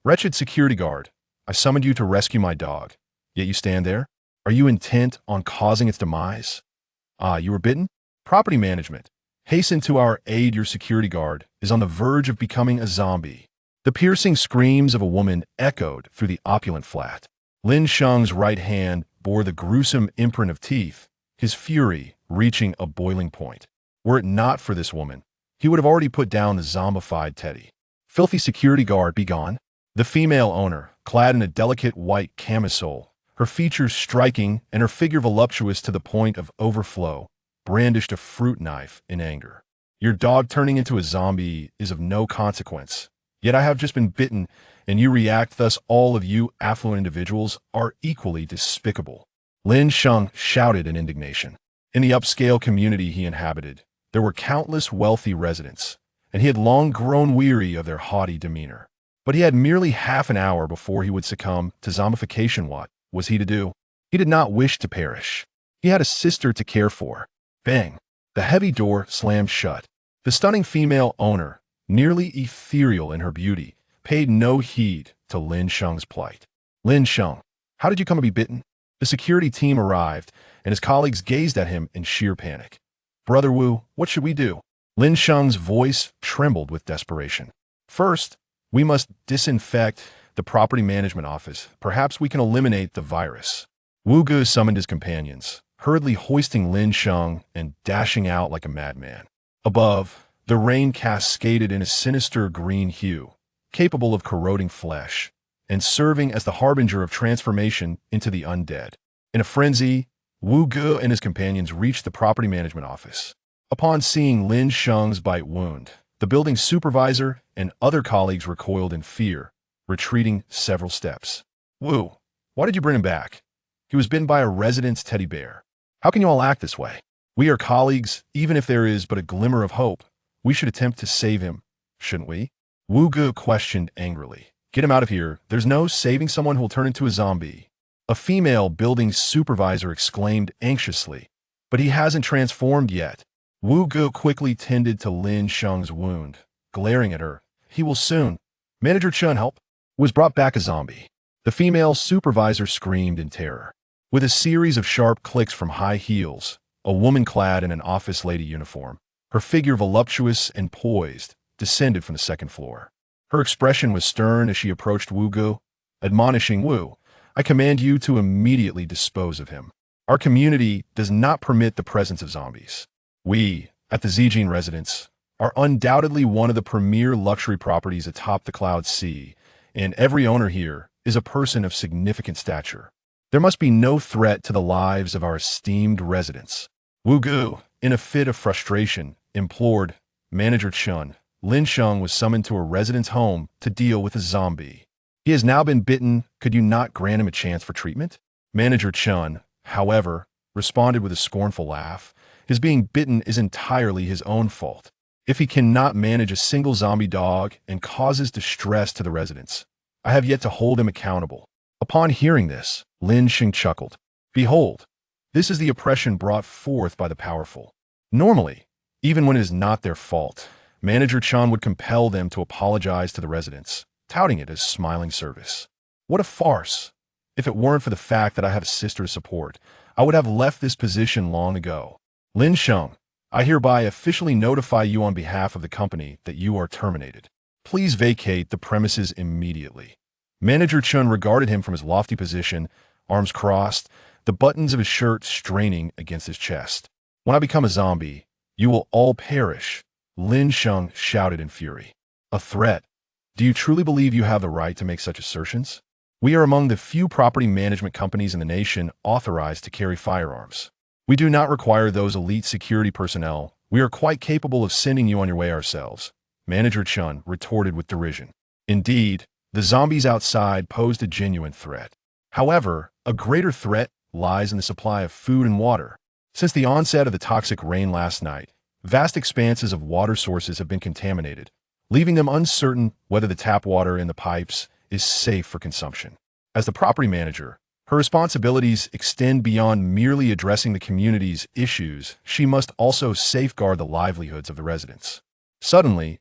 Wretched security guard, I summoned you to rescue my dog, yet you stand there? Are you intent on causing its demise? Ah, you were bitten? Property management. Hasten to our aid. Your security guard is on the verge of becoming a zombie. The piercing screams of a woman echoed through the opulent flat. Lin Sheng's right hand bore the gruesome imprint of teeth, his fury reaching a boiling point. Were it not for this woman, he would have already put down the zombified Teddy. Filthy security guard, be gone. The female owner, clad in a delicate white camisole, her features striking and her figure voluptuous to the point of overflow, brandished a fruit knife in anger. Your dog turning into a zombie is of no consequence. Yet I have just been bitten, and you react thus. All of you affluent individuals are equally despicable. Lin Sheng shouted in indignation. In the upscale community he inhabited, there were countless wealthy residents, and he had long grown weary of their haughty demeanor. But he had merely half an hour before he would succumb to zombification. What was he to do? He did not wish to perish. He had a sister to care for. Bang! The heavy door slammed shut. The stunning female owner, nearly ethereal in her beauty, paid no heed to Lin Sheng's plight. Lin Sheng, how did you come to be bitten? The security team arrived, and his colleagues gazed at him in sheer panic. Brother Wu, what should we do? Lin Sheng's voice trembled with desperation. First, we must disinfect the property management office. Perhaps we can eliminate the virus. Wu Ge summoned his companions, hurriedly hoisting Lin Sheng and dashing out like a madman. Above, the rain cascaded in a sinister green hue, capable of corroding flesh, and serving as the harbinger of transformation into the undead. In a frenzy, Wu Ge and his companions reached the property management office. Upon seeing Lin Sheng's bite wound, the building supervisor and other colleagues recoiled in fear, retreating several steps. Wu, why did you bring him back? He was bitten by a resident's teddy bear. How can you all act this way? We are colleagues. Even if there is but a glimmer of hope, we should attempt to save him, shouldn't we? Wu Ge questioned angrily. Get him out of here. There's no saving someone who will turn into a zombie. A female building supervisor exclaimed anxiously. But he hasn't transformed yet. Wu Ge quickly tended to Lin Sheng's wound, glaring at her. He will soon. Manager Chun help. Was brought back a zombie. The female supervisor screamed in terror. With a series of sharp clicks from high heels, a woman clad in an office lady uniform, her figure voluptuous and poised, descended from the second floor. Her expression was stern as she approached Wu Ge, admonishing Wu, I command you to immediately dispose of him. Our community does not permit the presence of zombies. We, at the Zijin residence, are undoubtedly one of the premier luxury properties atop the Cloud Sea, and every owner here is a person of significant stature. There must be no threat to the lives of our esteemed residents. Wu Ge, in a fit of frustration, implored Manager Chun. Lin Sheng was summoned to a resident's home to deal with a zombie. He has now been bitten. Could you not grant him a chance for treatment? Manager Chun, however, responded with a scornful laugh. His being bitten is entirely his own fault. If he cannot manage a single zombie dog and causes distress to the residents, I have yet to hold him accountable. Upon hearing this, Lin Sheng chuckled. Behold, this is the oppression brought forth by the powerful. Normally, even when it is not their fault, Manager Chun would compel them to apologize to the residents, touting it as smiling service. What a farce! If it weren't for the fact that I have a sister to support, I would have left this position long ago. Lin Sheng, I hereby officially notify you on behalf of the company that you are terminated. Please vacate the premises immediately. Manager Chun regarded him from his lofty position, arms crossed, the buttons of his shirt straining against his chest. When I become a zombie, you will all perish, Lin Sheng shouted in fury. A threat? Do you truly believe you have the right to make such assertions? We are among the few property management companies in the nation authorized to carry firearms. We do not require those elite security personnel. We are quite capable of sending you on your way ourselves, Manager Chun retorted with derision. Indeed, the zombies outside posed a genuine threat. However, a greater threat lies in the supply of food and water. Since the onset of the toxic rain last night, vast expanses of water sources have been contaminated, leaving them uncertain whether the tap water in the pipes is safe for consumption. As the property manager, her responsibilities extend beyond merely addressing the community's issues. She must also safeguard the livelihoods of the residents. Suddenly,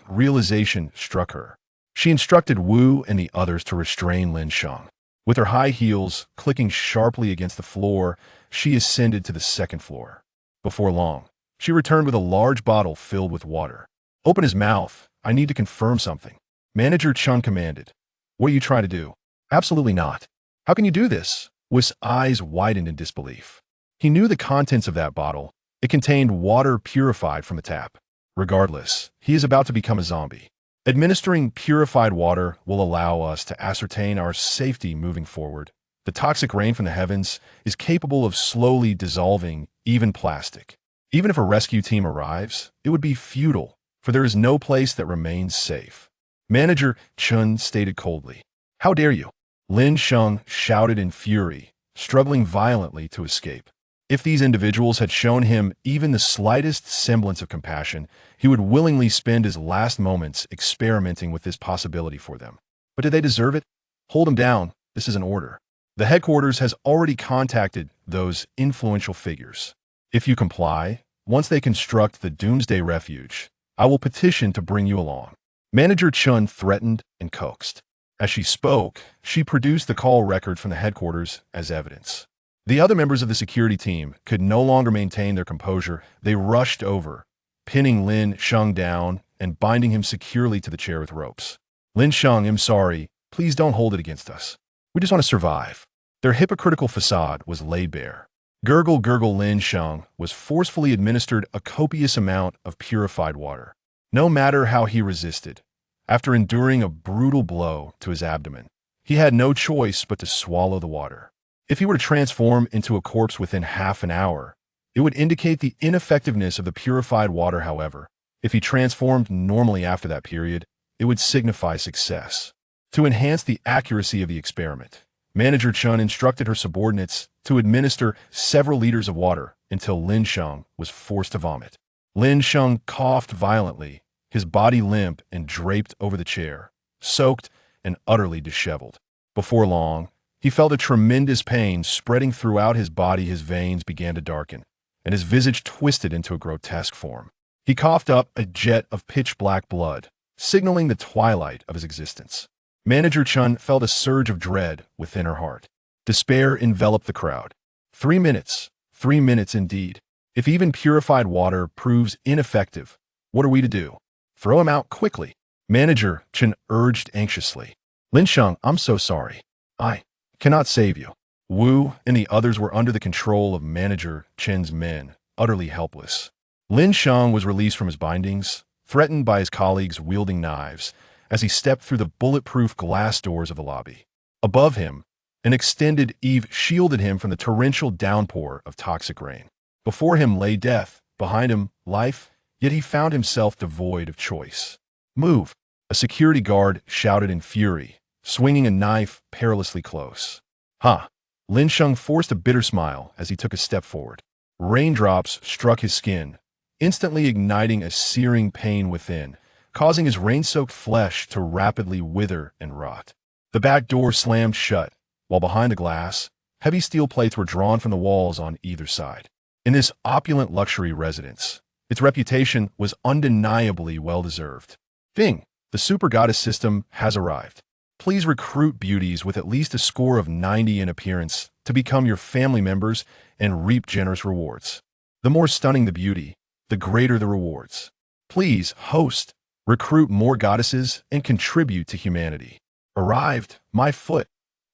realization struck her. She instructed Wu and the others to restrain Lin Sheng. With her high heels clicking sharply against the floor, she ascended to the second floor. Before long, she returned with a large bottle filled with water. Open his mouth. I need to confirm something. Manager Chun commanded. What are you trying to do? Absolutely not. How can you do this? Wu's eyes widened in disbelief. He knew the contents of that bottle. It contained water purified from the tap. Regardless, he is about to become a zombie. Administering purified water will allow us to ascertain our safety moving forward. The toxic rain from the heavens is capable of slowly dissolving even plastic. Even if a rescue team arrives, it would be futile, for there is no place that remains safe. Manager Chun stated coldly. How dare you? Lin Sheng shouted in fury, struggling violently to escape. If these individuals had shown him even the slightest semblance of compassion, he would willingly spend his last moments experimenting with this possibility for them. But did they deserve it? Hold them down. This is an order. The headquarters has already contacted those influential figures. If you comply, once they construct the Doomsday Refuge, I will petition to bring you along. Manager Chun threatened and coaxed. As she spoke, she produced the call record from the headquarters as evidence. The other members of the security team could no longer maintain their composure. They rushed over, pinning Lin Sheng down and binding him securely to the chair with ropes. Lin Sheng, I'm sorry. Please don't hold it against us. We just want to survive. Their hypocritical facade was laid bare. Gurgle, gurgle. Lin Sheng was forcefully administered a copious amount of purified water. No matter how he resisted, after enduring a brutal blow to his abdomen, he had no choice but to swallow the water. If he were to transform into a corpse within half an hour, it would indicate the ineffectiveness of the purified water. However, if he transformed normally after that period, it would signify success. To enhance the accuracy of the experiment, Manager Chun instructed her subordinates to administer several liters of water until Lin Sheng was forced to vomit. Lin Sheng coughed violently, his body limp and draped over the chair, soaked and utterly disheveled. Before long, he felt a tremendous pain spreading throughout his body. His veins began to darken, and his visage twisted into a grotesque form. He coughed up a jet of pitch-black blood, signaling the twilight of his existence. Manager Chun felt a surge of dread within her heart. Despair enveloped the crowd. 3 minutes. 3 minutes indeed. If even purified water proves ineffective, what are we to do? Throw him out quickly. Manager Chun urged anxiously. Lin Sheng, I'm so sorry. I cannot save you. Wu and the others were under the control of Manager Chen's men, utterly helpless. Lin Sheng was released from his bindings, threatened by his colleagues wielding knives, as he stepped through the bulletproof glass doors of the lobby. Above him, an extended eave shielded him from the torrential downpour of toxic rain. Before him lay death, behind him life, yet he found himself devoid of choice. Move! A security guard shouted in fury, swinging a knife perilously close. Ha! Lin Sheng forced a bitter smile as he took a step forward. Raindrops struck his skin, instantly igniting a searing pain within, causing his rain-soaked flesh to rapidly wither and rot. The back door slammed shut, while behind the glass, heavy steel plates were drawn from the walls on either side. In this opulent luxury residence, its reputation was undeniably well-deserved. Bing! The super goddess system has arrived. Please recruit beauties with at least a score of 90 in appearance to become your family members and reap generous rewards. The more stunning the beauty, the greater the rewards. Please, host, recruit more goddesses and contribute to humanity. Arrived, my foot.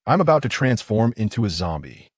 I'm about to transform into a zombie.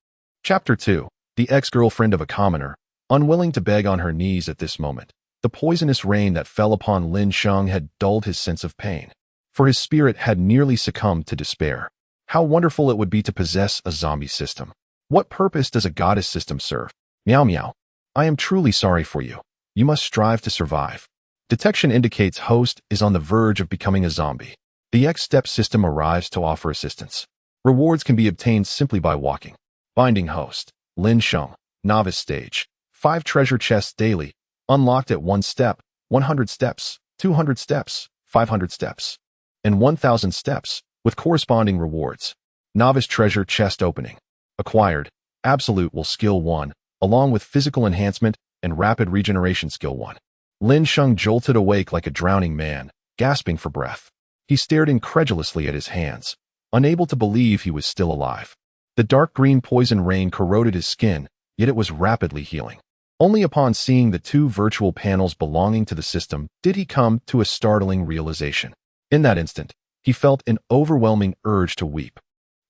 Chapter 2. The ex-girlfriend of a commoner, unwilling to beg on her knees at this moment. The poisonous rain that fell upon Lin Sheng had dulled his sense of pain, for his spirit had nearly succumbed to despair. How wonderful it would be to possess a zombie system. What purpose does a goddess system serve? Meow meow. I am truly sorry for you. You must strive to survive. Detection indicates host is on the verge of becoming a zombie. The X-step system arrives to offer assistance. Rewards can be obtained simply by walking. Binding host, Lin Sheng, novice stage. 5 treasure chests daily, unlocked at 1 step, 100 steps, 200 steps, 500 steps, and 1,000 steps, with corresponding rewards. Novice treasure chest opening. Acquired, absolute will skill 1, along with physical enhancement and rapid regeneration skill 1. Lin Sheng jolted awake like a drowning man, gasping for breath. He stared incredulously at his hands, unable to believe he was still alive. The dark green poison rain corroded his skin, yet it was rapidly healing. Only upon seeing the two virtual panels belonging to the system did he come to a startling realization. In that instant, he felt an overwhelming urge to weep.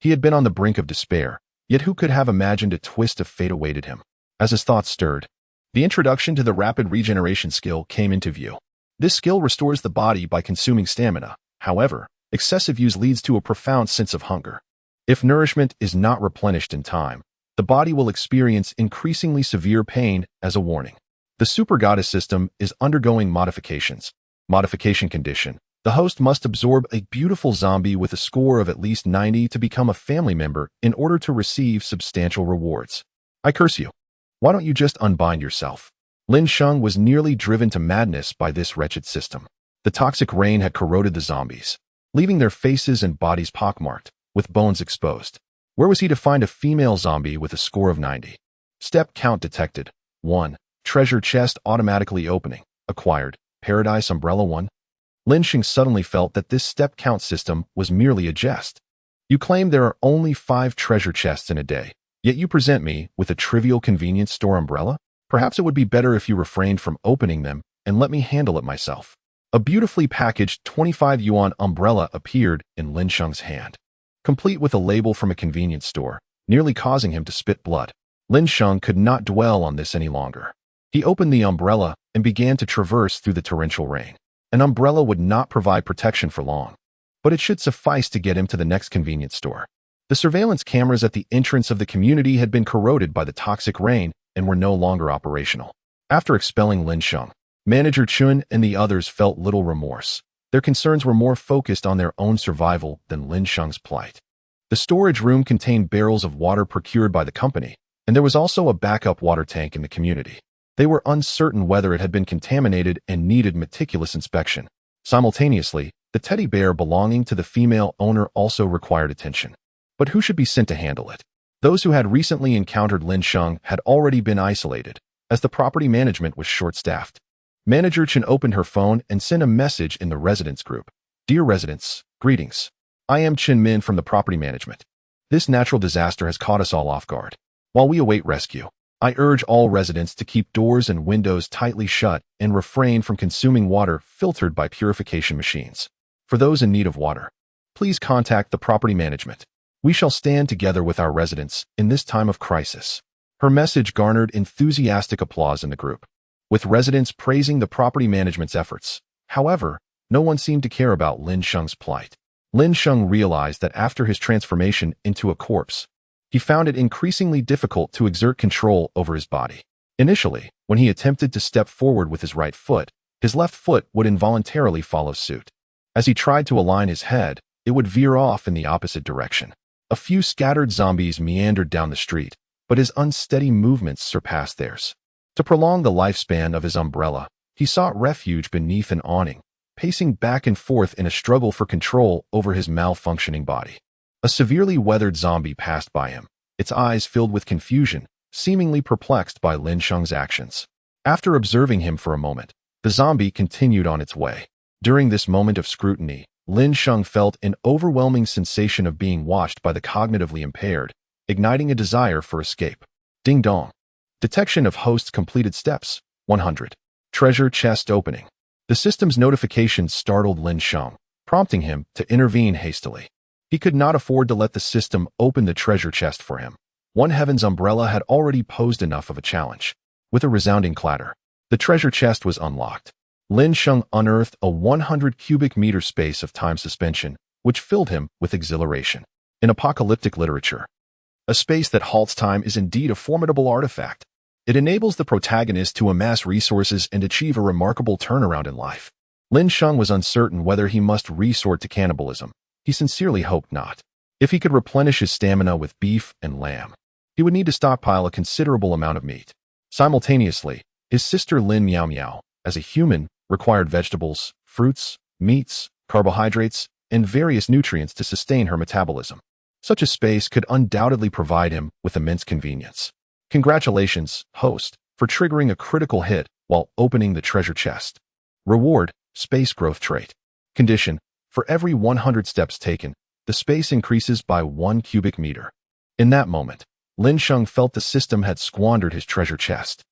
He had been on the brink of despair, yet who could have imagined a twist of fate awaited him? As his thoughts stirred, the introduction to the rapid regeneration skill came into view. This skill restores the body by consuming stamina. However, excessive use leads to a profound sense of hunger. If nourishment is not replenished in time, the body will experience increasingly severe pain as a warning. The Super Goddess system is undergoing modifications. Modification condition. The host must absorb a beautiful zombie with a score of at least 90 to become a family member in order to receive substantial rewards. I curse you. Why don't you just unbind yourself? Lin Sheng was nearly driven to madness by this wretched system. The toxic rain had corroded the zombies, leaving their faces and bodies pockmarked, with bones exposed. Where was he to find a female zombie with a score of 90? Step count detected. 1. Treasure chest automatically opening. Acquired. Paradise Umbrella 1. Lin Sheng suddenly felt that this step count system was merely a jest. You claim there are only 5 treasure chests in a day, yet you present me with a trivial convenience store umbrella? Perhaps it would be better if you refrained from opening them and let me handle it myself. A beautifully packaged 25 yuan umbrella appeared in Lin Sheng's hand, complete with a label from a convenience store, nearly causing him to spit blood. Lin Sheng could not dwell on this any longer. He opened the umbrella and began to traverse through the torrential rain. An umbrella would not provide protection for long, but it should suffice to get him to the next convenience store. The surveillance cameras at the entrance of the community had been corroded by the toxic rain and were no longer operational. After expelling Lin Sheng, Manager Chun and the others felt little remorse. Their concerns were more focused on their own survival than Lin Sheng's plight. The storage room contained barrels of water procured by the company, and there was also a backup water tank in the community. They were uncertain whether it had been contaminated and needed meticulous inspection. Simultaneously, the teddy bear belonging to the female owner also required attention. But who should be sent to handle it? Those who had recently encountered Lin Sheng had already been isolated, as the property management was short-staffed. Manager Chen opened her phone and sent a message in the residents group. Dear residents, greetings. I am Chen Min from the property management. This natural disaster has caught us all off guard. While we await rescue, I urge all residents to keep doors and windows tightly shut and refrain from consuming water filtered by purification machines. For those in need of water, please contact the property management. We shall stand together with our residents in this time of crisis. Her message garnered enthusiastic applause in the group, with residents praising the property management's efforts. However, no one seemed to care about Lin Sheng's plight. Lin Sheng realized that after his transformation into a corpse, he found it increasingly difficult to exert control over his body. Initially, when he attempted to step forward with his right foot, his left foot would involuntarily follow suit. As he tried to align his head, it would veer off in the opposite direction. A few scattered zombies meandered down the street, but his unsteady movements surpassed theirs. To prolong the lifespan of his umbrella, he sought refuge beneath an awning, pacing back and forth in a struggle for control over his malfunctioning body. A severely weathered zombie passed by him, its eyes filled with confusion, seemingly perplexed by Lin Sheng's actions. After observing him for a moment, the zombie continued on its way. During this moment of scrutiny, Lin Sheng felt an overwhelming sensation of being watched by the cognitively impaired, igniting a desire for escape. Ding dong. Detection of host's completed steps. 100. Treasure chest opening. The system's notification startled Lin Sheng, prompting him to intervene hastily. He could not afford to let the system open the treasure chest for him. One Heaven's umbrella had already posed enough of a challenge. With a resounding clatter, the treasure chest was unlocked. Lin Sheng unearthed a 100 cubic meter space of time suspension, which filled him with exhilaration. In apocalyptic literature, a space that halts time is indeed a formidable artifact. It enables the protagonist to amass resources and achieve a remarkable turnaround in life. Lin Sheng was uncertain whether he must resort to cannibalism. He sincerely hoped not. If he could replenish his stamina with beef and lamb, he would need to stockpile a considerable amount of meat. Simultaneously, his sister Lin Miao Miao, as a human, required vegetables, fruits, meats, carbohydrates, and various nutrients to sustain her metabolism. Such a space could undoubtedly provide him with immense convenience. Congratulations, host, for triggering a critical hit while opening the treasure chest. Reward, space growth trait. Condition, For every 100 steps taken, the space increases by 1 cubic meter. In that moment, Lin Sheng felt the system had squandered his treasure chest.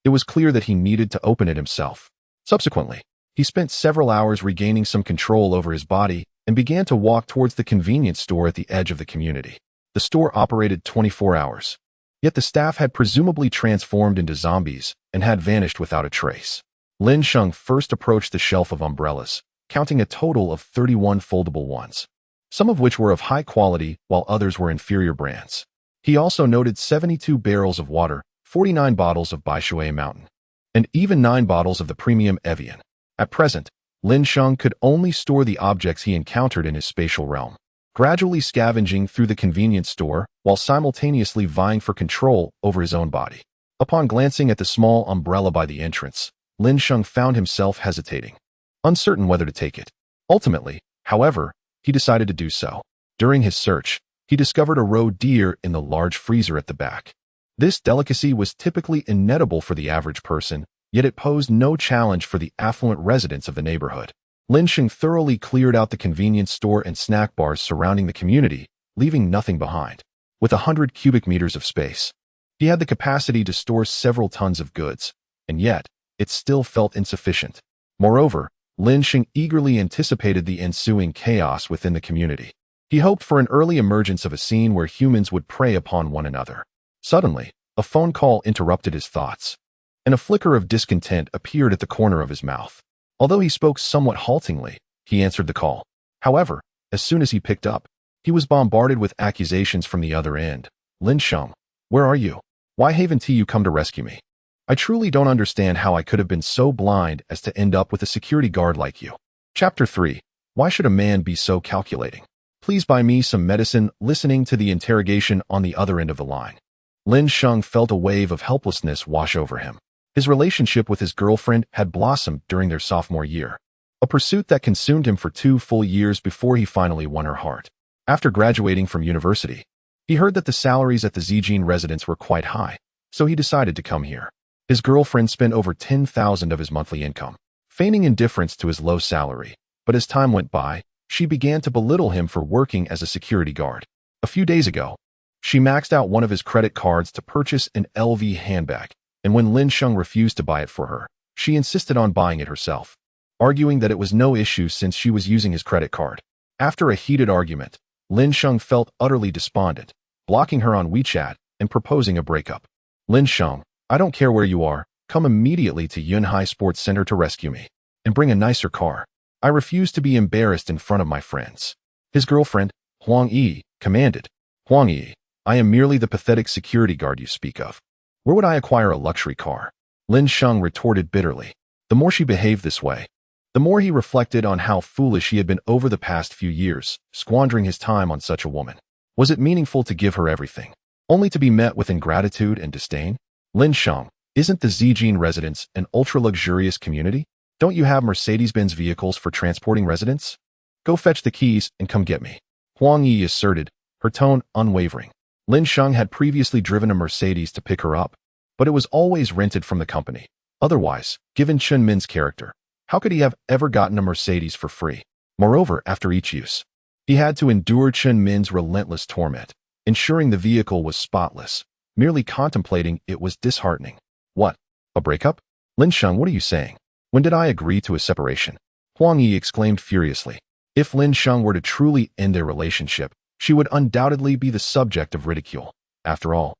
It was clear that he needed to open it himself. Subsequently, he spent several hours regaining some control over his body and began to walk towards the convenience store at the edge of the community. The store operated 24 hours. Yet the staff had presumably transformed into zombies and had vanished without a trace. Lin Sheng first approached the shelf of umbrellas, counting a total of 31 foldable ones, some of which were of high quality while others were inferior brands. He also noted 72 barrels of water, 49 bottles of Baishui Mountain, and even 9 bottles of the premium Evian. At present, Lin Sheng could only store the objects he encountered in his spatial realm, gradually scavenging through the convenience store while simultaneously vying for control over his own body. Upon glancing at the small umbrella by the entrance, Lin Sheng found himself hesitating, uncertain whether to take it. Ultimately, however, he decided to do so. During his search, he discovered a roe deer in the large freezer at the back. This delicacy was typically inedible for the average person, yet it posed no challenge for the affluent residents of the neighborhood. Lin Sheng thoroughly cleared out the convenience store and snack bars surrounding the community, leaving nothing behind. With 100 cubic meters of space, he had the capacity to store several tons of goods, and yet, it still felt insufficient. Moreover, Lin Sheng eagerly anticipated the ensuing chaos within the community. He hoped for an early emergence of a scene where humans would prey upon one another. Suddenly, a phone call interrupted his thoughts, and a flicker of discontent appeared at the corner of his mouth. Although he spoke somewhat haltingly, he answered the call. However, as soon as he picked up, he was bombarded with accusations from the other end. Lin Sheng, where are you? Why haven't you come to rescue me? I truly don't understand how I could have been so blind as to end up with a security guard like you. Chapter 3. Why should a man be so calculating? Please buy me some medicine. Listening to the interrogation on the other end of the line, Lin Sheng felt a wave of helplessness wash over him. His relationship with his girlfriend had blossomed during their sophomore year, a pursuit that consumed him for 2 full years before he finally won her heart. After graduating from university, he heard that the salaries at the Zijin residence were quite high, so he decided to come here. His girlfriend spent over 10,000 of his monthly income, feigning indifference to his low salary, but as time went by, she began to belittle him for working as a security guard. A few days ago, she maxed out one of his credit cards to purchase an LV handbag, and when Lin Sheng refused to buy it for her, she insisted on buying it herself, arguing that it was no issue since she was using his credit card. After a heated argument, Lin Sheng felt utterly despondent, blocking her on WeChat and proposing a breakup. Lin Sheng, I don't care where you are, come immediately to Yunhai Sports Center to rescue me, and bring a nicer car. I refuse to be embarrassed in front of my friends. His girlfriend, Huang Yi, commanded. Huang Yi, I am merely the pathetic security guard you speak of. Where would I acquire a luxury car? Lin Sheng retorted bitterly. The more she behaved this way, the more he reflected on how foolish he had been over the past few years, squandering his time on such a woman. Was it meaningful to give her everything, only to be met with ingratitude and disdain? Lin Sheng, isn't the Zijin residence an ultra-luxurious community? Don't you have Mercedes-Benz vehicles for transporting residents? Go fetch the keys and come get me. Huang Yi asserted, her tone unwavering. Lin Sheng had previously driven a Mercedes to pick her up, but it was always rented from the company. Otherwise, given Chen Min's character, how could he have ever gotten a Mercedes for free? Moreover, after each use, he had to endure Chen Min's relentless torment, ensuring the vehicle was spotless. Merely contemplating it was disheartening. What? A breakup? Lin Sheng, what are you saying? When did I agree to a separation? Huang Yi exclaimed furiously. If Lin Sheng were to truly end their relationship, she would undoubtedly be the subject of ridicule. After all,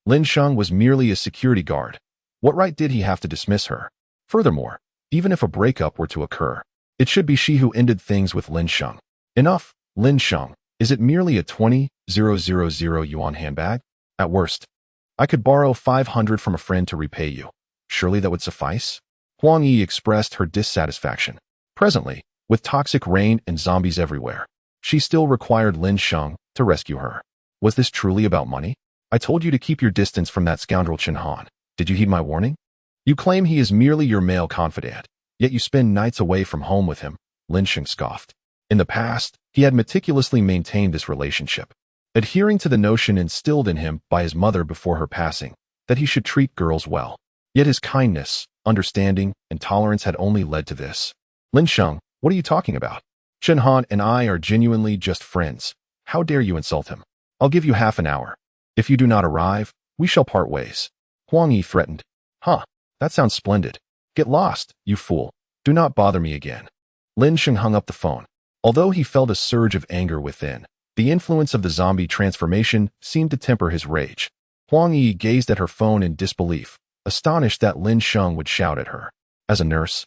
Lin Sheng was merely a security guard. What right did he have to dismiss her? Furthermore, even if a breakup were to occur, it should be she who ended things with Lin Sheng. Enough, Lin Sheng. Is it merely a 20,000 yuan handbag? At worst, I could borrow 500 from a friend to repay you. Surely that would suffice? Huang Yi expressed her dissatisfaction. Presently, with toxic rain and zombies everywhere, she still required Lin Sheng to rescue her. Was this truly about money? I told you to keep your distance from that scoundrel Chen Han. Did you heed my warning? You claim he is merely your male confidant, yet you spend nights away from home with him, Lin Sheng scoffed. In the past, he had meticulously maintained this relationship, adhering to the notion instilled in him by his mother before her passing, that he should treat girls well. Yet his kindness, understanding, and tolerance had only led to this. Lin Sheng, what are you talking about? Han and I are genuinely just friends. How dare you insult him? I'll give you half an hour. If you do not arrive, we shall part ways. Huang Yi threatened. Huh, that sounds splendid. Get lost, you fool. Do not bother me again. Lin Sheng hung up the phone. Although he felt a surge of anger within, the influence of the zombie transformation seemed to temper his rage. Huang Yi gazed at her phone in disbelief, astonished that Lin Sheng would shout at her. As a nurse,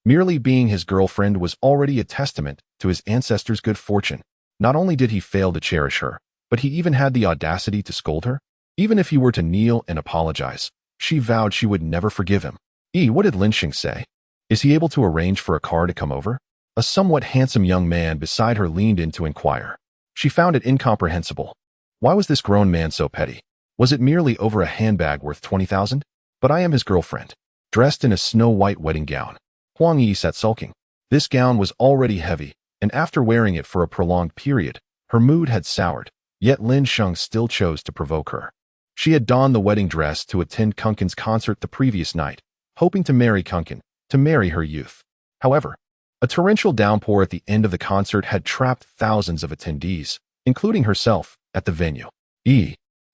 merely being his girlfriend was already a testament to his ancestors' good fortune. Not only did he fail to cherish her, but he even had the audacity to scold her. Even if he were to kneel and apologize, she vowed she would never forgive him. What did Lin Sheng say? Is he able to arrange for a car to come over? A somewhat handsome young man beside her leaned in to inquire. She found it incomprehensible. Why was this grown man so petty? Was it merely over a handbag worth 20,000? But I am his girlfriend, dressed in a snow-white wedding gown. Huang Yi sat sulking. This gown was already heavy, and after wearing it for a prolonged period, her mood had soured, yet Lin Sheng still chose to provoke her. She had donned the wedding dress to attend Kunkin's concert the previous night, hoping to marry Kunkin, to marry her youth. However, a torrential downpour at the end of the concert had trapped thousands of attendees, including herself, at the venue.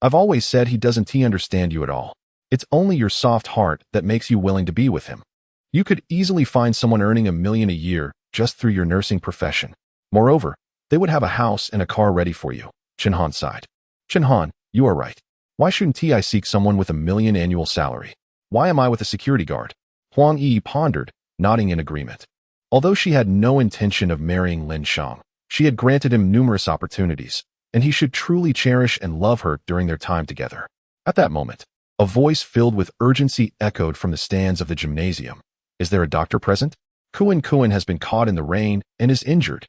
I've always said he doesn't understand you at all. It's only your soft heart that makes you willing to be with him. You could easily find someone earning $1 million a year just through your nursing profession. Moreover, they would have a house and a car ready for you. Han sighed. Han, you are right. Why shouldn't I seek someone with $1 million annual salary? Why am I with a security guard? Huang Yi pondered, nodding in agreement. Although she had no intention of marrying Lin Sheng, she had granted him numerous opportunities, and he should truly cherish and love her during their time together. At that moment, a voice filled with urgency echoed from the stands of the gymnasium. Is there a doctor present? Kuan has been caught in the rain and is injured.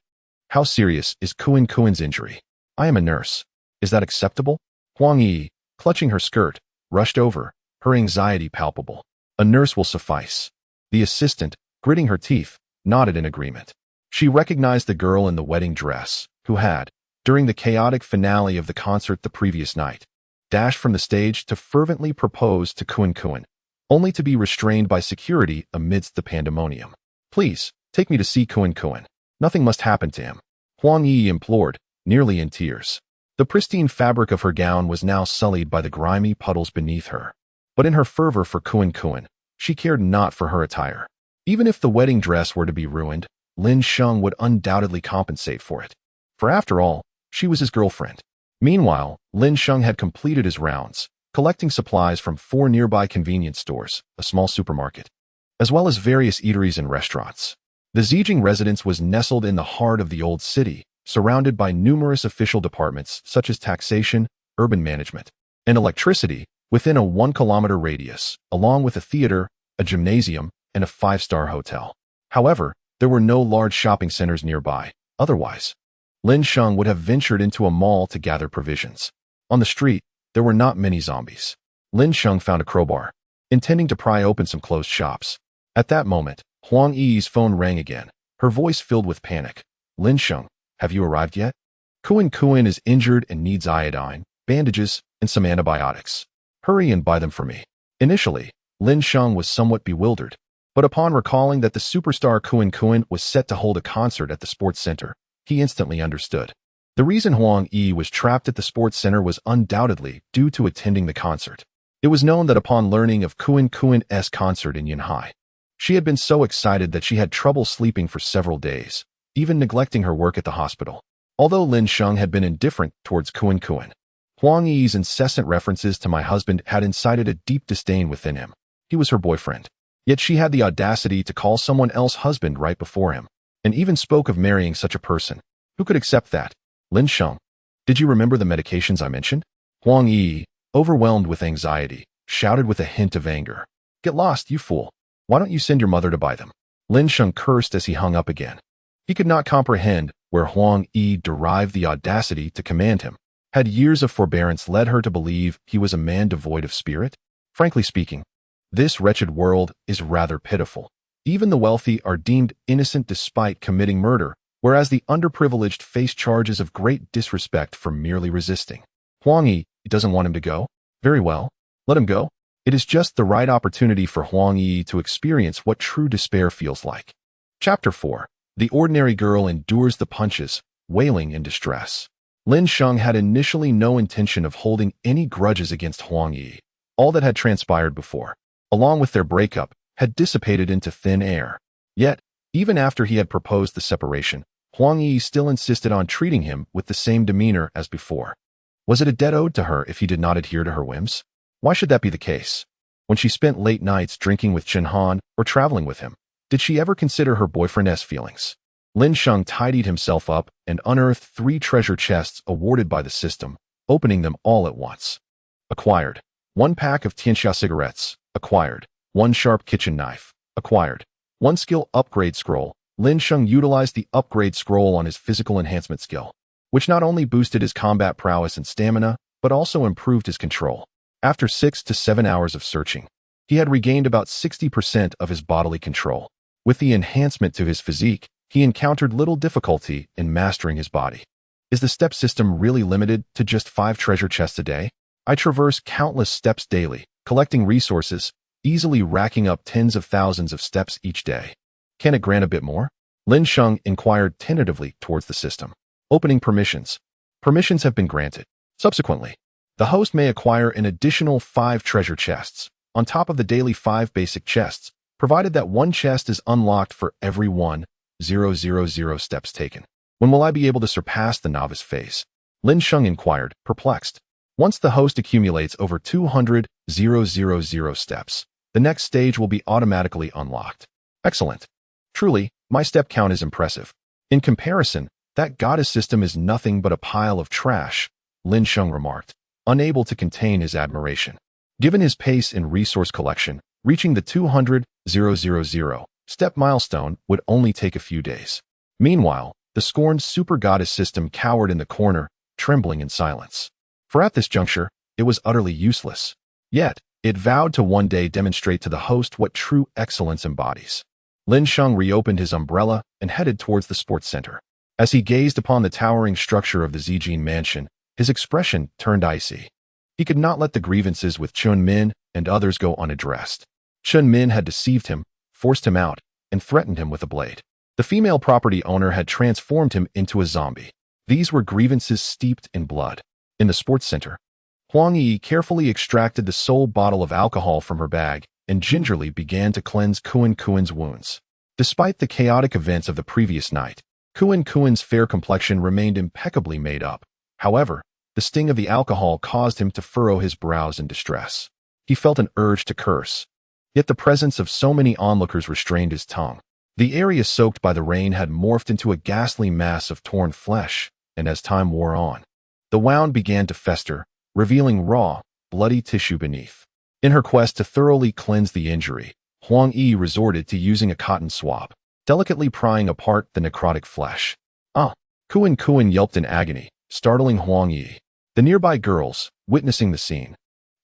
How serious is Kuan's injury? I am a nurse. Is that acceptable? Huang Yi, clutching her skirt, rushed over, her anxiety palpable. A nurse will suffice. The assistant, gritting her teeth, nodded in agreement. She recognized the girl in the wedding dress, who had, during the chaotic finale of the concert the previous night, dashed from the stage to fervently propose to Kuan, only to be restrained by security amidst the pandemonium. Please, take me to see Kuan. Nothing must happen to him. Huang Yi implored, nearly in tears. The pristine fabric of her gown was now sullied by the grimy puddles beneath her. But in her fervor for Kuan, she cared not for her attire. Even if the wedding dress were to be ruined, Lin Sheng would undoubtedly compensate for it. For after all, she was his girlfriend. Meanwhile, Lin Sheng had completed his rounds, collecting supplies from 4 nearby convenience stores, a small supermarket, as well as various eateries and restaurants. The Zijing residence was nestled in the heart of the old city, surrounded by numerous official departments such as taxation, urban management, and electricity within a 1-kilometer radius, along with a theater, a gymnasium, and a 5-star hotel. However, there were no large shopping centers nearby. Otherwise, Lin Sheng would have ventured into a mall to gather provisions. On the street, there were not many zombies. Lin Sheng found a crowbar, intending to pry open some closed shops. At that moment, Huang Yi's phone rang again, her voice filled with panic. Lin Sheng, have you arrived yet? Kuan is injured and needs iodine, bandages, and some antibiotics. Hurry and buy them for me. Initially, Lin Sheng was somewhat bewildered, but upon recalling that the superstar Kuan was set to hold a concert at the sports center, he instantly understood. The reason Huang Yi was trapped at the sports center was undoubtedly due to attending the concert. It was known that upon learning of Kuan's concert in Yanhai, she had been so excited that she had trouble sleeping for several days, even neglecting her work at the hospital. Although Lin Sheng had been indifferent towards Kuan, Huang Yi's incessant references to my husband had incited a deep disdain within him. He was her boyfriend. Yet she had the audacity to call someone else husband right before him, and even spoke of marrying such a person. Who could accept that? Lin Sheng, did you remember the medications I mentioned? Huang Yi, overwhelmed with anxiety, shouted with a hint of anger. Get lost, you fool. Why don't you send your mother to buy them? Lin Sheng cursed as he hung up again. He could not comprehend where Huang Yi derived the audacity to command him. Had years of forbearance led her to believe he was a man devoid of spirit? Frankly speaking, this wretched world is rather pitiful. Even the wealthy are deemed innocent despite committing murder, whereas the underprivileged face charges of great disrespect for merely resisting. Huang Yi doesn't want him to go? Very well, let him go. It is just the right opportunity for Huang Yi to experience what true despair feels like. Chapter 4. The ordinary girl endures the punches, wailing in distress. Lin Sheng had initially no intention of holding any grudges against Huang Yi. All that had transpired before, along with their breakup, had dissipated into thin air. Yet, even after he had proposed the separation, Huang Yi still insisted on treating him with the same demeanor as before. Was it a debt owed to her if he did not adhere to her whims? Why should that be the case? When she spent late nights drinking with Chen Han or traveling with him, did she ever consider her boyfriend's feelings? Lin Sheng tidied himself up and unearthed 3 treasure chests awarded by the system, opening them all at once. Acquired. 1 pack of Tianxia cigarettes. Acquired. 1 sharp kitchen knife. Acquired. 1 skill upgrade scroll. Lin Sheng utilized the upgrade scroll on his physical enhancement skill, which not only boosted his combat prowess and stamina, but also improved his control. After 6 to 7 hours of searching, he had regained about 60% of his bodily control. With the enhancement to his physique, he encountered little difficulty in mastering his body. Is the step system really limited to just 5 treasure chests a day? I traverse countless steps daily, collecting resources, easily racking up tens of thousands of steps each day. Can it grant a bit more? Lin Sheng inquired tentatively towards the system. Opening permissions. Permissions have been granted. Subsequently, the host may acquire an additional 5 treasure chests, on top of the daily 5 basic chests, provided that 1 chest is unlocked for every 1,000 steps taken. When will I be able to surpass the novice phase? Lin Sheng inquired, perplexed. Once the host accumulates over 200,000 steps, the next stage will be automatically unlocked. Excellent. Truly, my step count is impressive. In comparison, that goddess system is nothing but a pile of trash, Lin Sheng remarked, unable to contain his admiration. Given his pace in resource collection, reaching the 200,000 step milestone would only take a few days. Meanwhile, the scorned super goddess system cowered in the corner, trembling in silence. For at this juncture, it was utterly useless. Yet, it vowed to one day demonstrate to the host what true excellence embodies. Lin Sheng reopened his umbrella and headed towards the sports center. As he gazed upon the towering structure of the Zijin mansion, his expression turned icy. He could not let the grievances with Chun Min and others go unaddressed. Chun Min had deceived him, forced him out, and threatened him with a blade. The female property owner had transformed him into a zombie. These were grievances steeped in blood. In the sports center, Huang Yi carefully extracted the sole bottle of alcohol from her bag and gingerly began to cleanse Kuen's wounds. Despite the chaotic events of the previous night, Kuen's fair complexion remained impeccably made up. However, the sting of the alcohol caused him to furrow his brows in distress. He felt an urge to curse. Yet the presence of so many onlookers restrained his tongue. The area soaked by the rain had morphed into a ghastly mass of torn flesh, and as time wore on, the wound began to fester, revealing raw, bloody tissue beneath. In her quest to thoroughly cleanse the injury, Huang Yi resorted to using a cotton swab, delicately prying apart the necrotic flesh. Kuen yelped in agony, startling Huang Yi. The nearby girls, witnessing the scene,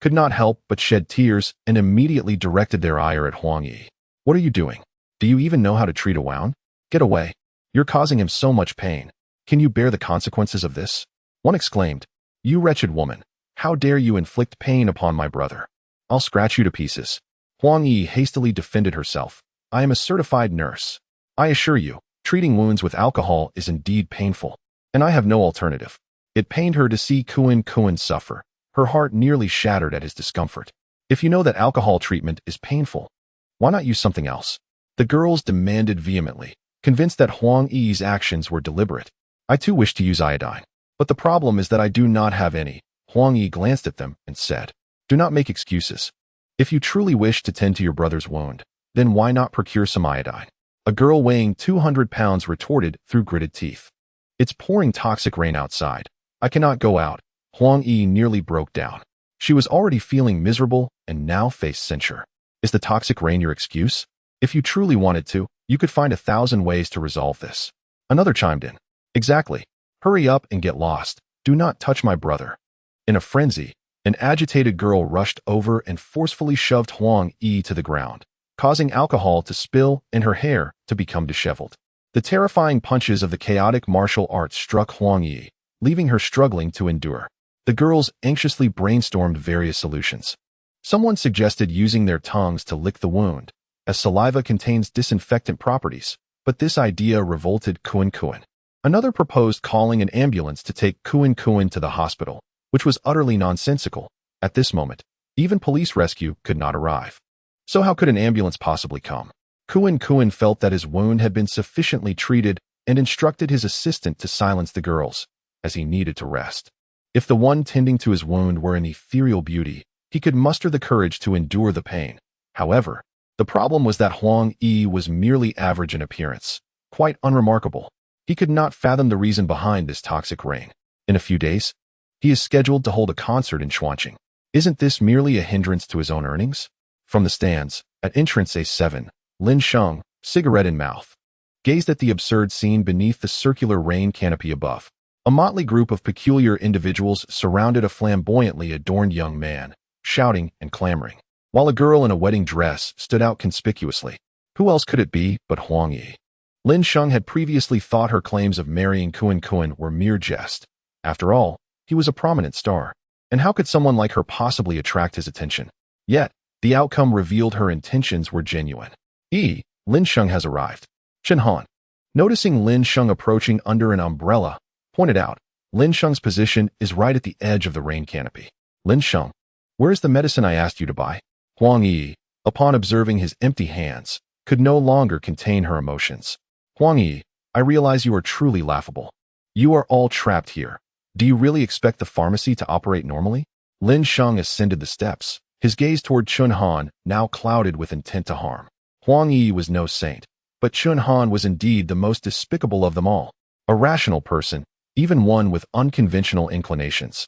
could not help but shed tears and immediately directed their ire at Huang Yi. What are you doing? Do you even know how to treat a wound? Get away. You're causing him so much pain. Can you bear the consequences of this? One exclaimed, You wretched woman, how dare you inflict pain upon my brother? I'll scratch you to pieces. Huang Yi hastily defended herself. I am a certified nurse. I assure you, treating wounds with alcohol is indeed painful, and I have no alternative. It pained her to see Kuen suffer. Her heart nearly shattered at his discomfort. If you know that alcohol treatment is painful, why not use something else? The girls demanded vehemently, convinced that Huang Yi's actions were deliberate. I too wish to use iodine, but the problem is that I do not have any. Huang Yi glanced at them and said, Do not make excuses. If you truly wish to tend to your brother's wound, then why not procure some iodine? A girl weighing 200 pounds retorted through gritted teeth. It's pouring toxic rain outside. I cannot go out. Huang Yi nearly broke down. She was already feeling miserable and now faced censure. Is the toxic rain your excuse? If you truly wanted to, you could find 1,000 ways to resolve this. Another chimed in. Exactly. Hurry up and get lost. Do not touch my brother. In a frenzy, an agitated girl rushed over and forcefully shoved Huang Yi to the ground, causing alcohol to spill and her hair to become disheveled. The terrifying punches of the chaotic martial arts struck Huang Yi, leaving her struggling to endure. The girls anxiously brainstormed various solutions. Someone suggested using their tongues to lick the wound, as saliva contains disinfectant properties, But this idea revolted Kuan Kuan. Another proposed calling an ambulance to take Kuan Kuan to the hospital, which was utterly nonsensical. At this moment, even police rescue could not arrive. So how could an ambulance possibly come? Kuan Kuan felt that his wound had been sufficiently treated and instructed his assistant to silence the girls, as he needed to rest. If the one tending to his wound were an ethereal beauty, he could muster the courage to endure the pain. However, the problem was that Huang Yi was merely average in appearance, quite unremarkable. He could not fathom the reason behind this toxic reign. In a few days, he is scheduled to hold a concert in Schwanqing. Isn't this merely a hindrance to his own earnings? From the stands, at entrance A7, Lin Sheng, cigarette in mouth, gazed at the absurd scene beneath the circular rain canopy above. A motley group of peculiar individuals surrounded a flamboyantly adorned young man, shouting and clamoring, while a girl in a wedding dress stood out conspicuously. Who else could it be but Huang Yi? Lin Sheng had previously thought her claims of marrying Kuan Kuan were mere jest. After all, he was a prominent star, and how could someone like her possibly attract his attention? Yet, the outcome revealed her intentions were genuine. Lin Sheng has arrived. Chen Han, noticing Lin Sheng approaching under an umbrella, pointed out, Lin Sheng's position is right at the edge of the rain canopy. Lin Sheng, where is the medicine I asked you to buy? Huang Yi, upon observing his empty hands, could no longer contain her emotions. Huang Yi, I realize you are truly laughable. You are all trapped here. Do you really expect the pharmacy to operate normally? Lin Sheng ascended the steps, his gaze toward Chen Han now clouded with intent to harm. Huang Yi was no saint, but Chen Han was indeed the most despicable of them all. A rational person, even one with unconventional inclinations,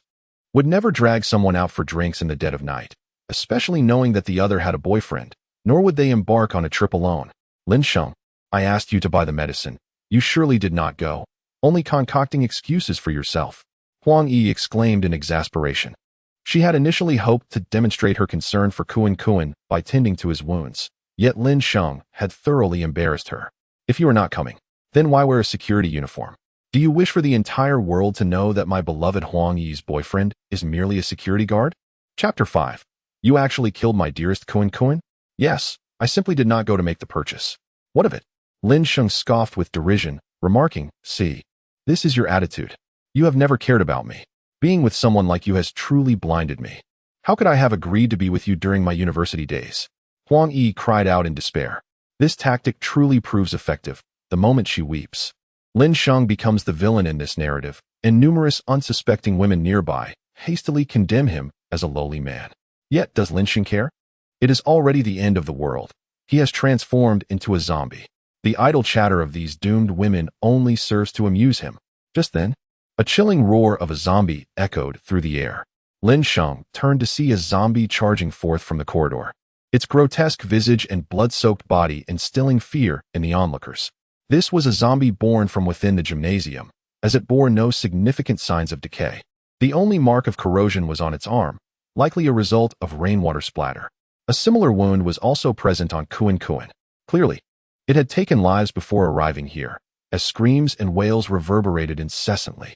would never drag someone out for drinks in the dead of night, especially knowing that the other had a boyfriend, nor would they embark on a trip alone. Lin Sheng, I asked you to buy the medicine. You surely did not go, only concocting excuses for yourself. Huang Yi exclaimed in exasperation. She had initially hoped to demonstrate her concern for Kuan Kuan by tending to his wounds, yet Lin Sheng had thoroughly embarrassed her. If you are not coming, then why wear a security uniform? Do you wish for the entire world to know that my beloved Huang Yi's boyfriend is merely a security guard? Chapter 5. You actually killed my dearest Kuan Kuan? Yes, I simply did not go to make the purchase. What of it? Lin Sheng scoffed with derision, remarking, see, this is your attitude. You have never cared about me. Being with someone like you has truly blinded me. How could I have agreed to be with you during my university days? Huang Yi cried out in despair. This tactic truly proves effective, the moment she weeps. Lin Sheng becomes the villain in this narrative, and numerous unsuspecting women nearby hastily condemn him as a lowly man. Yet does Lin Sheng care? It is already the end of the world. He has transformed into a zombie. The idle chatter of these doomed women only serves to amuse him. Just then, a chilling roar of a zombie echoed through the air. Lin Sheng turned to see a zombie charging forth from the corridor, its grotesque visage and blood-soaked body instilling fear in the onlookers. This was a zombie born from within the gymnasium, as it bore no significant signs of decay. The only mark of corrosion was on its arm, likely a result of rainwater splatter. A similar wound was also present on Kuan Kuan. Clearly, it had taken lives before arriving here, as screams and wails reverberated incessantly.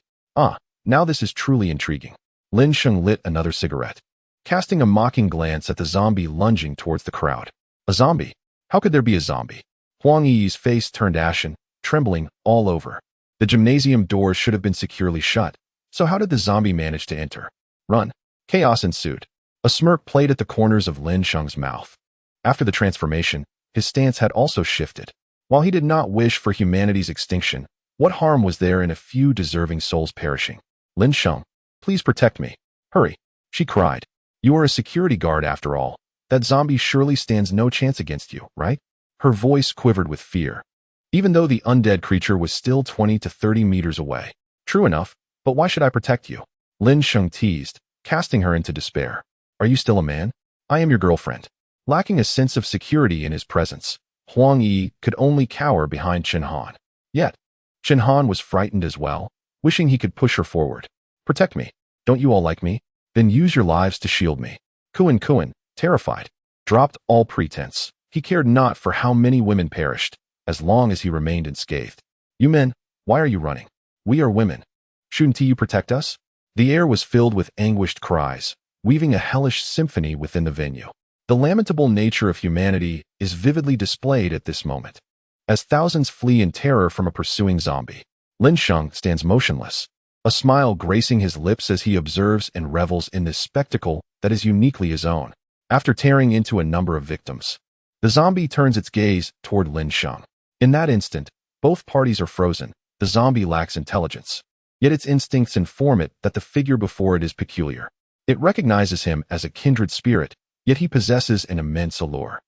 Now this is truly intriguing. Lin Sheng lit another cigarette, casting a mocking glance at the zombie lunging towards the crowd. A zombie? How could there be a zombie? Huang Yi's face turned ashen, trembling all over. The gymnasium doors should have been securely shut, so how did the zombie manage to enter? Run. Chaos ensued. A smirk played at the corners of Lin Sheng's mouth. After the transformation, his stance had also shifted. While he did not wish for humanity's extinction, what harm was there in a few deserving souls perishing? Lin Sheng, please protect me. Hurry, she cried. You are a security guard after all. That zombie surely stands no chance against you, right? Her voice quivered with fear, even though the undead creature was still 20 to 30 meters away. True enough, but why should I protect you? Lin Sheng teased, casting her into despair. Are you still a man? I am your girlfriend. Lacking a sense of security in his presence, Huang Yi could only cower behind Chen Han. Yet, Chen Han was frightened as well, wishing he could push her forward. Protect me. Don't you all like me? Then use your lives to shield me. Kuan Kuan, terrified, dropped all pretense. He cared not for how many women perished, as long as he remained unscathed. You men, why are you running? We are women. Shouldn't you protect us? The air was filled with anguished cries, weaving a hellish symphony within the venue. The lamentable nature of humanity is vividly displayed at this moment. As thousands flee in terror from a pursuing zombie, Lin Sheng stands motionless, a smile gracing his lips as he observes and revels in this spectacle that is uniquely his own. After tearing into a number of victims, the zombie turns its gaze toward Lin Sheng. In that instant, both parties are frozen. The zombie lacks intelligence, yet its instincts inform it that the figure before it is peculiar. It recognizes him as a kindred spirit, yet he possesses an immense allure.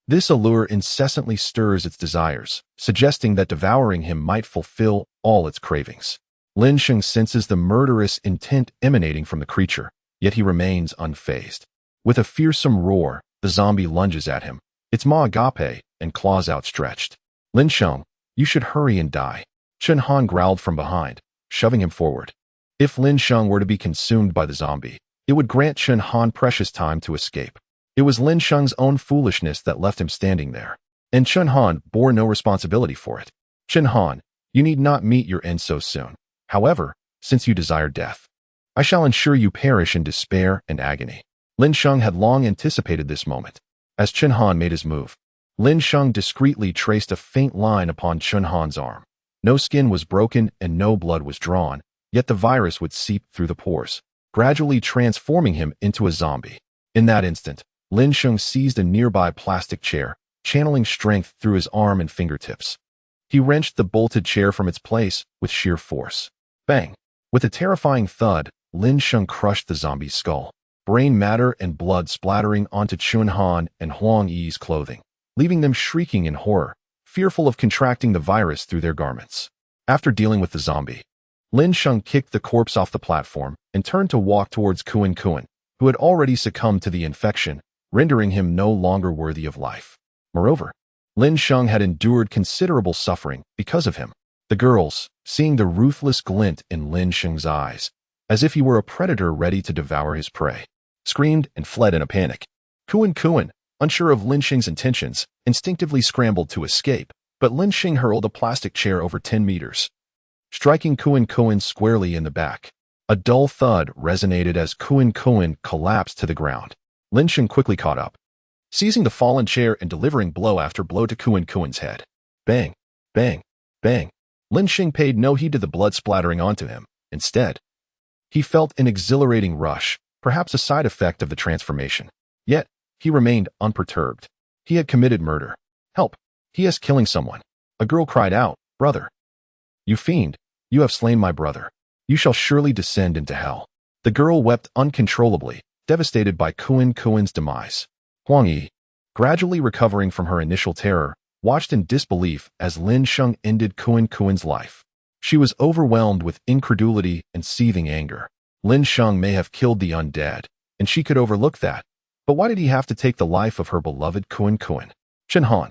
This allure incessantly stirs its desires, suggesting that devouring him might fulfill all its cravings. Lin Sheng senses the murderous intent emanating from the creature, yet he remains unfazed. With a fearsome roar, the zombie lunges at him, its maw agape and claws outstretched. Lin Sheng, you should hurry and die. Chen Han growled from behind, shoving him forward. If Lin Sheng were to be consumed by the zombie, it would grant Chen Han precious time to escape. It was Lin Sheng's own foolishness that left him standing there, and Chen Han bore no responsibility for it. Chen Han, you need not meet your end so soon. However, since you desire death, I shall ensure you perish in despair and agony. Lin Sheng had long anticipated this moment. As Chen Han made his move, Lin Sheng discreetly traced a faint line upon Chen Han's arm. No skin was broken and no blood was drawn, yet the virus would seep through the pores, gradually transforming him into a zombie. In that instant, Lin Sheng seized a nearby plastic chair, channeling strength through his arm and fingertips. He wrenched the bolted chair from its place with sheer force. Bang! With a terrifying thud, Lin Sheng crushed the zombie's skull, brain matter and blood splattering onto Chen Han and Huang Yi's clothing, leaving them shrieking in horror, fearful of contracting the virus through their garments. After dealing with the zombie, Lin Sheng kicked the corpse off the platform and turned to walk towards Kuan Kuan, who had already succumbed to the infection, rendering him no longer worthy of life. Moreover, Lin Sheng had endured considerable suffering because of him. The girls, seeing the ruthless glint in Lin Sheng's eyes, as if he were a predator ready to devour his prey, screamed and fled in a panic. Kuan Kuan, unsure of Lin Sheng's intentions, instinctively scrambled to escape, but Lin Sheng hurled a plastic chair over 10 meters, striking Kuan Kuan squarely in the back. A dull thud resonated as Kuan Kuan collapsed to the ground. Lin Sheng quickly caught up, seizing the fallen chair and delivering blow after blow to Kuan Kuan's head. Bang! Bang! Bang! Lin Sheng paid no heed to the blood splattering onto him. Instead, he felt an exhilarating rush, perhaps a side effect of the transformation. Yet, he remained unperturbed. He had committed murder. Help! He is killing someone. A girl cried out, Brother! You fiend! You have slain my brother. You shall surely descend into hell. The girl wept uncontrollably, devastated by Kuan Kuan's demise. Huang Yi, gradually recovering from her initial terror, watched in disbelief as Lin Sheng ended Kuan Kuan's life. She was overwhelmed with incredulity and seething anger. Lin Sheng may have killed the undead, and she could overlook that. But why did he have to take the life of her beloved Kuan Kuan? Chen Han,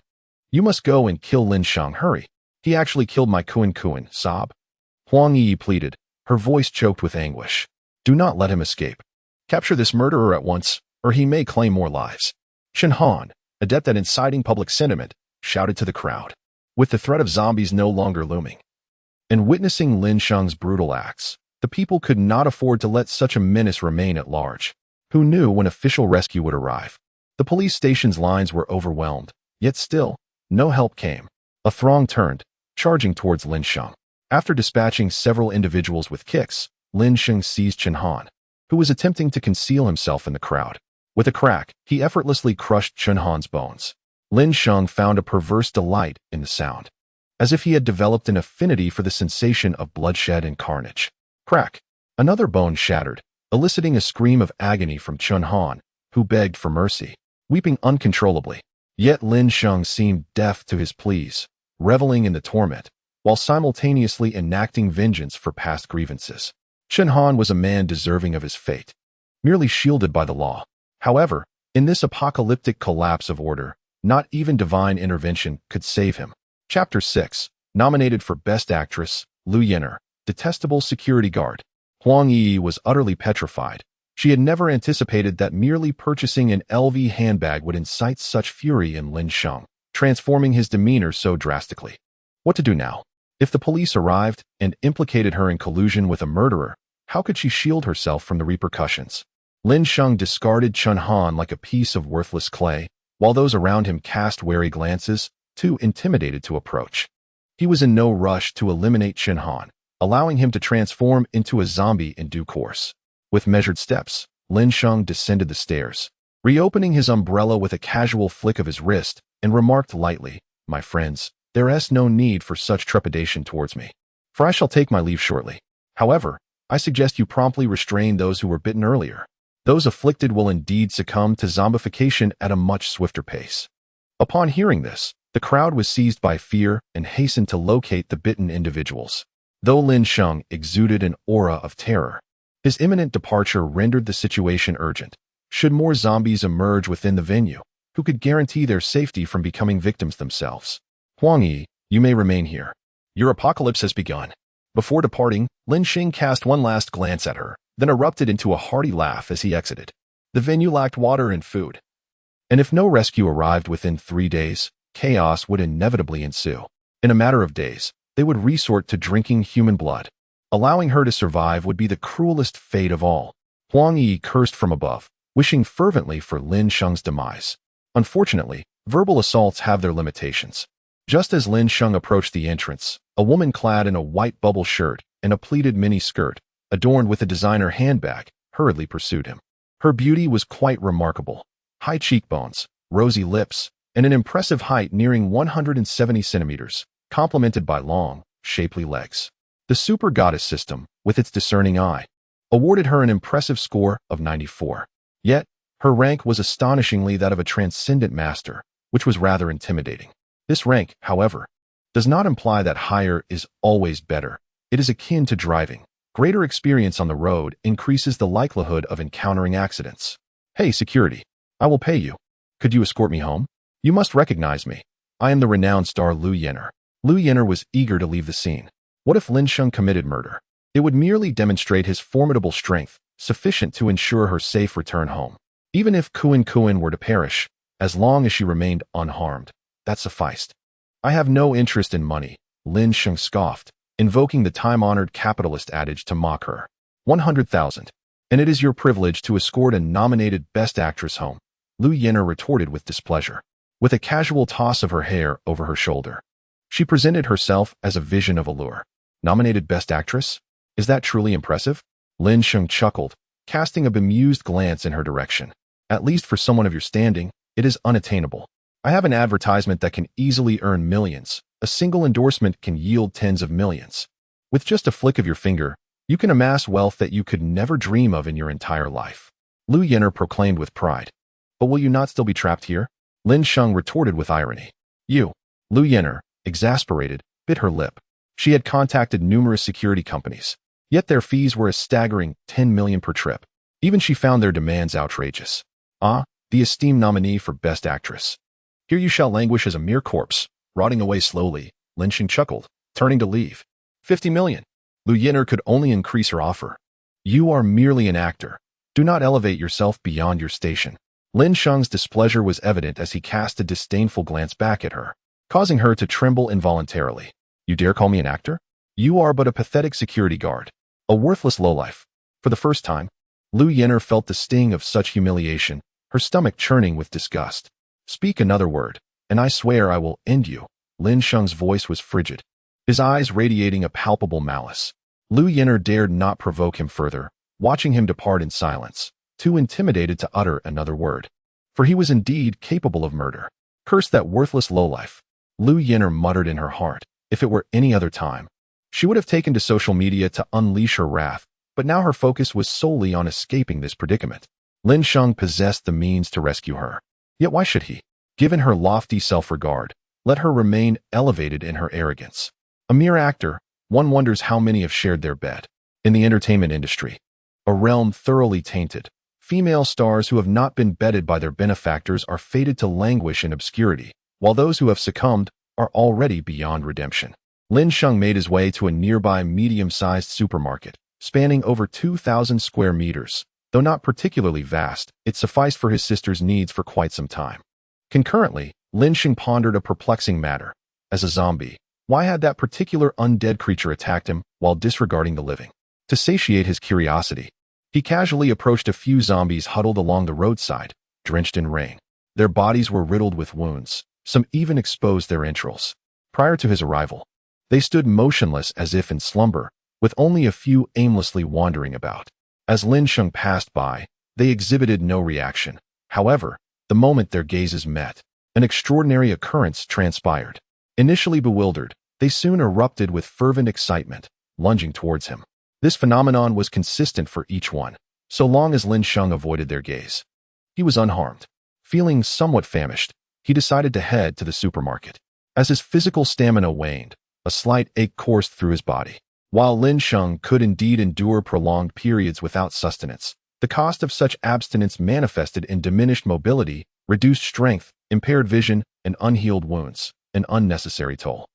you must go and kill Lin Sheng, hurry. He actually killed my Kuan Kuan, sob. Huang Yi pleaded, her voice choked with anguish. Do not let him escape. Capture this murderer at once, or he may claim more lives. Chen Han, adept at inciting public sentiment, shouted to the crowd, with the threat of zombies no longer looming. And witnessing Lin Sheng's brutal acts, the people could not afford to let such a menace remain at large. Who knew when official rescue would arrive? The police station's lines were overwhelmed, yet still, no help came. A throng turned, charging towards Lin Sheng. After dispatching several individuals with kicks, Lin Sheng seized Chen Han, who was attempting to conceal himself in the crowd. With a crack, he effortlessly crushed Chen Han's bones. Lin Sheng found a perverse delight in the sound, as if he had developed an affinity for the sensation of bloodshed and carnage. Crack! Another bone shattered, eliciting a scream of agony from Chen Han, who begged for mercy, weeping uncontrollably. Yet Lin Sheng seemed deaf to his pleas, reveling in the torment, while simultaneously enacting vengeance for past grievances. Chen Han was a man deserving of his fate, merely shielded by the law. However, in this apocalyptic collapse of order, not even divine intervention could save him. Chapter 6, nominated for Best Actress, Lu Yenner, detestable security guard. Huang Yi was utterly petrified. She had never anticipated that merely purchasing an LV handbag would incite such fury in Lin Sheng, transforming his demeanor so drastically. What to do now? If the police arrived and implicated her in collusion with a murderer, how could she shield herself from the repercussions? Lin Sheng discarded Chen Han like a piece of worthless clay, while those around him cast wary glances, too intimidated to approach. He was in no rush to eliminate Shinhan, allowing him to transform into a zombie in due course. With measured steps, Lin Sheng descended the stairs, reopening his umbrella with a casual flick of his wrist, and remarked lightly, "My friends, there is no need for such trepidation towards me, for I shall take my leave shortly. However, I suggest you promptly restrain those who were bitten earlier. Those afflicted will indeed succumb to zombification at a much swifter pace." Upon hearing this, the crowd was seized by fear and hastened to locate the bitten individuals. Though Lin Sheng exuded an aura of terror, his imminent departure rendered the situation urgent. Should more zombies emerge within the venue, who could guarantee their safety from becoming victims themselves? "Huang Yi, you may remain here. Your apocalypse has begun." Before departing, Lin Sheng cast one last glance at her, then erupted into a hearty laugh as he exited. The venue lacked water and food, and if no rescue arrived within 3 days, chaos would inevitably ensue. In a matter of days, they would resort to drinking human blood. Allowing her to survive would be the cruelest fate of all. Huang Yi cursed from above, wishing fervently for Lin Sheng's demise. Unfortunately, verbal assaults have their limitations. Just as Lin Sheng approached the entrance, a woman clad in a white bubble shirt and a pleated mini skirt, adorned with a designer handbag, hurriedly pursued him. Her beauty was quite remarkable. High cheekbones, rosy lips, and an impressive height nearing 170 centimeters, complemented by long, shapely legs. The super goddess system, with its discerning eye, awarded her an impressive score of 94. Yet, her rank was astonishingly that of a transcendent master, which was rather intimidating. This rank, however, does not imply that higher is always better. It is akin to driving. Greater experience on the road increases the likelihood of encountering accidents. "Hey, security, I will pay you. Could you escort me home? You must recognize me. I am the renowned star Liu Yenner." Liu Yenner was eager to leave the scene. What if Lin Sheng committed murder? It would merely demonstrate his formidable strength, sufficient to ensure her safe return home. Even if Kuan were to perish, as long as she remained unharmed, that sufficed. "I have no interest in money," Lin Sheng scoffed, invoking the time-honored capitalist adage to mock her. 100,000. "And it is your privilege to escort a nominated Best Actress home," Liu Yenner retorted with displeasure. With a casual toss of her hair over her shoulder, she presented herself as a vision of allure. "Nominated Best Actress? Is that truly impressive?" Lin Sheng chuckled, casting a bemused glance in her direction. "At least for someone of your standing, it is unattainable. I have an advertisement that can easily earn millions. A single endorsement can yield tens of millions. With just a flick of your finger, you can amass wealth that you could never dream of in your entire life," Liu Yenner proclaimed with pride. "But will you not still be trapped here?" Lin Sheng retorted with irony. "You." Liu Yenner, exasperated, bit her lip. She had contacted numerous security companies, yet their fees were a staggering 10 million per trip. Even she found their demands outrageous. "Ah, the esteemed nominee for Best Actress. Here you shall languish as a mere corpse, rotting away slowly," Lin Sheng chuckled, turning to leave. 50 million. Liu Yenner could only increase her offer. "You are merely an actor. Do not elevate yourself beyond your station." Lin Sheng's displeasure was evident as he cast a disdainful glance back at her, causing her to tremble involuntarily. "You dare call me an actor? You are but a pathetic security guard, a worthless lowlife." For the first time, Liu Yenner felt the sting of such humiliation, her stomach churning with disgust. "Speak another word, and I swear I will end you." Lin Sheng's voice was frigid, his eyes radiating a palpable malice. Liu Yenner dared not provoke him further, watching him depart in silence, too intimidated to utter another word. For he was indeed capable of murder. "Curse that worthless lowlife," Liu Yenner muttered in her heart. If it were any other time, she would have taken to social media to unleash her wrath, but now her focus was solely on escaping this predicament. Lin Sheng possessed the means to rescue her. Yet why should he? Given her lofty self-regard, let her remain elevated in her arrogance. A mere actor, one wonders how many have shared their bed. In the entertainment industry, a realm thoroughly tainted, female stars who have not been bedded by their benefactors are fated to languish in obscurity, while those who have succumbed are already beyond redemption. Lin Sheng made his way to a nearby medium-sized supermarket, spanning over 2,000 square meters. Though not particularly vast, it sufficed for his sister's needs for quite some time. Concurrently, Lin Sheng pondered a perplexing matter. As a zombie, why had that particular undead creature attacked him while disregarding the living? To satiate his curiosity, he casually approached a few zombies huddled along the roadside, drenched in rain. Their bodies were riddled with wounds, Some even exposed their entrails. Prior to his arrival, they stood motionless as if in slumber, with only a few aimlessly wandering about. As Lin Sheng passed by, they exhibited no reaction. However, the moment their gazes met, an extraordinary occurrence transpired. Initially bewildered, they soon erupted with fervent excitement, lunging towards him. This phenomenon was consistent for each one, so long as Lin Sheng avoided their gaze. He was unharmed. Feeling somewhat famished, he decided to head to the supermarket. As his physical stamina waned, a slight ache coursed through his body. While Lin Sheng could indeed endure prolonged periods without sustenance, the cost of such abstinence manifested in diminished mobility, reduced strength, impaired vision, and unhealed wounds, an unnecessary toll.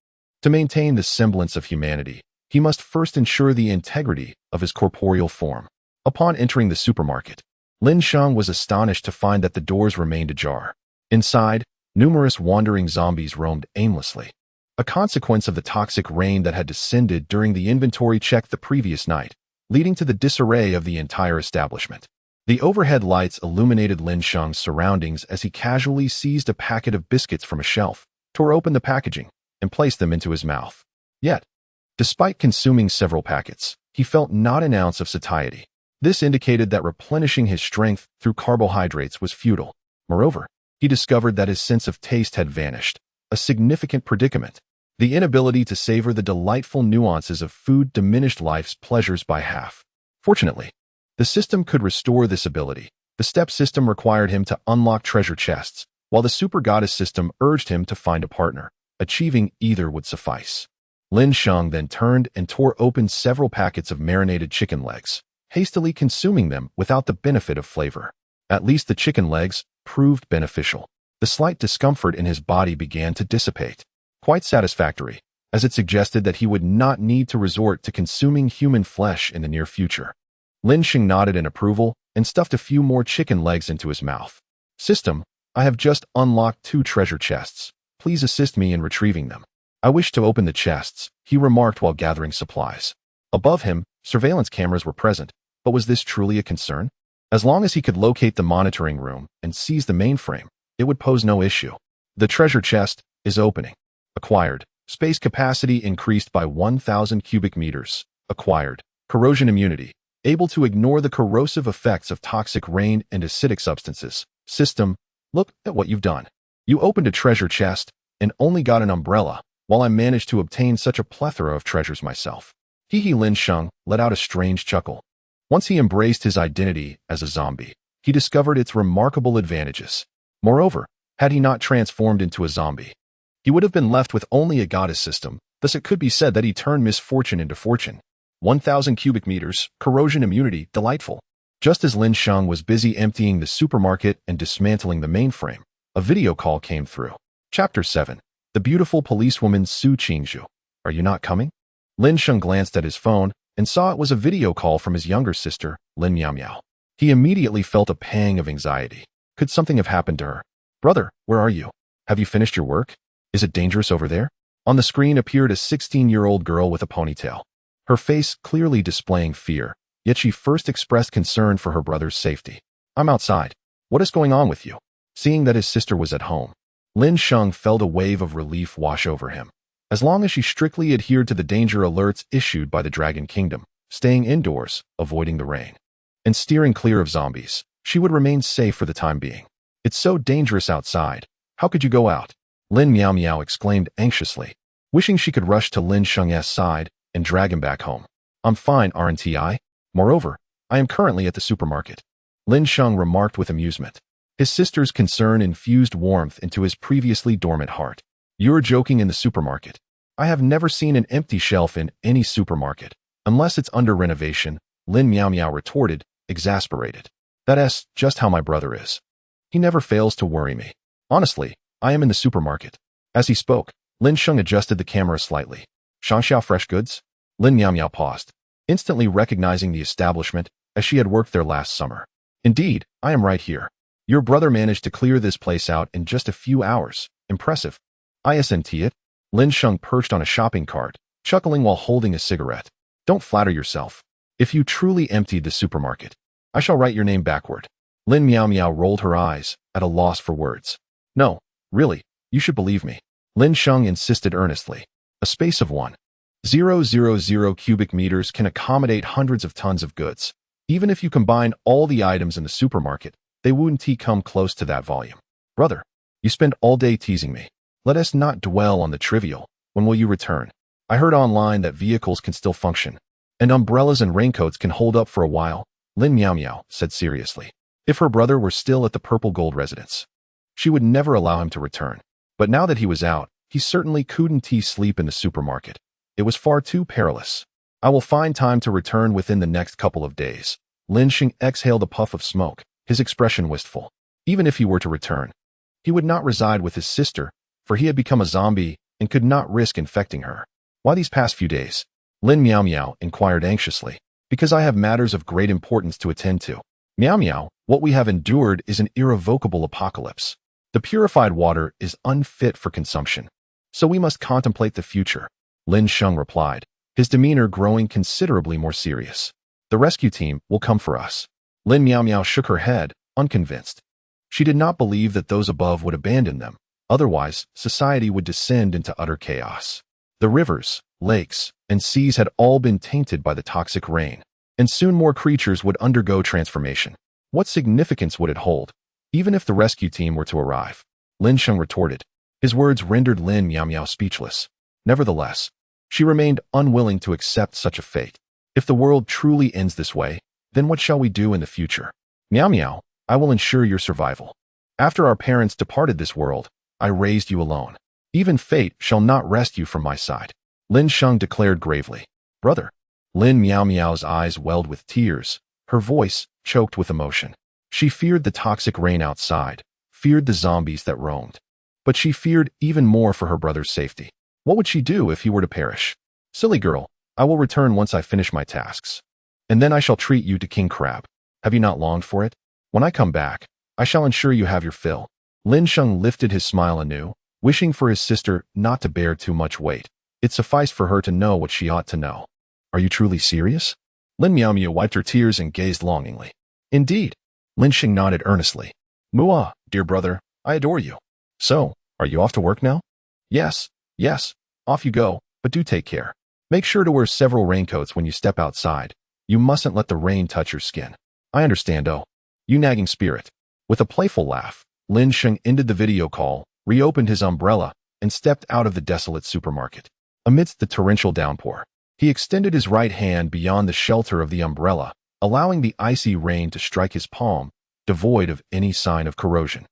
To maintain the semblance of humanity, he must first ensure the integrity of his corporeal form. Upon entering the supermarket, Lin Sheng was astonished to find that the doors remained ajar. Inside, numerous wandering zombies roamed aimlessly, a consequence of the toxic rain that had descended during the inventory check the previous night, leading to the disarray of the entire establishment. The overhead lights illuminated Lin Sheng's surroundings as he casually seized a packet of biscuits from a shelf, tore open the packaging, and placed them into his mouth. Yet, despite consuming several packets, he felt not an ounce of satiety. This indicated that replenishing his strength through carbohydrates was futile. Moreover, he discovered that his sense of taste had vanished, a significant predicament. The inability to savor the delightful nuances of food diminished life's pleasures by half. Fortunately, the system could restore this ability. The step system required him to unlock treasure chests, while the super goddess system urged him to find a partner. Achieving either would suffice. Lin Sheng then turned and tore open several packets of marinated chicken legs, hastily consuming them without the benefit of flavor. At least the chicken legs proved beneficial. The slight discomfort in his body began to dissipate. Quite satisfactory, as it suggested that he would not need to resort to consuming human flesh in the near future. Lin Sheng nodded in approval and stuffed a few more chicken legs into his mouth. System, I have just unlocked 2 treasure chests. Please assist me in retrieving them. I wish to open the chests, he remarked while gathering supplies. Above him, surveillance cameras were present, but was this truly a concern? As long as he could locate the monitoring room and seize the mainframe, it would pose no issue. The treasure chest is opening. Acquired. Space capacity increased by 1,000 cubic meters. Acquired. Corrosion immunity. Able to ignore the corrosive effects of toxic rain and acidic substances. System, look at what you've done. You opened a treasure chest and only got an umbrella, while I managed to obtain such a plethora of treasures myself. Lin Sheng let out a strange chuckle. Once he embraced his identity as a zombie, he discovered its remarkable advantages. Moreover, had he not transformed into a zombie, he would have been left with only a goddess system, thus it could be said that he turned misfortune into fortune. 1,000 cubic meters, corrosion immunity, delightful. Just as Lin Sheng was busy emptying the supermarket and dismantling the mainframe, a video call came through. Chapter 7. The beautiful policewoman Su Qingzhu. Are you not coming? Lin Sheng glanced at his phone and saw it was a video call from his younger sister, Lin Miao Miao. He immediately felt a pang of anxiety. Could something have happened to her? Brother, where are you? Have you finished your work? Is it dangerous over there? On the screen appeared a 16-year-old girl with a ponytail. Her face clearly displaying fear, yet she first expressed concern for her brother's safety. I'm outside. What is going on with you? Seeing that his sister was at home, Lin Sheng felt a wave of relief wash over him. As long as she strictly adhered to the danger alerts issued by the Dragon Kingdom, staying indoors, avoiding the rain, and steering clear of zombies, she would remain safe for the time being. It's so dangerous outside. How could you go out? Lin Miao Miao exclaimed anxiously, wishing she could rush to Lin Sheng's side and drag him back home. I'm fine, aren't I? Moreover, I am currently at the supermarket. Lin Sheng remarked with amusement. His sister's concern infused warmth into his previously dormant heart. You're joking in the supermarket. I have never seen an empty shelf in any supermarket, unless it's under renovation, Lin Miao Miao retorted, exasperated. That's just how my brother is. He never fails to worry me. Honestly, I am in the supermarket. As he spoke, Lin Sheng adjusted the camera slightly. Shangxiao Fresh Goods? Lin Miao Miao paused, instantly recognizing the establishment as she had worked there last summer. Indeed, I am right here. Your brother managed to clear this place out in just a few hours. Impressive. Isn't it? Lin Sheng perched on a shopping cart, chuckling while holding a cigarette. Don't flatter yourself. If you truly emptied the supermarket, I shall write your name backward. Lin Miao Miao rolled her eyes, at a loss for words. No, really, You should believe me. Lin Sheng insisted earnestly. A space of 1,000 cubic meters can accommodate hundreds of tons of goods. Even if you combine all the items in the supermarket, they wouldn't come close to that volume. Brother, you spend all day teasing me. Let us not dwell on the trivial. When will you return? I heard online that vehicles can still function, and umbrellas and raincoats can hold up for a while, Lin Miao Miao said seriously. If her brother were still at the Purple Gold residence, she would never allow him to return. But now that he was out, he certainly couldn't sleep in the supermarket. It was far too perilous. I will find time to return within the next couple of days. Lin Sheng exhaled a puff of smoke, his expression wistful. Even if he were to return, he would not reside with his sister, for he had become a zombie and could not risk infecting her. Why these past few days? Lin Miao Miao inquired anxiously. Because I have matters of great importance to attend to. Miao Miao, what we have endured is an irrevocable apocalypse. The purified water is unfit for consumption. So we must contemplate the future, Lin Sheng replied, his demeanor growing considerably more serious. The rescue team will come for us. Lin Miao Miao shook her head, unconvinced. She did not believe that those above would abandon them. Otherwise, society would descend into utter chaos. The rivers, lakes, and seas had all been tainted by the toxic rain, and soon more creatures would undergo transformation. What significance would it hold, even if the rescue team were to arrive? Lin Sheng retorted. His words rendered Lin Miao Miao speechless. Nevertheless, she remained unwilling to accept such a fate. If the world truly ends this way, then what shall we do in the future? Miao Miao, I will ensure your survival. After our parents departed this world, I raised you alone. Even fate shall not wrest you from my side, Lin Sheng declared gravely. Brother. Lin Miao Miao's eyes welled with tears, her voice choked with emotion. She feared the toxic rain outside, feared the zombies that roamed. But she feared even more for her brother's safety. What would she do if he were to perish? Silly girl, I will return once I finish my tasks. And then I shall treat you to king crab. Have you not longed for it? When I come back, I shall ensure you have your fill. Lin Sheng lifted his smile anew, wishing for his sister not to bear too much weight. It sufficed for her to know what she ought to know. Are you truly serious? Lin Miao Miao wiped her tears and gazed longingly. Indeed. Lin Sheng nodded earnestly. Mua, dear brother, I adore you. So, are you off to work now? Yes, off you go, but do take care. Make sure to wear several raincoats when you step outside. You mustn't let the rain touch your skin. I understand, oh. You nagging spirit. With a playful laugh, Lin Sheng ended the video call, reopened his umbrella, and stepped out of the desolate supermarket. Amidst the torrential downpour, he extended his right hand beyond the shelter of the umbrella, allowing the icy rain to strike his palm, devoid of any sign of corrosion.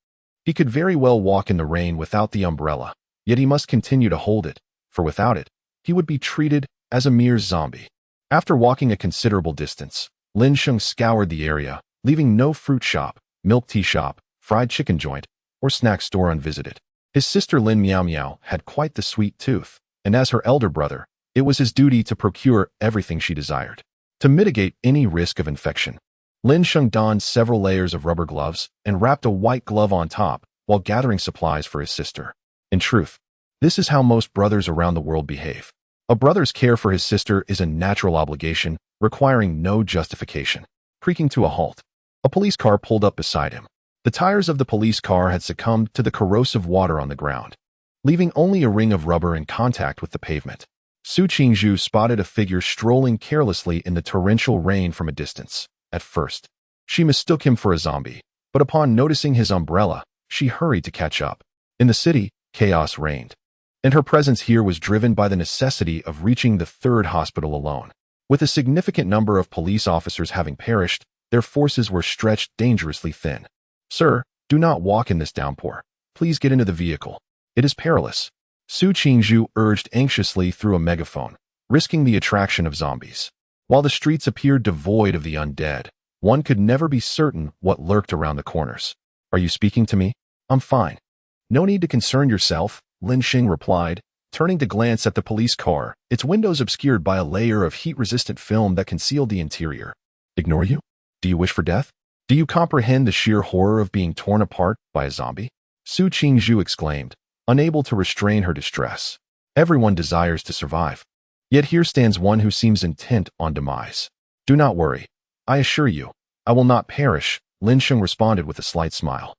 He could very well walk in the rain without the umbrella, yet he must continue to hold it, for without it, he would be treated as a mere zombie. After walking a considerable distance, Lin Sheng scoured the area, leaving no fruit shop, milk tea shop, fried chicken joint, or snack store unvisited. His sister Lin Miao Miao had quite the sweet tooth, and as her elder brother, it was his duty to procure everything she desired. To mitigate any risk of infection, Lin Sheng donned several layers of rubber gloves and wrapped a white glove on top while gathering supplies for his sister. In truth, this is how most brothers around the world behave. A brother's care for his sister is a natural obligation, requiring no justification. Creaking to a halt, a police car pulled up beside him. The tires of the police car had succumbed to the corrosive water on the ground, leaving only a ring of rubber in contact with the pavement. Su Qingzhu spotted a figure strolling carelessly in the torrential rain from a distance. At first, she mistook him for a zombie, but upon noticing his umbrella, she hurried to catch up. In the city, chaos reigned, and her presence here was driven by the necessity of reaching the third hospital alone. With a significant number of police officers having perished, their forces were stretched dangerously thin. Sir, do not walk in this downpour. Please get into the vehicle. It is perilous. Su Qingzhu urged anxiously through a megaphone, risking the attraction of zombies. While the streets appeared devoid of the undead, one could never be certain what lurked around the corners. Are you speaking to me? I'm fine. No need to concern yourself, Lin Sheng replied, turning to glance at the police car, its windows obscured by a layer of heat-resistant film that concealed the interior. Ignore you? Do you wish for death? Do you comprehend the sheer horror of being torn apart by a zombie? Su Qingzhu exclaimed, unable to restrain her distress. Everyone desires to survive. Yet here stands one who seems intent on demise. Do not worry. I assure you, I will not perish, Lin Sheng responded with a slight smile.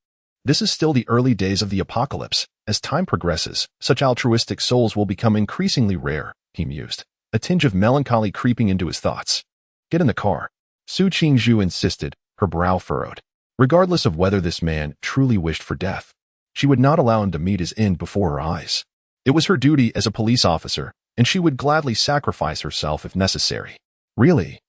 This is still the early days of the apocalypse. As time progresses, such altruistic souls will become increasingly rare, he mused, a tinge of melancholy creeping into his thoughts. Get in the car, Su Qingzhu insisted, her brow furrowed. Regardless of whether this man truly wished for death, she would not allow him to meet his end before her eyes. It was her duty as a police officer, and she would gladly sacrifice herself if necessary. Really?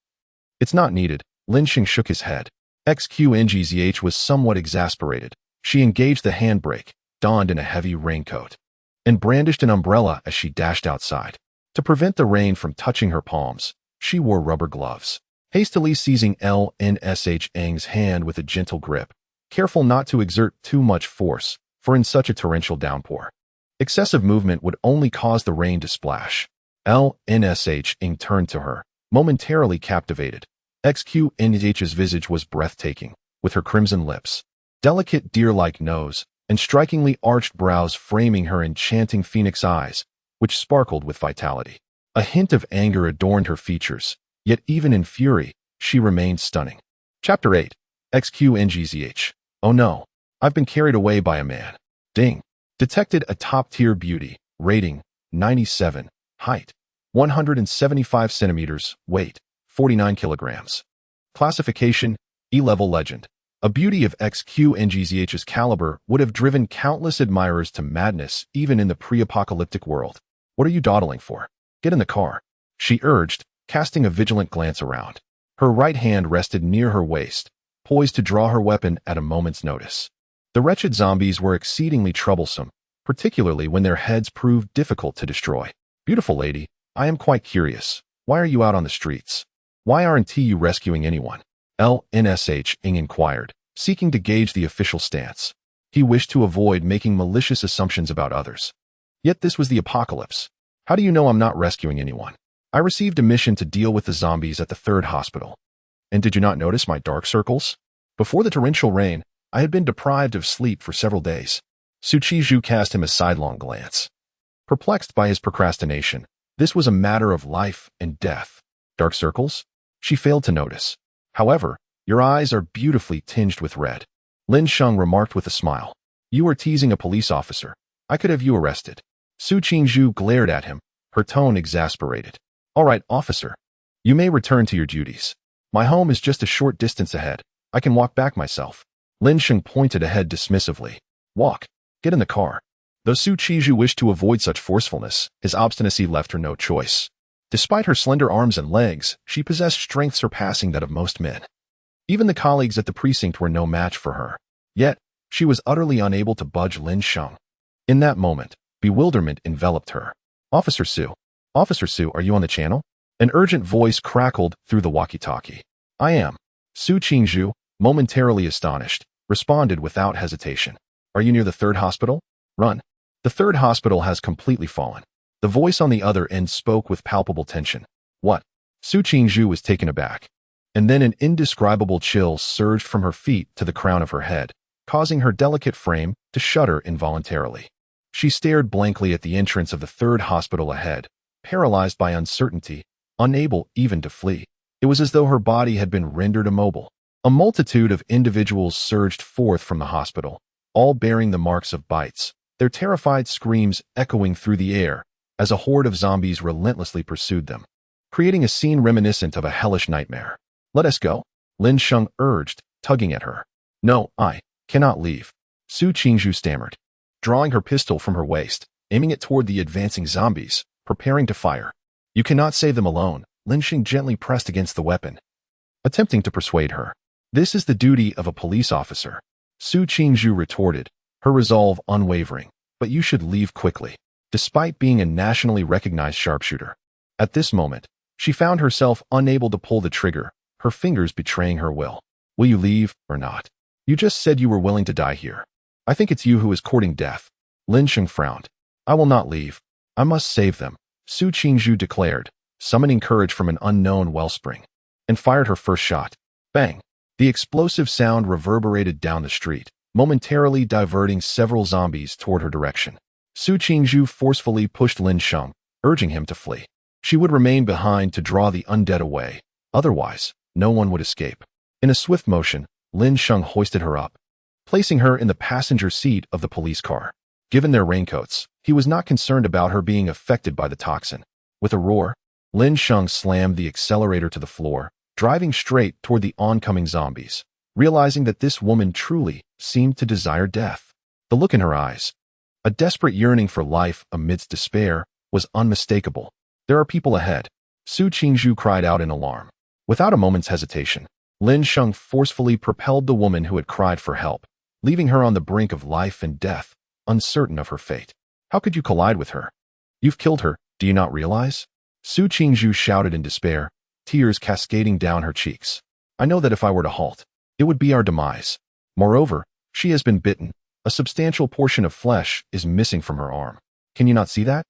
It's not needed. Lin Sheng shook his head. XQNGZH was somewhat exasperated. She engaged the handbrake, donned in a heavy raincoat, and brandished an umbrella as she dashed outside. To prevent the rain from touching her palms, she wore rubber gloves. Hastily seizing Lin Sheng's hand with a gentle grip, careful not to exert too much force, for in such a torrential downpour, excessive movement would only cause the rain to splash. Lin Sheng turned to her, momentarily captivated. XQNH's visage was breathtaking, with her crimson lips, delicate deer-like nose, and strikingly arched brows framing her enchanting phoenix eyes, which sparkled with vitality. A hint of anger adorned her features, yet even in fury, she remained stunning. Chapter 8. XQNGZH. Oh no, I've been carried away by a man. Ding. Detected a top-tier beauty, rating 97, height 175 centimeters, weight 49 kilograms. Classification, E-level legend. A beauty of XQNGZH's caliber would have driven countless admirers to madness even in the pre-apocalyptic world. What are you dawdling for? Get in the car, she urged, casting a vigilant glance around. Her right hand rested near her waist, poised to draw her weapon at a moment's notice. The wretched zombies were exceedingly troublesome, particularly when their heads proved difficult to destroy. Beautiful lady, I am quite curious. Why are you out on the streets? Why aren't you rescuing anyone? Lin Sheng inquired, seeking to gauge the official stance. He wished to avoid making malicious assumptions about others. Yet this was the apocalypse. How do you know I'm not rescuing anyone? I received a mission to deal with the zombies at the 3rd hospital. And did you not notice my dark circles? Before the torrential rain, I had been deprived of sleep for several days. Su Qingzhu cast him a sidelong glance. Perplexed by his procrastination, this was a matter of life and death. Dark circles? She failed to notice. However, your eyes are beautifully tinged with red. Lin Sheng remarked with a smile. You are teasing a police officer. I could have you arrested. Su Qingzhu glared at him, her tone exasperated. All right, officer. You may return to your duties. My home is just a short distance ahead. I can walk back myself. Lin Sheng pointed ahead dismissively. Walk. Get in the car. Though Su Qingzhu wished to avoid such forcefulness, his obstinacy left her no choice. Despite her slender arms and legs, she possessed strength surpassing that of most men. Even the colleagues at the precinct were no match for her. Yet, she was utterly unable to budge Lin Sheng. In that moment, bewilderment enveloped her. Officer Su, are you on the channel? An urgent voice crackled through the walkie-talkie. I am. Su Qingzhu, momentarily astonished, responded without hesitation. Are you near the 3rd hospital? Run. The 3rd hospital has completely fallen. The voice on the other end spoke with palpable tension. What? Su Qingzhu was taken aback. And then an indescribable chill surged from her feet to the crown of her head, causing her delicate frame to shudder involuntarily. She stared blankly at the entrance of the 3rd hospital ahead, paralyzed by uncertainty, unable even to flee. It was as though her body had been rendered immobile. A multitude of individuals surged forth from the hospital, all bearing the marks of bites, their terrified screams echoing through the air as a horde of zombies relentlessly pursued them, creating a scene reminiscent of a hellish nightmare. Let us go, Lin Sheng urged, tugging at her. No, I cannot leave, Su Qingzhu stammered, drawing her pistol from her waist, aiming it toward the advancing zombies, preparing to fire. You cannot save them alone, Lin Sheng gently pressed against the weapon, attempting to persuade her. This is the duty of a police officer, Su Qingzhu retorted, her resolve unwavering. But you should leave quickly. Despite being a nationally recognized sharpshooter, at this moment, she found herself unable to pull the trigger, her fingers betraying her will. Will you leave or not? You just said you were willing to die here. I think it's you who is courting death. Lin Sheng frowned. I will not leave. I must save them, Su Qingzhu declared, summoning courage from an unknown wellspring, and fired her first shot. Bang! The explosive sound reverberated down the street, momentarily diverting several zombies toward her direction. Su Qingzhu forcefully pushed Lin Sheng, urging him to flee. She would remain behind to draw the undead away. Otherwise, no one would escape. In a swift motion, Lin Sheng hoisted her up, placing her in the passenger seat of the police car. Given their raincoats, he was not concerned about her being affected by the toxin. With a roar, Lin Sheng slammed the accelerator to the floor, driving straight toward the oncoming zombies, realizing that this woman truly seemed to desire death. The look in her eyes, a desperate yearning for life amidst despair, was unmistakable. There are people ahead. Su Qingzhu cried out in alarm. Without a moment's hesitation, Lin Sheng forcefully propelled the woman who had cried for help, leaving her on the brink of life and death, uncertain of her fate. How could you collide with her? You've killed her, do you not realize? Su Qingzhu shouted in despair, tears cascading down her cheeks. I know that if I were to halt, it would be our demise. Moreover, she has been bitten. A substantial portion of flesh is missing from her arm. Can you not see that?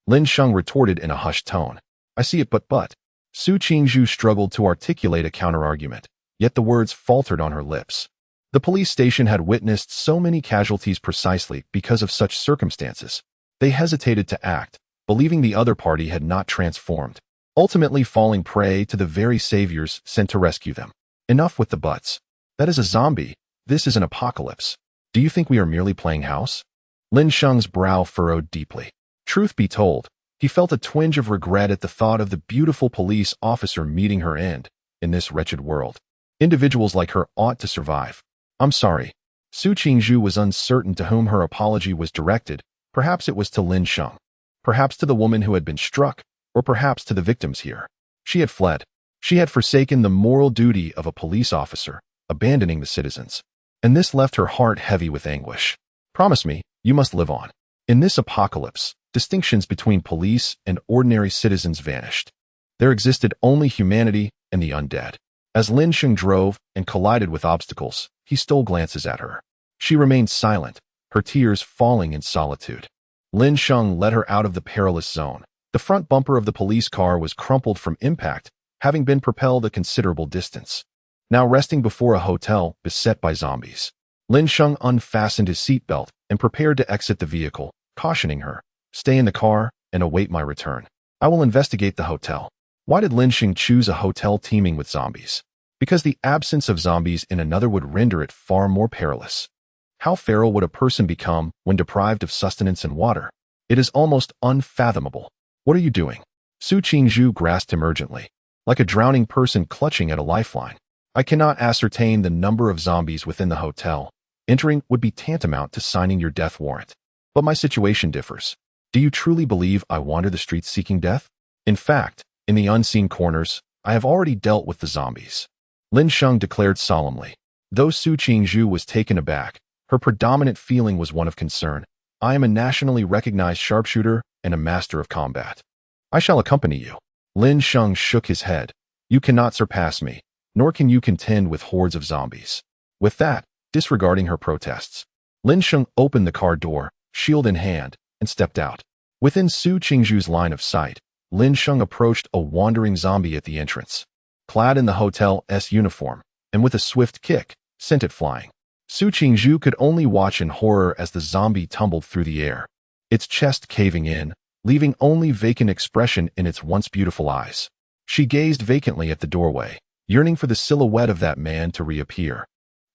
Lin Sheng retorted in a hushed tone. I see it, but. Su Qingzhu struggled to articulate a counterargument, yet the words faltered on her lips. The police station had witnessed so many casualties precisely because of such circumstances. They hesitated to act, believing the other party had not transformed, ultimately falling prey to the very saviors sent to rescue them. Enough with the buts. That is a zombie. This is an apocalypse. Do you think we are merely playing house? Lin Sheng's brow furrowed deeply. Truth be told, he felt a twinge of regret at the thought of the beautiful police officer meeting her end in this wretched world. Individuals like her ought to survive. I'm sorry. Su Qingzhu was uncertain to whom her apology was directed. Perhaps it was to Lin Sheng. Perhaps to the woman who had been struck, or perhaps to the victims here. She had fled. She had forsaken the moral duty of a police officer, abandoning the citizens. And this left her heart heavy with anguish. Promise me, you must live on. In this apocalypse, distinctions between police and ordinary citizens vanished. There existed only humanity and the undead. As Lin Sheng drove and collided with obstacles, he stole glances at her. She remained silent, her tears falling in solitude. Lin Sheng led her out of the perilous zone. The front bumper of the police car was crumpled from impact, having been propelled a considerable distance. Now resting before a hotel beset by zombies. Lin Sheng unfastened his seatbelt and prepared to exit the vehicle, cautioning her, "Stay in the car and await my return. I will investigate the hotel." Why did Lin Sheng choose a hotel teeming with zombies? Because the absence of zombies in another would render it far more perilous. How feral would a person become when deprived of sustenance and water? It is almost unfathomable. What are you doing? Su Qingzhu grasped him urgently, like a drowning person clutching at a lifeline. I cannot ascertain the number of zombies within the hotel. Entering would be tantamount to signing your death warrant. But my situation differs. Do you truly believe I wander the streets seeking death? In fact, in the unseen corners, I have already dealt with the zombies. Lin Sheng declared solemnly. Though Su Qingzhu was taken aback, her predominant feeling was one of concern. I am a nationally recognized sharpshooter and a master of combat. I shall accompany you. Lin Sheng shook his head. You cannot surpass me, nor can you contend with hordes of zombies. With that, disregarding her protests, Lin Sheng opened the car door, shield in hand, and stepped out. Within Su Qingzhu's line of sight, Lin Sheng approached a wandering zombie at the entrance. Clad in the hotel's uniform, and with a swift kick, sent it flying. Su Qingzhu could only watch in horror as the zombie tumbled through the air, its chest caving in, leaving only vacant expression in its once beautiful eyes. She gazed vacantly at the doorway, yearning for the silhouette of that man to reappear.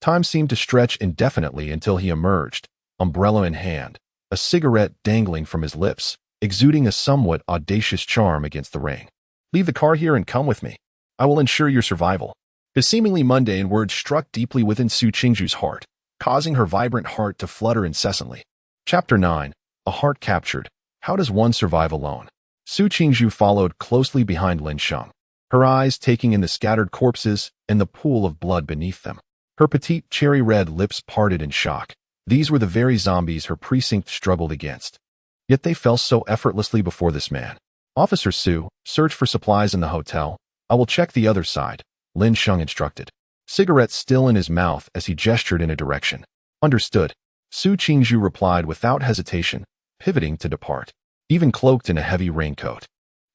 Time seemed to stretch indefinitely until he emerged, umbrella in hand, a cigarette dangling from his lips, exuding a somewhat audacious charm against the rain. Leave the car here and come with me. I will ensure your survival. His seemingly mundane words struck deeply within Su Qingzhu's heart, causing her vibrant heart to flutter incessantly. Chapter 9. A Heart Captured. How does one survive alone? Su Qingzhu followed closely behind Lin Sheng, her eyes taking in the scattered corpses and the pool of blood beneath them. Her petite cherry-red lips parted in shock. These were the very zombies her precinct struggled against. Yet they fell so effortlessly before this man. Officer Su, search for supplies in the hotel. I will check the other side, Lin Sheng instructed, cigarette still in his mouth as he gestured in a direction. Understood. Su Qingzhu replied without hesitation, pivoting to depart, even cloaked in a heavy raincoat.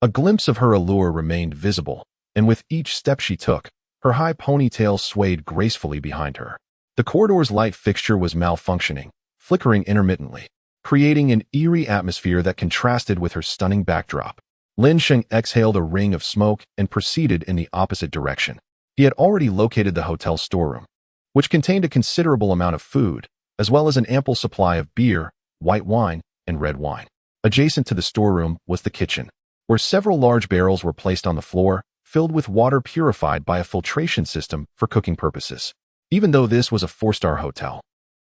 A glimpse of her allure remained visible, and with each step she took, her high ponytail swayed gracefully behind her. The corridor's light fixture was malfunctioning, flickering intermittently, creating an eerie atmosphere that contrasted with her stunning backdrop. Lin Sheng exhaled a ring of smoke and proceeded in the opposite direction. He had already located the hotel storeroom. which contained a considerable amount of food, as well as an ample supply of beer, white wine, and red wine. Adjacent to the storeroom was the kitchen, where several large barrels were placed on the floor, filled with water purified by a filtration system for cooking purposes. Even though this was a four-star hotel,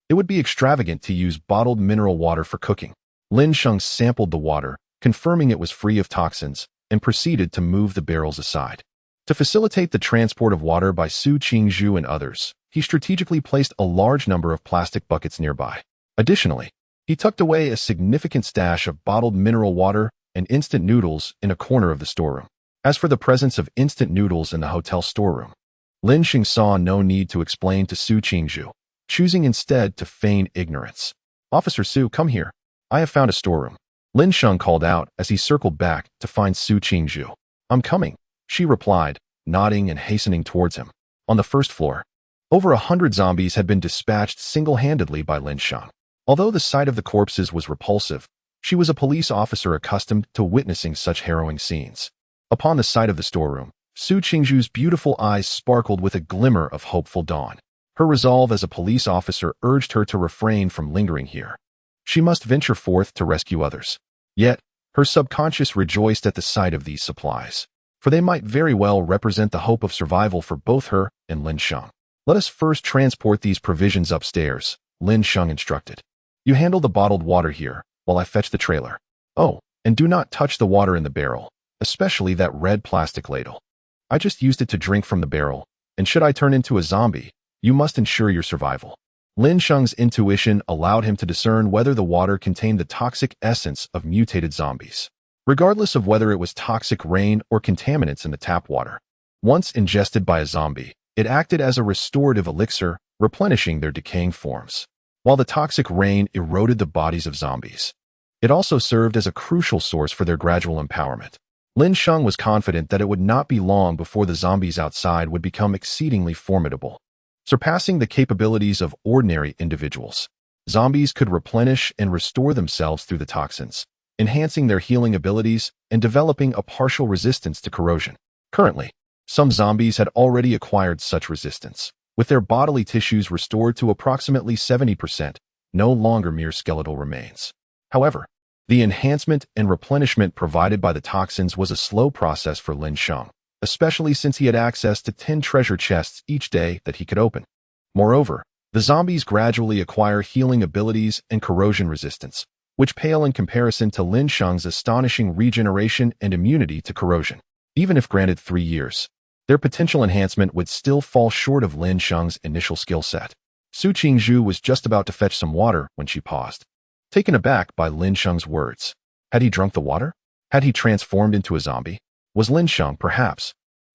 it would be extravagant to use bottled mineral water for cooking. Lin Sheng sampled the water, confirming it was free of toxins, and proceeded to move the barrels aside. To facilitate the transport of water by Su Qingzhu and others, he strategically placed a large number of plastic buckets nearby. Additionally, he tucked away a significant stash of bottled mineral water and instant noodles in a corner of the storeroom. As for the presence of instant noodles in the hotel storeroom, Lin Sheng saw no need to explain to Su Qingzhu, choosing instead to feign ignorance. "Officer Su, come here. I have found a storeroom." Lin Sheng called out as he circled back to find Su Qingzhu. "I'm coming," she replied, nodding and hastening towards him. On the first floor, over 100 zombies had been dispatched single-handedly by Lin Sheng. Although the sight of the corpses was repulsive, she was a police officer accustomed to witnessing such harrowing scenes. Upon the sight of the storeroom, Su Qingzhu's beautiful eyes sparkled with a glimmer of hopeful dawn. Her resolve as a police officer urged her to refrain from lingering here. She must venture forth to rescue others. Yet, her subconscious rejoiced at the sight of these supplies, for they might very well represent the hope of survival for both her and Lin Sheng. "Let us first transport these provisions upstairs," Lin Sheng instructed. "You handle the bottled water here, while I fetch the trailer. Oh, and do not touch the water in the barrel, especially that red plastic ladle. I just used it to drink from the barrel, and should I turn into a zombie, you must ensure your survival." Lin Sheng's intuition allowed him to discern whether the water contained the toxic essence of mutated zombies, regardless of whether it was toxic rain or contaminants in the tap water. Once ingested by a zombie, it acted as a restorative elixir, replenishing their decaying forms. While the toxic rain eroded the bodies of zombies, it also served as a crucial source for their gradual empowerment. Lin Sheng was confident that it would not be long before the zombies outside would become exceedingly formidable, surpassing the capabilities of ordinary individuals. Zombies could replenish and restore themselves through the toxins, enhancing their healing abilities and developing a partial resistance to corrosion. Currently, some zombies had already acquired such resistance, with their bodily tissues restored to approximately 70%, no longer mere skeletal remains. However, the enhancement and replenishment provided by the toxins was a slow process for Lin Sheng, especially since he had access to 10 treasure chests each day that he could open. Moreover, the zombies gradually acquire healing abilities and corrosion resistance, which pale in comparison to Lin Sheng's astonishing regeneration and immunity to corrosion. Even if granted 3 years, their potential enhancement would still fall short of Lin Sheng's initial skill set. Su Qingzhu was just about to fetch some water when she paused, taken aback by Lin Sheng's words. Had he drunk the water? Had he transformed into a zombie? Was Lin Sheng, perhaps,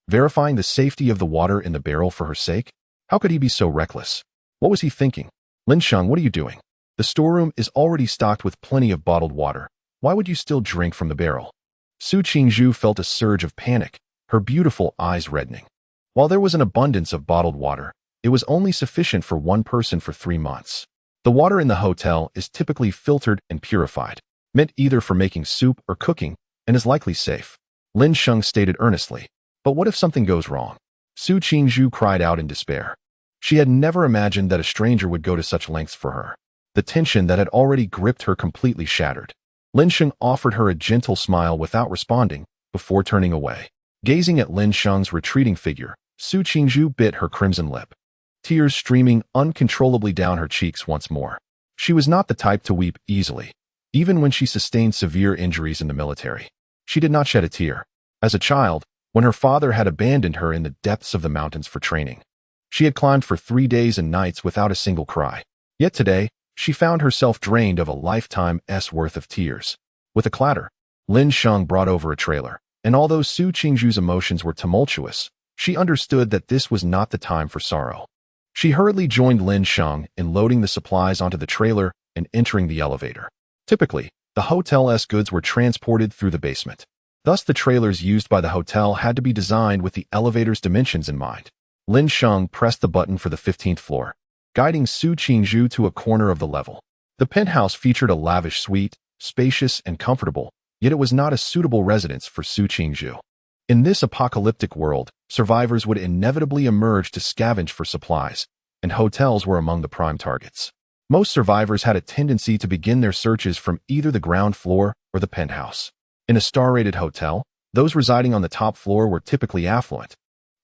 verifying the safety of the water in the barrel for her sake? How could he be so reckless? What was he thinking? "Lin Sheng, what are you doing? The storeroom is already stocked with plenty of bottled water. Why would you still drink from the barrel?" Su Qingzhu felt a surge of panic, her beautiful eyes reddening. While there was an abundance of bottled water, it was only sufficient for one person for 3 months. The water in the hotel is typically filtered and purified, meant either for making soup or cooking, and is likely safe. Lin Sheng stated earnestly. "But what if something goes wrong?" Su Qingzhu cried out in despair. She had never imagined that a stranger would go to such lengths for her. The tension that had already gripped her completely shattered. Lin Sheng offered her a gentle smile without responding, before turning away. Gazing at Lin Sheng's retreating figure, Su Qingzhu bit her crimson lip, tears streaming uncontrollably down her cheeks once more. She was not the type to weep easily, even when she sustained severe injuries in the military. She did not shed a tear. As a child, when her father had abandoned her in the depths of the mountains for training, she had climbed for 3 days and nights without a single cry. Yet today, she found herself drained of a lifetime's worth of tears. With a clatter, Lin Sheng brought over a trailer, and although Su Qingzhu's emotions were tumultuous, she understood that this was not the time for sorrow. She hurriedly joined Lin Sheng in loading the supplies onto the trailer and entering the elevator. Typically, the hotel's goods were transported through the basement. Thus, the trailers used by the hotel had to be designed with the elevator's dimensions in mind. Lin Sheng pressed the button for the 15th floor, guiding Su Qingzhu to a corner of the level. The penthouse featured a lavish suite, spacious and comfortable, yet it was not a suitable residence for Su Qingzhu. In this apocalyptic world, survivors would inevitably emerge to scavenge for supplies, and hotels were among the prime targets. Most survivors had a tendency to begin their searches from either the ground floor or the penthouse. In a star-rated hotel, those residing on the top floor were typically affluent,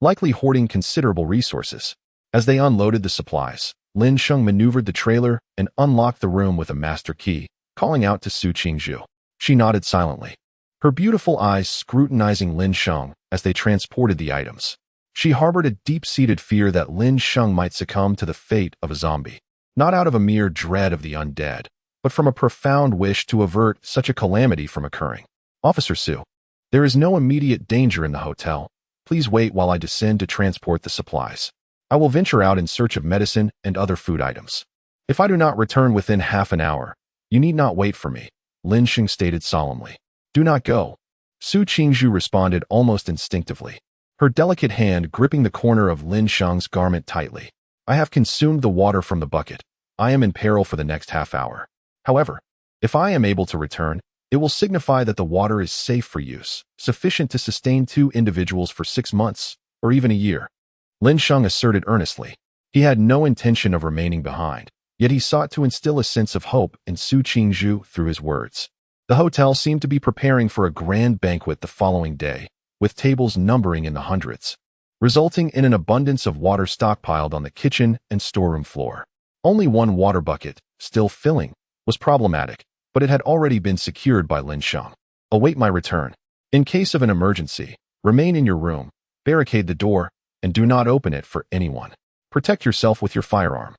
likely hoarding considerable resources. As they unloaded the supplies, Lin Sheng maneuvered the trailer and unlocked the room with a master key, calling out to Su Qingzhu. She nodded silently, her beautiful eyes scrutinizing Lin Sheng as they transported the items. She harbored a deep-seated fear that Lin Sheng might succumb to the fate of a zombie, not out of a mere dread of the undead, but from a profound wish to avert such a calamity from occurring. Officer Su, there is no immediate danger in the hotel. Please wait while I descend to transport the supplies. I will venture out in search of medicine and other food items. If I do not return within half an hour, you need not wait for me, Lin Sheng stated solemnly. Do not go. Su Qingzhu responded almost instinctively, her delicate hand gripping the corner of Lin Sheng's garment tightly. I have consumed the water from the bucket. I am in peril for the next half hour. However, if I am able to return, it will signify that the water is safe for use, sufficient to sustain 2 individuals for 6 months, or even a year. Lin Sheng asserted earnestly. He had no intention of remaining behind, yet he sought to instill a sense of hope in Su Qingzhu through his words. The hotel seemed to be preparing for a grand banquet the following day, with tables numbering in the hundreds, resulting in an abundance of water stockpiled on the kitchen and storeroom floor. Only one water bucket, still filling, was problematic, but it had already been secured by Lin Sheng. Await my return. In case of an emergency, remain in your room, barricade the door, and do not open it for anyone. Protect yourself with your firearm.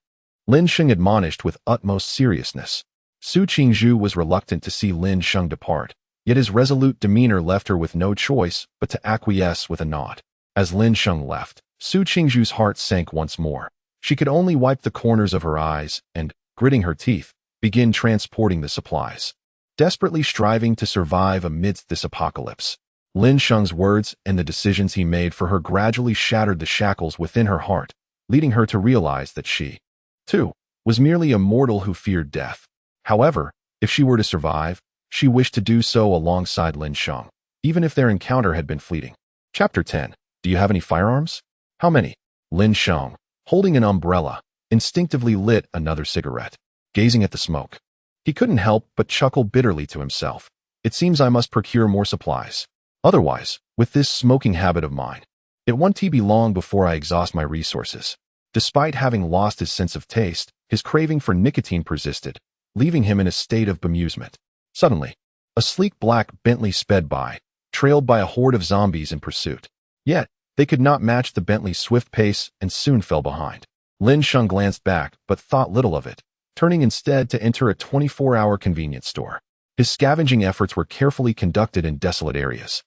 Lin Sheng admonished with utmost seriousness. Su Qingzhu was reluctant to see Lin Sheng depart, yet his resolute demeanor left her with no choice but to acquiesce with a nod. As Lin Sheng left, Su Qingzhu's heart sank once more. She could only wipe the corners of her eyes and, gritting her teeth, begin transporting the supplies. Desperately striving to survive amidst this apocalypse, Lin Sheng's words and the decisions he made for her gradually shattered the shackles within her heart, leading her to realize that she, too, was merely a mortal who feared death. However, if she were to survive, she wished to do so alongside Lin Sheng, even if their encounter had been fleeting. Chapter 10. Do you have any firearms? How many? Lin Sheng, holding an umbrella, instinctively lit another cigarette, gazing at the smoke. He couldn't help but chuckle bitterly to himself. It seems I must procure more supplies. Otherwise, with this smoking habit of mine, it won't be long before I exhaust my resources. Despite having lost his sense of taste, his craving for nicotine persisted, leaving him in a state of bemusement. Suddenly, a sleek black Bentley sped by, trailed by a horde of zombies in pursuit. Yet, they could not match the Bentley's swift pace and soon fell behind. Lin Sheng glanced back but thought little of it, turning instead to enter a 24-hour convenience store. His scavenging efforts were carefully conducted in desolate areas,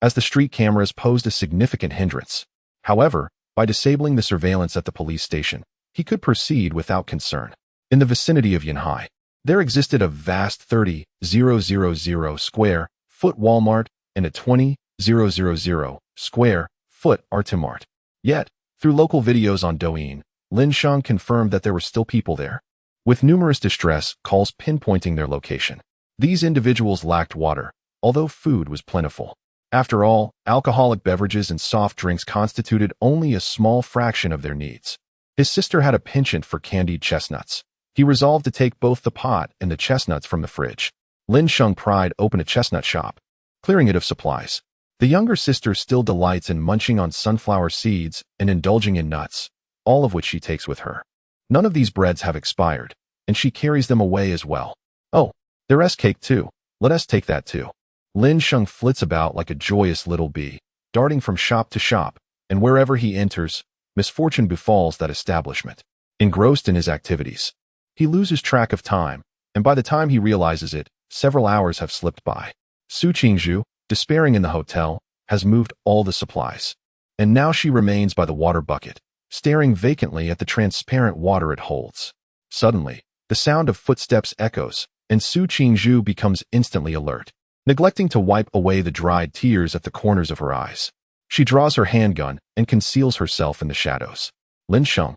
as the street cameras posed a significant hindrance. However, by disabling the surveillance at the police station, he could proceed without concern. In the vicinity of Yanhai, there existed a vast 30,000 square foot Walmart and a 20,000 square foot Artimart. Yet, through local videos on Douyin, Lin Sheng confirmed that there were still people there, with numerous distress calls pinpointing their location. These individuals lacked water, although food was plentiful. After all, alcoholic beverages and soft drinks constituted only a small fraction of their needs. His sister had a penchant for candied chestnuts. He resolved to take both the pot and the chestnuts from the fridge. Lin Sheng pried open a chestnut shop, clearing it of supplies. The younger sister still delights in munching on sunflower seeds and indulging in nuts, all of which she takes with her. None of these breads have expired, and she carries them away as well. Oh, there's cake too. Let us take that too. Lin Sheng flits about like a joyous little bee, darting from shop to shop, and wherever he enters, misfortune befalls that establishment. Engrossed in his activities, he loses track of time, and by the time he realizes it, several hours have slipped by. Su Qingzhu, despairing in the hotel, has moved all the supplies, and now she remains by the water bucket, staring vacantly at the transparent water it holds. Suddenly, the sound of footsteps echoes, and Su Qingzhu becomes instantly alert, neglecting to wipe away the dried tears at the corners of her eyes. She draws her handgun and conceals herself in the shadows. Lin Sheng,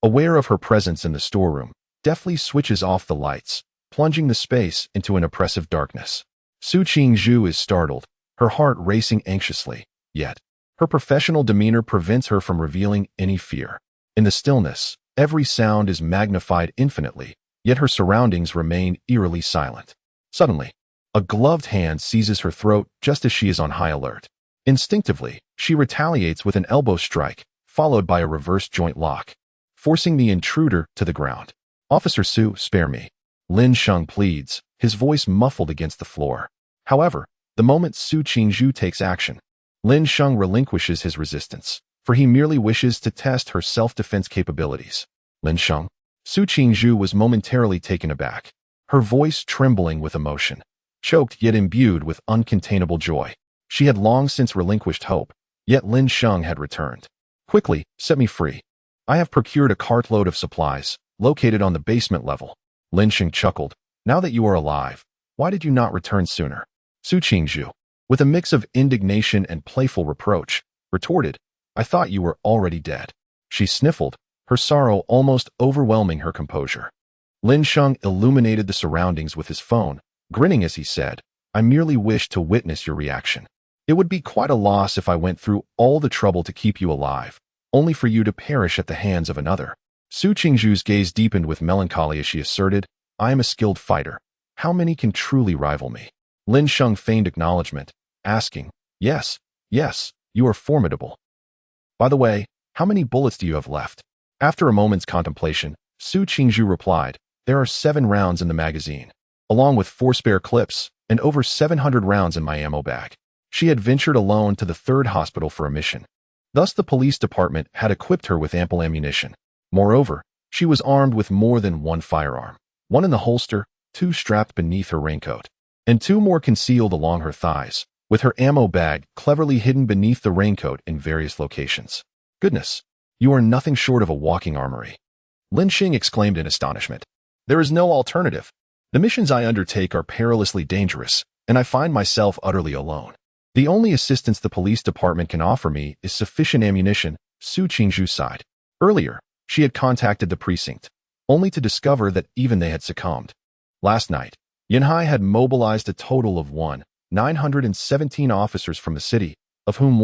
aware of her presence in the storeroom, deftly switches off the lights, plunging the space into an oppressive darkness. Su Qingzhu is startled, her heart racing anxiously, yet her professional demeanor prevents her from revealing any fear. In the stillness, Every sound is magnified infinitely, yet her surroundings remain eerily silent. Suddenly, a gloved hand seizes her throat just as she is on high alert. Instinctively, she retaliates with an elbow strike, followed by a reverse joint lock, forcing the intruder to the ground. "Officer Su, spare me," Lin Sheng pleads, his voice muffled against the floor. However, the moment Su Qingzhu takes action, Lin Sheng relinquishes his resistance, for he merely wishes to test her self-defense capabilities. "Lin Sheng?" Su Qingzhu was momentarily taken aback, her voice trembling with emotion, choked yet imbued with uncontainable joy. She had long since relinquished hope, yet Lin Sheng had returned. "Quickly, set me free. I have procured a cartload of supplies, located on the basement level." Lin Sheng chuckled. "Now that you are alive, why did you not return sooner?" Su Qingzhu, with a mix of indignation and playful reproach, retorted, "I thought you were already dead." She sniffled, her sorrow almost overwhelming her composure. Lin Sheng illuminated the surroundings with his phone, grinning as he said, "I merely wished to witness your reaction. It would be quite a loss if I went through all the trouble to keep you alive, only for you to perish at the hands of another." Su Qingzhu's gaze deepened with melancholy as she asserted, "I am a skilled fighter. How many can truly rival me?" Lin Sheng feigned acknowledgement, asking, Yes, you are formidable. By the way, how many bullets do you have left?" After a moment's contemplation, Su Qingzhu replied, "There are 7 rounds in the magazine, along with 4 spare clips, and over 700 rounds in my ammo bag." She had ventured alone to the 3rd hospital for a mission. Thus the police department had equipped her with ample ammunition. Moreover, she was armed with more than 1 firearm, 1 in the holster, 2 strapped beneath her raincoat, and 2 more concealed along her thighs, with her ammo bag cleverly hidden beneath the raincoat in various locations. "Goodness, you are nothing short of a walking armory," Lin Sheng exclaimed in astonishment. "There is no alternative. The missions I undertake are perilously dangerous, and I find myself utterly alone. The only assistance the police department can offer me is sufficient ammunition." Su Qingzhu sighed. Earlier, she had contacted the precinct, only to discover that even they had succumbed. Last night, Yanhai had mobilized a total of 917 officers from the city, of whom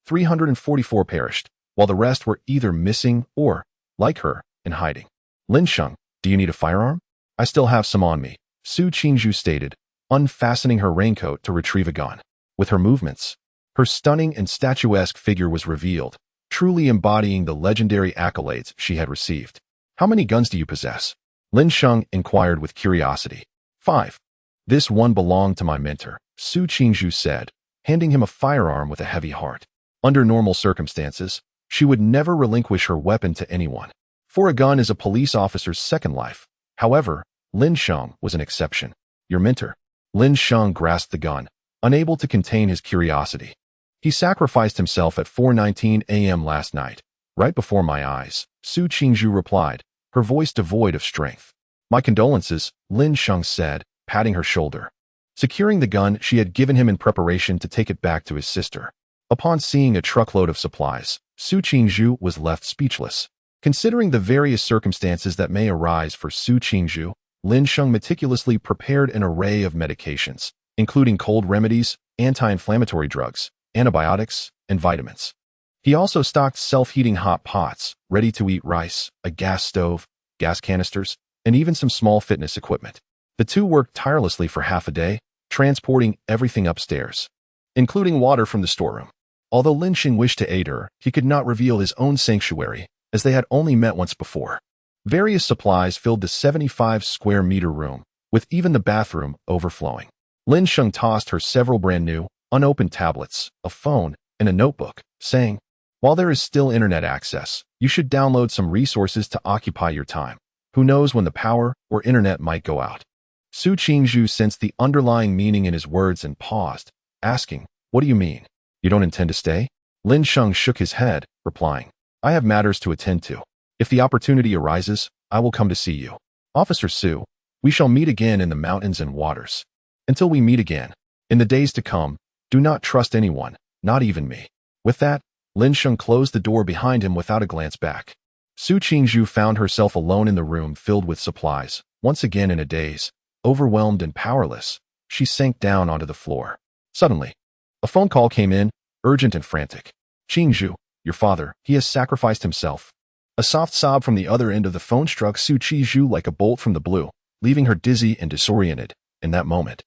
344 perished, while the rest were either missing or, like her, in hiding. "Lin Sheng, do you need a firearm?" "I still have some on me," Su Qingzhu stated, unfastening her raincoat to retrieve a gun. With her movements, her stunning and statuesque figure was revealed, truly embodying the legendary accolades she had received. "How many guns do you possess?" Lin Sheng inquired with curiosity. 5. "This one belonged to my mentor," Su Qingzhu said, handing him a firearm with a heavy heart. Under normal circumstances, she would never relinquish her weapon to anyone, for a gun is a police officer's second life. However, Lin Sheng was an exception. "Your mentor?" Lin Sheng grasped the gun, unable to contain his curiosity. "He sacrificed himself at 4:19 a.m. last night, right before my eyes," Su Qingzhu replied, her voice devoid of strength. "My condolences," Lin Sheng said, patting her shoulder. Securing the gun she had given him in preparation to take it back to his sister. Upon seeing a truckload of supplies, Su Qingzhu was left speechless. Considering the various circumstances that may arise for Su Qingzhu, Lin Sheng meticulously prepared an array of medications, including cold remedies, anti-inflammatory drugs, antibiotics, and vitamins. He also stocked self-heating hot pots, ready-to-eat rice, a gas stove, gas canisters, and even some small fitness equipment. The two worked tirelessly for half a day, transporting everything upstairs, including water from the storeroom. Although Lin Sheng wished to aid her, he could not reveal his own sanctuary, as they had only met once before. Various supplies filled the 75-square-meter room, with even the bathroom overflowing. Lin Sheng tossed her several brand-new, unopened tablets, a phone, and a notebook, saying, "While there is still internet access, you should download some resources to occupy your time. Who knows when the power or internet might go out." Su Qingzhu sensed the underlying meaning in his words and paused, asking, "What do you mean? You don't intend to stay?" Lin Sheng shook his head, replying, "I have matters to attend to. If the opportunity arises, I will come to see you. Officer Su, we shall meet again in the mountains and waters. Until we meet again, in the days to come, do not trust anyone, not even me." With that, Lin Sheng closed the door behind him without a glance back. Su Qingzhu found herself alone in the room filled with supplies. Once again in a daze, overwhelmed and powerless, she sank down onto the floor. Suddenly, a phone call came in, urgent and frantic. "Qingzhu, your father, he has sacrificed himself." A soft sob from the other end of the phone struck Su Chi-Zhu like a bolt from the blue, leaving her dizzy and disoriented. In that moment,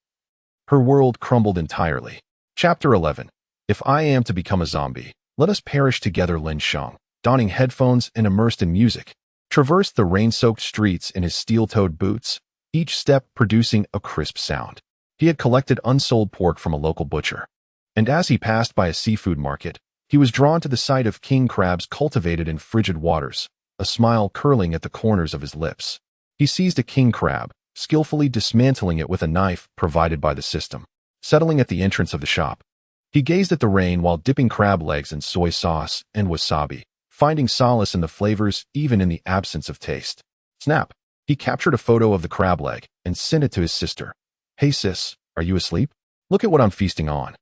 her world crumbled entirely. Chapter 11. If I am to become a zombie, let us perish together. Lin Sheng, donning headphones and immersed in music, traversed the rain-soaked streets in his steel-toed boots, each step producing a crisp sound. He had collected unsold pork from a local butcher, and as he passed by a seafood market, he was drawn to the sight of king crabs cultivated in frigid waters, a smile curling at the corners of his lips. He seized a king crab, skillfully dismantling it with a knife provided by the system. Settling at the entrance of the shop, he gazed at the rain while dipping crab legs in soy sauce and wasabi, finding solace in the flavors even in the absence of taste. Snap! He captured a photo of the crab leg and sent it to his sister. Hey sis, are you asleep? Look at what I'm feasting on.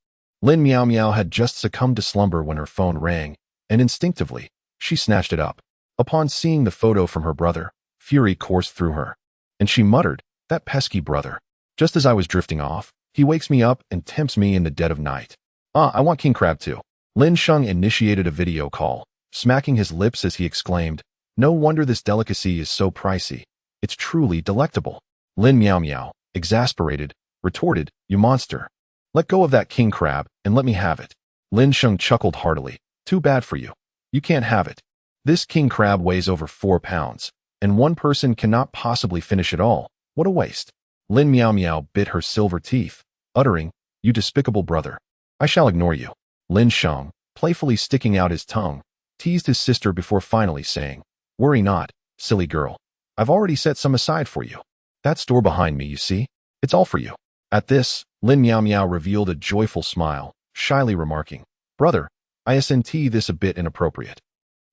Lin Meow Meow had just succumbed to slumber when her phone rang, and instinctively, she snatched it up. Upon seeing the photo from her brother, fury coursed through her, and she muttered, that pesky brother. Just as I was drifting off, he wakes me up and tempts me in the dead of night. I want king crab too. Lin Sheng initiated a video call, smacking his lips as he exclaimed, no wonder this delicacy is so pricey. It's truly delectable. Lin Meow Meow, exasperated, retorted, you monster. Let go of that king crab and let me have it. Lin Sheng chuckled heartily. Too bad for you. You can't have it. This king crab weighs over 4 pounds, and one person cannot possibly finish it all. What a waste. Lin Meow Meow bit her silver teeth, uttering, you despicable brother. I shall ignore you. Lin Sheng, playfully sticking out his tongue, teased his sister before finally saying, worry not, silly girl. I've already set some aside for you. That store behind me, you see? It's all for you. At this, Lin Meow Meow revealed a joyful smile, shyly remarking, brother, I sent this a bit inappropriate.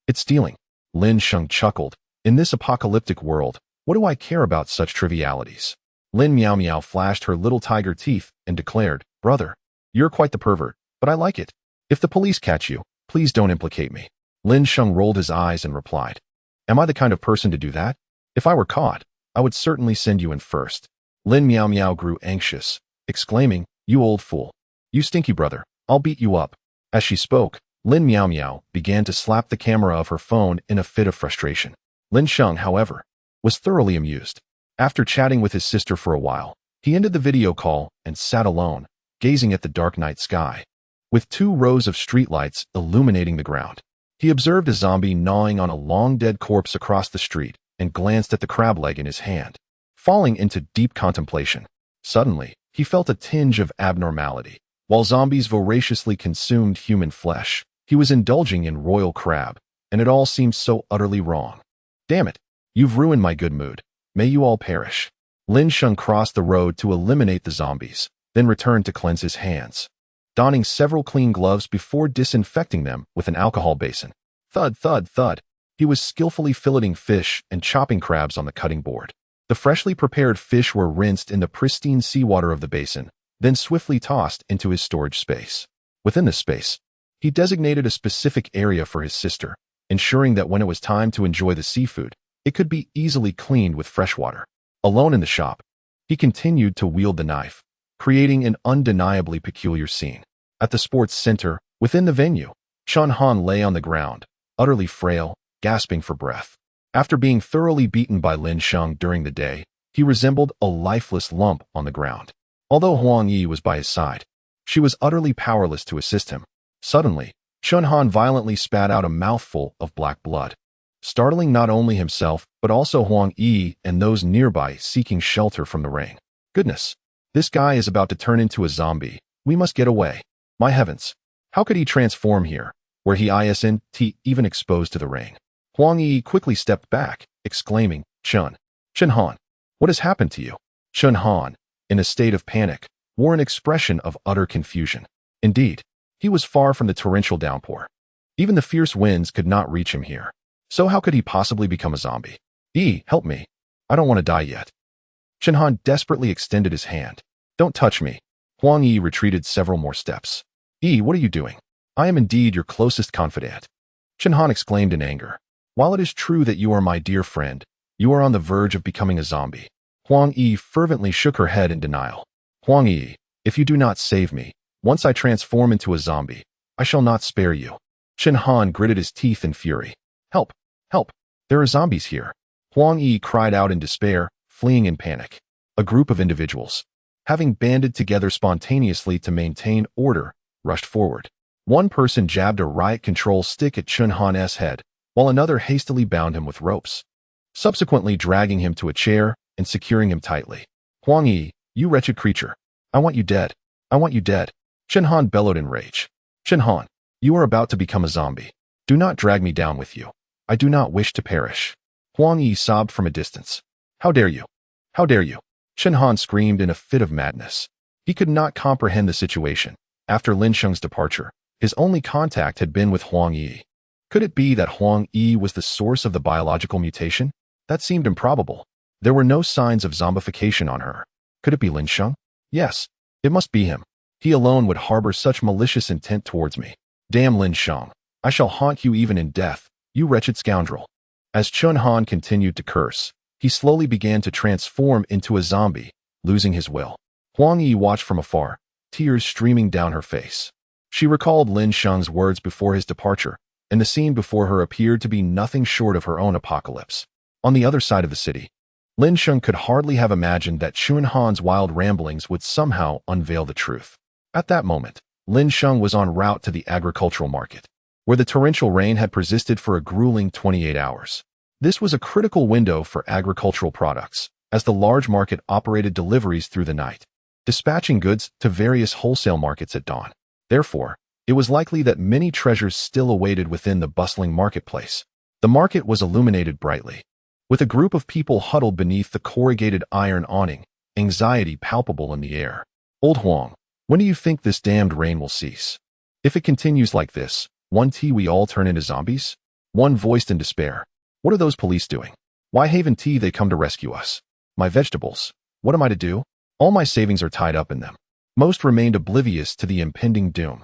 It's stealing. Lin Sheng chuckled. In this apocalyptic world, what do I care about such trivialities? Lin Meow Meow flashed her little tiger teeth and declared, brother, you're quite the pervert, but I like it. If the police catch you, please don't implicate me. Lin Sheng rolled his eyes and replied, am I the kind of person to do that? If I were caught, I would certainly send you in first. Lin Meow Meow grew anxious, exclaiming, you old fool. You stinky brother, I'll beat you up. As she spoke, Lin Meow Meow began to slap the camera of her phone in a fit of frustration. Lin Sheng, however, was thoroughly amused. After chatting with his sister for a while, he ended the video call and sat alone, gazing at the dark night sky. With 2 rows of streetlights illuminating the ground, he observed a zombie gnawing on a long-dead corpse across the street and glanced at the crab leg in his hand. Falling into deep contemplation, suddenly, he felt a tinge of abnormality. While zombies voraciously consumed human flesh, he was indulging in royal crab, and it all seemed so utterly wrong. Damn it, you've ruined my good mood. May you all perish. Lin Sheng crossed the road to eliminate the zombies, then returned to cleanse his hands, donning several clean gloves before disinfecting them with an alcohol basin. Thud, thud, thud. He was skillfully filleting fish and chopping crabs on the cutting board. The freshly prepared fish were rinsed in the pristine seawater of the basin, then swiftly tossed into his storage space. Within this space, he designated a specific area for his sister, ensuring that when it was time to enjoy the seafood, it could be easily cleaned with fresh water. Alone in the shop, he continued to wield the knife, creating an undeniably peculiar scene. At the sports center, within the venue, Chun Han lay on the ground, utterly frail, gasping for breath. After being thoroughly beaten by Lin Sheng during the day, he resembled a lifeless lump on the ground. Although Huang Yi was by his side, she was utterly powerless to assist him. Suddenly, Chun Han violently spat out a mouthful of black blood, startling not only himself but also Huang Yi and those nearby seeking shelter from the rain. Goodness, this guy is about to turn into a zombie. We must get away. My heavens, how could he transform here, where he isn't even exposed to the rain? Huang Yi quickly stepped back, exclaiming, Chun Han, what has happened to you? Chun Han, in a state of panic, wore an expression of utter confusion. Indeed, he was far from the torrential downpour. Even the fierce winds could not reach him here. So how could he possibly become a zombie? Help me. I don't want to die yet. Chun Han desperately extended his hand. Don't touch me. Huang Yi retreated several more steps. What are you doing? I am indeed your closest confidant. Chun Han exclaimed in anger. While it is true that you are my dear friend, you are on the verge of becoming a zombie. Huang Yi fervently shook her head in denial. Huang Yi, if you do not save me, once I transform into a zombie, I shall not spare you. Chun Han gritted his teeth in fury. Help! Help! There are zombies here. Huang Yi cried out in despair, fleeing in panic. A group of individuals, having banded together spontaneously to maintain order, rushed forward. One person jabbed a riot control stick at Chun Han's head, while another hastily bound him with ropes, subsequently dragging him to a chair and securing him tightly. Huang Yi, you wretched creature. I want you dead. I want you dead. Chun Han bellowed in rage. Chun Han, you are about to become a zombie. Do not drag me down with you. I do not wish to perish. Huang Yi sobbed from a distance. How dare you? How dare you? Chun Han screamed in a fit of madness. He could not comprehend the situation. After Lin Sheng's departure, his only contact had been with Huang Yi. Could it be that Huang Yi was the source of the biological mutation? That seemed improbable. There were no signs of zombification on her. Could it be Lin Sheng? Yes, it must be him. He alone would harbor such malicious intent towards me. Damn Lin Sheng. I shall haunt you even in death, you wretched scoundrel. As Chun Han continued to curse, he slowly began to transform into a zombie, losing his will. Huang Yi watched from afar, tears streaming down her face. She recalled Lin Sheng's words before his departure, and the scene before her appeared to be nothing short of her own apocalypse. On the other side of the city, Lin Sheng could hardly have imagined that Chun Han's wild ramblings would somehow unveil the truth. At that moment, Lin Sheng was en route to the agricultural market, where the torrential rain had persisted for a grueling 28 hours. This was a critical window for agricultural products, as the large market operated deliveries through the night, dispatching goods to various wholesale markets at dawn. Therefore, it was likely that many treasures still awaited within the bustling marketplace. The market was illuminated brightly, with a group of people huddled beneath the corrugated iron awning, anxiety palpable in the air. Old Huang, when do you think this damned rain will cease? If it continues like this, we all turn into zombies? One voiced in despair. What are those police doing? Why haven't they come to rescue us? My vegetables. What am I to do? All my savings are tied up in them. Most remained oblivious to the impending doom,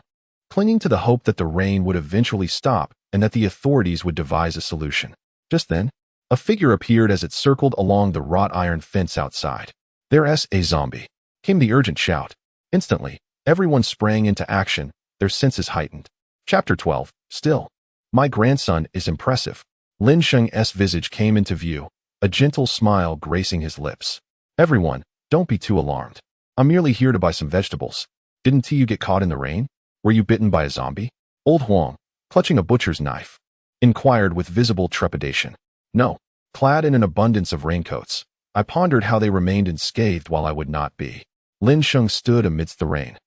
clinging to the hope that the rain would eventually stop and that the authorities would devise a solution. Just then, a figure appeared as it circled along the wrought iron fence outside. There's a zombie, came the urgent shout. Instantly, everyone sprang into action, their senses heightened. Chapter 12. Still. My grandson is impressive. Lin Sheng's visage came into view, a gentle smile gracing his lips. Everyone, don't be too alarmed. I'm merely here to buy some vegetables. Didn't you get caught in the rain? Were you bitten by a zombie? Old Huang, clutching a butcher's knife, inquired with visible trepidation. No. Clad in an abundance of raincoats, I pondered how they remained unscathed while I would not be. Lin Sheng stood amidst the rain,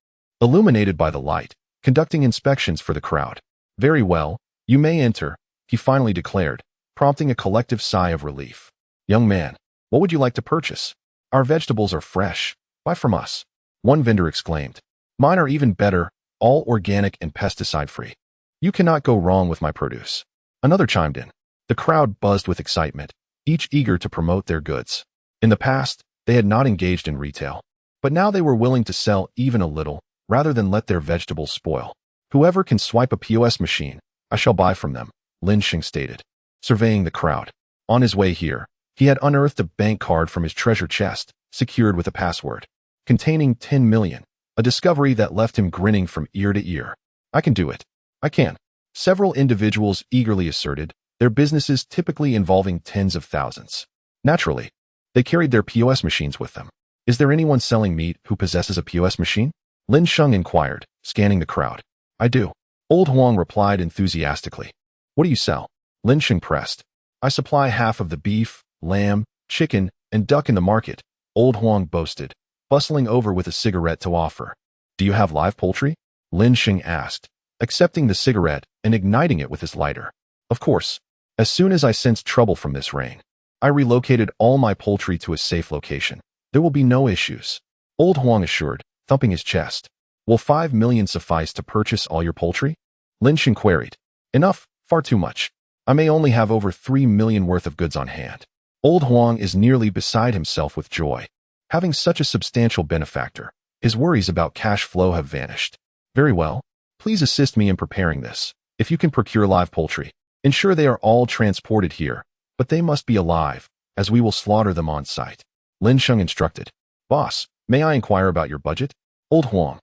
illuminated by the light, conducting inspections for the crowd. Very well, you may enter, he finally declared, prompting a collective sigh of relief. Young man, what would you like to purchase? Our vegetables are fresh. Buy from us. One vendor exclaimed. Mine are even better, all organic and pesticide-free. You cannot go wrong with my produce. Another chimed in. The crowd buzzed with excitement, each eager to promote their goods. In the past, they had not engaged in retail, but now they were willing to sell even a little, rather than let their vegetables spoil. Whoever can swipe a POS machine, I shall buy from them, Lin Sheng stated, surveying the crowd. On his way here, he had unearthed a bank card from his treasure chest, secured with a password, containing 10 million, a discovery that left him grinning from ear to ear. I can do it. I can. Several individuals eagerly asserted, their businesses typically involving tens of thousands. Naturally, they carried their POS machines with them. Is there anyone selling meat who possesses a POS machine? Lin Sheng inquired, scanning the crowd. I do. Old Huang replied enthusiastically. What do you sell? Lin Sheng pressed. I supply half of the beef, lamb, chicken, and duck in the market, Old Huang boasted, bustling over with a cigarette to offer. Do you have live poultry? Lin Sheng asked, accepting the cigarette and igniting it with his lighter. Of course. As soon as I sensed trouble from this rain, I relocated all my poultry to a safe location. There will be no issues, Old Huang assured, thumping his chest. Will 5 million suffice to purchase all your poultry? Lin Sheng queried. Enough, far too much. I may only have over 3 million worth of goods on hand. Old Huang is nearly beside himself with joy. Having such a substantial benefactor, his worries about cash flow have vanished. Very well. Please assist me in preparing this. If you can procure live poultry, ensure they are all transported here, but they must be alive, as we will slaughter them on site. Lin Sheng instructed. Boss, may I inquire about your budget? Old Huang,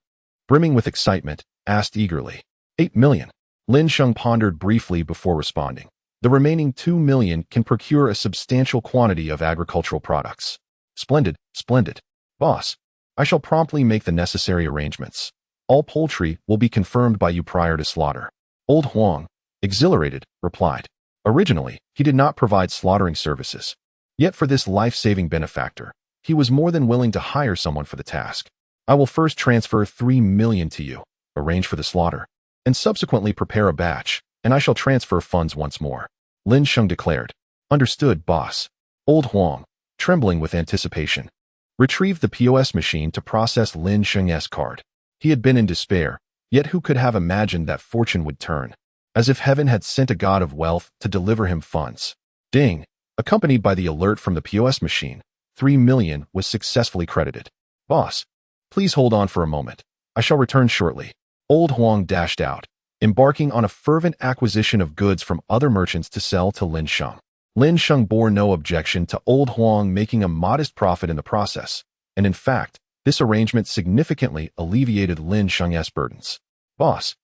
brimming with excitement, asked eagerly. 8 million. Lin Sheng pondered briefly before responding. The remaining 2 million can procure a substantial quantity of agricultural products. Splendid, splendid. Boss, I shall promptly make the necessary arrangements. All poultry will be confirmed by you prior to slaughter. Old Huang, exhilarated, replied. Originally, he did not provide slaughtering services. Yet for this life-saving benefactor, he was more than willing to hire someone for the task. I will first transfer 3 million to you, arrange for the slaughter, and subsequently prepare a batch, and I shall transfer funds once more. Lin Sheng declared. Understood, boss. Old Huang, trembling with anticipation, retrieved the POS machine to process Lin Sheng's card. He had been in despair, yet who could have imagined that fortune would turn? As if heaven had sent a god of wealth to deliver him funds. Ding! Accompanied by the alert from the POS machine, 3 million was successfully credited. Boss, please hold on for a moment. I shall return shortly. Old Huang dashed out, embarking on a fervent acquisition of goods from other merchants to sell to Lin Sheng. Lin Sheng bore no objection to Old Huang making a modest profit in the process, and in fact, this arrangement significantly alleviated Lin Sheng's burdens. Boss,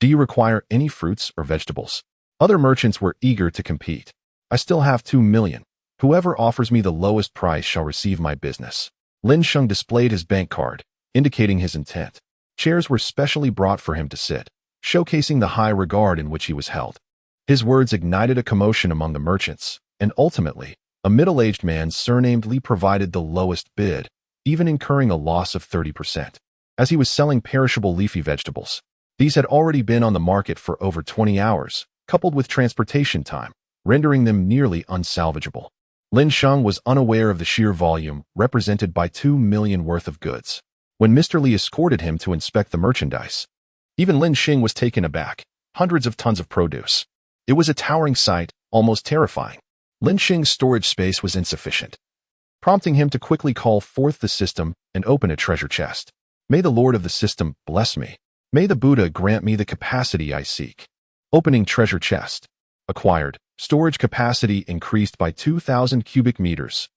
do you require any fruits or vegetables? Other merchants were eager to compete. I still have 2 million. Whoever offers me the lowest price shall receive my business. Lin Sheng displayed his bank card, indicating his intent. Chairs were specially brought for him to sit, showcasing the high regard in which he was held. His words ignited a commotion among the merchants, and ultimately, a middle-aged man surnamed Li provided the lowest bid, even incurring a loss of 30%, as he was selling perishable leafy vegetables. These had already been on the market for over 20 hours, coupled with transportation time, rendering them nearly unsalvageable. Lin Sheng was unaware of the sheer volume represented by 2 million worth of goods. When Mr. Li escorted him to inspect the merchandise, even Lin Sheng was taken aback. Hundreds of tons of produce. It was a towering sight, almost terrifying. Lin Sheng's storage space was insufficient, prompting him to quickly call forth the system and open a treasure chest. May the Lord of the system bless me. May the Buddha grant me the capacity I seek. Opening treasure chest. Acquired. Storage capacity increased by 2,000 cubic meters.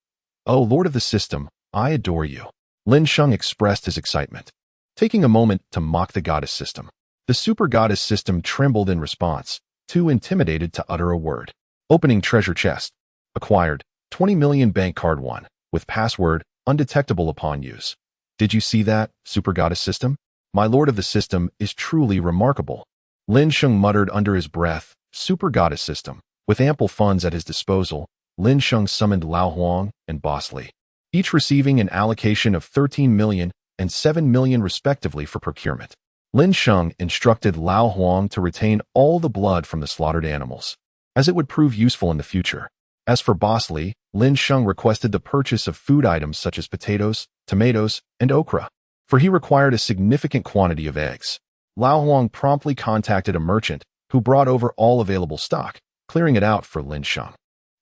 Oh, Lord of the system, I adore you. Lin Sheng expressed his excitement, taking a moment to mock the goddess system. The super goddess system trembled in response, too intimidated to utter a word. Opening treasure chest. Acquired. 20 million bank card 1, with password undetectable upon use. Did you see that, super goddess system? My lord of the system is truly remarkable. Lin Sheng muttered under his breath, super goddess system. With ample funds at his disposal, Lin Sheng summoned Lao Huang and Boss Li, each receiving an allocation of 13 million and 7 million respectively for procurement. Lin Sheng instructed Lao Huang to retain all the blood from the slaughtered animals, as it would prove useful in the future. As for Boss Li, Lin Sheng requested the purchase of food items such as potatoes, tomatoes, and okra, for he required a significant quantity of eggs. Lao Huang promptly contacted a merchant who brought over all available stock, clearing it out for Lin Sheng.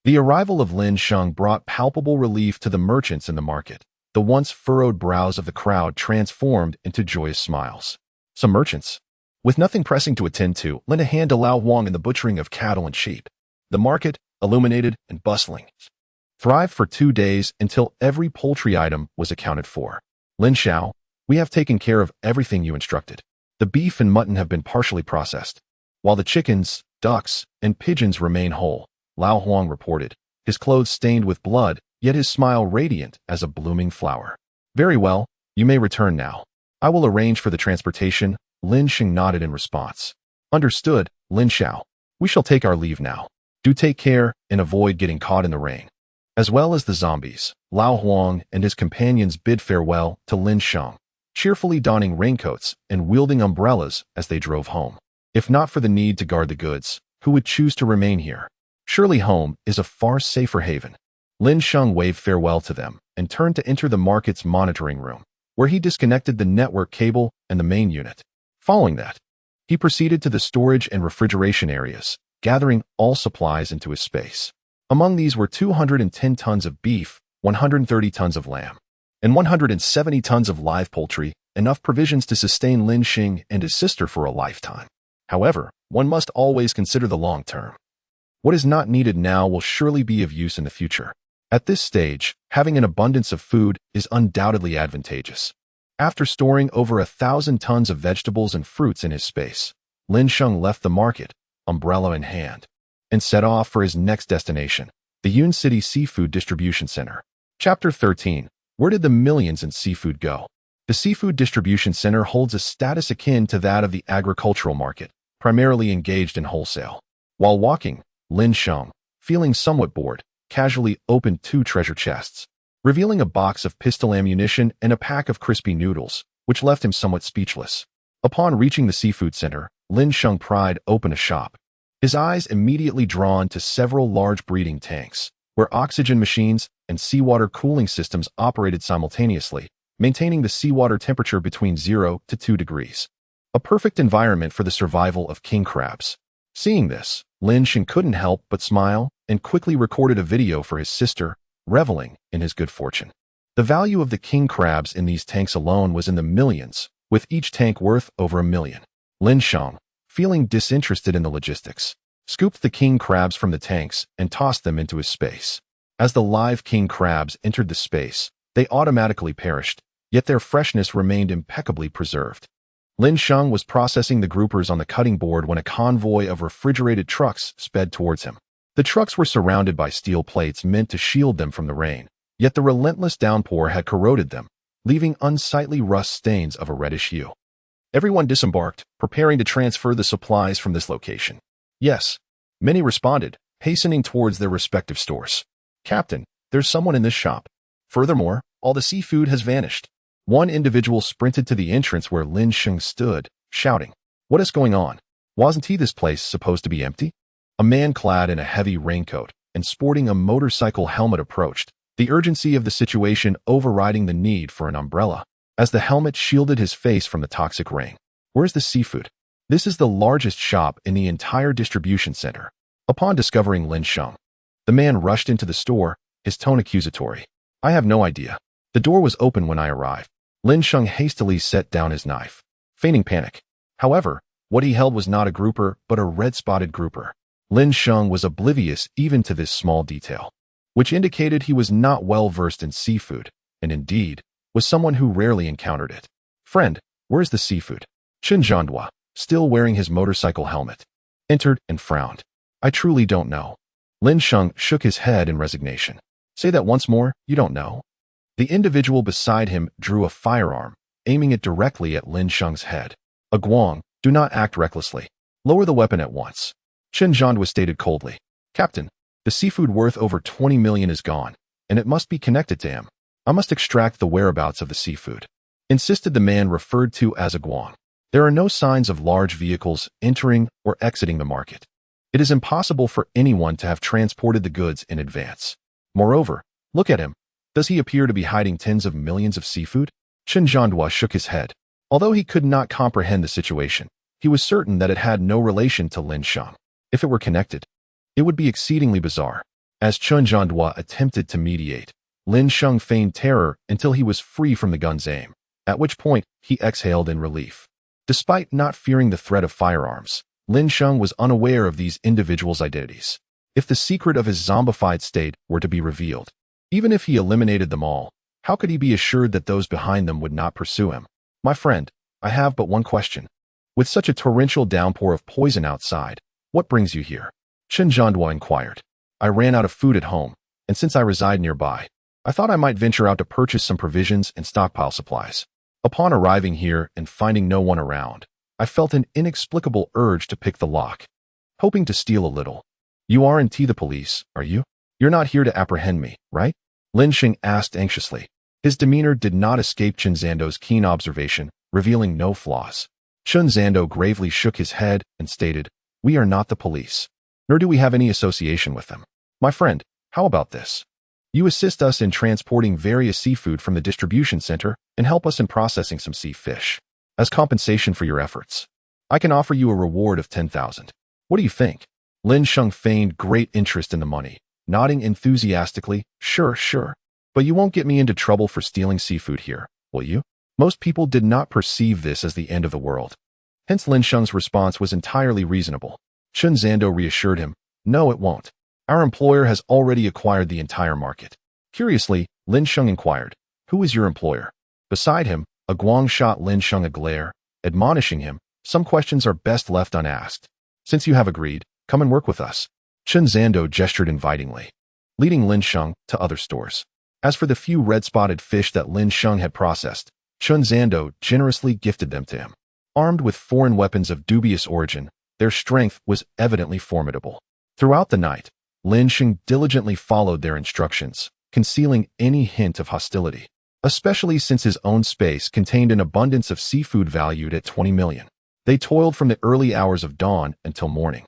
The arrival of Lin Sheng brought palpable relief to the merchants in the market. The once furrowed brows of the crowd transformed into joyous smiles. Some merchants, with nothing pressing to attend to, lent a hand to Lao Huang in the butchering of cattle and sheep. The market, illuminated and bustling, thrived for 2 days until every poultry item was accounted for. Lin Shao, we have taken care of everything you instructed. The beef and mutton have been partially processed, while the chickens, ducks, and pigeons remain whole, Lao Huang reported, his clothes stained with blood, yet his smile radiant as a blooming flower. Very well, you may return now. I will arrange for the transportation. Lin Sheng nodded in response. Understood, Lin Shao. We shall take our leave now. Do take care and avoid getting caught in the rain. As well as the zombies, Lao Huang and his companions bid farewell to Lin Sheng, cheerfully donning raincoats and wielding umbrellas as they drove home. If not for the need to guard the goods, who would choose to remain here? Surely home is a far safer haven. Lin Sheng waved farewell to them and turned to enter the market's monitoring room, where he disconnected the network cable and the main unit. Following that, he proceeded to the storage and refrigeration areas, gathering all supplies into his space. Among these were 210 tons of beef, 130 tons of lamb, and 170 tons of live poultry, enough provisions to sustain Lin Sheng and his sister for a lifetime. However, one must always consider the long term. What is not needed now will surely be of use in the future. At this stage, having an abundance of food is undoubtedly advantageous. After storing over 1,000 tons of vegetables and fruits in his space, Lin Sheng left the market, umbrella in hand, and set off for his next destination, the Yun City Seafood Distribution Center. Chapter 13. Where did the millions in seafood go? The Seafood Distribution Center holds a status akin to that of the agricultural market, primarily engaged in wholesale. While walking, Lin Sheng, feeling somewhat bored, casually opened 2 treasure chests, revealing a box of pistol ammunition and a pack of crispy noodles, which left him somewhat speechless. Upon reaching the seafood center, Lin Sheng pried open a shop, his eyes immediately drawn to several large breeding tanks, where oxygen machines and seawater cooling systems operated simultaneously, maintaining the seawater temperature between 0 to 2 degrees. A perfect environment for the survival of king crabs. Seeing this, Lin Sheng couldn't help but smile and quickly recorded a video for his sister, reveling in his good fortune. The value of the king crabs in these tanks alone was in the millions, with each tank worth over $1 million. Lin Sheng, feeling disinterested in the logistics, scooped the king crabs from the tanks and tossed them into his space. As the live king crabs entered the space, they automatically perished, yet their freshness remained impeccably preserved. Lin Sheng was processing the groupers on the cutting board when a convoy of refrigerated trucks sped towards him. The trucks were surrounded by steel plates meant to shield them from the rain, yet the relentless downpour had corroded them, leaving unsightly rust stains of a reddish hue. Everyone disembarked, preparing to transfer the supplies from this location. Yes, many responded, hastening towards their respective stores. Captain, there's someone in this shop. Furthermore, all the seafood has vanished. One individual sprinted to the entrance where Lin Sheng stood, shouting, "What is going on? Wasn't this place supposed to be empty?" A man clad in a heavy raincoat and sporting a motorcycle helmet approached, the urgency of the situation overriding the need for an umbrella, as the helmet shielded his face from the toxic rain. "Where's the seafood? This is the largest shop in the entire distribution center." Upon discovering Lin Sheng, the man rushed into the store, his tone accusatory. "I have no idea. The door was open when I arrived." Lin Sheng hastily set down his knife, feigning panic. However, what he held was not a grouper but a red-spotted grouper. Lin Sheng was oblivious even to this small detail, which indicated he was not well versed in seafood, and indeed, was someone who rarely encountered it. "Friend, where's the seafood?" Chen Zhandua, still wearing his motorcycle helmet, entered and frowned. "I truly don't know." Lin Sheng shook his head in resignation. "Say that once more, you don't know?" The individual beside him drew a firearm, aiming it directly at Lin Sheng's head. "A Guang, do not act recklessly. Lower the weapon at once." Chen Zhandua stated coldly. "Captain, the seafood worth over 20 million is gone, and it must be connected to him. I must extract the whereabouts of the seafood," insisted the man referred to as a Guang. "There are no signs of large vehicles entering or exiting the market. It is impossible for anyone to have transported the goods in advance. Moreover, look at him. Does he appear to be hiding tens of millions of seafood?" Chen Zhandua shook his head. Although he could not comprehend the situation, he was certain that it had no relation to Lin Sheng. If it were connected, it would be exceedingly bizarre. As Chen Zhandua attempted to mediate, Lin Sheng feigned terror until he was free from the gun's aim, at which point he exhaled in relief. Despite not fearing the threat of firearms, Lin Sheng was unaware of these individuals' identities. If the secret of his zombified state were to be revealed, even if he eliminated them all, how could he be assured that those behind them would not pursue him? "My friend, I have but one question. With such a torrential downpour of poison outside, what brings you here?" Chen Zhandua inquired. "I ran out of food at home, and since I reside nearby, I thought I might venture out to purchase some provisions and stockpile supplies. Upon arriving here and finding no one around, I felt an inexplicable urge to pick the lock, hoping to steal a little." "You aren't the police, are you? You're not here to apprehend me, right?" Lin Sheng asked anxiously. His demeanor did not escape Chen Zhando's keen observation, revealing no flaws. Chen Zhando gravely shook his head and stated, "We are not the police, nor do we have any association with them. My friend, how about this? You assist us in transporting various seafood from the distribution center and help us in processing some sea fish. As compensation for your efforts, I can offer you a reward of 10,000. What do you think?" Lin Sheng feigned great interest in the money, nodding enthusiastically, "Sure, sure. But you won't get me into trouble for stealing seafood here, will you?" Most people did not perceive this as the end of the world. Hence Lin Sheng's response was entirely reasonable. Chen Zhando reassured him, "No, it won't. Our employer has already acquired the entire market." Curiously, Lin Sheng inquired, "Who is your employer?" Beside him, a Guang shot Lin Sheng a glare, admonishing him, "Some questions are best left unasked. Since you have agreed, come and work with us." Chen Zando gestured invitingly, leading Lin Sheng to other stores. As for the few red-spotted fish that Lin Sheng had processed, Chen Zando generously gifted them to him. Armed with foreign weapons of dubious origin, their strength was evidently formidable. Throughout the night, Lin Sheng diligently followed their instructions, concealing any hint of hostility, especially since his own space contained an abundance of seafood valued at 20 million. They toiled from the early hours of dawn until morning,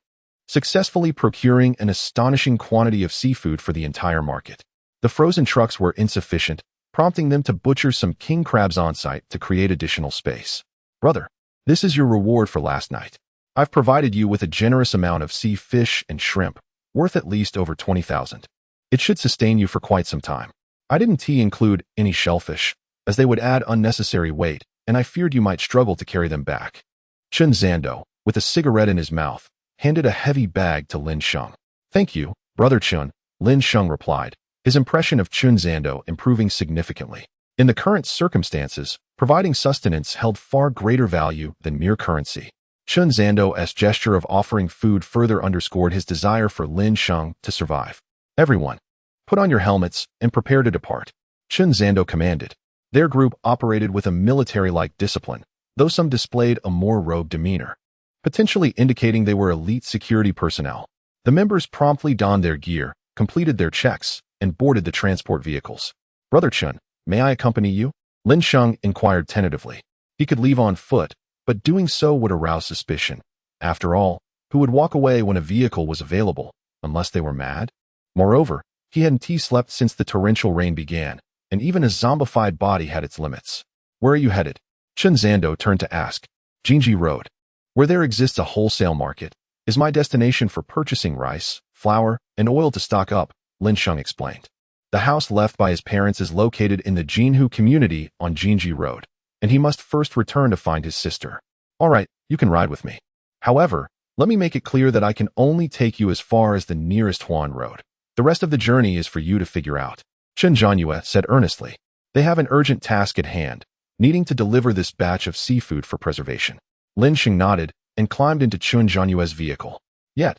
successfully procuring an astonishing quantity of seafood for the entire market. The frozen trucks were insufficient, prompting them to butcher some king crabs on site to create additional space. Brother, this is your reward for last night. I've provided you with a generous amount of sea fish and shrimp, worth at least over 20,000. It should sustain you for quite some time. I didn't include any shellfish, as they would add unnecessary weight, and I feared you might struggle to carry them back. Chen Zando, with a cigarette in his mouth, handed a heavy bag to Lin Sheng. Thank you, Brother Chen, Lin Sheng replied, his impression of Chen Zando improving significantly. In the current circumstances, providing sustenance held far greater value than mere currency. Chen Zando's gesture of offering food further underscored his desire for Lin Sheng to survive. Everyone, put on your helmets and prepare to depart, Chen Zando commanded. Their group operated with a military-like discipline, though some displayed a more rogue demeanor, potentially indicating they were elite security personnel. The members promptly donned their gear, completed their checks, and boarded the transport vehicles. Brother Chen, may I accompany you? Lin Sheng inquired tentatively. He could leave on foot, but doing so would arouse suspicion. After all, who would walk away when a vehicle was available, unless they were mad? Moreover, he hadn't slept since the torrential rain began, and even a zombified body had its limits. Where are you headed? Chen Zando turned to ask. Jinji Road. Where there exists a wholesale market, is my destination for purchasing rice, flour, and oil to stock up, Lin Sheng explained. The house left by his parents is located in the Jinhu community on Jinji Road, and he must first return to find his sister. All right, you can ride with me. However, let me make it clear that I can only take you as far as the nearest Huan Road. The rest of the journey is for you to figure out, Chen Zhanyue said earnestly. They have an urgent task at hand, needing to deliver this batch of seafood for preservation. Lin Sheng nodded and climbed into Chen Zhanyue's vehicle. Yet,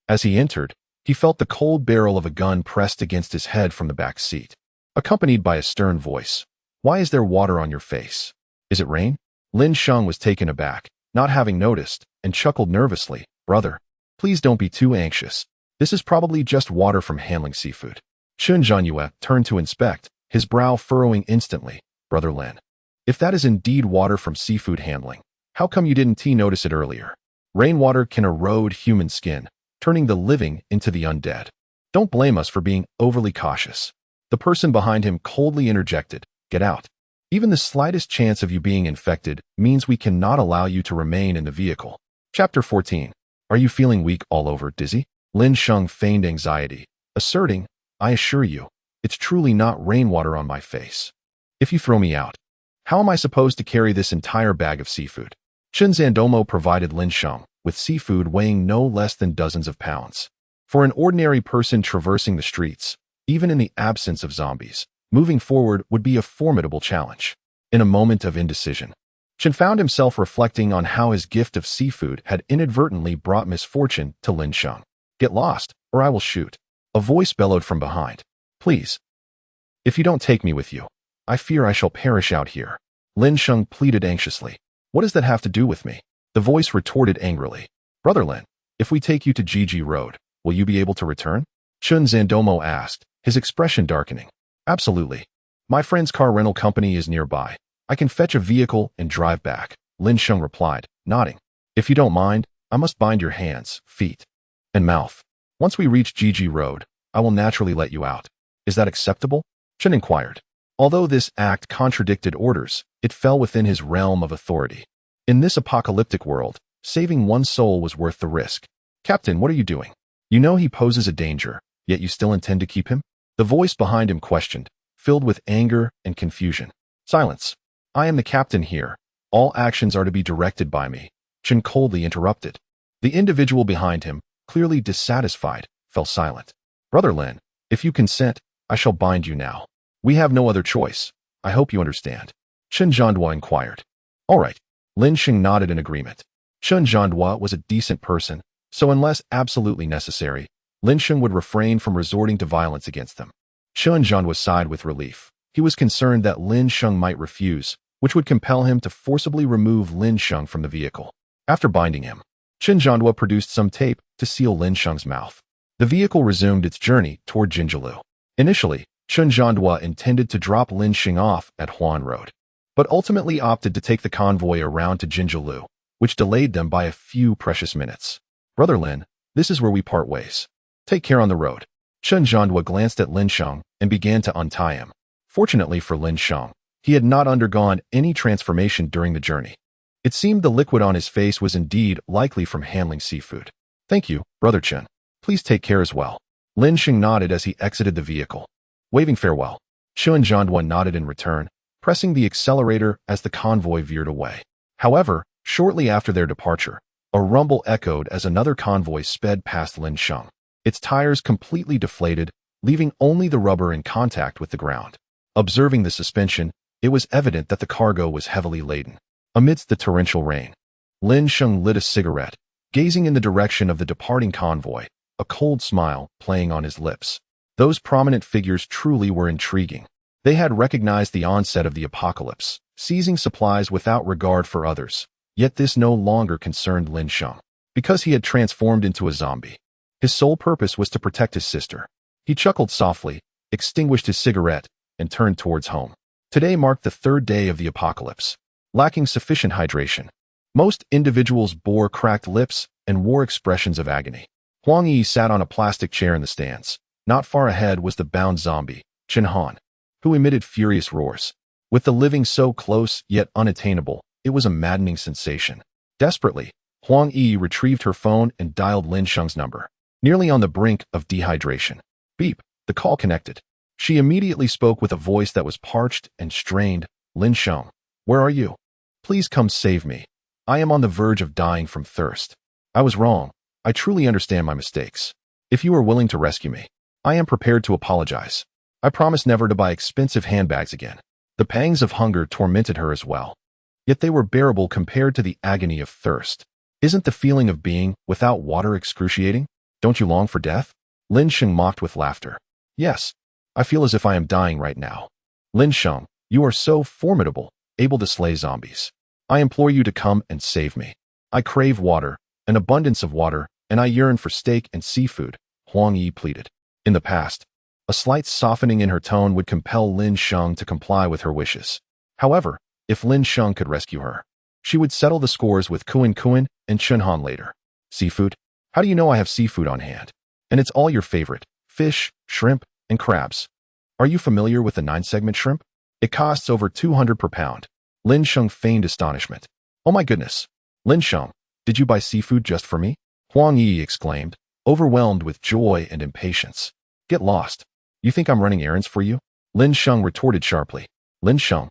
as he entered, he felt the cold barrel of a gun pressed against his head from the back seat, accompanied by a stern voice. Why is there water on your face? Is it rain? Lin Sheng was taken aback, not having noticed, and chuckled nervously. Brother, please don't be too anxious. This is probably just water from handling seafood. Chen Zhanyue turned to inspect, his brow furrowing instantly. Brother Lin, if that is indeed water from seafood handling, how come you didn't notice it earlier? Rainwater can erode human skin, turning the living into the undead. Don't blame us for being overly cautious. The person behind him coldly interjected. Get out. Even the slightest chance of you being infected means we cannot allow you to remain in the vehicle. Chapter 14. Are you feeling weak all over, dizzy? Lin Sheng feigned anxiety, asserting, I assure you, it's truly not rainwater on my face. If you throw me out, how am I supposed to carry this entire bag of seafood? Chen Zandomo provided Lin Sheng with seafood weighing no less than dozens of pounds. For an ordinary person traversing the streets, even in the absence of zombies, moving forward would be a formidable challenge. In a moment of indecision, Chen found himself reflecting on how his gift of seafood had inadvertently brought misfortune to Lin Sheng. Get lost, or I will shoot. A voice bellowed from behind. Please. If you don't take me with you, I fear I shall perish out here. Lin Sheng pleaded anxiously. What does that have to do with me? The voice retorted angrily. Brother Lin, if we take you to Jiji Road, will you be able to return? Chen Zandomo asked, his expression darkening. Absolutely. My friend's car rental company is nearby. I can fetch a vehicle and drive back, Lin Sheng replied, nodding. If you don't mind, I must bind your hands, feet, and mouth. Once we reach Jiji Road, I will naturally let you out. Is that acceptable? Chen inquired. Although this act contradicted orders, it fell within his realm of authority. In this apocalyptic world, saving one's soul was worth the risk. Captain, what are you doing? You know he poses a danger, yet you still intend to keep him? The voice behind him questioned, filled with anger and confusion. Silence. I am the captain here. All actions are to be directed by me, Chen coldly interrupted. The individual behind him, clearly dissatisfied, fell silent. Brother Lin, if you consent, I shall bind you now. We have no other choice. I hope you understand. Chen Zhandua inquired. All right. Lin Sheng nodded in agreement. Chen Zhandua was a decent person, so unless absolutely necessary, Lin Sheng would refrain from resorting to violence against them. Chen Zhanhua sighed with relief. He was concerned that Lin Sheng might refuse, which would compel him to forcibly remove Lin Sheng from the vehicle. After binding him, Chen Zhanhua produced some tape to seal Lin Sheng's mouth. The vehicle resumed its journey toward Jinjilu. Initially, Chen Zhanhua intended to drop Lin Sheng off at Huan Road, but ultimately opted to take the convoy around to Jinjilu, which delayed them by a few precious minutes. Brother Lin, this is where we part ways. Take care on the road. Chen Zhanhua glanced at Lin Sheng and began to untie him. Fortunately for Lin Sheng, he had not undergone any transformation during the journey. It seemed the liquid on his face was indeed likely from handling seafood. Thank you, Brother Chen. Please take care as well. Lin Sheng nodded as he exited the vehicle. Waving farewell, Chen Zhanhua nodded in return, pressing the accelerator as the convoy veered away. However, shortly after their departure, a rumble echoed as another convoy sped past Lin Sheng. Its tires completely deflated, leaving only the rubber in contact with the ground. Observing the suspension, it was evident that the cargo was heavily laden. Amidst the torrential rain, Lin Sheng lit a cigarette, gazing in the direction of the departing convoy, a cold smile playing on his lips. Those prominent figures truly were intriguing. They had recognized the onset of the apocalypse, seizing supplies without regard for others. Yet this no longer concerned Lin Sheng, because he had transformed into a zombie. His sole purpose was to protect his sister. He chuckled softly, extinguished his cigarette, and turned towards home. Today marked the third day of the apocalypse. Lacking sufficient hydration, most individuals bore cracked lips and wore expressions of agony. Huang Yi sat on a plastic chair in the stands. Not far ahead was the bound zombie, Chen Han, who emitted furious roars. With the living so close yet unattainable, it was a maddening sensation. Desperately, Huang Yi retrieved her phone and dialed Lin Sheng's number. Nearly on the brink of dehydration. Beep, the call connected. She immediately spoke with a voice that was parched and strained. Lin Sheng, where are you? Please come save me. I am on the verge of dying from thirst. I was wrong. I truly understand my mistakes. If you are willing to rescue me, I am prepared to apologize. I promise never to buy expensive handbags again. The pangs of hunger tormented her as well. Yet they were bearable compared to the agony of thirst. Isn't the feeling of being without water excruciating? Don't you long for death? Lin Sheng mocked with laughter. Yes, I feel as if I am dying right now. Lin Sheng, you are so formidable, able to slay zombies. I implore you to come and save me. I crave water, an abundance of water, and I yearn for steak and seafood, Huang Yi pleaded. In the past, a slight softening in her tone would compel Lin Sheng to comply with her wishes. However, if Lin Sheng could rescue her, she would settle the scores with Kuan and Chen Han later. Seafood? How do you know I have seafood on hand? And it's all your favorite, fish, shrimp, and crabs. Are you familiar with the 9-segment shrimp? It costs over 200 per pound. Lin Sheng feigned astonishment. Oh my goodness. Lin Sheng, did you buy seafood just for me? Huang Yi exclaimed, overwhelmed with joy and impatience. Get lost. You think I'm running errands for you? Lin Sheng retorted sharply. Lin Sheng,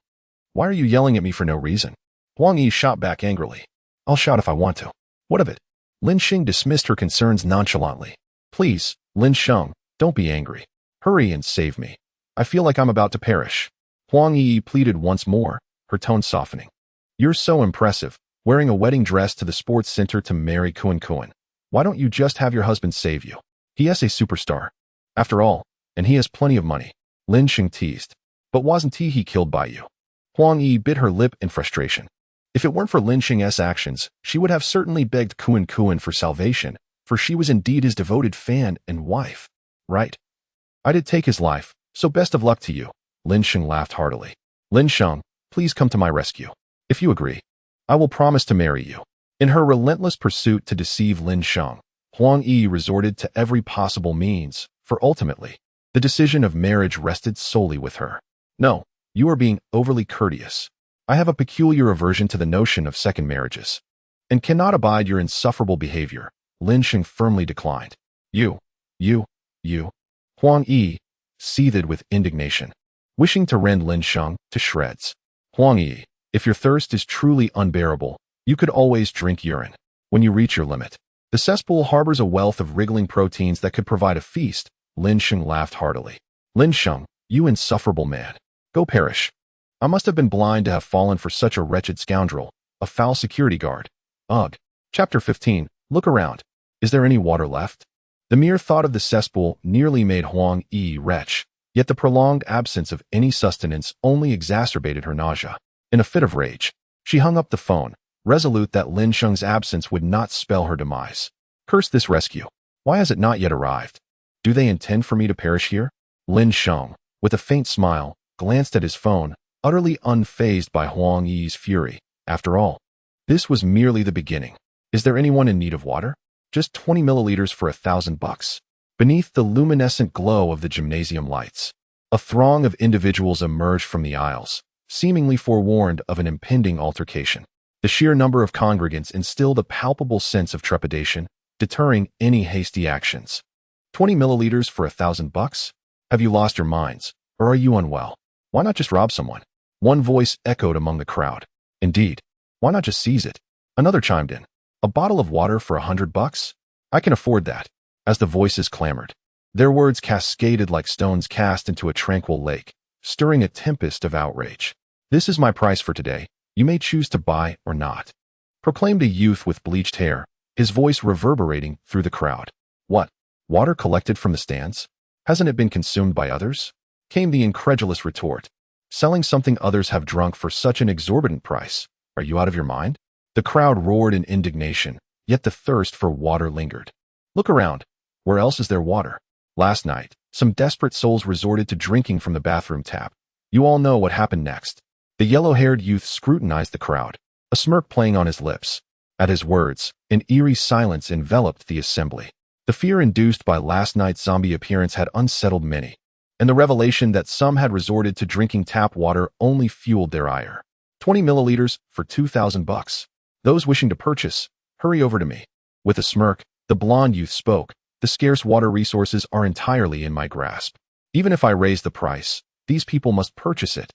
why are you yelling at me for no reason? Huang Yi shot back angrily. I'll shout if I want to. What of it? Lin Sheng dismissed her concerns nonchalantly. Please, Lin Sheng, don't be angry. Hurry and save me. I feel like I'm about to perish. Huang Yi pleaded once more, her tone softening. You're so impressive, wearing a wedding dress to the sports center to marry Kuan. Why don't you just have your husband save you? He is a superstar. After all, and he has plenty of money. Lin Sheng teased. But wasn't he killed by you? Huang Yi bit her lip in frustration. If it weren't for Lin Sheng's actions, she would have certainly begged Kuan for salvation, for she was indeed his devoted fan and wife. Right? I did take his life, so best of luck to you. Lin Sheng laughed heartily. Lin Sheng, please come to my rescue. If you agree, I will promise to marry you. In her relentless pursuit to deceive Lin Sheng, Huang Yi resorted to every possible means, for ultimately, the decision of marriage rested solely with her. No, you are being overly courteous. I have a peculiar aversion to the notion of second marriages, and cannot abide your insufferable behavior. Lin Sheng firmly declined. You. Huang Yi seethed with indignation, wishing to rend Lin Sheng to shreds. Huang Yi, if your thirst is truly unbearable, you could always drink urine. When you reach your limit, the cesspool harbors a wealth of wriggling proteins that could provide a feast. Lin Sheng laughed heartily. Lin Sheng, you insufferable man. Go perish. I must have been blind to have fallen for such a wretched scoundrel, a foul security guard. Ugh. Chapter 15. Look around. Is there any water left? The mere thought of the cesspool nearly made Huang Yi retch, yet the prolonged absence of any sustenance only exacerbated her nausea. In a fit of rage, she hung up the phone, resolute that Lin Sheng's absence would not spell her demise. Curse this rescue. Why has it not yet arrived? Do they intend for me to perish here? Lin Sheng, with a faint smile, glanced at his phone, utterly unfazed by Huang Yi's fury. After all, this was merely the beginning. Is there anyone in need of water? Just 20 milliliters for $1,000. Beneath the luminescent glow of the gymnasium lights, a throng of individuals emerged from the aisles, seemingly forewarned of an impending altercation. The sheer number of congregants instilled a palpable sense of trepidation, deterring any hasty actions. 20 milliliters for $1,000? Have you lost your minds, or are you unwell? Why not just rob someone? One voice echoed among the crowd. Indeed, why not just seize it? Another chimed in. A bottle of water for $100? I can afford that. As the voices clamored, their words cascaded like stones cast into a tranquil lake, stirring a tempest of outrage. This is my price for today. You may choose to buy or not, proclaimed a youth with bleached hair, his voice reverberating through the crowd. What? Water collected from the stands? Hasn't it been consumed by others? Came the incredulous retort. Selling something others have drunk for such an exorbitant price. Are you out of your mind? The crowd roared in indignation, yet the thirst for water lingered. Look around. Where else is there water? Last night, some desperate souls resorted to drinking from the bathroom tap. You all know what happened next. The yellow-haired youth scrutinized the crowd, a smirk playing on his lips. At his words, an eerie silence enveloped the assembly. The fear induced by last night's zombie appearance had unsettled many, and the revelation that some had resorted to drinking tap water only fueled their ire. 20 milliliters for $2,000. Those wishing to purchase, hurry over to me. With a smirk, the blonde youth spoke. The scarce water resources are entirely in my grasp. Even if I raise the price, these people must purchase it,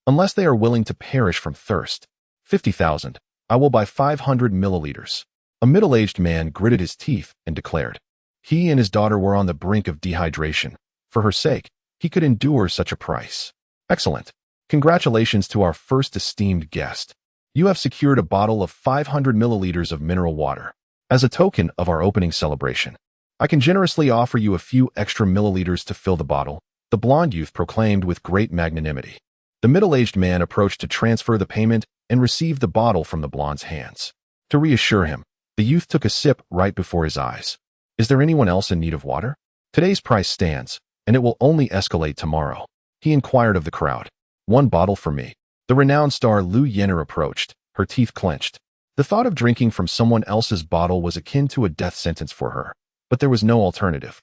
unless they are willing to perish from thirst. 50,000. I will buy 500 milliliters. A middle-aged man gritted his teeth and declared. He and his daughter were on the brink of dehydration. For her sake, he could endure such a price. Excellent. Congratulations to our first esteemed guest. You have secured a bottle of 500 milliliters of mineral water. As a token of our opening celebration, I can generously offer you a few extra milliliters to fill the bottle, the blonde youth proclaimed with great magnanimity. The middle-aged man approached to transfer the payment and received the bottle from the blonde's hands. To reassure him, the youth took a sip right before his eyes. Is there anyone else in need of water? Today's price stands, and it will only escalate tomorrow. He inquired of the crowd. One bottle for me. The renowned star Lu Yenner approached, her teeth clenched. The thought of drinking from someone else's bottle was akin to a death sentence for her, but there was no alternative.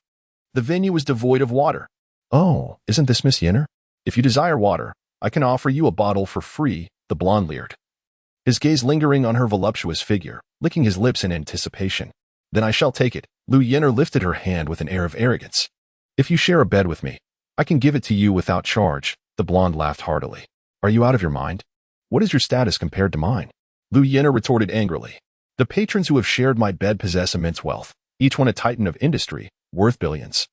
The venue was devoid of water. Oh, isn't this Miss Yenner? If you desire water, I can offer you a bottle for free, the blonde leered, his gaze lingering on her voluptuous figure, licking his lips in anticipation. Then I shall take it. Lu Yenner lifted her hand with an air of arrogance. If you share a bed with me, I can give it to you without charge. The blonde laughed heartily. Are you out of your mind? What is your status compared to mine? Lu Yenner retorted angrily. The patrons who have shared my bed possess immense wealth, each one a titan of industry, worth billions,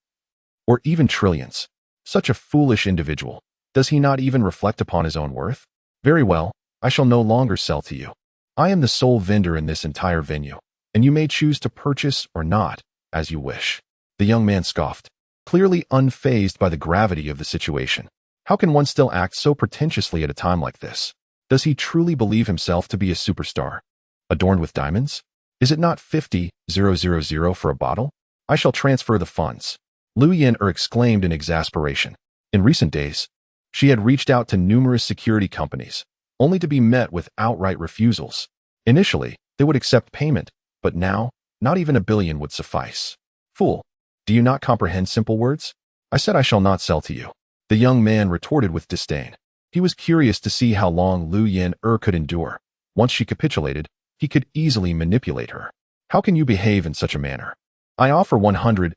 or even trillions. Such a foolish individual. Does he not even reflect upon his own worth? Very well, I shall no longer sell to you. I am the sole vendor in this entire venue, and you may choose to purchase or not, as you wish. The young man scoffed, clearly unfazed by the gravity of the situation. How can one still act so pretentiously at a time like this? Does he truly believe himself to be a superstar, adorned with diamonds? Is it not 50,000 for a bottle? I shall transfer the funds. Lu Yenner exclaimed in exasperation. In recent days, she had reached out to numerous security companies, only to be met with outright refusals. Initially, they would accept payment, but now, not even $1 billion would suffice. Fool, do you not comprehend simple words? I said I shall not sell to you. The young man retorted with disdain. He was curious to see how long Lu Yenner could endure. Once she capitulated, he could easily manipulate her. How can you behave in such a manner? I offer 100,000.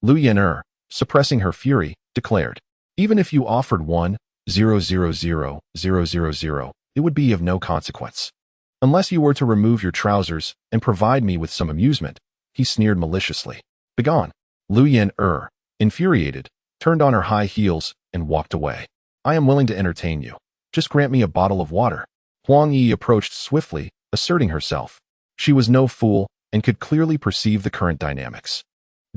Lu Yenner, suppressing her fury, declared. Even if you offered 1,000,000, it would be of no consequence. Unless you were to remove your trousers and provide me with some amusement, he sneered maliciously. Begone. Lu Yenner, infuriated, turned on her high heels and walked away. I am willing to entertain you. Just grant me a bottle of water. Huang Yi approached swiftly, asserting herself. She was no fool and could clearly perceive the current dynamics.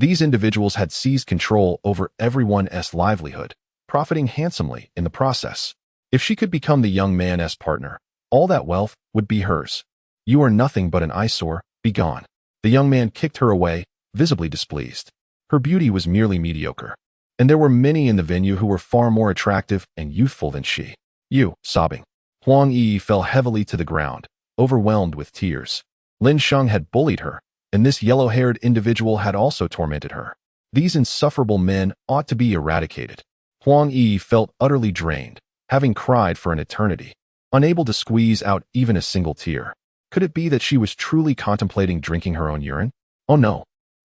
These individuals had seized control over everyone's livelihood, profiting handsomely in the process. If she could become the young man's partner, all that wealth would be hers. You are nothing but an eyesore, be gone. The young man kicked her away, visibly displeased. Her beauty was merely mediocre, and there were many in the venue who were far more attractive and youthful than she. You, sobbing. Huang Yi fell heavily to the ground, overwhelmed with tears. Lin Sheng had bullied her, and this yellow-haired individual had also tormented her. These insufferable men ought to be eradicated. Huang Yi felt utterly drained, having cried for an eternity, unable to squeeze out even a single tear. Could it be that she was truly contemplating drinking her own urine? Oh no.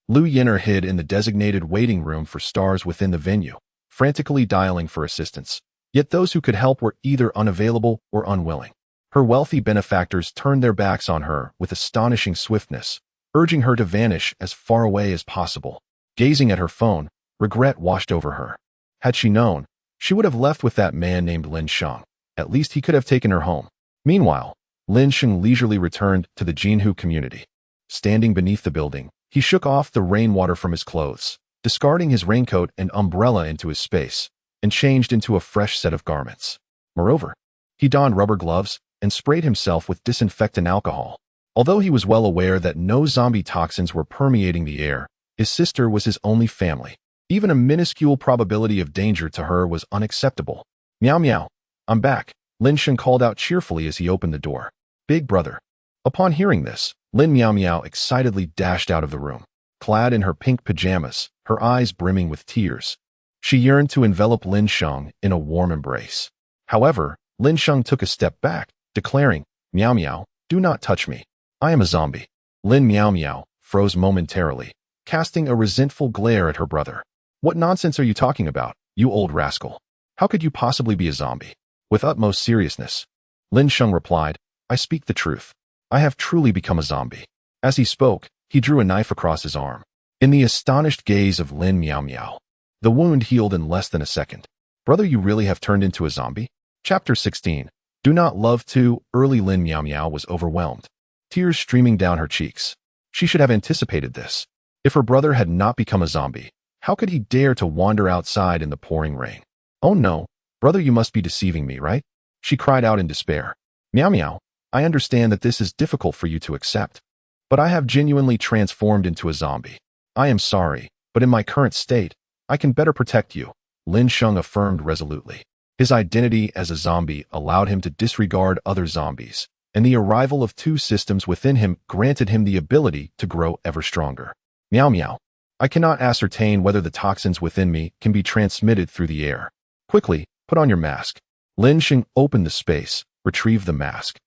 Lu Yin'er hid in the designated waiting room for stars within the venue, frantically dialing for assistance. Yet those who could help were either unavailable or unwilling. Her wealthy benefactors turned their backs on her with astonishing swiftness, urging her to vanish as far away as possible. Gazing at her phone, regret washed over her. Had she known, she would have left with that man named Lin Sheng. At least he could have taken her home. Meanwhile, Lin Sheng leisurely returned to the Jinhu community. Standing beneath the building, he shook off the rainwater from his clothes, discarding his raincoat and umbrella into his space, and changed into a fresh set of garments. Moreover, he donned rubber gloves and sprayed himself with disinfectant alcohol. Although he was well aware that no zombie toxins were permeating the air, his sister was his only family. Even a minuscule probability of danger to her was unacceptable. Meow meow, I'm back, Lin Sheng called out cheerfully as he opened the door. Big brother. Upon hearing this, Lin Meow Meow excitedly dashed out of the room. Clad in her pink pajamas, her eyes brimming with tears, she yearned to envelop Lin Sheng in a warm embrace. However, Lin Sheng took a step back, declaring, Meow Meow, do not touch me. I am a zombie. Lin Meow Meow froze momentarily, casting a resentful glare at her brother. What nonsense are you talking about, you old rascal? How could you possibly be a zombie? With utmost seriousness, Lin Sheng replied, I speak the truth. I have truly become a zombie. As he spoke, he drew a knife across his arm. In the astonished gaze of Lin Meow Meow, the wound healed in less than a second. Brother, you really have turned into a zombie? Chapter 16. Do not love to. Early Lin Meow Meow was overwhelmed, tears streaming down her cheeks. She should have anticipated this. If her brother had not become a zombie, how could he dare to wander outside in the pouring rain? Oh no, brother, you must be deceiving me, right? She cried out in despair. Meow Meow, I understand that this is difficult for you to accept, but I have genuinely transformed into a zombie. I am sorry, but in my current state, I can better protect you, Lin Sheng affirmed resolutely. His identity as a zombie allowed him to disregard other zombies, and the arrival of two systems within him granted him the ability to grow ever stronger. Meow Meow, I cannot ascertain whether the toxins within me can be transmitted through the air. Quickly, put on your mask. Lin Sheng opened the space, retrieved the mask,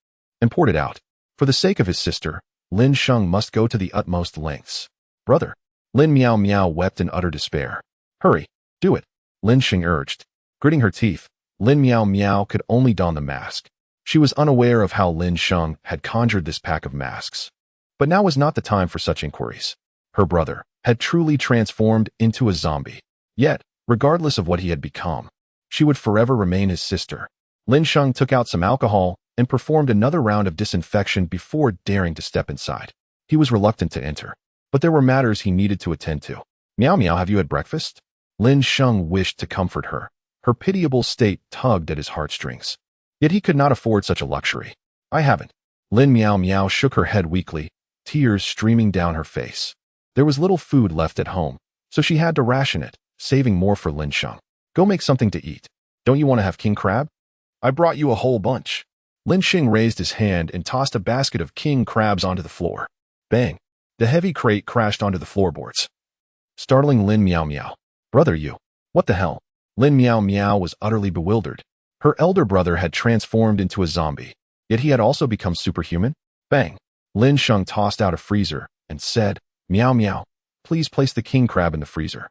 and poured it out. For the sake of his sister, Lin Sheng must go to the utmost lengths. Brother, Lin Meow Meow wept in utter despair. Hurry, do it, Lin Sheng urged. Gritting her teeth, Lin Meow Meow could only don the mask. She was unaware of how Lin Sheng had conjured this pack of masks. But now was not the time for such inquiries. Her brother had truly transformed into a zombie. Yet, regardless of what he had become, she would forever remain his sister. Lin Sheng took out some alcohol and performed another round of disinfection before daring to step inside. He was reluctant to enter, but there were matters he needed to attend to. Meow Meow, have you had breakfast? Lin Sheng wished to comfort her. Her pitiable state tugged at his heartstrings. Yet he could not afford such a luxury. I haven't. Lin Meow Meow shook her head weakly, tears streaming down her face. There was little food left at home, so she had to ration it, saving more for Lin Sheng. Go make something to eat. Don't you want to have king crab? I brought you a whole bunch. Lin Sheng raised his hand and tossed a basket of king crabs onto the floor. Bang! The heavy crate crashed onto the floorboards, startling Lin Meow Meow. Brother, you. What the hell? Lin Meow Meow was utterly bewildered. Her elder brother had transformed into a zombie, yet he had also become superhuman? Bang! Lin Sheng tossed out a freezer and said, Meow Meow, please place the king crab in the freezer.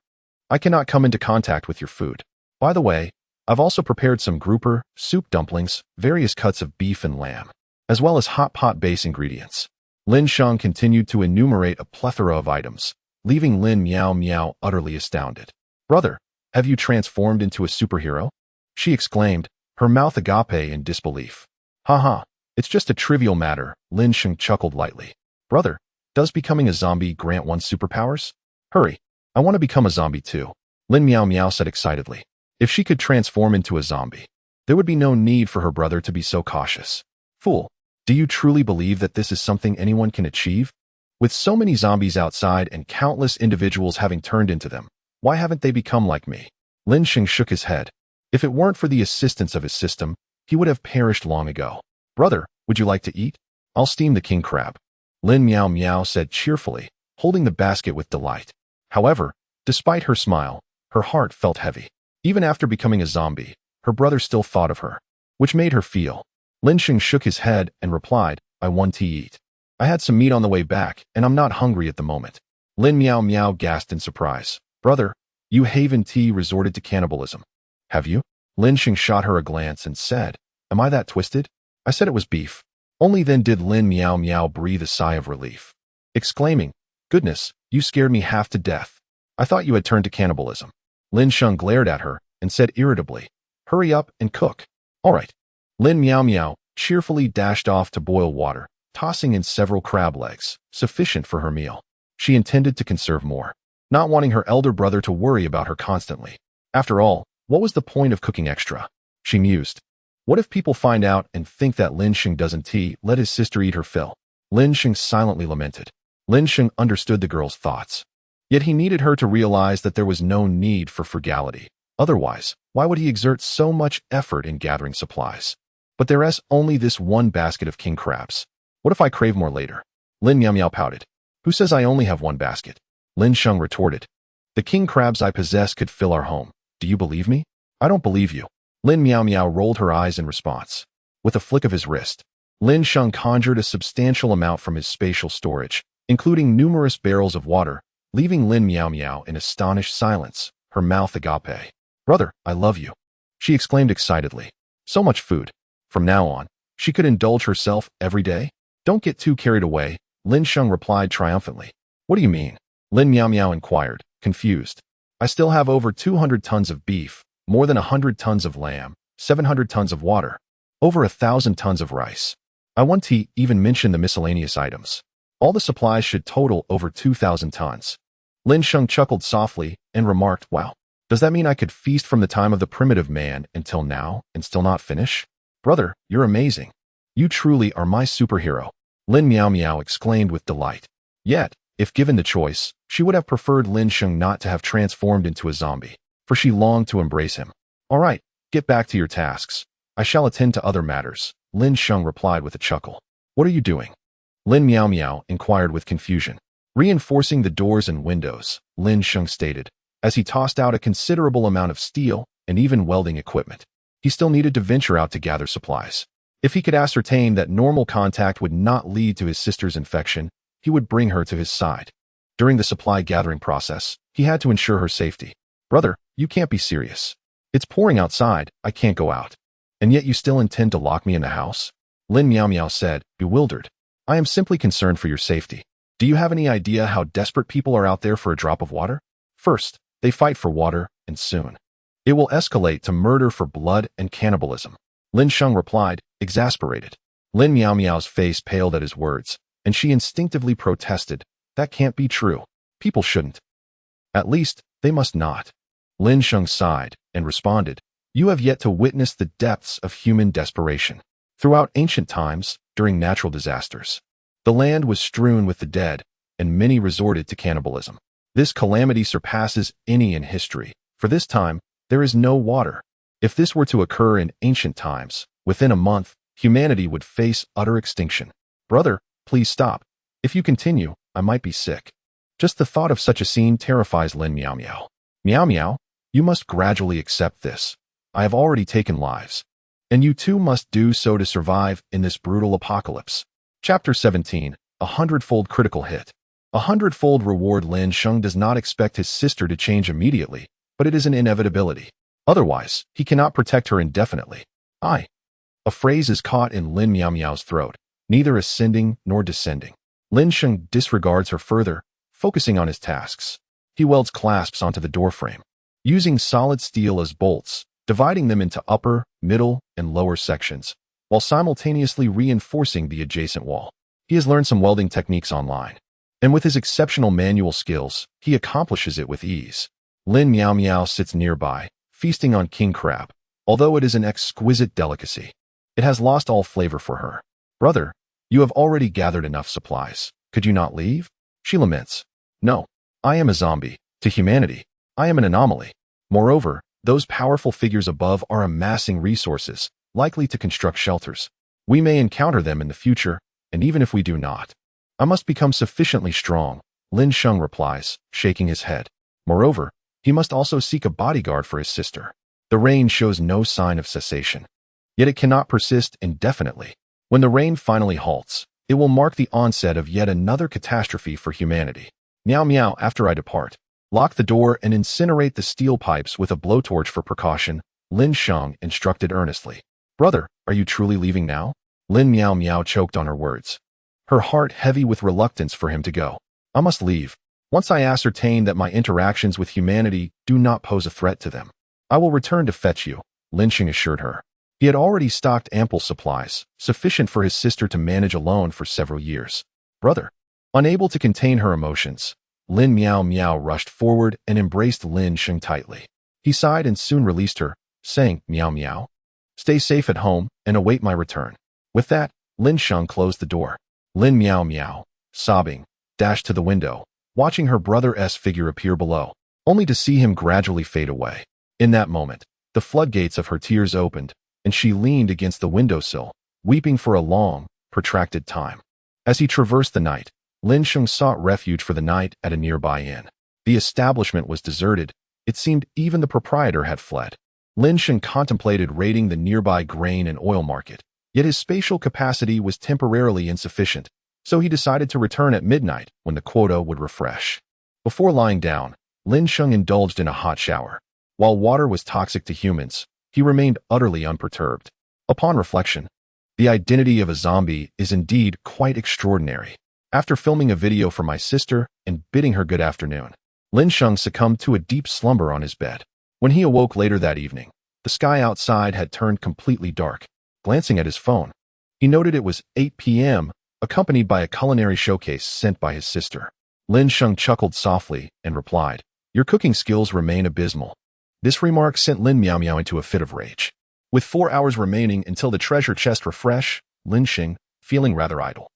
I cannot come into contact with your food. By the way, I've also prepared some grouper, soup dumplings, various cuts of beef and lamb, as well as hot pot base ingredients. Lin Sheng continued to enumerate a plethora of items, leaving Lin Meow Meow utterly astounded. Brother, have you transformed into a superhero? She exclaimed, her mouth agape in disbelief. Haha, it's just a trivial matter, Lin Sheng chuckled lightly. Brother, does becoming a zombie grant one superpowers? Hurry, I want to become a zombie too, Lin Meow Meow said excitedly. If she could transform into a zombie, there would be no need for her brother to be so cautious. Fool, do you truly believe that this is something anyone can achieve? With so many zombies outside and countless individuals having turned into them, why haven't they become like me? Lin Sheng shook his head. If it weren't for the assistance of his system, he would have perished long ago. Brother, would you like to eat? I'll steam the king crab, Lin Meow Meow said cheerfully, holding the basket with delight. However, despite her smile, her heart felt heavy. Even after becoming a zombie, her brother still thought of her, which made her feel. Lin Sheng shook his head and replied, I want to eat. I had some meat on the way back, and I'm not hungry at the moment. Lin Meow Meow gasped in surprise. Brother, you Haven Tea resorted to cannibalism. Have you? Lin Sheng shot her a glance and said, Am I that twisted? I said it was beef. Only then did Lin Meow Meow breathe a sigh of relief, exclaiming, Goodness, you scared me half to death. I thought you had turned to cannibalism. Lin Sheng glared at her and said irritably, Hurry up and cook. All right. Lin Meow Meow cheerfully dashed off to boil water, tossing in several crab legs, sufficient for her meal. She intended to conserve more, not wanting her elder brother to worry about her constantly. After all, what was the point of cooking extra? She mused. What if people find out and think that Lin Sheng doesn't let his sister eat her fill? Lin Sheng silently lamented. Lin Sheng understood the girl's thoughts. Yet he needed her to realize that there was no need for frugality. Otherwise, why would he exert so much effort in gathering supplies? But there's only this one basket of king crabs. What if I crave more later? Lin Meow Meow pouted. Who says I only have one basket? Lin Sheng retorted. The king crabs I possess could fill our home. Do you believe me? I don't believe you. Lin Meow Meow rolled her eyes in response. With a flick of his wrist, Lin Sheng conjured a substantial amount from his spatial storage, including numerous barrels of water, leaving Lin Meow Meow in astonished silence, her mouth agape. Brother, I love you, she exclaimed excitedly. So much food. From now on, she could indulge herself every day? Don't get too carried away, Lin Sheng replied triumphantly. What do you mean? Lin Meow Meow inquired, confused. I still have over 200 tons of beef, more than 100 tons of lamb, 700 tons of water, over 1,000 tons of rice. I want to even mention the miscellaneous items. All the supplies should total over 2,000 tons. Lin Sheng chuckled softly and remarked, Wow, does that mean I could feast from the time of the primitive man until now and still not finish? Brother, you're amazing. You truly are my superhero, Lin Meow Meow exclaimed with delight. Yet, if given the choice, she would have preferred Lin Sheng not to have transformed into a zombie, for she longed to embrace him. All right, get back to your tasks. I shall attend to other matters, Lin Sheng replied with a chuckle. What are you doing? Lin Meow Meow inquired with confusion. Reinforcing the doors and windows, Lin Sheng stated, as he tossed out a considerable amount of steel and even welding equipment. He still needed to venture out to gather supplies. If he could ascertain that normal contact would not lead to his sister's infection, he would bring her to his side. During the supply gathering process, he had to ensure her safety. Brother, you can't be serious. It's pouring outside, I can't go out. And yet you still intend to lock me in the house? Lin Meow Meow said, bewildered. I am simply concerned for your safety. Do you have any idea how desperate people are out there for a drop of water? First, they fight for water, and soon it will escalate to murder for blood and cannibalism. Lin Sheng replied, exasperated. Lin Meow Meow's face paled at his words, and she instinctively protested, That can't be true. People shouldn't. At least, they must not. Lin Sheng sighed and responded, You have yet to witness the depths of human desperation. Throughout ancient times, during natural disasters, the land was strewn with the dead, and many resorted to cannibalism. This calamity surpasses any in history, for this time, there is no water. If this were to occur in ancient times, within a month, humanity would face utter extinction. Brother, please stop. If you continue, I might be sick. Just the thought of such a scene terrifies Lin Meow Meow. Meow Meow, you must gradually accept this. I have already taken lives, and you too must do so to survive in this brutal apocalypse. Chapter 17, A Hundredfold Critical Hit. A hundredfold reward. Lin Sheng does not expect his sister to change immediately, but it is an inevitability. Otherwise, he cannot protect her indefinitely. A phrase is caught in Lin Meow Meow's throat, neither ascending nor descending. Lin Sheng disregards her further, focusing on his tasks. He welds clasps onto the doorframe, using solid steel as bolts, dividing them into upper, middle, and lower sections, while simultaneously reinforcing the adjacent wall. He has learned some welding techniques online. And with his exceptional manual skills, he accomplishes it with ease. Lin Meow Meow sits nearby, feasting on king crab. Although it is an exquisite delicacy, it has lost all flavor for her. Brother, you have already gathered enough supplies. Could you not leave? She laments. No, I am a zombie. To humanity, I am an anomaly. Moreover, those powerful figures above are amassing resources, likely to construct shelters. We may encounter them in the future, and even if we do not, I must become sufficiently strong, Lin Sheng replies, shaking his head. Moreover, he must also seek a bodyguard for his sister. The rain shows no sign of cessation. Yet it cannot persist indefinitely. When the rain finally halts, it will mark the onset of yet another catastrophe for humanity. Meow meow. After I depart, lock the door and incinerate the steel pipes with a blowtorch for precaution, Lin Sheng instructed earnestly. Brother, are you truly leaving now? Lin Meow Meow choked on her words, her heart heavy with reluctance for him to go. I must leave. Once I ascertain that my interactions with humanity do not pose a threat to them, I will return to fetch you, Lin Sheng assured her. He had already stocked ample supplies, sufficient for his sister to manage alone for several years. Brother. Unable to contain her emotions, Lin Meow Meow rushed forward and embraced Lin Sheng tightly. He sighed and soon released her, saying, Meow Meow, stay safe at home and await my return. With that, Lin Sheng closed the door. Lin Meow Meow, sobbing, dashed to the window, watching her brother's figure appear below, only to see him gradually fade away. In that moment, the floodgates of her tears opened, and she leaned against the windowsill, weeping for a long, protracted time. As he traversed the night, Lin Sheng sought refuge for the night at a nearby inn. The establishment was deserted. It seemed even the proprietor had fled. Lin Sheng contemplated raiding the nearby grain and oil market, yet his spatial capacity was temporarily insufficient, so he decided to return at midnight when the quota would refresh. Before lying down, Lin Sheng indulged in a hot shower. While water was toxic to humans, he remained utterly unperturbed. Upon reflection, the identity of a zombie is indeed quite extraordinary. After filming a video for my sister and bidding her good afternoon, Lin Sheng succumbed to a deep slumber on his bed. When he awoke later that evening, the sky outside had turned completely dark. Glancing at his phone, he noted it was 8 p.m., accompanied by a culinary showcase sent by his sister. Lin Sheng chuckled softly and replied, Your cooking skills remain abysmal. This remark sent Lin Meow Meow into a fit of rage. With 4 hours remaining until the treasure chest refresh, Lin Sheng, feeling rather idle,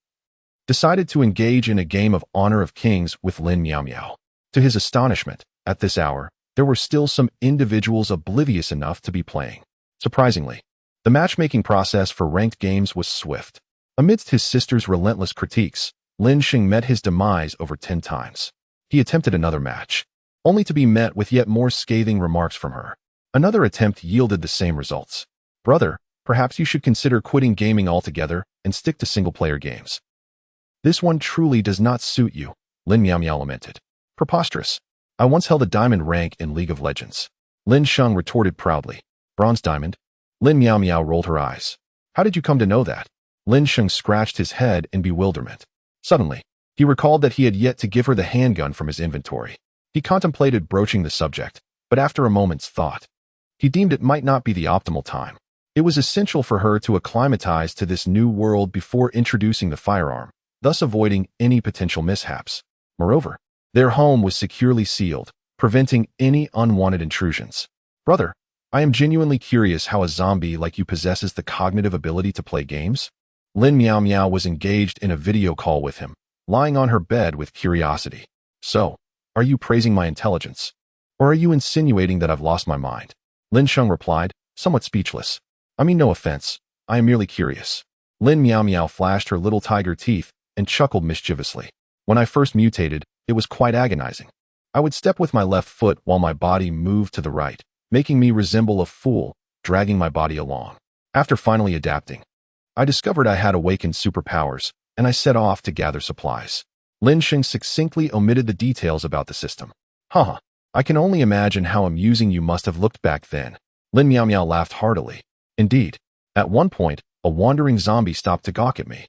decided to engage in a game of Honor of Kings with Lin Meow Meow. To his astonishment, at this hour, there were still some individuals oblivious enough to be playing. Surprisingly, the matchmaking process for ranked games was swift. Amidst his sister's relentless critiques, Lin Sheng met his demise over 10 times. He attempted another match, only to be met with yet more scathing remarks from her. Another attempt yielded the same results. Brother, perhaps you should consider quitting gaming altogether and stick to single-player games. This one truly does not suit you, Lin Meow Meow lamented. Preposterous. I once held a diamond rank in League of Legends. Lin Sheng retorted proudly. Bronze diamond? Lin Meow Meow rolled her eyes. How did you come to know that? Lin Sheng scratched his head in bewilderment. Suddenly, he recalled that he had yet to give her the handgun from his inventory. He contemplated broaching the subject, but after a moment's thought, he deemed it might not be the optimal time. It was essential for her to acclimatize to this new world before introducing the firearm, thus avoiding any potential mishaps. Moreover, their home was securely sealed, preventing any unwanted intrusions. Brother, I am genuinely curious how a zombie like you possesses the cognitive ability to play games. Lin Meow Meow was engaged in a video call with him, lying on her bed with curiosity. So, are you praising my intelligence? Or are you insinuating that I've lost my mind? Lin Sheng replied, somewhat speechless. I mean no offense, I am merely curious. Lin Meow Meow flashed her little tiger teeth and chuckled mischievously. When I first mutated, it was quite agonizing. I would step with my left foot while my body moved to the right, making me resemble a fool, dragging my body along. After finally adapting, I discovered I had awakened superpowers, and I set off to gather supplies. Lin Sheng succinctly omitted the details about the system. Haha, I can only imagine how amusing you must have looked back then. Lin Meow Meow laughed heartily. Indeed, at one point, a wandering zombie stopped to gawk at me,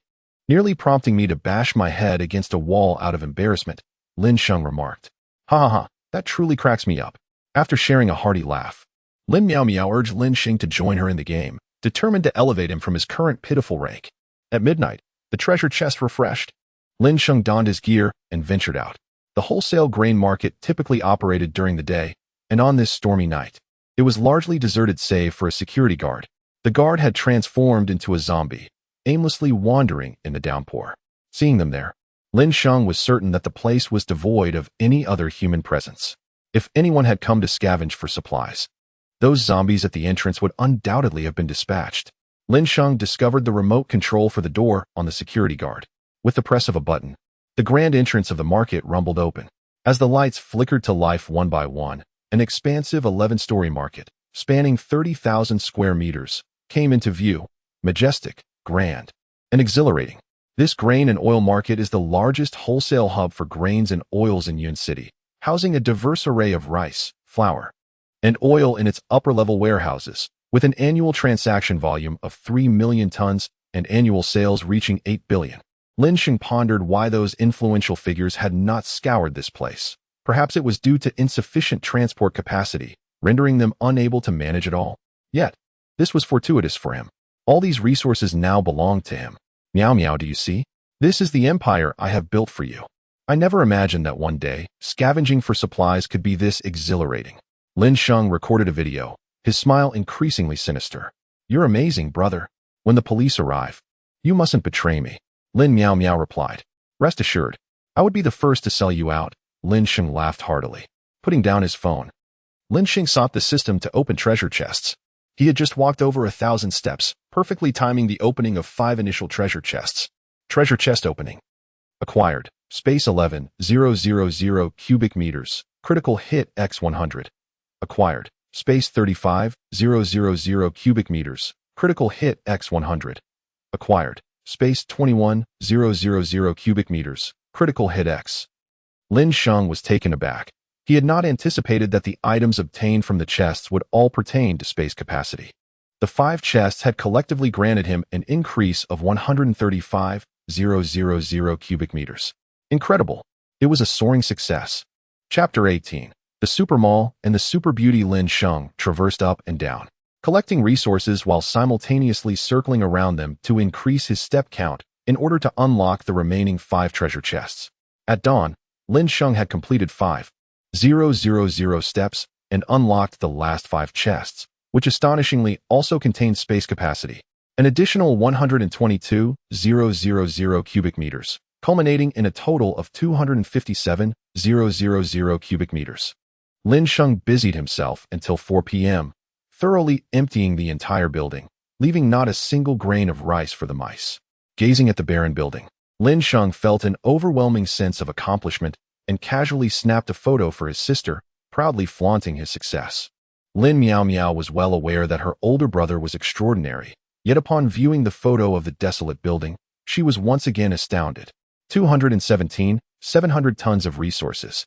nearly prompting me to bash my head against a wall out of embarrassment, Lin Sheng remarked. Ha ha ha, that truly cracks me up. After sharing a hearty laugh, Lin Meow Meow urged Lin Sheng to join her in the game, determined to elevate him from his current pitiful rank. At midnight, the treasure chest refreshed. Lin Sheng donned his gear and ventured out. The wholesale grain market typically operated during the day, and on this stormy night, it was largely deserted save for a security guard. The guard had transformed into a zombie, aimlessly wandering in the downpour. Seeing them there, Lin Sheng was certain that the place was devoid of any other human presence. If anyone had come to scavenge for supplies, those zombies at the entrance would undoubtedly have been dispatched. Lin Sheng discovered the remote control for the door on the security guard. With the press of a button, the grand entrance of the market rumbled open. As the lights flickered to life one by one, an expansive 11-story market, spanning 30,000 square meters, came into view, majestic, grand, and exhilarating. This grain and oil market is the largest wholesale hub for grains and oils in Yun City, housing a diverse array of rice, flour, and oil in its upper-level warehouses, with an annual transaction volume of 3 million tons and annual sales reaching 8 billion. Lin Sheng pondered why those influential figures had not scoured this place. Perhaps it was due to insufficient transport capacity, rendering them unable to manage it all. Yet, this was fortuitous for him. All these resources now belonged to him. Meow meow, do you see? This is the empire I have built for you. I never imagined that one day, scavenging for supplies could be this exhilarating. Lin Sheng recorded a video, his smile increasingly sinister. You're amazing, brother. When the police arrive, you mustn't betray me. Lin Meow Meow replied. Rest assured, I would be the first to sell you out. Lin Sheng laughed heartily. Putting down his phone, Lin Sheng sought the system to open treasure chests. He had just walked over 1,000 steps, perfectly timing the opening of 5 initial treasure chests. Treasure chest opening. Acquired. Space 11,000 cubic meters. Critical hit X100. Acquired. Space 35,000 cubic meters. Critical hit X100. Acquired. Space 21,000 cubic meters. Critical hit X. Lin Sheng was taken aback. He had not anticipated that the items obtained from the chests would all pertain to space capacity. The 5 chests had collectively granted him an increase of 135,000 cubic meters. Incredible. It was a soaring success. Chapter 18. The Super Mall and the Super Beauty. Lin Sheng traversed up and down, collecting resources while simultaneously circling around them to increase his step count in order to unlock the remaining 5 treasure chests. At dawn, Lin Sheng had completed 5,000 steps and unlocked the last 5 chests, which astonishingly also contained space capacity, an additional 122,000 cubic meters, culminating in a total of 257,000 cubic meters. Lin Sheng busied himself until 4 p.m., thoroughly emptying the entire building, leaving not a single grain of rice for the mice. Gazing at the barren building, Lin Sheng felt an overwhelming sense of accomplishment and casually snapped a photo for his sister, proudly flaunting his success. Lin Meow Meow was well aware that her older brother was extraordinary, yet upon viewing the photo of the desolate building, she was once again astounded. 217,700 tons of resources,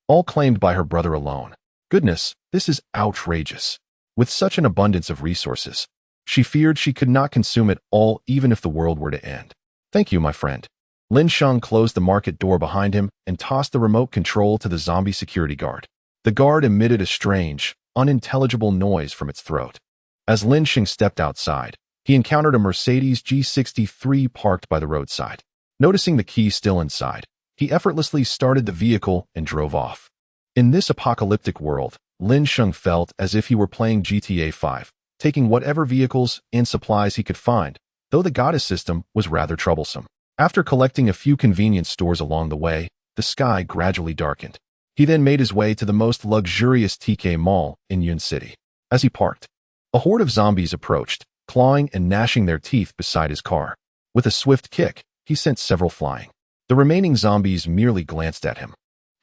all claimed by her brother alone. Goodness, this is outrageous. With such an abundance of resources, she feared she could not consume it all even if the world were to end. Thank you, my friend. Lin Sheng closed the market door behind him and tossed the remote control to the zombie security guard. The guard emitted a strange, unintelligible noise from its throat. As Lin Sheng stepped outside, he encountered a Mercedes G63 parked by the roadside. Noticing the key still inside, he effortlessly started the vehicle and drove off. In this apocalyptic world, Lin Sheng felt as if he were playing GTA 5, taking whatever vehicles and supplies he could find, though the goddess system was rather troublesome. After collecting a few convenience stores along the way, the sky gradually darkened. He then made his way to the most luxurious TK mall in Yun City. As he parked, a horde of zombies approached, clawing and gnashing their teeth beside his car. With a swift kick, he sent several flying. The remaining zombies merely glanced at him,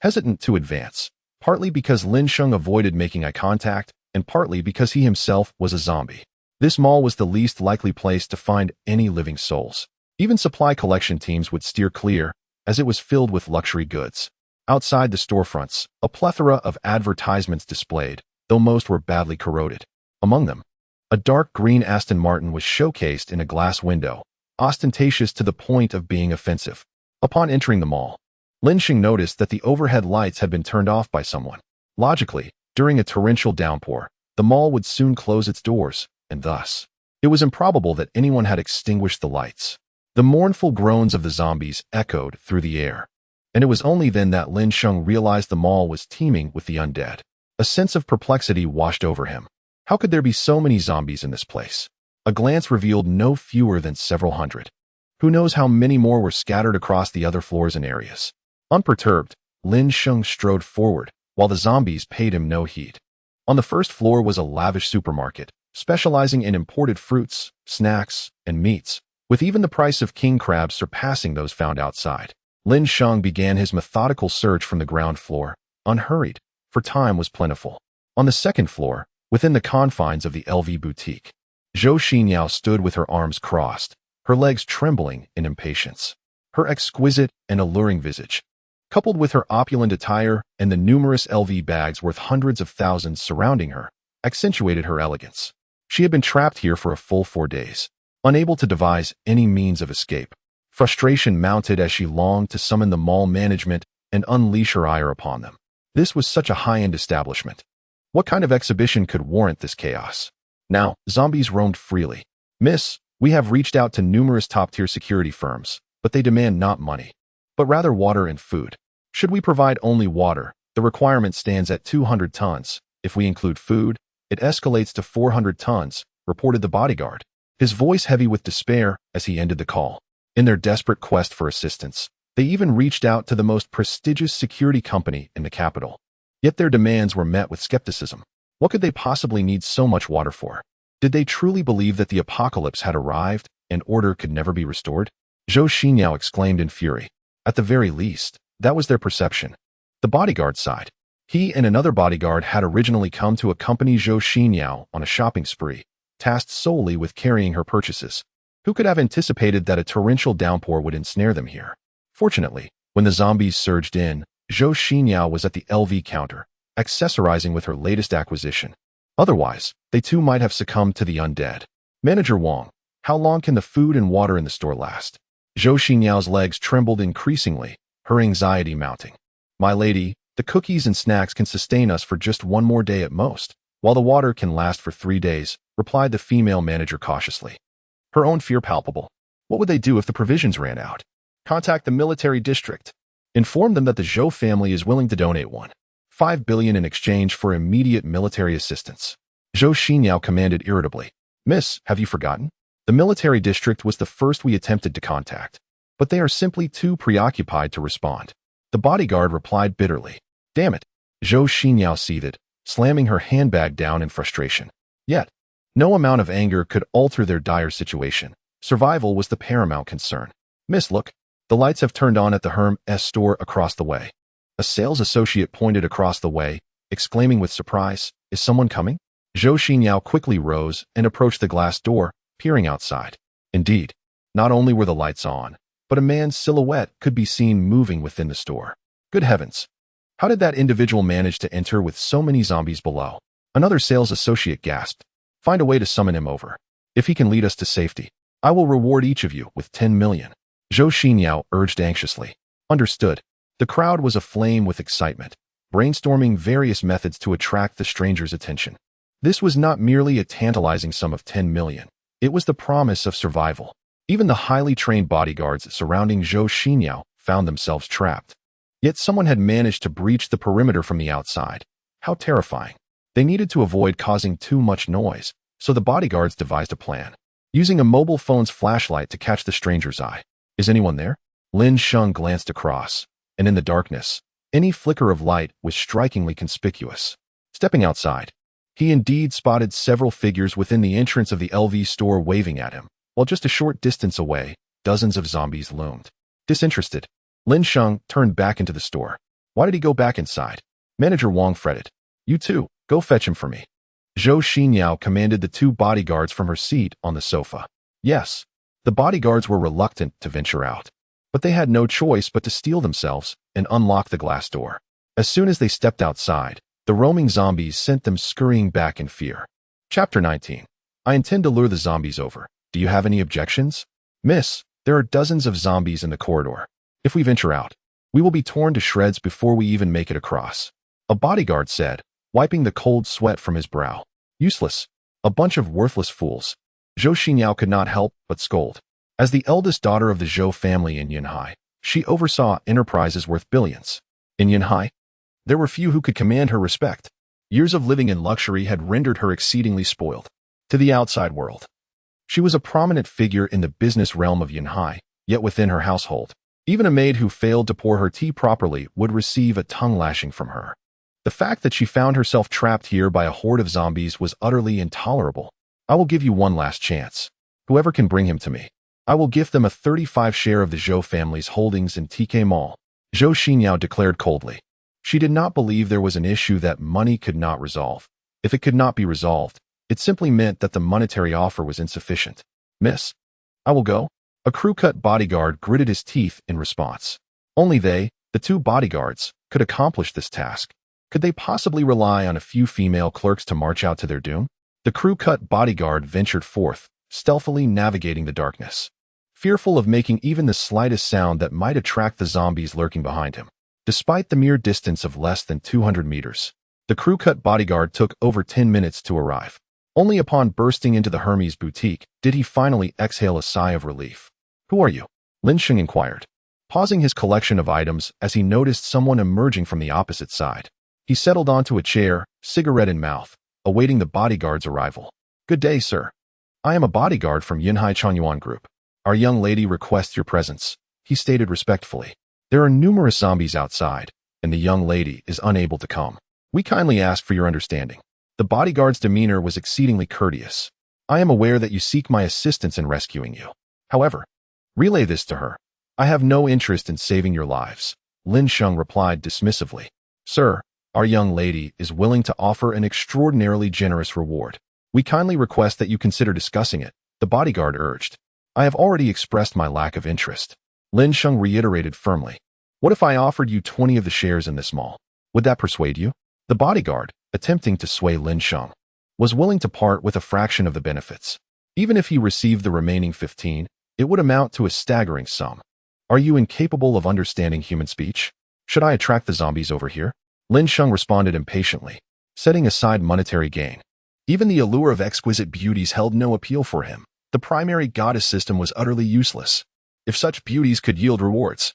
hesitant to advance, partly because Lin Sheng avoided making eye contact, and partly because he himself was a zombie. This mall was the least likely place to find any living souls. Even supply collection teams would steer clear, as it was filled with luxury goods. Outside the storefronts, a plethora of advertisements displayed, though most were badly corroded. Among them, a dark green Aston Martin was showcased in a glass window, ostentatious to the point of being offensive. Upon entering the mall, Lin Sheng noticed that the overhead lights had been turned off by someone. Logically, during a torrential downpour, the mall would soon close its doors, and thus, it was improbable that anyone had extinguished the lights. The mournful groans of the zombies echoed through the air, and it was only then that Lin Sheng realized the mall was teeming with the undead. A sense of perplexity washed over him. How could there be so many zombies in this place? A glance revealed no fewer than several hundred. Who knows how many more were scattered across the other floors and areas? Unperturbed, Lin Sheng strode forward, while the zombies paid him no heed. On the first floor was a lavish supermarket, specializing in imported fruits, snacks, and meats, with even the price of king crabs surpassing those found outside. Lin Sheng began his methodical search from the ground floor, unhurried, for time was plentiful. On the second floor, within the confines of the LV boutique, Zhou Xinyao stood with her arms crossed, her legs trembling in impatience. Her exquisite and alluring visage, coupled with her opulent attire and the numerous LV bags worth hundreds of thousands surrounding her, accentuated her elegance. She had been trapped here for a full 4 days, unable to devise any means of escape. Frustration mounted as she longed to summon the mall management and unleash her ire upon them. This was such a high-end establishment. What kind of exhibition could warrant this chaos? Now, zombies roamed freely. Miss, we have reached out to numerous top-tier security firms, but they demand not money, but rather water and food. Should we provide only water, the requirement stands at 200 tons. If we include food, it escalates to 400 tons, reported the bodyguard, his voice heavy with despair as he ended the call. In their desperate quest for assistance, they even reached out to the most prestigious security company in the capital. Yet their demands were met with skepticism. What could they possibly need so much water for? Did they truly believe that the apocalypse had arrived and order could never be restored? Zhou Xinyao exclaimed in fury. At the very least, that was their perception. The bodyguard sighed. He and another bodyguard had originally come to accompany Zhou Xinyao on a shopping spree, tasked solely with carrying her purchases. Who could have anticipated that a torrential downpour would ensnare them here? Fortunately, when the zombies surged in, Zhou Xinyao was at the LV counter, accessorizing with her latest acquisition. Otherwise, they too might have succumbed to the undead. Manager Wang, how long can the food and water in the store last? Zhou Xinyao's legs trembled increasingly, her anxiety mounting. My lady, the cookies and snacks can sustain us for just 1 more day at most, while the water can last for 3 days, replied the female manager cautiously. Her own fear palpable. What would they do if the provisions ran out? Contact the military district. Inform them that the Zhou family is willing to donate 1.5 billion in exchange for immediate military assistance. Zhou Xinyao commanded irritably. Miss, have you forgotten? The military district was the first we attempted to contact, but they are simply too preoccupied to respond. The bodyguard replied bitterly. Damn it. Zhou Xinyao seethed, slamming her handbag down in frustration. Yet, no amount of anger could alter their dire situation. Survival was the paramount concern. Miss, look. The lights have turned on at the Hermes store across the way. A sales associate pointed across the way, exclaiming with surprise, Is someone coming? Zhou Xinyao quickly rose and approached the glass door, peering outside. Indeed, not only were the lights on, but a man's silhouette could be seen moving within the store. Good heavens! How did that individual manage to enter with so many zombies below? Another sales associate gasped. Find a way to summon him over. If he can lead us to safety, I will reward each of you with 10 million. Zhou Xinyao urged anxiously. Understood. The crowd was aflame with excitement, brainstorming various methods to attract the stranger's attention. This was not merely a tantalizing sum of 10 million. It was the promise of survival. Even the highly trained bodyguards surrounding Zhou Xinyao found themselves trapped. Yet someone had managed to breach the perimeter from the outside. How terrifying. They needed to avoid causing too much noise, so the bodyguards devised a plan, using a mobile phone's flashlight to catch the stranger's eye. Is anyone there? Lin Sheng glanced across, and in the darkness, any flicker of light was strikingly conspicuous. Stepping outside, he indeed spotted several figures within the entrance of the LV store waving at him, while just a short distance away, dozens of zombies loomed. Disinterested, Lin Sheng turned back into the store. Why did he go back inside? Manager Wang fretted. You too, go fetch him for me. Zhou Xinyao commanded the 2 bodyguards from her seat on the sofa. Yes, the bodyguards were reluctant to venture out, but they had no choice but to steel themselves and unlock the glass door. As soon as they stepped outside, the roaming zombies sent them scurrying back in fear. Chapter 19. I intend to lure the zombies over. Do you have any objections? Miss, there are dozens of zombies in the corridor. If we venture out, we will be torn to shreds before we even make it across. A bodyguard said, wiping the cold sweat from his brow. Useless. A bunch of worthless fools. Zhou Xinyao could not help but scold. As the eldest daughter of the Zhou family in Yunhai, she oversaw enterprises worth billions. In Yunhai, there were few who could command her respect. Years of living in luxury had rendered her exceedingly spoiled. To the outside world, she was a prominent figure in the business realm of Yunhai, yet within her household, even a maid who failed to pour her tea properly would receive a tongue lashing from her. The fact that she found herself trapped here by a horde of zombies was utterly intolerable. I will give you one last chance. Whoever can bring him to me, I will gift them a 35 share of the Zhou family's holdings in TK Mall, Zhou Xinyao declared coldly. She did not believe there was an issue that money could not resolve. If it could not be resolved, it simply meant that the monetary offer was insufficient. Miss, I will go. A crew-cut bodyguard gritted his teeth in response. Only they, the two bodyguards, could accomplish this task. Could they possibly rely on a few female clerks to march out to their doom? The crew-cut bodyguard ventured forth, stealthily navigating the darkness, fearful of making even the slightest sound that might attract the zombies lurking behind him. Despite the mere distance of less than 200 meters, the crew-cut bodyguard took over 10 minutes to arrive. Only upon bursting into the Hermes boutique did he finally exhale a sigh of relief. Who are you? Lin Sheng inquired, pausing his collection of items as he noticed someone emerging from the opposite side. He settled onto a chair, cigarette in mouth, awaiting the bodyguard's arrival. Good day, sir. I am a bodyguard from Yunhai Changyuan Group. Our young lady requests your presence, he stated respectfully. There are numerous zombies outside, and the young lady is unable to come. We kindly ask for your understanding. The bodyguard's demeanor was exceedingly courteous. I am aware that you seek my assistance in rescuing you. However, relay this to her. I have no interest in saving your lives, Lin Sheng replied dismissively. Sir, our young lady is willing to offer an extraordinarily generous reward. We kindly request that you consider discussing it, the bodyguard urged. I have already expressed my lack of interest. Lin Sheng reiterated firmly. What if I offered you 20 of the shares in this mall? Would that persuade you? The bodyguard, attempting to sway Lin Sheng, was willing to part with a fraction of the benefits. Even if he received the remaining 15, it would amount to a staggering sum. Are you incapable of understanding human speech? Should I attract the zombies over here? Lin Sheng responded impatiently, setting aside monetary gain. Even the allure of exquisite beauties held no appeal for him. The primary goddess system was utterly useless. If such beauties could yield rewards,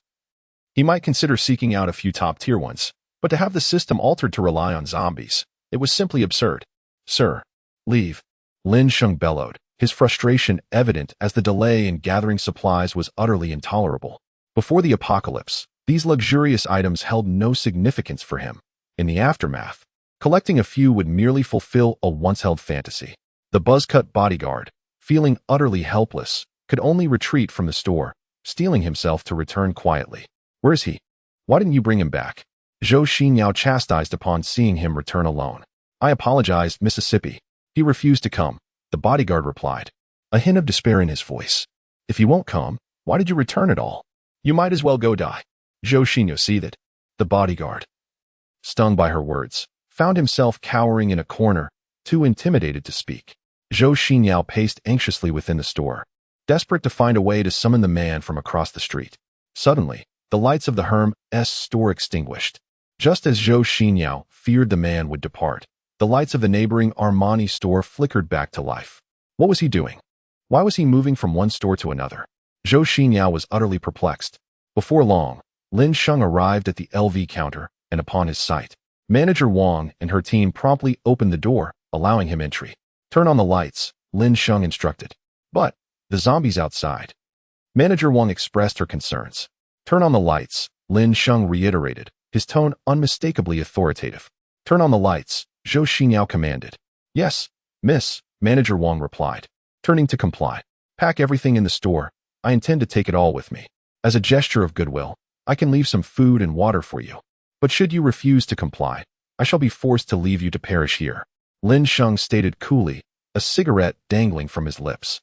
he might consider seeking out a few top-tier ones, but to have the system altered to rely on zombies, it was simply absurd. Sir, leave, Lin Sheng bellowed, his frustration evident as the delay in gathering supplies was utterly intolerable. Before the apocalypse, these luxurious items held no significance for him. In the aftermath, collecting a few would merely fulfill a once-held fantasy. The buzz-cut bodyguard, feeling utterly helpless, could only retreat from the store, steeling himself to return quietly. Where is he? Why didn't you bring him back? Zhou Xinyao chastised upon seeing him return alone. I apologized, Mississippi. He refused to come, the bodyguard replied, a hint of despair in his voice. If he won't come, why did you return at all? You might as well go die. Zhou Xinyao seethed. The bodyguard, stung by her words, found himself cowering in a corner, too intimidated to speak. Zhou Xinyao paced anxiously within the store, desperate to find a way to summon the man from across the street. Suddenly, the lights of the Hermes store extinguished. Just as Zhou Xinyao feared the man would depart, the lights of the neighboring Armani store flickered back to life. What was he doing? Why was he moving from one store to another? Zhou Xinyao was utterly perplexed. Before long, Lin Sheng arrived at the LV counter, and upon his sight, Manager Wang and her team promptly opened the door, allowing him entry. Turn on the lights, Lin Sheng instructed. But, the zombies outside. Manager Wang expressed her concerns. Turn on the lights, Lin Sheng reiterated, his tone unmistakably authoritative. Turn on the lights, Zhou Xinyao commanded. Yes, miss, Manager Wang replied, turning to comply. Pack everything in the store. I intend to take it all with me. As a gesture of goodwill, I can leave some food and water for you. But should you refuse to comply, I shall be forced to leave you to perish here. Lin Sheng stated coolly, a cigarette dangling from his lips.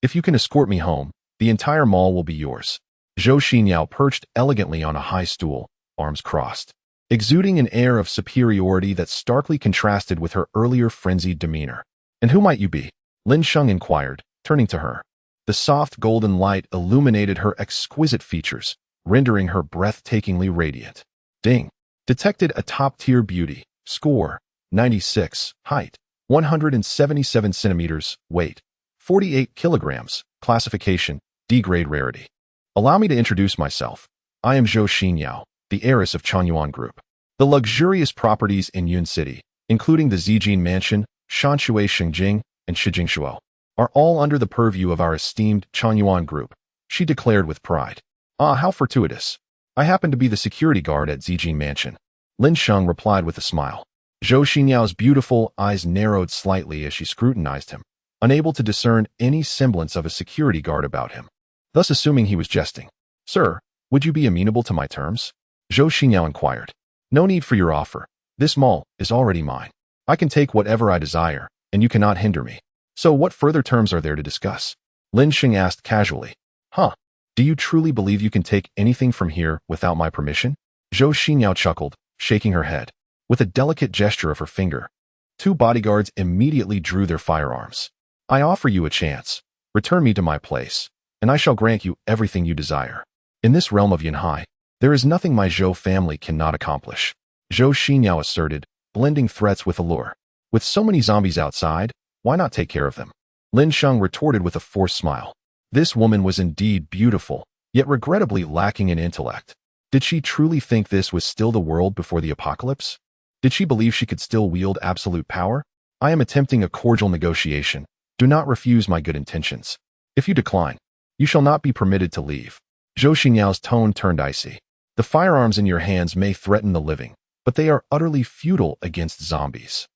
If you can escort me home, the entire mall will be yours. Zhou Xinyao perched elegantly on a high stool, arms crossed, exuding an air of superiority that starkly contrasted with her earlier frenzied demeanor. And who might you be? Lin Sheng inquired, turning to her. The soft golden light illuminated her exquisite features, rendering her breathtakingly radiant. Ding! Detected a top-tier beauty. Score, 96. Height, 177 centimeters. Weight, 48 kilograms. Classification, D-grade rarity. Allow me to introduce myself. I am Zhou Xinyao, the heiress of Changyuan Group. The luxurious properties in Yun City, including the Zijin Mansion, Shanshui Shengjing, and Shijingshuo, are all under the purview of our esteemed Changyuan Group, she declared with pride. Ah, how fortuitous. I happen to be the security guard at Zijin Mansion. Lin Sheng replied with a smile. Zhou Xinyao's beautiful eyes narrowed slightly as she scrutinized him, unable to discern any semblance of a security guard about him, thus assuming he was jesting. Sir, would you be amenable to my terms? Zhou Xinyao inquired. No need for your offer. This mall is already mine. I can take whatever I desire, and you cannot hinder me. So what further terms are there to discuss? Lin Sheng asked casually. Huh? Do you truly believe you can take anything from here without my permission? Zhou Xinyao chuckled, shaking her head. With a delicate gesture of her finger, two bodyguards immediately drew their firearms. I offer you a chance. Return me to my place, and I shall grant you everything you desire. In this realm of Yunhai, there is nothing my Zhou family cannot accomplish. Zhou Xinyao asserted, blending threats with allure. With so many zombies outside, why not take care of them? Lin Sheng retorted with a forced smile. This woman was indeed beautiful, yet regrettably lacking in intellect. Did she truly think this was still the world before the apocalypse? Did she believe she could still wield absolute power? I am attempting a cordial negotiation. Do not refuse my good intentions. If you decline, you shall not be permitted to leave. Zhou Xinyao's tone turned icy. The firearms in your hands may threaten the living, but they are utterly futile against zombies.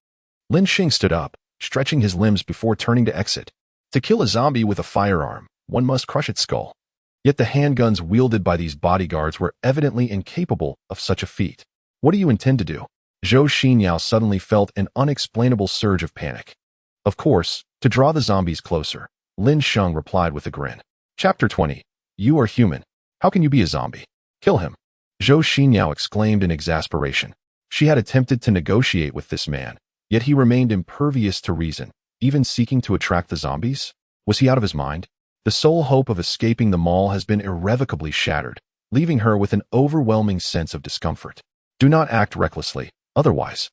Lin Sheng stood up, stretching his limbs before turning to exit. To kill a zombie with a firearm, one must crush its skull. Yet the handguns wielded by these bodyguards were evidently incapable of such a feat. What do you intend to do? Zhou Xinyao suddenly felt an unexplainable surge of panic. Of course, to draw the zombies closer, Lin Sheng replied with a grin. Chapter 20. You are human. How can you be a zombie? Kill him. Zhou Xinyao exclaimed in exasperation. She had attempted to negotiate with this man, yet he remained impervious to reason, even seeking to attract the zombies? Was he out of his mind? The sole hope of escaping the mall has been irrevocably shattered, leaving her with an overwhelming sense of discomfort. Do not act recklessly. Otherwise,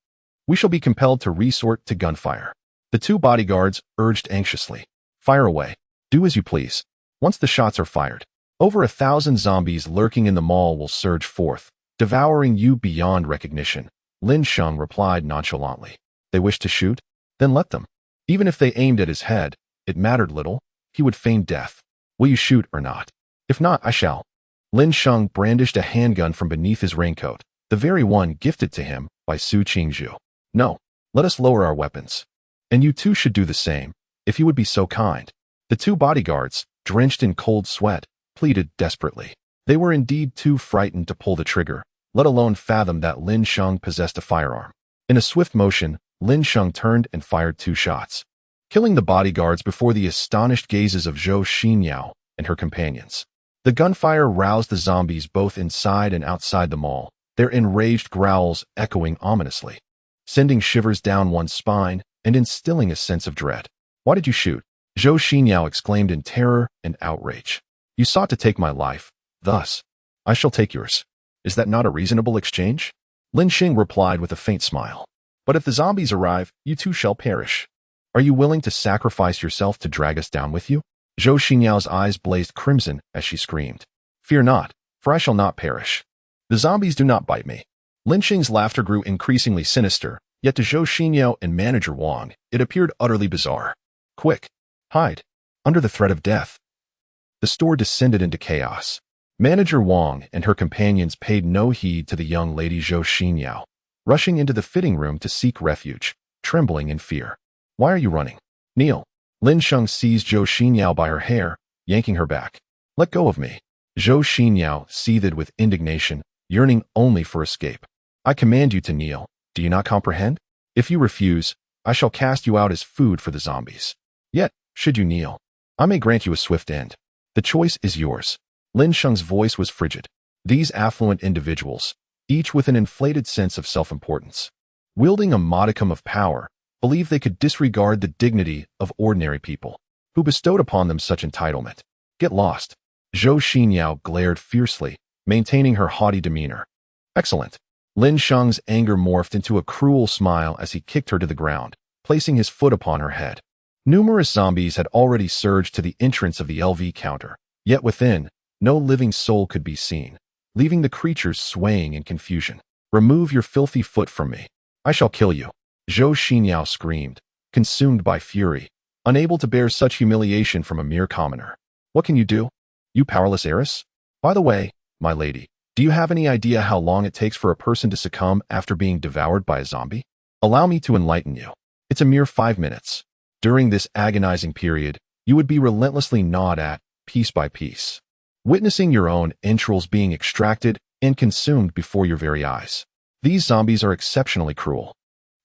we shall be compelled to resort to gunfire. The two bodyguards urged anxiously. Fire away. Do as you please. Once the shots are fired, over 1,000 zombies lurking in the mall will surge forth, devouring you beyond recognition. Lin Sheng replied nonchalantly. They wish to shoot? Then let them. Even if they aimed at his head, it mattered little. He would feign death. Will you shoot or not? If not, I shall. Lin Sheng brandished a handgun from beneath his raincoat, the very one gifted to him by Su Qingzhu. No, let us lower our weapons. And you too should do the same, if you would be so kind. The two bodyguards, drenched in cold sweat, pleaded desperately. They were indeed too frightened to pull the trigger, let alone fathom that Lin Sheng possessed a firearm. In a swift motion, Lin Sheng turned and fired 2 shots, killing the bodyguards before the astonished gazes of Zhou Xinyao and her companions. The gunfire roused the zombies both inside and outside the mall, their enraged growls echoing ominously, sending shivers down one's spine and instilling a sense of dread. Why did you shoot? Zhou Xinyao exclaimed in terror and outrage. You sought to take my life, thus, I shall take yours. Is that not a reasonable exchange? Lin Sheng replied with a faint smile. But if the zombies arrive, you too shall perish. Are you willing to sacrifice yourself to drag us down with you? Zhou Xinyao's eyes blazed crimson as she screamed. Fear not, for I shall not perish. The zombies do not bite me. Lin Sheng's laughter grew increasingly sinister, yet to Zhou Xinyao and Manager Wang, it appeared utterly bizarre. Quick, hide, under the threat of death. The store descended into chaos. Manager Wang and her companions paid no heed to the young lady Zhou Xinyao, rushing into the fitting room to seek refuge, trembling in fear. Why are you running? Kneel. Lin Sheng seized Zhou Xinyao by her hair, yanking her back. Let go of me. Zhou Xinyao seethed with indignation, yearning only for escape. I command you to kneel. Do you not comprehend? If you refuse, I shall cast you out as food for the zombies. Yet, should you kneel, I may grant you a swift end. The choice is yours. Lin Sheng's voice was frigid. These affluent individuals, each with an inflated sense of self-importance, wielding a modicum of power, believed they could disregard the dignity of ordinary people, who bestowed upon them such entitlement. Get lost. Zhou Xinyao glared fiercely, maintaining her haughty demeanor. Excellent. Lin Sheng's anger morphed into a cruel smile as he kicked her to the ground, placing his foot upon her head. Numerous zombies had already surged to the entrance of the LV counter, Yet within, no living soul could be seen, leaving the creatures swaying in confusion. "Remove your filthy foot from me. I shall kill you," Zhou Xinyao screamed, consumed by fury, unable to bear such humiliation from a mere commoner. "What can you do? You powerless heiress? By the way, my lady, do you have any idea how long it takes for a person to succumb after being devoured by a zombie? Allow me to enlighten you. It's a mere 5 minutes. During this agonizing period, you would be relentlessly gnawed at, piece by piece, witnessing your own entrails being extracted and consumed before your very eyes. These zombies are exceptionally cruel.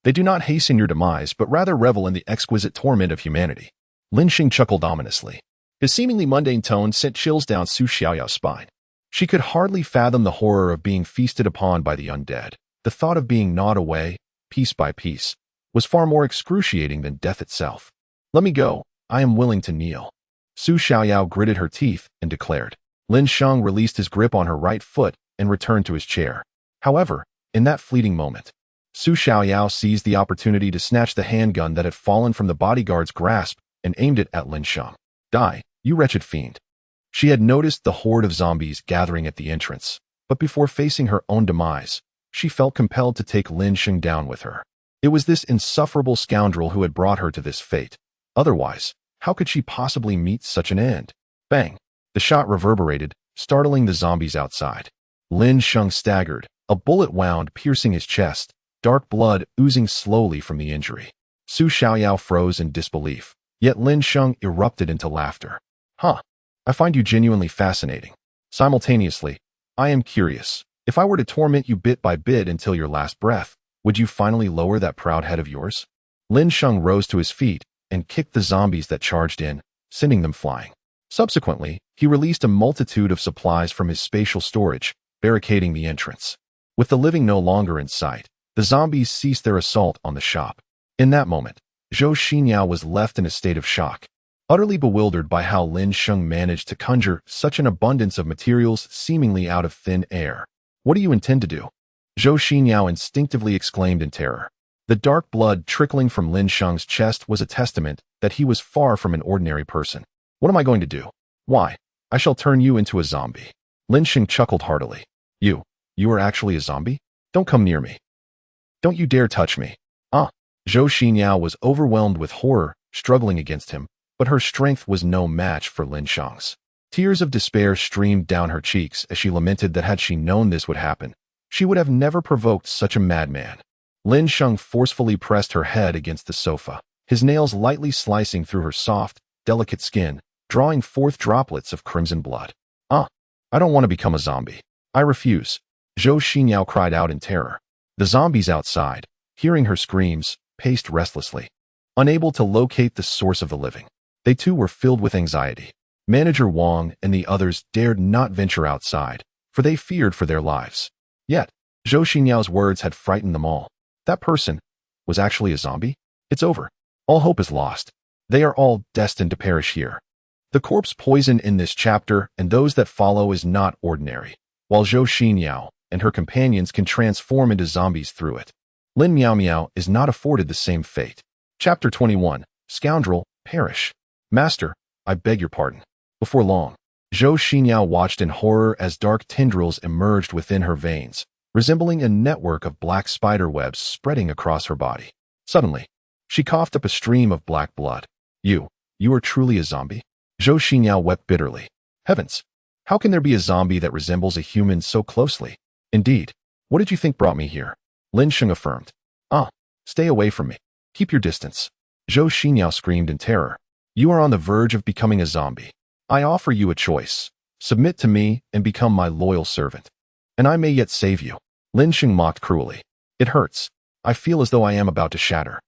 They do not hasten your demise, but rather revel in the exquisite torment of humanity." Lin Sheng chuckled ominously. His seemingly mundane tone sent chills down Su Xiaoyao's spine. She could hardly fathom the horror of being feasted upon by the undead. The thought of being gnawed away, piece by piece, was far more excruciating than death itself. "Let me go. I am willing to kneel." Su Xiaoyao gritted her teeth and declared. Lin Sheng released his grip on her right foot and returned to his chair. However, in that fleeting moment, Su Xiaoyao seized the opportunity to snatch the handgun that had fallen from the bodyguard's grasp and aimed it at Lin Sheng. "Die, you wretched fiend." She had noticed the horde of zombies gathering at the entrance, but before facing her own demise, she felt compelled to take Lin Sheng down with her. It was this insufferable scoundrel who had brought her to this fate. Otherwise, how could she possibly meet such an end? Bang! The shot reverberated, startling the zombies outside. Lin Sheng staggered, a bullet wound piercing his chest, dark blood oozing slowly from the injury. Su Xiaoyao froze in disbelief, yet Lin Sheng erupted into laughter. "Huh. I find you genuinely fascinating. Simultaneously, I am curious. If I were to torment you bit by bit until your last breath, would you finally lower that proud head of yours?" Lin Sheng rose to his feet and kicked the zombies that charged in, sending them flying. Subsequently, he released a multitude of supplies from his spatial storage, barricading the entrance. With the living no longer in sight, the zombies ceased their assault on the shop. In that moment, Zhou Xinyao was left in a state of shock, utterly bewildered by how Lin Sheng managed to conjure such an abundance of materials seemingly out of thin air. "What do you intend to do?" Zhou Xinyao instinctively exclaimed in terror. The dark blood trickling from Lin Sheng's chest was a testament that he was far from an ordinary person. "What am I going to do? Why, I shall turn you into a zombie." Lin Sheng chuckled heartily. You are actually a zombie? Don't come near me. Don't you dare touch me." "Ah." Zhou Xinyao was overwhelmed with horror, struggling against him, but her strength was no match for Lin Sheng's. Tears of despair streamed down her cheeks as she lamented that had she known this would happen, she would have never provoked such a madman. Lin Sheng forcefully pressed her head against the sofa, his nails lightly slicing through her soft, delicate skin, drawing forth droplets of crimson blood. "Ah, I don't want to become a zombie. I refuse," Zhou Xinyao cried out in terror. The zombies outside, hearing her screams, paced restlessly, unable to locate the source of the living. They too were filled with anxiety. Manager Wang and the others dared not venture outside, for they feared for their lives. Yet, Zhou Xinyao's words had frightened them all. That person was actually a zombie? It's over. All hope is lost. They are all destined to perish here. The corpse poison in this chapter and those that follow is not ordinary, while Zhou Xinyao and her companions can transform into zombies through it. Lin Miao Miao is not afforded the same fate. Chapter 21, Scoundrel, Perish. "Master, I beg your pardon." Before long, Zhou Xinyao watched in horror as dark tendrils emerged within her veins, resembling a network of black spider webs spreading across her body. Suddenly, she coughed up a stream of black blood. You are truly a zombie?" Zhou Xinyao wept bitterly. "Heavens! How can there be a zombie that resembles a human so closely?" "Indeed. What did you think brought me here?" Lin Sheng affirmed. "Ah, stay away from me. Keep your distance." Zhou Xinyao screamed in terror. "You are on the verge of becoming a zombie. I offer you a choice. Submit to me and become my loyal servant, and I may yet save you." Lin Sheng mocked cruelly. "It hurts. I feel as though I am about to shatter."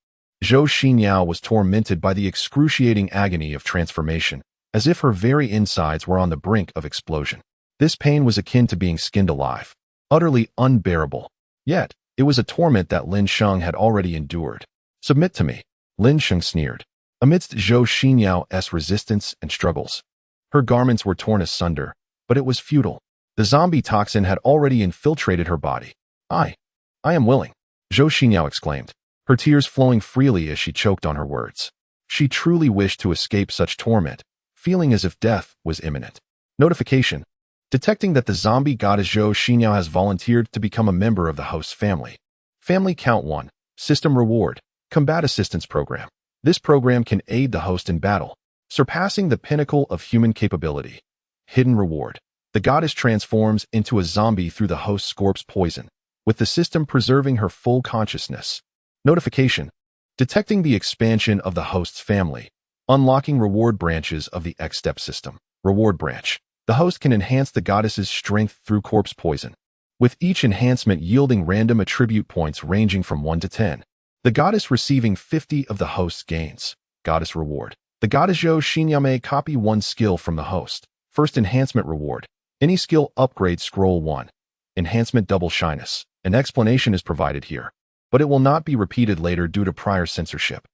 Zhou Xinyao was tormented by the excruciating agony of transformation, as if her very insides were on the brink of explosion. This pain was akin to being skinned alive, utterly unbearable. Yet, it was a torment that Lin Sheng had already endured. "Submit to me," Lin Sheng sneered, amidst Zhou Xinyao's resistance and struggles. Her garments were torn asunder, but it was futile. The zombie toxin had already infiltrated her body. I am willing," Zhou Xinyao exclaimed, her tears flowing freely as she choked on her words. She truly wished to escape such torment, feeling as if death was imminent. Notification. Detecting that the zombie goddess Zhou Xinyao has volunteered to become a member of the host's family. Family count 1. System reward. Combat assistance program. This program can aid the host in battle, surpassing the pinnacle of human capability. Hidden reward. The goddess transforms into a zombie through the host's corpse poison, with the system preserving her full consciousness. Notification. Detecting the expansion of the host's family. Unlocking reward branches of the X-Step system. Reward branch. The host can enhance the goddess's strength through corpse poison, with each enhancement yielding random attribute points ranging from 1 to 10. The goddess receiving 50 of the host's gains. Goddess reward. The goddess Zhou Xinyao may copy 1 skill from the host. First enhancement reward. Any skill upgrade scroll 1. Enhancement double shyness. An explanation is provided here, but it will not be repeated later due to prior censorship.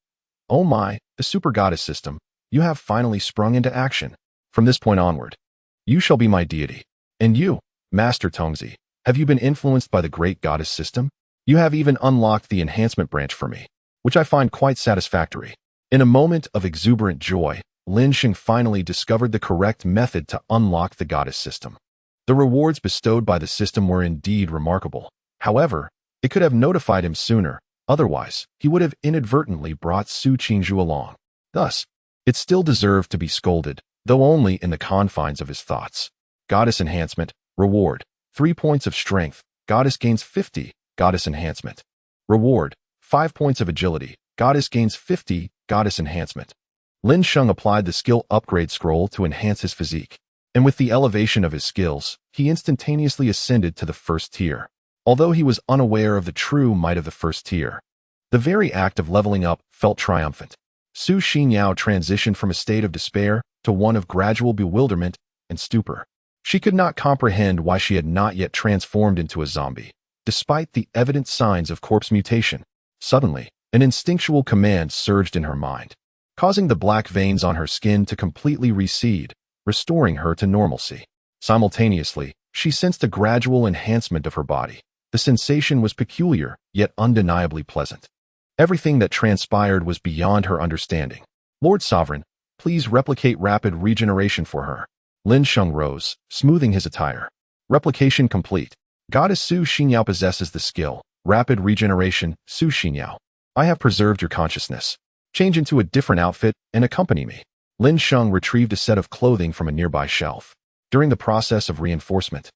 Oh my, the super goddess system, you have finally sprung into action. From this point onward, you shall be my deity. And you, Master Tongzi, have you been influenced by the great goddess system? You have even unlocked the enhancement branch for me, which I find quite satisfactory. In a moment of exuberant joy, Lin Sheng finally discovered the correct method to unlock the goddess system. The rewards bestowed by the system were indeed remarkable. However, it could have notified him sooner, otherwise, he would have inadvertently brought Su Qingzhu along. Thus, it still deserved to be scolded, though only in the confines of his thoughts. Goddess enhancement, reward, 3 points of strength, goddess gains 50, goddess enhancement. Reward, 5 points of agility, goddess gains 50, goddess enhancement. Lin Sheng applied the skill upgrade scroll to enhance his physique, and with the elevation of his skills, he instantaneously ascended to the first tier. Although he was unaware of the true might of the first tier, the very act of leveling up felt triumphant. Su Xinyao transitioned from a state of despair to one of gradual bewilderment and stupor. She could not comprehend why she had not yet transformed into a zombie, despite the evident signs of corpse mutation. Suddenly, an instinctual command surged in her mind, causing the black veins on her skin to completely recede, restoring her to normalcy. Simultaneously, she sensed a gradual enhancement of her body. The sensation was peculiar, yet undeniably pleasant. Everything that transpired was beyond her understanding. Lord Sovereign, please replicate rapid regeneration for her. Lin Sheng rose, smoothing his attire. Replication complete. Goddess Su Xinyao possesses the skill, rapid regeneration, Su Xinyao. I have preserved your consciousness. Change into a different outfit and accompany me. Lin Sheng retrieved a set of clothing from a nearby shelf. During the process of reinforcement,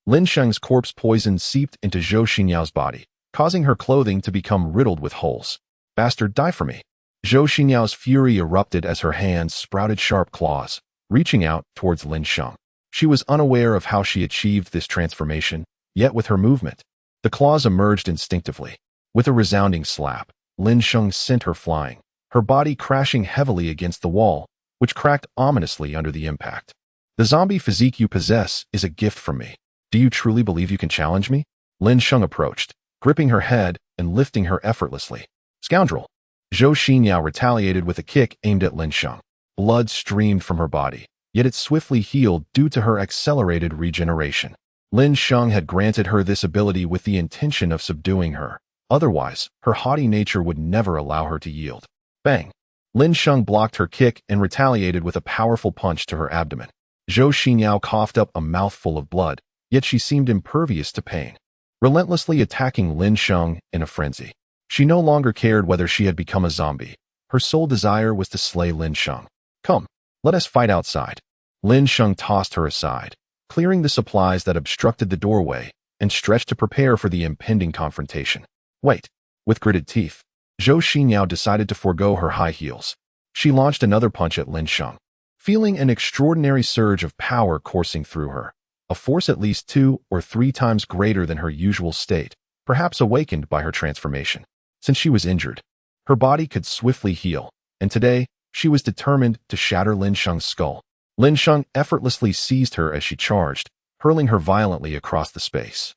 Lin Sheng's corpse poison seeped into Zhou Xinyao's body, causing her clothing to become riddled with holes. Bastard, die for me. Zhou Xinyao's fury erupted as her hands sprouted sharp claws, reaching out towards Lin Sheng. She was unaware of how she achieved this transformation, yet with her movement, the claws emerged instinctively. With a resounding slap, Lin Sheng sent her flying, her body crashing heavily against the wall, which cracked ominously under the impact. The zombie physique you possess is a gift from me. Do you truly believe you can challenge me? Lin Sheng approached, gripping her head and lifting her effortlessly. Scoundrel! Zhou Xinyao retaliated with a kick aimed at Lin Sheng. Blood streamed from her body, yet it swiftly healed due to her accelerated regeneration. Lin Sheng had granted her this ability with the intention of subduing her. Otherwise, her haughty nature would never allow her to yield. Bang! Lin Sheng blocked her kick and retaliated with a powerful punch to her abdomen. Zhou Xinyao coughed up a mouthful of blood, yet she seemed impervious to pain, relentlessly attacking Lin Sheng in a frenzy. She no longer cared whether she had become a zombie. Her sole desire was to slay Lin Sheng. Come, let us fight outside. Lin Sheng tossed her aside, clearing the supplies that obstructed the doorway, and stretched to prepare for the impending confrontation. Wait. With gritted teeth, Zhou Xinyao decided to forego her high heels. She launched another punch at Lin Sheng, feeling an extraordinary surge of power coursing through her, a force at least 2 or 3 times greater than her usual state, perhaps awakened by her transformation. Since she was injured, her body could swiftly heal, and today, she was determined to shatter Lin Sheng's skull. Lin Sheng effortlessly seized her as she charged, hurling her violently across the space.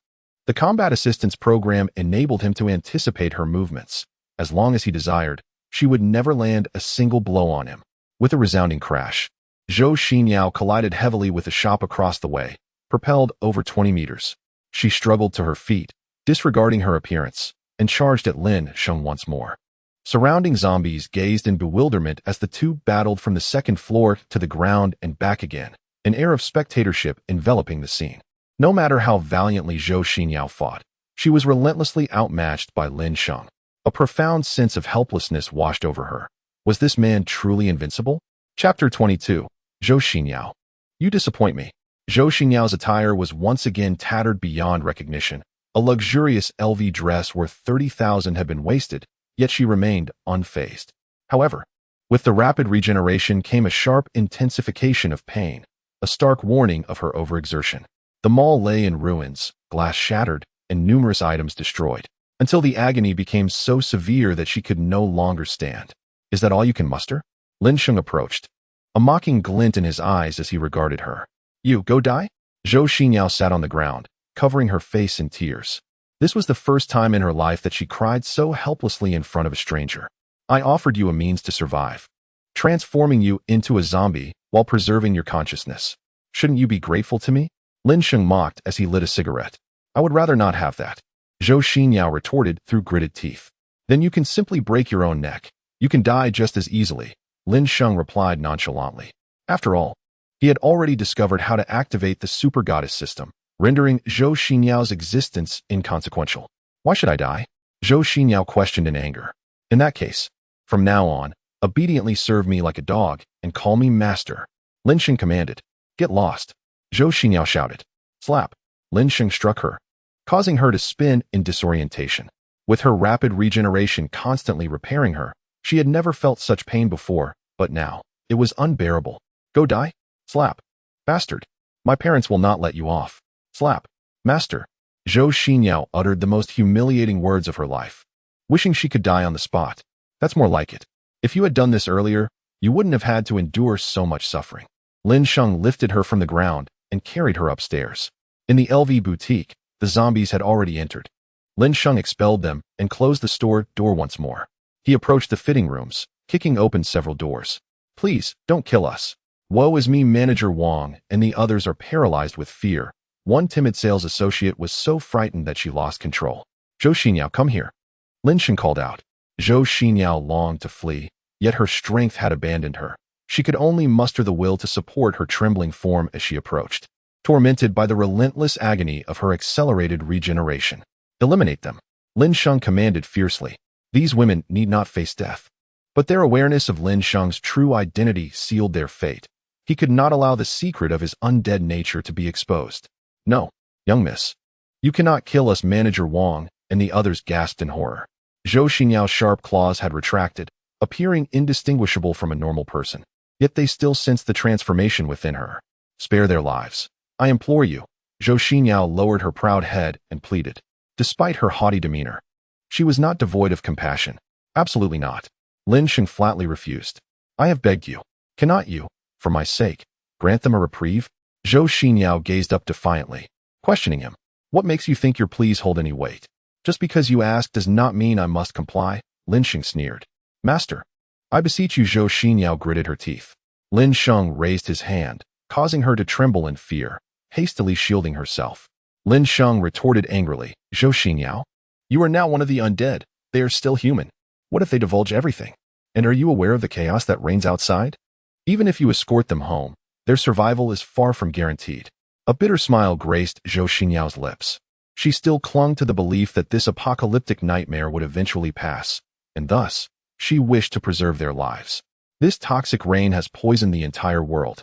The combat assistance program enabled him to anticipate her movements. As long as he desired, she would never land a single blow on him. With a resounding crash, Zhou Xinyao collided heavily with a shop across the way, propelled over 20 meters. She struggled to her feet, disregarding her appearance, and charged at Lin Sheng once more. Surrounding zombies gazed in bewilderment as the two battled from the second floor to the ground and back again, an air of spectatorship enveloping the scene. No matter how valiantly Zhou Xinyao fought, she was relentlessly outmatched by Lin Sheng. A profound sense of helplessness washed over her. Was this man truly invincible? Chapter 22. Zhou Xinyao. You disappoint me. Zhou Xinyao's attire was once again tattered beyond recognition. A luxurious LV dress worth 30,000 had been wasted, yet she remained unfazed. However, with the rapid regeneration came a sharp intensification of pain, a stark warning of her overexertion. The mall lay in ruins, glass shattered, and numerous items destroyed, until the agony became so severe that she could no longer stand. Is that all you can muster? Lin Sheng approached, a mocking glint in his eyes as he regarded her. You go die? Zhou Xinyao sat on the ground, covering her face in tears. This was the first time in her life that she cried so helplessly in front of a stranger. I offered you a means to survive, transforming you into a zombie while preserving your consciousness. Shouldn't you be grateful to me? Lin Sheng mocked as he lit a cigarette. I would rather not have that, Zhou Xinyao retorted through gritted teeth. Then you can simply break your own neck. You can die just as easily, Lin Sheng replied nonchalantly. After all, he had already discovered how to activate the super goddess system, rendering Zhou Xinyao's existence inconsequential. Why should I die? Zhou Xinyao questioned in anger. In that case, from now on, obediently serve me like a dog and call me master, Lin Sheng commanded. Get lost, Zhou Xinyao shouted. Slap. Lin Sheng struck her, causing her to spin in disorientation. With her rapid regeneration constantly repairing her, she had never felt such pain before, but now, it was unbearable. Go die? Slap. Bastard. My parents will not let you off. Slap. Master. Zhou Xinyao uttered the most humiliating words of her life, wishing she could die on the spot. That's more like it. If you had done this earlier, you wouldn't have had to endure so much suffering. Lin Sheng lifted her from the ground and carried her upstairs. In the LV boutique, the zombies had already entered. Lin Sheng expelled them and closed the store door once more. He approached the fitting rooms, kicking open several doors. Please, don't kill us. Woe is me, Manager Wang and the others are paralyzed with fear. One timid sales associate was so frightened that she lost control. Zhou Xinyao, come here, Lin Sheng called out. Zhou Xinyao longed to flee, yet her strength had abandoned her. She could only muster the will to support her trembling form as she approached, tormented by the relentless agony of her accelerated regeneration. Eliminate them, Lin Sheng commanded fiercely. These women need not face death. But their awareness of Lin Sheng's true identity sealed their fate. He could not allow the secret of his undead nature to be exposed. No, young miss. You cannot kill us, Manager Wang and the others gasped in horror. Zhou Xinyao's sharp claws had retracted, appearing indistinguishable from a normal person. Yet they still sensed the transformation within her. Spare their lives. I implore you. Zhou Xinyao lowered her proud head and pleaded. Despite her haughty demeanor, she was not devoid of compassion. Absolutely not. Lin Sheng flatly refused. I have begged you. Cannot you, for my sake, grant them a reprieve? Zhou Xinyao gazed up defiantly, questioning him. What makes you think your pleas hold any weight? Just because you ask does not mean I must comply, Lin Sheng sneered. Master, I beseech you, Zhou Xinyao gritted her teeth. Lin Sheng raised his hand, causing her to tremble in fear, hastily shielding herself. Lin Sheng retorted angrily, Zhou Xinyao, you are now one of the undead. They are still human. What if they divulge everything? And are you aware of the chaos that reigns outside? Even if you escort them home, their survival is far from guaranteed. A bitter smile graced Zhou Xinyao's lips. She still clung to the belief that this apocalyptic nightmare would eventually pass, and thus, she wished to preserve their lives. This toxic rain has poisoned the entire world,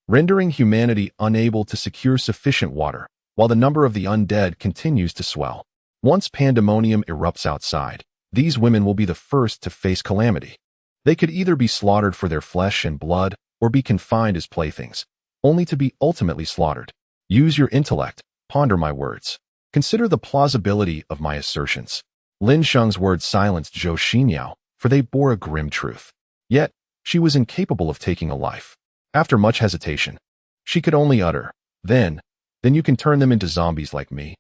rendering humanity unable to secure sufficient water, while the number of the undead continues to swell. Once pandemonium erupts outside, these women will be the first to face calamity. They could either be slaughtered for their flesh and blood, or be confined as playthings, only to be ultimately slaughtered. Use your intellect, ponder my words. Consider the plausibility of my assertions. Lin Sheng's words silenced Zhou Xinyao, for they bore a grim truth. Yet, she was incapable of taking a life. After much hesitation, she could only utter, Then you can turn them into zombies like me.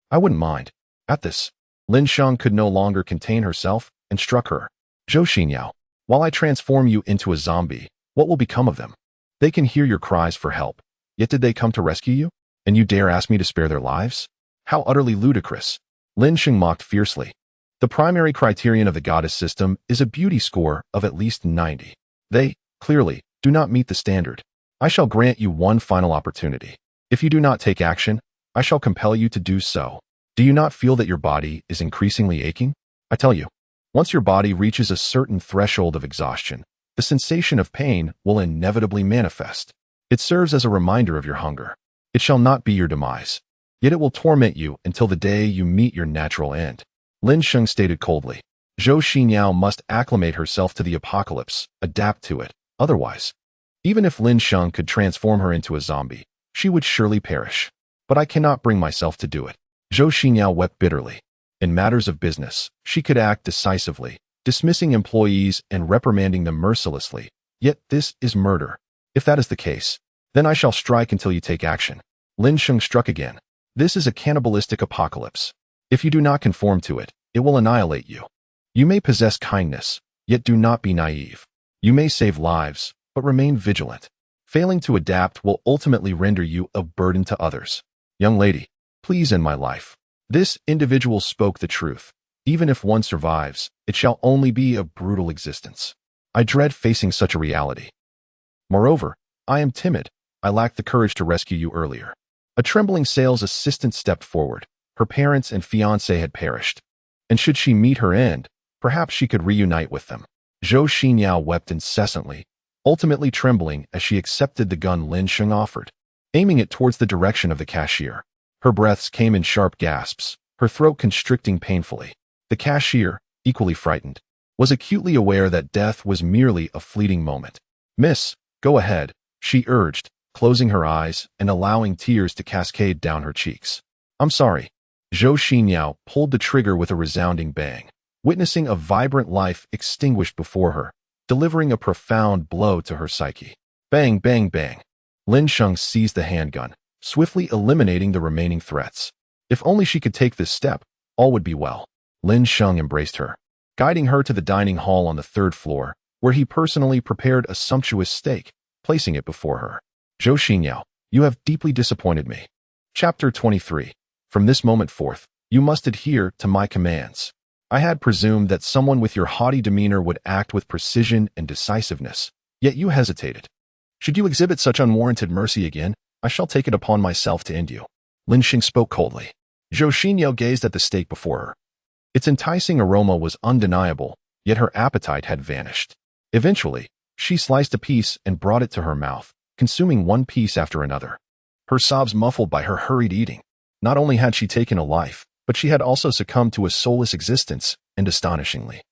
I wouldn't mind. At this, Lin Sheng could no longer contain herself and struck her. Zhou Xinyao, while I transform you into a zombie, what will become of them? They can hear your cries for help. Yet did they come to rescue you? And you dare ask me to spare their lives? How utterly ludicrous. Lin Sheng mocked fiercely. The primary criterion of the goddess system is a beauty score of at least 90. They, clearly, do not meet the standard. I shall grant you one final opportunity. If you do not take action, I shall compel you to do so. Do you not feel that your body is increasingly aching? I tell you, once your body reaches a certain threshold of exhaustion, the sensation of pain will inevitably manifest. It serves as a reminder of your hunger. It shall not be your demise. Yet it will torment you until the day you meet your natural end. Lin Sheng stated coldly. Zhou Xinyao must acclimate herself to the apocalypse, adapt to it. Otherwise, even if Lin Sheng could transform her into a zombie, she would surely perish. But I cannot bring myself to do it. Zhou Xinyao wept bitterly. In matters of business, she could act decisively, dismissing employees and reprimanding them mercilessly. Yet this is murder. If that is the case, then I shall strike until you take action. Lin Sheng struck again. This is a cannibalistic apocalypse. If you do not conform to it, it will annihilate you. You may possess kindness, yet do not be naive. You may save lives, but remain vigilant. Failing to adapt will ultimately render you a burden to others. Young lady, please end my life. This individual spoke the truth. Even if one survives, it shall only be a brutal existence. I dread facing such a reality. Moreover, I am timid. I lacked the courage to rescue you earlier. A trembling sales assistant stepped forward. Her parents and fiancé had perished. And should she meet her end, perhaps she could reunite with them. Zhou Xinyao wept incessantly, ultimately trembling as she accepted the gun Lin Sheng offered, aiming it towards the direction of the cashier. Her breaths came in sharp gasps, her throat constricting painfully. The cashier, equally frightened, was acutely aware that death was merely a fleeting moment. Miss, go ahead, she urged, closing her eyes and allowing tears to cascade down her cheeks. I'm sorry. Zhou Xinyao pulled the trigger with a resounding bang, witnessing a vibrant life extinguished before her, delivering a profound blow to her psyche. Bang, bang, bang. Lin Sheng seized the handgun, swiftly eliminating the remaining threats. If only she could take this step, all would be well. Lin Sheng embraced her, guiding her to the dining hall on the third floor, where he personally prepared a sumptuous steak, placing it before her. Zhou Xinyao, you have deeply disappointed me. Chapter 23. From this moment forth, you must adhere to my commands. I had presumed that someone with your haughty demeanor would act with precision and decisiveness, yet you hesitated. Should you exhibit such unwarranted mercy again, I shall take it upon myself to end you. Lin Sheng spoke coldly. Zhou Xinyao gazed at the steak before her. Its enticing aroma was undeniable, yet her appetite had vanished. Eventually, she sliced a piece and brought it to her mouth, consuming one piece after another. Her sobs muffled by her hurried eating. Not only had she taken a life, but she had also succumbed to a soulless existence, and astonishingly,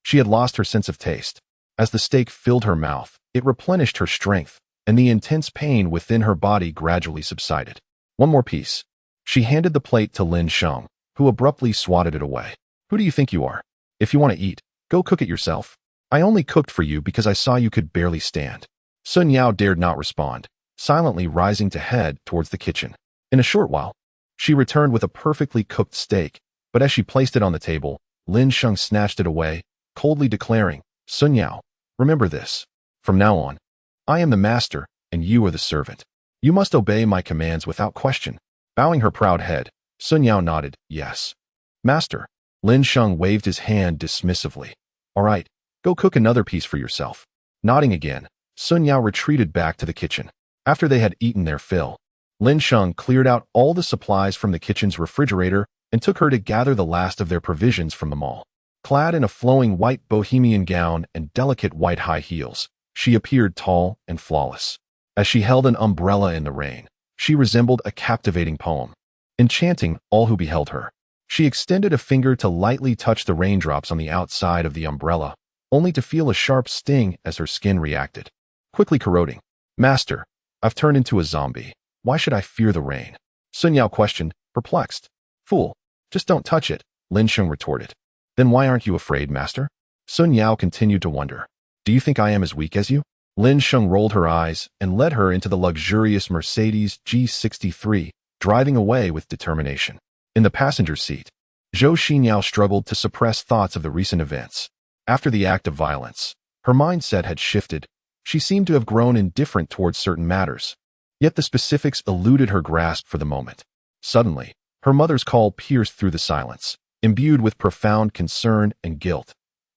she had lost her sense of taste. As the steak filled her mouth, it replenished her strength, and the intense pain within her body gradually subsided. One more piece. She handed the plate to Lin Sheng, who abruptly swatted it away. Who do you think you are? If you want to eat, go cook it yourself. I only cooked for you because I saw you could barely stand. Sun Yao dared not respond, silently rising to head towards the kitchen. In a short while, she returned with a perfectly cooked steak, but as she placed it on the table, Lin Sheng snatched it away, coldly declaring, Sun Yao, remember this. From now on, I am the master, and you are the servant. You must obey my commands without question. Bowing her proud head, Sun Yao nodded, yes. Master. Lin Sheng waved his hand dismissively. All right, go cook another piece for yourself. Nodding again, Sun Yao retreated back to the kitchen. After they had eaten their fill, Lin Sheng cleared out all the supplies from the kitchen's refrigerator and took her to gather the last of their provisions from the mall. Clad in a flowing white bohemian gown and delicate white high heels, she appeared tall and flawless. As she held an umbrella in the rain, she resembled a captivating poem, enchanting all who beheld her. She extended a finger to lightly touch the raindrops on the outside of the umbrella, only to feel a sharp sting as her skin reacted, quickly corroding. Master, I've turned into a zombie. Why should I fear the rain? Sun Yao questioned, perplexed. Fool, just don't touch it, Lin Sheng retorted. Then why aren't you afraid, master? Sun Yao continued to wonder. Do you think I am as weak as you? Lin Sheng rolled her eyes and led her into the luxurious Mercedes G63, driving away with determination. In the passenger seat, Zhou Xinyao struggled to suppress thoughts of the recent events. After the act of violence, her mindset had shifted. She seemed to have grown indifferent towards certain matters. Yet the specifics eluded her grasp for the moment. Suddenly, her mother's call pierced through the silence, imbued with profound concern and guilt.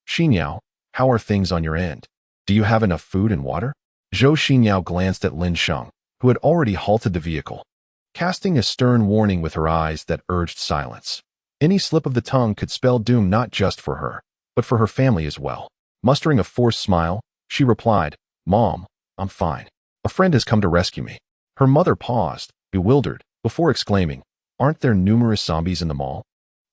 Xinyao, how are things on your end? Do you have enough food and water? Zhou Xinyao glanced at Lin Sheng, who had already halted the vehicle, casting a stern warning with her eyes that urged silence. Any slip of the tongue could spell doom not just for her, but for her family as well. Mustering a forced smile, she replied, "Mom, I'm fine. A friend has come to rescue me." Her mother paused, bewildered, before exclaiming, "Aren't there numerous zombies in the mall?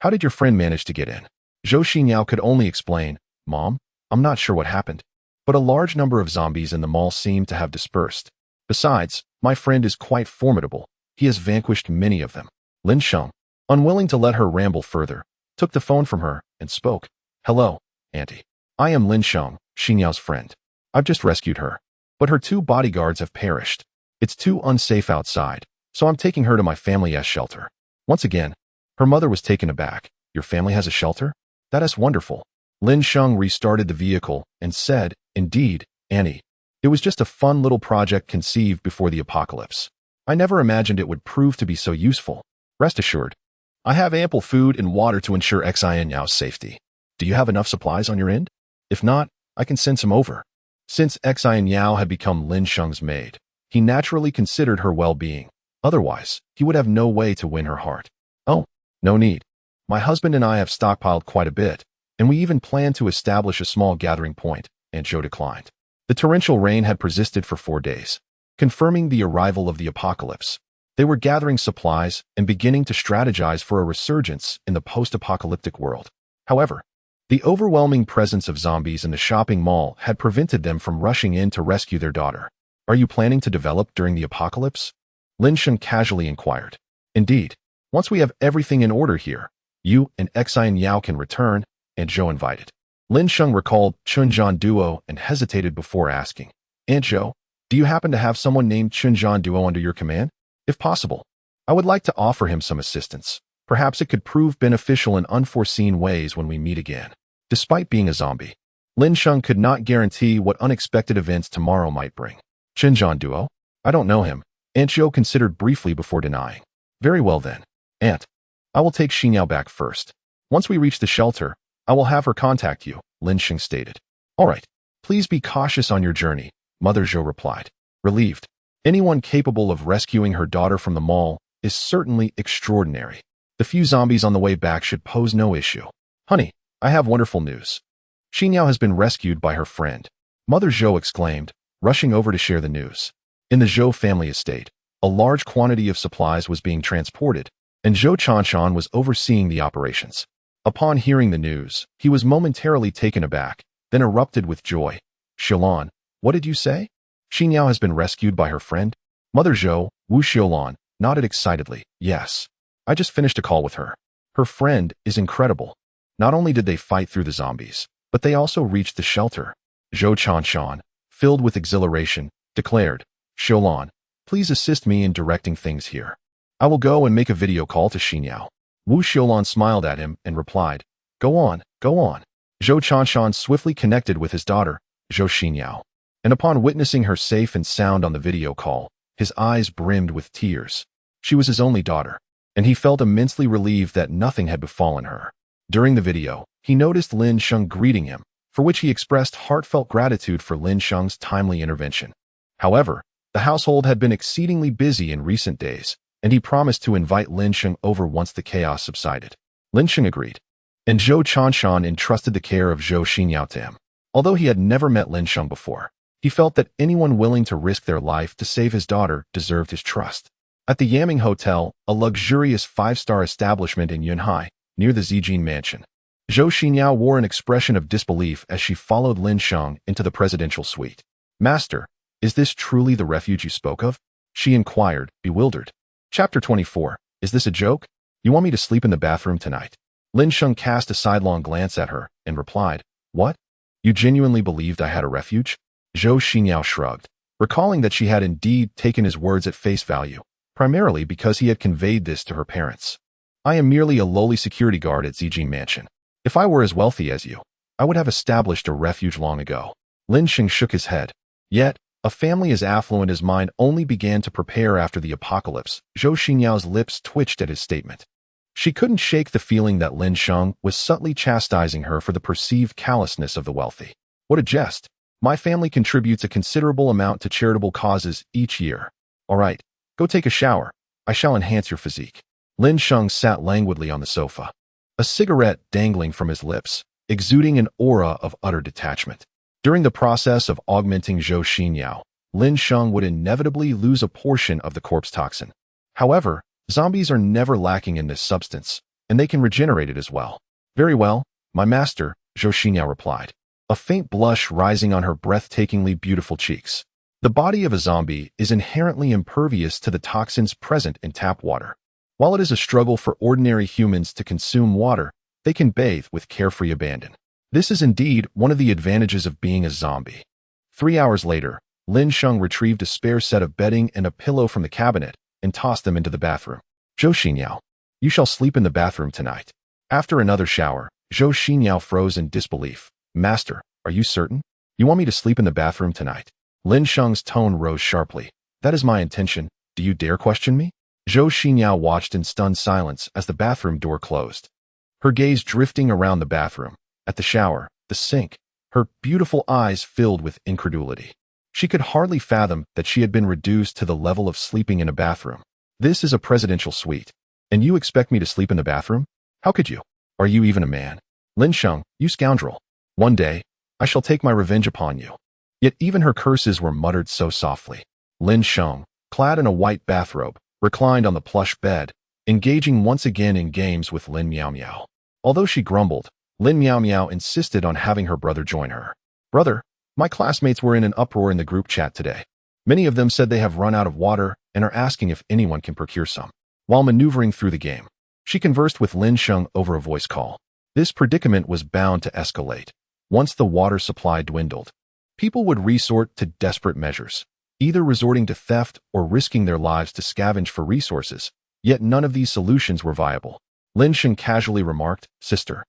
How did your friend manage to get in?" Zhou Xinyao could only explain, "Mom, I'm not sure what happened, but a large number of zombies in the mall seem to have dispersed. Besides, my friend is quite formidable. He has vanquished many of them." Lin Sheng, unwilling to let her ramble further, took the phone from her and spoke. "Hello, Auntie. I am Lin Sheng, Xinyao's friend. I've just rescued her, but her 2 bodyguards have perished. It's too unsafe outside, so I'm taking her to my family's shelter." Once again, her mother was taken aback. "Your family has a shelter? That is wonderful." Lin Sheng restarted the vehicle and said, "Indeed, Annie. It was just a fun little project conceived before the apocalypse. I never imagined it would prove to be so useful. Rest assured, I have ample food and water to ensure Xinyao safety. Do you have enough supplies on your end? If not, I can send some over." Since Xinyao had become Lin Sheng's maid, he naturally considered her well-being. Otherwise, he would have no way to win her heart. "Oh, no need. My husband and I have stockpiled quite a bit, and we even plan to establish a small gathering point," Aunt Zhou declined. The torrential rain had persisted for 4 days, confirming the arrival of the apocalypse. They were gathering supplies and beginning to strategize for a resurgence in the post-apocalyptic world. However, the overwhelming presence of zombies in the shopping mall had prevented them from rushing in to rescue their daughter. "Are you planning to develop during the apocalypse?" Lin Sheng casually inquired. "Indeed. Once we have everything in order here, you and Xinyao can return," Aunt Zhou invited. Lin Sheng recalled Chunjian Duo and hesitated before asking, "Aunt Zhou, do you happen to have someone named Chunjian Duo under your command? If possible, I would like to offer him some assistance. Perhaps it could prove beneficial in unforeseen ways when we meet again." Despite being a zombie, Lin Sheng could not guarantee what unexpected events tomorrow might bring. "Chunjian Duo? I don't know him," Aunt Zhou considered briefly before denying. "Very well then, Aunt. I will take Xinyao back first. Once we reach the shelter, I will have her contact you," Lin Sheng stated. "All right. Please be cautious on your journey," Mother Zhou replied, relieved. Anyone capable of rescuing her daughter from the mall is certainly extraordinary. The few zombies on the way back should pose no issue. "Honey, I have wonderful news. Xinyao has been rescued by her friend," Mother Zhou exclaimed, rushing over to share the news. In the Zhou family estate, a large quantity of supplies was being transported, and Zhou Chanshan was overseeing the operations. Upon hearing the news, he was momentarily taken aback, then erupted with joy. "Xiaolan, what did you say? Xinyao has been rescued by her friend?" Mother Zhou, Wu Xiaolan, nodded excitedly. "Yes. I just finished a call with her. Her friend is incredible. Not only did they fight through the zombies, but they also reached the shelter." Zhou Chanshan, filled with exhilaration, declared, "Xiaolan, please assist me in directing things here. I will go and make a video call to Xinyao." Wu Xiaolan smiled at him and replied, "Go on, go on." Zhou Chanshan swiftly connected with his daughter, Zhou Xinyao, and upon witnessing her safe and sound on the video call, his eyes brimmed with tears. She was his only daughter, and he felt immensely relieved that nothing had befallen her. During the video, he noticed Lin Sheng greeting him, for which he expressed heartfelt gratitude for Lin Sheng's timely intervention. However, the household had been exceedingly busy in recent days, and he promised to invite Lin Sheng over once the chaos subsided. Lin Sheng agreed, and Zhou Chanshan entrusted the care of Zhou Xinyao to him. Although he had never met Lin Sheng before, he felt that anyone willing to risk their life to save his daughter deserved his trust. At the Yaming Hotel, a luxurious 5-star establishment in Yunhai, near the Zijin mansion, Zhou Xinyao wore an expression of disbelief as she followed Lin Sheng into the presidential suite. "Master, is this truly the refuge you spoke of?" she inquired, bewildered. Chapter 24. Is this a joke? You want me to sleep in the bathroom tonight? Lin Sheng cast a sidelong glance at her and replied, "What? You genuinely believed I had a refuge?" Zhou Xinyao shrugged, recalling that she had indeed taken his words at face value, primarily because he had conveyed this to her parents. "I am merely a lowly security guard at Zijin Mansion. If I were as wealthy as you, I would have established a refuge long ago." Lin Sheng shook his head. Yet, a family as affluent as mine only began to prepare after the apocalypse. Zhou Xinyao's lips twitched at his statement. She couldn't shake the feeling that Lin Sheng was subtly chastising her for the perceived callousness of the wealthy. What a jest! My family contributes a considerable amount to charitable causes each year. All right, go take a shower. I shall enhance your physique. Lin Sheng sat languidly on the sofa, a cigarette dangling from his lips, exuding an aura of utter detachment. During the process of augmenting Zhou Xinyao, Lin Sheng would inevitably lose a portion of the corpse toxin. However, zombies are never lacking in this substance, and they can regenerate it as well. Very well, my master, Zhou Xinyao replied, a faint blush rising on her breathtakingly beautiful cheeks. The body of a zombie is inherently impervious to the toxins present in tap water. While it is a struggle for ordinary humans to consume water, they can bathe with carefree abandon. This is indeed one of the advantages of being a zombie. 3 hours later, Lin Sheng retrieved a spare set of bedding and a pillow from the cabinet and tossed them into the bathroom. Zhou Xinyao, you shall sleep in the bathroom tonight. After another shower, Zhou Xinyao froze in disbelief. Master, are you certain? You want me to sleep in the bathroom tonight? Lin Sheng's tone rose sharply. That is my intention. Do you dare question me? Zhou Xinyao watched in stunned silence as the bathroom door closed. Her gaze drifting around the bathroom, at the shower, the sink, her beautiful eyes filled with incredulity. She could hardly fathom that she had been reduced to the level of sleeping in a bathroom. This is a presidential suite. And you expect me to sleep in the bathroom? How could you? Are you even a man? Lin Sheng, you scoundrel. One day, I shall take my revenge upon you. Yet even her curses were muttered so softly. Lin Sheng, clad in a white bathrobe, reclined on the plush bed, engaging once again in games with Lin Miao Miao. Although she grumbled, Lin Miao Miao insisted on having her brother join her. Brother, my classmates were in an uproar in the group chat today. Many of them said they have run out of water and are asking if anyone can procure some. While maneuvering through the game, she conversed with Lin Sheng over a voice call. This predicament was bound to escalate. Once the water supply dwindled, people would resort to desperate measures, either resorting to theft or risking their lives to scavenge for resources, yet none of these solutions were viable. Lin Sheng casually remarked, Sister,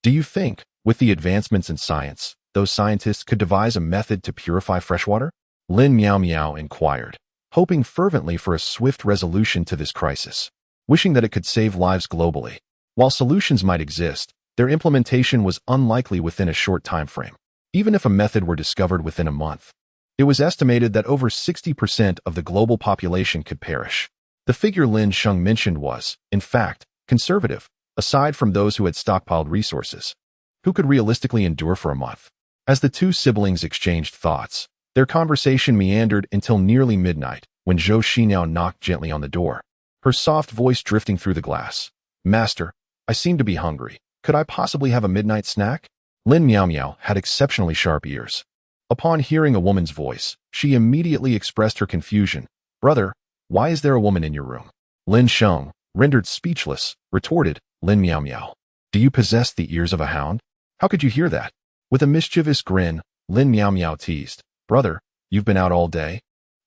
do you think, with the advancements in science, those scientists could devise a method to purify freshwater? Lin Miao Miao inquired, hoping fervently for a swift resolution to this crisis, wishing that it could save lives globally. While solutions might exist, their implementation was unlikely within a short time frame. Even if a method were discovered within a month, it was estimated that over 60% of the global population could perish. The figure Lin Sheng mentioned was, in fact, conservative, aside from those who had stockpiled resources. Who could realistically endure for a month? As the two siblings exchanged thoughts, their conversation meandered until nearly midnight, when Zhou Xinyao knocked gently on the door, her soft voice drifting through the glass. Master, I seem to be hungry. Could I possibly have a midnight snack? Lin Miao Miao had exceptionally sharp ears. Upon hearing a woman's voice, she immediately expressed her confusion. Brother, why is there a woman in your room? Lin Sheng, rendered speechless, retorted, Lin Miao Miao. Do you possess the ears of a hound? How could you hear that? With a mischievous grin, Lin Miao Miao teased. Brother, you've been out all day?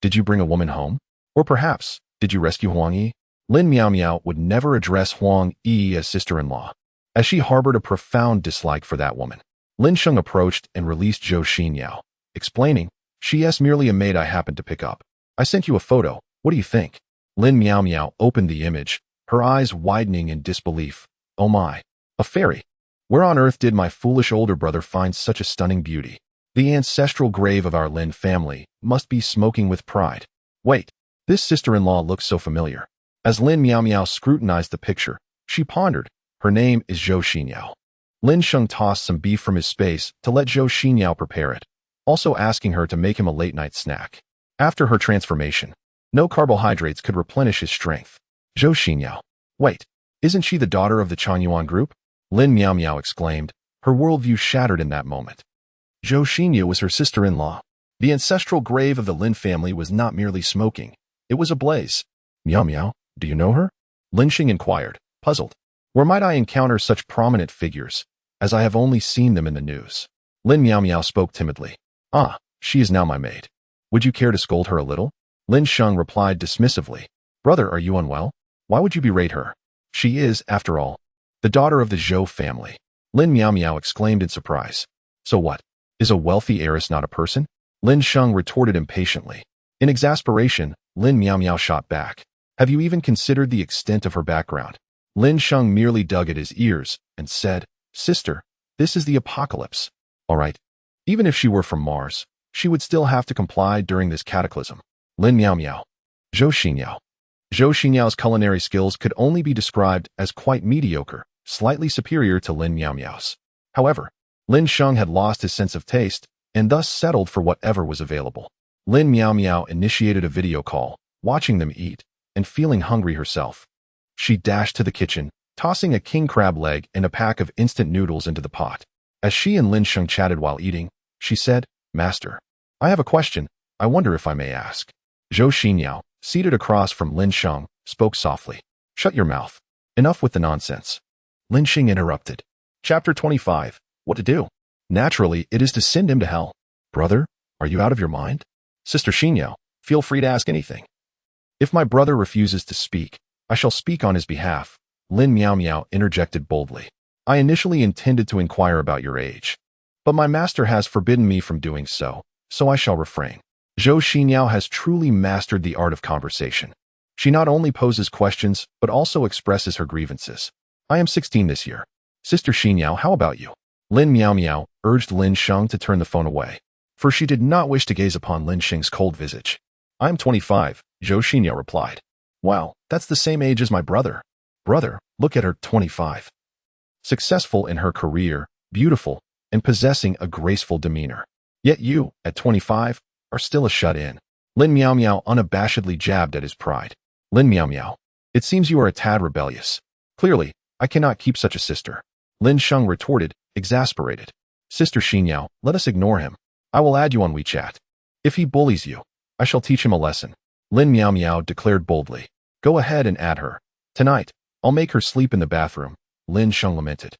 Did you bring a woman home? Or perhaps, did you rescue Huang Yi? Lin Miao Miao would never address Huang Yi as sister-in-law, as she harbored a profound dislike for that woman. Lin Sheng approached and released Zhou Xinyao, explaining, She is merely a maid I happened to pick up. I sent you a photo. What do you think? Lin Miao Miao opened the image, her eyes widening in disbelief. Oh my, a fairy. Where on earth did my foolish older brother find such a stunning beauty? The ancestral grave of our Lin family must be smoking with pride. Wait, this sister-in-law looks so familiar. As Lin Miao Miao scrutinized the picture, she pondered. Her name is Zhou Xinyao. Lin Sheng tossed some beef from his space to let Zhou Xinyao prepare it, also asking her to make him a late-night snack. After her transformation, no carbohydrates could replenish his strength. Zhou Xinyao. Wait, isn't she the daughter of the Changyuan group? Lin Miao Miao exclaimed, her worldview shattered in that moment. Zhou Xinyao was her sister-in-law. The ancestral grave of the Lin family was not merely smoking, it was ablaze. Miao Miao, do you know her? Lin Sheng inquired, puzzled. Where might I encounter such prominent figures, as I have only seen them in the news? Lin Miao Miao spoke timidly. Ah, she is now my maid. Would you care to scold her a little? Lin Sheng replied dismissively. Brother, are you unwell? Why would you berate her? She is, after all, the daughter of the Zhou family. Lin Miao Miao exclaimed in surprise. So what? Is a wealthy heiress not a person? Lin Sheng retorted impatiently. In exasperation, Lin Miao Miao shot back. Have you even considered the extent of her background? Lin Sheng merely dug at his ears and said, Sister, this is the apocalypse. All right, Even if she were from Mars, she would still have to comply during this cataclysm. Lin Miao Miao. Zhou Xinyao. Zhou Xinyao's culinary skills could only be described as quite mediocre, slightly superior to Lin Miao Miao's. However, Lin Sheng had lost his sense of taste and thus settled for whatever was available. Lin Miao Miao initiated a video call, watching them eat, and feeling hungry herself. She dashed to the kitchen, tossing a king crab leg and a pack of instant noodles into the pot. As she and Lin Sheng chatted while eating, she said, "Master, I have a question. I wonder if I may ask." Zhou Xinyao, seated across from Lin Sheng, spoke softly. "Shut your mouth. Enough with the nonsense." Lin Sheng interrupted. Chapter 25. What to do? Naturally, it is to send him to hell. Brother, are you out of your mind? Sister Xinyao, feel free to ask anything. If my brother refuses to speak, I shall speak on his behalf. Lin Miao Miao interjected boldly. I initially intended to inquire about your age, but my master has forbidden me from doing so, so I shall refrain. Zhou Xinyao has truly mastered the art of conversation. She not only poses questions, but also expresses her grievances. I am 16 this year. Sister Xinyao, how about you? Lin Miao Miao urged Lin Sheng to turn the phone away, for she did not wish to gaze upon Lin Sheng's cold visage. I am 25, Zhou Xinyao replied. Wow, that's the same age as my brother. Brother, look at her, 25. Successful in her career, beautiful, and possessing a graceful demeanor. Yet you, at 25, are still a shut-in. Lin Miao Miao unabashedly jabbed at his pride. Lin Miao Miao, it seems you are a tad rebellious. Clearly, I cannot keep such a sister. Lin Sheng retorted, exasperated. Sister Xinyao, let us ignore him. I will add you on WeChat. If he bullies you, I shall teach him a lesson. Lin Miao Miao declared boldly. Go ahead and add her. Tonight, I'll make her sleep in the bathroom, Lin Sheng lamented.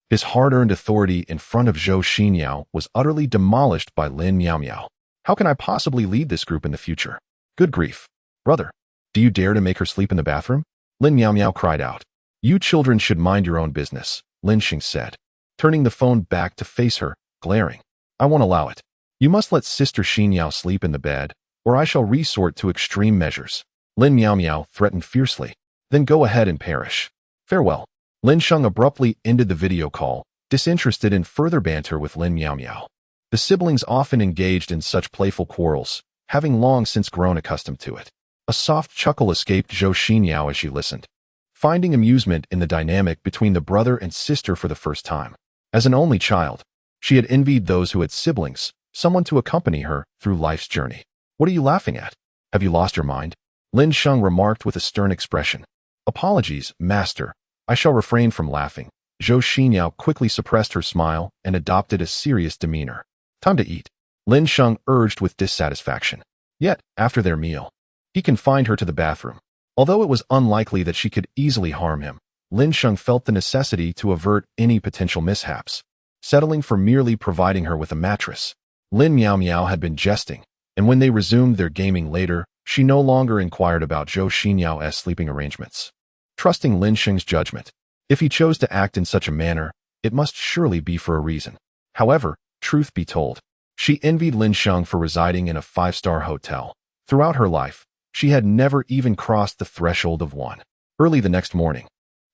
His hard-earned authority in front of Zhou Xinyao was utterly demolished by Lin Miao Miao. How can I possibly lead this group in the future? Good grief. Brother, do you dare to make her sleep in the bathroom? Lin Miao Miao cried out. You children should mind your own business, Lin Sheng said, turning the phone back to face her, glaring. I won't allow it. You must let Sister Xinyao sleep in the bed, or I shall resort to extreme measures. Lin Miao Miao threatened fiercely. Then go ahead and perish. Farewell. Lin Sheng abruptly ended the video call, disinterested in further banter with Lin Miao Miao. The siblings often engaged in such playful quarrels, having long since grown accustomed to it. A soft chuckle escaped Zhou Xinyao as she listened, finding amusement in the dynamic between the brother and sister for the first time. As an only child, she had envied those who had siblings, someone to accompany her through life's journey. What are you laughing at? Have you lost your mind? Lin Sheng remarked with a stern expression. Apologies, master. I shall refrain from laughing. Zhou Xinyao quickly suppressed her smile and adopted a serious demeanor. Time to eat, Lin Sheng urged with dissatisfaction. Yet, after their meal, he confined her to the bathroom. Although it was unlikely that she could easily harm him, Lin Sheng felt the necessity to avert any potential mishaps, settling for merely providing her with a mattress. Lin Miao Miao had been jesting, and when they resumed their gaming later, she no longer inquired about Zhou Xinyao's sleeping arrangements. Trusting Lin Sheng's judgment, if he chose to act in such a manner, it must surely be for a reason. However, truth be told, she envied Lin Sheng for residing in a 5-star hotel. Throughout her life, she had never even crossed the threshold of one. Early the next morning,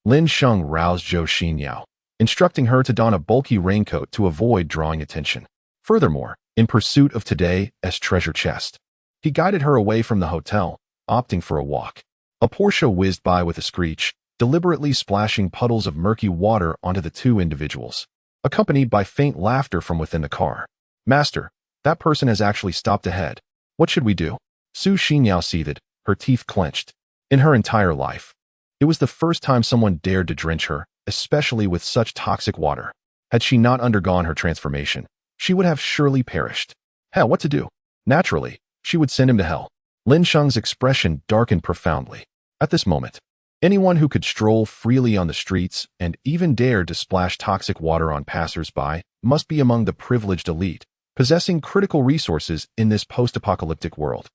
Lin Sheng roused Zhou Xinyao, instructing her to don a bulky raincoat to avoid drawing attention. Furthermore, in pursuit of today's treasure chest, he guided her away from the hotel, opting for a walk. A Porsche whizzed by with a screech, deliberately splashing puddles of murky water onto the two individuals, accompanied by faint laughter from within the car. Master, that person has actually stopped ahead. What should we do? Su Xinyao seethed, her teeth clenched. In her entire life, it was the first time someone dared to drench her, especially with such toxic water. Had she not undergone her transformation, she would have surely perished. Hell, what to do? Naturally, she would send him to hell. Lin Sheng's expression darkened profoundly. At this moment, anyone who could stroll freely on the streets and even dare to splash toxic water on passers-by must be among the privileged elite, possessing critical resources in this post-apocalyptic world.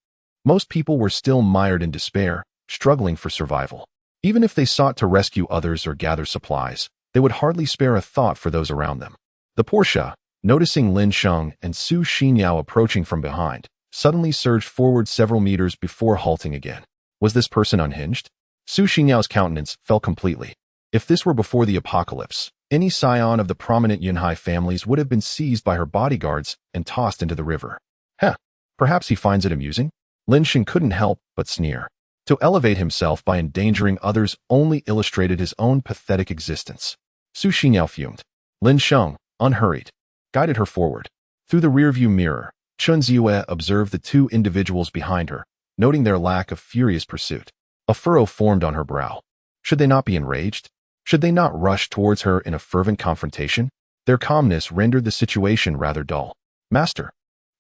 Most people were still mired in despair, struggling for survival. Even if they sought to rescue others or gather supplies, they would hardly spare a thought for those around them. The Porsche, noticing Lin Sheng and Su Xinyao approaching from behind, suddenly surged forward several meters before halting again. Was this person unhinged? Su Xinyao's countenance fell completely. If this were before the apocalypse, Any scion of the prominent Yunhai families would have been seized by her bodyguards and tossed into the river. Heh, perhaps he finds it amusing? Lin Sheng couldn't help but sneer. To elevate himself by endangering others only illustrated his own pathetic existence. Su Xinyao fumed. Lin Sheng, unhurried, guided her forward. Through the rearview mirror, Chun Ziyue observed the two individuals behind her, noting their lack of furious pursuit. A furrow formed on her brow. Should they not be enraged? Should they not rush towards her in a fervent confrontation? Their calmness rendered the situation rather dull. Master,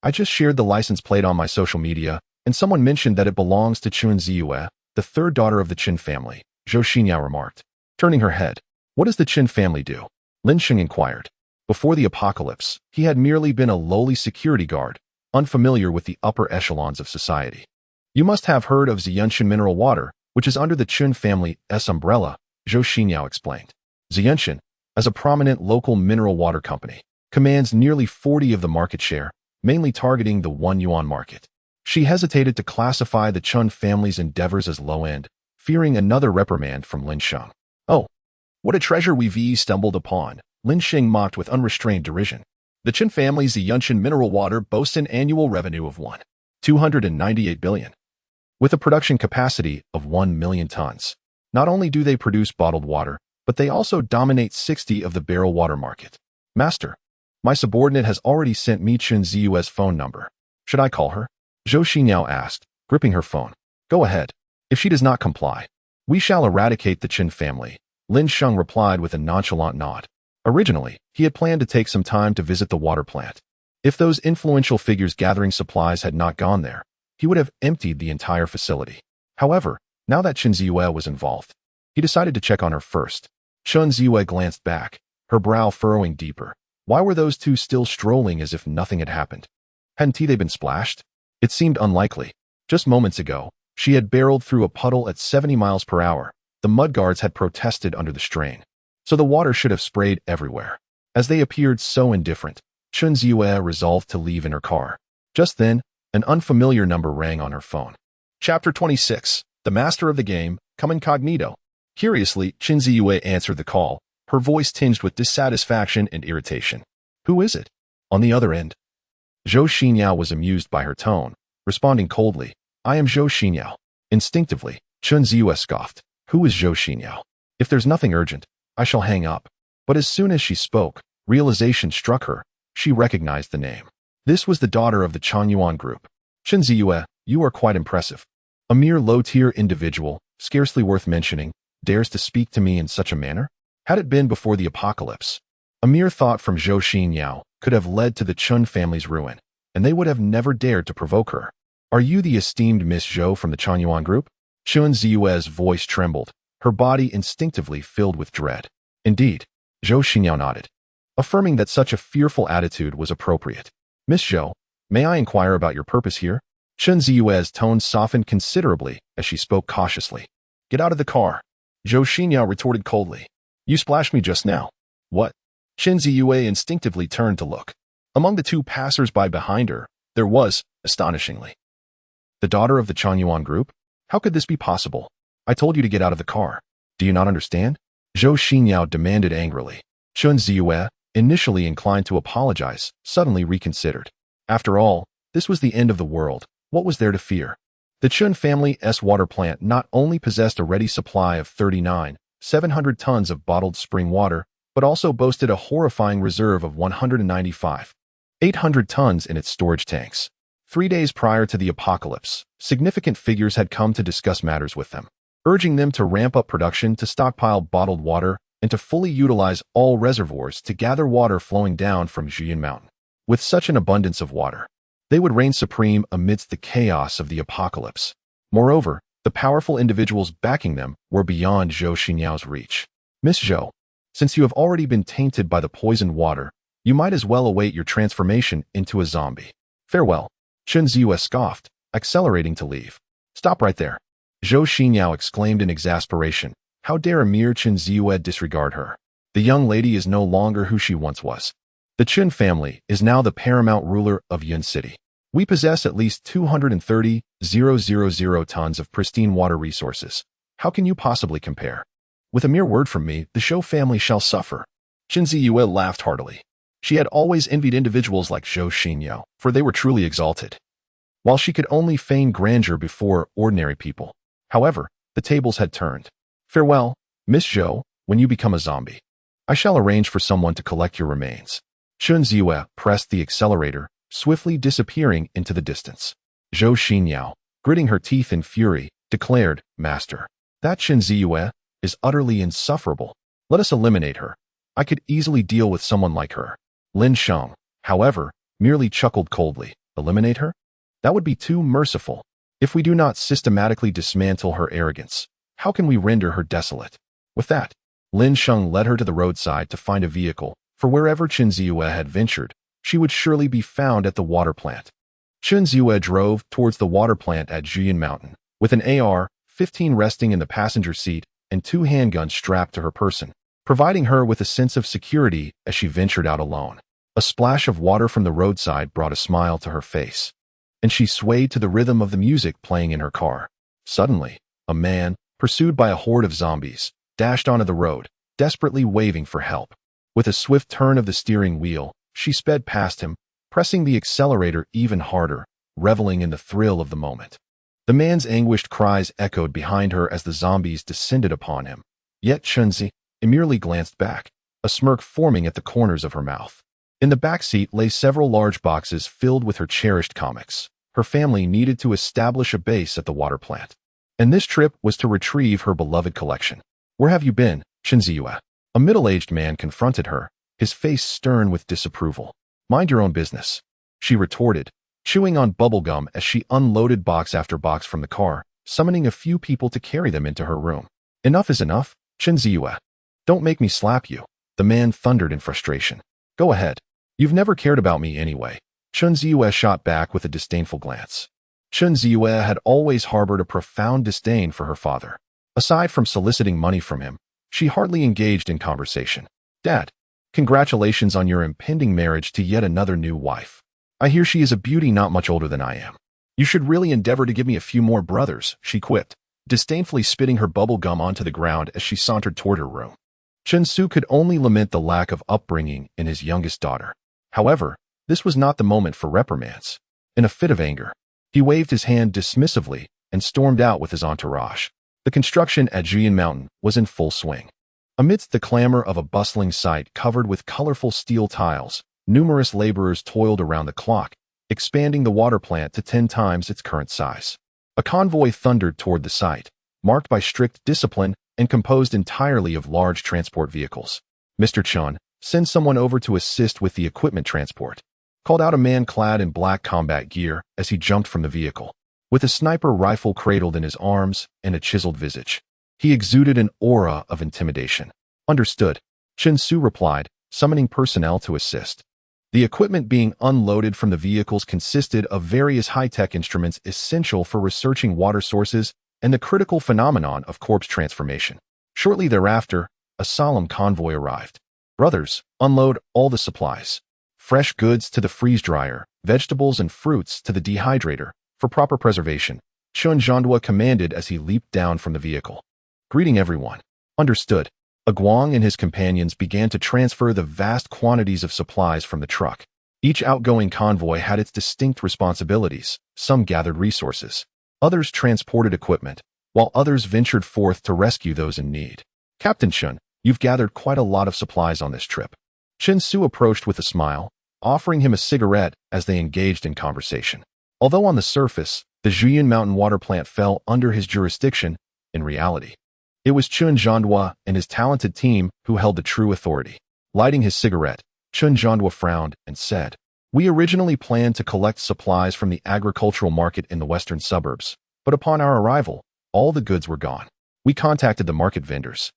I just shared the license plate on my social media, and someone mentioned that it belongs to Chun Ziyue, the third daughter of the Qin family, Zhou Xinyao remarked. Turning her head, what does the Qin family do? Lin Sheng inquired. Before the apocalypse, he had merely been a lowly security guard, unfamiliar with the upper echelons of society. You must have heard of Ziyunshan Mineral Water, which is under the Qin family's umbrella, Zhou Xinyao explained. Ziyunshan, as a prominent local mineral water company, commands nearly 40% of the market share, mainly targeting the 1 yuan market. She hesitated to classify the Chun family's endeavors as low-end, fearing another reprimand from Lin Sheng. Oh, what a treasure we've stumbled upon, Lin Sheng mocked with unrestrained derision. The Qin family's Ziyunshan Mineral Water boasts an annual revenue of 298 billion. With a production capacity of 1 million tons. Not only do they produce bottled water, but they also dominate 60% of the barrel water market. Master, my subordinate has already sent me Chun Ziyue's phone number. Should I call her? Zhou Xinyao asked, gripping her phone. Go ahead. If she does not comply, we shall eradicate the Qin family, Lin Sheng replied with a nonchalant nod. Originally, he had planned to take some time to visit the water plant. If those influential figures gathering supplies had not gone there, he would have emptied the entire facility. However, now that Chun Ziyue was involved, he decided to check on her first. Chun Ziyue glanced back, her brow furrowing deeper. Why were those two still strolling as if nothing had happened? Hadn't they been splashed? It seemed unlikely. Just moments ago, she had barreled through a puddle at 70 miles per hour. The mudguards had protested under the strain. So the water should have sprayed everywhere. As they appeared so indifferent, Chun Ziyue resolved to leave in her car. Just then, an unfamiliar number rang on her phone. Chapter 26. The Master of the Game, Come Incognito. Curiously, Chun Ziyue answered the call, her voice tinged with dissatisfaction and irritation. Who is it? On the other end. Zhou Xinyao was amused by her tone, responding coldly. I am Zhou Xinyao. Instinctively, Chun Ziyue scoffed. Who is Zhou Xinyao? If there's nothing urgent, I shall hang up. But as soon as she spoke, realization struck her. She recognized the name. This was the daughter of the Chanyuan group. Chun Ziyue, you are quite impressive. A mere low-tier individual, scarcely worth mentioning, dares to speak to me in such a manner? Had it been before the apocalypse, a mere thought from Zhou Xinyao could have led to the Chun family's ruin, and they would have never dared to provoke her. Are you the esteemed Miss Zhou from the Chanyuan group? Chun Ziyue's voice trembled, her body instinctively filled with dread. Indeed, Zhou Xinyao nodded, affirming that such a fearful attitude was appropriate. Miss Zhou, may I inquire about your purpose here? Chun Ziyue's tone softened considerably as she spoke cautiously. Get out of the car. Zhou Xinyao retorted coldly. You splashed me just now. What? Chun Ziyue instinctively turned to look. Among the two passers-by behind her, there was, astonishingly, the daughter of the Chanyuan group? How could this be possible? I told you to get out of the car. Do you not understand? Zhou Xinyao demanded angrily. Chun Ziyue, initially inclined to apologize, suddenly reconsidered. After all, this was the end of the world. What was there to fear? The Chun family's water plant not only possessed a ready supply of 700 tons of bottled spring water, but also boasted a horrifying reserve of 800 tons in its storage tanks. 3 days prior to the apocalypse, significant figures had come to discuss matters with them, urging them to ramp up production to stockpile bottled water and to fully utilize all reservoirs to gather water flowing down from Zhiyun Mountain. With such an abundance of water, they would reign supreme amidst the chaos of the apocalypse. Moreover, the powerful individuals backing them were beyond Zhou Xinyao's reach. Miss Zhou, since you have already been tainted by the poisoned water, you might as well await your transformation into a zombie. Farewell. Chun Ziyue scoffed, accelerating to leave. Stop right there. Zhou Xinyao exclaimed in exasperation. How dare a mere Chun Ziyue disregard her? The young lady is no longer who she once was. The Chun family is now the paramount ruler of Yun City. We possess at least 230,000 tons of pristine water resources. How can you possibly compare? With a mere word from me, the Zhou family shall suffer. Chen Ziyue laughed heartily. She had always envied individuals like Zhou Xinyao, for they were truly exalted, while she could only feign grandeur before ordinary people. However, the tables had turned. Farewell, Miss Zhou, when you become a zombie. I shall arrange for someone to collect your remains. Chen Ziyue pressed the accelerator, swiftly disappearing into the distance. Zhou Xinyao, gritting her teeth in fury, declared, Master, that Chen Ziyue is utterly insufferable. Let us eliminate her. I could easily deal with someone like her. Lin Sheng, however, merely chuckled coldly. Eliminate her? That would be too merciful. If we do not systematically dismantle her arrogance, how can we render her desolate? With that, Lin Sheng led her to the roadside to find a vehicle, for wherever Chen Ziyue had ventured, she would surely be found at the water plant. Chen Ziyue drove towards the water plant at Juyin Mountain, with an AR-15 resting in the passenger seat and 2 handguns strapped to her person, providing her with a sense of security as she ventured out alone. A splash of water from the roadside brought a smile to her face, and she swayed to the rhythm of the music playing in her car. Suddenly, a man, pursued by a horde of zombies, dashed onto the road, desperately waving for help. With a swift turn of the steering wheel, she sped past him, pressing the accelerator even harder, reveling in the thrill of the moment. The man's anguished cries echoed behind her as the zombies descended upon him. Yet Chen Zi merely glanced back, a smirk forming at the corners of her mouth. In the back seat lay several large boxes filled with her cherished comics. Her family needed to establish a base at the water plant, and this trip was to retrieve her beloved collection. Where have you been, Chen Ziyue? A middle-aged man confronted her, his face stern with disapproval. Mind your own business, she retorted, chewing on bubblegum as she unloaded box after box from the car, summoning a few people to carry them into her room. Enough is enough, Chen Ziyue. Don't make me slap you, the man thundered in frustration. Go ahead. You've never cared about me anyway. Chen Ziyue shot back with a disdainful glance. Chen Ziyue had always harbored a profound disdain for her father. Aside from soliciting money from him, she hardly engaged in conversation. Dad, congratulations on your impending marriage to yet another new wife. I hear she is a beauty not much older than I am. You should really endeavor to give me a few more brothers, she quipped, disdainfully spitting her bubble gum onto the ground as she sauntered toward her room. Chen Su could only lament the lack of upbringing in his youngest daughter. However, this was not the moment for reprimands. In a fit of anger, he waved his hand dismissively and stormed out with his entourage. The construction at Juyin Mountain was in full swing. Amidst the clamor of a bustling site covered with colorful steel tiles, numerous laborers toiled around the clock, expanding the water plant to 10 times its current size. A convoy thundered toward the site, marked by strict discipline and composed entirely of large transport vehicles. Mr. Chun, send someone over to assist with the equipment transport, called out a man clad in black combat gear as he jumped from the vehicle. With a sniper rifle cradled in his arms and a chiseled visage, he exuded an aura of intimidation. Understood, Chen Su replied, summoning personnel to assist. The equipment being unloaded from the vehicles consisted of various high-tech instruments essential for researching water sources and the critical phenomenon of corpse transformation. Shortly thereafter, a solemn convoy arrived. Brothers, unload all the supplies. Fresh goods to the freeze dryer, vegetables and fruits to the dehydrator, for proper preservation, Chen Zhandua commanded as he leaped down from the vehicle. Greeting everyone. Understood. Guang and his companions began to transfer the vast quantities of supplies from the truck. Each outgoing convoy had its distinct responsibilities. Some gathered resources, others transported equipment, while others ventured forth to rescue those in need. Captain Chen, you've gathered quite a lot of supplies on this trip. Chen Su approached with a smile, offering him a cigarette as they engaged in conversation. Although on the surface, the Juyin Mountain water plant fell under his jurisdiction, in reality, it was Chen Zhandua and his talented team who held the true authority. Lighting his cigarette, Chen Zhandua frowned and said, We originally planned to collect supplies from the agricultural market in the western suburbs, but upon our arrival, all the goods were gone. We contacted the market vendors,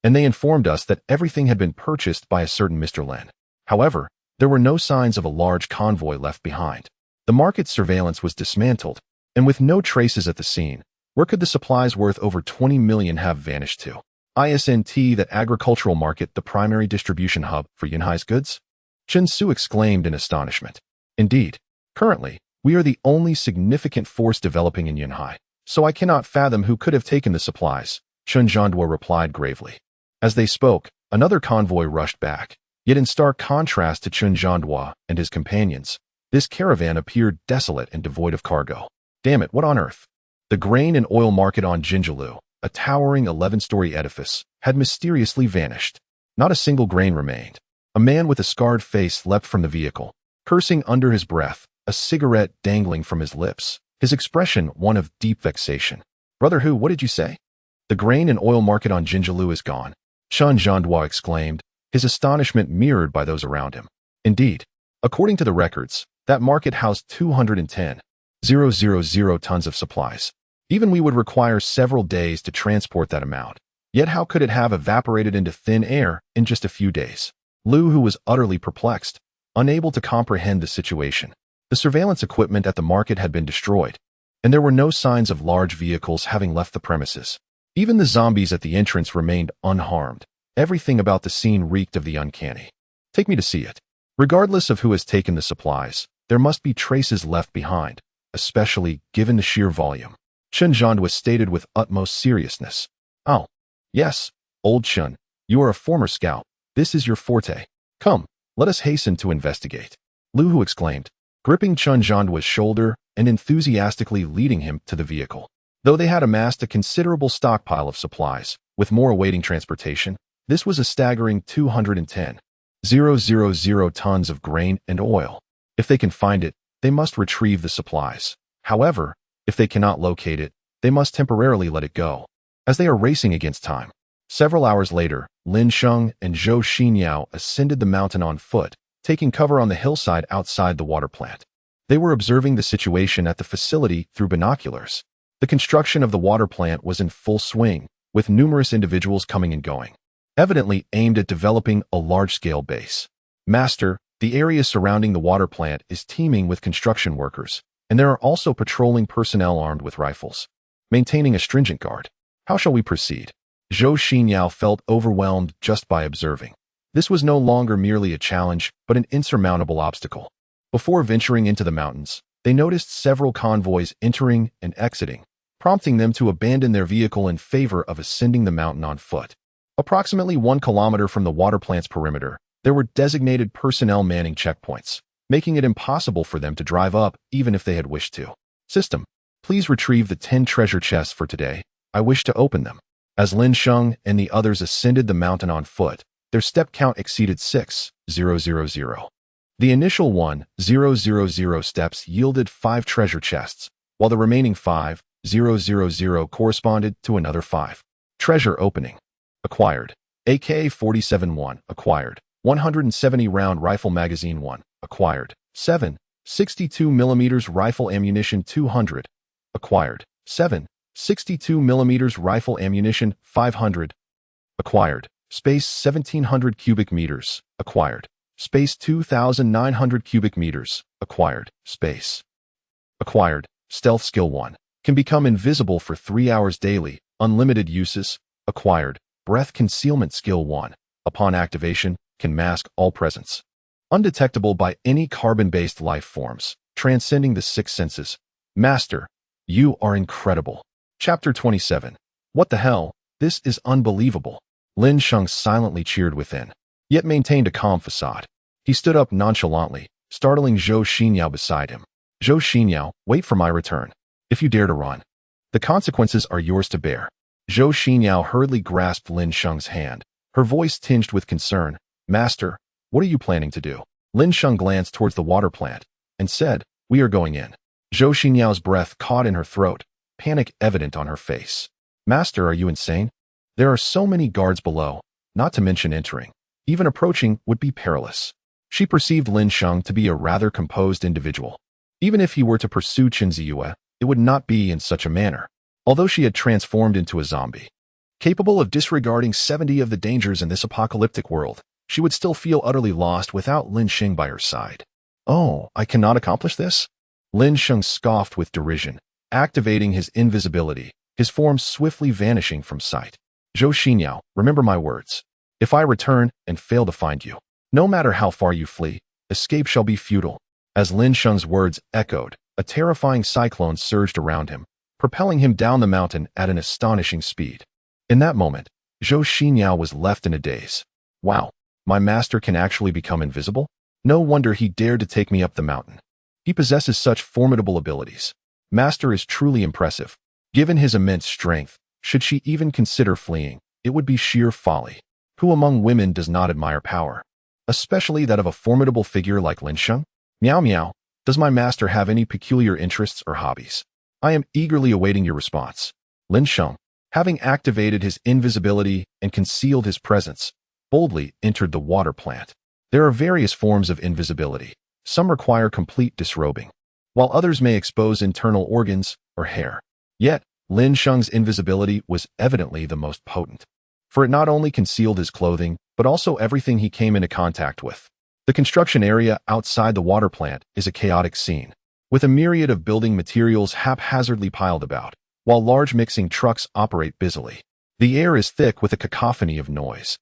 and they informed us that everything had been purchased by a certain Mr. Lin. However, there were no signs of a large convoy left behind. The market surveillance was dismantled, and with no traces at the scene, where could the supplies worth over 20 million have vanished to? Isn't that agricultural market the primary distribution hub for Yunhai's goods? Chen Su exclaimed in astonishment. Indeed, currently, we are the only significant force developing in Yunhai, so I cannot fathom who could have taken the supplies, Chen Zhandua replied gravely. As they spoke, another convoy rushed back, Yet in stark contrast to Chun Zhandua and his companions, this caravan appeared desolate and devoid of cargo. Damn it, what on earth? The grain and oil market on Jinjalu, a towering 11-story edifice, had mysteriously vanished. Not a single grain remained. A man with a scarred face leapt from the vehicle, cursing under his breath, a cigarette dangling from his lips, his expression one of deep vexation. Brother who, what did you say? The grain and oil market on Jinjalu is gone, Chun Zhandua exclaimed, his astonishment mirrored by those around him. Indeed, according to the records, that market housed 210,000 tons of supplies. Even we would require several days to transport that amount. Yet how could it have evaporated into thin air in just a few days? Lu, who was utterly perplexed, unable to comprehend the situation. The surveillance equipment at the market had been destroyed, and there were no signs of large vehicles having left the premises. Even the zombies at the entrance remained unharmed. Everything about the scene reeked of the uncanny. Take me to see it. Regardless of who has taken the supplies, there must be traces left behind, especially given the sheer volume. Chun Zhandua stated with utmost seriousness. Oh, yes, old Chun, you are a former scout. This is your forte. Come, let us hasten to investigate. Lu Hu exclaimed, gripping Chun Zhandua's shoulder and enthusiastically leading him to the vehicle. Though they had amassed a considerable stockpile of supplies, with more awaiting transportation, this was a staggering 210,000 tons of grain and oil. If they can find it, they must retrieve the supplies. However, if they cannot locate it, they must temporarily let it go, as they are racing against time. Several hours later, Lin Sheng and Zhou Xinyao ascended the mountain on foot, taking cover on the hillside outside the water plant. They were observing the situation at the facility through binoculars. The construction of the water plant was in full swing, with numerous individuals coming and going, evidently aimed at developing a large-scale base. Master, the area surrounding the water plant is teeming with construction workers, and there are also patrolling personnel armed with rifles, maintaining a stringent guard. How shall we proceed? Zhou Xinyao felt overwhelmed just by observing. This was no longer merely a challenge, but an insurmountable obstacle. Before venturing into the mountains, they noticed several convoys entering and exiting, prompting them to abandon their vehicle in favor of ascending the mountain on foot. Approximately 1 kilometer from the water plant's perimeter, there were designated personnel manning checkpoints, making it impossible for them to drive up even if they had wished to. System, please retrieve the 10 treasure chests for today. I wish to open them. As Lin Sheng and the others ascended the mountain on foot, their step count exceeded 6,000. The initial 1,000 steps yielded 5 treasure chests, while the remaining 5,000 corresponded to another 5. Treasure opening. Acquired. AK-47 1. Acquired. 170 round rifle magazine 1. Acquired. 7. 62mm rifle ammunition 200. Acquired. 7. 62mm rifle ammunition 500. Acquired. Space 1700 cubic meters. Acquired. Space 2900 cubic meters. Acquired. Space. Acquired. Stealth skill 1. Can become invisible for 3 hours daily. Unlimited uses. Acquired. Breath concealment skill 1. Upon activation, can mask all presence. Undetectable by any carbon-based life forms. Transcending the 6 senses. Master, you are incredible. Chapter 27. What the hell? This is unbelievable. Lin Sheng silently cheered within, yet maintained a calm facade. He stood up nonchalantly, startling Zhou Xinyao beside him. Zhou Xinyao, wait for my return. If you dare to run, the consequences are yours to bear. Zhou Xinyao hurriedly grasped Lin Sheng's hand, her voice tinged with concern. Master, what are you planning to do? Lin Sheng glanced towards the water plant and said, we are going in. Zhou Xinyao's breath caught in her throat, panic evident on her face. Master, are you insane? There are so many guards below, not to mention entering. Even approaching would be perilous. She perceived Lin Sheng to be a rather composed individual. Even if he were to pursue Chen Ziyue, it would not be in such a manner. Although she had transformed into a zombie, capable of disregarding 70 of the dangers in this apocalyptic world, she would still feel utterly lost without Lin Sheng by her side. Oh, I cannot accomplish this? Lin Sheng scoffed with derision, activating his invisibility, his form swiftly vanishing from sight. Zhou Xinyao, remember my words. If I return and fail to find you, no matter how far you flee, escape shall be futile. As Lin Sheng's words echoed, a terrifying cyclone surged around him, propelling him down the mountain at an astonishing speed. In that moment, Zhou Xinyao was left in a daze. Wow, My master can actually become invisible? No wonder he dared to take me up the mountain. He possesses such formidable abilities. Master is truly impressive. Given his immense strength, should she even consider fleeing, it would be sheer folly. Who among women does not admire power? Especially that of a formidable figure like Lin Sheng? Meow meow. Does my master have any peculiar interests or hobbies? I am eagerly awaiting your response. Lin Sheng, having activated his invisibility and concealed his presence, boldly entered the water plant. There are various forms of invisibility. Some require complete disrobing, while others may expose internal organs or hair. Yet, Lin Sheng's invisibility was evidently the most potent, for it not only concealed his clothing, but also everything he came into contact with. The construction area outside the water plant is a chaotic scene, with a myriad of building materials haphazardly piled about, while large mixing trucks operate busily. The air is thick with a cacophony of noise,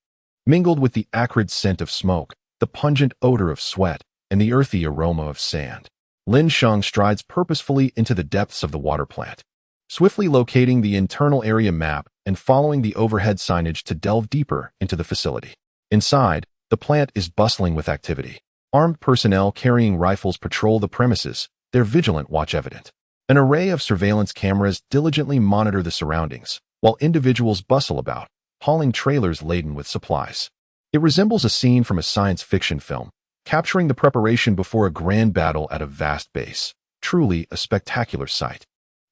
mingled with the acrid scent of smoke, the pungent odor of sweat, and the earthy aroma of sand. Lin Sheng strides purposefully into the depths of the water plant, swiftly locating the internal area map and following the overhead signage to delve deeper into the facility. Inside, the plant is bustling with activity. Armed personnel carrying rifles patrol the premises, their vigilant watch evident. An array of surveillance cameras diligently monitor the surroundings, while individuals bustle about, hauling trailers laden with supplies. It resembles a scene from a science fiction film, capturing the preparation before a grand battle at a vast base. Truly a spectacular sight.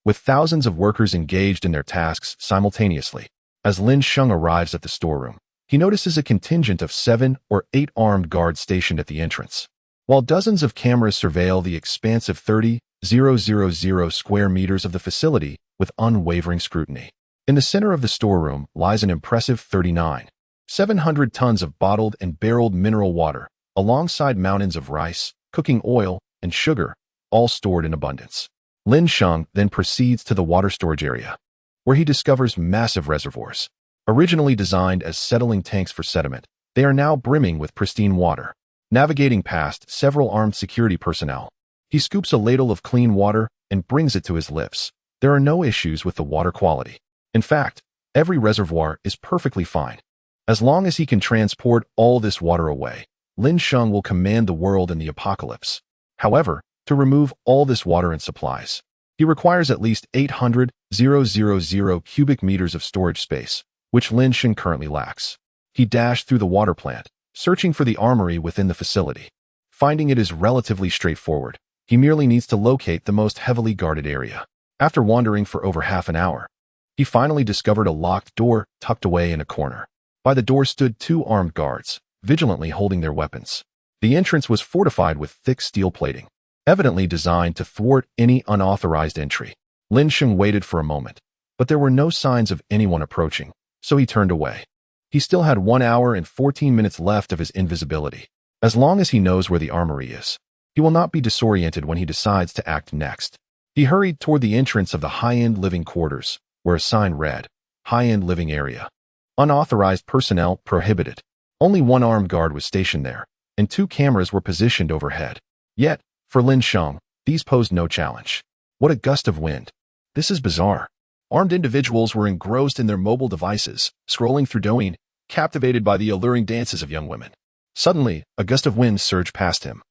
With thousands of workers engaged in their tasks simultaneously, as Lin Sheng arrives at the storeroom, he notices a contingent of 7 or 8 armed guards stationed at the entrance, while dozens of cameras surveil the expansive 30,000 square meters of the facility with unwavering scrutiny. In the center of the storeroom lies an impressive 700 tons of bottled and barreled mineral water, alongside mountains of rice, cooking oil, and sugar, all stored in abundance. Lin Sheng then proceeds to the water storage area, where he discovers massive reservoirs. Originally designed as settling tanks for sediment, they are now brimming with pristine water. Navigating past several armed security personnel, he scoops a ladle of clean water and brings it to his lips. There are no issues with the water quality. In fact, every reservoir is perfectly fine. As long as he can transport all this water away, Lin Sheng will command the world in the apocalypse. However, to remove all this water and supplies, he requires at least 800,000 cubic meters of storage space, which Lin Sheng currently lacks. He dashed through the water plant, searching for the armory within the facility. Finding it is relatively straightforward. He merely needs to locate the most heavily guarded area. After wandering for over half an hour, he finally discovered a locked door tucked away in a corner. By the door stood 2 armed guards, vigilantly holding their weapons. The entrance was fortified with thick steel plating, evidently designed to thwart any unauthorized entry. Lin Sheng waited for a moment, but there were no signs of anyone approaching, so he turned away. He still had 1 hour and 14 minutes left of his invisibility. As long as he knows where the armory is, he will not be disoriented when he decides to act next. He hurried toward the entrance of the high-end living quarters, where a sign read, "High-end living area. Unauthorized personnel prohibited." Only 1 armed guard was stationed there, and 2 cameras were positioned overhead. Yet, for Lin Sheng, these posed no challenge. What a gust of wind. This is bizarre. Armed individuals were engrossed in their mobile devices, scrolling through Douyin, captivated by the alluring dances of young women. Suddenly, a gust of wind surged past him,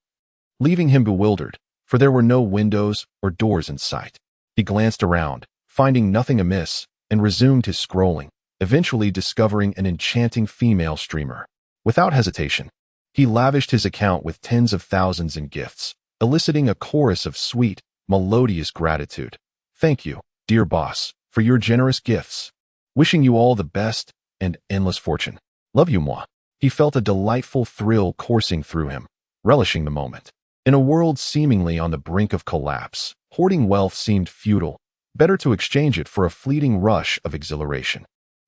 leaving him bewildered, for there were no windows or doors in sight. He glanced around, finding nothing amiss, and resumed his scrolling, eventually discovering an enchanting female streamer. Without hesitation, he lavished his account with tens of thousands in gifts, eliciting a chorus of sweet, melodious gratitude. "Thank you, dear boss, for your generous gifts. Wishing you all the best and endless fortune. Love you, moi." He felt a delightful thrill coursing through him, relishing the moment. In a world seemingly on the brink of collapse, hoarding wealth seemed futile. Better to exchange it for a fleeting rush of exhilaration.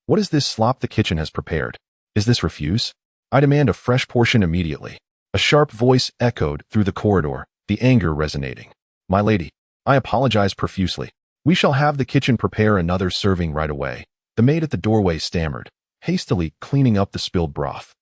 "What is this slop the kitchen has prepared? Is this refuse? I demand a fresh portion immediately." A sharp voice echoed through the corridor, the anger resonating. "My lady, I apologize profusely. We shall have the kitchen prepare another serving right away," the maid at the doorway stammered, hastily cleaning up the spilled broth.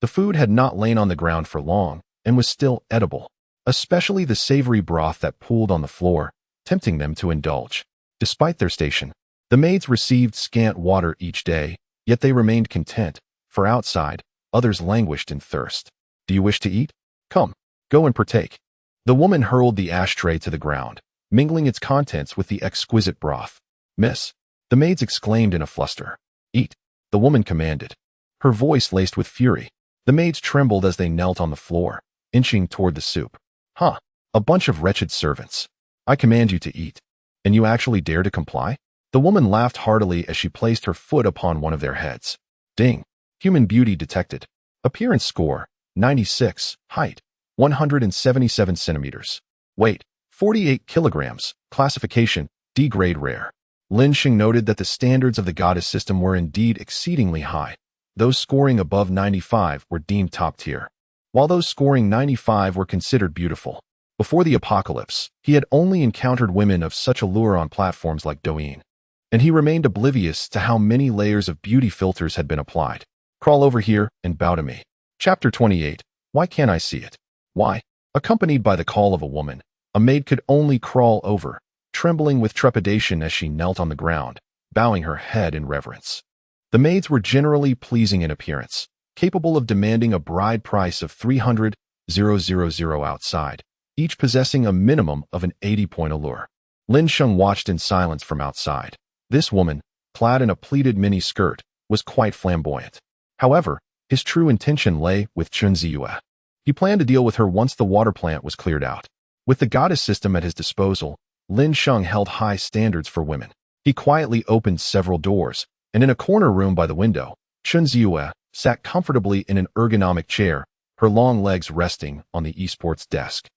The food had not lain on the ground for long and was still edible, especially the savory broth that pooled on the floor, tempting them to indulge. Despite their station, the maids received scant water each day, yet they remained content, for outside, others languished in thirst. Do you wish to eat? Come, go and partake. The woman hurled the ashtray to the ground, mingling its contents with the exquisite broth. Miss, the maids exclaimed in a fluster. Eat, the woman commanded, her voice laced with fury. The maids trembled as they knelt on the floor, inching toward the soup. Huh, a bunch of wretched servants. I command you to eat. And you actually dare to comply? The woman laughed heartily as she placed her foot upon one of their heads. Ding. Human beauty detected. Appearance score, 96. Height, 177 centimeters. Weight, 48 kilograms. Classification, D-grade rare. Lin Sheng noted that the standards of the goddess system were indeed exceedingly high. Those scoring above 95 were deemed top tier, while those scoring 95 were considered beautiful. Before the apocalypse, he had only encountered women of such allure on platforms like Douyin, and he remained oblivious to how many layers of beauty filters had been applied. Crawl over here and bow to me. Chapter 28. Why can't I see it? Why? Accompanied by the call of a woman, a maid could only crawl over, trembling with trepidation as she knelt on the ground, bowing her head in reverence. The maids were generally pleasing in appearance, capable of demanding a bride price of 300,000 outside, each possessing a minimum of an 80-point allure. Lin Sheng watched in silence from outside. This woman, clad in a pleated mini-skirt, was quite flamboyant. However, his true intention lay with Chun Ziyue. He planned to deal with her once the water plant was cleared out. With the goddess system at his disposal, Lin Sheng held high standards for women. He quietly opened several doors, and in a corner room by the window, Chun Ziyue sat comfortably in an ergonomic chair, her long legs resting on the esports desk.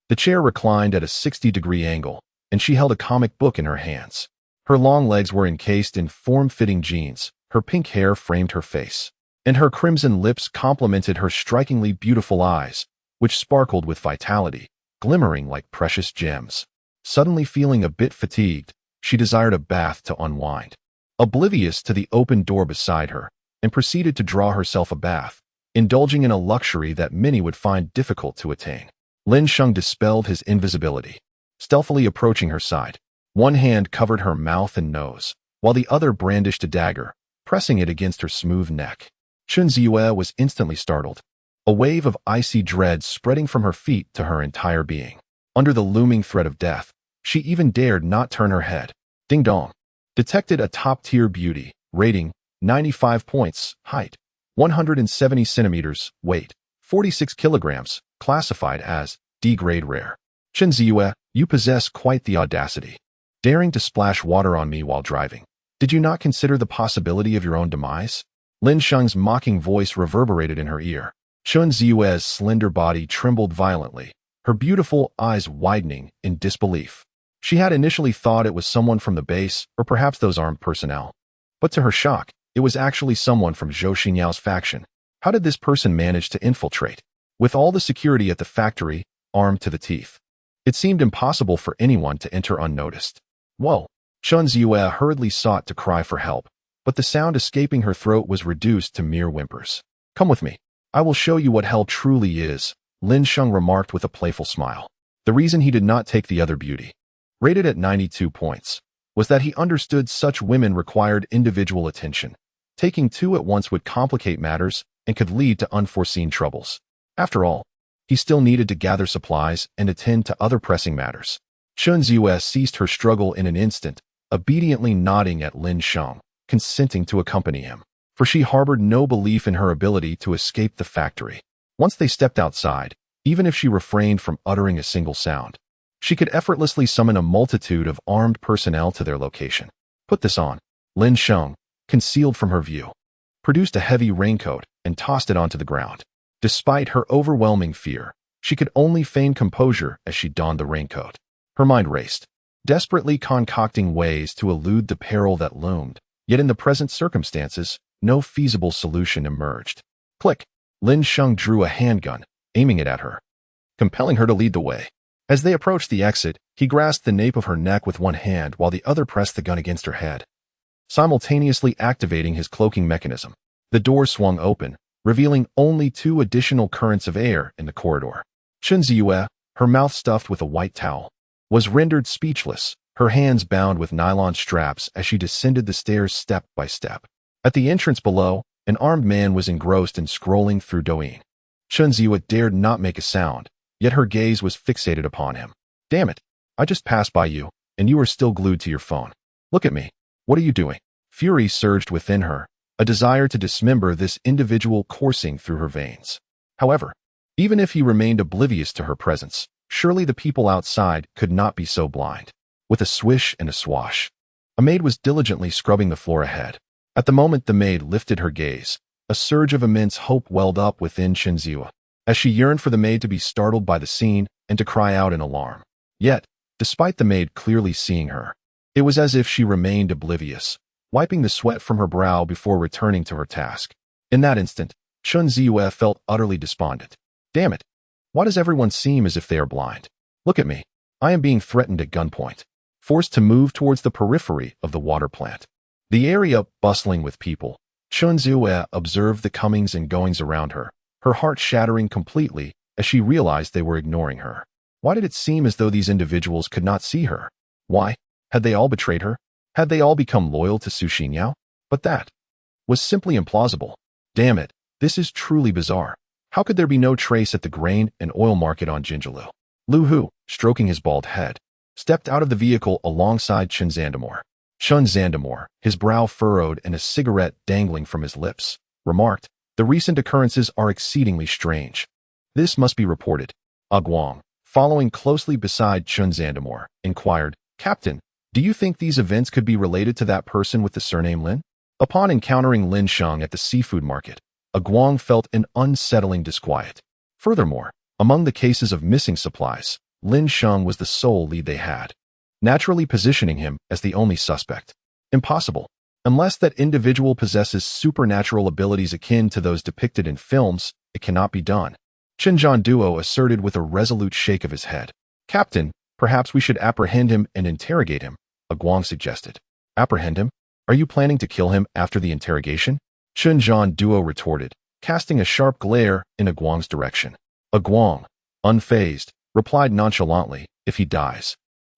The chair reclined at a 60-degree angle, and she held a comic book in her hands. Her long legs were encased in form-fitting jeans, her pink hair framed her face, and her crimson lips complemented her strikingly beautiful eyes, which sparkled with vitality, glimmering like precious gems. Suddenly feeling a bit fatigued, she desired a bath to unwind. Oblivious to the open door beside her, and proceeded to draw herself a bath, indulging in a luxury that many would find difficult to attain. Lin Sheng dispelled his invisibility, stealthily approaching her side. One hand covered her mouth and nose, while the other brandished a dagger, pressing it against her smooth neck. Chun Ziyue was instantly startled, a wave of icy dread spreading from her feet to her entire being. Under the looming threat of death, she even dared not turn her head. Ding dong. Detected a top-tier beauty, rating 95 points, height 170 centimeters, weight 46 kilograms, classified as D-grade rare. Chun Ziyue, you possess quite the audacity. Daring to splash water on me while driving. Did you not consider the possibility of your own demise? Lin Sheng's mocking voice reverberated in her ear. Chun Ziyue's slender body trembled violently, her beautiful eyes widening in disbelief. She had initially thought it was someone from the base, or perhaps those armed personnel. But to her shock, it was actually someone from Zhou Xinyao's faction. How did this person manage to infiltrate? With all the security at the factory, armed to the teeth, it seemed impossible for anyone to enter unnoticed. Whoa! Chun Ziyue hurriedly sought to cry for help, but the sound escaping her throat was reduced to mere whimpers. Come with me. I will show you what hell truly is, Lin Sheng remarked with a playful smile. The reason he did not take the other beauty, rated at 92 points, was that he understood such women required individual attention. Taking two at once would complicate matters and could lead to unforeseen troubles. After all, he still needed to gather supplies and attend to other pressing matters. Chun Ziyue ceased her struggle in an instant, obediently nodding at Lin Sheng, consenting to accompany him, for she harbored no belief in her ability to escape the factory. Once they stepped outside, even if she refrained from uttering a single sound, she could effortlessly summon a multitude of armed personnel to their location. Put this on. Lin Sheng, concealed from her view, produced a heavy raincoat and tossed it onto the ground. Despite her overwhelming fear, she could only feign composure as she donned the raincoat. Her mind raced, desperately concocting ways to elude the peril that loomed, yet in the present circumstances, no feasible solution emerged. Click! Lin Sheng drew a handgun, aiming it at her, compelling her to lead the way. As they approached the exit, he grasped the nape of her neck with one hand while the other pressed the gun against her head, simultaneously activating his cloaking mechanism. The door swung open, revealing only 2 additional currents of air in the corridor. Chun Ziyue, her mouth stuffed with a white towel, was rendered speechless, her hands bound with nylon straps as she descended the stairs step by step. At the entrance below, An armed man was engrossed in scrolling through Douyin. Chen Ziwa dared not make a sound, yet her gaze was fixated upon him. Damn it! I just passed by you, and you are still glued to your phone. Look at me. What are you doing? Fury surged within her, a desire to dismember this individual coursing through her veins. However, even if he remained oblivious to her presence, surely the people outside could not be so blind. With a swish and a swash, a maid was diligently scrubbing the floor ahead. At the moment the maid lifted her gaze, a surge of immense hope welled up within Chen Ziwa, as she yearned for the maid to be startled by the scene and to cry out in alarm. Yet, despite the maid clearly seeing her, it was as if she remained oblivious, wiping the sweat from her brow before returning to her task. In that instant, Chen Ziwa felt utterly despondent. Damn it! Why does everyone seem as if they are blind? Look at me. I am being threatened at gunpoint, forced to move towards the periphery of the water plant. The area bustling with people, Chen Ziwa observed the comings and goings around her, her heart shattering completely as she realized they were ignoring her. Why did it seem as though these individuals could not see her? Why? Had they all betrayed her? Had they all become loyal to Su Xinyao? But that was simply implausible. Damn it, this is truly bizarre. How could there be no trace at the grain and oil market on Jinjilu? Lu Hu, stroking his bald head, stepped out of the vehicle alongside Chen Zandamore. Chen Zandamore, his brow furrowed and a cigarette dangling from his lips, remarked, "The recent occurrences are exceedingly strange. This must be reported." Guang, following closely beside Chen Zandamore, inquired, "Captain, do you think these events could be related to that person with the surname Lin?" Upon encountering Lin Sheng at the seafood market, Guang felt an unsettling disquiet. Furthermore, among the cases of missing supplies, Lin Sheng was the sole lead they had, naturally positioning him as the only suspect. Impossible. Unless that individual possesses supernatural abilities akin to those depicted in films, it cannot be done. Chen Duo asserted with a resolute shake of his head. "Captain, perhaps we should apprehend him and interrogate him," Guang suggested. "Apprehend him? Are you planning to kill him after the interrogation?" Chen Duo retorted, casting a sharp glare in Guang's direction. Guang, unfazed, replied nonchalantly, "If he dies,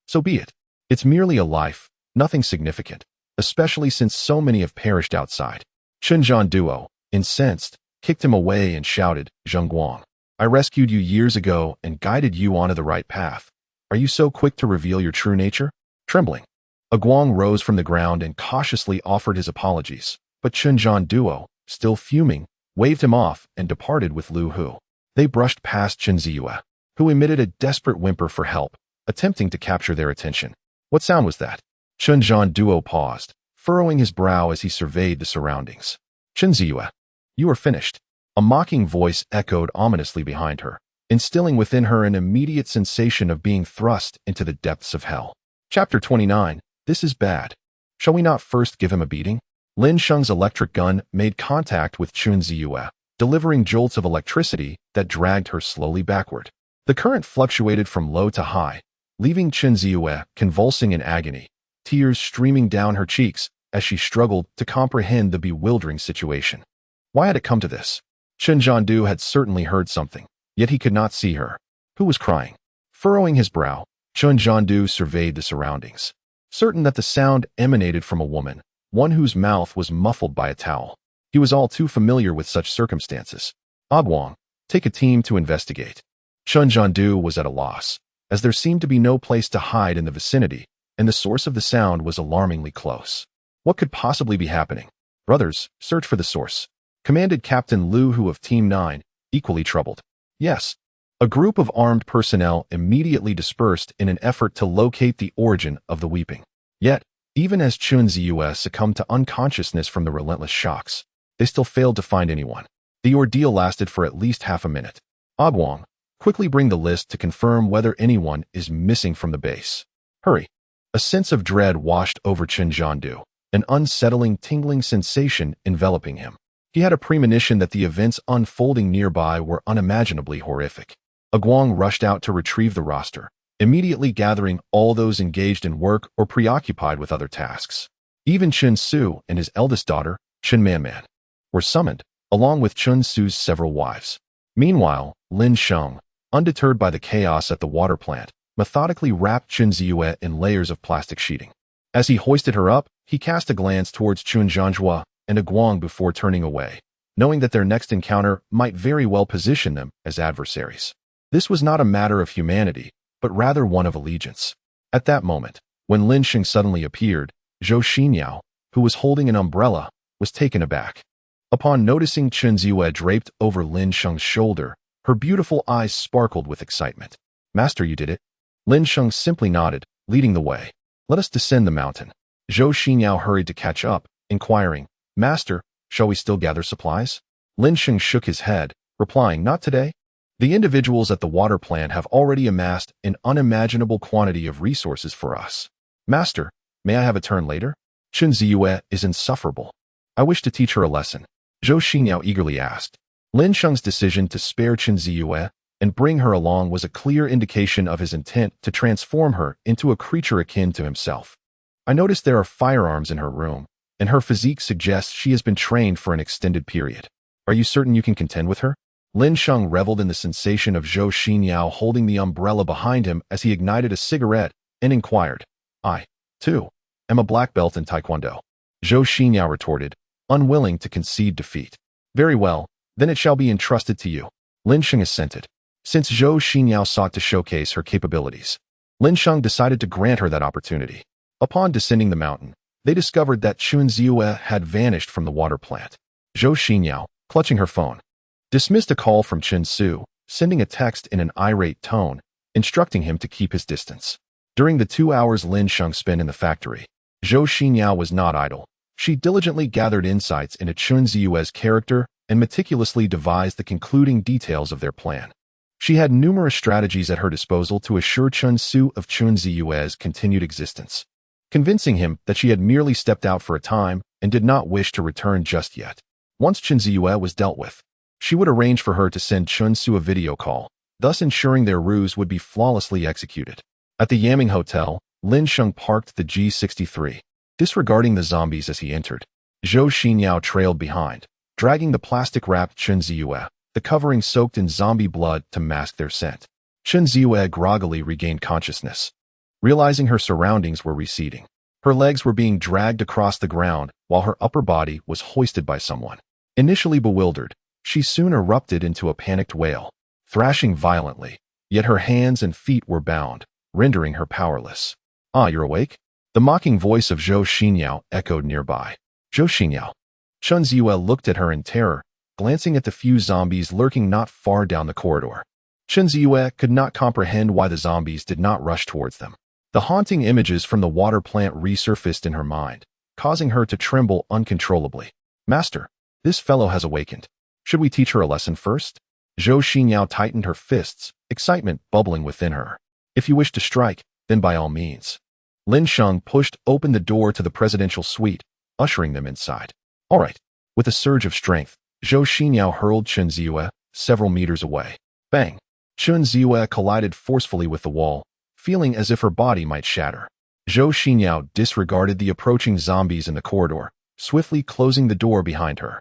so be it. It's merely a life, nothing significant, especially since so many have perished outside." Chen Duo, incensed, kicked him away and shouted, "Zheng Guang, I rescued you years ago and guided you onto the right path. Are you so quick to reveal your true nature?" Trembling, Guang rose from the ground and cautiously offered his apologies, but Chen Duo, still fuming, waved him off and departed with Lu Hu. They brushed past Chen Ziwa, who emitted a desperate whimper for help, attempting to capture their attention. What sound was that? Chen Duo paused, furrowing his brow as he surveyed the surroundings. "Chen Ziwa, you are finished." A mocking voice echoed ominously behind her, instilling within her an immediate sensation of being thrust into the depths of hell. Chapter 29. This is bad. Shall we not first give him a beating? Lin Sheng's electric gun made contact with Chen Ziwa, delivering jolts of electricity that dragged her slowly backward. The current fluctuated from low to high, leaving Chen Ziwa convulsing in agony, tears streaming down her cheeks as she struggled to comprehend the bewildering situation. Why had it come to this? Chen Du had certainly heard something, yet he could not see her. Who was crying? Furrowing his brow, Chen Du surveyed the surroundings, certain that the sound emanated from a woman, one whose mouth was muffled by a towel. He was all too familiar with such circumstances. Guang, take a team to investigate. Chen Du was at a loss, as there seemed to be no place to hide in the vicinity, and the source of the sound was alarmingly close. What could possibly be happening? "Brothers, search for the source," commanded Captain Lu Hu of Team 9, equally troubled. Yes. A group of armed personnel immediately dispersed in an effort to locate the origin of the weeping. Yet, even as Chen Ziwa succumbed to unconsciousness from the relentless shocks, they still failed to find anyone. The ordeal lasted for at least half a minute. Guang, quickly bring the list to confirm whether anyone is missing from the base. Hurry. A sense of dread washed over Chen Du, an unsettling, tingling sensation enveloping him. He had a premonition that the events unfolding nearby were unimaginably horrific. Guang rushed out to retrieve the roster, immediately gathering all those engaged in work or preoccupied with other tasks. Even Chen Su and his eldest daughter, Chen Manman, were summoned, along with Chen Su's several wives. Meanwhile, Lin Sheng, undeterred by the chaos at the water plant, methodically wrapped Chen Ziwa in layers of plastic sheeting. As he hoisted her up, he cast a glance towards Chun Zhanghua, and a guang before turning away, knowing that their next encounter might very well position them as adversaries. This was not a matter of humanity, but rather one of allegiance. At that moment, when Lin Sheng suddenly appeared, Zhou Xinyao, who was holding an umbrella, was taken aback. Upon noticing Chen Ziyue draped over Lin Sheng's shoulder, her beautiful eyes sparkled with excitement. "Master, you did it." Lin Sheng simply nodded, leading the way. "Let us descend the mountain." Zhou Xinyao hurried to catch up, inquiring, "Master, shall we still gather supplies?" Lin Sheng shook his head, replying, "Not today. The individuals at the water plant have already amassed an unimaginable quantity of resources for us. Master, may I have a turn later? Chen Ziyue is insufferable. I wish to teach her a lesson." Zhou Xinyao eagerly asked. Lin Sheng's decision to spare Chen Ziyue and bring her along was a clear indication of his intent to transform her into a creature akin to himself. "I notice there are firearms in her room, and her physique suggests she has been trained for an extended period. Are you certain you can contend with her?" Lin Sheng reveled in the sensation of Zhou Xinyao holding the umbrella behind him as he ignited a cigarette and inquired, "I, too, am a black belt in Taekwondo." Zhou Xinyao retorted, unwilling to concede defeat. "Very well, then it shall be entrusted to you." Lin Sheng assented. Since Zhou Xinyao sought to showcase her capabilities, Lin Sheng decided to grant her that opportunity. Upon descending the mountain, they discovered that Chen Ziyue had vanished from the water plant. Zhou Xinyao, clutching her phone, dismissed a call from Chen Su, sending a text in an irate tone, instructing him to keep his distance. During the 2 hours Lin Sheng spent in the factory, Zhou Xinyao was not idle. She diligently gathered insights into Chen Ziyue's character and meticulously devised the concluding details of their plan. She had numerous strategies at her disposal to assure Chen Su of Chen Ziyue's continued existence, convincing him that she had merely stepped out for a time and did not wish to return just yet. Once Chen Ziyue was dealt with, she would arrange for her to send Chen Su a video call, thus ensuring their ruse would be flawlessly executed. At the Yaming Hotel, Lin Sheng parked the G63, disregarding the zombies as he entered. Zhou Xinyao trailed behind, dragging the plastic-wrapped Chen Ziyue, the covering soaked in zombie blood to mask their scent. Chen Ziyue groggily regained consciousness, realizing her surroundings were receding. Her legs were being dragged across the ground while her upper body was hoisted by someone. Initially bewildered, she soon erupted into a panicked wail, thrashing violently, yet her hands and feet were bound, rendering her powerless. "Ah, you're awake?" The mocking voice of Zhou Xinyao echoed nearby. "Zhou Xinyao." Chen Ziyue looked at her in terror, glancing at the few zombies lurking not far down the corridor. Chen Ziyue could not comprehend why the zombies did not rush towards them. The haunting images from the water plant resurfaced in her mind, causing her to tremble uncontrollably. "Master, this fellow has awakened. Should we teach her a lesson first?" Zhou Xinyao tightened her fists, excitement bubbling within her. "If you wish to strike, then by all means." Lin Sheng pushed open the door to the presidential suite, ushering them inside. "All right." With a surge of strength, Zhou Xinyao hurled Chen Ziyue several meters away. Bang! Chen Ziyue collided forcefully with the wall, feeling as if her body might shatter. Zhou Xinyao disregarded the approaching zombies in the corridor, swiftly closing the door behind her.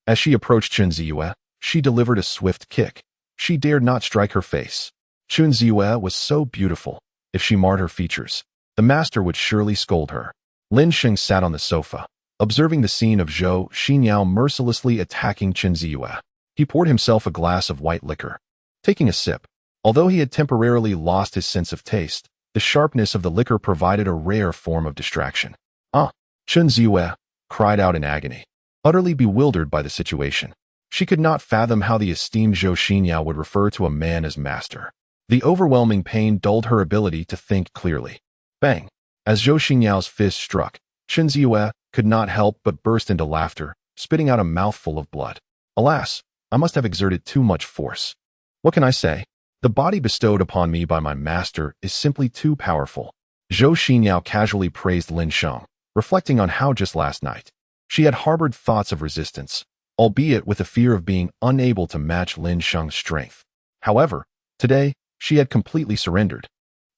As she approached Chen Ziyue, she delivered a swift kick. She dared not strike her face. Chen Ziyue was so beautiful. If she marred her features, the master would surely scold her. Lin Sheng sat on the sofa, observing the scene of Zhou Xinyao mercilessly attacking Chen Ziyue. He poured himself a glass of white liquor. Taking a sip, although he had temporarily lost his sense of taste, the sharpness of the liquor provided a rare form of distraction. "Ah!" Chen Ziyue cried out in agony, utterly bewildered by the situation. She could not fathom how the esteemed Zhou Xinyao would refer to a man as master. The overwhelming pain dulled her ability to think clearly. Bang! As Zhou Xinyao's fist struck, Chen Ziyue could not help but burst into laughter, spitting out a mouthful of blood. "Alas, I must have exerted too much force. What can I say? The body bestowed upon me by my master is simply too powerful." Zhou Xinyao casually praised Lin Sheng, reflecting on how just last night she had harbored thoughts of resistance, albeit with a fear of being unable to match Lin Sheng's strength. However, today, she had completely surrendered.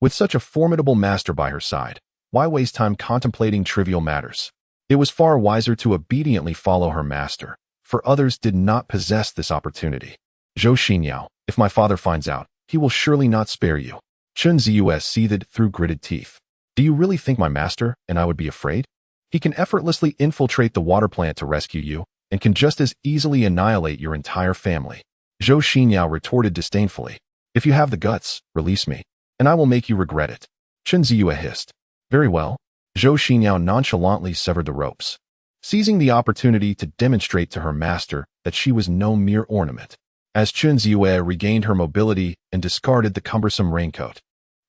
With such a formidable master by her side, why waste time contemplating trivial matters? It was far wiser to obediently follow her master, for others did not possess this opportunity. "Zhou Xinyao, if my father finds out, he will surely not spare you." Chen Ziyue seethed through gritted teeth. "Do you really think my master and I would be afraid?" He can effortlessly infiltrate the water plant to rescue you, and can just as easily annihilate your entire family. Zhou Xinyao retorted disdainfully. If you have the guts, release me, and I will make you regret it. Chen Ziyue hissed. Very well. Zhou Xinyao nonchalantly severed the ropes, seizing the opportunity to demonstrate to her master that she was no mere ornament. As Chen Ziyue regained her mobility and discarded the cumbersome raincoat,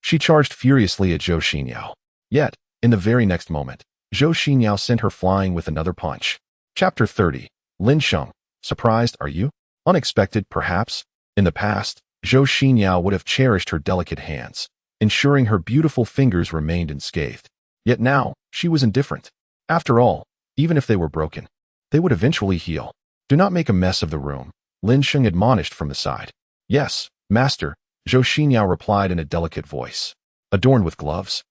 she charged furiously at Zhou Xinyao. Yet, in the very next moment, Zhou Xinyao sent her flying with another punch. Chapter 30. Lin Sheng. Surprised, are you? Unexpected, perhaps? In the past, Zhou Xinyao would have cherished her delicate hands, ensuring her beautiful fingers remained unscathed. Yet now, she was indifferent. After all, even if they were broken, they would eventually heal. Do not make a mess of the room, Lin Sheng admonished from the side. Yes, master, Zhou Xinyao replied in a delicate voice. Adorned with gloves?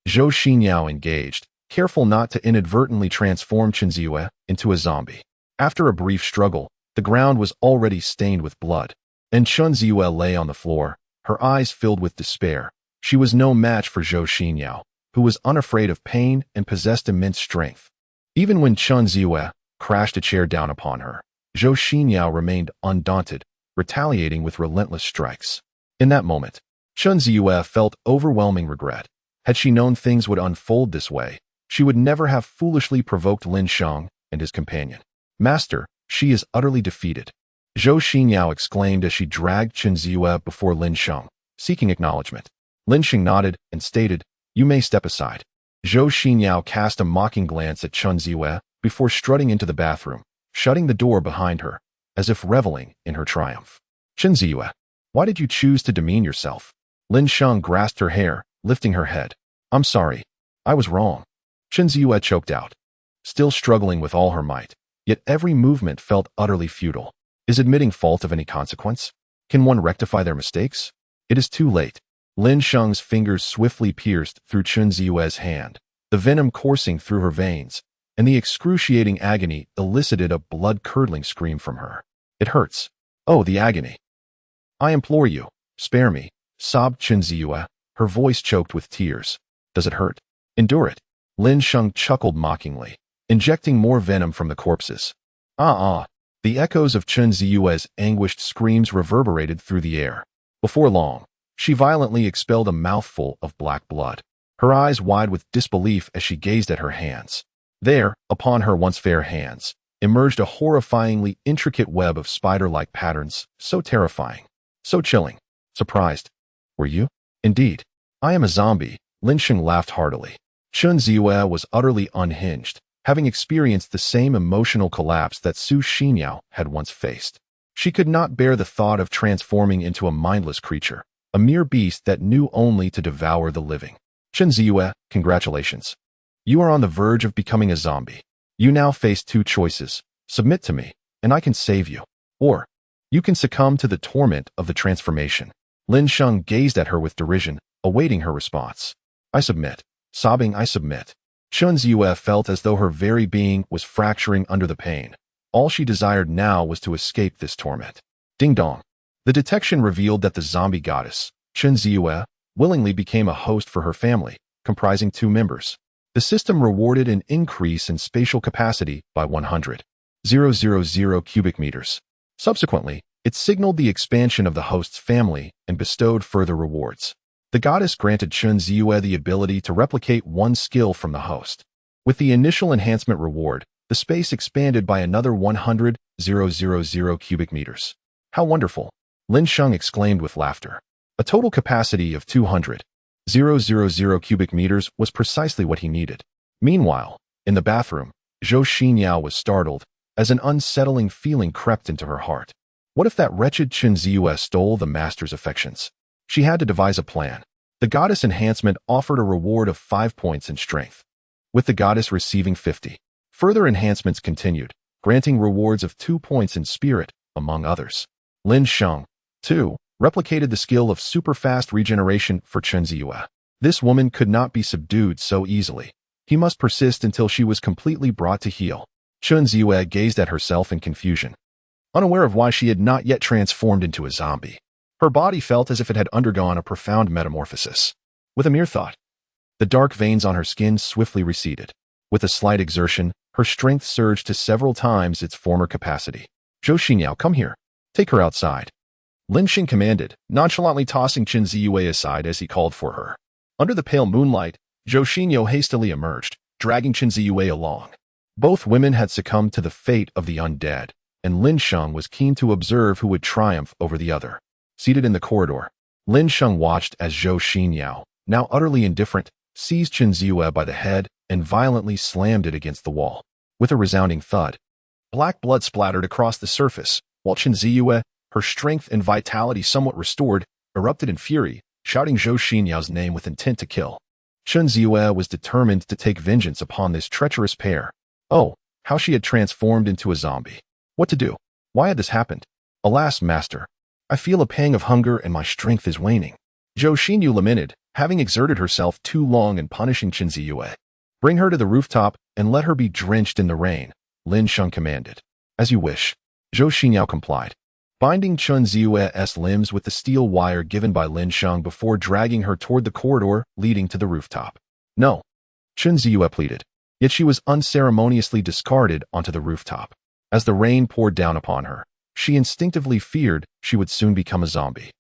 Zhou Xinyao engaged, careful not to inadvertently transform Chen Ziyue into a zombie. After a brief struggle, the ground was already stained with blood, and Chen Ziyue lay on the floor, her eyes filled with despair. She was no match for Zhou Xinyao, who was unafraid of pain and possessed immense strength. Even when Chen Ziyue crashed a chair down upon her, Zhou Xinyao remained undaunted, retaliating with relentless strikes. In that moment, Chen Ziyue felt overwhelming regret. Had she known things would unfold this way, she would never have foolishly provoked Lin Sheng and his companion. Master, she is utterly defeated, Zhou Xinyao exclaimed as she dragged Chen Ziyue before Lin Sheng, seeking acknowledgement. Lin Sheng nodded and stated, you may step aside. Zhou Xinyao cast a mocking glance at Chen Ziyue before strutting into the bathroom, shutting the door behind her, as if reveling in her triumph. Chen Ziyue, why did you choose to demean yourself? Lin Sheng grasped her hair, lifting her head. I'm sorry. I was wrong. Chen Ziyue choked out, still struggling with all her might, yet every movement felt utterly futile. Is admitting fault of any consequence? Can one rectify their mistakes? It is too late. Lin Sheng's fingers swiftly pierced through Chen Ziyue's hand, the venom coursing through her veins, and the excruciating agony elicited a blood-curdling scream from her. It hurts. Oh, the agony. I implore you, spare me, sobbed Chen Ziyue, her voice choked with tears. Does it hurt? Endure it. Lin Sheng chuckled mockingly, injecting more venom from the corpses. The echoes of Chen Ziyue's anguished screams reverberated through the air. Before long, she violently expelled a mouthful of black blood, her eyes wide with disbelief as she gazed at her hands. There, upon her once fair hands, emerged a horrifyingly intricate web of spider-like patterns, so terrifying, so chilling. Surprised. Were you? Indeed. I am a zombie, Lin Sheng laughed heartily. Chen Ziyue was utterly unhinged, having experienced the same emotional collapse that Zhou Xinyao had once faced. She could not bear the thought of transforming into a mindless creature, a mere beast that knew only to devour the living. Chen Ziyue, congratulations. You are on the verge of becoming a zombie. You now face two choices. Submit to me, and I can save you. Or, you can succumb to the torment of the transformation. Lin Sheng gazed at her with derision, awaiting her response. I submit. Sobbing, I submit. Chen Ziyue felt as though her very being was fracturing under the pain. All she desired now was to escape this torment. Ding dong. The detection revealed that the zombie goddess, Chen Ziyue, willingly became a host for her family, comprising 2 members. The system rewarded an increase in spatial capacity by 100,000 cubic meters. Subsequently, it signaled the expansion of the host's family and bestowed further rewards. The goddess granted Chen Ziyue the ability to replicate one skill from the host. With the initial enhancement reward, the space expanded by another 100,000 cubic meters. How wonderful! Lin Sheng exclaimed with laughter. A total capacity of 200,000 cubic meters was precisely what he needed. Meanwhile, in the bathroom, Zhou Xinyao was startled, as an unsettling feeling crept into her heart. What if that wretched Chen Ziyue stole the master's affections? She had to devise a plan. The goddess enhancement offered a reward of 5 points in strength, with the goddess receiving 50. Further enhancements continued, granting rewards of 2 points in spirit, among others. Lin Sheng, too, replicated the skill of super-fast regeneration for Chen Ziyue. This woman could not be subdued so easily. He must persist until she was completely brought to heel. Chen Ziyue gazed at herself in confusion, unaware of why she had not yet transformed into a zombie. Her body felt as if it had undergone a profound metamorphosis. With a mere thought, the dark veins on her skin swiftly receded. With a slight exertion, her strength surged to several times its former capacity. Zhou Xinyao, come here. Take her outside. Lin Sheng commanded, nonchalantly tossing Chen Ziyue aside as he called for her. Under the pale moonlight, Zhou Xinyao hastily emerged, dragging Chen Ziyue along. Both women had succumbed to the fate of the undead, and Lin Sheng was keen to observe who would triumph over the other. Seated in the corridor, Lin Sheng watched as Zhou Xinyao, now utterly indifferent, seized Chen Ziyue by the head and violently slammed it against the wall. With a resounding thud, black blood splattered across the surface, while Chen Ziyue, her strength and vitality somewhat restored, erupted in fury, shouting Zhou Xinyao's name with intent to kill. Chen Ziyue was determined to take vengeance upon this treacherous pair. Oh, how she had transformed into a zombie. What to do? Why had this happened? Alas, master, I feel a pang of hunger and my strength is waning. Zhou Xinyu lamented, having exerted herself too long in punishing Chen Ziyue. Bring her to the rooftop and let her be drenched in the rain, Lin Sheng commanded. As you wish. Zhou Xinyao complied, binding Chen Ziyue's limbs with the steel wire given by Lin Sheng before dragging her toward the corridor leading to the rooftop. No, Chen Ziyue pleaded, yet she was unceremoniously discarded onto the rooftop. As the rain poured down upon her, she instinctively feared she would soon become a zombie,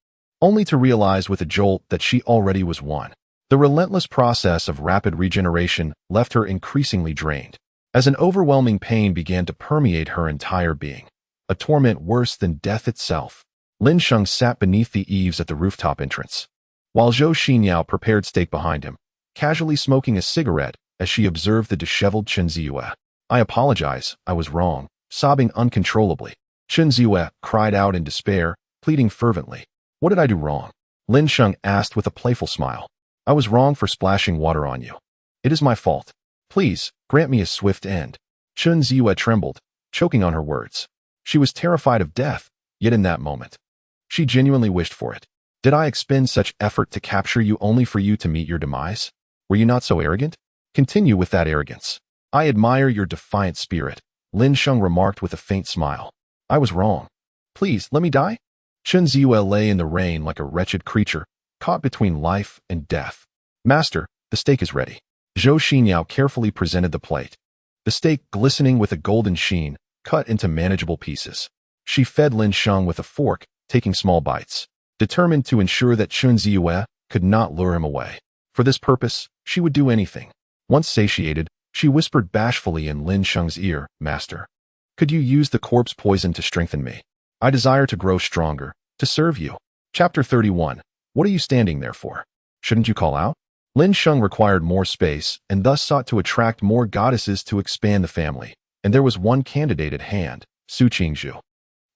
only to realize with a jolt that she already was one. The relentless process of rapid regeneration left her increasingly drained, as an overwhelming pain began to permeate her entire being, a torment worse than death itself. Lin Sheng sat beneath the eaves at the rooftop entrance, while Zhou Xinyao prepared steak behind him, casually smoking a cigarette as she observed the disheveled Chen Ziyue. I apologize, I was wrong, sobbing uncontrollably. Chen Ziyue cried out in despair, pleading fervently. What did I do wrong? Lin Sheng asked with a playful smile. I was wrong for splashing water on you. It is my fault. Please, grant me a swift end. Chen Ziyue trembled, choking on her words. She was terrified of death, yet in that moment, she genuinely wished for it. Did I expend such effort to capture you only for you to meet your demise? Were you not so arrogant? Continue with that arrogance. I admire your defiant spirit, Lin Sheng remarked with a faint smile. I was wrong. Please, let me die? Chen Ziyue lay in the rain like a wretched creature, caught between life and death. Master, the steak is ready. Zhou Xinyao carefully presented the plate. The steak, glistening with a golden sheen, cut into manageable pieces. She fed Lin Sheng with a fork, taking small bites, determined to ensure that Chen Ziyue could not lure him away. For this purpose, she would do anything. Once satiated, she whispered bashfully in Lin Sheng's ear, Master, could you use the corpse poison to strengthen me? I desire to grow stronger, to serve you. Chapter 31. What are you standing there for? Shouldn't you call out? Lin Sheng required more space and thus sought to attract more goddesses to expand the family, and there was one candidate at hand, Su Qingzhu.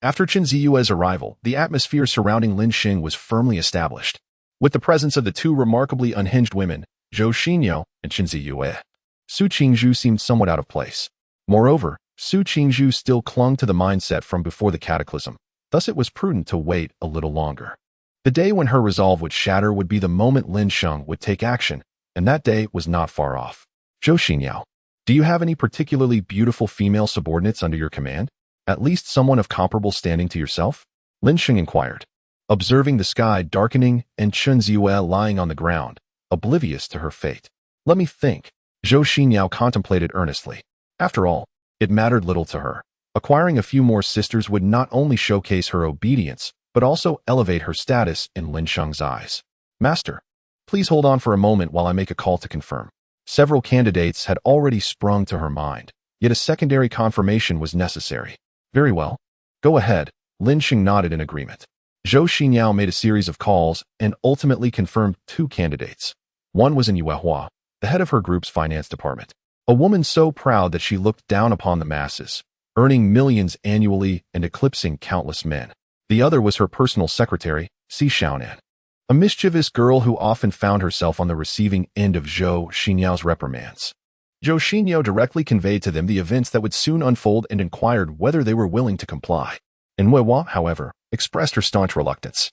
After Chen Ziyue's arrival, the atmosphere surrounding Lin Sheng was firmly established, with the presence of the two remarkably unhinged women, Zhou Xinyao and Chen Ziyue. Su Qingzhu seemed somewhat out of place. Moreover, Su Qingzhu still clung to the mindset from before the cataclysm, thus it was prudent to wait a little longer. The day when her resolve would shatter would be the moment Lin Sheng would take action, and that day was not far off. Zhou Xinyao, do you have any particularly beautiful female subordinates under your command? At least someone of comparable standing to yourself? Lin Sheng inquired, observing the sky darkening and Chen Ziyue lying on the ground, oblivious to her fate. Let me think. Zhou Xinyao contemplated earnestly. After all, it mattered little to her. Acquiring a few more sisters would not only showcase her obedience, but also elevate her status in Lin Sheng's eyes. Master, please hold on for a moment while I make a call to confirm. Several candidates had already sprung to her mind, yet a secondary confirmation was necessary. Very well. Go ahead. Lin Sheng nodded in agreement. Zhou Xinyao made a series of calls and ultimately confirmed two candidates. One was in Yuehua, the head of her group's finance department, a woman so proud that she looked down upon the masses, earning millions annually and eclipsing countless men. The other was her personal secretary, Si Xiaonan, a mischievous girl who often found herself on the receiving end of Zhou Xinyao's reprimands. Zhou Xinyao directly conveyed to them the events that would soon unfold and inquired whether they were willing to comply. Yuehua, however, expressed her staunch reluctance,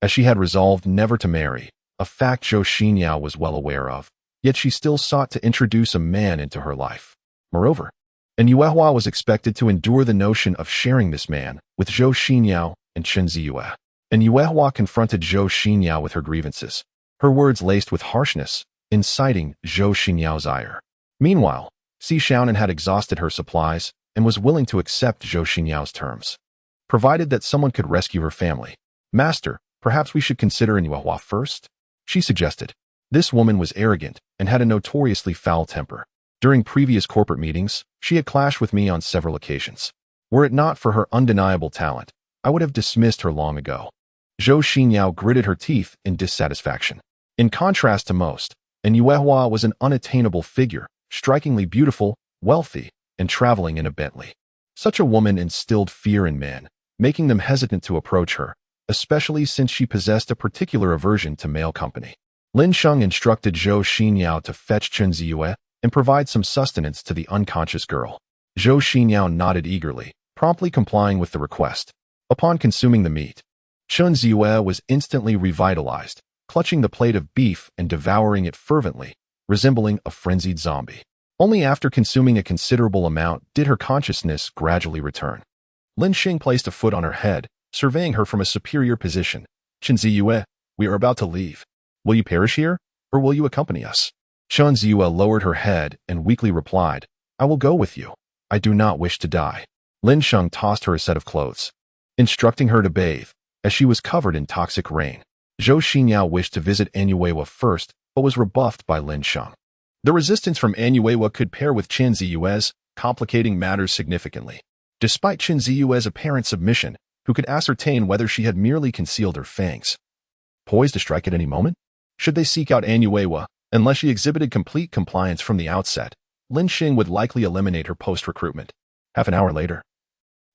as she had resolved never to marry, a fact Zhou Xinyao was well aware of, yet she still sought to introduce a man into her life. Moreover, Yuehua was expected to endure the notion of sharing this man with Zhou Xinyao and Chen Ziyue. Yuehua confronted Zhou Xinyao with her grievances, her words laced with harshness, inciting Zhou Xinyao's ire. Meanwhile, Si Xiaonan had exhausted her supplies and was willing to accept Zhou Xinyao's terms, provided that someone could rescue her family. Master, perhaps we should consider Inhumane first, she suggested. This woman was arrogant and had a notoriously foul temper. During previous corporate meetings, she had clashed with me on several occasions. Were it not for her undeniable talent, I would have dismissed her long ago. Zhou Xinyao gritted her teeth in dissatisfaction. In contrast to most, Inhumane was an unattainable figure, strikingly beautiful, wealthy, and traveling in a Bentley. Such a woman instilled fear in men, making them hesitant to approach her, especially since she possessed a particular aversion to male company. Lin Sheng instructed Zhou Xinyao to fetch Chen Ziyue and provide some sustenance to the unconscious girl. Zhou Xinyao nodded eagerly, promptly complying with the request. Upon consuming the meat, Chen Ziyue was instantly revitalized, clutching the plate of beef and devouring it fervently, resembling a frenzied zombie. Only after consuming a considerable amount did her consciousness gradually return. Lin Sheng placed a foot on her head, surveying her from a superior position. Chen Ziyue, we are about to leave. Will you perish here, or will you accompany us? Chen Ziyue lowered her head and weakly replied, I will go with you. I do not wish to die. Lin Sheng tossed her a set of clothes, instructing her to bathe, as she was covered in toxic rain. Zhou Xinyao wished to visit Annuewa first, but was rebuffed by Lin Sheng. The resistance from Annuewa could pair with Chen Ziyue's, complicating matters significantly. Despite Chen Ziyue's apparent submission, who could ascertain whether she had merely concealed her fangs, poised to strike at any moment? Should they seek out Annuewa, unless she exhibited complete compliance from the outset, Lin Sheng would likely eliminate her post-recruitment. Half an hour later,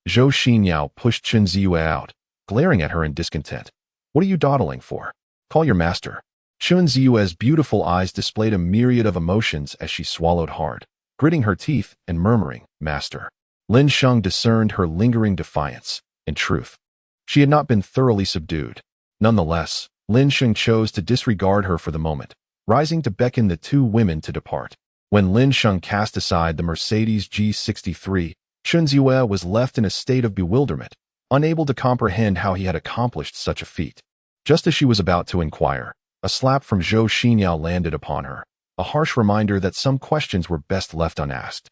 Zhou Xinyao pushed Chen Ziyue out, glaring at her in discontent. What are you dawdling for? Call your master. Chen Ziyue's beautiful eyes displayed a myriad of emotions as she swallowed hard, gritting her teeth and murmuring, Master. Lin Sheng discerned her lingering defiance. In truth, she had not been thoroughly subdued. Nonetheless, Lin Sheng chose to disregard her for the moment, rising to beckon the two women to depart. When Lin Sheng cast aside the Mercedes G63, Chen Ziyue was left in a state of bewilderment, unable to comprehend how he had accomplished such a feat. Just as she was about to inquire, a slap from Zhou Xinyao landed upon her, a harsh reminder that some questions were best left unasked.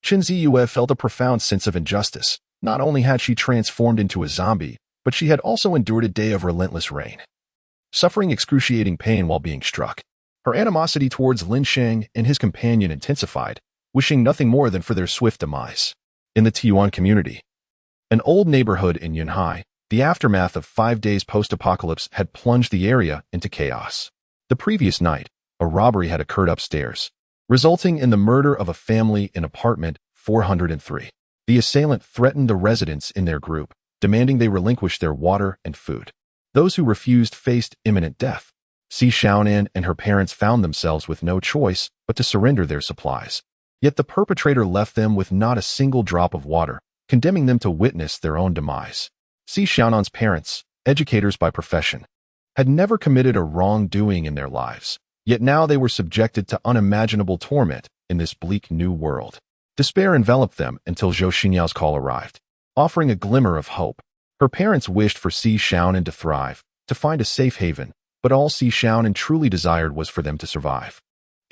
Chen Ziyue felt a profound sense of injustice. Not only had she transformed into a zombie, but she had also endured a day of relentless rain, suffering excruciating pain while being struck. Her animosity towards Lin Sheng and his companion intensified, wishing nothing more than for their swift demise. In the Tiyuan community, an old neighborhood in Yunhai, the aftermath of 5 days post-apocalypse had plunged the area into chaos. The previous night, a robbery had occurred upstairs, resulting in the murder of a family in apartment 403. The assailant threatened the residents in their group, demanding they relinquish their water and food. Those who refused faced imminent death. Si Xiaonan and her parents found themselves with no choice but to surrender their supplies. Yet the perpetrator left them with not a single drop of water, condemning them to witness their own demise. Si Xiaonan's parents, educators by profession, had never committed a wrongdoing in their lives, yet now they were subjected to unimaginable torment in this bleak new world. Despair enveloped them until Zhou Xinyao's call arrived, offering a glimmer of hope. Her parents wished for Si Xiaonan to thrive, to find a safe haven, but all Si Xiaonan truly desired was for them to survive.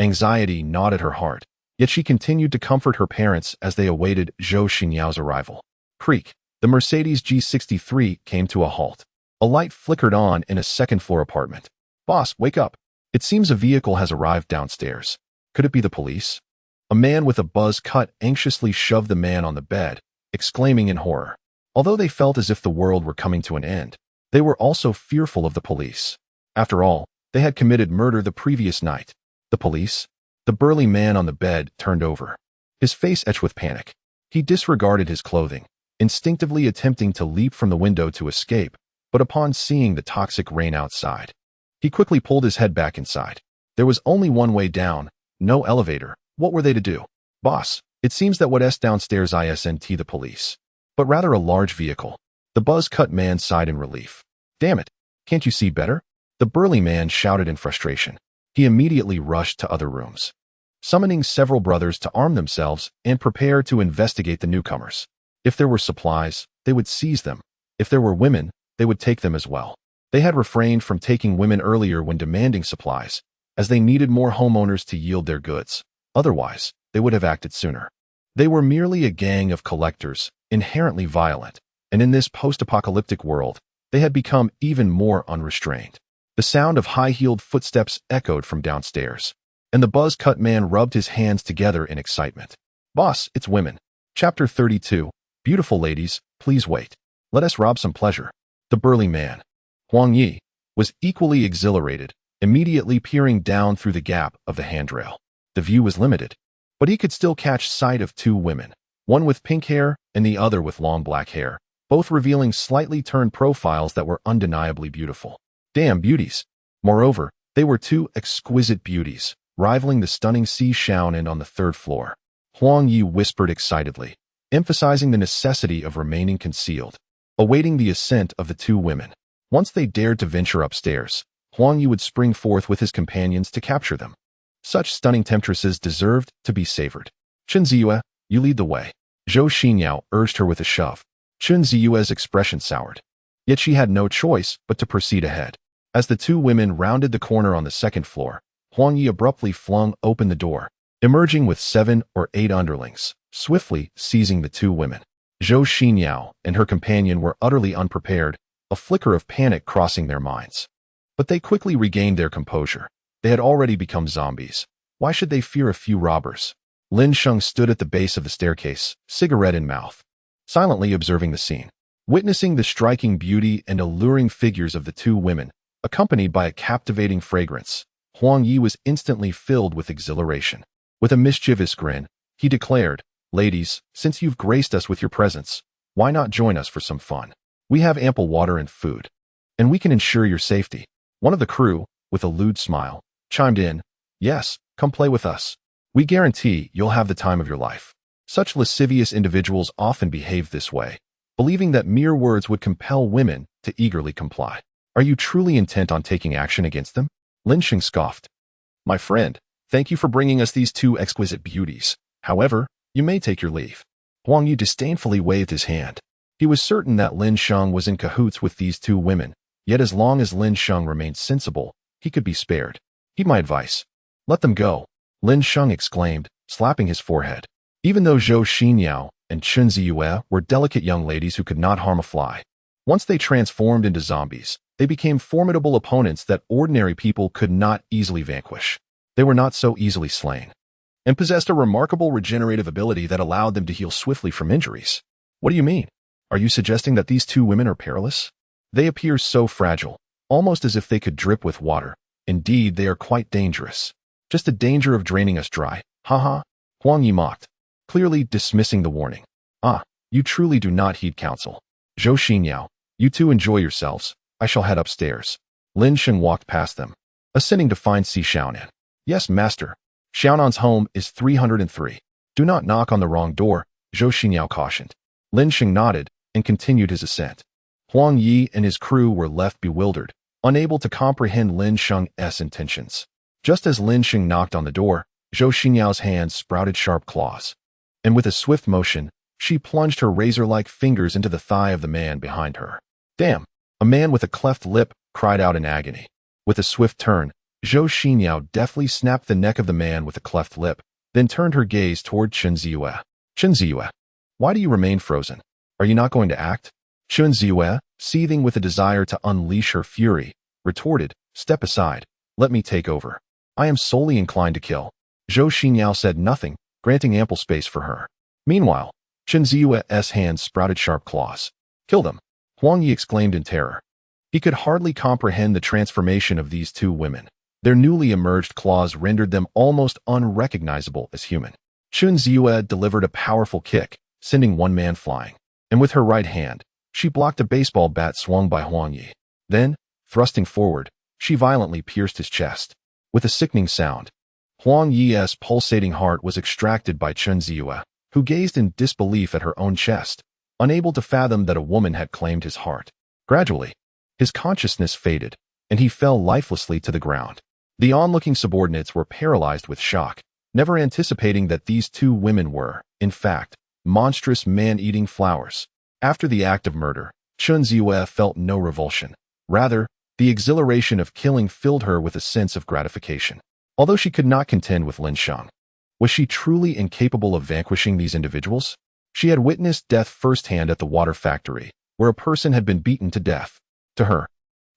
Anxiety gnawed at her heart, yet she continued to comfort her parents as they awaited Zhou Xinyao's arrival. Creak. The Mercedes G63 came to a halt. A light flickered on in a second-floor apartment. Boss, wake up. It seems a vehicle has arrived downstairs. Could it be the police? A man with a buzz cut anxiously shoved the man on the bed, exclaiming in horror. Although they felt as if the world were coming to an end, they were also fearful of the police. After all, they had committed murder the previous night. The police? The burly man on the bed turned over, his face etched with panic. He disregarded his clothing, instinctively attempting to leap from the window to escape, but upon seeing the toxic rain outside, he quickly pulled his head back inside. There was only one way down, no elevator. What were they to do? Boss, it seems that what's downstairs isn't the police, but rather a large vehicle. The buzz-cut man sighed in relief. Damn it, can't you see better? The burly man shouted in frustration. He immediately rushed to other rooms, summoning several brothers to arm themselves and prepare to investigate the newcomers. If there were supplies, they would seize them. If there were women, they would take them as well. They had refrained from taking women earlier when demanding supplies, as they needed more homeowners to yield their goods. Otherwise, they would have acted sooner. They were merely a gang of collectors, inherently violent, and in this post-apocalyptic world, they had become even more unrestrained. The sound of high-heeled footsteps echoed from downstairs, and the buzz-cut man rubbed his hands together in excitement. Boss, it's women. Chapter 32. Beautiful ladies, please wait. Let us rob some pleasure. The burly man, Huang Yi, was equally exhilarated, immediately peering down through the gap of the handrail. The view was limited, but he could still catch sight of two women, one with pink hair and the other with long black hair, both revealing slightly turned profiles that were undeniably beautiful. Damn beauties. Moreover, they were two exquisite beauties, rivaling the stunning Si Xiaonan on the third floor. Huang Yi whispered excitedly, emphasizing the necessity of remaining concealed, awaiting the ascent of the two women. Once they dared to venture upstairs, Huang Yi would spring forth with his companions to capture them. Such stunning temptresses deserved to be savored. Chen Ziyue, you lead the way. Zhou Xinyao urged her with a shove. Chen Ziyue's expression soured. Yet she had no choice but to proceed ahead. As the two women rounded the corner on the second floor, Huang Yi abruptly flung open the door, emerging with 7 or 8 underlings, swiftly seizing the two women. Zhou Xinyao and her companion were utterly unprepared, a flicker of panic crossing their minds. But they quickly regained their composure. They had already become zombies. Why should they fear a few robbers? Lin Sheng stood at the base of the staircase, cigarette in mouth, silently observing the scene. Witnessing the striking beauty and alluring figures of the two women, accompanied by a captivating fragrance, Huang Yi was instantly filled with exhilaration. With a mischievous grin, he declared, "Ladies, since you've graced us with your presence, why not join us for some fun? We have ample water and food, and we can ensure your safety." One of the crew, with a lewd smile, chimed in, "Yes, come play with us. We guarantee you'll have the time of your life." Such lascivious individuals often behave this way, believing that mere words would compel women to eagerly comply. Are you truly intent on taking action against them? Lin Sheng scoffed. My friend, thank you for bringing us these two exquisite beauties. However, you may take your leave. Huang Yi disdainfully waved his hand. He was certain that Lin Sheng was in cahoots with these two women, yet as long as Lin Sheng remained sensible, he could be spared. Heed my advice. Let them go, Lin Sheng exclaimed, slapping his forehead. Even though Zhou Xinyao and Chen Ziyue were delicate young ladies who could not harm a fly, once they transformed into zombies, they became formidable opponents that ordinary people could not easily vanquish. They were not so easily slain, and possessed a remarkable regenerative ability that allowed them to heal swiftly from injuries. What do you mean? Are you suggesting that these two women are perilous? They appear so fragile, almost as if they could drip with water. Indeed, they are quite dangerous. Just the danger of draining us dry. Haha, Huang Yi mocked, clearly dismissing the warning. Ah, you truly do not heed counsel. Zhou Xinyao, you two enjoy yourselves. I shall head upstairs. Lin Sheng walked past them, ascending to find Si Xiaonan. Yes, master. Xiaonan's home is 303. Do not knock on the wrong door, Zhou Xinyao cautioned. Lin Sheng nodded and continued his ascent. Huang Yi and his crew were left bewildered, unable to comprehend Lin Sheng's intentions. Just as Lin Sheng knocked on the door, Zhou Xinyao's hands sprouted sharp claws, and with a swift motion, she plunged her razor-like fingers into the thigh of the man behind her. Damn! A man with a cleft lip cried out in agony. With a swift turn, Zhou Xinyao deftly snapped the neck of the man with the cleft lip, then turned her gaze toward Chen Ziyue. Chen Ziyue, why do you remain frozen? Are you not going to act? Chen Ziyue, seething with a desire to unleash her fury, retorted, Step aside. Let me take over. I am solely inclined to kill. Zhou Xinyao said nothing, granting ample space for her. Meanwhile, Chen Ziyue's hands sprouted sharp claws. Kill them! Huang Yi exclaimed in terror. He could hardly comprehend the transformation of these two women. Their newly emerged claws rendered them almost unrecognizable as human. Chen Ziyue delivered a powerful kick, sending one man flying, and with her right hand, she blocked a baseball bat swung by Huang Yi. Then, thrusting forward, she violently pierced his chest. With a sickening sound, Huang Yi's pulsating heart was extracted by Chen Ziyue, who gazed in disbelief at her own chest, unable to fathom that a woman had claimed his heart. Gradually, his consciousness faded, and he fell lifelessly to the ground. The onlooking subordinates were paralyzed with shock, never anticipating that these two women were, in fact, monstrous man-eating flowers. After the act of murder, Chen Ziyue felt no revulsion. Rather, the exhilaration of killing filled her with a sense of gratification. Although she could not contend with Lin Sheng, Was she truly incapable of vanquishing these individuals? She had witnessed death firsthand at the water factory, where a person had been beaten to death. To her,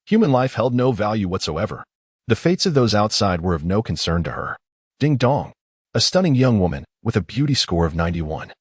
human life held no value whatsoever. The fates of those outside were of no concern to her. Ding dong. A stunning young woman with a beauty score of 91.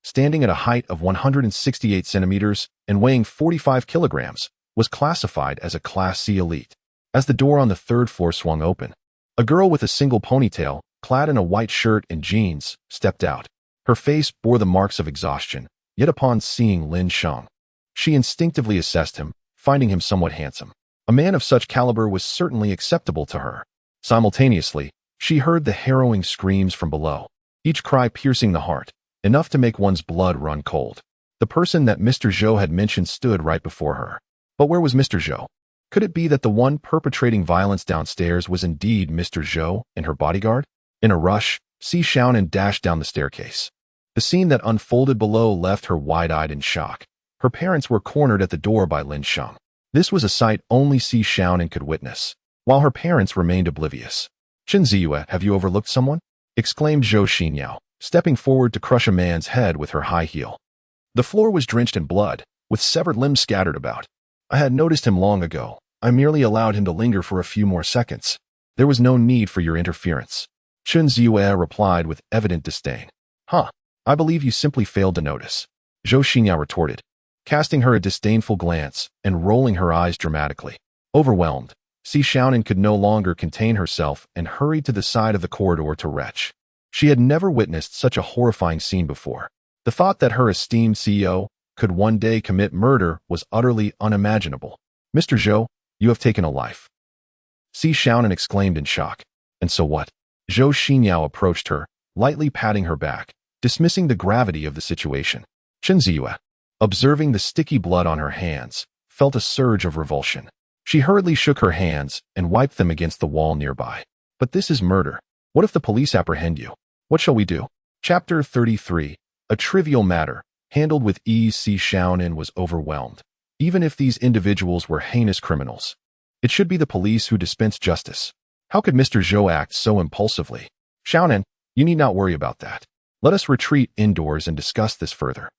Standing at a height of 168 centimeters and weighing 45 kilograms, was classified as a Class C elite. As the door on the third floor swung open, a girl with a single ponytail, clad in a white shirt and jeans, stepped out. Her face bore the marks of exhaustion, yet upon seeing Lin Sheng, she instinctively assessed him, finding him somewhat handsome. A man of such caliber was certainly acceptable to her. Simultaneously, she heard the harrowing screams from below, each cry piercing the heart, enough to make one's blood run cold. The person that Mr. Zhou had mentioned stood right before her. But where was Mr. Zhou? Could it be that the one perpetrating violence downstairs was indeed Mr. Zhou and her bodyguard? In a rush, Si Xiaonan dashed down the staircase. The scene that unfolded below left her wide-eyed in shock. Her parents were cornered at the door by Lin Sheng. This was a sight only Si Xiaonan could witness, while her parents remained oblivious. "Chen Ziyue, have you overlooked someone?" exclaimed Zhou Xinyao, stepping forward to crush a man's head with her high heel. The floor was drenched in blood, with severed limbs scattered about. "I had noticed him long ago. I merely allowed him to linger for a few more seconds. There was no need for your interference." Chen Ziyue replied with evident disdain. "Huh, I believe you simply failed to notice," Zhou Xinyao retorted, casting her a disdainful glance and rolling her eyes dramatically. Overwhelmed, Si Xiaonan could no longer contain herself and hurried to the side of the corridor to retch. She had never witnessed such a horrifying scene before. The thought that her esteemed CEO could one day commit murder was utterly unimaginable. "Mr. Zhou, you have taken a life," Si Xiaonan exclaimed in shock. "And so what?" Zhou Xinyao approached her, lightly patting her back, dismissing the gravity of the situation. Chen Ziyue, observing the sticky blood on her hands, felt a surge of revulsion. She hurriedly shook her hands and wiped them against the wall nearby. "But this is murder. What if the police apprehend you? What shall we do?" Chapter 33. A trivial matter, handled with ease. Si Xiaonan was overwhelmed. Even if these individuals were heinous criminals, it should be the police who dispense justice. How could Mr. Zhou act so impulsively? "Xiaonan, you need not worry about that. Let us retreat indoors and discuss this further,"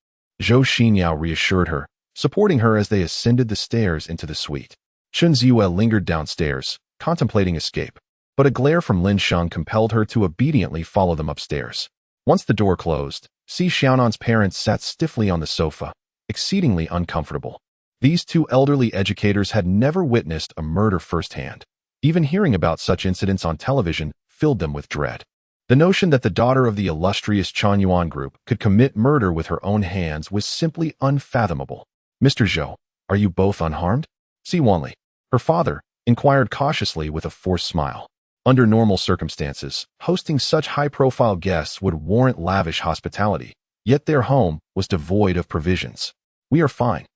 Zhou Xinyao reassured her, supporting her as they ascended the stairs into the suite. Chen Ziyue lingered downstairs, contemplating escape, but a glare from Lin Sheng compelled her to obediently follow them upstairs. Once the door closed, Si Xiaonan's parents sat stiffly on the sofa, exceedingly uncomfortable. These two elderly educators had never witnessed a murder firsthand. Even hearing about such incidents on television filled them with dread. The notion that the daughter of the illustrious Chanyuan group could commit murder with her own hands was simply unfathomable. "Mr. Zhou, are you both unharmed?" Si Wanli, her father, inquired cautiously with a forced smile. Under normal circumstances, hosting such high-profile guests would warrant lavish hospitality, yet their home was devoid of provisions. "We are fine,"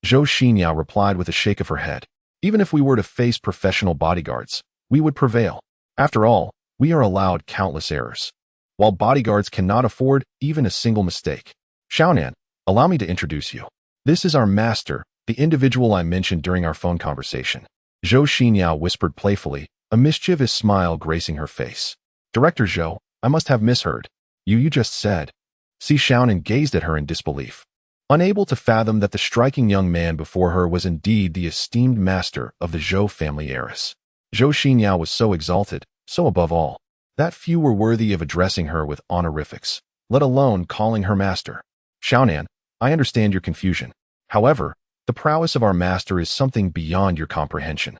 Zhou Xinyao replied with a shake of her head. "Even if we were to face professional bodyguards, we would prevail. After all, we are allowed countless errors, while bodyguards cannot afford even a single mistake. Xiaonan, allow me to introduce you. This is our master, the individual I mentioned during our phone conversation." Zhou Xinyao whispered playfully, a mischievous smile gracing her face. "Director Zhou, I must have misheard. You just said." Si Xiaonan gazed at her in disbelief, unable to fathom that the striking young man before her was indeed the esteemed master of the Zhou family heiress. Zhou Xinyao was so exalted, so above all, that few were worthy of addressing her with honorifics, let alone calling her master. "Xiaonan, I understand your confusion. However, the prowess of our master is something beyond your comprehension.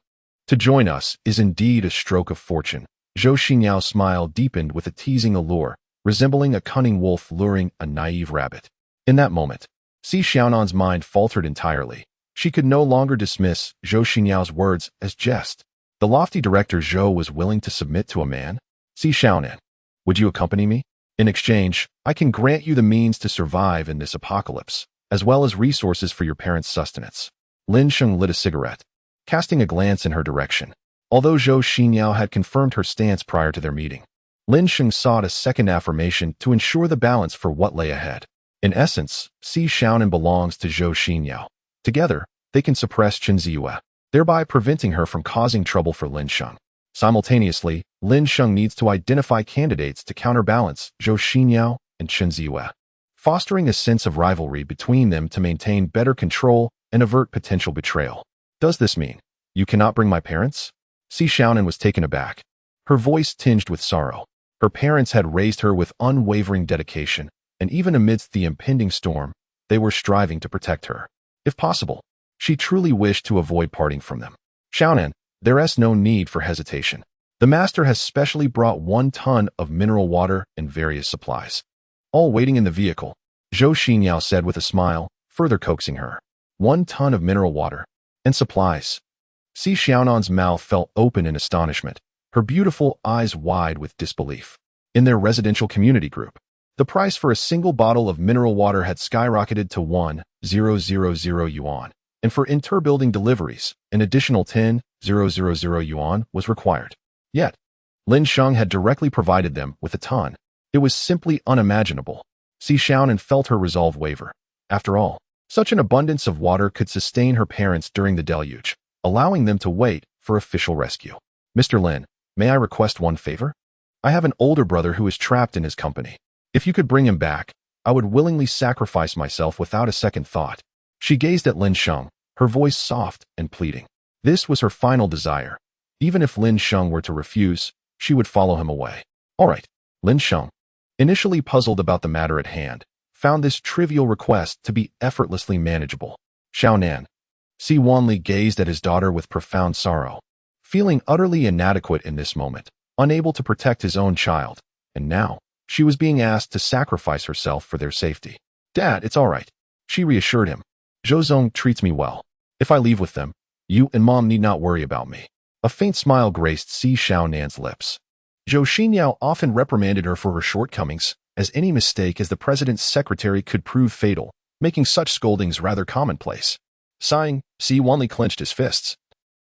To join us is indeed a stroke of fortune." Zhou Xinyao's smile deepened with a teasing allure, resembling a cunning wolf luring a naive rabbit. In that moment, Si Xiaonan's mind faltered entirely. She could no longer dismiss Zhou Xinyao's words as jest. The lofty director Zhou was willing to submit to a man? "Si Xiaonan, would you accompany me? In exchange, I can grant you the means to survive in this apocalypse, as well as resources for your parents' sustenance." Lin Sheng lit a cigarette, casting a glance in her direction. Although Zhou Xinyao had confirmed her stance prior to their meeting, Lin Sheng sought a second affirmation to ensure the balance for what lay ahead. In essence, Si Xiaonan belongs to Zhou Xinyao. Together, they can suppress Chen Ziyue, thereby preventing her from causing trouble for Lin Sheng. Simultaneously, Lin Sheng needs to identify candidates to counterbalance Zhou Xinyao and Chen Ziyue, fostering a sense of rivalry between them to maintain better control and avert potential betrayal. Does this mean you cannot bring my parents? Si Xiaonan was taken aback, her voice tinged with sorrow. Her parents had raised her with unwavering dedication, and even amidst the impending storm, they were striving to protect her. If possible, she truly wished to avoid parting from them. Xiaonan, there is no need for hesitation. The master has specially brought 1 ton of mineral water and various supplies. All waiting in the vehicle, Zhou Xinyao said with a smile, further coaxing her. 1 ton of mineral water and supplies. Si Xiaonan's mouth fell open in astonishment, her beautiful eyes wide with disbelief. In their residential community group, the price for a single bottle of mineral water had skyrocketed to 1,000 yuan, and for inter-building deliveries, an additional 10,000 yuan was required. Yet, Lin Sheng had directly provided them with a ton. It was simply unimaginable. Si Xiaonan felt her resolve waver. After all, such an abundance of water could sustain her parents during the deluge, allowing them to wait for official rescue. Mr. Lin, may I request one favor? I have an older brother who is trapped in his company. If you could bring him back, I would willingly sacrifice myself without a second thought. She gazed at Lin Sheng, her voice soft and pleading. This was her final desire. Even if Lin Sheng were to refuse, she would follow him away. All right, Lin Sheng, initially puzzled about the matter at hand, found this trivial request to be effortlessly manageable. Xiaonan. Si Wanli gazed at his daughter with profound sorrow, feeling utterly inadequate in this moment, unable to protect his own child, and now, she was being asked to sacrifice herself for their safety. Dad, it's all right, she reassured him. Zhou treats me well. If I leave with them, you and Mom need not worry about me. A faint smile graced Si Xiaonan's lips. Zhou Xinyao often reprimanded her for her shortcomings, as any mistake as the president's secretary could prove fatal, making such scoldings rather commonplace. Sighing, Si Wanli clenched his fists,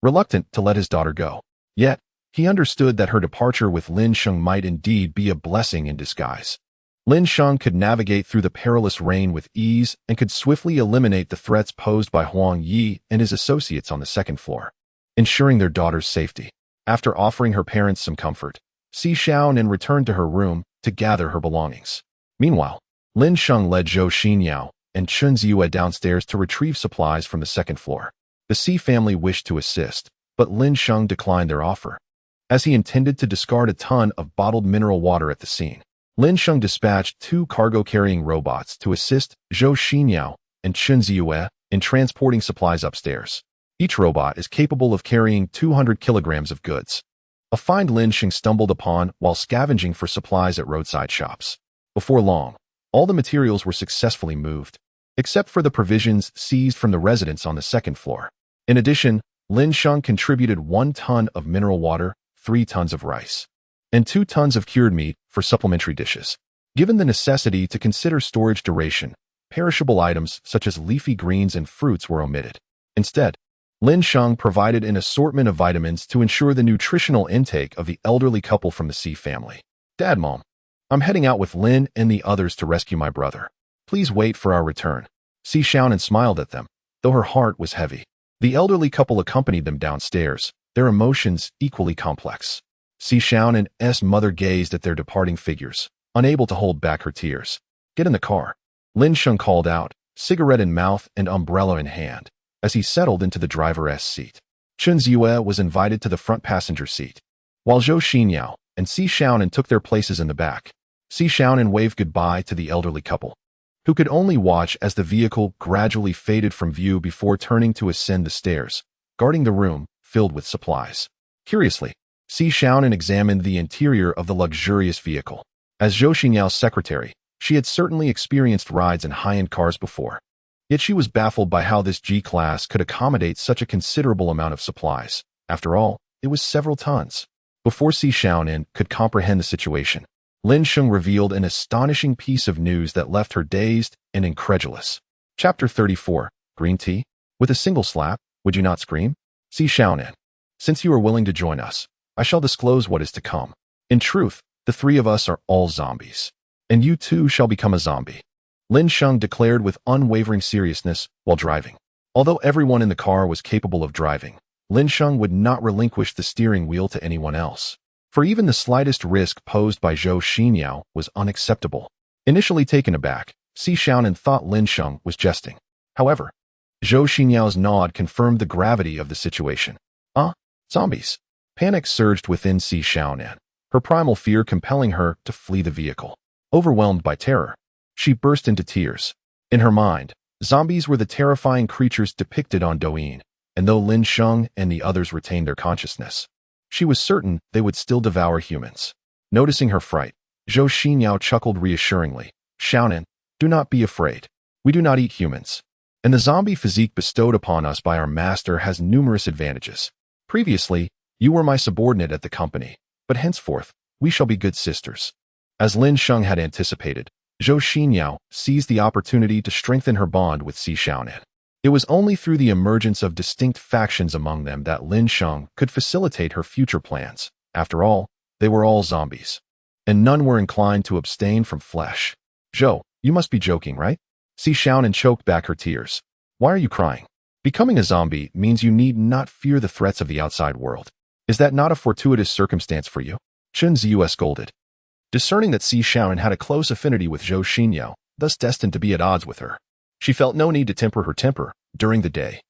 reluctant to let his daughter go. Yet, he understood that her departure with Lin Sheng might indeed be a blessing in disguise. Lin Sheng could navigate through the perilous rain with ease and could swiftly eliminate the threats posed by Huang Yi and his associates on the 2nd floor, ensuring their daughter's safety. After offering her parents some comfort, Si Xiaonan returned to her room to gather her belongings. Meanwhile, Lin Sheng led Zhou Xinyao and Chen Ziyue downstairs to retrieve supplies from the 2nd floor. The Si family wished to assist, but Lin Sheng declined their offer, as he intended to discard a ton of bottled mineral water at the scene. Lin Sheng dispatched 2 cargo-carrying robots to assist Zhou Xinyao and Chen Ziyue in transporting supplies upstairs. Each robot is capable of carrying 200 kilograms of goods, a find Lin Sheng stumbled upon while scavenging for supplies at roadside shops. Before long, all the materials were successfully moved, except for the provisions seized from the residents on the 2nd floor. In addition, Lin Sheng contributed 1 ton of mineral water, 3 tons of rice, and 2 tons of cured meat for supplementary dishes. Given the necessity to consider storage duration, perishable items such as leafy greens and fruits were omitted. Instead, Lin Sheng provided an assortment of vitamins to ensure the nutritional intake of the elderly couple from the Si family. Dad, Mom, I'm heading out with Lin and the others to rescue my brother. Please wait for our return. Si Xiaonan smiled at them, though her heart was heavy. The elderly couple accompanied them downstairs, their emotions equally complex. Si Xiaonan's mother gazed at their departing figures, unable to hold back her tears. Get in the car, Lin Sheng called out, cigarette in mouth and umbrella in hand, as he settled into the driver's seat. Chen Ziyue was invited to the front passenger seat, while Zhou Xinyao and Si Xiaonan took their places in the back. Si Xiaonan waved goodbye to the elderly couple, who could only watch as the vehicle gradually faded from view before turning to ascend the stairs, guarding the room filled with supplies. Curiously, Si Xiaonan examined the interior of the luxurious vehicle. As Zhou Xinyao's secretary, she had certainly experienced rides in high-end cars before. Yet she was baffled by how this G-Class could accommodate such a considerable amount of supplies. After all, it was several tons. Before Si Xiaonan could comprehend the situation, Lin Sheng revealed an astonishing piece of news that left her dazed and incredulous. Chapter 34, Green Tea? With a single slap, would you not scream? Si Xiaonan, since you are willing to join us, I shall disclose what is to come. In truth, the 3 of us are all zombies. And you too shall become a zombie, Lin Sheng declared with unwavering seriousness while driving. Although everyone in the car was capable of driving, Lin Sheng would not relinquish the steering wheel to anyone else. For even the slightest risk posed by Zhou Xinyao was unacceptable. Initially taken aback, Si Xiaonan thought Lin Sheng was jesting. However, Zhou Xinyao's nod confirmed the gravity of the situation. Zombies. Panic surged within Si Xiaonan, her primal fear compelling her to flee the vehicle. Overwhelmed by terror, she burst into tears. In her mind, zombies were the terrifying creatures depicted on Douyin, and though Lin Sheng and the others retained their consciousness, she was certain they would still devour humans. Noticing her fright, Zhou Xinyao chuckled reassuringly. Xiaonan, do not be afraid. We do not eat humans. And the zombie physique bestowed upon us by our master has numerous advantages. Previously, you were my subordinate at the company, but henceforth, we shall be good sisters. As Lin Sheng had anticipated, Zhou Xinyao seized the opportunity to strengthen her bond with Si Xiaonan. It was only through the emergence of distinct factions among them that Lin Sheng could facilitate her future plans. After all, they were all zombies, and none were inclined to abstain from flesh. Zhou, you must be joking, right? Si Xiaonan choked back her tears. Why are you crying? Becoming a zombie means you need not fear the threats of the outside world. Is that not a fortuitous circumstance for you? Chen Ziyu scolded. Discerning that Si Xiaonan had a close affinity with Zhou Xinyao, thus destined to be at odds with her, she felt no need to temper her temper during the day.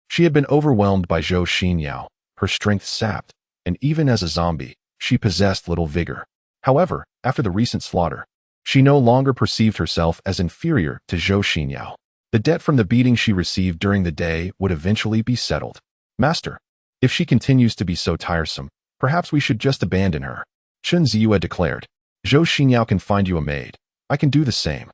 She had been overwhelmed by Zhou Xinyao, her strength sapped, and even as a zombie, she possessed little vigor. However, after the recent slaughter, she no longer perceived herself as inferior to Zhou Xinyao. The debt from the beating she received during the day would eventually be settled. Master, if she continues to be so tiresome, perhaps we should just abandon her. Chen Ziyu declared. Zhou Xinyao can find you a maid. I can do the same.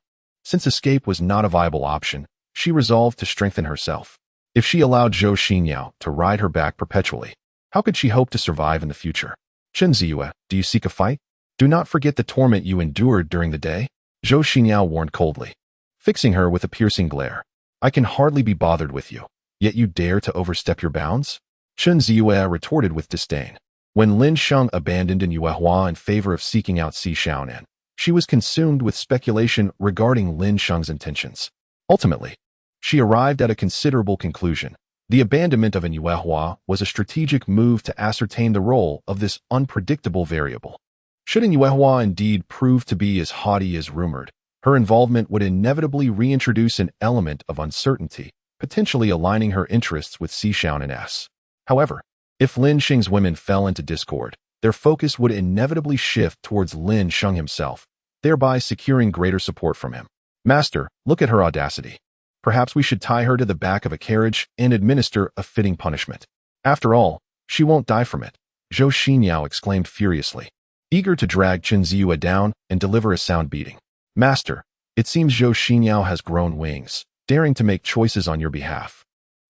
Since escape was not a viable option, she resolved to strengthen herself. If she allowed Zhou Xinyao to ride her back perpetually, how could she hope to survive in the future? Chen Ziyu, do you seek a fight? Do not forget the torment you endured during the day, Zhou Xinyao warned coldly, fixing her with a piercing glare. I can hardly be bothered with you, yet you dare to overstep your bounds? Chen Ziyu retorted with disdain. When Lin Sheng abandoned Yuehua in favor of seeking out Si Xiaonan, she was consumed with speculation regarding Lin Sheng's intentions. Ultimately, she arrived at a considerable conclusion. The abandonment of Yuehua was a strategic move to ascertain the role of this unpredictable variable. Should Yuehua indeed prove to be as haughty as rumored, her involvement would inevitably reintroduce an element of uncertainty, potentially aligning her interests with Si Xiaonan's. However, if Lin Sheng's women fell into discord, their focus would inevitably shift towards Lin Sheng himself, thereby securing greater support from him. Master, look at her audacity. Perhaps we should tie her to the back of a carriage and administer a fitting punishment. After all, she won't die from it, Zhou Xinyao exclaimed furiously, eager to drag Chen Ziyu down and deliver a sound beating. Master, it seems Zhou Xinyao has grown wings, daring to make choices on your behalf.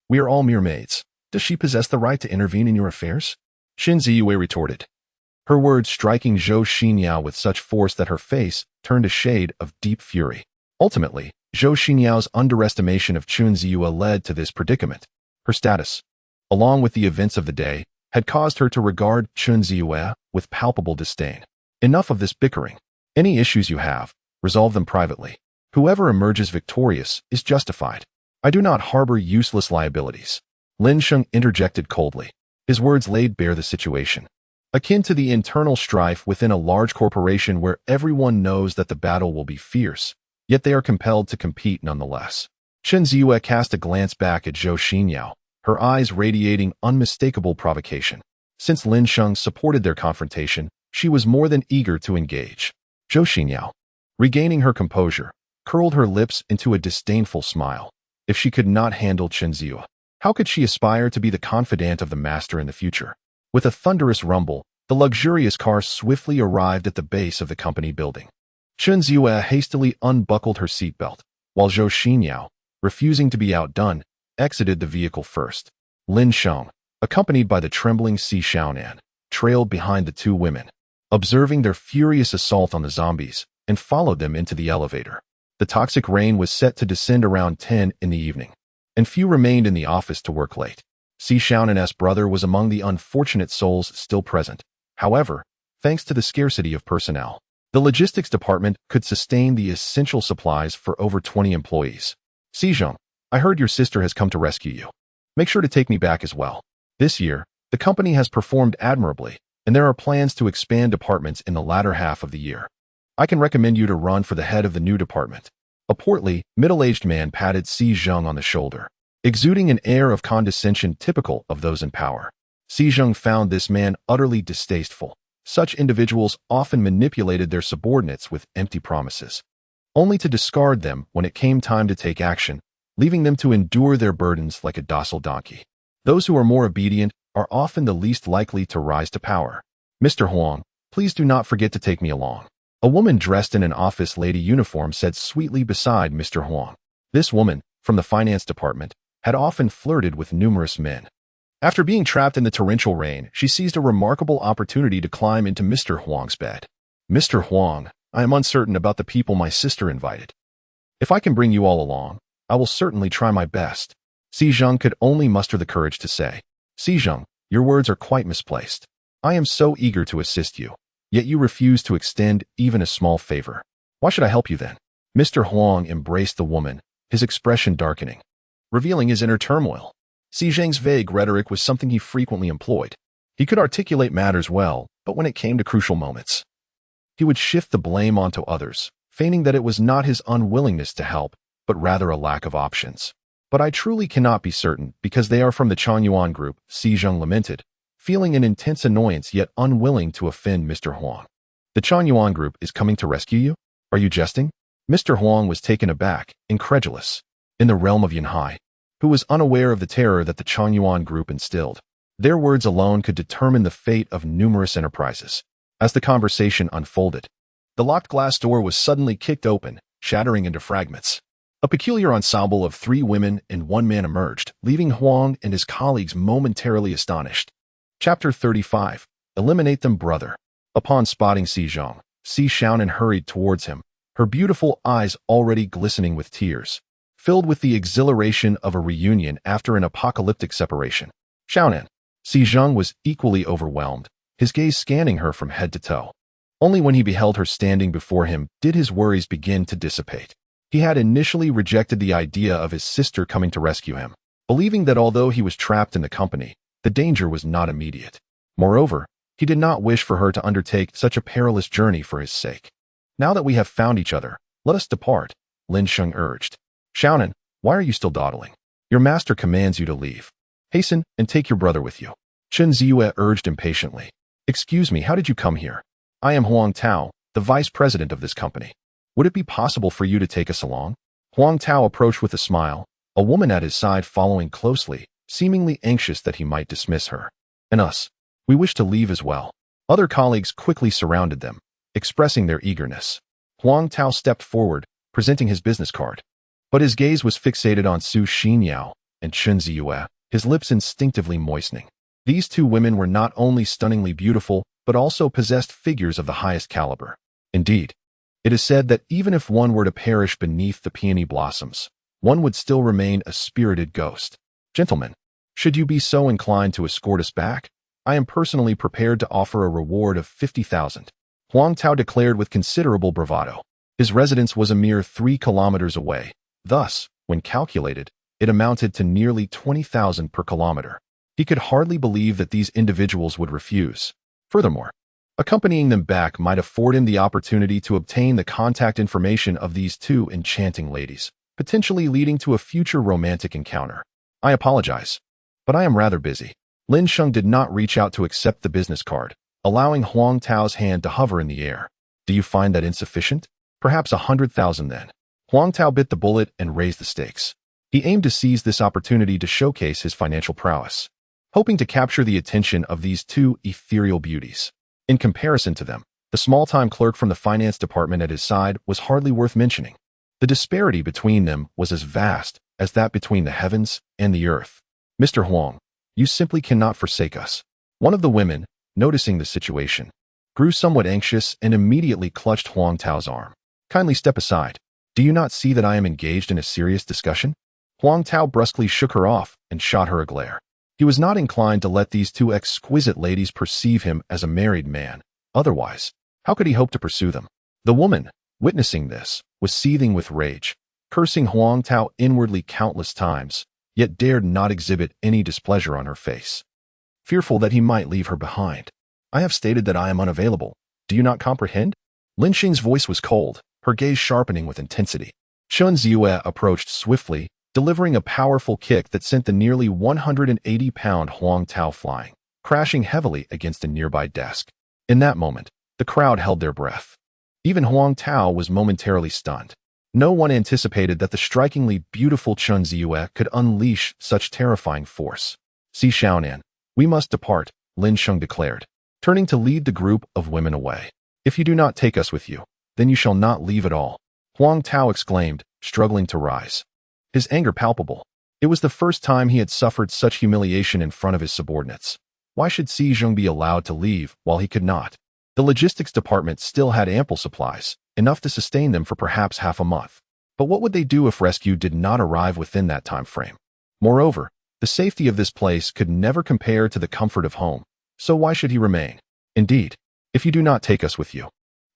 We are all mere maids. Does she possess the right to intervene in your affairs? Chen Ziyu retorted, her words striking Zhou Xinyao with such force that her face turned a shade of deep fury. Ultimately, Zhou Xinyao's underestimation of Chen Ziyu led to this predicament. Her status, along with the events of the day, had caused her to regard Chen Ziyu with palpable disdain. Enough of this bickering. Any issues you have, resolve them privately. Whoever emerges victorious is justified. I do not harbor useless liabilities. Lin Sheng interjected coldly. His words laid bare the situation, akin to the internal strife within a large corporation where everyone knows that the battle will be fierce, yet they are compelled to compete nonetheless. Chen Ziyu cast a glance back at Zhou Xinyao, her eyes radiating unmistakable provocation. Since Lin Sheng supported their confrontation, she was more than eager to engage. Zhou Xinyao, regaining her composure, curled her lips into a disdainful smile. If she could not handle Chen Ziyu, how could she aspire to be the confidant of the master in the future? With a thunderous rumble, the luxurious car swiftly arrived at the base of the company building. Chen Ziyu hastily unbuckled her seatbelt, while Zhou Xinyao, refusing to be outdone, exited the vehicle first. Lin Sheng, accompanied by the trembling Si Xiaonan, trailed behind the two women, observing their furious assault on the zombies, and followed them into the elevator. The toxic rain was set to descend around 10 in the evening, and few remained in the office to work late. Si Xiaonan's brother was among the unfortunate souls still present. However, thanks to the scarcity of personnel, the logistics department could sustain the essential supplies for over 20 employees. Si Zheng, I heard your sister has come to rescue you. Make sure to take me back as well. This year, the company has performed admirably, and there are plans to expand departments in the latter half of the year. I can recommend you to run for the head of the new department. A portly, middle-aged man patted Si Zheng on the shoulder, exuding an air of condescension typical of those in power. Si Zheng found this man utterly distasteful. Such individuals often manipulated their subordinates with empty promises, only to discard them when it came time to take action, leaving them to endure their burdens like a docile donkey. Those who are more obedient are often the least likely to rise to power. Mr. Huang, please do not forget to take me along. A woman dressed in an office lady uniform said sweetly beside Mr. Huang. This woman, from the finance department, had often flirted with numerous men. After being trapped in the torrential rain, she seized a remarkable opportunity to climb into Mr. Huang's bed. Mr. Huang, I am uncertain about the people my sister invited. If I can bring you all along, I will certainly try my best. Si Zheng could only muster the courage to say, Si Zheng, your words are quite misplaced. I am so eager to assist you, yet you refuse to extend even a small favor. Why should I help you then? Mr. Huang embraced the woman, his expression darkening, revealing his inner turmoil. Si Zheng's vague rhetoric was something he frequently employed. He could articulate matters well, but when it came to crucial moments, he would shift the blame onto others, feigning that it was not his unwillingness to help, but rather a lack of options. But I truly cannot be certain, because they are from the Changyuan group, Si Zheng lamented, feeling an intense annoyance yet unwilling to offend Mr. Huang. The Changyuan group is coming to rescue you? Are you jesting? Mr. Huang was taken aback, incredulous. In the realm of Yanhai, who was unaware of the terror that the Changyuan group instilled, their words alone could determine the fate of numerous enterprises. As the conversation unfolded, the locked glass door was suddenly kicked open, shattering into fragments. A peculiar ensemble of 3 women and 1 man emerged, leaving Huang and his colleagues momentarily astonished. Chapter 35. Eliminate them, brother. Upon spotting Si Zheng, Si Xiaonan hurried towards him, her beautiful eyes already glistening with tears, filled with the exhilaration of a reunion after an apocalyptic separation. Xiaonan. Si Zheng was equally overwhelmed, his gaze scanning her from head to toe. Only when he beheld her standing before him did his worries begin to dissipate. He had initially rejected the idea of his sister coming to rescue him, believing that although he was trapped in the company, the danger was not immediate. Moreover, he did not wish for her to undertake such a perilous journey for his sake. Now that we have found each other, let us depart, Lin Sheng urged. Xiaonan, why are you still dawdling? Your master commands you to leave. Hasten and take your brother with you. Chen Ziyue urged impatiently. Excuse me, how did you come here? I am Huang Tao, the vice president of this company. Would it be possible for you to take us along? Huang Tao approached with a smile, a woman at his side following closely, seemingly anxious that he might dismiss her. And us. We wish to leave as well. Other colleagues quickly surrounded them, expressing their eagerness. Huang Tao stepped forward, presenting his business card. But his gaze was fixated on Su Xinyao and Chen Ziyue, his lips instinctively moistening. These 2 women were not only stunningly beautiful, but also possessed figures of the highest caliber. Indeed, it is said that even if one were to perish beneath the peony blossoms, one would still remain a spirited ghost. Gentlemen, should you be so inclined to escort us back, I am personally prepared to offer a reward of 50,000. Huang Tao declared with considerable bravado. His residence was a mere 3 kilometers away. Thus, when calculated, it amounted to nearly 20,000 per kilometer. He could hardly believe that these individuals would refuse. Furthermore, accompanying them back might afford him the opportunity to obtain the contact information of these 2 enchanting ladies, potentially leading to a future romantic encounter. I apologize, but I am rather busy. Lin Sheng did not reach out to accept the business card, allowing Huang Tao's hand to hover in the air. Do you find that insufficient? Perhaps 100,000 then. Huang Tao bit the bullet and raised the stakes. He aimed to seize this opportunity to showcase his financial prowess, hoping to capture the attention of these 2 ethereal beauties. In comparison to them, the small-time clerk from the finance department at his side was hardly worth mentioning. The disparity between them was as vast as that between the heavens and the earth. Mr. Huang, you simply cannot forsake us. One of the women, noticing the situation, grew somewhat anxious and immediately clutched Huang Tao's arm. Kindly step aside. Do you not see that I am engaged in a serious discussion? Huang Tao brusquely shook her off and shot her a glare. He was not inclined to let these 2 exquisite ladies perceive him as a married man. Otherwise, how could he hope to pursue them? The woman, witnessing this, was seething with rage, cursing Huang Tao inwardly countless times, yet dared not exhibit any displeasure on her face, fearful that he might leave her behind. I have stated that I am unavailable. Do you not comprehend? Lin Sheng's voice was cold, her gaze sharpening with intensity. Chen Ziyue approached swiftly, delivering a powerful kick that sent the nearly 180-pound Huang Tao flying, crashing heavily against a nearby desk. In that moment, the crowd held their breath. Even Huang Tao was momentarily stunned. No one anticipated that the strikingly beautiful Chen Ziyue could unleash such terrifying force. "Si Xiaonan, we must depart," Lin Sheng declared, turning to lead the group of women away. "If you do not take us with you, then you shall not leave at all," Huang Tao exclaimed, struggling to rise. His anger palpable. It was the first time he had suffered such humiliation in front of his subordinates. Why should Si Zheng be allowed to leave while he could not? The logistics department still had ample supplies, enough to sustain them for perhaps half a month. But what would they do if rescue did not arrive within that time frame? Moreover, the safety of this place could never compare to the comfort of home, so why should he remain? Indeed, if you do not take us with you,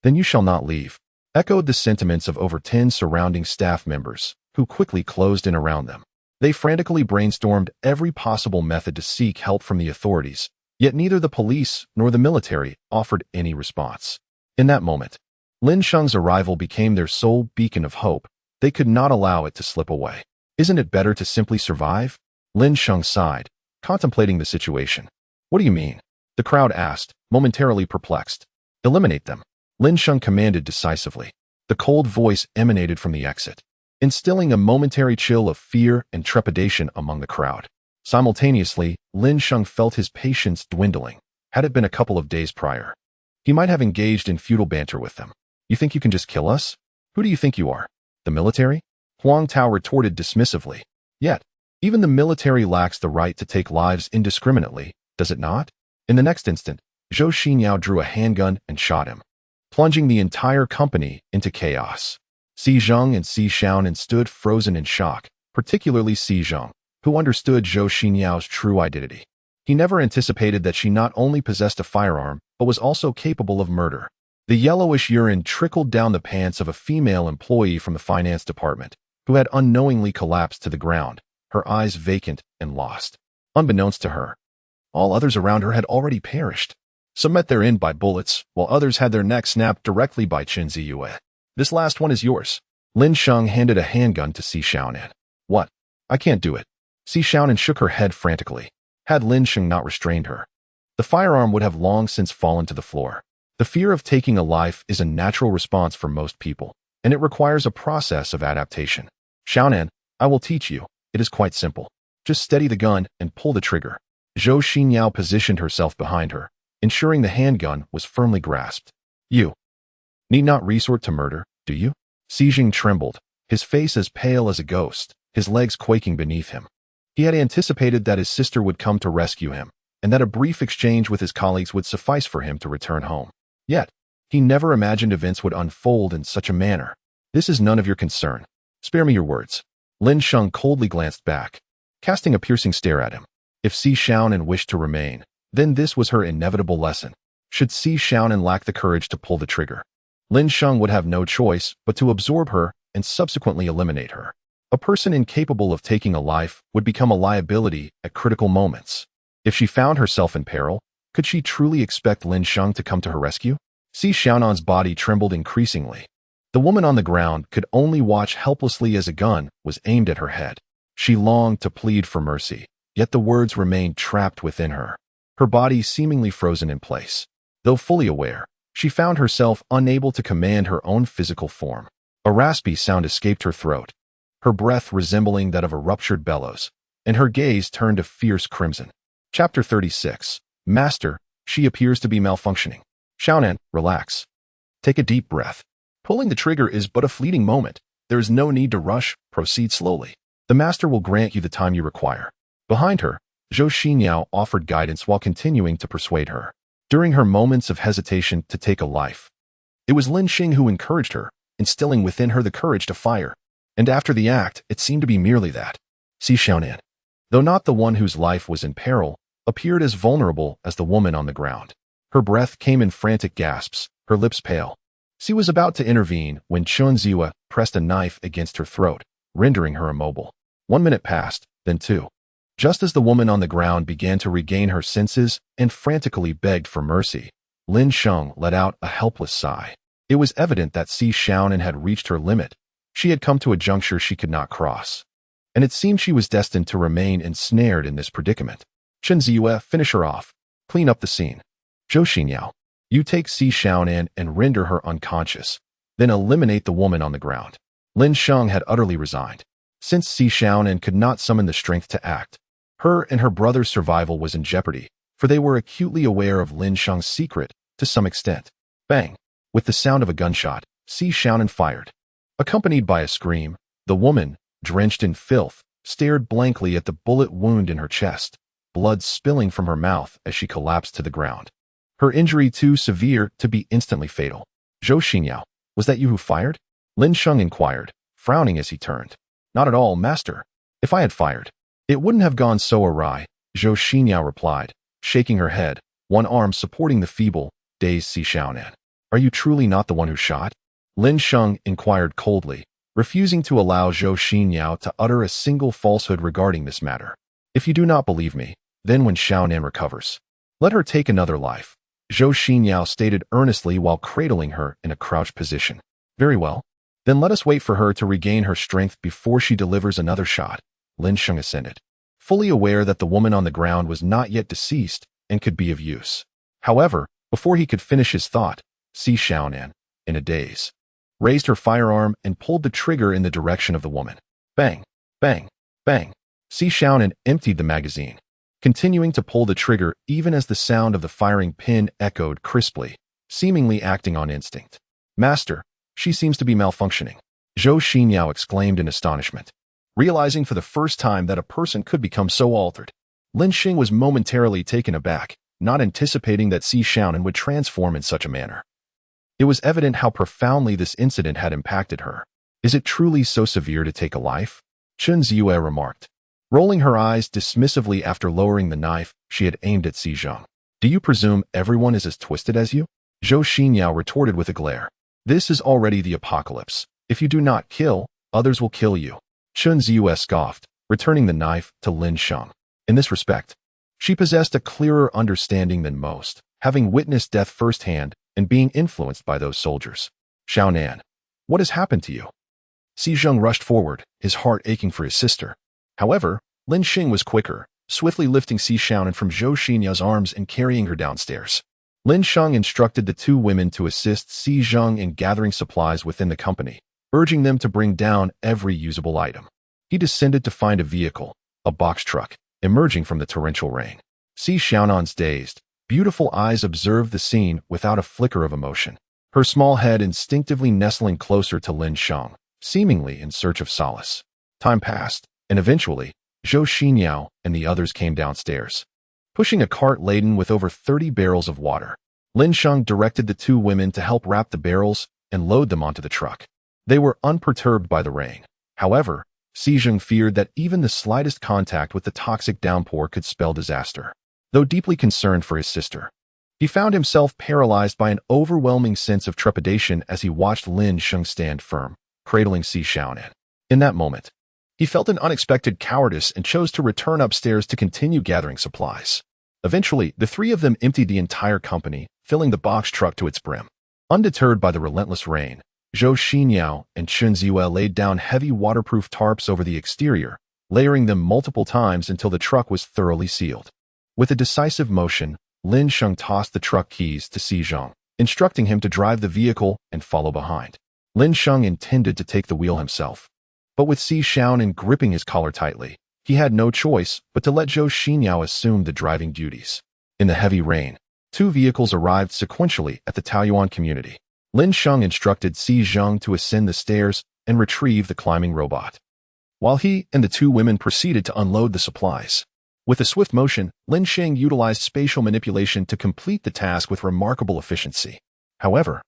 then you shall not leave, echoed the sentiments of over 10 surrounding staff members, who quickly closed in around them. They frantically brainstormed every possible method to seek help from the authorities, yet neither the police nor the military offered any response. In that moment, Lin Sheng's arrival became their sole beacon of hope. They could not allow it to slip away. "Isn't it better to simply survive?" Lin Sheng sighed, contemplating the situation. "What do you mean?" the crowd asked, momentarily perplexed. "Eliminate them," Lin Sheng commanded decisively. The cold voice emanated from the exit, instilling a momentary chill of fear and trepidation among the crowd. Simultaneously, Lin Sheng felt his patience dwindling. Had it been a couple of days prior, he might have engaged in futile banter with them. "You think you can just kill us? Who do you think you are? The military?" Huang Tao retorted dismissively. "Yet, even the military lacks the right to take lives indiscriminately, does it not?" In the next instant, Zhou Xinyao drew a handgun and shot him, plunging the entire company into chaos. Si Zheng and Si Xiaonan stood frozen in shock, particularly Si Zheng, who understood Zhou Xinyao's true identity. He never anticipated that she not only possessed a firearm, but was also capable of murder. The yellowish urine trickled down the pants of a female employee from the finance department, who had unknowingly collapsed to the ground, her eyes vacant and lost. Unbeknownst to her, all others around her had already perished. Some met their end by bullets, while others had their necks snapped directly by Chen Ziyue. "This last one is yours." Lin Sheng handed a handgun to Si Xiaonan. "What? I can't do it." Si Xiaonan shook her head frantically. Had Lin Sheng not restrained her, the firearm would have long since fallen to the floor. The fear of taking a life is a natural response for most people, and it requires a process of adaptation. "Xiaonan, I will teach you. It is quite simple. Just steady the gun and pull the trigger." Zhou Xinyao positioned herself behind her, ensuring the handgun was firmly grasped. "You need not resort to murder, do you?" Si Jing trembled, his face as pale as a ghost, his legs quaking beneath him. He had anticipated that his sister would come to rescue him, and that a brief exchange with his colleagues would suffice for him to return home. Yet, he never imagined events would unfold in such a manner. "This is none of your concern. Spare me your words." Lin Sheng coldly glanced back, casting a piercing stare at him. If Si Xiaonan wished to remain, then this was her inevitable lesson. Should Si Xiaonan lack the courage to pull the trigger, Lin Sheng would have no choice but to absorb her and subsequently eliminate her. A person incapable of taking a life would become a liability at critical moments. If she found herself in peril, could she truly expect Lin Sheng to come to her rescue? Si Xiaonan's body trembled increasingly. The woman on the ground could only watch helplessly as a gun was aimed at her head. She longed to plead for mercy, yet the words remained trapped within her, her body seemingly frozen in place. Though fully aware, she found herself unable to command her own physical form. A raspy sound escaped her throat, her breath resembling that of a ruptured bellows, and her gaze turned a fierce crimson. Chapter 36. Master, she appears to be malfunctioning. "Xiaonan, relax. Take a deep breath. Pulling the trigger is but a fleeting moment. There is no need to rush, proceed slowly. The master will grant you the time you require." Behind her, Zhou Xinyao offered guidance while continuing to persuade her. During her moments of hesitation to take a life, it was Lin Sheng who encouraged her, instilling within her the courage to fire. And after the act, it seemed to be merely that. Si Xiaonan, though not the one whose life was in peril, appeared as vulnerable as the woman on the ground. Her breath came in frantic gasps, her lips pale. She was about to intervene when Chen Ziyue pressed a knife against her throat, rendering her immobile. 1 minute passed, then 2. Just as the woman on the ground began to regain her senses and frantically begged for mercy, Lin Sheng let out a helpless sigh. It was evident that Si Xiaonan had reached her limit. She had come to a juncture she could not cross, and it seemed she was destined to remain ensnared in this predicament. Chen Ziyue, finish her off. Clean up the scene. Zhou Xinyao, you take Si Xiaonan and render her unconscious, then eliminate the woman on the ground. Lin Sheng had utterly resigned. Since Si Xiaonan could not summon the strength to act, her and her brother's survival was in jeopardy, for they were acutely aware of Lin Sheng's secret to some extent. Bang! With the sound of a gunshot, Si Xiaonan fired. Accompanied by a scream, the woman, drenched in filth, stared blankly at the bullet wound in her chest, blood spilling from her mouth as she collapsed to the ground. Her injury too severe to be instantly fatal. Zhou Xinyao, was that you who fired? Lin Sheng inquired, frowning as he turned. Not at all, master. If I had fired, it wouldn't have gone so awry, Zhou Xinyao replied, shaking her head, one arm supporting the feeble, dazed Si Xiaonan. Are you truly not the one who shot? Lin Sheng inquired coldly, refusing to allow Zhou Xinyao to utter a single falsehood regarding this matter. If you do not believe me, then when Xiaonan recovers, let her take another life, Zhou Xinyao stated earnestly while cradling her in a crouched position. Very well. Then let us wait for her to regain her strength before she delivers another shot, Lin Sheng assented, fully aware that the woman on the ground was not yet deceased and could be of use. However, before he could finish his thought, Si Xiaonan, in a daze, raised her firearm and pulled the trigger in the direction of the woman. Bang! Bang! Bang! Si Xiaonan emptied the magazine, continuing to pull the trigger even as the sound of the firing pin echoed crisply, seemingly acting on instinct. Master, she seems to be malfunctioning, Zhou Xinyao exclaimed in astonishment. Realizing for the first time that a person could become so altered, Lin Sheng was momentarily taken aback, not anticipating that Si Xiaonan would transform in such a manner. It was evident how profoundly this incident had impacted her. Is it truly so severe to take a life? Chen Ziyue remarked, rolling her eyes dismissively after lowering the knife she had aimed at Si Zheng. Do you presume everyone is as twisted as you? Zhou Xinyao retorted with a glare. This is already the apocalypse. If you do not kill, others will kill you. Chen Ziyue scoffed, returning the knife to Lin Sheng. In this respect, she possessed a clearer understanding than most, having witnessed death firsthand and being influenced by those soldiers. Xiaonan, what has happened to you? Si Zheng rushed forward, his heart aching for his sister. However, Lin Sheng was quicker, swiftly lifting Si Xiaonan from Zhou Xinyao's arms and carrying her downstairs. Lin Sheng instructed the two women to assist Si Zheng in gathering supplies within the company, urging them to bring down every usable item. He descended to find a vehicle, a box truck, emerging from the torrential rain. Si Xiaonan's dazed, beautiful eyes observed the scene without a flicker of emotion, her small head instinctively nestling closer to Lin Sheng, seemingly in search of solace. Time passed, and eventually, Zhou Xinyao and the others came downstairs, pushing a cart laden with over 30 barrels of water. Lin Sheng directed the two women to help wrap the barrels and load them onto the truck. They were unperturbed by the rain. However, Si Zheng feared that even the slightest contact with the toxic downpour could spell disaster. Though deeply concerned for his sister, he found himself paralyzed by an overwhelming sense of trepidation as he watched Lin Sheng stand firm, cradling Si Xiaonan. In that moment, he felt an unexpected cowardice and chose to return upstairs to continue gathering supplies. Eventually, the three of them emptied the entire company, filling the box truck to its brim. Undeterred by the relentless rain, Zhou Xinyao and Chen Ziyue laid down heavy waterproof tarps over the exterior, layering them multiple times until the truck was thoroughly sealed. With a decisive motion, Lin Sheng tossed the truck keys to Si Zheng, instructing him to drive the vehicle and follow behind. Lin Sheng intended to take the wheel himself, but with Si Xiaonan gripping his collar tightly, he had no choice but to let Zhou Xinyao assume the driving duties. In the heavy rain, two vehicles arrived sequentially at the Taoyuan community. Lin Sheng instructed Si Zheng to ascend the stairs and retrieve the climbing robot, while he and the two women proceeded to unload the supplies. With a swift motion, Lin Sheng utilized spatial manipulation to complete the task with remarkable efficiency. However,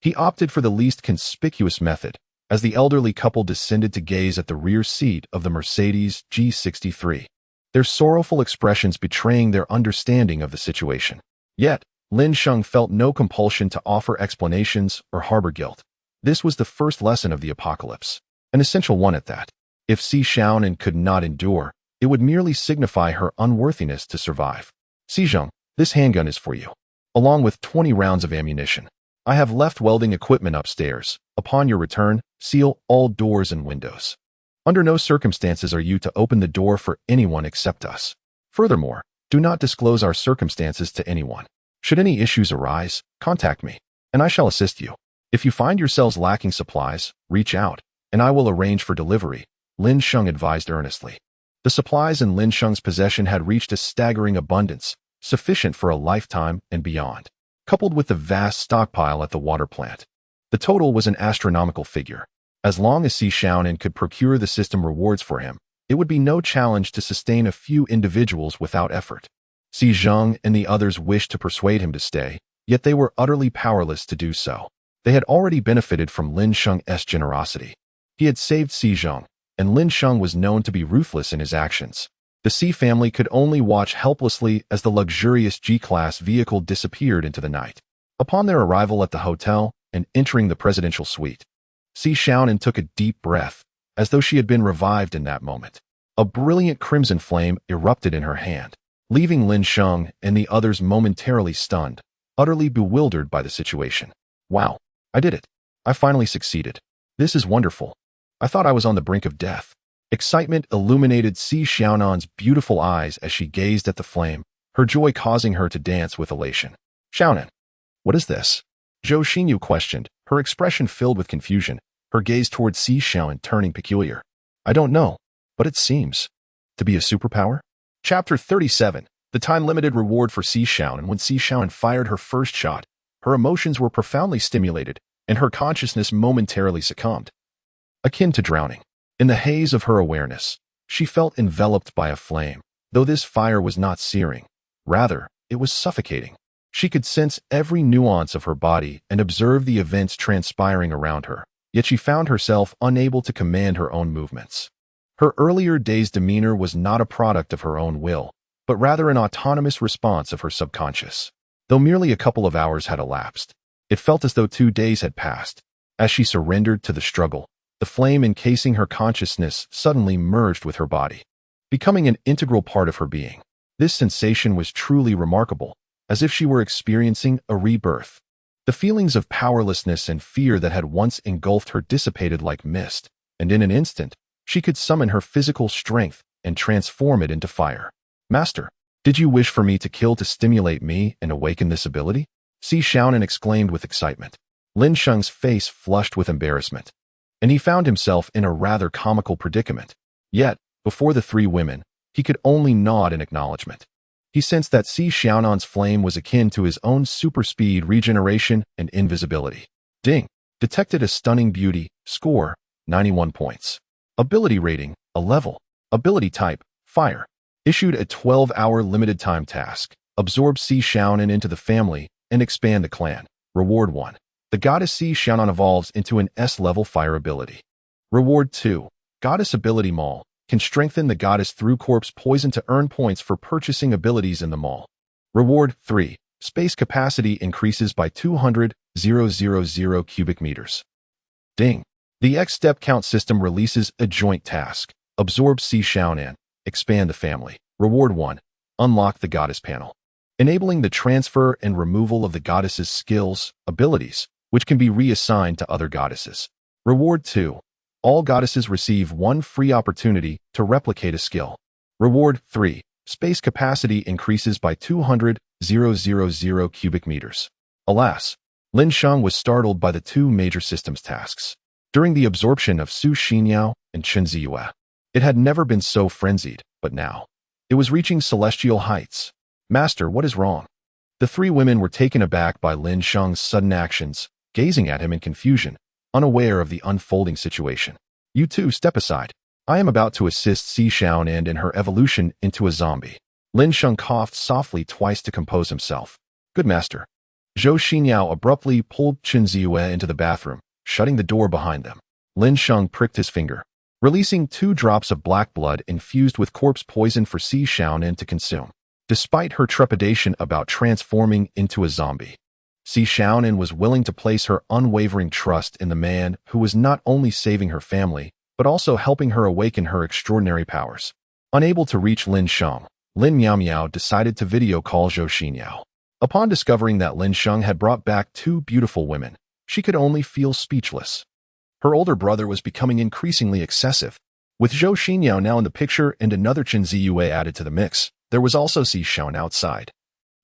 he opted for the least conspicuous method, as the elderly couple descended to gaze at the rear seat of the Mercedes G63, their sorrowful expressions betraying their understanding of the situation. Yet, Lin Sheng felt no compulsion to offer explanations or harbor guilt. This was the first lesson of the apocalypse, an essential one at that. If Si Xiaonan could not endure, It would merely signify her unworthiness to survive. Zheng, this handgun is for you, along with 20 rounds of ammunition. I have left welding equipment upstairs. Upon your return, seal all doors and windows. Under no circumstances are you to open the door for anyone except us. Furthermore, do not disclose our circumstances to anyone. Should any issues arise, contact me, and I shall assist you. If you find yourselves lacking supplies, reach out, and I will arrange for delivery, Lin Sheng advised earnestly. The supplies in Lin Sheng's possession had reached a staggering abundance, sufficient for a lifetime and beyond. Coupled with the vast stockpile at the water plant, the total was an astronomical figure. As long as Zheng could procure the system rewards for him, it would be no challenge to sustain a few individuals without effort. Zheng and the others wished to persuade him to stay, yet they were utterly powerless to do so. They had already benefited from Lin Sheng's generosity. He had saved Zheng, and Lin Sheng was known to be ruthless in his actions. The Xi family could only watch helplessly as the luxurious G-class vehicle disappeared into the night. Upon their arrival at the hotel and entering the presidential suite, Zheng took a deep breath, as though she had been revived in that moment. A brilliant crimson flame erupted in her hand, leaving Lin Sheng and the others momentarily stunned, utterly bewildered by the situation. Wow, I did it. I finally succeeded. This is wonderful. I thought I was on the brink of death. Excitement illuminated Zheng's beautiful eyes as she gazed at the flame, her joy causing her to dance with elation. Xiaonan, what is this? Zhou Xinyu questioned, her expression filled with confusion, her gaze toward Zheng turning peculiar. I don't know, but it seems to be a superpower. Chapter 37, the time-limited reward for Zheng. And when Zheng fired her first shot, her emotions were profoundly stimulated, and her consciousness momentarily succumbed. Akin to drowning. In the haze of her awareness, she felt enveloped by a flame, though this fire was not searing. Rather, it was suffocating. She could sense every nuance of her body and observe the events transpiring around her, yet she found herself unable to command her own movements. Her earlier day's demeanor was not a product of her own will, but rather an autonomous response of her subconscious. Though merely a couple of hours had elapsed, it felt as though 2 days had passed. As she surrendered to the struggle, the flame encasing her consciousness suddenly merged with her body, becoming an integral part of her being. This sensation was truly remarkable, as if she were experiencing a rebirth. The feelings of powerlessness and fear that had once engulfed her dissipated like mist, and in an instant, she could summon her physical strength and transform it into fire. Master, did you wish for me to kill to stimulate me and awaken this ability? Zheng exclaimed with excitement. Lin Sheng's face flushed with embarrassment, and he found himself in a rather comical predicament. Yet, before the 3 women, he could only nod in acknowledgement. He sensed that Zheng's flame was akin to his own super speed, regeneration, and invisibility. Ding! Detected a stunning beauty. Score, 91 points. Ability rating, a level. Ability type, fire. Issued a 12-hour limited time task. Absorb Zheng into the family and expand the clan. Reward 1. The goddess Zheng evolves into an S-level fire ability. Reward 2. Goddess ability Maul. Can strengthen the goddess through corpse poison to earn points for purchasing abilities in the mall. Reward 3. Space capacity increases by 200,000 cubic meters. Ding. The X step count system releases a joint task. Absorb Zheng. Expand the family. Reward 1. Unlock the goddess panel, enabling the transfer and removal of the goddess's skills, abilities, which can be reassigned to other goddesses. Reward 2. All goddesses receive 1 free opportunity to replicate a skill. Reward 3. Space capacity increases by 200,000 cubic meters. Alas, Lin Sheng was startled by the 2 major systems tasks. During the absorption of Su Xinyao and Chen Ziyue, it had never been so frenzied, but now, it was reaching celestial heights. Master, what is wrong? The 3 women were taken aback by Lin Sheng's sudden actions, gazing at him in confusion, unaware of the unfolding situation. You 2 step aside. I am about to assist Zheng in her evolution into a zombie. Lin Sheng coughed softly twice to compose himself. Good master. Zhou Xinyao abruptly pulled Chen Ziyue into the bathroom, shutting the door behind them. Lin Sheng pricked his finger, releasing 2 drops of black blood infused with corpse poison for Zheng to consume. Despite her trepidation about transforming into a zombie, Zheng was willing to place her unwavering trust in the man who was not only saving her family, but also helping her awaken her extraordinary powers. Unable to reach Lin Sheng, Lin Miao decided to video call Zhou Xinyao. Upon discovering that Lin Sheng had brought back two beautiful women, she could only feel speechless. Her older brother was becoming increasingly excessive. With Zhou Xinyao now in the picture and another Chen Ziyue added to the mix, there was also Si Shaon outside,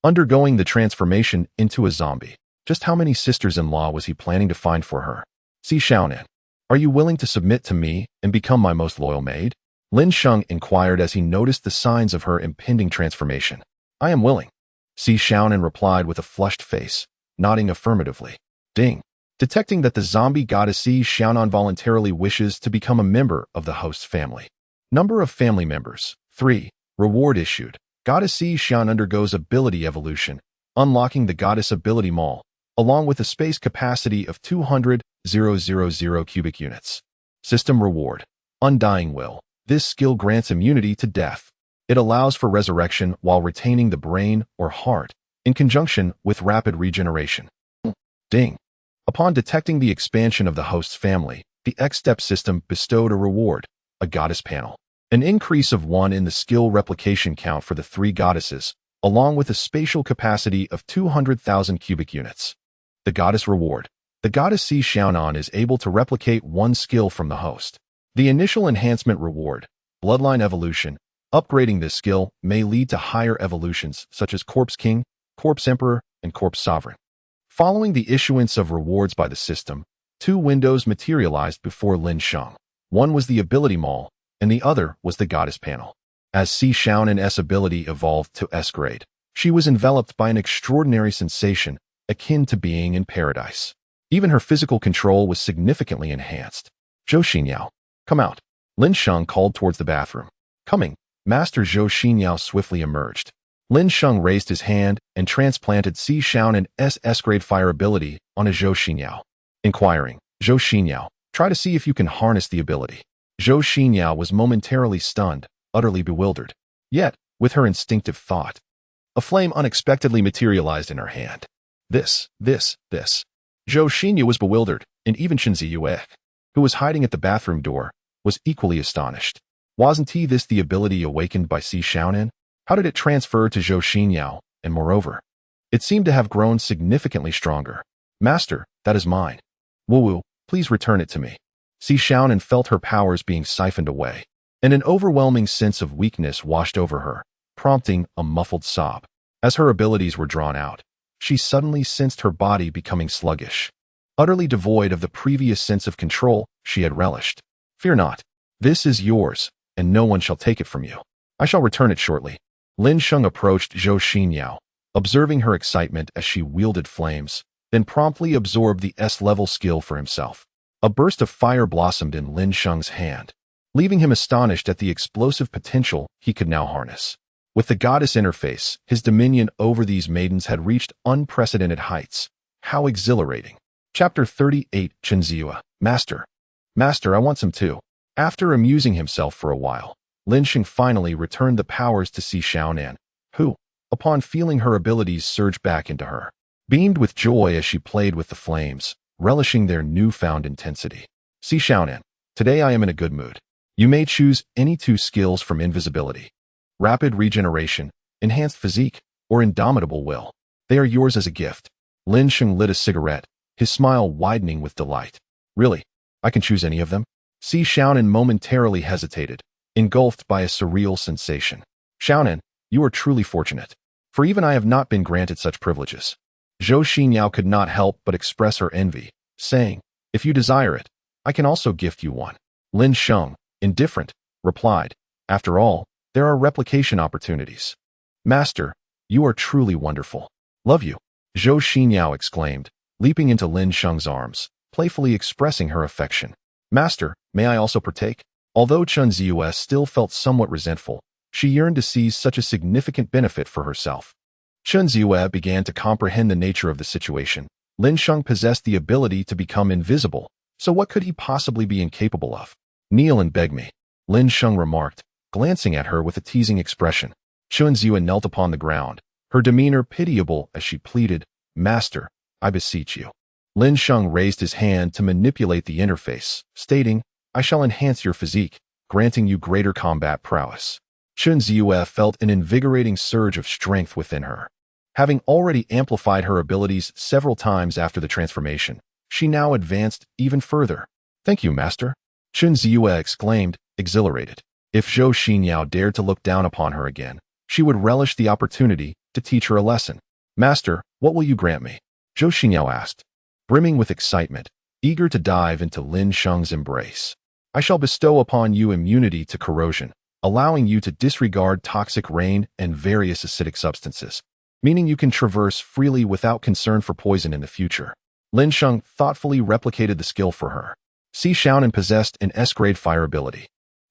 undergoing the transformation into a zombie. Just how many sisters-in-law was he planning to find for her? Si Shaonan, are you willing to submit to me and become my most loyal maid? Lin Sheng inquired as he noticed the signs of her impending transformation. I am willing. Si Shaonan replied with a flushed face, nodding affirmatively. Ding. Detecting that the zombie goddess Si Shaonan voluntarily wishes to become a member of the host's family. Number of family members, 3. Reward issued. Goddess Si Shaonan undergoes ability evolution, unlocking the goddess ability mall, along with a space capacity of 200,000 cubic units. System reward. Undying will. This skill grants immunity to death. It allows for resurrection while retaining the brain or heart, in conjunction with rapid regeneration. Ding. Upon detecting the expansion of the host's family, the X-Step system bestowed a reward, a goddess panel. An increase of 1 in the skill replication count for the 3 goddesses, along with a spatial capacity of 200,000 cubic units. The goddess reward. The goddess Si Shaonan is able to replicate 1 skill from the host. The initial enhancement reward, bloodline evolution. Upgrading this skill may lead to higher evolutions such as Corpse King, Corpse Emperor, and Corpse Sovereign. Following the issuance of rewards by the system, 2 windows materialized before Lin Sheng. One was the ability mall, and the other was the goddess panel. As Si Shaonan's ability evolved to S grade, she was enveloped by an extraordinary sensation akin to being in paradise. Even her physical control was significantly enhanced. Zhou Xinyao, come out. Lin Sheng called towards the bathroom. Coming. Master Zhou Xinyao swiftly emerged. Lin Sheng raised his hand and transplanted Si Shaonan's S-grade fire ability on a Zhou Xinyao. Inquiring, Zhou Xinyao, try to see if you can harness the ability. Zhou Xinyao was momentarily stunned, utterly bewildered. Yet, with her instinctive thought, a flame unexpectedly materialized in her hand. This. Zhou Xinyao was bewildered, and even Chen Ziyue, who was hiding at the bathroom door, was equally astonished. Wasn't this the ability awakened by Si Shaonan? How did it transfer to Zhou Xinyao, and moreover, it seemed to have grown significantly stronger. Master, that is mine. Wu, please return it to me. Si Shaonan felt her powers being siphoned away, and an overwhelming sense of weakness washed over her, prompting a muffled sob. As her abilities were drawn out, she suddenly sensed her body becoming sluggish, utterly devoid of the previous sense of control she had relished. Fear not. This is yours, and no one shall take it from you. I shall return it shortly. Lin Sheng approached Zhou Xinyao, observing her excitement as she wielded flames, then promptly absorbed the S-level skill for himself. A burst of fire blossomed in Lin Sheng's hand, leaving him astonished at the explosive potential he could now harness. With the goddess interface, his dominion over these maidens had reached unprecedented heights. How exhilarating. Chapter 38 Chen Ziyue, Master, I want some too. After amusing himself for a while, Lin Sheng finally returned the powers to Si Shaonan, who, upon feeling her abilities surge back into her, beamed with joy as she played with the flames, relishing their newfound intensity. Si Shaonan, today I am in a good mood. You may choose any 2 skills from invisibility, rapid regeneration, enhanced physique, or indomitable will. They are yours as a gift. Lin Sheng lit a cigarette, his smile widening with delight. Really? I can choose any of them? Si Shaonan momentarily hesitated, engulfed by a surreal sensation. Shaonan, you are truly fortunate, for even I have not been granted such privileges. Zhou Xinyao could not help but express her envy, saying, if you desire it, I can also gift you one. Lin Sheng, indifferent, replied, after all, there are replication opportunities. Master, you are truly wonderful. Love you. Zhou Xinyao exclaimed, leaping into Lin Sheng's arms, playfully expressing her affection. Master, may I also partake? Although Chen Ziyue still felt somewhat resentful, she yearned to seize such a significant benefit for herself. Chen Ziyue began to comprehend the nature of the situation. Lin Sheng possessed the ability to become invisible, so what could he possibly be incapable of? Kneel and beg me, Lin Sheng remarked, glancing at her with a teasing expression. Chen Ziyue knelt upon the ground, her demeanor pitiable as she pleaded, Master, I beseech you. Lin Sheng raised his hand to manipulate the interface, stating, I shall enhance your physique, granting you greater combat prowess. Chun Ziyue felt an invigorating surge of strength within her. Having already amplified her abilities several times after the transformation, she now advanced even further. "Thank you, Master," Chun Ziyue exclaimed, exhilarated. If Zhou Xinyao dared to look down upon her again, she would relish the opportunity to teach her a lesson. "Master, what will you grant me?" Zhou Xinyao asked, brimming with excitement, eager to dive into Lin Sheng's embrace. "I shall bestow upon you immunity to corrosion, allowing you to disregard toxic rain and various acidic substances, meaning you can traverse freely without concern for poison in the future." Lin Sheng thoughtfully replicated the skill for her. Si Xiaonan possessed an S-grade fire ability,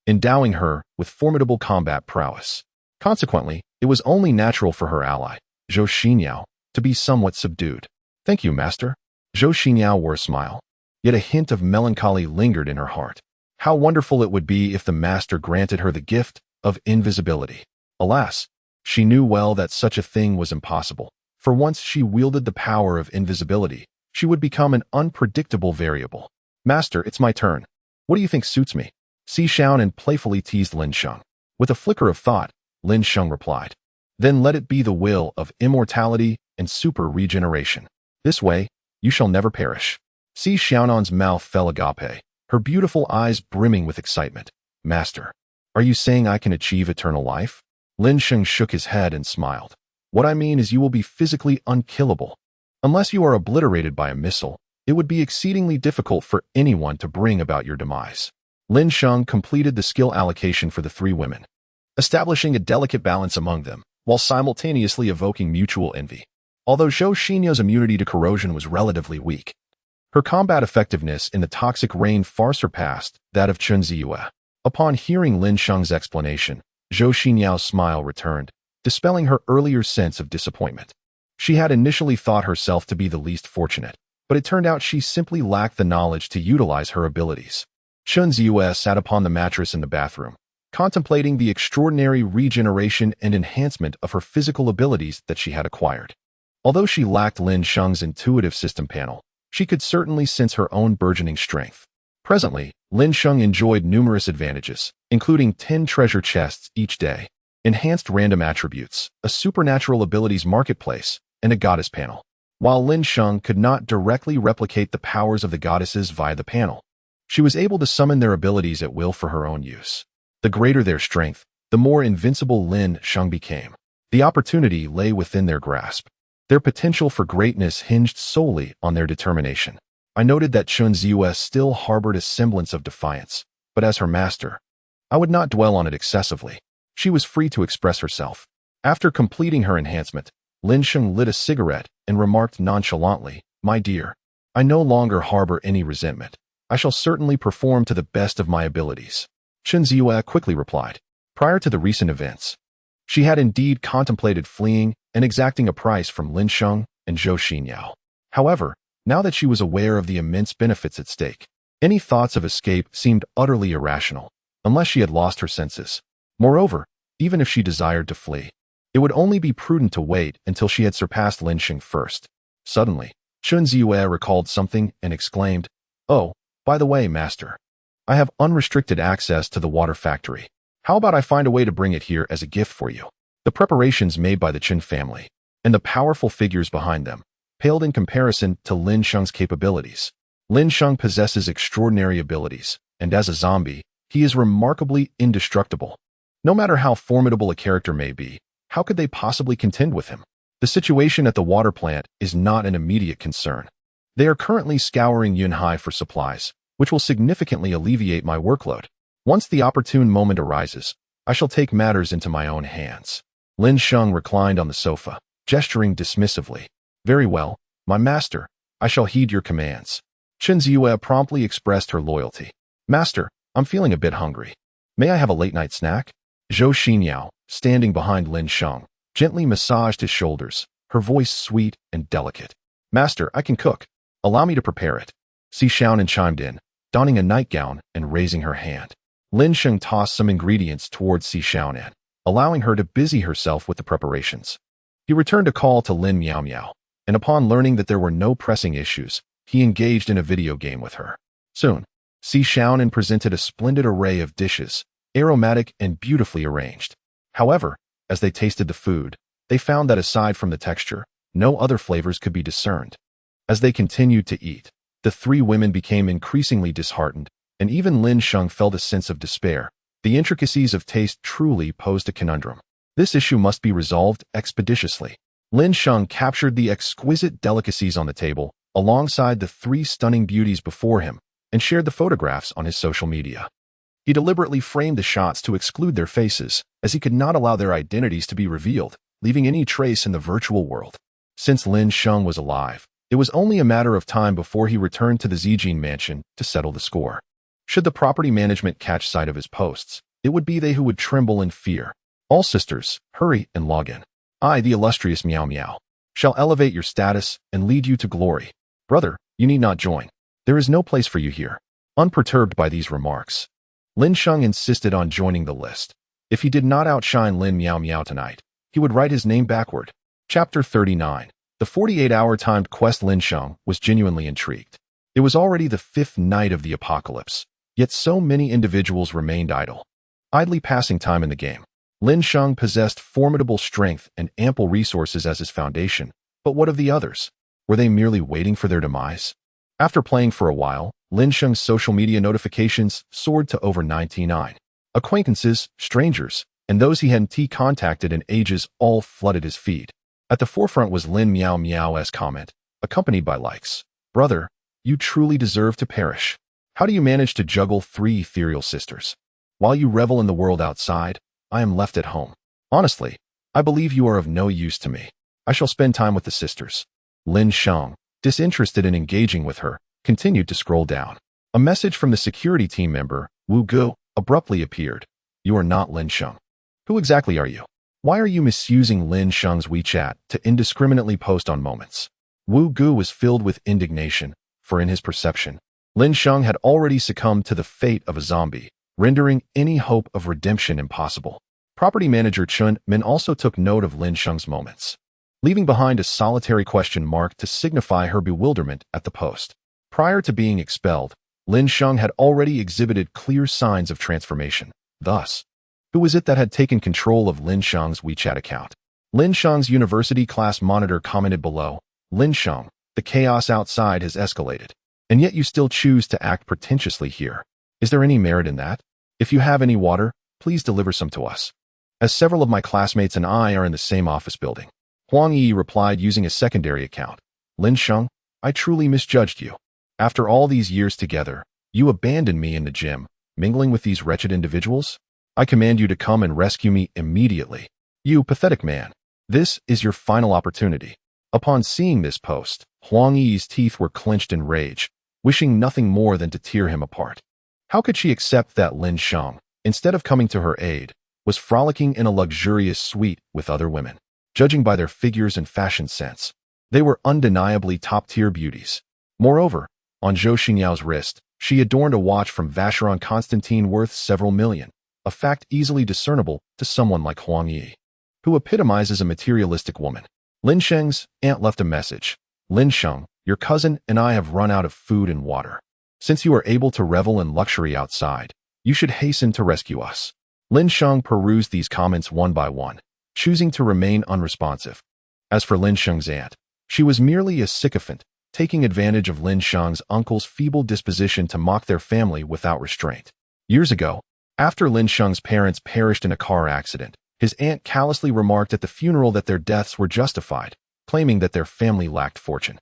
endowing her with formidable combat prowess. Consequently, it was only natural for her ally, Zhou Xinyao, to be somewhat subdued. "Thank you, Master." Zhou Xinyao wore a smile, yet a hint of melancholy lingered in her heart. How wonderful it would be if the Master granted her the gift of invisibility. Alas, she knew well that such a thing was impossible, for once she wielded the power of invisibility, she would become an unpredictable variable. "Master, it's my turn. What do you think suits me?" Si Xiaonan playfully teased Lin Sheng. With a flicker of thought, Lin Sheng replied, "Then let it be the will of immortality and super regeneration. This way, you shall never perish." Si Xiaonan's mouth fell agape, her beautiful eyes brimming with excitement. "Master, are you saying I can achieve eternal life?" Lin Sheng shook his head and smiled. "What I mean is you will be physically unkillable. Unless you are obliterated by a missile, it would be exceedingly difficult for anyone to bring about your demise." Lin Sheng completed the skill allocation for the three women, establishing a delicate balance among them, while simultaneously evoking mutual envy. Although Zhou Xinyao's immunity to corrosion was relatively weak, her combat effectiveness in the toxic rain far surpassed that of Chun Ziyue. Upon hearing Lin Sheng's explanation, Zhou Xinyao's smile returned, dispelling her earlier sense of disappointment. She had initially thought herself to be the least fortunate, but it turned out she simply lacked the knowledge to utilize her abilities. Chun Ziyue sat upon the mattress in the bathroom, contemplating the extraordinary regeneration and enhancement of her physical abilities that she had acquired. Although she lacked Lin Sheng's intuitive system panel, she could certainly sense her own burgeoning strength. Presently, Lin Sheng enjoyed numerous advantages, including 10 treasure chests each day, enhanced random attributes, a supernatural abilities marketplace, and a goddess panel. While Lin Sheng could not directly replicate the powers of the goddesses via the panel, she was able to summon their abilities at will for her own use. The greater their strength, the more invincible Lin Sheng became. The opportunity lay within their grasp. Their potential for greatness hinged solely on their determination. I noted that Chun Ziyue still harbored a semblance of defiance, but as her master, I would not dwell on it excessively. She was free to express herself. After completing her enhancement, Lin Sheng lit a cigarette and remarked nonchalantly, "My dear, I no longer harbor any resentment. I shall certainly perform to the best of my abilities." Chun Ziyue quickly replied. Prior to the recent events, she had indeed contemplated fleeing and exacting a price from Lin Sheng and Zhou Xinyao. However, now that she was aware of the immense benefits at stake, any thoughts of escape seemed utterly irrational, unless she had lost her senses. Moreover, even if she desired to flee, it would only be prudent to wait until she had surpassed Lin Sheng first. Suddenly, Chun Ziyue recalled something and exclaimed, "Oh, by the way, Master, I have unrestricted access to the water factory. How about I find a way to bring it here as a gift for you?" The preparations made by the Qin family, and the powerful figures behind them, paled in comparison to Lin Sheng's capabilities. Lin Sheng possesses extraordinary abilities, and as a zombie, he is remarkably indestructible. No matter how formidable a character may be, how could they possibly contend with him? The situation at the water plant is not an immediate concern. They are currently scouring Yunhai for supplies, which will significantly alleviate my workload. Once the opportune moment arises, I shall take matters into my own hands. Lin Sheng reclined on the sofa, gesturing dismissively. "Very well, my master, I shall heed your commands." Chun Ziyue promptly expressed her loyalty. "Master, I'm feeling a bit hungry. May I have a late-night snack?" Zhou Xinyao, standing behind Lin Sheng, gently massaged his shoulders, her voice sweet and delicate. "Master, I can cook. Allow me to prepare it." Si Xiaonan chimed in, donning a nightgown and raising her hand. Lin Sheng tossed some ingredients towards Si Xiaonan, allowing her to busy herself with the preparations. He returned a call to Lin Miao Miao, and upon learning that there were no pressing issues, he engaged in a video game with her. Soon, Si Xiaonan presented a splendid array of dishes, aromatic and beautifully arranged. However, as they tasted the food, they found that aside from the texture, no other flavors could be discerned. As they continued to eat, the three women became increasingly disheartened, and even Lin Sheng felt a sense of despair. The intricacies of taste truly posed a conundrum. This issue must be resolved expeditiously. Lin Sheng captured the exquisite delicacies on the table, alongside the three stunning beauties before him, and shared the photographs on his social media. He deliberately framed the shots to exclude their faces, as he could not allow their identities to be revealed, leaving any trace in the virtual world. Since Lin Sheng was alive, it was only a matter of time before he returned to the Zijin mansion to settle the score. Should the property management catch sight of his posts, it would be they who would tremble in fear. All sisters, hurry and log in. I, the illustrious Meow Meow, shall elevate your status and lead you to glory. Brother, you need not join. There is no place for you here. Unperturbed by these remarks, Lin Sheng insisted on joining the list. If he did not outshine Lin Meow Meow tonight, he would write his name backward. Chapter 39. The 48-hour timed quest. Lin Sheng was genuinely intrigued. It was already the 5th night of the apocalypse, yet so many individuals remained idly passing time in the game. Lin Sheng possessed formidable strength and ample resources as his foundation, but what of the others? Were they merely waiting for their demise? After playing for a while, Lin Sheng's social media notifications soared to over 99. Acquaintances, strangers, and those he hadn't contacted in ages all flooded his feed. At the forefront was Lin Meow Meow's comment, accompanied by likes. Brother, you truly deserve to perish. How do you manage to juggle 3 ethereal sisters? While you revel in the world outside, I am left at home. Honestly, I believe you are of no use to me. I shall spend time with the sisters. Lin Sheng, disinterested in engaging with her, continued to scroll down. A message from the security team member, Wu Gu, abruptly appeared. You are not Lin Sheng. Who exactly are you? Why are you misusing Lin Sheng's WeChat to indiscriminately post on moments? Wu Gu was filled with indignation, for in his perception, Lin Sheng had already succumbed to the fate of a zombie, rendering any hope of redemption impossible. Property manager Chun Min also took note of Lin Sheng's moments, leaving behind a solitary question mark to signify her bewilderment at the post. Prior to being expelled, Lin Sheng had already exhibited clear signs of transformation. Thus, who was it that had taken control of Lin Sheng's WeChat account? Lin Sheng's university class monitor commented below, Lin Sheng, the chaos outside has escalated, and yet you still choose to act pretentiously here. Is there any merit in that? If you have any water, please deliver some to us, as several of my classmates and I are in the same office building. Huang Yi replied using a secondary account. Lin Sheng, I truly misjudged you. After all these years together, you abandoned me in the gym, mingling with these wretched individuals? I command you to come and rescue me immediately. You pathetic man. This is your final opportunity. Upon seeing this post, Huang Yi's teeth were clenched in rage, wishing nothing more than to tear him apart. How could she accept that Lin Sheng, instead of coming to her aid, was frolicking in a luxurious suite with other women? Judging by their figures and fashion sense, they were undeniably top-tier beauties. Moreover, on Zhou Xingyao's wrist, she adorned a watch from Vacheron Constantine worth several million, a fact easily discernible to someone like Huang Yi, who epitomizes a materialistic woman. Lin Sheng's aunt left a message. Lin Sheng, your cousin and I have run out of food and water. Since you are able to revel in luxury outside, you should hasten to rescue us. Lin Sheng perused these comments one by one, choosing to remain unresponsive. As for Lin Sheng's aunt, she was merely a sycophant, taking advantage of Lin Sheng's uncle's feeble disposition to mock their family without restraint. Years ago, after Lin Sheng's parents perished in a car accident, his aunt callously remarked at the funeral that their deaths were justified, claiming that their family lacked fortune.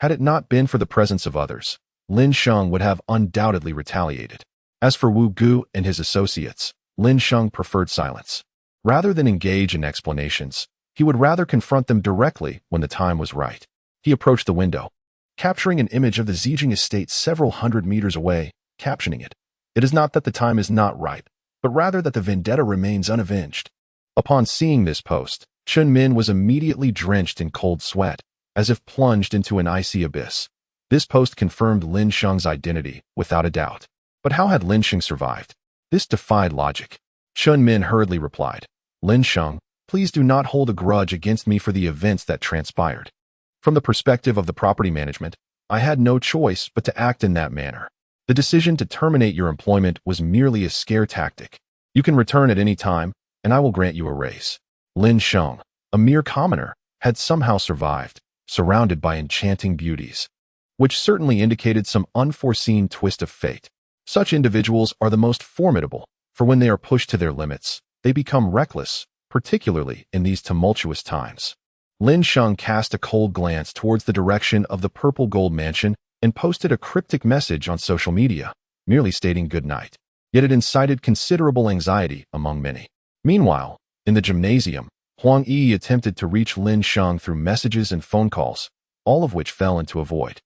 Had it not been for the presence of others, Lin Sheng would have undoubtedly retaliated. As for Wu Gu and his associates, Lin Sheng preferred silence. Rather than engage in explanations, he would rather confront them directly when the time was right. He approached the window, capturing an image of the Zijing estate several hundred meters away, captioning it. It is not that the time is not ripe, but rather that the vendetta remains unavenged. Upon seeing this post, Chun Min was immediately drenched in cold sweat, as if plunged into an icy abyss. This post confirmed Lin Sheng's identity, without a doubt. But how had Lin Sheng survived? This defied logic. Chun Min hurriedly replied, Lin Sheng, please do not hold a grudge against me for the events that transpired. From the perspective of the property management, I had no choice but to act in that manner. The decision to terminate your employment was merely a scare tactic. You can return at any time, and I will grant you a raise. Lin Sheng, a mere commoner, had somehow survived, surrounded by enchanting beauties, which certainly indicated some unforeseen twist of fate. Such individuals are the most formidable, for when they are pushed to their limits, they become reckless, particularly in these tumultuous times. Lin Sheng cast a cold glance towards the direction of the purple gold mansion and posted a cryptic message on social media, merely stating good night. Yet it incited considerable anxiety among many. Meanwhile, in the gymnasium, Huang Yi attempted to reach Lin Sheng through messages and phone calls, all of which fell into a void.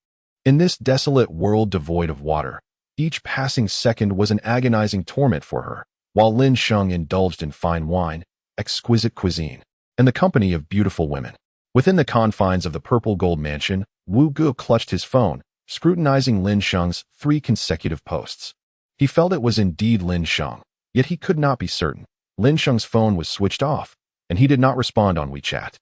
In this desolate world devoid of water, each passing second was an agonizing torment for her, while Lin Sheng indulged in fine wine, exquisite cuisine, and the company of beautiful women. Within the confines of the purple gold mansion, Wu Ge clutched his phone, scrutinizing Lin Sheng's 3 consecutive posts. He felt it was indeed Lin Sheng, yet he could not be certain. Lin Sheng's phone was switched off, and he did not respond on WeChat,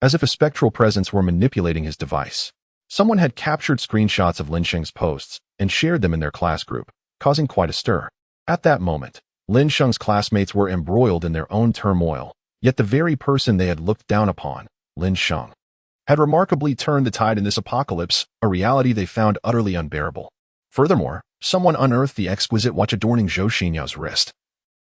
as if a spectral presence were manipulating his device. Someone had captured screenshots of Lin Sheng's posts and shared them in their class group, causing quite a stir. At that moment, Lin Sheng's classmates were embroiled in their own turmoil, yet the very person they had looked down upon, Lin Sheng, had remarkably turned the tide in this apocalypse, a reality they found utterly unbearable. Furthermore, someone unearthed the exquisite watch adorning Zhou Xinyao's wrist,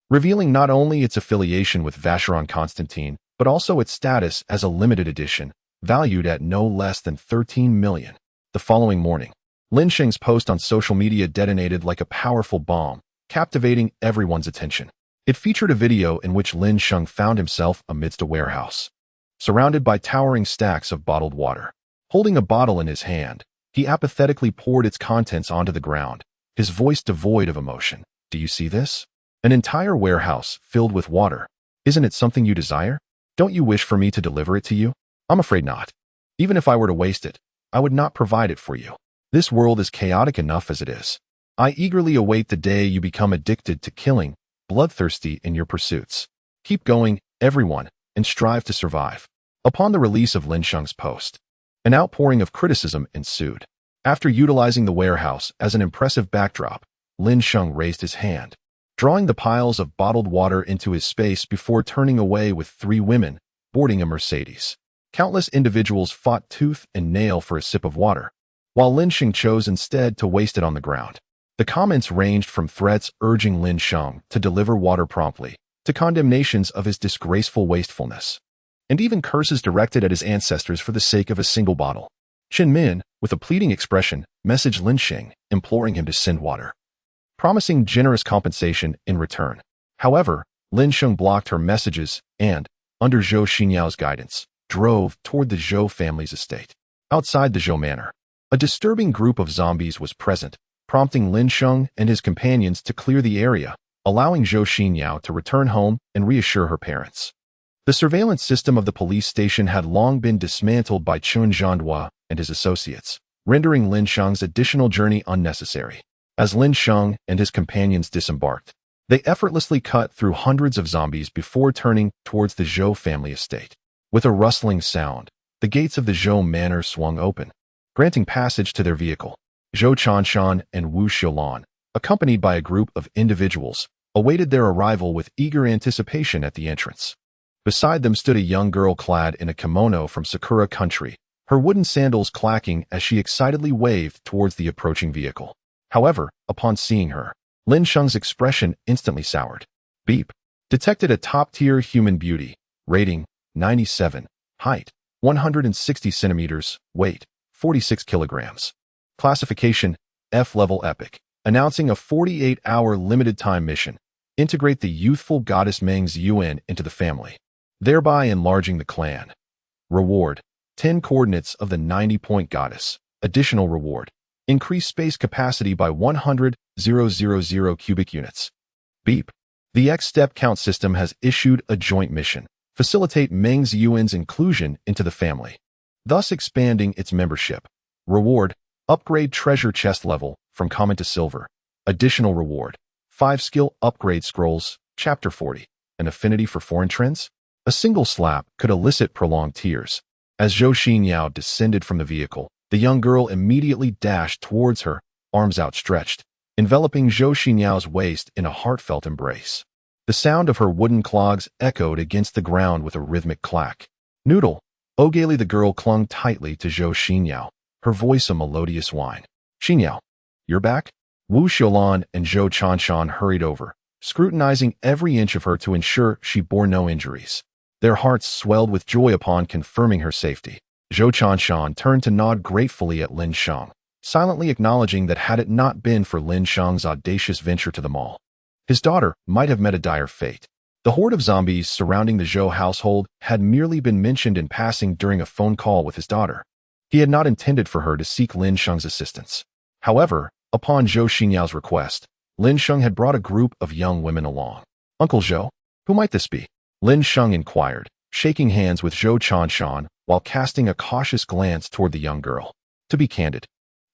revealing not only its affiliation with Vacheron Constantine, but also its status as a limited edition, valued at no less than 13 million. The following morning, Lin Sheng's post on social media detonated like a powerful bomb, captivating everyone's attention. It featured a video in which Lin Sheng found himself amidst a warehouse, surrounded by towering stacks of bottled water. Holding a bottle in his hand, he apathetically poured its contents onto the ground, his voice devoid of emotion. Do you see this? An entire warehouse filled with water. Isn't it something you desire? Don't you wish for me to deliver it to you? I'm afraid not. Even if I were to waste it, I would not provide it for you. This world is chaotic enough as it is. I eagerly await the day you become addicted to killing, bloodthirsty in your pursuits. Keep going, everyone, and strive to survive. Upon the release of Lin Sheng's post, an outpouring of criticism ensued. After utilizing the warehouse as an impressive backdrop, Lin Sheng raised his hand, drawing the piles of bottled water into his space before turning away with 3 women, boarding a Mercedes. Countless individuals fought tooth and nail for a sip of water, while Lin Sheng chose instead to waste it on the ground. The comments ranged from threats urging Lin Sheng to deliver water promptly, to condemnations of his disgraceful wastefulness, and even curses directed at his ancestors for the sake of a single bottle. Chen Min, with a pleading expression, messaged Lin Sheng, imploring him to send water, promising generous compensation in return. However, Lin Sheng blocked her messages and, under Zhou Xinyao's guidance, drove toward the Zhou family's estate. Outside the Zhou manor, a disturbing group of zombies was present, prompting Lin Sheng and his companions to clear the area, allowing Zhou Xinyao to return home and reassure her parents. The surveillance system of the police station had long been dismantled by Chun Zhandua and his associates, rendering Lin Sheng's additional journey unnecessary. As Lin Sheng and his companions disembarked, they effortlessly cut through hundreds of zombies before turning towards the Zhou family estate. With a rustling sound, the gates of the Zhou manor swung open, granting passage to their vehicle. Zhou Chanshan and Wu Xiulan, accompanied by a group of individuals, awaited their arrival with eager anticipation at the entrance. Beside them stood a young girl clad in a kimono from Sakura country, her wooden sandals clacking as she excitedly waved towards the approaching vehicle. However, upon seeing her, Lin Sheng's expression instantly soured. Beep. Detected a top-tier human beauty, rating 97, height 160 centimeters, weight 46 kilograms. Classification F-level epic, announcing a 48-hour limited-time mission. Integrate the youthful goddess Meng Ziyuan into the family, thereby enlarging the clan. Reward 10 coordinates of the 90-point goddess. Additional reward, increase space capacity by 100,000 cubic units. Beep. The X step count system has issued a joint mission. Facilitate Meng Ziyuan's inclusion into the family, thus expanding its membership. Reward, upgrade treasure chest level from common to silver. Additional reward, 5 skill upgrade scrolls, chapter 40. An affinity for foreign trends? A single slap could elicit prolonged tears. As Zhou Xinyao descended from the vehicle, the young girl immediately dashed towards her, arms outstretched, enveloping Zhou Xinyao's waist in a heartfelt embrace. The sound of her wooden clogs echoed against the ground with a rhythmic clack. Noodle. Gaily the girl clung tightly to Zhou Xinyao, her voice a melodious whine. Xinyao, you're back? Wu Xiaolan and Zhou Chanshan hurried over, scrutinizing every inch of her to ensure she bore no injuries. Their hearts swelled with joy upon confirming her safety. Zhou Chanshan turned to nod gratefully at Lin Sheng, silently acknowledging that had it not been for Lin Sheng's audacious venture to the mall, his daughter might have met a dire fate. The horde of zombies surrounding the Zhou household had merely been mentioned in passing during a phone call with his daughter. He had not intended for her to seek Lin Sheng's assistance. However, upon Zhou Xinyao's request, Lin Sheng had brought a group of young women along. Uncle Zhou, who might this be? Lin Sheng inquired, shaking hands with Zhou Chanshan while casting a cautious glance toward the young girl. To be candid,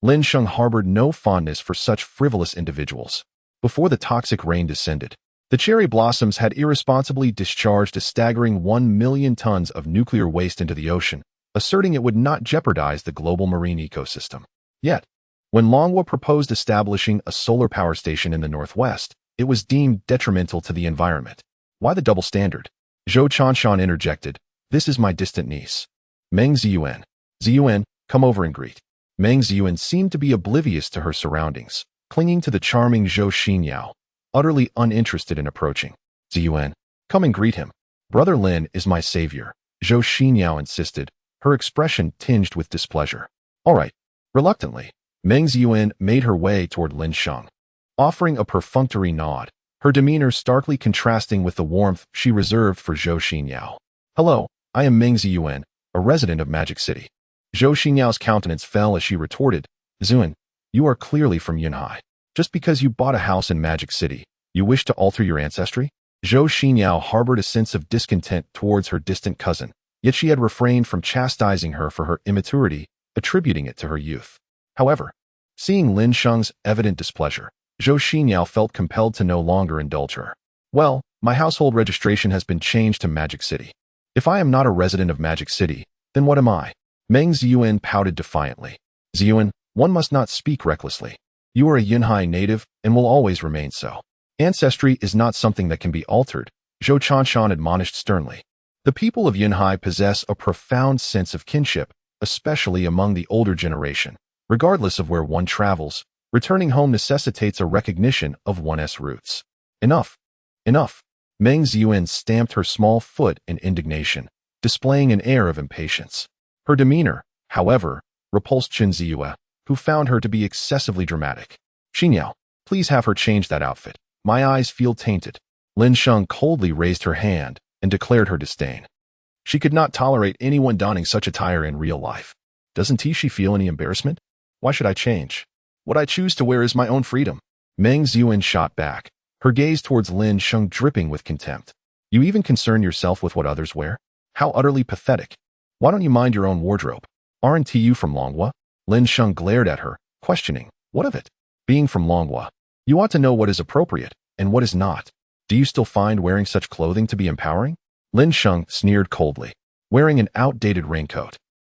Lin Sheng harbored no fondness for such frivolous individuals. Before the toxic rain descended, the cherry blossoms had irresponsibly discharged a staggering 1 million tons of nuclear waste into the ocean, asserting it would not jeopardize the global marine ecosystem. Yet, when Longhua proposed establishing a solar power station in the northwest, it was deemed detrimental to the environment. Why the double standard? Zhou Chanshan interjected, this is my distant niece, Meng Ziyuan. Ziyuan, come over and greet. Meng Ziyuan seemed to be oblivious to her surroundings, clinging to the charming Zhou Xinyao, utterly uninterested in approaching. Ziyuan, come and greet him. Brother Lin is my savior, Zhou Xinyao insisted, her expression tinged with displeasure. All right. Reluctantly, Meng Ziyuan made her way toward Lin Sheng, offering a perfunctory nod, her demeanor starkly contrasting with the warmth she reserved for Zhou Xinyao. Hello, I am Meng Ziyuan, a resident of Magic City. Zhou Xinyao's countenance fell as she retorted, Ziyuan, you are clearly from Yunhai. Just because you bought a house in Magic City, you wish to alter your ancestry? Zhou Xinyao harbored a sense of discontent towards her distant cousin, yet she had refrained from chastising her for her immaturity, attributing it to her youth. However, seeing Lin Sheng's evident displeasure, Zhou Xinyao felt compelled to no longer indulge her. Well, my household registration has been changed to Magic City. If I am not a resident of Magic City, then what am I? Meng Ziyuan pouted defiantly. Ziyuan, one must not speak recklessly. You are a Yunhai native and will always remain so. Ancestry is not something that can be altered, Zhou Chanshan admonished sternly. The people of Yunhai possess a profound sense of kinship, especially among the older generation. Regardless of where one travels, returning home necessitates a recognition of one's roots. Enough. Enough. Meng Ziyuan stamped her small foot in indignation, displaying an air of impatience. Her demeanor, however, repulsed Chen Ziyue, who found her to be excessively dramatic. Xinyao, please have her change that outfit. My eyes feel tainted. Lin Sheng coldly raised her hand and declared her disdain. She could not tolerate anyone donning such attire in real life. Doesn't she feel any embarrassment? Why should I change? What I choose to wear is my own freedom. Meng Ziyuan shot back, her gaze towards Lin Sheng dripping with contempt. You even concern yourself with what others wear? How utterly pathetic. Why don't you mind your own wardrobe? Aren't you from Longhua? Lin Sheng glared at her, questioning, what of it? Being from Longhua, you ought to know what is appropriate and what is not. Do you still find wearing such clothing to be empowering? Lin Sheng sneered coldly, wearing an outdated raincoat.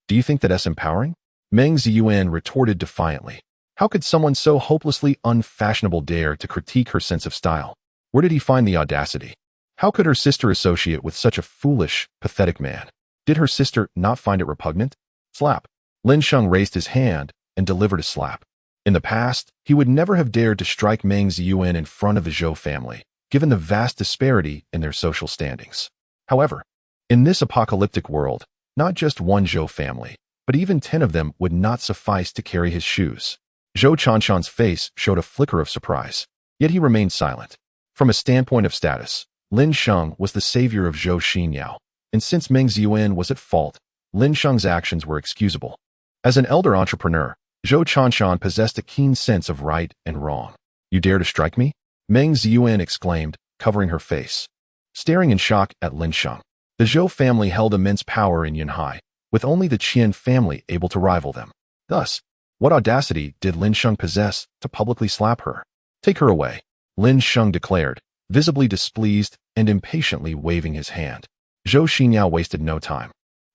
Do you think that's empowering? Meng Ziyuan retorted defiantly. How could someone so hopelessly unfashionable dare to critique her sense of style? Where did he find the audacity? How could her sister associate with such a foolish, pathetic man? Did her sister not find it repugnant? Slap. Lin Sheng raised his hand and delivered a slap. In the past, he would never have dared to strike Meng Ziyuan in front of the Zhou family, given the vast disparity in their social standings. However, in this apocalyptic world, not just one Zhou family, but even 10 of them would not suffice to carry his shoes. Zhou Chanshan's face showed a flicker of surprise, yet he remained silent. From a standpoint of status, Lin Sheng was the savior of Zhou Xinyao, and since Meng Ziyuan was at fault, Lin Sheng's actions were excusable. As an elder entrepreneur, Zhou Chanshan possessed a keen sense of right and wrong. You dare to strike me? Meng Ziyuan exclaimed, covering her face. Staring in shock at Lin Sheng. The Zhou family held immense power in Yunhai, with only the Qian family able to rival them. Thus, what audacity did Lin Sheng possess to publicly slap her? Take her away, Lin Sheng declared, visibly displeased and impatiently waving his hand. Zhou Xinyao wasted no time,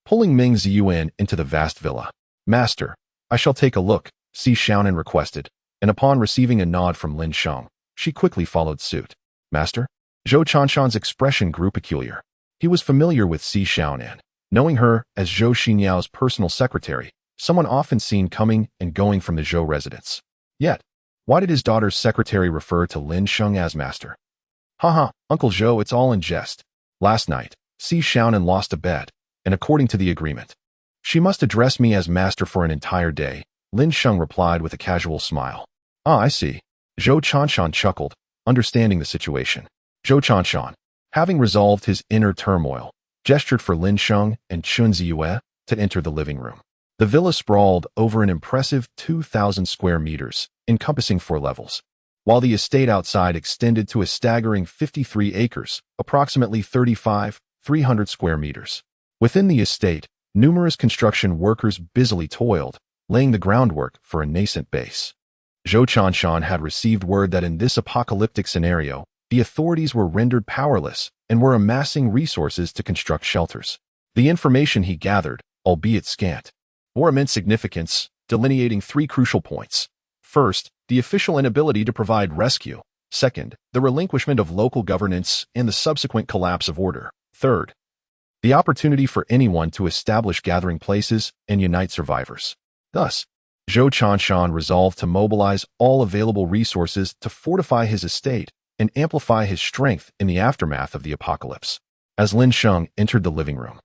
pulling Meng Ziyuan into the vast villa. Master, I shall take a look, Si Xiaonan requested, and upon receiving a nod from Lin Sheng, she quickly followed suit. Master? Zhou Chanshan's expression grew peculiar. He was familiar with Si Xiaonan, knowing her as Zhou Xinyao's personal secretary, someone often seen coming and going from the Zhou residence. Yet, why did his daughter's secretary refer to Lin Sheng as master? Haha, Uncle Zhou, it's all in jest. Last night, Si Xiaonan lost a bet, and according to the agreement, she must address me as master for an entire day, Lin Sheng replied with a casual smile. Ah, I see. Zhou Chanshan chuckled, understanding the situation. Zhou Chanshan, having resolved his inner turmoil, gestured for Lin Sheng and Chun Ziyue to enter the living room. The villa sprawled over an impressive 2,000 square meters, encompassing 4 levels, while the estate outside extended to a staggering 53 acres, approximately 300 square meters. Within the estate, numerous construction workers busily toiled, laying the groundwork for a nascent base. Zhou Chanshan had received word that in this apocalyptic scenario, the authorities were rendered powerless and were amassing resources to construct shelters. The information he gathered, albeit scant, bore immense significance, delineating 3 crucial points. First, the official inability to provide rescue. Second, the relinquishment of local governance and the subsequent collapse of order. Third, the opportunity for anyone to establish gathering places and unite survivors. Thus, Zhou Chanshan resolved to mobilize all available resources to fortify his estate and amplify his strength in the aftermath of the apocalypse. As Lin Sheng entered the living room,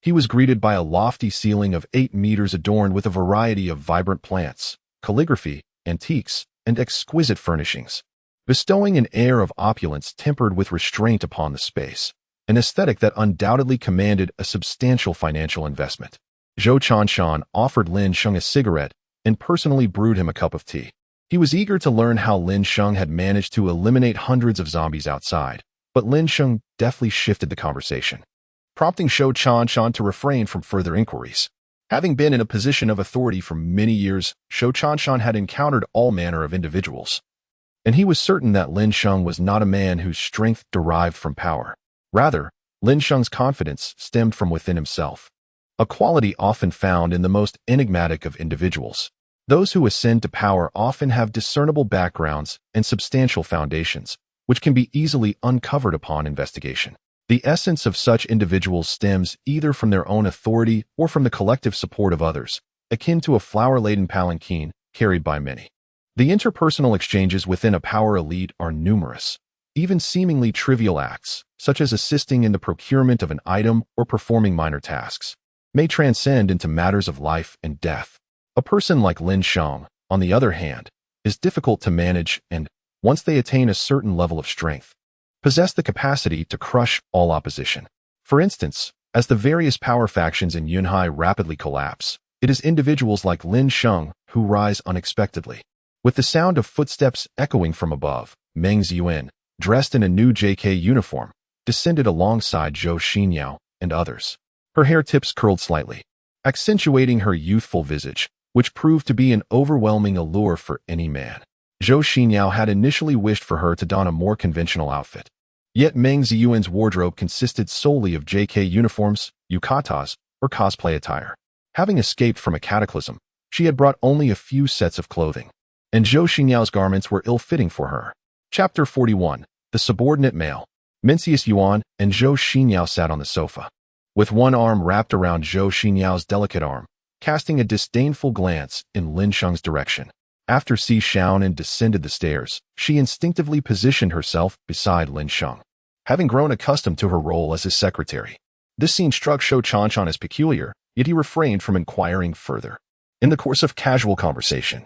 he was greeted by a lofty ceiling of 8 meters adorned with a variety of vibrant plants, calligraphy, antiques, and exquisite furnishings, bestowing an air of opulence tempered with restraint upon the space, an aesthetic that undoubtedly commanded a substantial financial investment. Zhou Chanshan offered Lin Sheng a cigarette and personally brewed him a cup of tea. He was eager to learn how Lin Sheng had managed to eliminate hundreds of zombies outside, but Lin Sheng deftly shifted the conversation, prompting Zhou Chanshan to refrain from further inquiries. Having been in a position of authority for many years, Zhou Chanshan had encountered all manner of individuals, and he was certain that Lin Sheng was not a man whose strength derived from power. Rather, Lin Sheng's confidence stemmed from within himself, a quality often found in the most enigmatic of individuals. Those who ascend to power often have discernible backgrounds and substantial foundations, which can be easily uncovered upon investigation. The essence of such individuals stems either from their own authority or from the collective support of others, akin to a flower-laden palanquin carried by many. The interpersonal exchanges within a power elite are numerous. Even seemingly trivial acts, such as assisting in the procurement of an item or performing minor tasks, may transcend into matters of life and death. A person like Lin Sheng, on the other hand, is difficult to manage and, once they attain a certain level of strength, possess the capacity to crush all opposition. For instance, as the various power factions in Yunhai rapidly collapse, it is individuals like Lin Sheng who rise unexpectedly. With the sound of footsteps echoing from above, Meng Ziyuan, dressed in a new JK uniform, descended alongside Zhou Xinyao and others. Her hair tips curled slightly, accentuating her youthful visage, which proved to be an overwhelming allure for any man. Zhou Xinyao had initially wished for her to don a more conventional outfit. Yet Meng Ziyuan's wardrobe consisted solely of JK uniforms, yukatas, or cosplay attire. Having escaped from a cataclysm, she had brought only a few sets of clothing, and Zhou Xinyao's garments were ill-fitting for her. Chapter 41. The Subordinate Male. Mencius Yuan and Zhou Xinyao sat on the sofa, with one arm wrapped around Zhou Xinyao's delicate arm, casting a disdainful glance in Lin Sheng's direction. After Si Xiaonan descended the stairs, she instinctively positioned herself beside Lin Sheng, having grown accustomed to her role as his secretary. This scene struck Zhou Chanshan as peculiar, yet he refrained from inquiring further. In the course of casual conversation,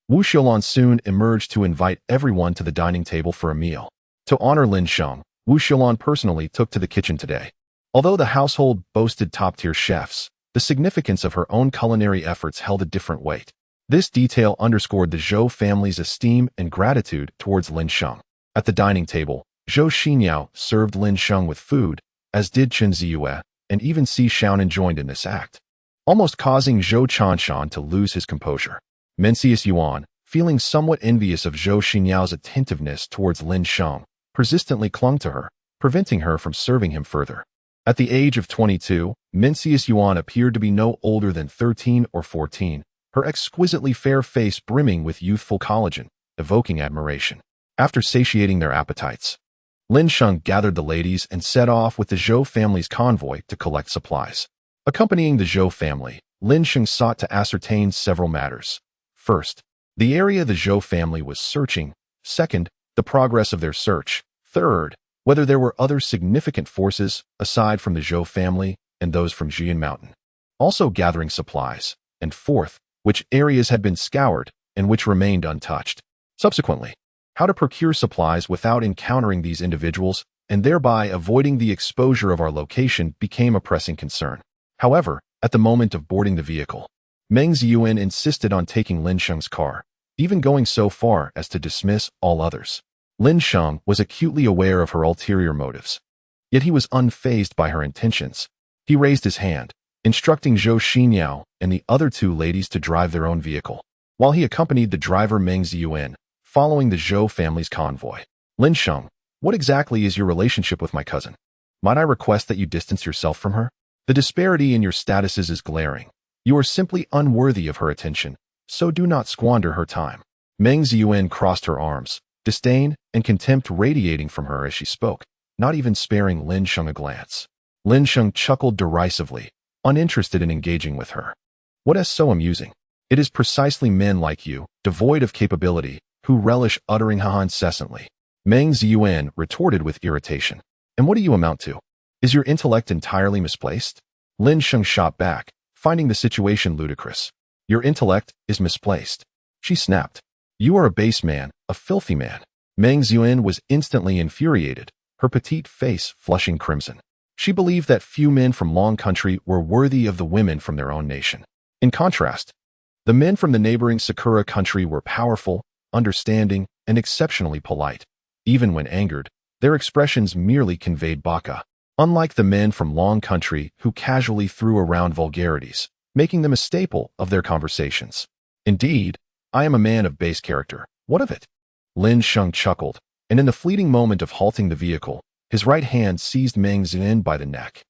Wu Xiulan soon emerged to invite everyone to the dining table for a meal. To honor Lin Sheng, Wu Xiulan personally took to the kitchen today. Although the household boasted top-tier chefs, the significance of her own culinary efforts held a different weight. This detail underscored the Zhou family's esteem and gratitude towards Lin Sheng. At the dining table, Zhou Xinyao served Lin Sheng with food, as did Chun Ziyue, and even Si Xiaonan joined in this act, almost causing Zhou Chanshan to lose his composure. Mencius Yuan, feeling somewhat envious of Zhou Xinyao's attentiveness towards Lin Sheng, persistently clung to her, preventing her from serving him further. At the age of 22, Mencius Yuan appeared to be no older than 13 or 14, her exquisitely fair face brimming with youthful collagen, evoking admiration. After satiating their appetites, Lin Sheng gathered the ladies and set off with the Zhou family's convoy to collect supplies. Accompanying the Zhou family, Lin Sheng sought to ascertain several matters. First, the area the Zhou family was searching. Second, the progress of their search. Third, whether there were other significant forces aside from the Zhou family and those from Jian Mountain, also gathering supplies. And fourth, which areas had been scoured and which remained untouched. Subsequently, how to procure supplies without encountering these individuals and thereby avoiding the exposure of our location became a pressing concern. However, at the moment of boarding the vehicle, Meng Ziyuan insisted on taking Lin Sheng's car, even going so far as to dismiss all others. Lin Sheng was acutely aware of her ulterior motives, yet he was unfazed by her intentions. He raised his hand, instructing Zhou Xinyao and the other two ladies to drive their own vehicle, while he accompanied the driver Meng Ziyuan, following the Zhou family's convoy. Lin Sheng, what exactly is your relationship with my cousin? Might I request that you distance yourself from her? The disparity in your statuses is glaring. You are simply unworthy of her attention, so do not squander her time. Meng Ziyuan crossed her arms, disdain and contempt radiating from her as she spoke, not even sparing Lin Sheng a glance. Lin Sheng chuckled derisively, uninterested in engaging with her. What is so amusing? It is precisely men like you, devoid of capability, who relish uttering ha incessantly. Meng Ziyuan retorted with irritation. And what do you amount to? Is your intellect entirely misplaced? Lin Sheng shot back, finding the situation ludicrous. Your intellect is misplaced. She snapped. You are a base man, a filthy man. Meng Ziyuan was instantly infuriated, her petite face flushing crimson. She believed that few men from Long Country were worthy of the women from their own nation. In contrast, the men from the neighboring Sakura country were powerful, understanding, and exceptionally polite. Even when angered, their expressions merely conveyed baka, unlike the men from Long Country who casually threw around vulgarities, making them a staple of their conversations. Indeed, I am a man of base character. What of it? Lin Sheng chuckled, and in the fleeting moment of halting the vehicle, his right hand seized Meng Ziyuan by the neck.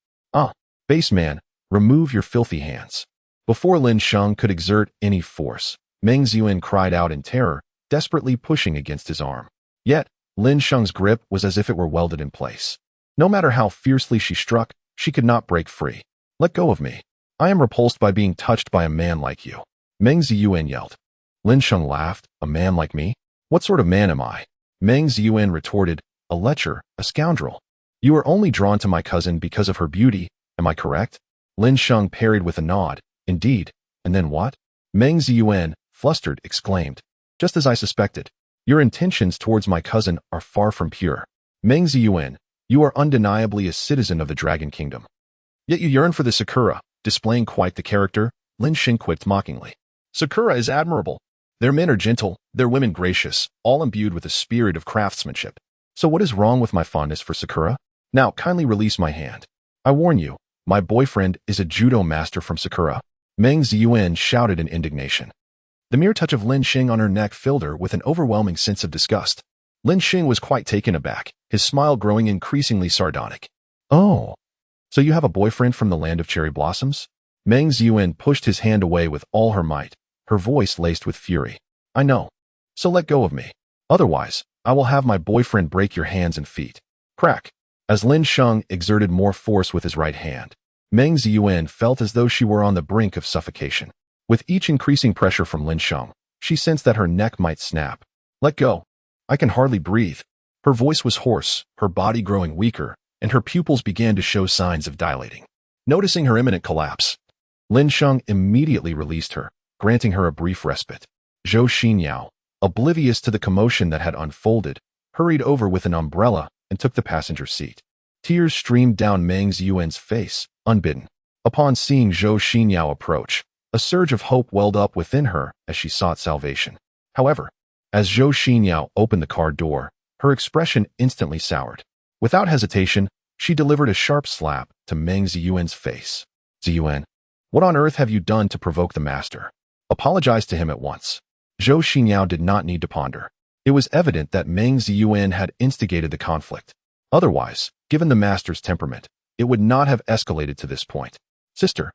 Base man, remove your filthy hands. Before Lin Sheng could exert any force, Meng Ziyuan cried out in terror, desperately pushing against his arm. Yet, Lin Sheng's grip was as if it were welded in place. No matter how fiercely she struck, she could not break free. Let go of me. I am repulsed by being touched by a man like you. Meng Ziyuan yelled. Lin Sheng laughed. A man like me? What sort of man am I? Meng Ziyuan retorted. A lecher, a scoundrel. You are only drawn to my cousin because of her beauty, am I correct? Lin Sheng parried with a nod. Indeed. And then what? Meng Ziyuan, flustered, exclaimed. Just as I suspected. Your intentions towards my cousin are far from pure. Meng Ziyuan, you are undeniably a citizen of the Dragon Kingdom. Yet you yearn for the Sakura, displaying quite the character. Lin Sheng quipped mockingly. Sakura is admirable. Their men are gentle, their women gracious, all imbued with a spirit of craftsmanship. So what is wrong with my fondness for Sakura? Now kindly release my hand. I warn you, my boyfriend is a judo master from Sakura. Meng Ziyuan shouted in indignation. The mere touch of Lin Sheng on her neck filled her with an overwhelming sense of disgust. Lin Sheng was quite taken aback, his smile growing increasingly sardonic. Oh, so you have a boyfriend from the land of cherry blossoms? Meng Ziyuan pushed his hand away with all her might, her voice laced with fury. I know. So let go of me. Otherwise, I will have my boyfriend break your hands and feet. Crack. As Lin Sheng exerted more force with his right hand, Meng Ziyuan felt as though she were on the brink of suffocation. With each increasing pressure from Lin Sheng, she sensed that her neck might snap. Let go. I can hardly breathe. Her voice was hoarse, her body growing weaker, and her pupils began to show signs of dilating. Noticing her imminent collapse, Lin Sheng immediately released her, granting her a brief respite. Zhou Xinyao, oblivious to the commotion that had unfolded, hurried over with an umbrella and took the passenger seat. Tears streamed down Meng Ziyuan's face, unbidden. Upon seeing Zhou Xinyao approach, a surge of hope welled up within her as she sought salvation. However, as Zhou Xinyao opened the car door, her expression instantly soured. Without hesitation, she delivered a sharp slap to Meng Ziyuan's face. Ziyuan, what on earth have you done to provoke the master? Apologize to him at once. Zhou Xinyao did not need to ponder. It was evident that Meng Ziyuan had instigated the conflict. Otherwise, given the master's temperament, it would not have escalated to this point. Sister,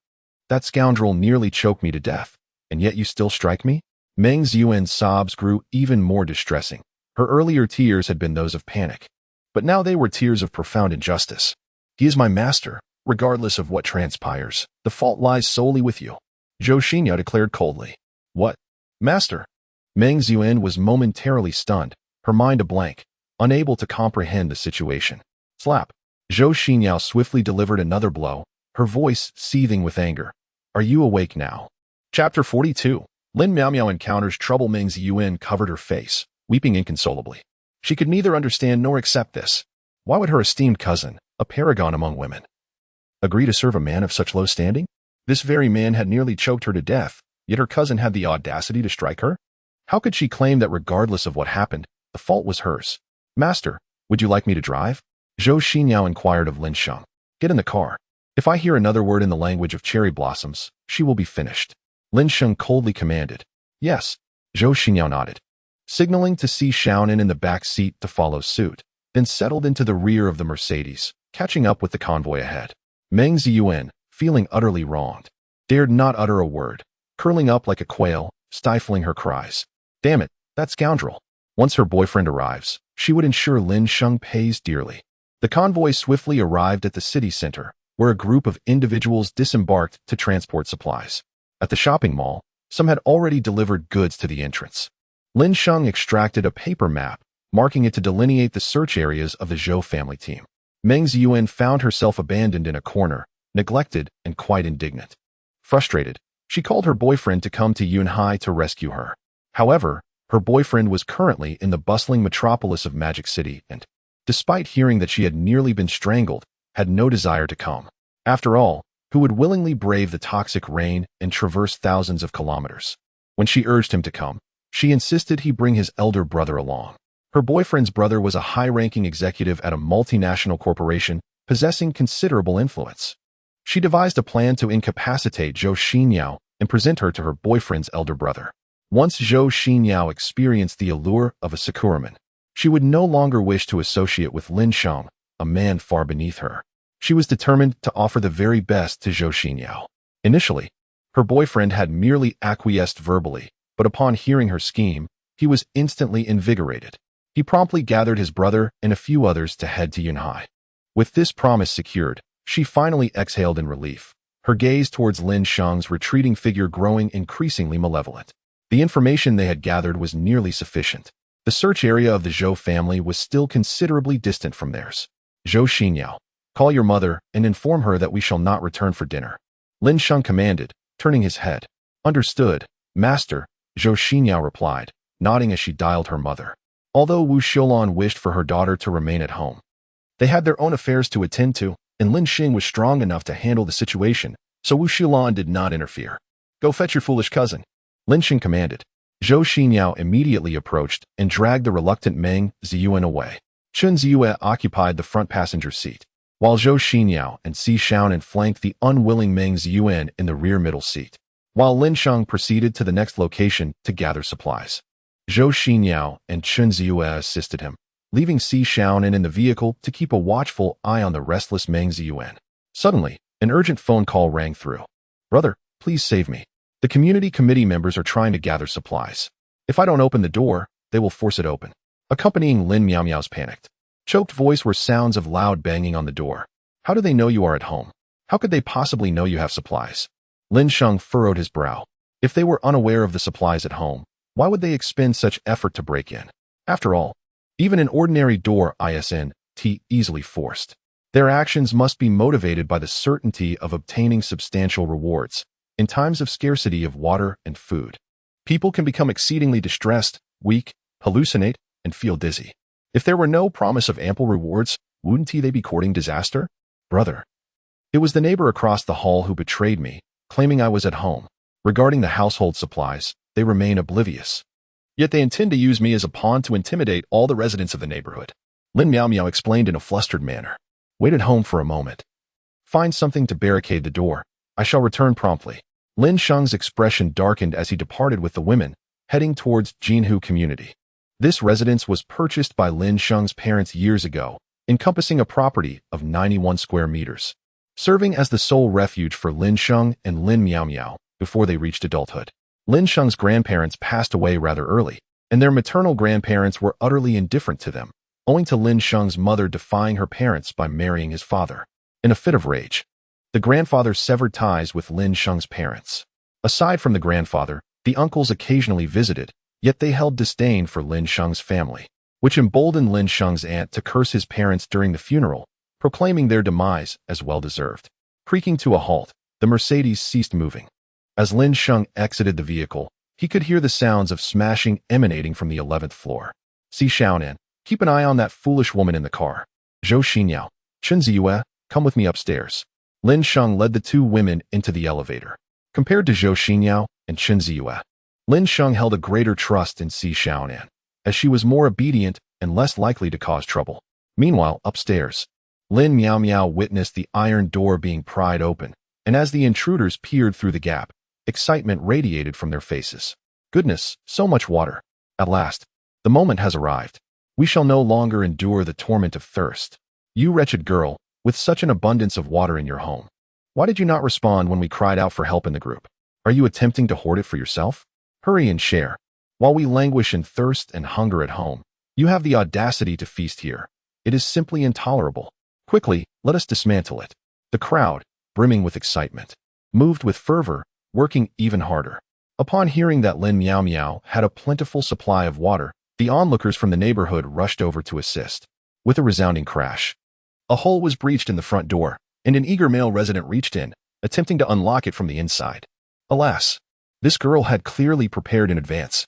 that scoundrel nearly choked me to death, and yet you still strike me? Meng Ziyuan's sobs grew even more distressing. Her earlier tears had been those of panic. but now they were tears of profound injustice. He is my master, regardless of what transpires. The fault lies solely with you, Zhou Xinyao declared coldly. What? Master? Meng Ziyuan was momentarily stunned, her mind a blank, unable to comprehend the situation. Slap. Zhou Xinyao swiftly delivered another blow, her voice seething with anger. Are you awake now? Chapter 42. Lin Miaomiao encounters trouble. Meng Ziyuan covered her face, weeping inconsolably. She could neither understand nor accept this. Why would her esteemed cousin, a paragon among women, agree to serve a man of such low standing? This very man had nearly choked her to death, yet her cousin had the audacity to strike her? How could she claim that regardless of what happened, the fault was hers? Master, would you like me to drive? Zhou Xinyao inquired of Lin Sheng. Get in the car. If I hear another word in the language of cherry blossoms, she will be finished. Lin Sheng coldly commanded. Yes. Zhou Xinyao nodded, signaling to Si Shaonan in the back seat to follow suit, then settled into the rear of the Mercedes, catching up with the convoy ahead. Meng Ziyuan, feeling utterly wronged, dared not utter a word, curling up like a quail, stifling her cries. Damn it, that scoundrel. Once her boyfriend arrives, she would ensure Lin Sheng pays dearly. The convoy swiftly arrived at the city center, where a group of individuals disembarked to transport supplies. At the shopping mall, some had already delivered goods to the entrance. Lin Sheng extracted a paper map, marking it to delineate the search areas of the Zhou family team. Meng Ziyuan found herself abandoned in a corner, neglected and quite indignant. Frustrated, she called her boyfriend to come to Yunhai to rescue her. However, her boyfriend was currently in the bustling metropolis of Magic City and, despite hearing that she had nearly been strangled, had no desire to come. After all, who would willingly brave the toxic rain and traverse thousands of kilometers? When she urged him to come, she insisted he bring his elder brother along. Her boyfriend's brother was a high-ranking executive at a multinational corporation possessing considerable influence. She devised a plan to incapacitate Zhou Xinyao and present her to her boyfriend's elder brother. Once Zhou Xinyao experienced the allure of a Sakuraman, she would no longer wish to associate with Lin Sheng, a man far beneath her. She was determined to offer the very best to Zhou Xinyao. Initially, her boyfriend had merely acquiesced verbally, but upon hearing her scheme, he was instantly invigorated. He promptly gathered his brother and a few others to head to Yunhai. With this promise secured, she finally exhaled in relief, her gaze towards Lin Sheng's retreating figure growing increasingly malevolent. The information they had gathered was nearly sufficient. The search area of the Zhou family was still considerably distant from theirs. Zhou Xinyao, call your mother and inform her that we shall not return for dinner. Lin Sheng commanded, turning his head. Understood, master, Zhou Xinyao replied, nodding as she dialed her mother. Although Wu Xiulan wished for her daughter to remain at home, they had their own affairs to attend to, and Lin Sheng was strong enough to handle the situation, so Wu Xiulan did not interfere. Go fetch your foolish cousin, Lin Sheng commanded. Zhou Xinyao immediately approached and dragged the reluctant Meng Ziyuan away. Chun Ziyue occupied the front passenger seat, while Zhou Xinyao and Si Shaonan flanked the unwilling Meng Ziyuan in the rear middle seat, while Lin Sheng proceeded to the next location to gather supplies. Zhou Xinyao and Chun Ziyue assisted him, leaving Si Shaonan in the vehicle to keep a watchful eye on the restless Meng Ziyuan. Suddenly, an urgent phone call rang through. Brother, please save me. The community committee members are trying to gather supplies. If I don't open the door, they will force it open. Accompanying Lin Miaomiao's panicked, choked voice were sounds of loud banging on the door. How do they know you are at home? How could they possibly know you have supplies? Lin Sheng furrowed his brow. If they were unaware of the supplies at home, why would they expend such effort to break in? After all, even an ordinary door isn't easily forced. Their actions must be motivated by the certainty of obtaining substantial rewards. In times of scarcity of water and food, people can become exceedingly distressed, weak, hallucinate, and feel dizzy. If there were no promise of ample rewards, wouldn't they be courting disaster? Brother. It was the neighbor across the hall who betrayed me, claiming I was at home. Regarding the household supplies, they remain oblivious. Yet they intend to use me as a pawn to intimidate all the residents of the neighborhood. Lin Miaomiao explained in a flustered manner. Wait at home for a moment. Find something to barricade the door. I shall return promptly. Lin Sheng's expression darkened as he departed with the women, heading towards Jinhu community. This residence was purchased by Lin Sheng's parents years ago, encompassing a property of 91 square meters, serving as the sole refuge for Lin Sheng and Lin Miaomiao before they reached adulthood. Lin Sheng's grandparents passed away rather early, and their maternal grandparents were utterly indifferent to them, owing to Lin Sheng's mother defying her parents by marrying his father. In a fit of rage, the grandfather severed ties with Lin Sheng's parents. Aside from the grandfather, the uncles occasionally visited, yet they held disdain for Lin Sheng's family, which emboldened Lin Sheng's aunt to curse his parents during the funeral, proclaiming their demise as well-deserved. Creaking to a halt, the Mercedes ceased moving. As Lin Sheng exited the vehicle, he could hear the sounds of smashing emanating from the 11th floor. Si Xiaonan, keep an eye on that foolish woman in the car. Zhou Xinyao, Chen Ziyue, come with me upstairs. Lin Sheng led the two women into the elevator. Compared to Zhou Xinyao and Chen Ziyue, Lin Sheng held a greater trust in Si Xiaonan, as she was more obedient and less likely to cause trouble. Meanwhile, upstairs, Lin Miao Miao witnessed the iron door being pried open, and as the intruders peered through the gap, excitement radiated from their faces. Goodness, so much water. At last, the moment has arrived. We shall no longer endure the torment of thirst. You wretched girl, with such an abundance of water in your home, why did you not respond when we cried out for help in the group? Are you attempting to hoard it for yourself? Hurry and share. While we languish in thirst and hunger at home, you have the audacity to feast here. It is simply intolerable. Quickly, let us dismantle it. The crowd, brimming with excitement, moved with fervor, working even harder. Upon hearing that Lin Miao Miao had a plentiful supply of water, the onlookers from the neighborhood rushed over to assist. With a resounding crash, a hole was breached in the front door, and an eager male resident reached in, attempting to unlock it from the inside. Alas, this girl had clearly prepared in advance,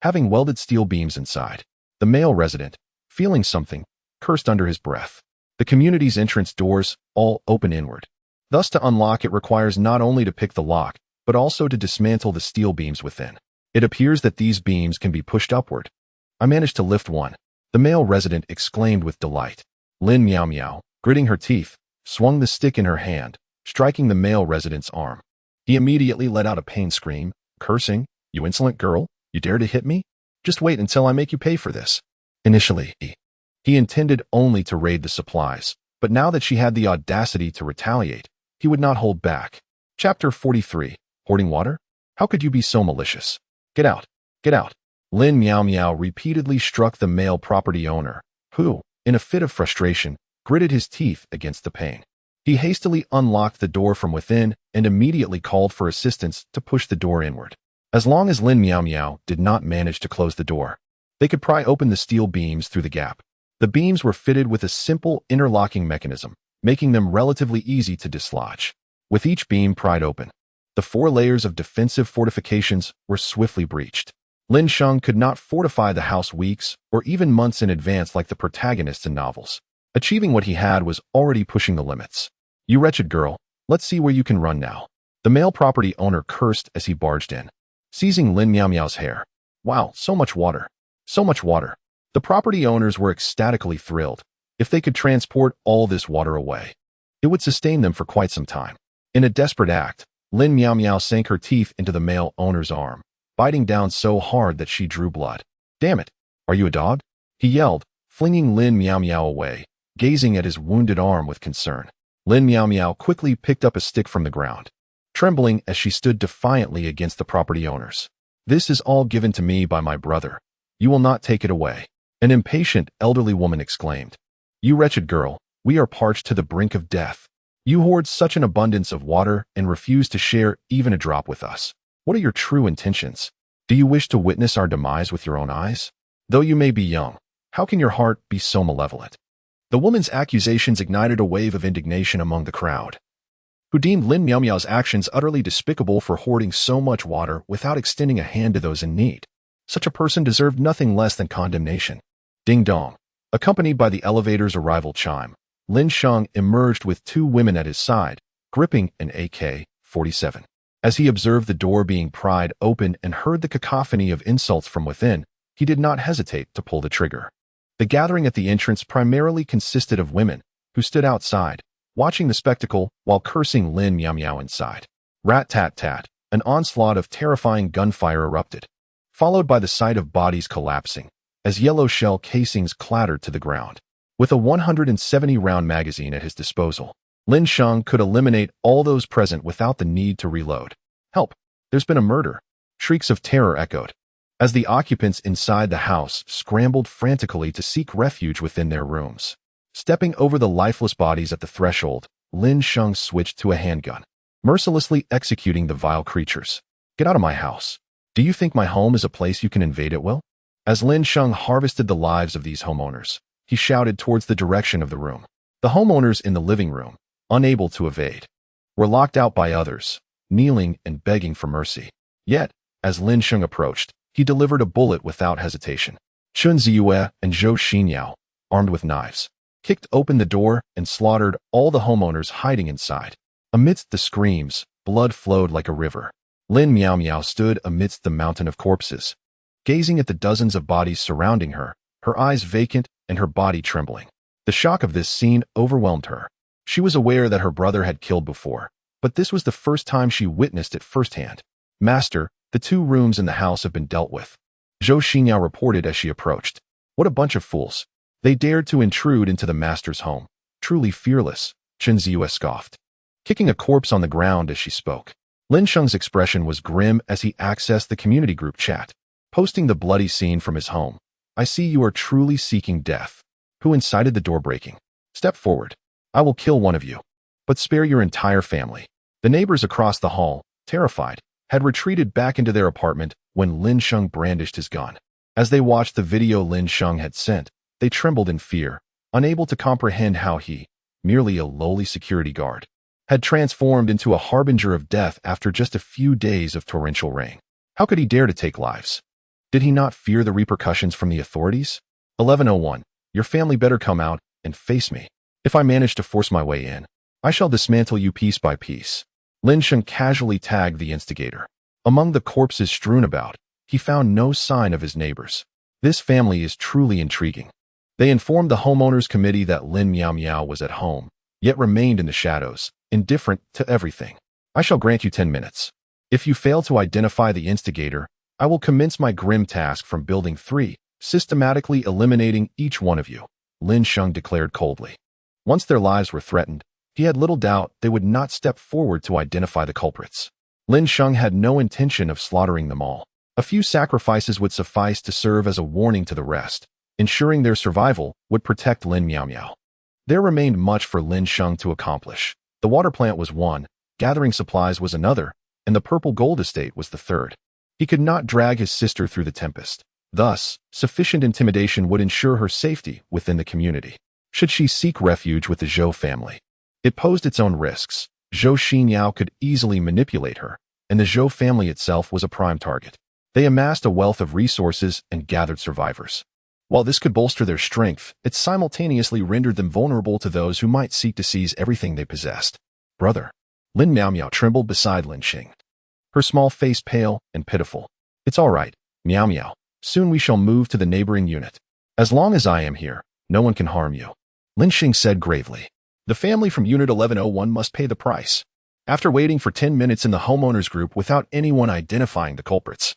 having welded steel beams inside. The male resident, feeling something, cursed under his breath. The community's entrance doors all open inward. Thus, to unlock it requires not only to pick the lock, but also to dismantle the steel beams within. It appears that these beams can be pushed upward. I managed to lift one, the male resident exclaimed with delight. Lin Miao Miao, gritting her teeth, swung the stick in her hand, striking the male resident's arm. He immediately let out a pain scream, cursing, "You insolent girl, you dare to hit me? Just wait until I make you pay for this." Initially, he intended only to raid the supplies, but now that she had the audacity to retaliate, he would not hold back. Chapter 43, Hoarding Water? How could you be so malicious? Get out, get out. Lin Miao Miao repeatedly struck the male property owner, who, in a fit of frustration, gritted his teeth against the pain. He hastily unlocked the door from within and immediately called for assistance to push the door inward. As long as Lin Miao Miao did not manage to close the door, they could pry open the steel beams through the gap. The beams were fitted with a simple interlocking mechanism, making them relatively easy to dislodge. With each beam pried open, the 4 layers of defensive fortifications were swiftly breached. Lin Sheng could not fortify the house weeks or even months in advance like the protagonists in novels. Achieving what he had was already pushing the limits. You wretched girl, let's see where you can run now. The male property owner cursed as he barged in, seizing Lin Miao Miao's hair. Wow, so much water. So much water. The property owners were ecstatically thrilled. If they could transport all this water away, it would sustain them for quite some time. In a desperate act, Lin Miao Miao sank her teeth into the male owner's arm, biting down so hard that she drew blood. Damn it, are you a dog? He yelled, flinging Lin Miao Miao away, gazing at his wounded arm with concern. Lin Miao Miao quickly picked up a stick from the ground, trembling as she stood defiantly against the property owners. This is all given to me by my brother. You will not take it away. An impatient elderly woman exclaimed. You wretched girl, we are parched to the brink of death. You hoard such an abundance of water and refuse to share even a drop with us. What are your true intentions? Do you wish to witness our demise with your own eyes? Though you may be young, how can your heart be so malevolent? The woman's accusations ignited a wave of indignation among the crowd, who deemed Lin Miao Miao's actions utterly despicable for hoarding so much water without extending a hand to those in need. Such a person deserved nothing less than condemnation. Ding dong. Accompanied by the elevator's arrival chime, Lin Sheng emerged with 2 women at his side, gripping an AK-47. As he observed the door being pried open and heard the cacophony of insults from within, he did not hesitate to pull the trigger. The gathering at the entrance primarily consisted of women, who stood outside, watching the spectacle while cursing Lin Miao Miao inside. Rat-tat-tat, an onslaught of terrifying gunfire erupted, followed by the sight of bodies collapsing, as yellow shell casings clattered to the ground. With a 170-round magazine at his disposal, Lin Sheng could eliminate all those present without the need to reload. Help! There's been a murder! Shrieks of terror echoed. as the occupants inside the house scrambled frantically to seek refuge within their rooms. Stepping over the lifeless bodies at the threshold, Lin Sheng switched to a handgun, mercilessly executing the vile creatures. Get out of my house. Do you think my home is a place you can invade at will? As Lin Sheng harvested the lives of these homeowners, he shouted towards the direction of the room. The homeowners in the living room, unable to evade, were locked out by others, kneeling and begging for mercy. Yet, as Lin Sheng approached, he delivered a bullet without hesitation. Chun Ziyue and Zhou Xinyao, armed with knives, kicked open the door and slaughtered all the homeowners hiding inside. Amidst the screams, blood flowed like a river. Lin Miao Miao stood amidst the mountain of corpses, gazing at the dozens of bodies surrounding her, her eyes vacant and her body trembling. The shock of this scene overwhelmed her. She was aware that her brother had killed before, but this was the first time she witnessed it firsthand. Master, the 2 rooms in the house have been dealt with, Zhou Xinyao reported as she approached. What a bunch of fools. They dared to intrude into the master's home. Truly fearless, Chen Ziyue scoffed, kicking a corpse on the ground as she spoke. Lin Sheng's expression was grim as he accessed the community group chat, posting the bloody scene from his home. I see you are truly seeking death. Who incited the door breaking? Step forward. I will kill one of you, but spare your entire family. The neighbors across the hall, terrified, had retreated back into their apartment when Lin Sheng brandished his gun. As they watched the video Lin Sheng had sent, they trembled in fear, unable to comprehend how he, merely a lowly security guard, had transformed into a harbinger of death after just a few days of torrential rain. How could he dare to take lives? Did he not fear the repercussions from the authorities? 1101. Your family better come out and face me. If I manage to force my way in, I shall dismantle you piece by piece. Lin Sheng casually tagged the instigator. Among the corpses strewn about, he found no sign of his neighbors. This family is truly intriguing. They informed the homeowners committee that Lin Miao Miao was at home, yet remained in the shadows, indifferent to everything. I shall grant you 10 minutes. If you fail to identify the instigator, I will commence my grim task from Building 3, systematically eliminating each one of you, Lin Sheng declared coldly. Once their lives were threatened, he had little doubt they would not step forward to identify the culprits. Lin Sheng had no intention of slaughtering them all. A few sacrifices would suffice to serve as a warning to the rest, ensuring their survival would protect Lin Miao Miao. There remained much for Lin Sheng to accomplish. The water plant was one, gathering supplies was another, and the purple gold estate was the third. He could not drag his sister through the tempest. Thus, sufficient intimidation would ensure her safety within the community. Should she seek refuge with the Zhou family, it posed its own risks. Zhou Xinyao could easily manipulate her, and the Zhou family itself was a prime target. They amassed a wealth of resources and gathered survivors. While this could bolster their strength, it simultaneously rendered them vulnerable to those who might seek to seize everything they possessed. Brother. Lin Miao Miao trembled beside Lin Sheng, her small face pale and pitiful. It's all right, Miao Miao. Soon we shall move to the neighboring unit. As long as I am here, no one can harm you, Lin Sheng said gravely. The family from Unit 1101 must pay the price. After waiting for 10 minutes in the homeowners group without anyone identifying the culprits,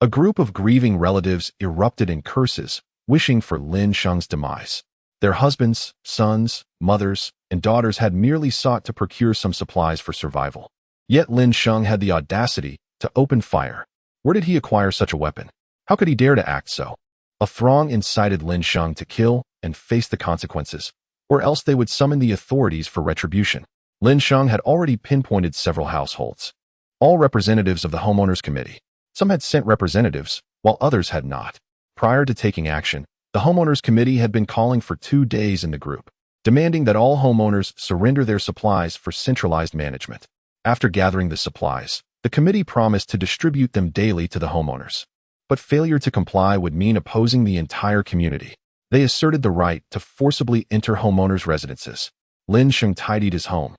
a group of grieving relatives erupted in curses, wishing for Lin Sheng's demise. Their husbands, sons, mothers, and daughters had merely sought to procure some supplies for survival. Yet Lin Sheng had the audacity to open fire. Where did he acquire such a weapon? How could he dare to act so? A throng incited Lin Sheng to kill and face the consequences, or else they would summon the authorities for retribution. Lin Sheng had already pinpointed several households, all representatives of the homeowners committee. Some had sent representatives, while others had not. Prior to taking action, the homeowners committee had been calling for 2 days in the group, demanding that all homeowners surrender their supplies for centralized management. After gathering the supplies, the committee promised to distribute them daily to the homeowners. But failure to comply would mean opposing the entire community. They asserted the right to forcibly enter homeowners' residences. Lin Sheng tidied his home,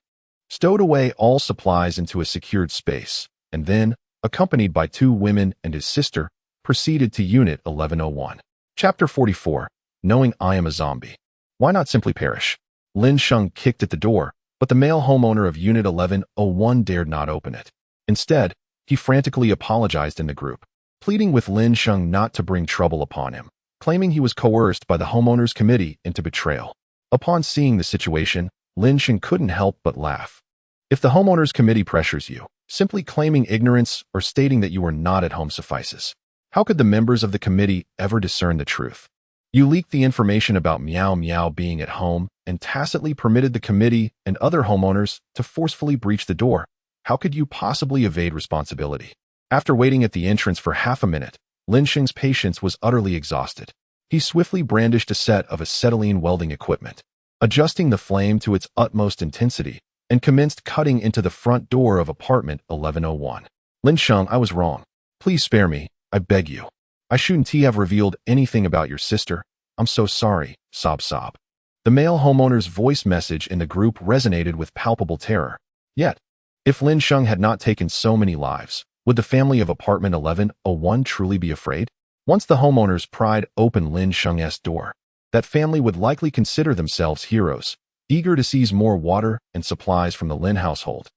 stowed away all supplies into a secured space, and then, accompanied by 2 women and his sister, proceeded to Unit 1101. Chapter 44. Knowing I am a zombie. Why not simply perish? Lin Sheng kicked at the door, but the male homeowner of Unit 1101 dared not open it. Instead, he frantically apologized in the group, pleading with Lin Sheng not to bring trouble upon him, claiming he was coerced by the homeowners committee into betrayal. Upon seeing the situation, Lin Sheng couldn't help but laugh. If the homeowners committee pressures you, simply claiming ignorance or stating that you are not at home suffices. How could the members of the committee ever discern the truth? You leaked the information about Meow Meow being at home and tacitly permitted the committee and other homeowners to forcefully breach the door. How could you possibly evade responsibility? After waiting at the entrance for half a minute, Lin Sheng's patience was utterly exhausted. He swiftly brandished a set of acetylene welding equipment, adjusting the flame to its utmost intensity, and commenced cutting into the front door of apartment 1101. Lin Sheng, I was wrong. Please spare me, I beg you. I shouldn't have revealed anything about your sister. I'm so sorry, sob sob. The male homeowner's voice message in the group resonated with palpable terror. Yet, if Lin Sheng had not taken so many lives, would the family of apartment 1101 truly be afraid? Once the homeowners pried open Lin Sheng's door, that family would likely consider themselves heroes, eager to seize more water and supplies from the Lin household.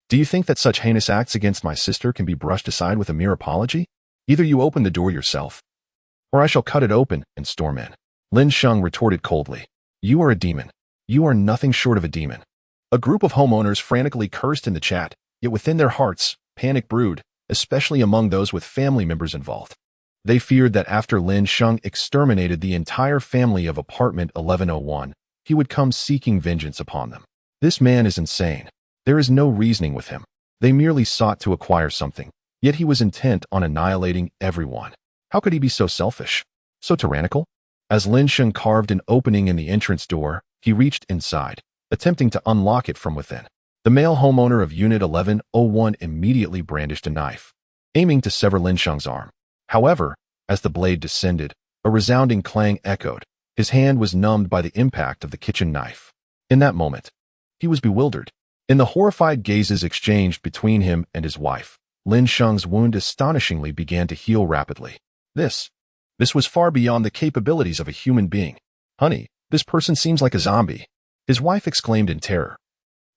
Do you think that such heinous acts against my sister can be brushed aside with a mere apology? Either you open the door yourself, or I shall cut it open and storm in. Lin Sheng retorted coldly. You are a demon. You are nothing short of a demon. A group of homeowners frantically cursed in the chat, yet within their hearts, panic brewed, especially among those with family members involved. They feared that after Lin Sheng exterminated the entire family of apartment 1101, he would come seeking vengeance upon them. This man is insane. There is no reasoning with him. They merely sought to acquire something, yet he was intent on annihilating everyone. How could he be so selfish? So tyrannical? As Lin Sheng carved an opening in the entrance door, he reached inside, attempting to unlock it from within. The male homeowner of Unit 1101 immediately brandished a knife, aiming to sever Lin Sheng's arm. However, as the blade descended, a resounding clang echoed. His hand was numbed by the impact of the kitchen knife. In that moment, he was bewildered. In the horrified gazes exchanged between him and his wife, Lin Sheng's wound astonishingly began to heal rapidly. This was far beyond the capabilities of a human being. Honey, this person seems like a zombie, his wife exclaimed in terror.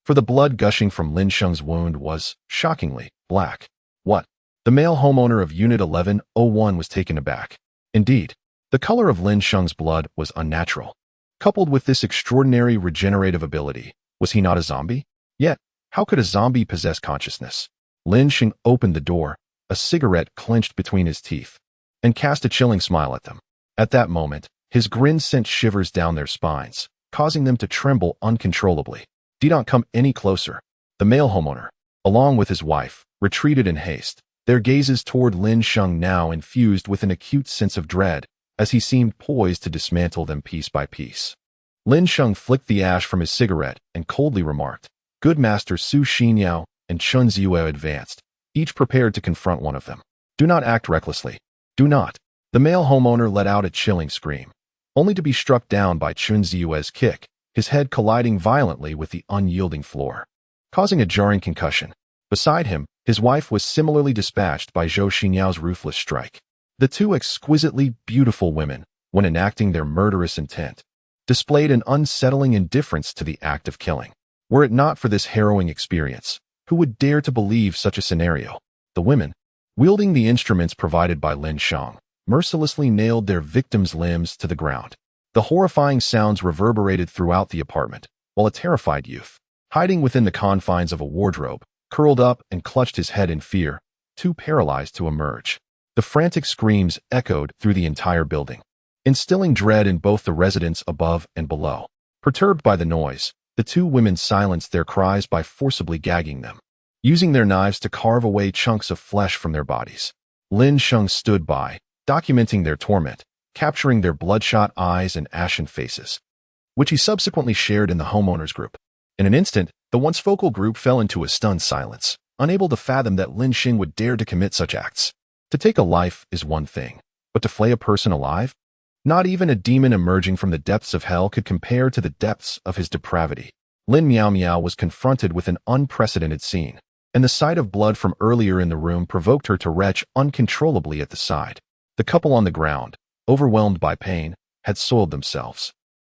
For the blood gushing from Lin Sheng's wound was, shockingly, black. What? The male homeowner of Unit 1101 was taken aback. Indeed, the color of Lin Sheng's blood was unnatural. Coupled with this extraordinary regenerative ability, was he not a zombie? Yet, how could a zombie possess consciousness? Lin Sheng opened the door, a cigarette clenched between his teeth, and cast a chilling smile at them. At that moment, his grin sent shivers down their spines, causing them to tremble uncontrollably. Do not come any closer. The male homeowner, along with his wife, retreated in haste, their gazes toward Lin Sheng now infused with an acute sense of dread, as he seemed poised to dismantle them piece by piece. Lin Sheng flicked the ash from his cigarette and coldly remarked, Good Master Su Xinyao and Chun Ziyue advanced, each prepared to confront one of them. Do not act recklessly. Do not. The male homeowner let out a chilling scream, only to be struck down by Chun Ziyue's kick, his head colliding violently with the unyielding floor, causing a jarring concussion. Beside him, his wife was similarly dispatched by Zhou Xinyao's ruthless strike. The two exquisitely beautiful women, when enacting their murderous intent, displayed an unsettling indifference to the act of killing. Were it not for this harrowing experience, who would dare to believe such a scenario? The women, wielding the instruments provided by Lin Sheng, mercilessly nailed their victims' limbs to the ground. The horrifying sounds reverberated throughout the apartment, while a terrified youth, hiding within the confines of a wardrobe, curled up and clutched his head in fear, too paralyzed to emerge. The frantic screams echoed through the entire building, instilling dread in both the residents above and below. Perturbed by the noise, the two women silenced their cries by forcibly gagging them, using their knives to carve away chunks of flesh from their bodies. Lin Sheng stood by, documenting their torment, capturing their bloodshot eyes and ashen faces, which he subsequently shared in the homeowners group. In an instant, the once focal group fell into a stunned silence, unable to fathom that Lin Sheng would dare to commit such acts. To take a life is one thing, but to flay a person alive? Not even a demon emerging from the depths of hell could compare to the depths of his depravity. Lin Meow Meow was confronted with an unprecedented scene, and the sight of blood from earlier in the room provoked her to retch uncontrollably at the side. The couple on the ground, overwhelmed by pain, had soiled themselves.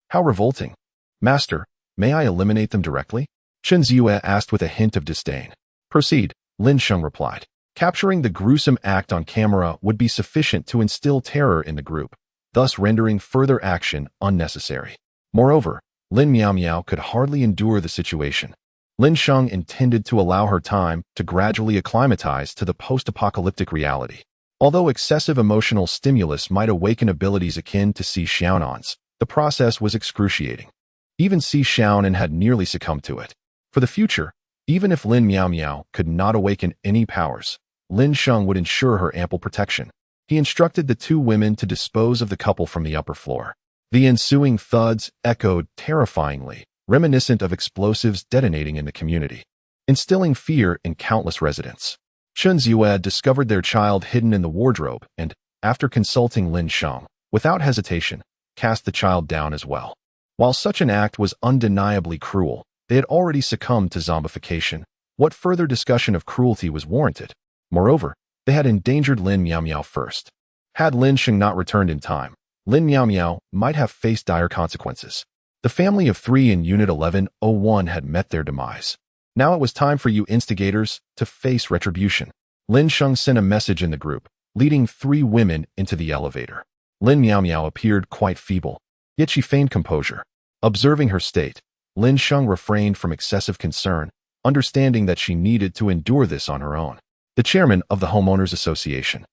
How revolting. Master, may I eliminate them directly? Chen Ziyue asked with a hint of disdain. Proceed, Lin Sheng replied. Capturing the gruesome act on camera would be sufficient to instill terror in the group, thus rendering further action unnecessary. Moreover, Lin Meow Meow could hardly endure the situation. Lin Sheng intended to allow her time to gradually acclimatize to the post-apocalyptic reality. Although excessive emotional stimulus might awaken abilities akin to Si Xiaonan's, the process was excruciating. Even Si Xiaonan had nearly succumbed to it. For the future, even if Lin Miao Miao could not awaken any powers, Lin Sheng would ensure her ample protection. He instructed the two women to dispose of the couple from the upper floor. The ensuing thuds echoed terrifyingly, reminiscent of explosives detonating in the community, instilling fear in countless residents. Chen Ziyue discovered their child hidden in the wardrobe and, after consulting Lin Sheng, without hesitation, cast the child down as well. While such an act was undeniably cruel, they had already succumbed to zombification. What further discussion of cruelty was warranted? Moreover, they had endangered Lin Miao Miao first. Had Lin Sheng not returned in time, Lin Miao Miao might have faced dire consequences. The family of 3 in Unit 1101 had met their demise. Now it was time for you instigators to face retribution. Lin Sheng sent a message in the group, leading 3 women into the elevator. Lin Miao Miao appeared quite feeble, yet she feigned composure. Observing her state, Lin Sheng refrained from excessive concern, understanding that she needed to endure this on her own. The chairman of the Homeowners Association,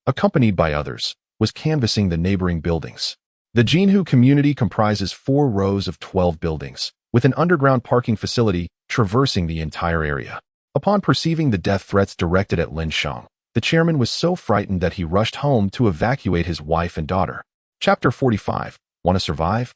accompanied by others, was canvassing the neighboring buildings. The Jinhu community comprises 4 rows of 12 buildings, with an underground parking facility traversing the entire area. Upon perceiving the death threats directed at Lin Sheng, the chairman was so frightened that he rushed home to evacuate his wife and daughter. Chapter 45. Want to survive?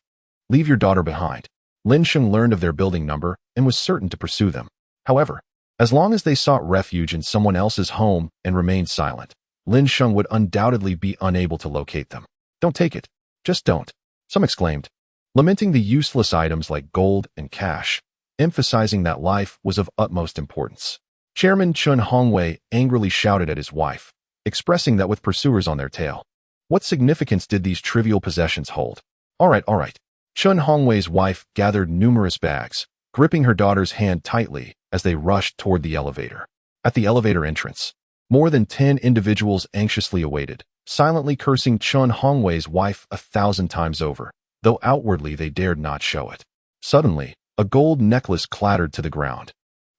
Leave your daughter behind. Lin Sheng learned of their building number and was certain to pursue them. However, as long as they sought refuge in someone else's home and remained silent, Lin Sheng would undoubtedly be unable to locate them. Don't take it. Just don't. Some exclaimed, lamenting the useless items like gold and cash, emphasizing that life was of utmost importance. Chairman Chun Hongwei angrily shouted at his wife, expressing that with pursuers on their tail, what significance did these trivial possessions hold? All right. Chun Hongwei's wife gathered numerous bags, gripping her daughter's hand tightly as they rushed toward the elevator. At the elevator entrance, more than 10 individuals anxiously awaited, silently cursing Chun Hongwei's wife 1,000 times over, though outwardly they dared not show it. Suddenly, a gold necklace clattered to the ground,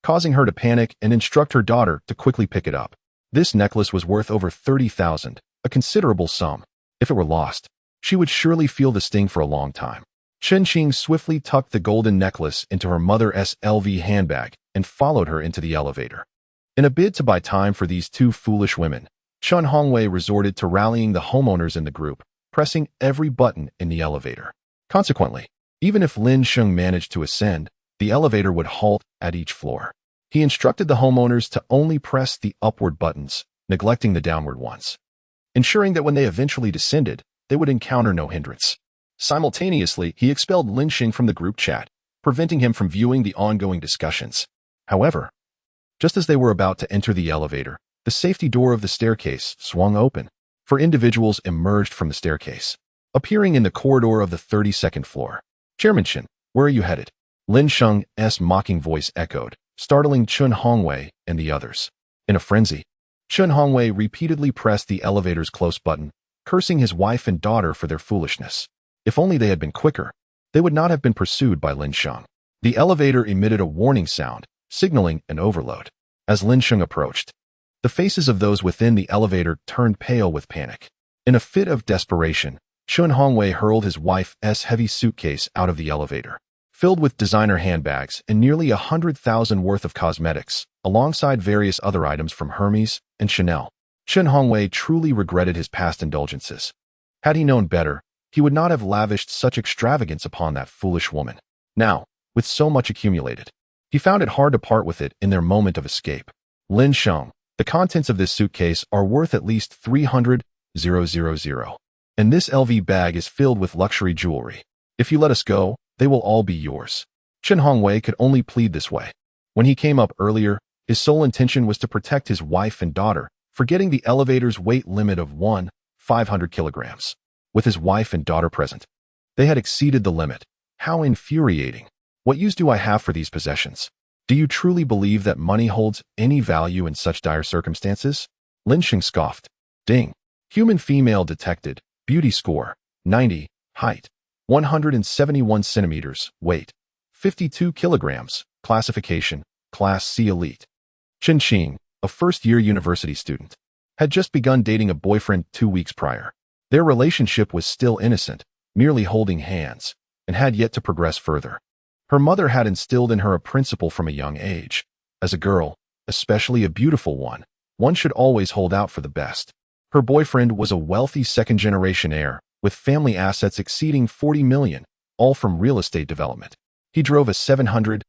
causing her to panic and instruct her daughter to quickly pick it up. This necklace was worth over 30,000, a considerable sum. If it were lost, she would surely feel the sting for a long time. Chen Qing swiftly tucked the golden necklace into her mother's LV handbag and followed her into the elevator. In a bid to buy time for these 2 foolish women, Chun Hongwei resorted to rallying the homeowners in the group, pressing every button in the elevator. Consequently, even if Lin Sheng managed to ascend, the elevator would halt at each floor. He instructed the homeowners to only press the upward buttons, neglecting the downward ones, ensuring that when they eventually descended, they would encounter no hindrance. Simultaneously, he expelled Lin Sheng from the group chat, preventing him from viewing the ongoing discussions. However, just as they were about to enter the elevator, the safety door of the staircase swung open. 4 individuals emerged from the staircase, appearing in the corridor of the 32nd floor. Chairman Chen, where are you headed? Lin Sheng's mocking voice echoed, startling Chun Hongwei and the others. In a frenzy, Chun Hongwei repeatedly pressed the elevator's close button, cursing his wife and daughter for their foolishness. If only they had been quicker, they would not have been pursued by Lin Sheng. The elevator emitted a warning sound, signaling an overload. As Lin Sheng approached, the faces of those within the elevator turned pale with panic. In a fit of desperation, Chun Hongwei hurled his wife's heavy suitcase out of the elevator, filled with designer handbags and nearly 100,000 worth of cosmetics, alongside various other items from Hermes and Chanel. Chun Hongwei truly regretted his past indulgences. Had he known better, he would not have lavished such extravagance upon that foolish woman. Now, with so much accumulated, he found it hard to part with it in their moment of escape. Lin Sheng, the contents of this suitcase are worth at least 300,000, and this LV bag is filled with luxury jewelry. If you let us go, they will all be yours. Chen Hongwei could only plead this way. When he came up earlier, his sole intention was to protect his wife and daughter, forgetting the elevator's weight limit of 500 kilograms. With his wife and daughter present, they had exceeded the limit. How infuriating. What use do I have for these possessions? Do you truly believe that money holds any value in such dire circumstances? Lin Sheng scoffed. Ding. Human female detected. Beauty score, 90. Height, 171 centimeters. Weight, 52 kilograms. Classification, Class C Elite. Chen Qing, a first-year university student. had just begun dating a boyfriend 2 weeks prior. Their relationship was still innocent, merely holding hands, and had yet to progress further. Her mother had instilled in her a principle from a young age. As a girl, especially a beautiful one should always hold out for the best. Her boyfriend was a wealthy second-generation heir, with family assets exceeding 40 million, all from real estate development. He drove a 700,000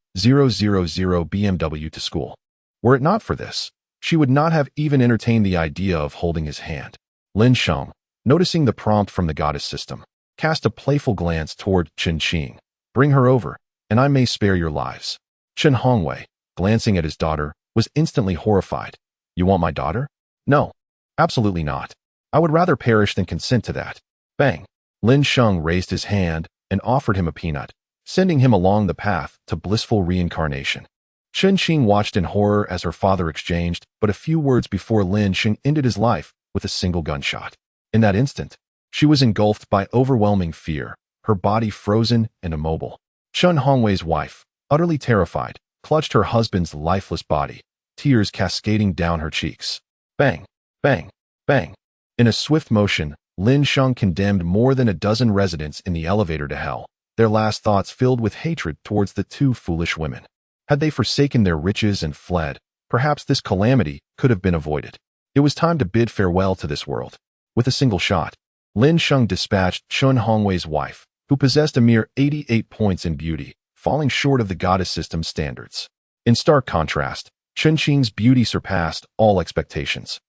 BMW to school. Were it not for this, she would not have even entertained the idea of holding his hand. Lin Sheng, noticing the prompt from the goddess system, cast a playful glance toward Chen Qing. Bring her over, and I may spare your lives. Chen Hongwei, glancing at his daughter, was instantly horrified. You want my daughter? No, absolutely not. I would rather perish than consent to that. Bang! Lin Sheng raised his hand and offered him a peanut, sending him along the path to blissful reincarnation. Chen Qing watched in horror as her father exchanged but a few words before Lin Sheng ended his life with a single gunshot. In that instant, she was engulfed by overwhelming fear, her body frozen and immobile. Chen Hongwei's wife, utterly terrified, clutched her husband's lifeless body, tears cascading down her cheeks. Bang! Bang! Bang! In a swift motion, Lin Sheng condemned more than a dozen residents in the elevator to hell, their last thoughts filled with hatred towards the two foolish women. Had they forsaken their riches and fled, perhaps this calamity could have been avoided. It was time to bid farewell to this world. With a single shot, Lin Sheng dispatched Chen Hongwei's wife, who possessed a mere 88 points in beauty, falling short of the goddess system's standards. In stark contrast, Chen Qing's beauty surpassed all expectations,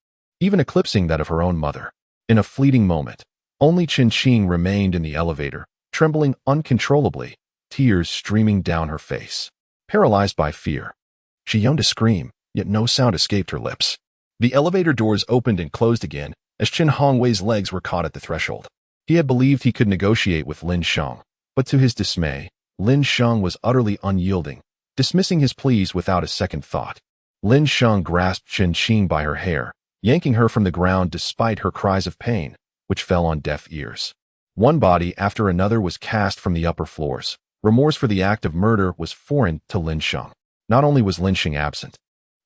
even eclipsing that of her own mother. In a fleeting moment, only Chen Qing remained in the elevator, trembling uncontrollably, tears streaming down her face. Paralyzed by fear, she yearned to scream, yet no sound escaped her lips. The elevator doors opened and closed again as Chen Hongwei's legs were caught at the threshold. He had believed he could negotiate with Lin Sheng, but to his dismay, Lin Sheng was utterly unyielding, dismissing his pleas without a second thought. Lin Sheng grasped Chen Qing by her hair, yanking her from the ground despite her cries of pain, which fell on deaf ears. One body after another was cast from the upper floors. Remorse for the act of murder was foreign to Lin Sheng. Not only was Lin Sheng absent,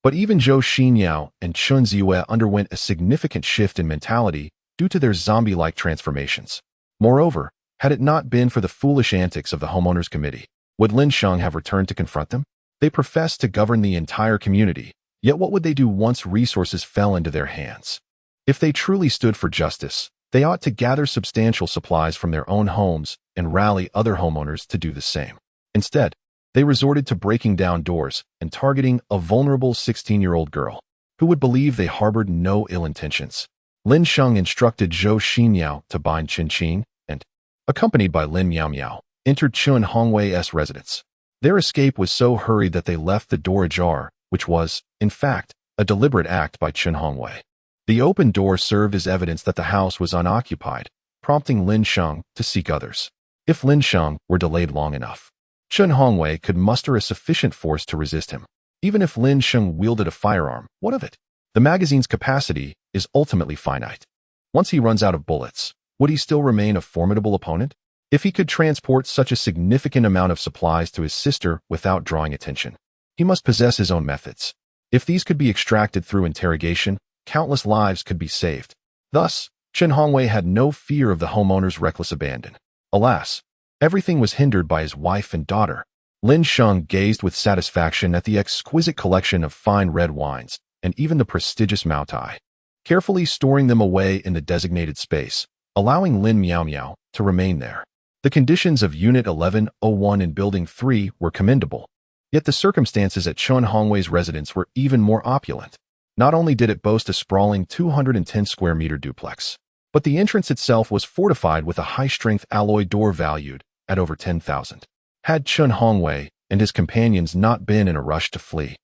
but even Zhou Xinyao and Chun Ziwei underwent a significant shift in mentality due to their zombie-like transformations. Moreover, had it not been for the foolish antics of the homeowners committee, would Lin Sheng have returned to confront them? They professed to govern the entire community, yet what would they do once resources fell into their hands? If they truly stood for justice, they ought to gather substantial supplies from their own homes and rally other homeowners to do the same. Instead, they resorted to breaking down doors and targeting a vulnerable 16-year-old girl, who would believe they harbored no ill intentions. Lin Sheng instructed Zhou Xinyao to bind Chen Qing and, accompanied by Lin Miaomiao, entered Chen Hongwei's residence. Their escape was so hurried that they left the door ajar, which was, in fact, a deliberate act by Chen Hongwei. The open door served as evidence that the house was unoccupied, prompting Lin Sheng to seek others. If Lin Sheng were delayed long enough, Chen Hongwei could muster a sufficient force to resist him. Even if Lin Sheng wielded a firearm, what of it? The magazine's capacity is ultimately finite. Once he runs out of bullets, would he still remain a formidable opponent? If he could transport such a significant amount of supplies to his sister without drawing attention, he must possess his own methods. If these could be extracted through interrogation, countless lives could be saved. Thus, Chen Hongwei had no fear of the homeowner's reckless abandon. Alas, everything was hindered by his wife and daughter. Lin Sheng gazed with satisfaction at the exquisite collection of fine red wines and even the prestigious Maotai, carefully storing them away in the designated space, allowing Lin Miaomiao to remain there. The conditions of Unit 1101 in Building 3 were commendable, yet the circumstances at Chen Hongwei's residence were even more opulent. Not only did it boast a sprawling 210-square-meter duplex, but the entrance itself was fortified with a high-strength alloy door valued at over 10,000. Had Chen Hongwei and his companions not been in a rush to flee,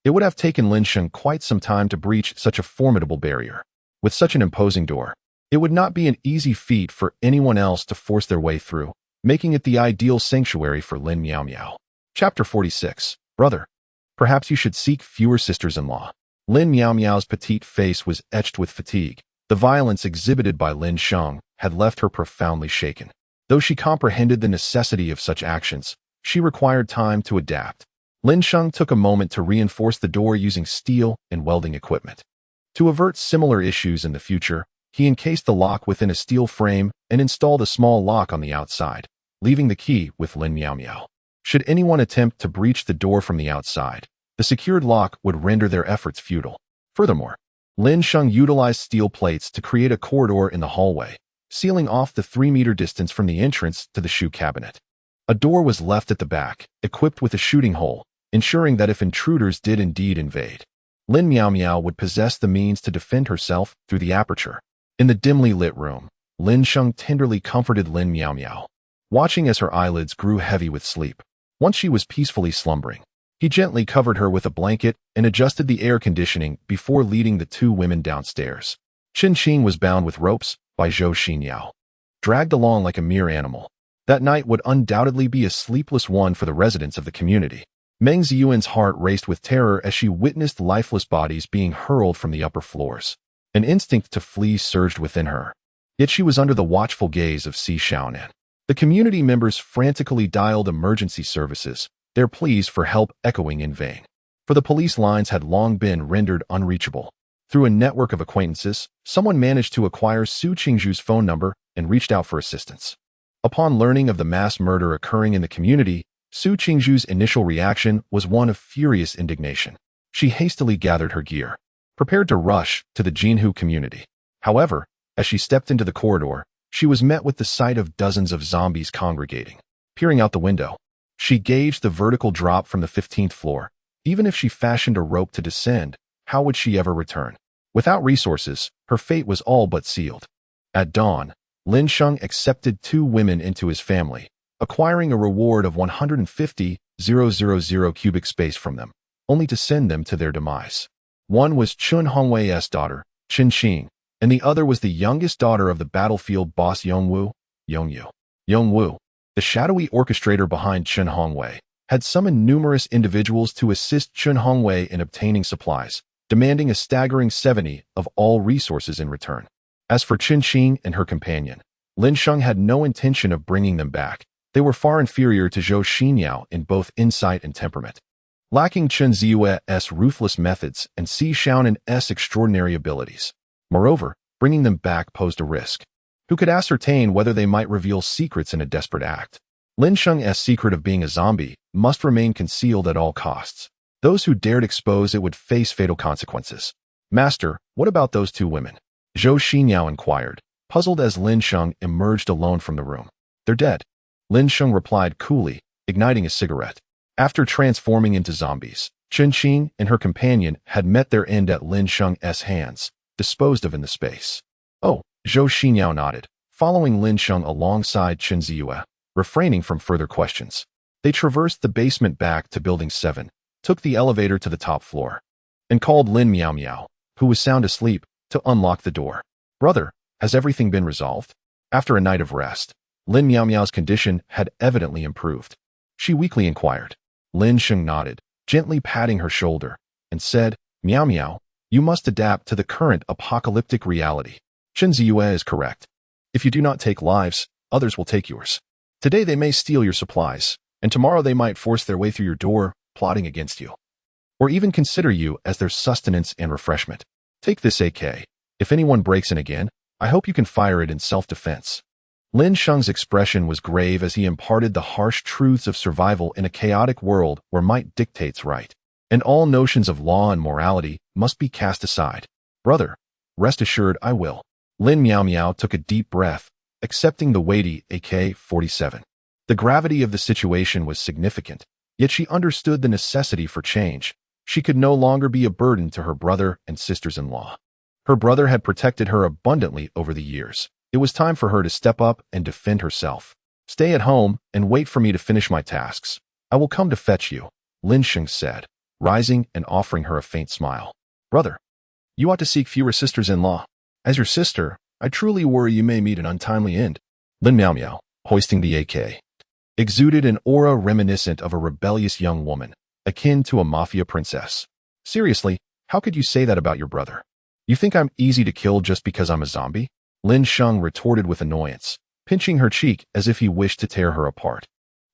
it would have taken Lin Sheng quite some time to breach such a formidable barrier. With such an imposing door, it would not be an easy feat for anyone else to force their way through, making it the ideal sanctuary for Lin Miaomiao. Chapter 46. Brother, perhaps you should seek fewer sisters-in-law. Lin Miaomiao's petite face was etched with fatigue. The violence exhibited by Lin Sheng had left her profoundly shaken. Though she comprehended the necessity of such actions, she required time to adapt. Lin Sheng took a moment to reinforce the door using steel and welding equipment. To avert similar issues in the future, he encased the lock within a steel frame and installed a small lock on the outside, leaving the key with Lin Miao Miao. Should anyone attempt to breach the door from the outside, the secured lock would render their efforts futile. Furthermore, Lin Sheng utilized steel plates to create a corridor in the hallway, sealing off the 3-meter distance from the entrance to the shoe cabinet. A door was left at the back, equipped with a shooting hole, ensuring that if intruders did indeed invade, Lin Miao Miao would possess the means to defend herself through the aperture. In the dimly lit room, Lin Sheng tenderly comforted Lin Miao Miao, watching as her eyelids grew heavy with sleep. Once she was peacefully slumbering, he gently covered her with a blanket and adjusted the air conditioning before leading the two women downstairs. Chen Qing was bound with ropes by Zhou Xinyao, dragged along like a mere animal. That night would undoubtedly be a sleepless one for the residents of the community. Meng Ziyuan's heart raced with terror as she witnessed lifeless bodies being hurled from the upper floors. An instinct to flee surged within her. Yet she was under the watchful gaze of Si Xiaonan. The community members frantically dialed emergency services, their pleas for help echoing in vain. For the police lines had long been rendered unreachable. Through a network of acquaintances, someone managed to acquire Su Qingzhu's phone number and reached out for assistance. Upon learning of the mass murder occurring in the community, Su Qingzhu's initial reaction was one of furious indignation. She hastily gathered her gear, prepared to rush to the Jinhu community. However, as she stepped into the corridor, she was met with the sight of dozens of zombies congregating. Peering out the window, she gauged the vertical drop from the 15th floor. Even if she fashioned a rope to descend, how would she ever return? Without resources, her fate was all but sealed. At dawn, Lin Sheng accepted 2 women into his family, acquiring a reward of 150,000 cubic space from them, only to send them to their demise. One was Chun Hongwei's daughter, Chen Qing, and the other was the youngest daughter of the battlefield boss Yongwu, Yongyu. Yongwu, the shadowy orchestrator behind Chen Hongwei, had summoned numerous individuals to assist Chen Hongwei in obtaining supplies, demanding a staggering 70 of all resources in return. As for Chen Qing and her companion, Lin Sheng had no intention of bringing them back. They were far inferior to Zhou Xinyao in both insight and temperament. Lacking Chen Ziyue's ruthless methods and Si Xiaonan's extraordinary abilities. Moreover, bringing them back posed a risk. Who could ascertain whether they might reveal secrets in a desperate act? Lin Sheng's secret of being a zombie must remain concealed at all costs. Those who dared expose it would face fatal consequences. Master, what about those 2 women? Zhou Xinyao inquired, puzzled as Lin Sheng emerged alone from the room. They're dead. Lin Sheng replied coolly, igniting a cigarette. After transforming into zombies, Chen Qing and her companion had met their end at Lin Sheng's hands, disposed of in the space. Oh, Zhou Xinyao nodded, following Lin Sheng alongside Chen Ziyue, refraining from further questions. They traversed the basement back to Building 7, took the elevator to the top floor, and called Lin Miao Miao, who was sound asleep, to unlock the door. Brother, has everything been resolved? After a night of rest, Lin Miao Miao's condition had evidently improved. She weakly inquired. Lin Sheng nodded, gently patting her shoulder, and said, Miao Miao, you must adapt to the current apocalyptic reality. Chen Ziyue is correct. If you do not take lives, others will take yours. Today they may steal your supplies, and tomorrow they might force their way through your door, plotting against you. Or even consider you as their sustenance and refreshment. Take this AK. If anyone breaks in again, I hope you can fire it in self-defense. Lin Sheng's expression was grave as he imparted the harsh truths of survival in a chaotic world where might dictates right, and all notions of law and morality must be cast aside. Brother, rest assured I will. Lin Miao Miao took a deep breath, accepting the weighty AK-47. The gravity of the situation was significant, yet she understood the necessity for change. She could no longer be a burden to her brother and sisters-in-law. Her brother had protected her abundantly over the years. It was time for her to step up and defend herself. Stay at home and wait for me to finish my tasks. I will come to fetch you, Lin Sheng said, rising and offering her a faint smile. Brother, you ought to seek fewer sisters-in-law. As your sister, I truly worry you may meet an untimely end. Lin Miao Miao, hoisting the AK, exuded an aura reminiscent of a rebellious young woman, akin to a mafia princess. Seriously, how could you say that about your brother? You think I'm easy to kill just because I'm a zombie? Lin Sheng retorted with annoyance, pinching her cheek as if he wished to tear her apart.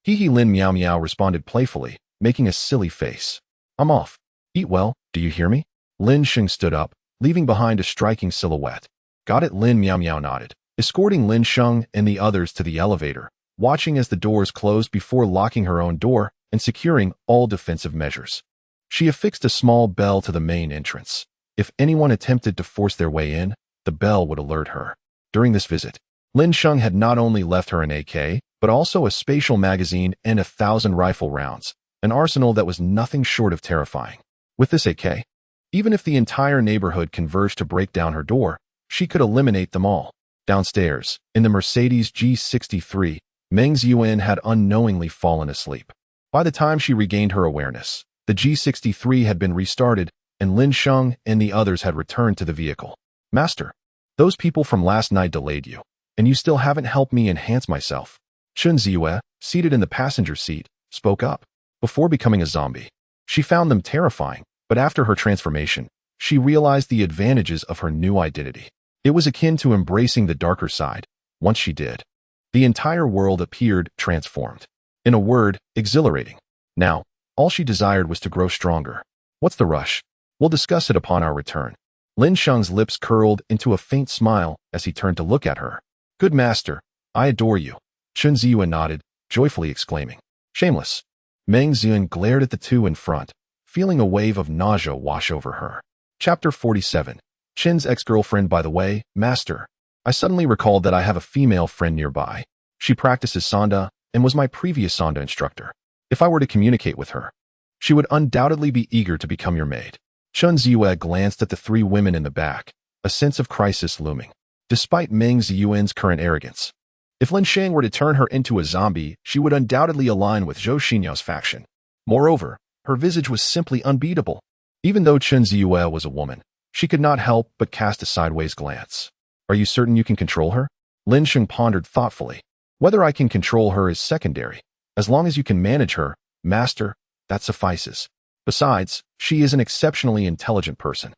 Hee Lin Miao Miao responded playfully, making a silly face. I'm off. Eat well, do you hear me? Lin Sheng stood up, leaving behind a striking silhouette. Got it, Lin Meow Meow nodded, escorting Lin Sheng and the others to the elevator, watching as the doors closed before locking her own door and securing all defensive measures. She affixed a small bell to the main entrance. If anyone attempted to force their way in, the bell would alert her. During this visit, Lin Sheng had not only left her an AK, but also a spatial magazine and 1,000 rifle rounds, an arsenal that was nothing short of terrifying. With this AK, even if the entire neighborhood converged to break down her door, she could eliminate them all. Downstairs, in the Mercedes G63, Meng Ziyuan had unknowingly fallen asleep. By the time she regained her awareness, the G63 had been restarted, and Lin Sheng and the others had returned to the vehicle. Master, those people from last night delayed you, and you still haven't helped me enhance myself. Chun Ziyue, seated in the passenger seat, spoke up. Before becoming a zombie, she found them terrifying, but after her transformation, she realized the advantages of her new identity. It was akin to embracing the darker side. Once she did, the entire world appeared transformed. In a word, exhilarating. Now, all she desired was to grow stronger. What's the rush? We'll discuss it upon our return. Lin Sheng's lips curled into a faint smile as he turned to look at her. Good master, I adore you. Chun Ziyue nodded, joyfully exclaiming. Shameless. Meng Ziyuan glared at the two in front, feeling a wave of nausea wash over her. Chapter 47. Chin's ex-girlfriend. By the way, master, I suddenly recalled that I have a female friend nearby. She practices Sanda and was my previous Sanda instructor. If I were to communicate with her, she would undoubtedly be eager to become your maid. Chun Ziyue glanced at the three women in the back, a sense of crisis looming. Despite Meng Ziyuan's current arrogance, if Lin Sheng were to turn her into a zombie, she would undoubtedly align with Zhou Xinyao's faction. Moreover, her visage was simply unbeatable. Even though Chun Ziyue was a woman, she could not help but cast a sideways glance. Are you certain you can control her? Lin Sheng pondered thoughtfully. Whether I can control her is secondary. As long as you can manage her, master, that suffices. Besides, she is an exceptionally intelligent person.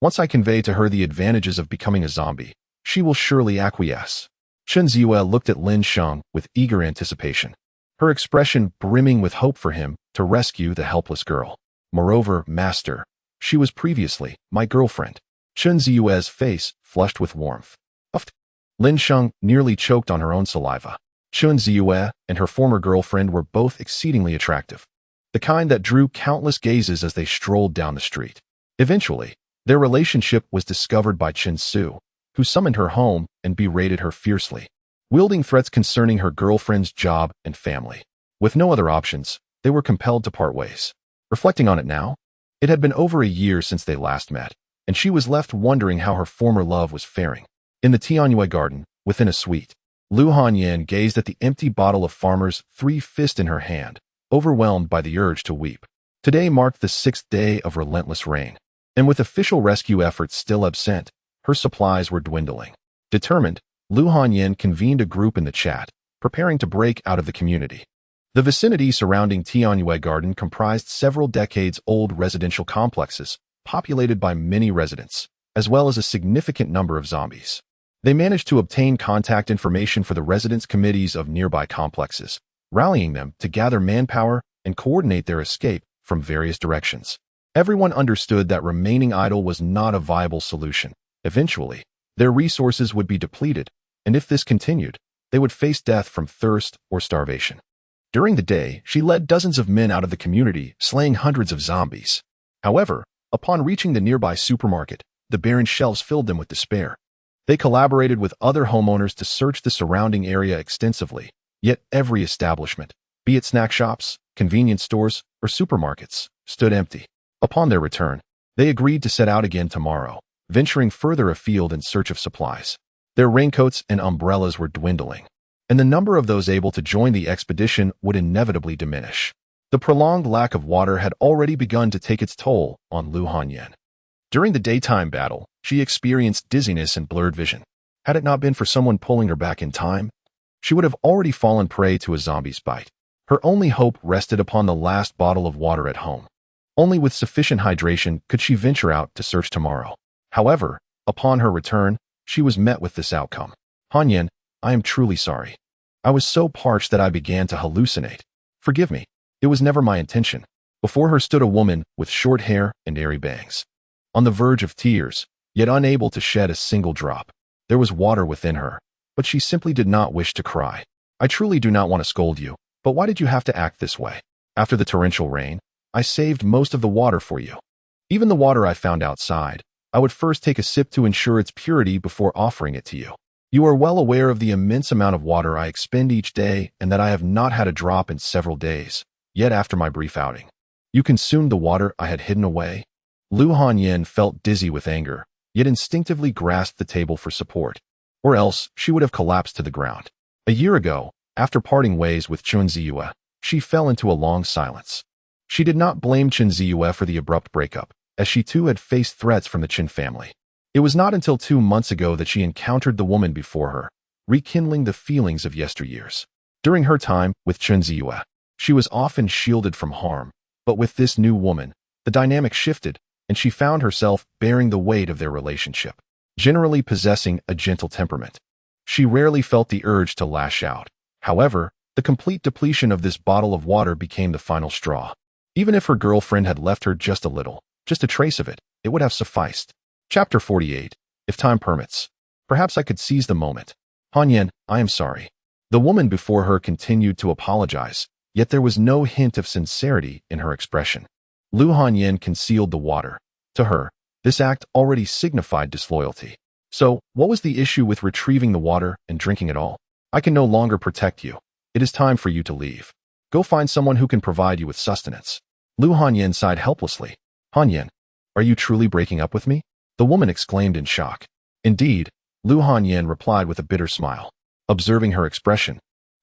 Once I convey to her the advantages of becoming a zombie, she will surely acquiesce. Chun Ziyue looked at Lin Sheng with eager anticipation, her expression brimming with hope for him to rescue the helpless girl. Moreover, master, she was previously my girlfriend. Chun Ziyue's face flushed with warmth. Uffed. Lin Sheng nearly choked on her own saliva. Chun Ziyue and her former girlfriend were both exceedingly attractive, the kind that drew countless gazes as they strolled down the street. Eventually, their relationship was discovered by Chen Su, who summoned her home and berated her fiercely, wielding threats concerning her girlfriend's job and family. With no other options, they were compelled to part ways. Reflecting on it now, it had been over a year since they last met, and she was left wondering how her former love was faring. In the Tianyue garden, within a suite, Lu Hanyan gazed at the empty bottle of Farmer's 3 Fist in her hand, overwhelmed by the urge to weep. Today marked the 6th day of relentless rain, and with official rescue efforts still absent, her supplies were dwindling. Determined, Lu Hanyan convened a group in the chat, preparing to break out of the community. The vicinity surrounding Tianyue Garden comprised several decades-old residential complexes, populated by many residents, as well as a significant number of zombies. They managed to obtain contact information for the residents' committees of nearby complexes, rallying them to gather manpower and coordinate their escape from various directions. Everyone understood that remaining idle was not a viable solution. Eventually, their resources would be depleted, and if this continued, they would face death from thirst or starvation. During the day, she led dozens of men out of the community, slaying hundreds of zombies. However, upon reaching the nearby supermarket, the barren shelves filled them with despair. They collaborated with other homeowners to search the surrounding area extensively, yet every establishment, be it snack shops, convenience stores, or supermarkets, stood empty. Upon their return, they agreed to set out again tomorrow, venturing further afield in search of supplies. Their raincoats and umbrellas were dwindling, and the number of those able to join the expedition would inevitably diminish. The prolonged lack of water had already begun to take its toll on Lu Hanyan. During the daytime battle, she experienced dizziness and blurred vision. Had it not been for someone pulling her back in time, she would have already fallen prey to a zombie's bite. Her only hope rested upon the last bottle of water at home. Only with sufficient hydration could she venture out to search tomorrow. However, upon her return, she was met with this outcome. Hanyan, I am truly sorry. I was so parched that I began to hallucinate. Forgive me. It was never my intention. Before her stood a woman with short hair and airy bangs. On the verge of tears, yet unable to shed a single drop. There was water within her, but she simply did not wish to cry. I truly do not want to scold you, but why did you have to act this way? After the torrential rain, I saved most of the water for you. Even the water I found outside, I would first take a sip to ensure its purity before offering it to you. You are well aware of the immense amount of water I expend each day and that I have not had a drop in several days, yet after my brief outing. You consumed the water I had hidden away? Lu Hanyan felt dizzy with anger, yet instinctively grasped the table for support, or else she would have collapsed to the ground. A year ago, after parting ways with Chun Ziyue, she fell into a long silence. She did not blame Chun Ziyue for the abrupt breakup, as she too had faced threats from the Qin family. It was not until 2 months ago that she encountered the woman before her, rekindling the feelings of yesteryears. During her time with Chun Ziyue, she was often shielded from harm, but with this new woman, the dynamic shifted, and she found herself bearing the weight of their relationship, generally possessing a gentle temperament. She rarely felt the urge to lash out. However, the complete depletion of this bottle of water became the final straw. Even if her girlfriend had left her just a little, just a trace of it, it would have sufficed. Chapter 48. If time permits. Perhaps I could seize the moment. Hanyan, I am sorry. The woman before her continued to apologize, yet there was no hint of sincerity in her expression. Lu Hanyan concealed the water. To her, this act already signified disloyalty. So, what was the issue with retrieving the water and drinking it all? I can no longer protect you. It is time for you to leave. Go find someone who can provide you with sustenance. Lu Hanyan sighed helplessly. Hanyan, are you truly breaking up with me? The woman exclaimed in shock. Indeed, Lu Hanyan replied with a bitter smile. Observing her expression,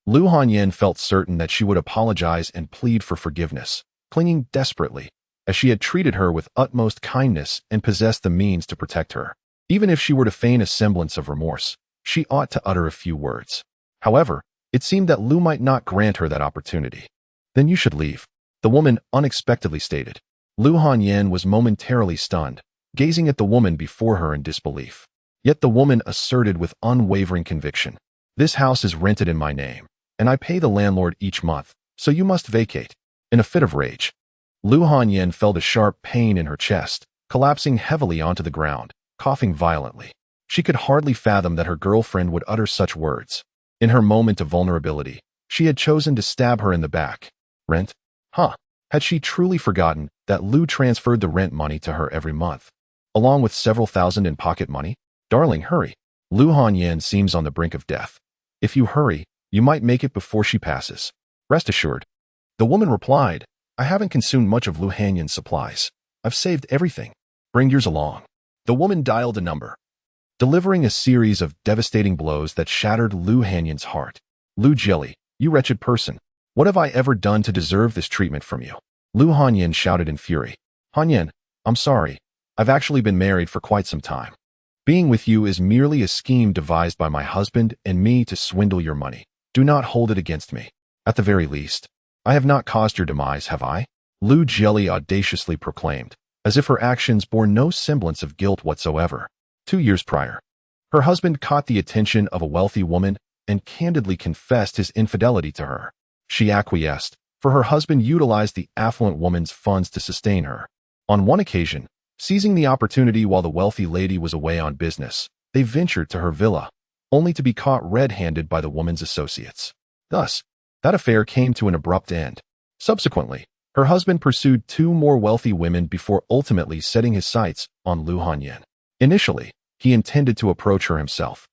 Lu Hanyan felt certain that she would apologize and plead for forgiveness, clinging desperately, as she had treated her with utmost kindness and possessed the means to protect her. Even if she were to feign a semblance of remorse, she ought to utter a few words. However, it seemed that Lu might not grant her that opportunity. Then you should leave, the woman unexpectedly stated. Lu Hanyan was momentarily stunned, gazing at the woman before her in disbelief. Yet the woman asserted with unwavering conviction, "This house is rented in my name, and I pay the landlord each month, so you must vacate." In a fit of rage, Lu Hanyan felt a sharp pain in her chest, collapsing heavily onto the ground, coughing violently. She could hardly fathom that her girlfriend would utter such words. In her moment of vulnerability, she had chosen to stab her in the back. Rent? Huh. Had she truly forgotten that Lu transferred the rent money to her every month, along with several thousand in pocket money? Darling, hurry. Lu Hanyan seems on the brink of death. If you hurry, you might make it before she passes. Rest assured. The woman replied, I haven't consumed much of Lu Hanyan's supplies. I've saved everything. Bring yours along. The woman dialed a number, delivering a series of devastating blows that shattered Lu Hanyan's heart. Lu Jilly, you wretched person. What have I ever done to deserve this treatment from you? Lu Hanyan shouted in fury. Hanyan, I'm sorry. I've actually been married for quite some time. Being with you is merely a scheme devised by my husband and me to swindle your money. Do not hold it against me. At the very least, I have not caused your demise, have I? Lu Jelly audaciously proclaimed, as if her actions bore no semblance of guilt whatsoever. 2 years prior, her husband caught the attention of a wealthy woman and candidly confessed his infidelity to her. She acquiesced, for her husband utilized the affluent woman's funds to sustain her. On one occasion, seizing the opportunity while the wealthy lady was away on business, they ventured to her villa, only to be caught red-handed by the woman's associates. Thus, that affair came to an abrupt end. Subsequently, her husband pursued 2 more wealthy women before ultimately setting his sights on Lu Hanyan. Initially, he intended to approach her himself.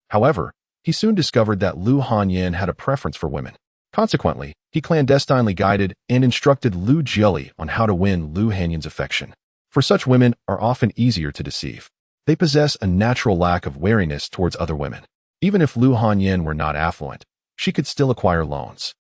However, he soon discovered that Lu Hanyan had a preference for women. Consequently, he clandestinely guided and instructed Lu Jieli on how to win Lu Hanyan's affection. For such women are often easier to deceive. They possess a natural lack of wariness towards other women. Even if Lu Hanyan were not affluent, she could still acquire loans.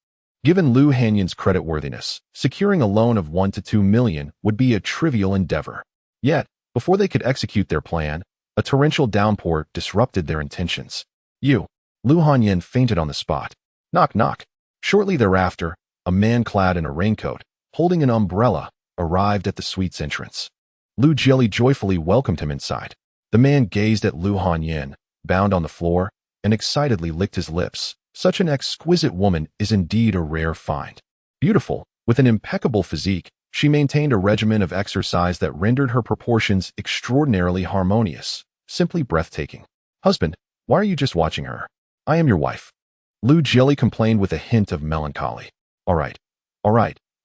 Given Lu Hanyan's creditworthiness, securing a loan of 1 to 2 million would be a trivial endeavor. Yet, before they could execute their plan, a torrential downpour disrupted their intentions. Lu Hanyan fainted on the spot. Knock knock. Shortly thereafter, a man clad in a raincoat, holding an umbrella, arrived at the suite's entrance. Lu Jieli joyfully welcomed him inside. The man gazed at Lu Hanyan, bound on the floor, and excitedly licked his lips. Such an exquisite woman is indeed a rare find. Beautiful, with an impeccable physique, She maintained a regimen of exercise that rendered her proportions extraordinarily harmonious, simply breathtaking. Husband, why are you just watching her? I am your wife. Lu Jili complained with a hint of melancholy. All right,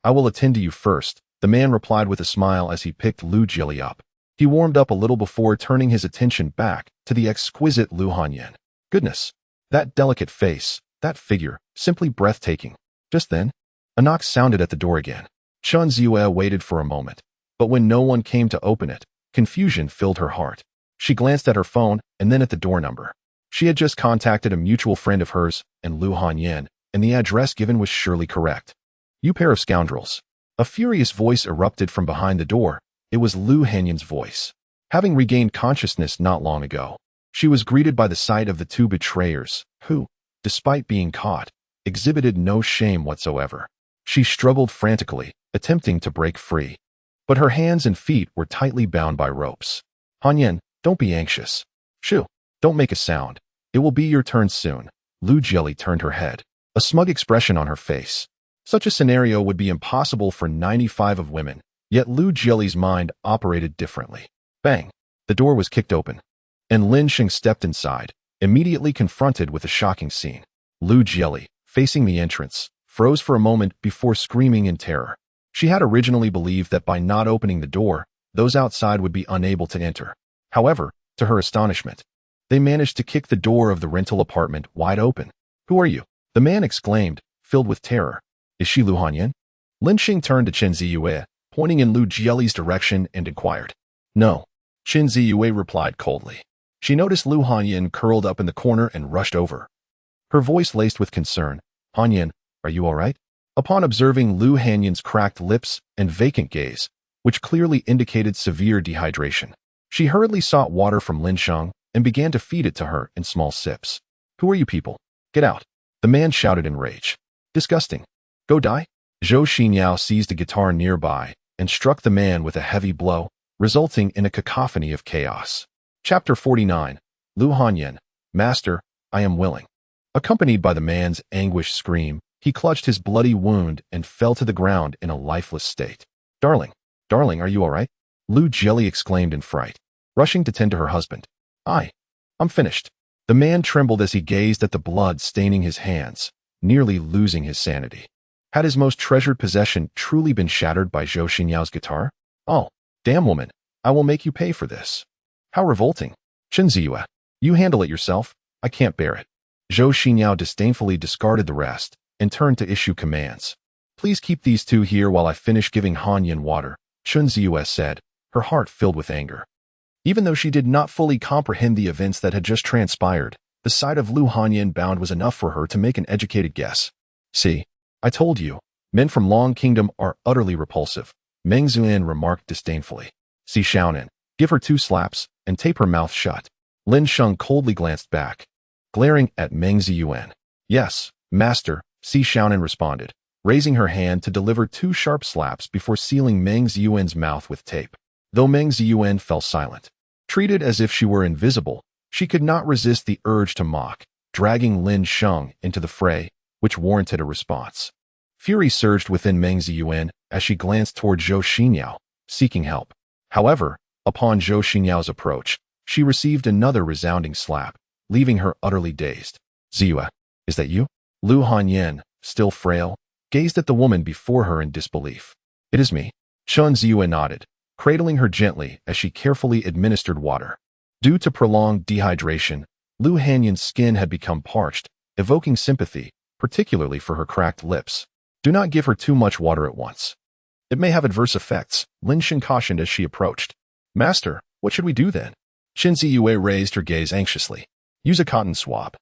I will attend to you first, the man replied with a smile as he picked Lu Jili up. He warmed up a little before turning his attention back to the exquisite Lu Hanyan. Goodness, that delicate face, that figure, simply breathtaking. Just then, a knock sounded at the door again. Chen Ziyue waited for a moment, but when no one came to open it, confusion filled her heart. She glanced at her phone and then at the door number. She had just contacted a mutual friend of hers and Lu Hanyan, and the address given was surely correct. You pair of scoundrels. A furious voice erupted from behind the door. It was Lu Hanyan's voice. Having regained consciousness not long ago, she was greeted by the sight of the two betrayers, who, despite being caught, exhibited no shame whatsoever. She struggled frantically, attempting to break free. But her hands and feet were tightly bound by ropes. Hanyan, don't be anxious. Shoo, don't make a sound. It will be your turn soon. Lu Jili turned her head, a smug expression on her face. Such a scenario would be impossible for 95 of women, yet Lu Jili's mind operated differently. Bang! The door was kicked open, and Lin Sheng stepped inside, immediately confronted with a shocking scene. Lu Jili, facing the entrance, froze for a moment before screaming in terror. She had originally believed that by not opening the door, those outside would be unable to enter. However, to her astonishment, they managed to kick the door of the rental apartment wide open. Who are you? The man exclaimed, filled with terror. Is she Lu Hanyan? Lin Sheng turned to Chen Ziyue, pointing in Lu Jili's direction, and inquired. No. Chen Ziyue replied coldly. She noticed Lu Hanyan curled up in the corner and rushed over. Her voice laced with concern. Hanyan, are you all right? Upon observing Lu Hanyan's cracked lips and vacant gaze, which clearly indicated severe dehydration, she hurriedly sought water from Lin Sheng and began to feed it to her in small sips. Who are you people? Get out! The man shouted in rage. Disgusting. Go die? Zhou Xinyao seized a guitar nearby and struck the man with a heavy blow, resulting in a cacophony of chaos. Chapter 49. Lu Hanyan, Master, I am willing. Accompanied by the man's anguished scream, he clutched his bloody wound and fell to the ground in a lifeless state. Darling, are you all right? Lu Jili exclaimed in fright, rushing to tend to her husband. I'm finished. The man trembled as he gazed at the blood staining his hands, nearly losing his sanity. Had his most treasured possession truly been shattered by Zhou Xinyao's guitar? Oh, damn woman, I will make you pay for this. How revolting. Chen Ziyue, you handle it yourself, I can't bear it. Zhou Xinyao disdainfully discarded the rest and turned to issue commands. Please keep these two here while I finish giving Hanyan water, Chen Ziyue said, her heart filled with anger. Even though she did not fully comprehend the events that had just transpired, the sight of Lu Hanyan bound was enough for her to make an educated guess. See, I told you, men from Long Kingdom are utterly repulsive, Meng Zuan remarked disdainfully. Si Xiaonan, give her 2 slaps and tape her mouth shut. Lin Sheng coldly glanced back, glaring at Meng Ziyuan. Yes, master, Si Xiaonan responded, raising her hand to deliver 2 sharp slaps before sealing Meng Ziyuan's mouth with tape. Though Meng Ziyuan fell silent, treated as if she were invisible, she could not resist the urge to mock, dragging Lin Sheng into the fray, which warranted a response. Fury surged within Meng Ziyuan as she glanced toward Zhou Xinyao, seeking help. However, upon Zhou Xinyao's approach, she received another resounding slap, leaving her utterly dazed. Ziyue, is that you? Lu Hanyan, still frail, gazed at the woman before her in disbelief. It is me. Chen Ziyue nodded, cradling her gently as she carefully administered water. Due to prolonged dehydration, Lu Hanyan's skin had become parched, evoking sympathy, particularly for her cracked lips. Do not give her too much water at once. It may have adverse effects, Lin Sheng cautioned as she approached. Master, what should we do then? Chen Ziyue raised her gaze anxiously. Use a cotton swab.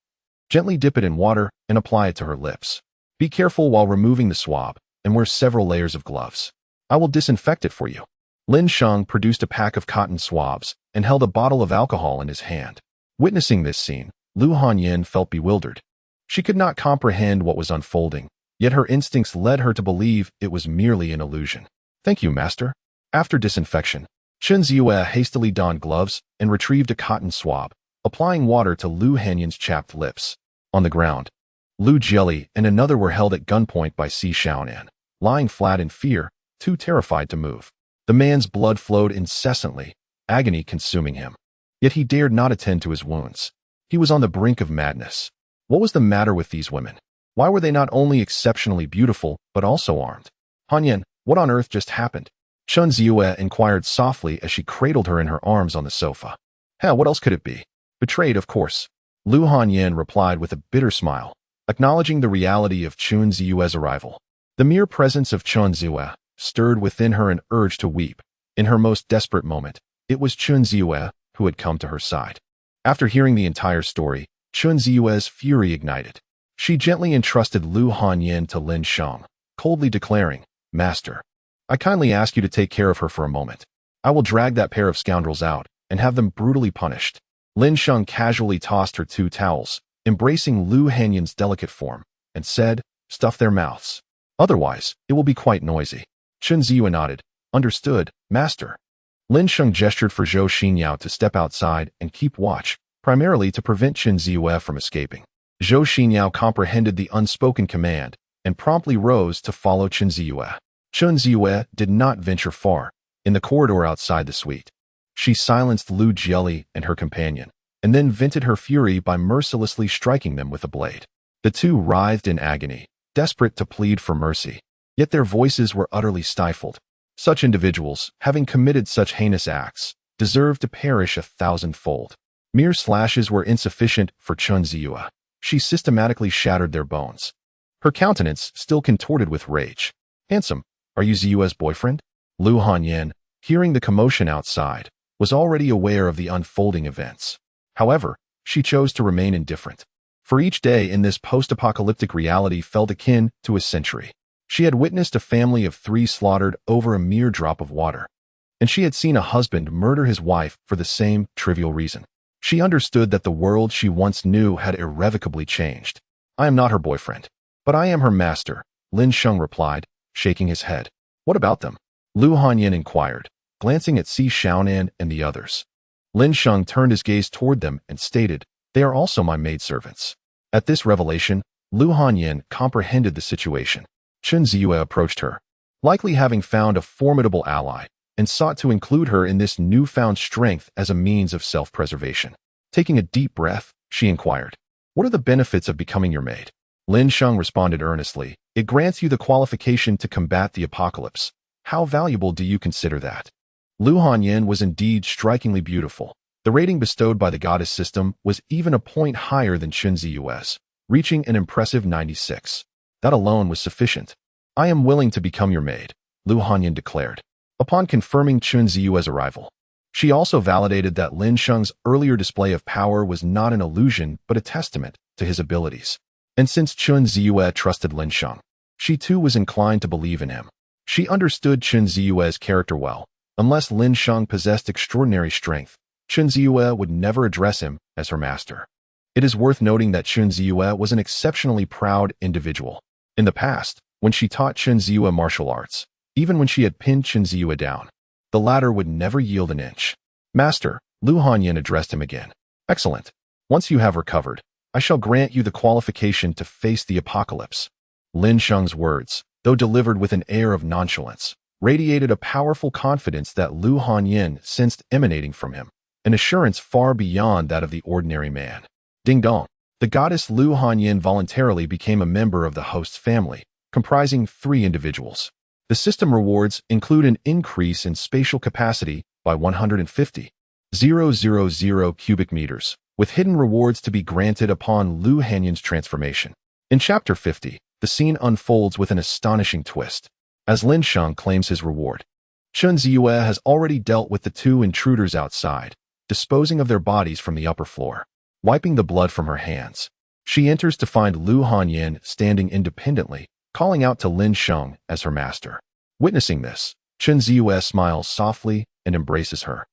Gently dip it in water and apply it to her lips. Be careful while removing the swab and wear several layers of gloves. I will disinfect it for you. Lin Sheng produced a pack of cotton swabs and held a bottle of alcohol in his hand. Witnessing this scene, Lu Hanyan felt bewildered. She could not comprehend what was unfolding, yet her instincts led her to believe it was merely an illusion. Thank you, master. After disinfection, Chen Ziyue hastily donned gloves and retrieved a cotton swab, applying water to Lu Hanyan's chapped lips. On the ground, Lu Jili and another were held at gunpoint by Si Xiaonan. Lying flat in fear, too terrified to move. The man's blood flowed incessantly, agony consuming him. Yet he dared not attend to his wounds. He was on the brink of madness. What was the matter with these women? Why were they not only exceptionally beautiful, but also armed? Han Yan, what on earth just happened? Chen Ziyue inquired softly as she cradled her in her arms on the sofa. Hell, what else could it be? Betrayed, of course. Lu Hanyan replied with a bitter smile, acknowledging the reality of Chen Ziyue's arrival. The mere presence of Chen Ziyue stirred within her an urge to weep. In her most desperate moment, it was Chen Ziyue who had come to her side. After hearing the entire story, Chen Ziyue's fury ignited. She gently entrusted Lu Hanyan to Lin Sheng, coldly declaring, Master, I kindly ask you to take care of her for a moment. I will drag that pair of scoundrels out and have them brutally punished. Lin Sheng casually tossed her 2 towels, embracing Lu Hanyan's delicate form, and said, Stuff their mouths. Otherwise, it will be quite noisy. Chen Ziyue nodded. Understood, Master. Lin Sheng gestured for Zhou Xinyao to step outside and keep watch, primarily to prevent Chen Ziyue from escaping. Zhou Xinyao comprehended the unspoken command and promptly rose to follow Chen Ziyue. Chen Ziyue did not venture far. In the corridor outside the suite, she silenced Lu Jieli and her companion, and then vented her fury by mercilessly striking them with a blade. The two writhed in agony, desperate to plead for mercy, yet their voices were utterly stifled. Such individuals, having committed such heinous acts, deserved to perish 1,000-fold. Mere slashes were insufficient for Chen Ziyue. She systematically shattered their bones. Her countenance still contorted with rage. Handsome, are you Ziyue's boyfriend? Lu Hanyan, hearing the commotion outside, was already aware of the unfolding events. However, she chose to remain indifferent. For each day in this post-apocalyptic reality felt akin to a century. She had witnessed a family of 3 slaughtered over a mere drop of water. And she had seen a husband murder his wife for the same trivial reason. She understood that the world she once knew had irrevocably changed. I am not her boyfriend, but I am her master, Lin Sheng replied, shaking his head. What about them? Lu Hanyan inquired, glancing at Si Xiaonan and the others. Lin Sheng turned his gaze toward them and stated, They are also my maidservants. At this revelation, Lu Hanyan comprehended the situation. Chen Ziyue approached her, likely having found a formidable ally, and sought to include her in this newfound strength as a means of self-preservation. Taking a deep breath, she inquired, What are the benefits of becoming your maid? Lin Sheng responded earnestly, It grants you the qualification to combat the apocalypse. How valuable do you consider that? Lu Hanyan was indeed strikingly beautiful. The rating bestowed by the goddess system was even a point higher than Chen Ziyue's, reaching an impressive 96. That alone was sufficient. I am willing to become your maid, Lu Hanyan declared. Upon confirming Chen Ziyue's arrival, she also validated that Lin Sheng's earlier display of power was not an illusion but a testament to his abilities. And since Chen Ziyue trusted Lin Sheng, she too was inclined to believe in him. She understood Chen Ziyue's character well. Unless Lin Sheng possessed extraordinary strength, Chen Ziyue would never address him as her master. It is worth noting that Chen Ziyue was an exceptionally proud individual. In the past, when she taught Chen Ziyue martial arts, even when she had pinned Chen Ziyue down, the latter would never yield an inch. Master, Lu Hanyan addressed him again. Excellent. Once you have recovered, I shall grant you the qualification to face the apocalypse. Lin Sheng's words, though delivered with an air of nonchalance, radiated a powerful confidence that Lu Hanyan sensed emanating from him, an assurance far beyond that of the ordinary man. Ding dong. The goddess Lu Hanyan voluntarily became a member of the host's family, comprising 3 individuals. The system rewards include an increase in spatial capacity by 150,000 cubic meters, with hidden rewards to be granted upon Lu Hanyan's transformation. In Chapter 50, the scene unfolds with an astonishing twist. As Lin Sheng claims his reward, Chen Ziyue has already dealt with the 2 intruders outside, disposing of their bodies from the upper floor. Wiping the blood from her hands, she enters to find Lu Hanyan standing independently, calling out to Lin Sheng as her master. Witnessing this, Chen Ziyue smiles softly and embraces her.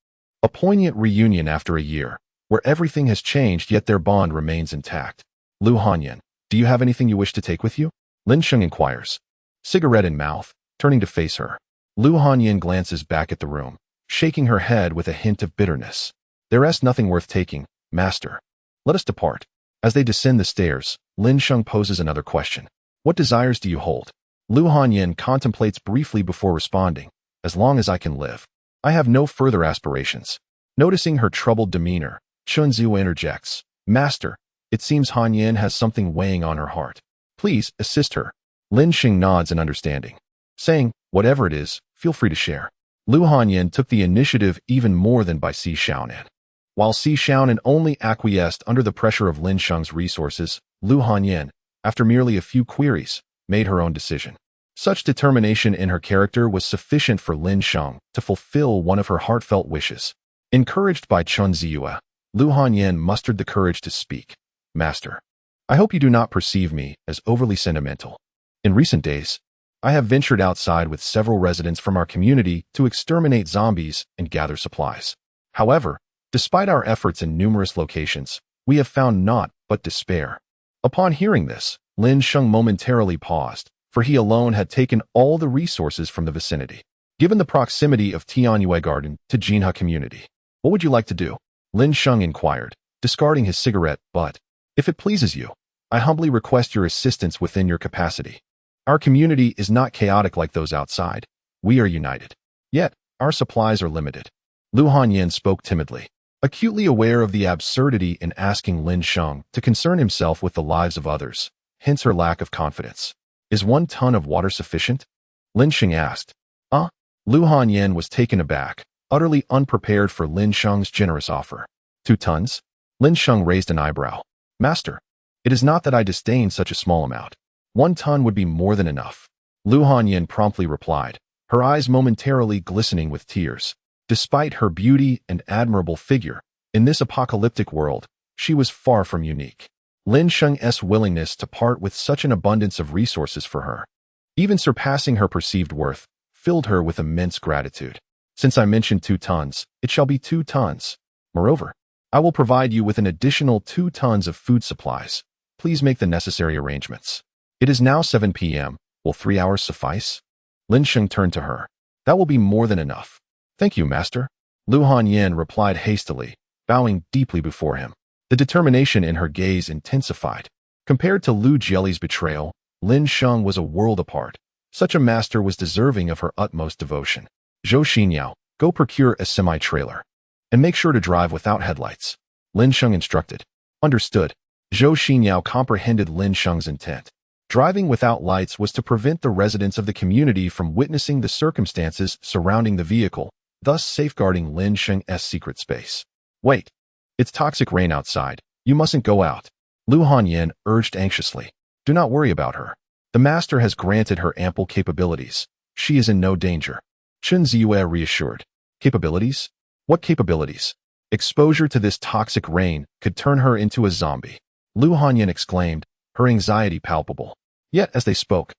A poignant reunion after a year, where everything has changed yet their bond remains intact. Lu Hanyan, do you have anything you wish to take with you? Lin Sheng inquires. Cigarette in mouth, turning to face her. Lu Hanyan glances back at the room, shaking her head with a hint of bitterness. There is nothing worth taking, master. Let us depart. As they descend the stairs, Lin Sheng poses another question. What desires do you hold? Lu Hanyin contemplates briefly before responding. As long as I can live. I have no further aspirations. Noticing her troubled demeanor, Chun Ziyu interjects. Master, it seems Hanyin has something weighing on her heart. Please assist her. Lin Sheng nods in understanding, saying, whatever it is, feel free to share. Lu Hanyin took the initiative even more than by Si Xiaonan. While Si Xiaonan only acquiesced under the pressure of Lin Sheng's resources, Lu Hanyin, after merely a few queries, made her own decision. Such determination in her character was sufficient for Lin Sheng to fulfill one of her heartfelt wishes. Encouraged by Chun Ziyu, Lu Hanyin mustered the courage to speak. Master, I hope you do not perceive me as overly sentimental. In recent days, I have ventured outside with several residents from our community to exterminate zombies and gather supplies. However, despite our efforts in numerous locations, we have found naught but despair. Upon hearing this, Lin Sheng momentarily paused, for he alone had taken all the resources from the vicinity. Given the proximity of Tianyue Garden to Jinhe community, what would you like to do? Lin Sheng inquired, discarding his cigarette, but, if it pleases you, I humbly request your assistance within your capacity. Our community is not chaotic like those outside. We are united. Yet, our supplies are limited. Lu Hanyin spoke timidly, acutely aware of the absurdity in asking Lin Sheng to concern himself with the lives of others, hence her lack of confidence. Is 1 ton of water sufficient? Lin Sheng asked. Lu Hanyin was taken aback, utterly unprepared for Lin Sheng's generous offer. 2 tons? Lin Sheng raised an eyebrow. Master, it is not that I disdain such a small amount. 1 ton would be more than enough. Lu Hanyin promptly replied, her eyes momentarily glistening with tears. Despite her beauty and admirable figure, in this apocalyptic world, she was far from unique. Lin Sheng's willingness to part with such an abundance of resources for her, even surpassing her perceived worth, filled her with immense gratitude. Since I mentioned 2 tons, it shall be 2 tons. Moreover, I will provide you with an additional 2 tons of food supplies. Please make the necessary arrangements. It is now 7 p.m. Will 3 hours suffice? Lin Sheng turned to her. That will be more than enough. Thank you, master. Lu Hanyin replied hastily, bowing deeply before him. The determination in her gaze intensified. Compared to Lu Jieli's betrayal, Lin Sheng was a world apart. Such a master was deserving of her utmost devotion. Zhou Xinyao, go procure a semi-trailer. And make sure to drive without headlights. Lin Sheng instructed. Understood. Zhou Xinyao comprehended Lin Sheng's intent. Driving without lights was to prevent the residents of the community from witnessing the circumstances surrounding the vehicle, thus safeguarding Lin Sheng's secret space. Wait. It's toxic rain outside. You mustn't go out. Lu Hanyin urged anxiously. Do not worry about her. The master has granted her ample capabilities. She is in no danger. Chun Ziyu reassured. Capabilities? What capabilities? Exposure to this toxic rain could turn her into a zombie. Lu Hanyin exclaimed, her anxiety palpable. Yet as they spoke,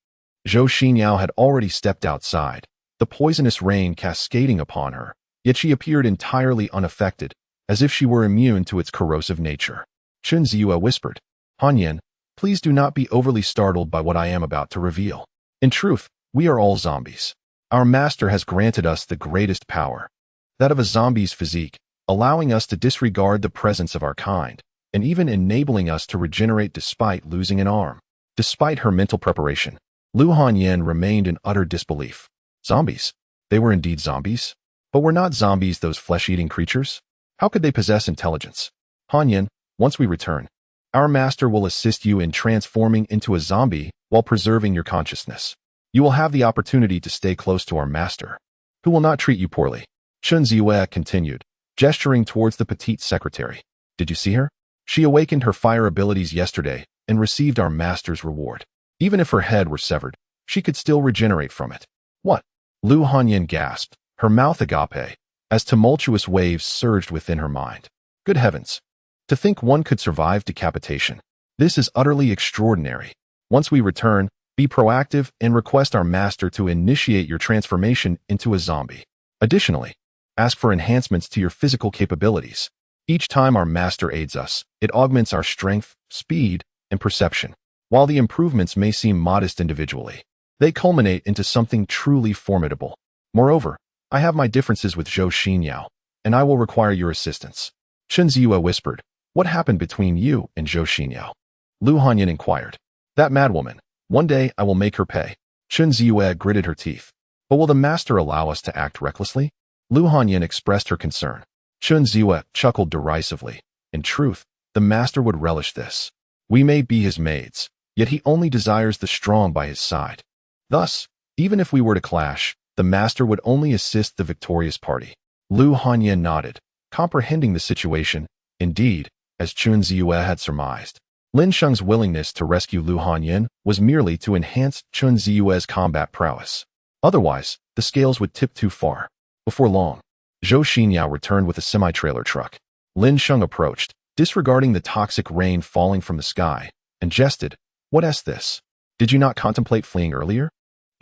Zhou Xinyao had already stepped outside, the poisonous rain cascading upon her, yet she appeared entirely unaffected, as if she were immune to its corrosive nature. Chun Ziyu whispered, Hanyin, please do not be overly startled by what I am about to reveal. In truth, we are all zombies. Our master has granted us the greatest power, that of a zombie's physique, allowing us to disregard the presence of our kind, and even enabling us to regenerate despite losing an arm. Despite her mental preparation, Lu Hanyin remained in utter disbelief. Zombies? They were indeed zombies? But were not zombies those flesh-eating creatures? How could they possess intelligence? Hanyin, once we return, our master will assist you in transforming into a zombie while preserving your consciousness. You will have the opportunity to stay close to our master, who will not treat you poorly. Chun Ziyu continued, gesturing towards the petite secretary. Did you see her? She awakened her fire abilities yesterday and received our master's reward. Even if her head were severed, she could still regenerate from it. What? Lu Hanyin gasped, her mouth agape, as tumultuous waves surged within her mind. Good heavens! To think one could survive decapitation. This is utterly extraordinary. Once we return, be proactive and request our master to initiate your transformation into a zombie. Additionally, ask for enhancements to your physical capabilities. Each time our master aids us, it augments our strength, speed, and perception. While the improvements may seem modest individually, they culminate into something truly formidable. Moreover, I have my differences with Zhou Xinyao, and I will require your assistance. Chun Ziyu whispered, what happened between you and Zhou Xinyao? Lu Hanyin inquired. That madwoman. One day I will make her pay. Chun Ziyue gritted her teeth. But will the master allow us to act recklessly? Lu Hanyin expressed her concern. Chun Ziyue chuckled derisively. In truth, the master would relish this. We may be his maids, yet he only desires the strong by his side. Thus, even if we were to clash, the master would only assist the victorious party. Lu Hanyin nodded, comprehending the situation. Indeed, as Chun Ziyue had surmised, Lin Sheng's willingness to rescue Lu Hanyin was merely to enhance Chun Ziyue's combat prowess. Otherwise, the scales would tip too far. Before long, Zhou Xinyao returned with a semi-trailer truck. Lin Sheng approached, disregarding the toxic rain falling from the sky, and jested, "What is this? Did you not contemplate fleeing earlier?"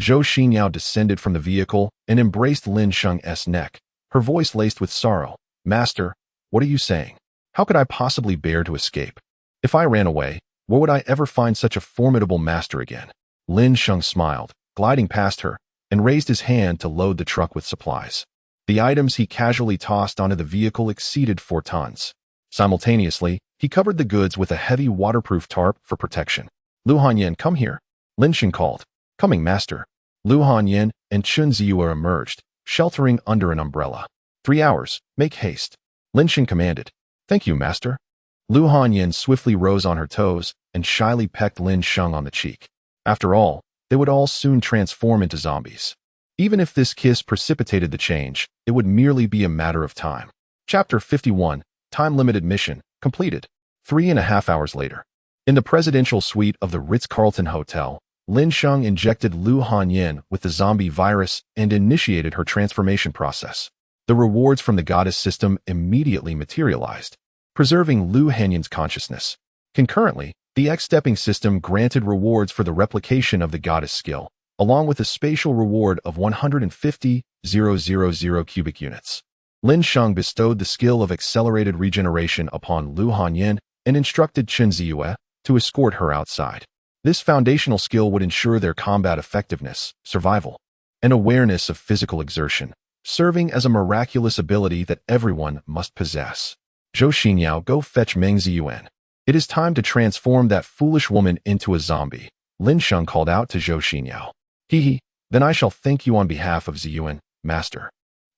Zhou Xinyao descended from the vehicle and embraced Lin Sheng's neck, her voice laced with sorrow. "Master, what are you saying? How could I possibly bear to escape? If I ran away, where would I ever find such a formidable master again?" Lin Sheng smiled, gliding past her, and raised his hand to load the truck with supplies. The items he casually tossed onto the vehicle exceeded 4 tons. Simultaneously, he covered the goods with a heavy waterproof tarp for protection. "Lu Hanyin, come here," Lin Sheng called. "Coming, master." Lu Hanyin and Chun Ziyue emerged, sheltering under an umbrella. 3 hours, make haste," Lin Sheng commanded. "Thank you, master." Lu Hanyin swiftly rose on her toes and shyly pecked Lin Sheng on the cheek. After all, they would all soon transform into zombies. Even if this kiss precipitated the change, it would merely be a matter of time. Chapter 51, Time-Limited Mission, completed. 3.5 hours later. In the presidential suite of the Ritz-Carlton Hotel, Lin Sheng injected Lu Hanyin with the zombie virus and initiated her transformation process. The rewards from the goddess system immediately materialized, preserving Lu Hanyin's consciousness. Concurrently, the X-stepping system granted rewards for the replication of the goddess skill, along with a spatial reward of 150,000 cubic units. Lin Sheng bestowed the skill of accelerated regeneration upon Lu Hanyin and instructed Chun Ziyue to escort her outside. This foundational skill would ensure their combat effectiveness, survival, and awareness of physical exertion, serving as a miraculous ability that everyone must possess. "Zhou Xinyao, go fetch Meng Ziyuan. It is time to transform that foolish woman into a zombie," Lin Sheng called out to Zhou Xinyao. "He, then I shall thank you on behalf of Ziyuan, master."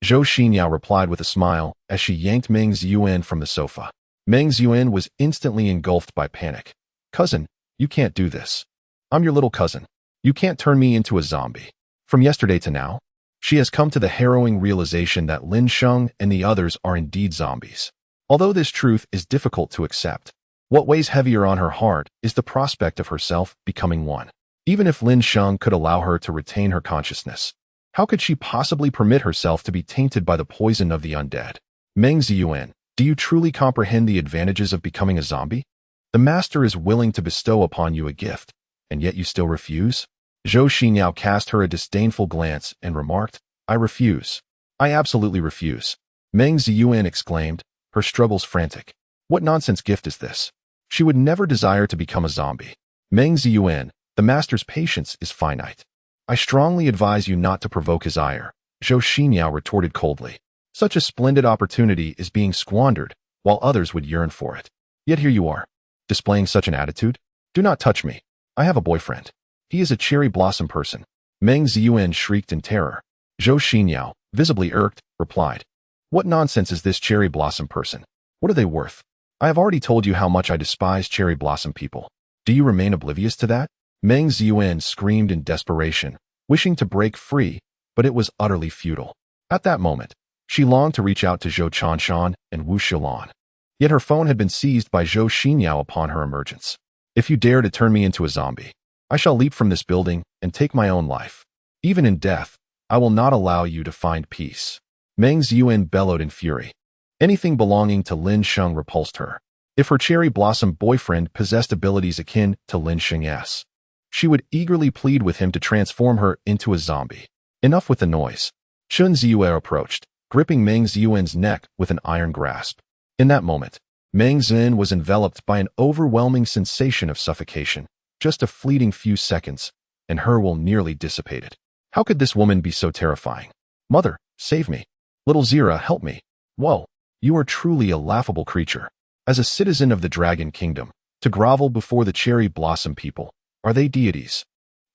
Zhou Xinyao replied with a smile as she yanked Meng Ziyuan from the sofa. Meng Ziyuan was instantly engulfed by panic. "Cousin, you can't do this. I'm your little cousin. You can't turn me into a zombie." From yesterday to now, she has come to the harrowing realization that Lin Sheng and the others are indeed zombies. Although this truth is difficult to accept, what weighs heavier on her heart is the prospect of herself becoming one. Even if Lin Sheng could allow her to retain her consciousness, how could she possibly permit herself to be tainted by the poison of the undead? "Meng Ziyuan, do you truly comprehend the advantages of becoming a zombie? The master is willing to bestow upon you a gift, and yet you still refuse?" Zhou Xinyao cast her a disdainful glance and remarked, "I refuse. I absolutely refuse." Meng Ziyuan exclaimed, her struggles frantic. "What nonsense gift is this? She would never desire to become a zombie." "Meng Ziyuan, the master's patience is finite. I strongly advise you not to provoke his ire," Zhou Xinyao retorted coldly. "Such a splendid opportunity is being squandered, while others would yearn for it. Yet here you are, displaying such an attitude. Do not touch me. I have a boyfriend. He is a cherry blossom person." Meng Ziyuan shrieked in terror. Zhou Xinyao, visibly irked, replied, "What nonsense is this cherry blossom person? What are they worth? I have already told you how much I despise cherry blossom people. Do you remain oblivious to that?" Meng Ziyuan screamed in desperation, wishing to break free, but it was utterly futile. At that moment, she longed to reach out to Zhou Chanshan and Wu Shilan. Yet her phone had been seized by Zhou Xinyao upon her emergence. "If you dare to turn me into a zombie, I shall leap from this building and take my own life. Even in death, I will not allow you to find peace." Meng Ziyuan bellowed in fury. Anything belonging to Lin Sheng repulsed her. If her cherry blossom boyfriend possessed abilities akin to Lin Sheng's, she would eagerly plead with him to transform her into a zombie. Enough with the noise. Chun Ziyue approached, gripping Meng Ziyuan's neck with an iron grasp. In that moment, Meng Ziyuan was enveloped by an overwhelming sensation of suffocation. Just a fleeting few seconds, and her will nearly dissipated. How could this woman be so terrifying? "Mother, save me. Little Zira, help me." "Whoa, you are truly a laughable creature. As a citizen of the Dragon Kingdom, to grovel before the cherry blossom people. Are they deities?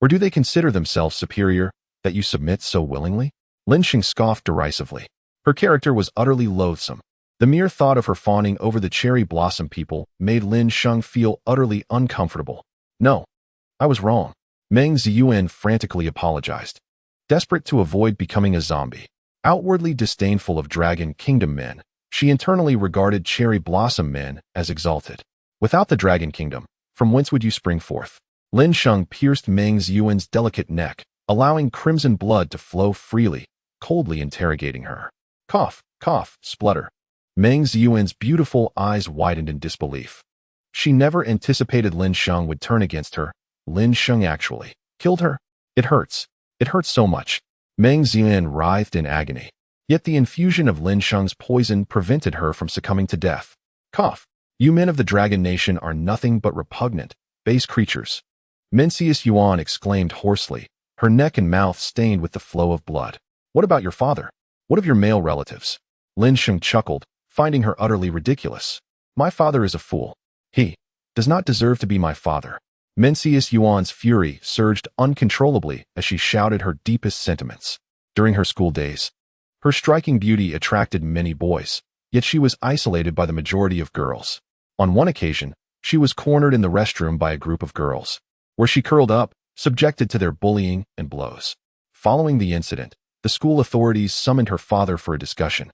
Or do they consider themselves superior that you submit so willingly? Lin Sheng scoffed derisively. Her character was utterly loathsome. The mere thought of her fawning over the cherry blossom people made Lin Sheng feel utterly uncomfortable. No, I was wrong. Meng Ziyuan frantically apologized. Desperate to avoid becoming a zombie, outwardly disdainful of Dragon Kingdom men, she internally regarded cherry blossom men as exalted. Without the Dragon Kingdom, from whence would you spring forth? Lin Sheng pierced Meng Ziyuan's delicate neck, allowing crimson blood to flow freely, coldly interrogating her. Cough, cough, splutter. Meng Ziyuan's beautiful eyes widened in disbelief. She never anticipated Lin Sheng would turn against her. Lin Sheng actually killed her. It hurts. It hurts so much. Meng Ziyuan writhed in agony. Yet the infusion of Lin Sheng's poison prevented her from succumbing to death. Cough. You men of the Dragon Nation are nothing but repugnant, base creatures. Mencius Yuan exclaimed hoarsely, her neck and mouth stained with the flow of blood. What about your father? What of your male relatives? Lin Sheng chuckled, finding her utterly ridiculous. My father is a fool. He does not deserve to be my father. Mencius Yuan's fury surged uncontrollably as she shouted her deepest sentiments. During her school days, her striking beauty attracted many boys, yet she was isolated by the majority of girls. On one occasion, she was cornered in the restroom by a group of girls, where she curled up, subjected to their bullying and blows. Following the incident, the school authorities summoned her father for a discussion,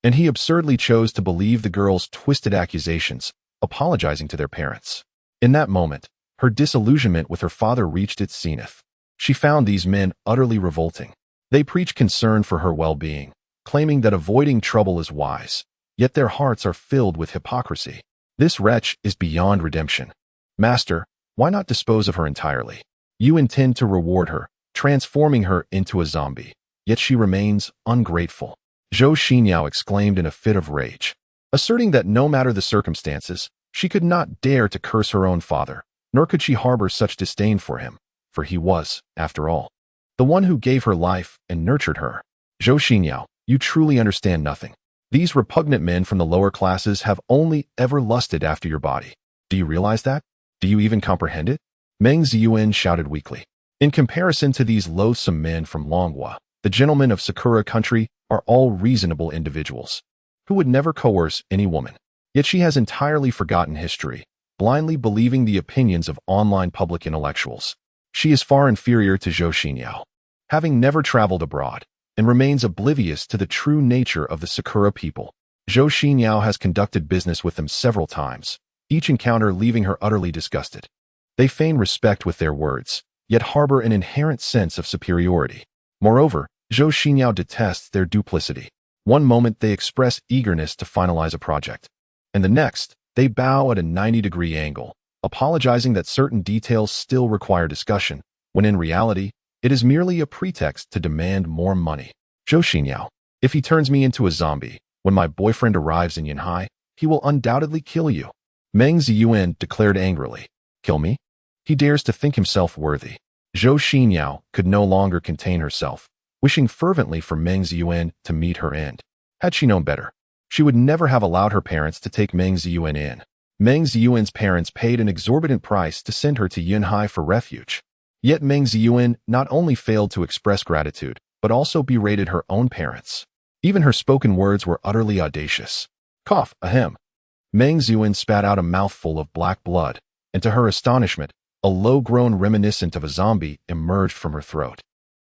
and he absurdly chose to believe the girls' twisted accusations, apologizing to their parents. In that moment, her disillusionment with her father reached its zenith. She found these men utterly revolting. They preach concern for her well-being, claiming that avoiding trouble is wise, yet their hearts are filled with hypocrisy. This wretch is beyond redemption. Master, why not dispose of her entirely? You intend to reward her, transforming her into a zombie, yet she remains ungrateful. Zhou Xinyao exclaimed in a fit of rage, asserting that no matter the circumstances, she could not dare to curse her own father, nor could she harbor such disdain for him, for he was, after all, the one who gave her life and nurtured her. Zhou Xinyao, you truly understand nothing. These repugnant men from the lower classes have only ever lusted after your body. Do you realize that? Do you even comprehend it? Meng Ziyuan shouted weakly. In comparison to these loathsome men from Longhua, the gentlemen of Sakura country are all reasonable individuals, who would never coerce any woman. Yet she has entirely forgotten history, blindly believing the opinions of online public intellectuals. She is far inferior to Zhou Xinyao, having never traveled abroad, and remains oblivious to the true nature of the Sakura people. Zhou Xinyao has conducted business with them several times, each encounter leaving her utterly disgusted. They feign respect with their words, yet harbor an inherent sense of superiority. Moreover, Zhou Xinyao detests their duplicity. One moment they express eagerness to finalize a project, and the next, they bow at a 90-degree angle, apologizing that certain details still require discussion, when in reality, it is merely a pretext to demand more money. Zhou Xinyao, if he turns me into a zombie, when my boyfriend arrives in Yanhai, he will undoubtedly kill you. Meng Ziyuan declared angrily. Kill me? He dares to think himself worthy. Zhou Xinyao could no longer contain herself, wishing fervently for Meng Ziyuan to meet her end. Had she known better, she would never have allowed her parents to take Meng Ziyuan in. Meng Ziyuan's parents paid an exorbitant price to send her to Yunhai for refuge. Yet Meng Ziyuan not only failed to express gratitude, but also berated her own parents. Even her spoken words were utterly audacious. Cough, ahem. Meng Ziyuan spat out a mouthful of black blood, and to her astonishment, a low groan reminiscent of a zombie emerged from her throat,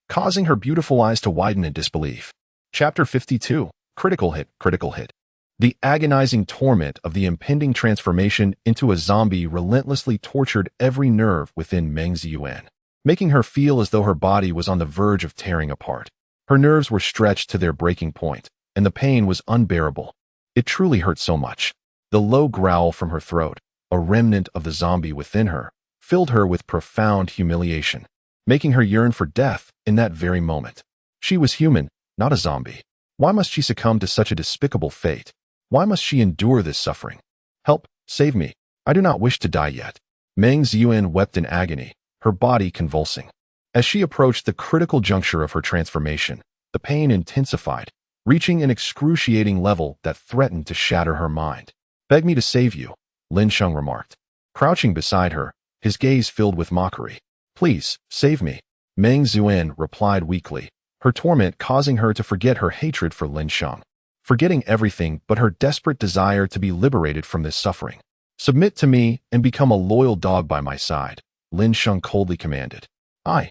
causing her beautiful eyes to widen in disbelief. Chapter 52. Critical hit, critical hit. The agonizing torment of the impending transformation into a zombie relentlessly tortured every nerve within Meng Ziyuan, making her feel as though her body was on the verge of tearing apart. Her nerves were stretched to their breaking point, and the pain was unbearable. It truly hurt so much. The low growl from her throat, a remnant of the zombie within her, filled her with profound humiliation, making her yearn for death in that very moment. She was human, not a zombie. Why must she succumb to such a despicable fate? Why must she endure this suffering? Help, save me. I do not wish to die yet. Meng Ziyuan wept in agony, her body convulsing. As she approached the critical juncture of her transformation, the pain intensified, reaching an excruciating level that threatened to shatter her mind. Beg me to save you, Lin Sheng remarked. Crouching beside her, his gaze filled with mockery. Please, save me. Meng Zuan replied weakly, her torment causing her to forget her hatred for Lin Sheng, forgetting everything but her desperate desire to be liberated from this suffering. Submit to me and become a loyal dog by my side, Lin Sheng coldly commanded. I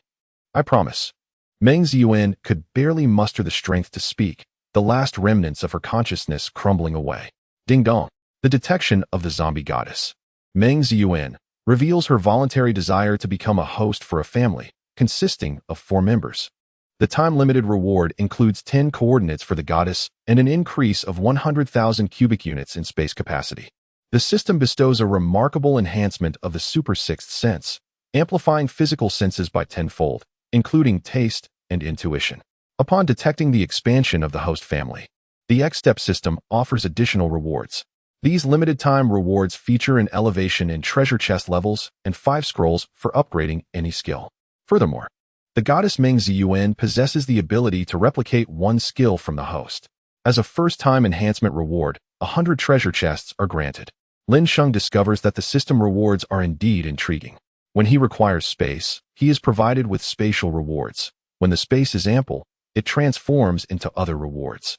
promise. Meng Zuan could barely muster the strength to speak, the last remnants of her consciousness crumbling away. Ding dong. The detection of the zombie goddess. Meng Zuan reveals her voluntary desire to become a host for a family, consisting of 4 members. The time-limited reward includes 10 coordinates for the goddess and an increase of 100,000 cubic units in space capacity. The system bestows a remarkable enhancement of the super sixth sense, amplifying physical senses by tenfold, including taste and intuition. Upon detecting the expansion of the host family, the X-Step system offers additional rewards. These limited-time rewards feature an elevation in treasure chest levels and 5 scrolls for upgrading any skill. Furthermore, the goddess Meng Ziyuan possesses the ability to replicate 1 skill from the host. As a first-time enhancement reward, 100 treasure chests are granted. Lin Sheng discovers that the system rewards are indeed intriguing. When he requires space, he is provided with spatial rewards. When the space is ample, it transforms into other rewards.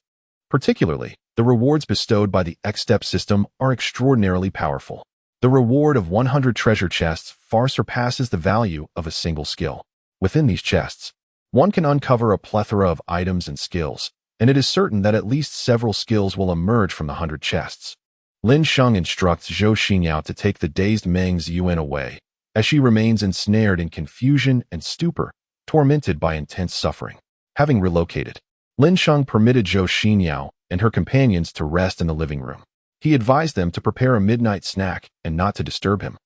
Particularly, the rewards bestowed by the X-Step system are extraordinarily powerful. The reward of 100 treasure chests far surpasses the value of a single skill. Within these chests, one can uncover a plethora of items and skills, and it is certain that at least several skills will emerge from the 100 chests. Lin Sheng instructs Zhou Xinyao to take the dazed Meng Ziyuan away, as she remains ensnared in confusion and stupor, tormented by intense suffering. Having relocated, Lin Sheng permitted Zhou Xinyao and her companions to rest in the living room. He advised them to prepare a midnight snack and not to disturb him.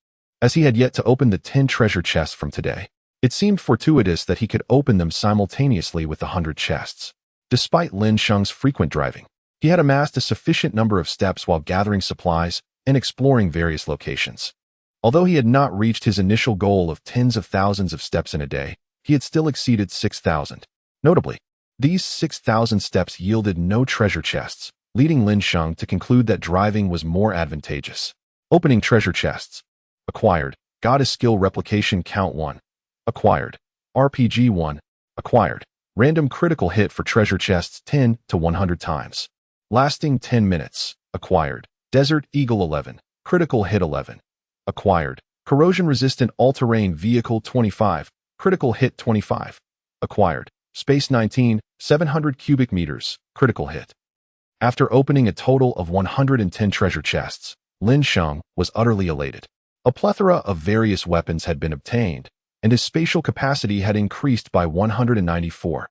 As he had yet to open the 10 treasure chests from today, it seemed fortuitous that he could open them simultaneously with the 100 chests. Despite Lin Sheng's frequent driving, he had amassed a sufficient number of steps while gathering supplies and exploring various locations. Although he had not reached his initial goal of tens of thousands of steps in a day, he had still exceeded 6,000. Notably, these 6,000 steps yielded no treasure chests, leading Lin Sheng to conclude that driving was more advantageous. Opening treasure chests. Acquired. Goddess skill replication count 1. Acquired. RPG 1. Acquired. Random critical hit for treasure chests 10 to 100 times. Lasting 10 minutes. Acquired. Desert Eagle 11. Critical hit 11. Acquired. Corrosion-resistant all-terrain vehicle 25. Critical hit 25. Acquired. Space 19, 700 cubic meters. Critical hit. After opening a total of 110 treasure chests, Lin Sheng was utterly elated. A plethora of various weapons had been obtained, and his spatial capacity had increased by 194.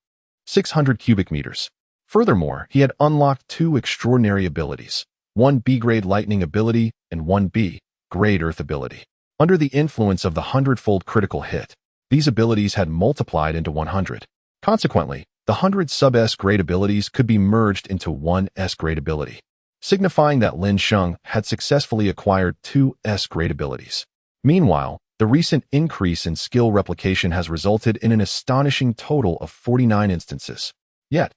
600 cubic meters. Furthermore, he had unlocked 2 extraordinary abilities, 1 B-grade lightning ability and 1 B-grade earth ability. Under the influence of the 100-fold critical hit, these abilities had multiplied into 100. Consequently, the 100 sub-S-grade abilities could be merged into 1 S-grade ability, signifying that Lin Sheng had successfully acquired 2 S-grade abilities. Meanwhile, the recent increase in skill replication has resulted in an astonishing total of 49 instances. Yet,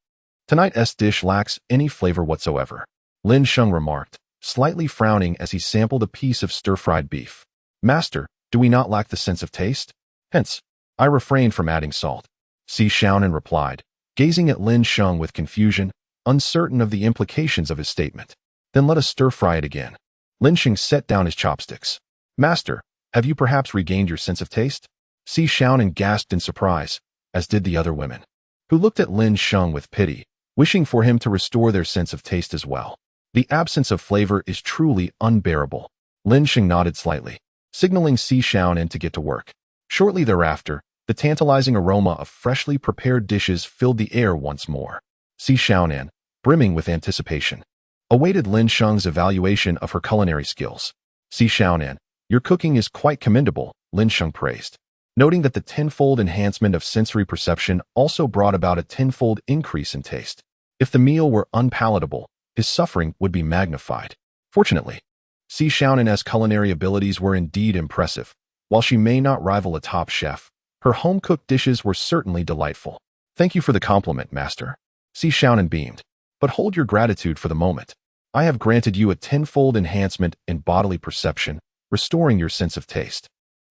tonight's dish lacks any flavor whatsoever, Lin Sheng remarked, slightly frowning as he sampled a piece of stir-fried beef. Master, do we not lack the sense of taste? Hence, I refrained from adding salt. Si Xiaonan replied, gazing at Lin Sheng with confusion, uncertain of the implications of his statement. Then let us stir-fry it again. Lin Sheng set down his chopsticks. Master, have you perhaps regained your sense of taste? Si Xiaonan gasped in surprise, as did the other women, who looked at Lin Sheng with pity, wishing for him to restore their sense of taste as well. The absence of flavor is truly unbearable. Lin Sheng nodded slightly, signaling Si Xiaonan to get to work. Shortly thereafter, the tantalizing aroma of freshly prepared dishes filled the air once more. Si Xiaonan, brimming with anticipation, awaited Lin Sheng's evaluation of her culinary skills. Si Xiaonan, your cooking is quite commendable, Lin Sheng praised, noting that the tenfold enhancement of sensory perception also brought about a tenfold increase in taste. If the meal were unpalatable, his suffering would be magnified. Fortunately, Si Xiaonan's culinary abilities were indeed impressive. While she may not rival a top chef, her home-cooked dishes were certainly delightful. Thank you for the compliment, Master. Si Xiaonan beamed. But hold your gratitude for the moment. I have granted you a tenfold enhancement in bodily perception, restoring your sense of taste.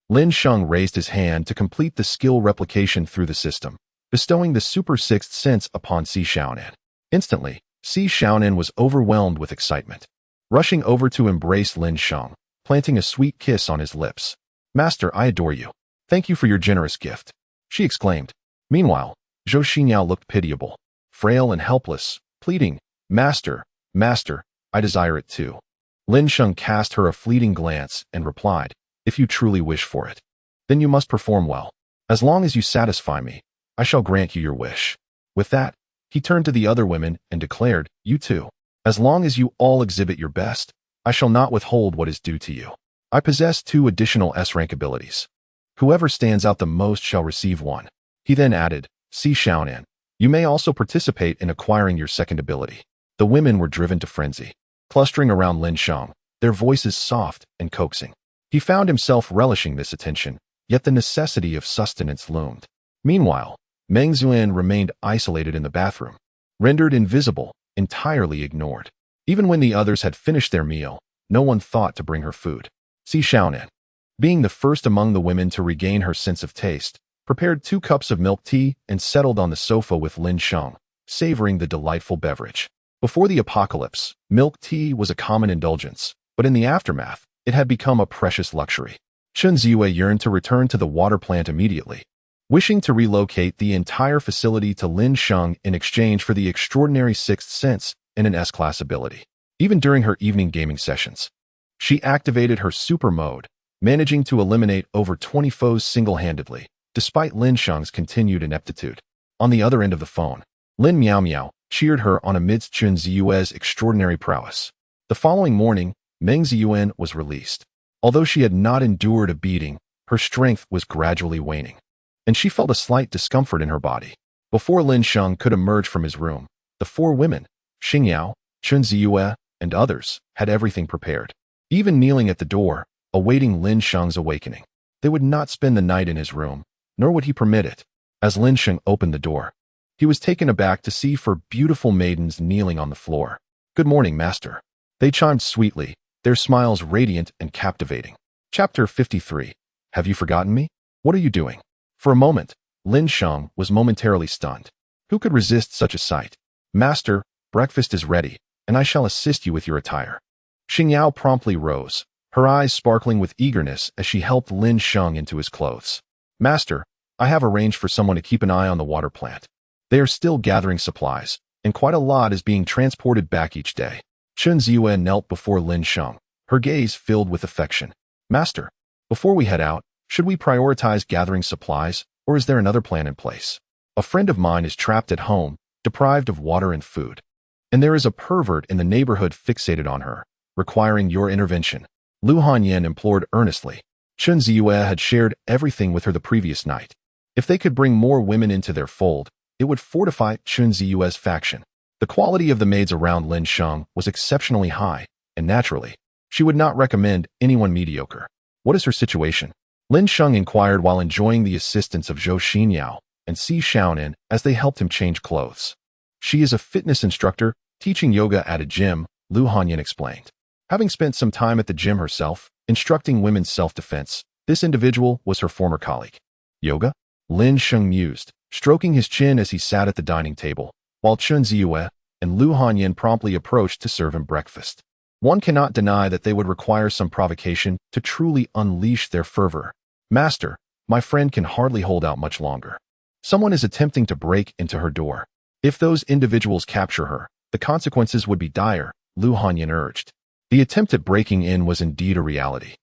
Lin Sheng raised his hand to complete the skill replication through the system, bestowing the super sixth sense upon Si Xiaonan. Instantly, Si Xiaonan was overwhelmed with excitement, rushing over to embrace Lin Sheng, planting a sweet kiss on his lips. "Master, I adore you. Thank you for your generous gift," she exclaimed. Meanwhile, Zhou Xinyao looked pitiable, frail and helpless, pleading, "Master, master, I desire it too." Lin Sheng cast her a fleeting glance and replied, "If you truly wish for it, then you must perform well. As long as you satisfy me, I shall grant you your wish." With that, he turned to the other women and declared, "You too. As long as you all exhibit your best, I shall not withhold what is due to you. I possess 2 additional S-rank abilities. Whoever stands out the most shall receive one." He then added, "Si Xiaonan, you may also participate in acquiring your second ability." The women were driven to frenzy, clustering around Lin Sheng, their voices soft and coaxing. He found himself relishing this attention, yet the necessity of sustenance loomed. Meanwhile, Meng Zuan remained isolated in the bathroom, rendered invisible, entirely ignored. Even when the others had finished their meal, no one thought to bring her food. Si Xiaonan, being the first among the women to regain her sense of taste, prepared 2 cups of milk tea and settled on the sofa with Lin Sheng, savoring the delightful beverage. Before the apocalypse, milk tea was a common indulgence, but in the aftermath, it had become a precious luxury. Chen Ziyue yearned to return to the water plant immediately, wishing to relocate the entire facility to Lin Sheng in exchange for the extraordinary sixth sense and an S-class ability. Even during her evening gaming sessions, she activated her super mode, managing to eliminate over 20 foes single-handedly, despite Lin Sheng's continued ineptitude. On the other end of the phone, Lin Miao Miao cheered her on amidst Chen Ziyue's extraordinary prowess. The following morning, Meng Ziyuan was released. Although she had not endured a beating, her strength was gradually waning, and she felt a slight discomfort in her body. Before Lin Sheng could emerge from his room, the 4 women, Xingyao, Chen Ziyue, and others, had everything prepared. Even kneeling at the door, awaiting Lin Sheng's awakening. They would not spend the night in his room, nor would he permit it. As Lin Sheng opened the door, he was taken aback to see 4 beautiful maidens kneeling on the floor. "Good morning, master." They chimed sweetly, their smiles radiant and captivating. Chapter 53. Have you forgotten me? What are you doing? For a moment, Lin Sheng was momentarily stunned. Who could resist such a sight? "Master, breakfast is ready, and I shall assist you with your attire." Xingyao promptly rose, her eyes sparkling with eagerness as she helped Lin Sheng into his clothes. "Master, I have arranged for someone to keep an eye on the water plant. They are still gathering supplies, and quite a lot is being transported back each day." Chen Ziyue knelt before Lin Sheng, her gaze filled with affection. "Master, before we head out, should we prioritize gathering supplies, or is there another plan in place? A friend of mine is trapped at home, deprived of water and food, and there is a pervert in the neighborhood fixated on her, requiring your intervention." Lu Hanyan implored earnestly. Chen Ziyue had shared everything with her the previous night. If they could bring more women into their fold, it would fortify Chen Ziyue's faction. The quality of the maids around Lin Sheng was exceptionally high, and naturally, she would not recommend anyone mediocre. "What is her situation?" Lin Sheng inquired while enjoying the assistance of Zhou Xinyao and Si Xiaonan as they helped him change clothes. "She is a fitness instructor, teaching yoga at a gym," Lu Hanyan explained. Having spent some time at the gym herself, instructing women's self-defense, this individual was her former colleague. "Yoga?" Lin Sheng mused, stroking his chin as he sat at the dining table, while Chen Ziyue and Lu Hanyan promptly approached to serve him breakfast. One cannot deny that they would require some provocation to truly unleash their fervor. "Master, my friend can hardly hold out much longer. Someone is attempting to break into her door. If those individuals capture her, the consequences would be dire," Lu Hanyan urged. The attempt at breaking in was indeed a reality.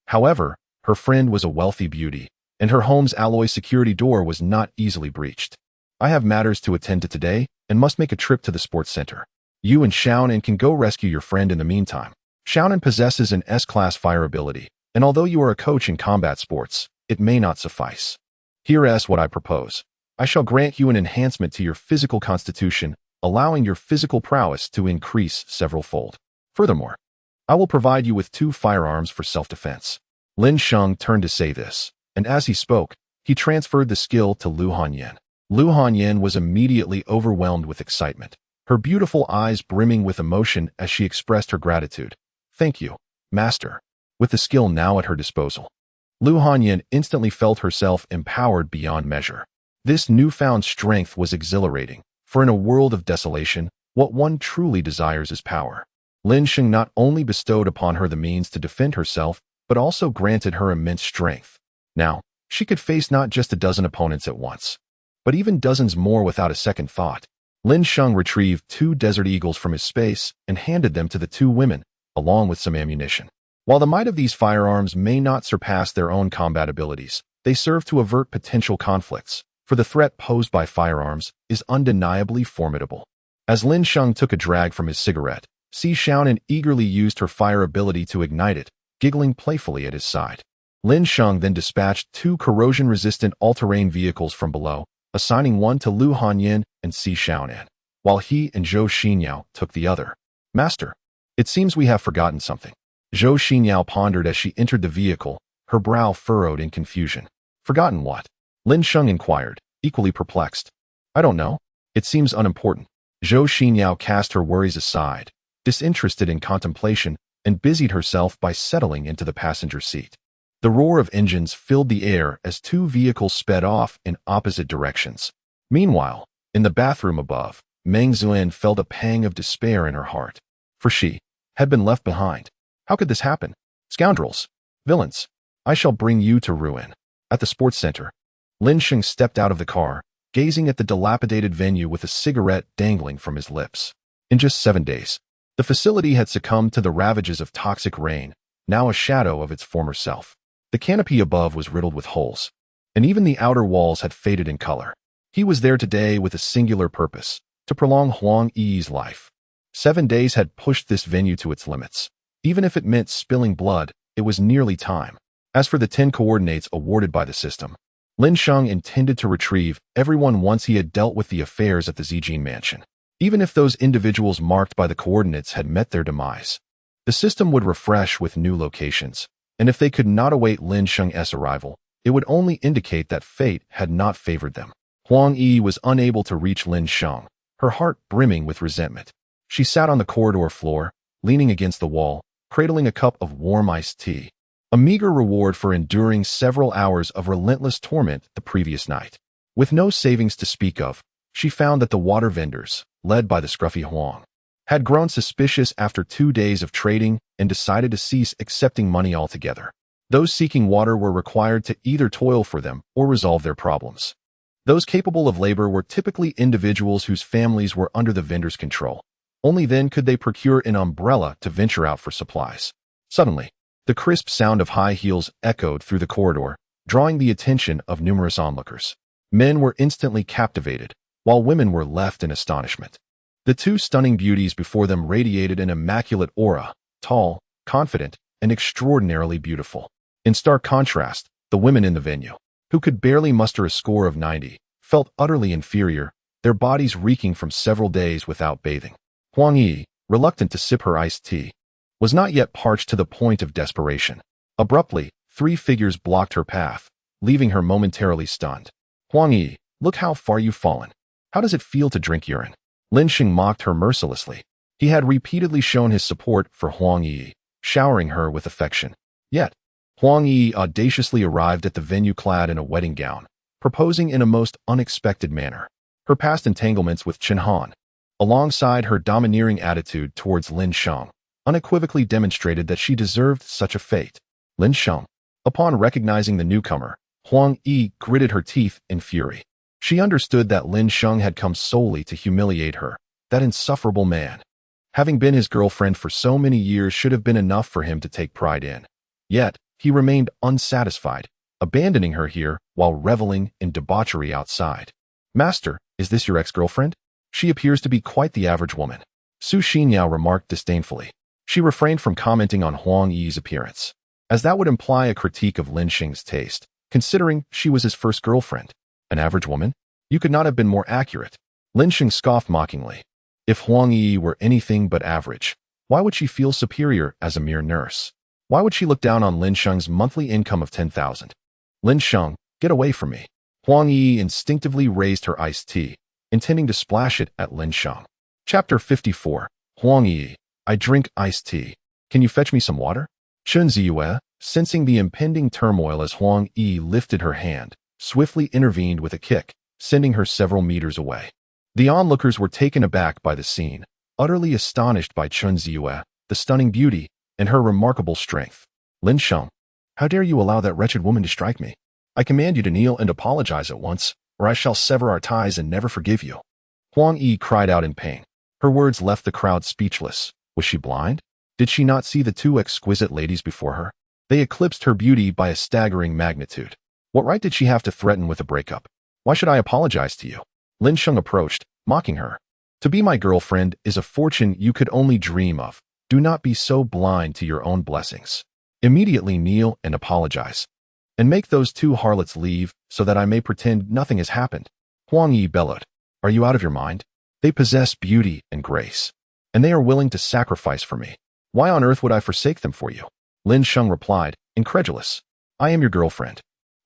However, her friend was a wealthy beauty, and her home's alloy security door was not easily breached. "I have matters to attend to today and must make a trip to the sports center. You and Xiaonan can go rescue your friend in the meantime." Xiaonan possesses an S-class fire ability, and although you are a coach in combat sports, it may not suffice. "Here is what I propose. I shall grant you an enhancement to your physical constitution, allowing your physical prowess to increase several-fold. Furthermore, I will provide you with 2 firearms for self-defense." Lin Sheng turned to say this, and as he spoke, he transferred the skill to Lu Hanyan. Lu Hanyan was immediately overwhelmed with excitement, her beautiful eyes brimming with emotion as she expressed her gratitude. "Thank you, master." With the skill now at her disposal, Lu Hanyan instantly felt herself empowered beyond measure. This newfound strength was exhilarating, for in a world of desolation, what one truly desires is power. Lin Sheng not only bestowed upon her the means to defend herself, but also granted her immense strength. Now, she could face not just a dozen opponents at once, but even dozens more without a second thought. Lin Sheng retrieved 2 desert eagles from his space and handed them to the 2 women, along with some ammunition. While the might of these firearms may not surpass their own combat abilities, they serve to avert potential conflicts, for the threat posed by firearms is undeniably formidable. As Lin Sheng took a drag from his cigarette, Si Xiaonan eagerly used her fire ability to ignite it, giggling playfully at his side. Lin Sheng then dispatched 2 corrosion-resistant all-terrain vehicles from below, assigning one to Lu Hanyan and Si Xiaonan, while he and Zhou Xinyao took the other. Master, it seems we have forgotten something. Zhou Xinyao pondered as she entered the vehicle, her brow furrowed in confusion. Forgotten what? Lin Sheng inquired, equally perplexed. I don't know. It seems unimportant. Zhou Xinyao cast her worries aside, disinterested in contemplation, and busied herself by settling into the passenger seat. The roar of engines filled the air as 2 vehicles sped off in opposite directions. Meanwhile, in the bathroom above, Meng Zuan felt a pang of despair in her heart, for she had been left behind. How could this happen? Scoundrels! Villains! I shall bring you to ruin. At the sports center, Lin Sheng stepped out of the car, gazing at the dilapidated venue with a cigarette dangling from his lips. In just 7 days, the facility had succumbed to the ravages of toxic rain, now a shadow of its former self. The canopy above was riddled with holes, and even the outer walls had faded in color. He was there today with a singular purpose, to prolong Huang Yi's life. 7 days had pushed this venue to its limits. Even if it meant spilling blood, it was nearly time. As for the 10 coordinates awarded by the system, Lin Sheng intended to retrieve everyone once he had dealt with the affairs at the Zijin mansion. Even if those individuals marked by the coordinates had met their demise, the system would refresh with new locations, and if they could not await Lin Sheng's arrival, it would only indicate that fate had not favored them. Huang Yi was unable to reach Lin Sheng, her heart brimming with resentment. She sat on the corridor floor, leaning against the wall, cradling a cup of warm iced tea, a meager reward for enduring several hours of relentless torment the previous night. With no savings to speak of, she found that the water vendors, led by the scruffy Huang, had grown suspicious after 2 days of trading and decided to cease accepting money altogether. Those seeking water were required to either toil for them or resolve their problems. Those capable of labor were typically individuals whose families were under the vendor's control. Only then could they procure an umbrella to venture out for supplies. Suddenly, the crisp sound of high heels echoed through the corridor, drawing the attention of numerous onlookers. Men were instantly captivated, while women were left in astonishment. The 2 stunning beauties before them radiated an immaculate aura, tall, confident, and extraordinarily beautiful. In stark contrast, the women in the venue, who could barely muster a score of 90, felt utterly inferior, their bodies reeking from several days without bathing. Huang Yi, reluctant to sip her iced tea, was not yet parched to the point of desperation. Abruptly, 3 figures blocked her path, leaving her momentarily stunned. Huang Yi, look how far you've fallen. How does it feel to drink urine? Lin Sheng mocked her mercilessly. He had repeatedly shown his support for Huang Yi, showering her with affection. Yet, Huang Yi audaciously arrived at the venue clad in a wedding gown, proposing in a most unexpected manner. Her past entanglements with Chen Han, alongside her domineering attitude towards Lin Sheng, unequivocally demonstrated that she deserved such a fate. Lin Sheng, upon recognizing the newcomer, Huang Yi gritted her teeth in fury. She understood that Lin Sheng had come solely to humiliate her. That insufferable man, having been his girlfriend for so many years, should have been enough for him to take pride in. Yet, he remained unsatisfied, abandoning her here while reveling in debauchery outside. Master, is this your ex-girlfriend? She appears to be quite the average woman. Su Xinyao remarked disdainfully. She refrained from commenting on Huang Yi's appearance, as that would imply a critique of Lin Sheng's taste, considering she was his first girlfriend. An average woman? You could not have been more accurate. Lin Sheng scoffed mockingly. If Huang Yi were anything but average, why would she feel superior as a mere nurse? Why would she look down on Lin Sheng's monthly income of 10,000? Lin Sheng, get away from me. Huang Yi instinctively raised her iced tea, intending to splash it at Lin Sheng. Chapter 54. Huang Yi, I drink iced tea. Can you fetch me some water? Chun Ziyue, Sensing the impending turmoil as Huang Yi lifted her hand, swiftly intervened with a kick, sending her several meters away. The onlookers were taken aback by the scene, utterly astonished by Chen Ziyue, the stunning beauty, and her remarkable strength. Lin Sheng, how dare you allow that wretched woman to strike me? I command you to kneel and apologize at once, or I shall sever our ties and never forgive you. Huang Yi cried out in pain. Her words left the crowd speechless. Was she blind? Did she not see the two exquisite ladies before her? They eclipsed her beauty by a staggering magnitude. What right did she have to threaten with a breakup? Why should I apologize to you? Lin Sheng approached, mocking her. To be my girlfriend is a fortune you could only dream of. Do not be so blind to your own blessings. Immediately kneel and apologize. And make those two harlots leave so that I may pretend nothing has happened. Huang Yi bellowed. Are you out of your mind? They possess beauty and grace, and they are willing to sacrifice for me. Why on earth would I forsake them for you? Lin Sheng replied, incredulous. I am your girlfriend.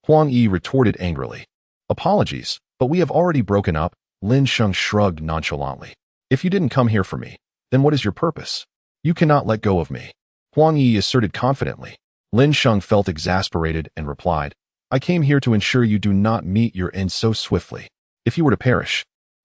Huang Yi retorted angrily. Apologies, but we have already broken up. Lin Sheng shrugged nonchalantly. If you didn't come here for me, then what is your purpose? You cannot let go of me. Huang Yi asserted confidently. Lin Sheng felt exasperated and replied, I came here to ensure you do not meet your end so swiftly. If you were to perish,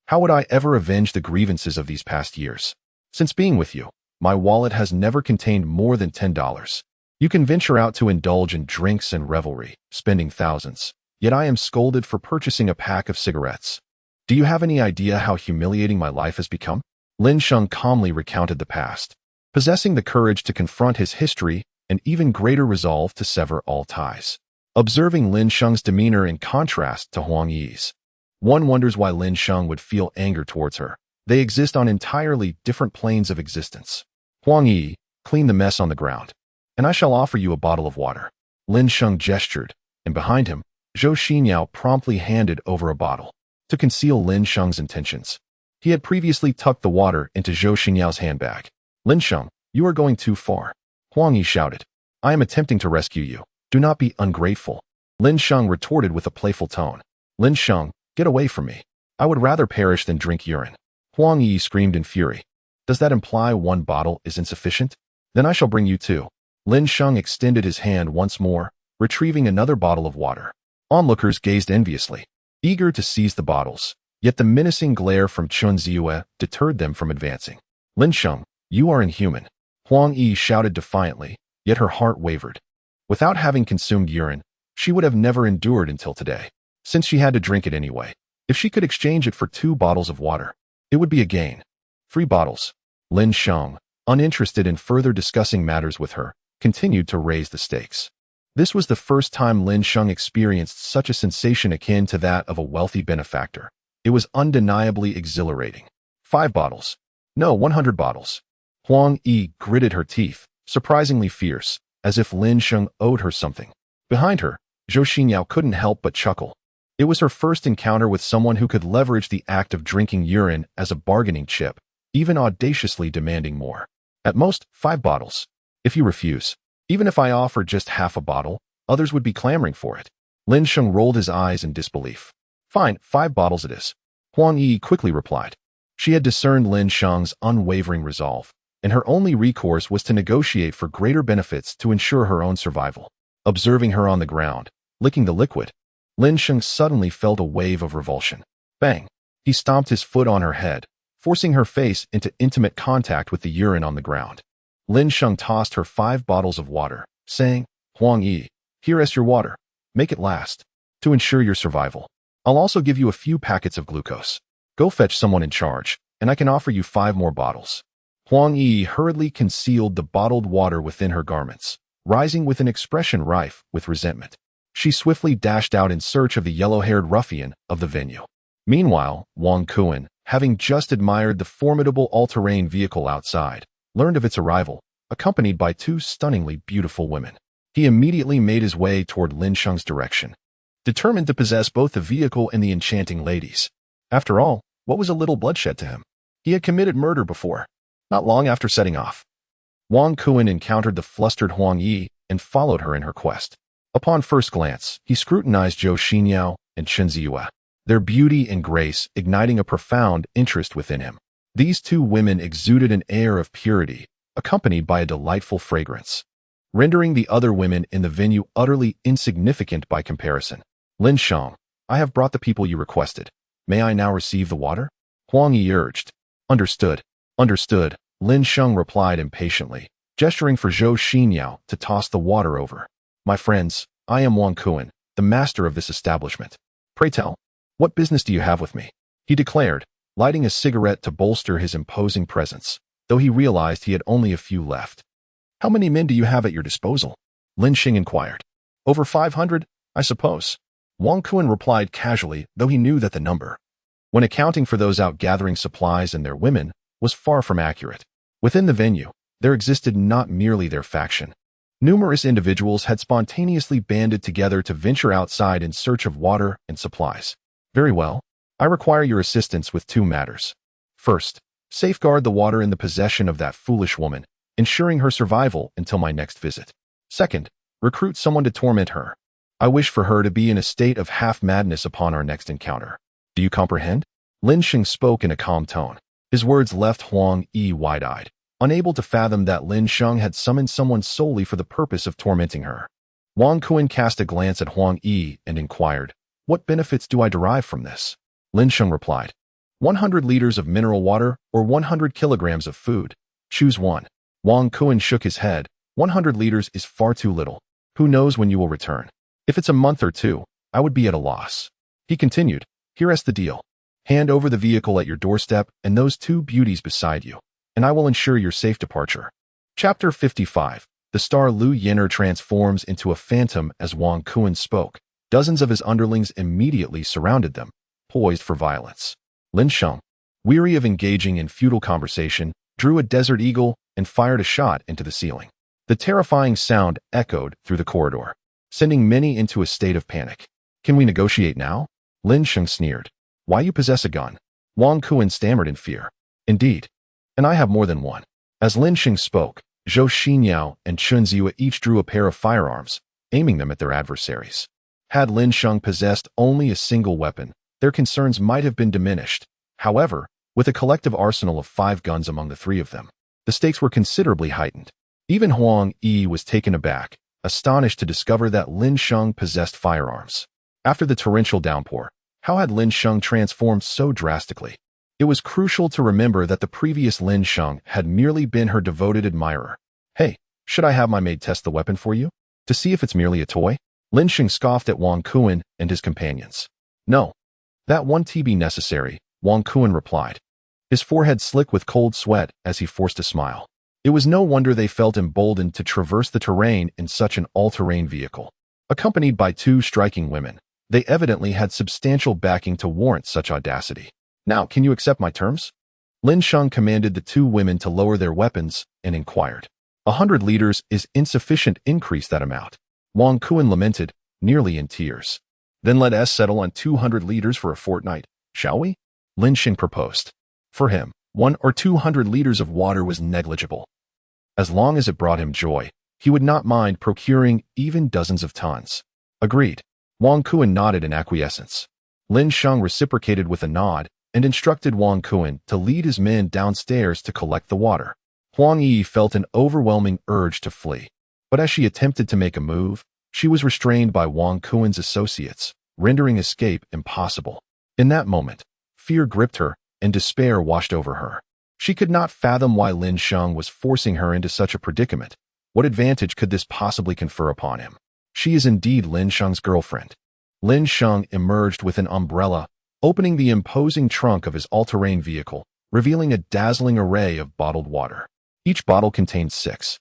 how would I ever avenge the grievances of these past years? Since being with you, my wallet has never contained more than $10. You can venture out to indulge in drinks and revelry, spending thousands. Yet I am scolded for purchasing a pack of cigarettes. Do you have any idea how humiliating my life has become? Lin Sheng calmly recounted the past, possessing the courage to confront his history and even greater resolve to sever all ties. Observing Lin Sheng's demeanor in contrast to Huang Yi's, one wonders why Lin Sheng would feel anger towards her. They exist on entirely different planes of existence. Huang Yi, clean the mess on the ground, and I shall offer you a bottle of water. Lin Sheng gestured, and behind him, Zhou Xinyao promptly handed over a bottle. To conceal Lin Sheng's intentions, he had previously tucked the water into Zhou Xinyao's handbag. Lin Sheng, you are going too far. Huang Yi shouted. I am attempting to rescue you. Do not be ungrateful. Lin Sheng retorted with a playful tone. Lin Sheng, get away from me. I would rather perish than drink urine. Huang Yi screamed in fury. Does that imply one bottle is insufficient? Then I shall bring you two. Lin Sheng extended his hand once more, retrieving another bottle of water. Onlookers gazed enviously, eager to seize the bottles, yet the menacing glare from Chen Ziyue deterred them from advancing. Lin Sheng, you are inhuman. Huang Yi shouted defiantly, yet her heart wavered. Without having consumed urine, she would have never endured until today, since she had to drink it anyway. If she could exchange it for 2 bottles of water, it would be a gain. 3 bottles. Lin Sheng, uninterested in further discussing matters with her, continued to raise the stakes. This was the first time Lin Sheng experienced such a sensation akin to that of a wealthy benefactor. It was undeniably exhilarating. 5 bottles. No, 100 bottles. Huang Yi gritted her teeth, surprisingly fierce, as if Lin Sheng owed her something. Behind her, Zhou Xinyao couldn't help but chuckle. It was her first encounter with someone who could leverage the act of drinking urine as a bargaining chip, even audaciously demanding more. At most, 5 bottles. If you refuse, even if I offer just half a bottle, others would be clamoring for it. Lin Sheng rolled his eyes in disbelief. Fine, 5 bottles it is. Huang Yi quickly replied. She had discerned Lin Sheng's unwavering resolve, and her only recourse was to negotiate for greater benefits to ensure her own survival. Observing her on the ground, licking the liquid, Lin Sheng suddenly felt a wave of revulsion. Bang! He stomped his foot on her head, forcing her face into intimate contact with the urine on the ground. Lin Sheng tossed her 5 bottles of water, saying, Huang Yi, here is your water. Make it last. To ensure your survival, I'll also give you a few packets of glucose. Go fetch someone in charge, and I can offer you 5 more bottles. Huang Yi hurriedly concealed the bottled water within her garments, rising with an expression rife with resentment. She swiftly dashed out in search of the yellow-haired ruffian of the venue. Meanwhile, Wang Kuan, having just admired the formidable all-terrain vehicle outside, learned of its arrival, accompanied by 2 stunningly beautiful women. He immediately made his way toward Lin Sheng's direction, determined to possess both the vehicle and the enchanting ladies. After all, what was a little bloodshed to him? He had committed murder before, not long after setting off. Wang Kuan encountered the flustered Huang Yi and followed her in her quest. Upon first glance, he scrutinized Zhou Xinyao and Chen Ziyue, their beauty and grace igniting a profound interest within him. These 2 women exuded an air of purity, accompanied by a delightful fragrance. rendering the other women in the venue utterly insignificant by comparison. Lin Sheng, I have brought the people you requested. May I now receive the water? Huang Yi urged. Understood. Understood, Lin Sheng replied impatiently, gesturing for Zhou Xinyao to toss the water over. My friends, I am Wang Kuan, the master of this establishment. Pray tell, what business do you have with me? He declared, lighting a cigarette to bolster his imposing presence, though he realized he had only a few left. How many men do you have at your disposal? Lin Sheng inquired. Over 500, I suppose. Wang Kuan replied casually, though he knew that the number, when accounting for those out gathering supplies and their women, was far from accurate. Within the venue, there existed not merely their faction. Numerous individuals had spontaneously banded together to venture outside in search of water and supplies. Very well. I require your assistance with 2 matters. First, safeguard the water in the possession of that foolish woman, ensuring her survival until my next visit. Second, recruit someone to torment her. I wish for her to be in a state of half-madness upon our next encounter. Do you comprehend? Lin Sheng spoke in a calm tone. His words left Huang Yi wide-eyed, unable to fathom that Lin Sheng had summoned someone solely for the purpose of tormenting her. Wang Kuan cast a glance at Huang Yi and inquired, what benefits do I derive from this? Lin Sheng replied, 100 liters of mineral water or 100 kilograms of food. Choose one. Wang Kuan shook his head. 100 liters is far too little. Who knows when you will return? If it's a month or 2, I would be at a loss. He continued, here's the deal. Hand over the vehicle at your doorstep and those 2 beauties beside you, and I will ensure your safe departure. Chapter 55. The star Lu Yin'er transforms into a phantom as Wang Kuan spoke. Dozens of his underlings immediately surrounded them, poised for violence. Lin Sheng, weary of engaging in futile conversation, drew a Desert Eagle and fired a shot into the ceiling. The terrifying sound echoed through the corridor, sending many into a state of panic. Can we negotiate now? Lin Sheng sneered. Why you possess a gun? Wang Kuan stammered in fear. Indeed. And I have more than one. As Lin Sheng spoke, Zhou Xinyao and Chun Ziwa each drew a pair of firearms, aiming them at their adversaries. Had Lin Sheng possessed only a single weapon, their concerns might have been diminished. However, with a collective arsenal of 5 guns among the 3 of them, the stakes were considerably heightened. Even Huang Yi was taken aback, astonished to discover that Lin Sheng possessed firearms. After the torrential downpour, how had Lin Sheng transformed so drastically? It was crucial to remember that the previous Lin Sheng had merely been her devoted admirer. Hey, should I have my maid test the weapon for you? To see if it's merely a toy? Lin Sheng scoffed at Wang Kuan and his companions. No. That won't be necessary, Wang Kuan replied, his forehead slick with cold sweat as he forced a smile. It was no wonder they felt emboldened to traverse the terrain in such an all-terrain vehicle. Accompanied by 2 striking women, they evidently had substantial backing to warrant such audacity. Now, can you accept my terms? Lin Sheng commanded the 2 women to lower their weapons and inquired. 100 liters is insufficient. Increase that amount. Wang Kuan lamented, nearly in tears. Then let us settle on 200 liters for a fortnight, shall we? Lin Sheng proposed. For him, 100 or 200 liters of water was negligible. As long as it brought him joy, he would not mind procuring even dozens of tons. Agreed. Wang Kuan nodded in acquiescence. Lin Sheng reciprocated with a nod and instructed Wang Kuan to lead his men downstairs to collect the water. Huang Yi felt an overwhelming urge to flee, but as she attempted to make a move, she was restrained by Wang Kuan's associates, rendering escape impossible. In that moment, fear gripped her and despair washed over her. She could not fathom why Lin Sheng was forcing her into such a predicament. What advantage could this possibly confer upon him? She is indeed Lin Sheng's girlfriend. Lin Sheng emerged with an umbrella, opening the imposing trunk of his all-terrain vehicle, revealing a dazzling array of bottled water. Each bottle contained 6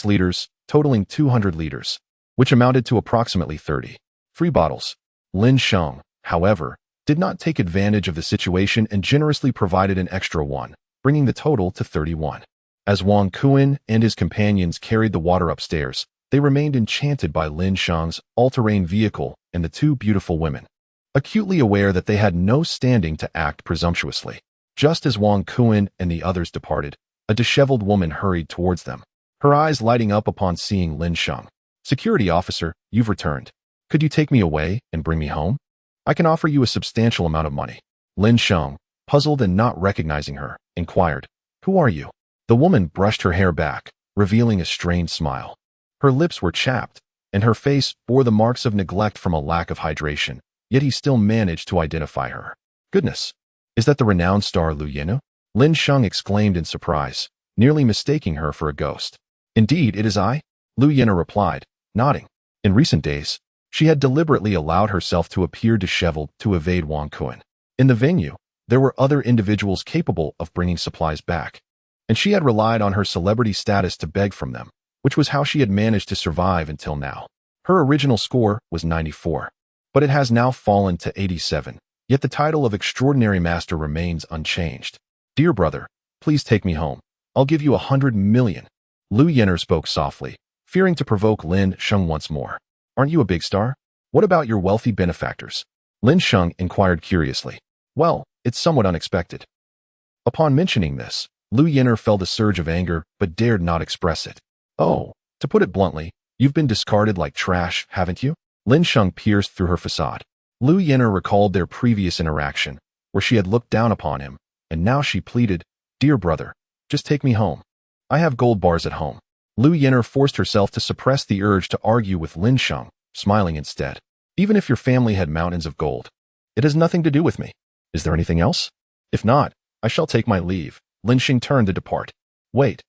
liters, totaling 200 liters, which amounted to approximately 30 free bottles. Lin Sheng, however, did not take advantage of the situation and generously provided an extra one, bringing the total to 31. As Wang Kuan and his companions carried the water upstairs, they remained enchanted by Lin Sheng's all-terrain vehicle and the 2 beautiful women, acutely aware that they had no standing to act presumptuously. Just as Wang Kuan and the others departed, a disheveled woman hurried towards them, her eyes lighting up upon seeing Lin Sheng. Security officer, you've returned. Could you take me away and bring me home? I can offer you a substantial amount of money. Lin Sheng, puzzled and not recognizing her, inquired, Who are you? The woman brushed her hair back, revealing a strained smile. Her lips were chapped, and her face bore the marks of neglect from a lack of hydration, yet he still managed to identify her. Goodness! Is that the renowned star Lu Yenu? Lin Sheng exclaimed in surprise, nearly mistaking her for a ghost. Indeed, it is I, Lu Yenu replied, nodding. In recent days, she had deliberately allowed herself to appear disheveled to evade Wang Kun. In the venue, there were other individuals capable of bringing supplies back, and she had relied on her celebrity status to beg from them, which was how she had managed to survive until now. Her original score was 94, but it has now fallen to 87, yet the title of Extraordinary Master remains unchanged. Dear brother, please take me home. I'll give you 100 million. Lu Yenu spoke softly, fearing to provoke Lin Sheng once more. Aren't you a big star? What about your wealthy benefactors? Lin Sheng inquired curiously. Well, it's somewhat unexpected. Upon mentioning this, Lu Yenu felt a surge of anger but dared not express it. Oh, to put it bluntly, you've been discarded like trash, haven't you? Lin Sheng pierced through her facade. Lu Yenu recalled their previous interaction, where she had looked down upon him, and now she pleaded, Dear brother, just take me home. I have gold bars at home. Lu Yenu forced herself to suppress the urge to argue with Lin Sheng, smiling instead. Even if your family had mountains of gold, it has nothing to do with me. Is there anything else? If not, I shall take my leave. Lin Sheng turned to depart. Wait.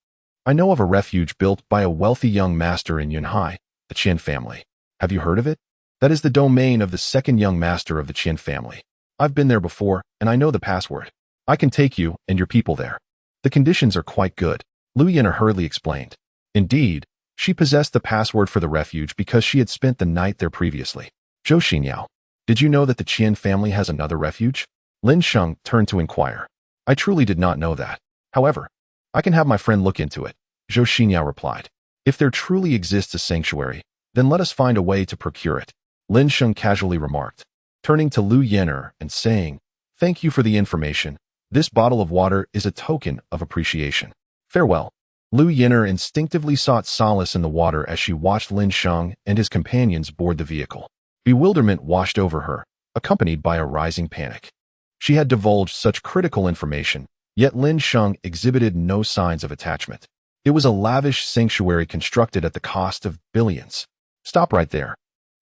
I know of a refuge built by a wealthy young master in Yunhai, the Qian family. Have you heard of it? That is the domain of the second young master of the Qian family. I've been there before, and I know the password. I can take you and your people there. The conditions are quite good, Lu Yenu hurriedly explained. Indeed, she possessed the password for the refuge because she had spent the night there previously. Zhou Xinyao, did you know that the Qian family has another refuge? Lin Sheng turned to inquire. I truly did not know that. However, I can have my friend look into it, Zhou Xinyao replied. If there truly exists a sanctuary, then let us find a way to procure it, Lin Sheng casually remarked, turning to Lu Yenu and saying, Thank you for the information. This bottle of water is a token of appreciation. Farewell. Lu Yenu instinctively sought solace in the water as she watched Lin Sheng and his companions board the vehicle. Bewilderment washed over her, accompanied by a rising panic. She had divulged such critical information, yet Lin Sheng exhibited no signs of attachment. It was a lavish sanctuary constructed at the cost of billions. Stop right there.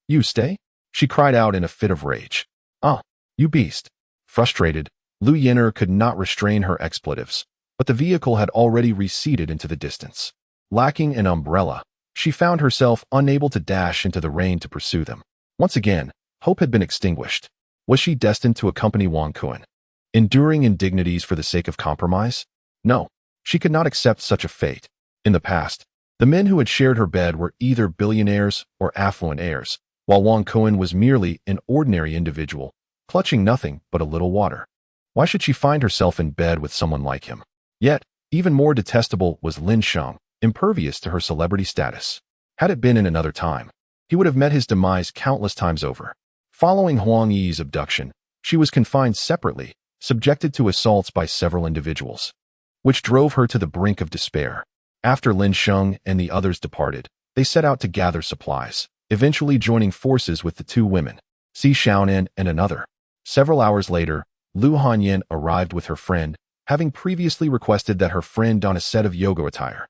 You stay? She cried out in a fit of rage. Ah, you beast. Frustrated, Lu Yenu could not restrain her expletives, but the vehicle had already receded into the distance. Lacking an umbrella, she found herself unable to dash into the rain to pursue them. Once again, hope had been extinguished. Was she destined to accompany Wang Kun, enduring indignities for the sake of compromise? No, she could not accept such a fate. In the past, the men who had shared her bed were either billionaires or affluent heirs, while Wang Kun was merely an ordinary individual, clutching nothing but a little water. Why should she find herself in bed with someone like him? Yet, even more detestable was Lin Sheng, impervious to her celebrity status. Had it been in another time, he would have met his demise countless times over. Following Huang Yi's abduction, she was confined separately, subjected to assaults by several individuals, which drove her to the brink of despair. After Lin Sheng and the others departed, they set out to gather supplies, eventually joining forces with the two women, Si Xiaonan and another. Several hours later, Lu Hanyan arrived with her friend, having previously requested that her friend don a set of yoga attire.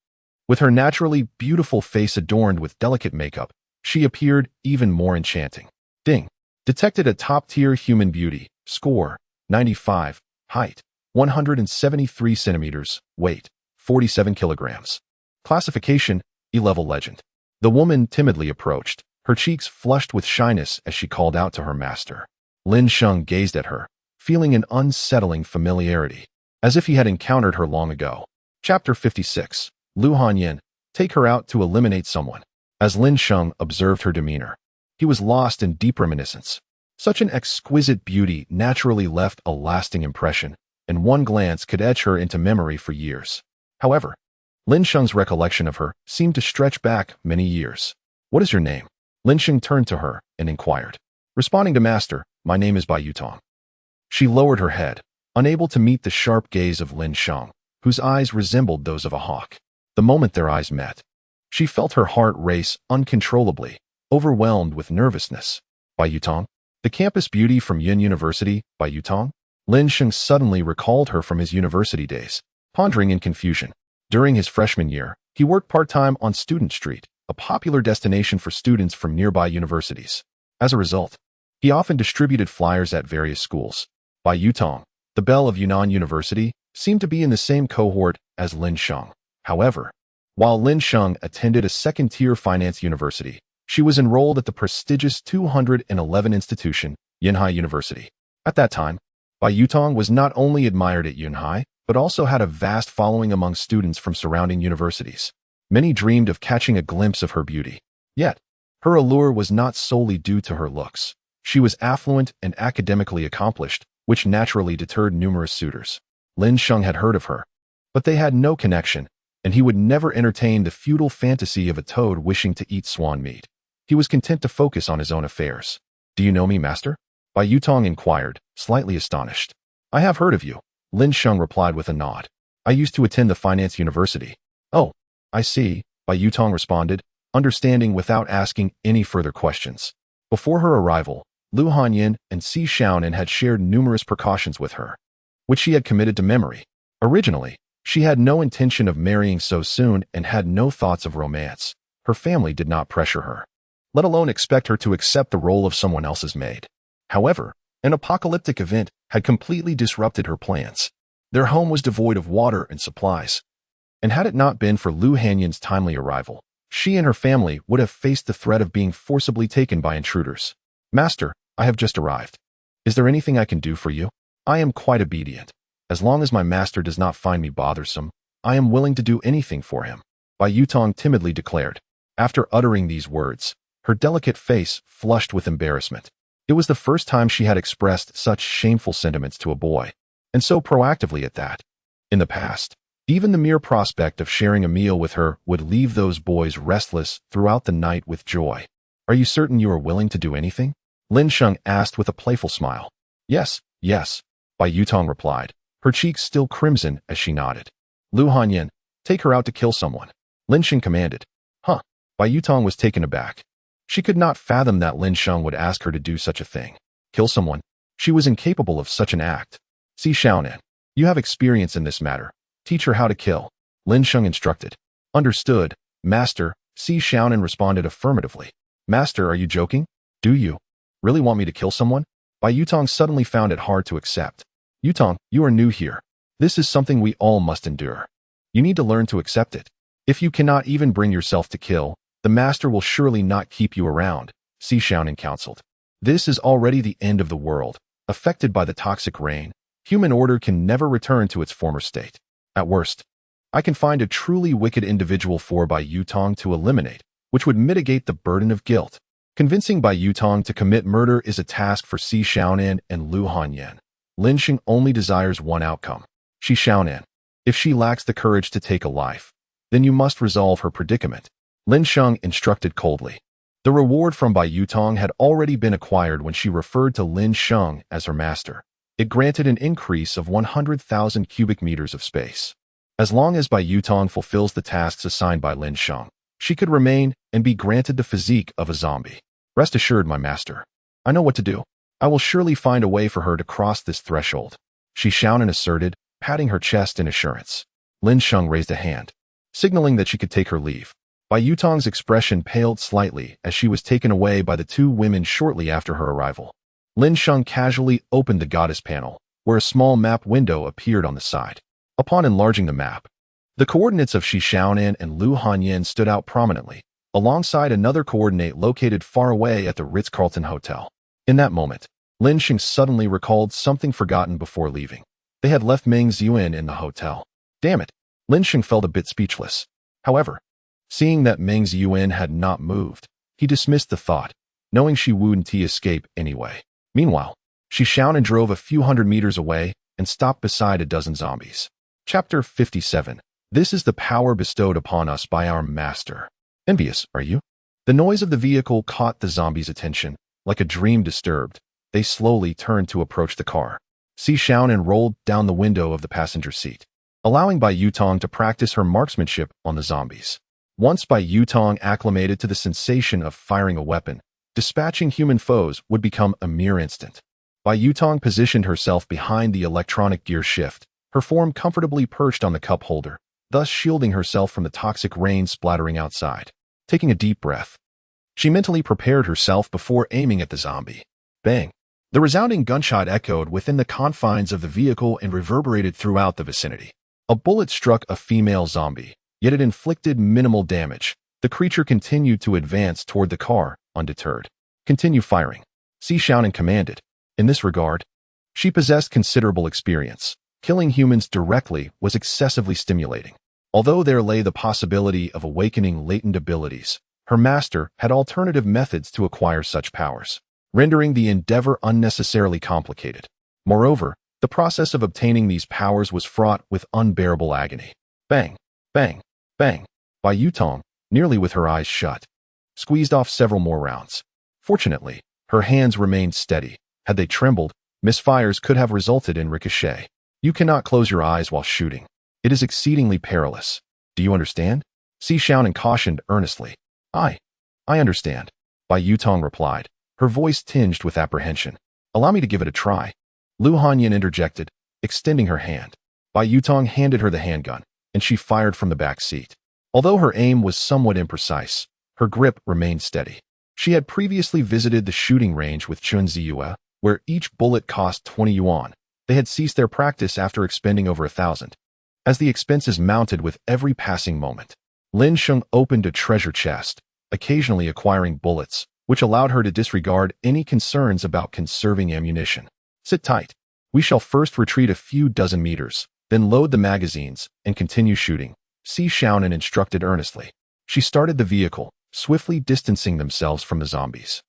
With her naturally beautiful face adorned with delicate makeup, she appeared even more enchanting. Ding. Detected a top-tier human beauty, score, 95, height, 173 centimeters, weight, 47 kilograms. Classification, E-level legend. The woman timidly approached, her cheeks flushed with shyness as she called out to her master. Lin Sheng gazed at her, feeling an unsettling familiarity, as if he had encountered her long ago. Chapter 56. Lu Hanyan, take her out to eliminate someone. As Lin Sheng observed her demeanor, he was lost in deep reminiscence. Such an exquisite beauty naturally left a lasting impression, and one glance could etch her into memory for years. However, Lin Sheng's recollection of her seemed to stretch back many years. What is your name? Lin Sheng turned to her and inquired. Responding to master, my name is Bai Yutong. She lowered her head, unable to meet the sharp gaze of Lin Sheng, whose eyes resembled those of a hawk. The moment their eyes met, she felt her heart race uncontrollably, overwhelmed with nervousness. Bai Yutong? The campus beauty from Yun University, Bai Yutong? Lin Sheng suddenly recalled her from his university days, pondering in confusion. During his freshman year, he worked part-time on Student Street, a popular destination for students from nearby universities. As a result, he often distributed flyers at various schools. Bai Yutong, the belle of Yunnan University, seemed to be in the same cohort as Lin Sheng. However, while Lin Sheng attended a second-tier finance university, she was enrolled at the prestigious 211 institution, Yunhai University. At that time, Bai Yutong was not only admired at Yunhai, but also had a vast following among students from surrounding universities. Many dreamed of catching a glimpse of her beauty. Yet, her allure was not solely due to her looks. She was affluent and academically accomplished, which naturally deterred numerous suitors. Lin Sheng had heard of her, but they had no connection, and he would never entertain the futile fantasy of a toad wishing to eat swan meat. He was content to focus on his own affairs. "Do you know me, master?" Bai Yutong inquired, slightly astonished. "I have heard of you," Lin Sheng replied with a nod. "I used to attend the finance university." "Oh, I see," Bai Yutong responded, understanding without asking any further questions. Before her arrival, Lu Hanyin and Si Xiaonan had shared numerous precautions with her, which she had committed to memory. Originally, she had no intention of marrying so soon and had no thoughts of romance. Her family did not pressure her, let alone expect her to accept the role of someone else's maid. However, an apocalyptic event had completely disrupted her plans. Their home was devoid of water and supplies, and had it not been for Lu Hanyin's timely arrival, she and her family would have faced the threat of being forcibly taken by intruders. "Master, I have just arrived. Is there anything I can do for you?" "I am quite obedient. As long as my master does not find me bothersome, I am willing to do anything for him," Bai Yutong timidly declared. After uttering these words, her delicate face flushed with embarrassment. It was the first time she had expressed such shameful sentiments to a boy, and so proactively at that. In the past, even the mere prospect of sharing a meal with her would leave those boys restless throughout the night with joy. "Are you certain you are willing to do anything?" Lin Sheng asked with a playful smile. Yes, Bai Yutong replied, her cheeks still crimson as she nodded. "Lu Hanyin, take her out to kill someone," Lin Sheng commanded. "Huh?" Bai Yutong was taken aback. She could not fathom that Lin Sheng would ask her to do such a thing. Kill someone? She was incapable of such an act. "Si Xiaonan, you have experience in this matter. Teach her how to kill," Lin Sheng instructed. "Understood, master," Si Xiaonan responded affirmatively. "Master, are you joking? Do you really want me to kill someone?" Bai Yutong suddenly found it hard to accept. "Yutong, you are new here. This is something we all must endure. You need to learn to accept it. If you cannot even bring yourself to kill, the master will surely not keep you around," Si Xiaonan counseled. "This is already the end of the world. Affected by the toxic rain, human order can never return to its former state. At worst, I can find a truly wicked individual for Bai Yutong to eliminate, which would mitigate the burden of guilt. Convincing Bai Yutong to commit murder is a task for Si Xiaonan and Lu Hanyin. Lin Sheng only desires one outcome. Si Xiaonan, if she lacks the courage to take a life, then you must resolve her predicament," Lin Sheng instructed coldly. The reward from Bai Yutong had already been acquired when she referred to Lin Sheng as her master. It granted an increase of 100,000 cubic meters of space. As long as Bai Yutong fulfills the tasks assigned by Lin Sheng, she could remain and be granted the physique of a zombie. "Rest assured, my master. I know what to do. I will surely find a way for her to cross this threshold," Si Xiaonan asserted, patting her chest in assurance. Lin Sheng raised a hand, signaling that she could take her leave. Bai Yutong's expression paled slightly as she was taken away by the two women shortly after her arrival. Lin Sheng casually opened the goddess panel, where a small map window appeared on the side. Upon enlarging the map, the coordinates of Si Xiaonan and Lu Hanyin stood out prominently, alongside another coordinate located far away at the Ritz-Carlton Hotel. In that moment, Lin Sheng suddenly recalled something forgotten before leaving. They had left Meng Ziyuan in the hotel. Damn it! Lin Sheng felt a bit speechless. However, seeing that Meng Ziyuan had not moved, he dismissed the thought, knowing she wouldn't escape anyway. Meanwhile, Si Xiaonan drove a few hundred meters away and stopped beside a dozen zombies. Chapter 57. This is the power bestowed upon us by our master. Envious, are you? The noise of the vehicle caught the zombies' attention. Like a dream disturbed, they slowly turned to approach the car. Si Xiaonan rolled down the window of the passenger seat, allowing Bai Yutong to practice her marksmanship on the zombies. Once Bai Yutong acclimated to the sensation of firing a weapon, dispatching human foes would become a mere instant. Bai Yutong positioned herself behind the electronic gear shift, her form comfortably perched on the cup holder, thus shielding herself from the toxic rain splattering outside. Taking a deep breath, she mentally prepared herself before aiming at the zombie. Bang! The resounding gunshot echoed within the confines of the vehicle and reverberated throughout the vicinity. A bullet struck a female zombie, yet it inflicted minimal damage. The creature continued to advance toward the car, undeterred. Continue firing, Xi Xiaonan commanded. In this regard, she possessed considerable experience. Killing humans directly was excessively stimulating. Although there lay the possibility of awakening latent abilities, her master had alternative methods to acquire such powers, rendering the endeavor unnecessarily complicated. Moreover, the process of obtaining these powers was fraught with unbearable agony. Bang, bang, bang. Bai Yutong, nearly with her eyes shut, squeezed off several more rounds. Fortunately, her hands remained steady. Had they trembled, misfires could have resulted in ricochet. You cannot close your eyes while shooting. It is exceedingly perilous. Do you understand? Xi Xiaonan cautioned earnestly. I understand, Bai Yutong replied, her voice tinged with apprehension. Allow me to give it a try. Lu Hanyan interjected, extending her hand. Bai Yutong handed her the handgun, and she fired from the back seat. Although her aim was somewhat imprecise, her grip remained steady. She had previously visited the shooting range with Chun Ziyue, where each bullet cost 20 yuan. They had ceased their practice after expending over 1,000. As the expenses mounted with every passing moment, Lin Sheng opened a treasure chest, occasionally acquiring bullets, which allowed her to disregard any concerns about conserving ammunition. Sit tight. We shall first retreat a few dozen meters, then load the magazines and continue shooting, Xi Xiaonan instructed earnestly. She started the vehicle, swiftly distancing themselves from the zombies,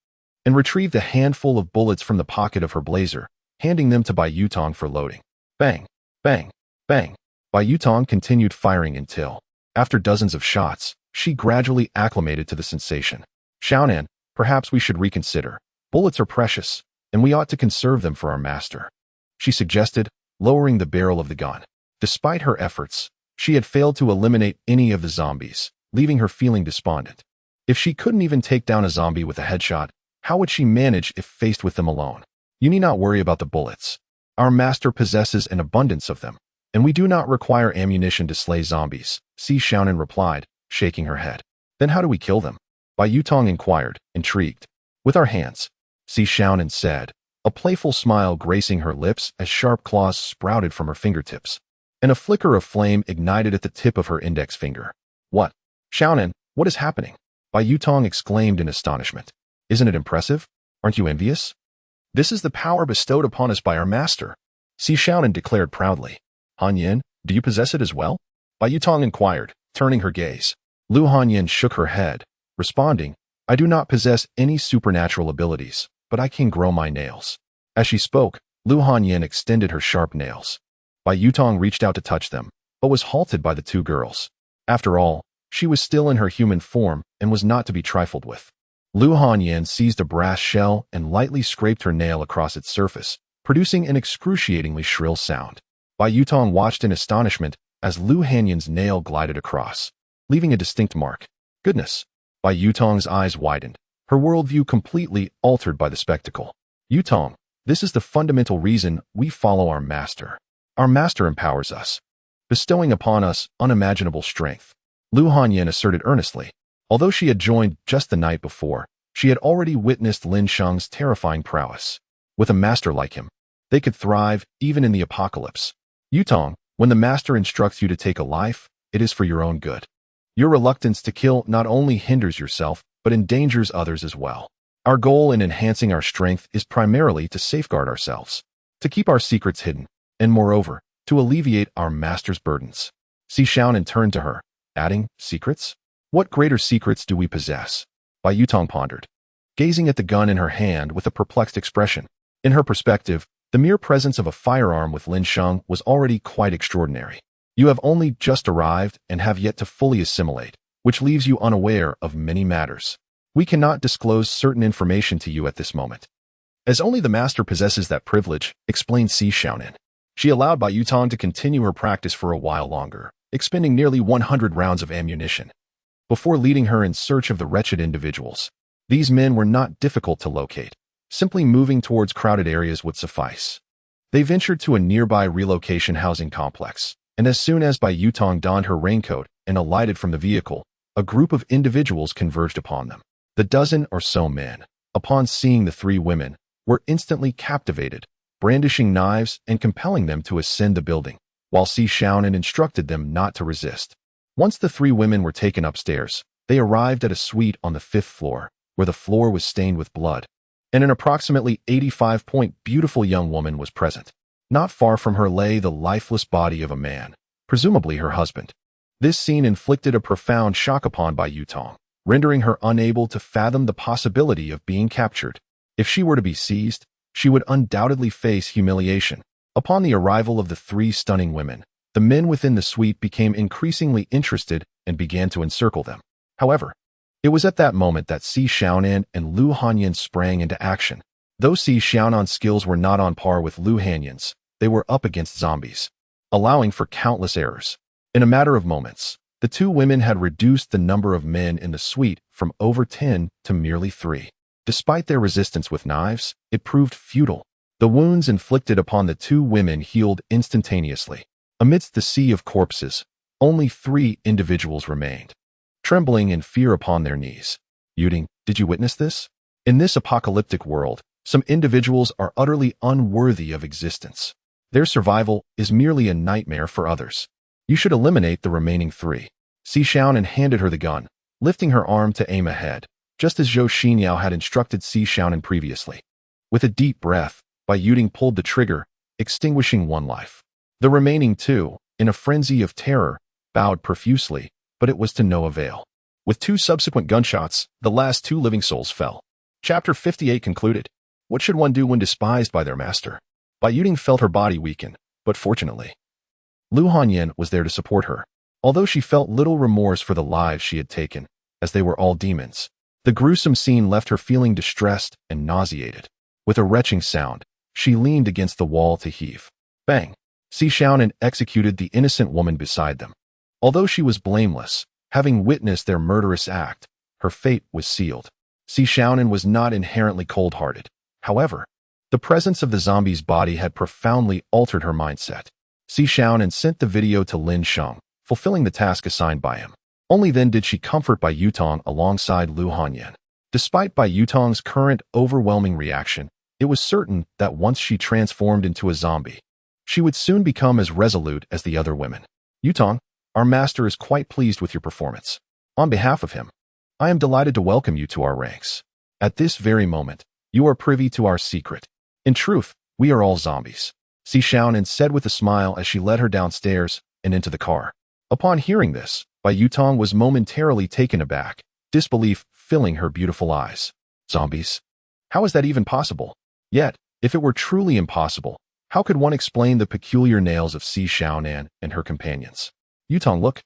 and retrieved a handful of bullets from the pocket of her blazer, handing them to Bai Yutong for loading. Bang, bang, bang. Bai Yutong continued firing until, after dozens of shots, she gradually acclimated to the sensation. Xiaonan, perhaps we should reconsider. Bullets are precious, and we ought to conserve them for our master, she suggested, lowering the barrel of the gun. Despite her efforts, she had failed to eliminate any of the zombies, leaving her feeling despondent. If she couldn't even take down a zombie with a headshot, how would she manage if faced with them alone? You need not worry about the bullets. Our master possesses an abundance of them, and we do not require ammunition to slay zombies, Xi Xiaonan replied, shaking her head. Then how do we kill them? Bai Yutong inquired, intrigued. With our hands, Xi Xiaonan said, a playful smile gracing her lips as sharp claws sprouted from her fingertips, and a flicker of flame ignited at the tip of her index finger. What? Xiaonan, what is happening? Bai Yutong exclaimed in astonishment. Isn't it impressive? Aren't you envious? This is the power bestowed upon us by our master, Xi Xiaonan declared proudly. Han Yin, do you possess it as well? Bai Yutong inquired, turning her gaze. Lu Hanyan shook her head, responding, I do not possess any supernatural abilities, but I can grow my nails. As she spoke, Lu Hanyan extended her sharp nails. Bai Yutong reached out to touch them, but was halted by the two girls. After all, she was still in her human form and was not to be trifled with. Lu Hanyan seized a brass shell and lightly scraped her nail across its surface, producing an excruciatingly shrill sound. Bai Yutong watched in astonishment as Lu Hanyan's nail glided across, leaving a distinct mark. Goodness! Bai Yutong's eyes widened, her worldview completely altered by the spectacle. Yutong, this is the fundamental reason we follow our master. Our master empowers us, bestowing upon us unimaginable strength, Lu Hanyan asserted earnestly. Although she had joined just the night before, she had already witnessed Lin Sheng's terrifying prowess. With a master like him, they could thrive even in the apocalypse. Yutong, when the master instructs you to take a life, it is for your own good. Your reluctance to kill not only hinders yourself, but endangers others as well. Our goal in enhancing our strength is primarily to safeguard ourselves, to keep our secrets hidden, and moreover, to alleviate our master's burdens. Xi Xiaonan turned to her, adding, secrets? What greater secrets do we possess? Bai Yutong pondered, gazing at the gun in her hand with a perplexed expression. In her perspective, the mere presence of a firearm with Lin Sheng was already quite extraordinary. You have only just arrived and have yet to fully assimilate, which leaves you unaware of many matters. We cannot disclose certain information to you at this moment, as only the master possesses that privilege, explained Xi Xiaonan. She allowed Bai Yutong to continue her practice for a while longer, expending nearly 100 rounds of ammunition, before leading her in search of the wretched individuals. These men were not difficult to locate. Simply moving towards crowded areas would suffice. They ventured to a nearby relocation housing complex, and as soon as Bai Yutong donned her raincoat and alighted from the vehicle, a group of individuals converged upon them. The dozen or so men, upon seeing the three women, were instantly captivated, brandishing knives and compelling them to ascend the building, while Xiaonan instructed them not to resist. Once the three women were taken upstairs, they arrived at a suite on the 5th floor, where the floor was stained with blood, and an approximately 85-point beautiful young woman was present. Not far from her lay the lifeless body of a man, presumably her husband. This scene inflicted a profound shock upon Bai Yutong, rendering her unable to fathom the possibility of being captured. If she were to be seized, she would undoubtedly face humiliation. Upon the arrival of the three stunning women, the men within the suite became increasingly interested and began to encircle them. However, it was at that moment that Xiaonan and Lu Hanyan sprang into action. Though Xiaonan's skills were not on par with Lu Hanyan's, they were up against zombies, allowing for countless errors. In a matter of moments, the two women had reduced the number of men in the suite from over 10 to merely 3. Despite their resistance with knives, it proved futile. The wounds inflicted upon the two women healed instantaneously. Amidst the sea of corpses, only 3 individuals remained, trembling in fear upon their knees. Yuding, did you witness this? In this apocalyptic world, some individuals are utterly unworthy of existence. Their survival is merely a nightmare for others. You should eliminate the remaining 3. Xiaonan handed her the gun, lifting her arm to aim ahead, just as Zhou Xinyao had instructed Xiaonan previously. With a deep breath, Bai Yuding pulled the trigger, extinguishing 1 life. The remaining 2, in a frenzy of terror, bowed profusely, but it was to no avail. With 2 subsequent gunshots, the last 2 living souls fell. Chapter 58 concluded. What should one do when despised by their master? Bai Yuding felt her body weaken, but fortunately, Lu Hanyan was there to support her. Although she felt little remorse for the lives she had taken, as they were all demons, the gruesome scene left her feeling distressed and nauseated. With a retching sound, she leaned against the wall to heave. Bang! Xiaonan executed the innocent woman beside them. Although she was blameless, having witnessed their murderous act, her fate was sealed. Xiaonan was not inherently cold-hearted. However, the presence of the zombie's body had profoundly altered her mindset. Xiaonan sent the video to Lin Sheng, fulfilling the task assigned by him. Only then did she comfort Bai Yutong alongside Lu Hanyan. Despite Bai Yutong's current overwhelming reaction, it was certain that once she transformed into a zombie, she would soon become as resolute as the other women. Yutong, our master is quite pleased with your performance. On behalf of him, I am delighted to welcome you to our ranks. At this very moment, you are privy to our secret. In truth, we are all zombies, Xiaonan said with a smile as she led her downstairs and into the car. Upon hearing this, Bai Yutong was momentarily taken aback, disbelief filling her beautiful eyes. Zombies? How is that even possible? Yet, if it were truly impossible, how could one explain the peculiar nails of Xiaonan and her companions? Yutong, look.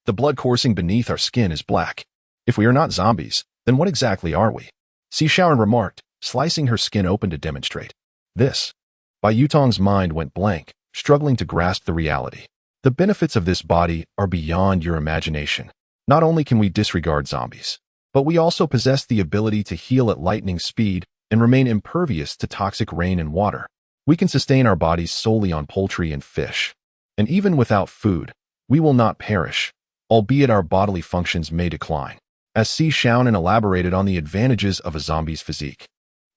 The blood coursing beneath our skin is black. If we are not zombies, then what exactly are we? Xiaonan remarked, slicing her skin open to demonstrate. This. Bai Yutong's mind went blank, struggling to grasp the reality. The benefits of this body are beyond your imagination. Not only can we disregard zombies, but we also possess the ability to heal at lightning speed and remain impervious to toxic rain and water. We can sustain our bodies solely on poultry and fish. And even without food, we will not perish, albeit our bodily functions may decline. As Xiaonan elaborated on the advantages of a zombie's physique,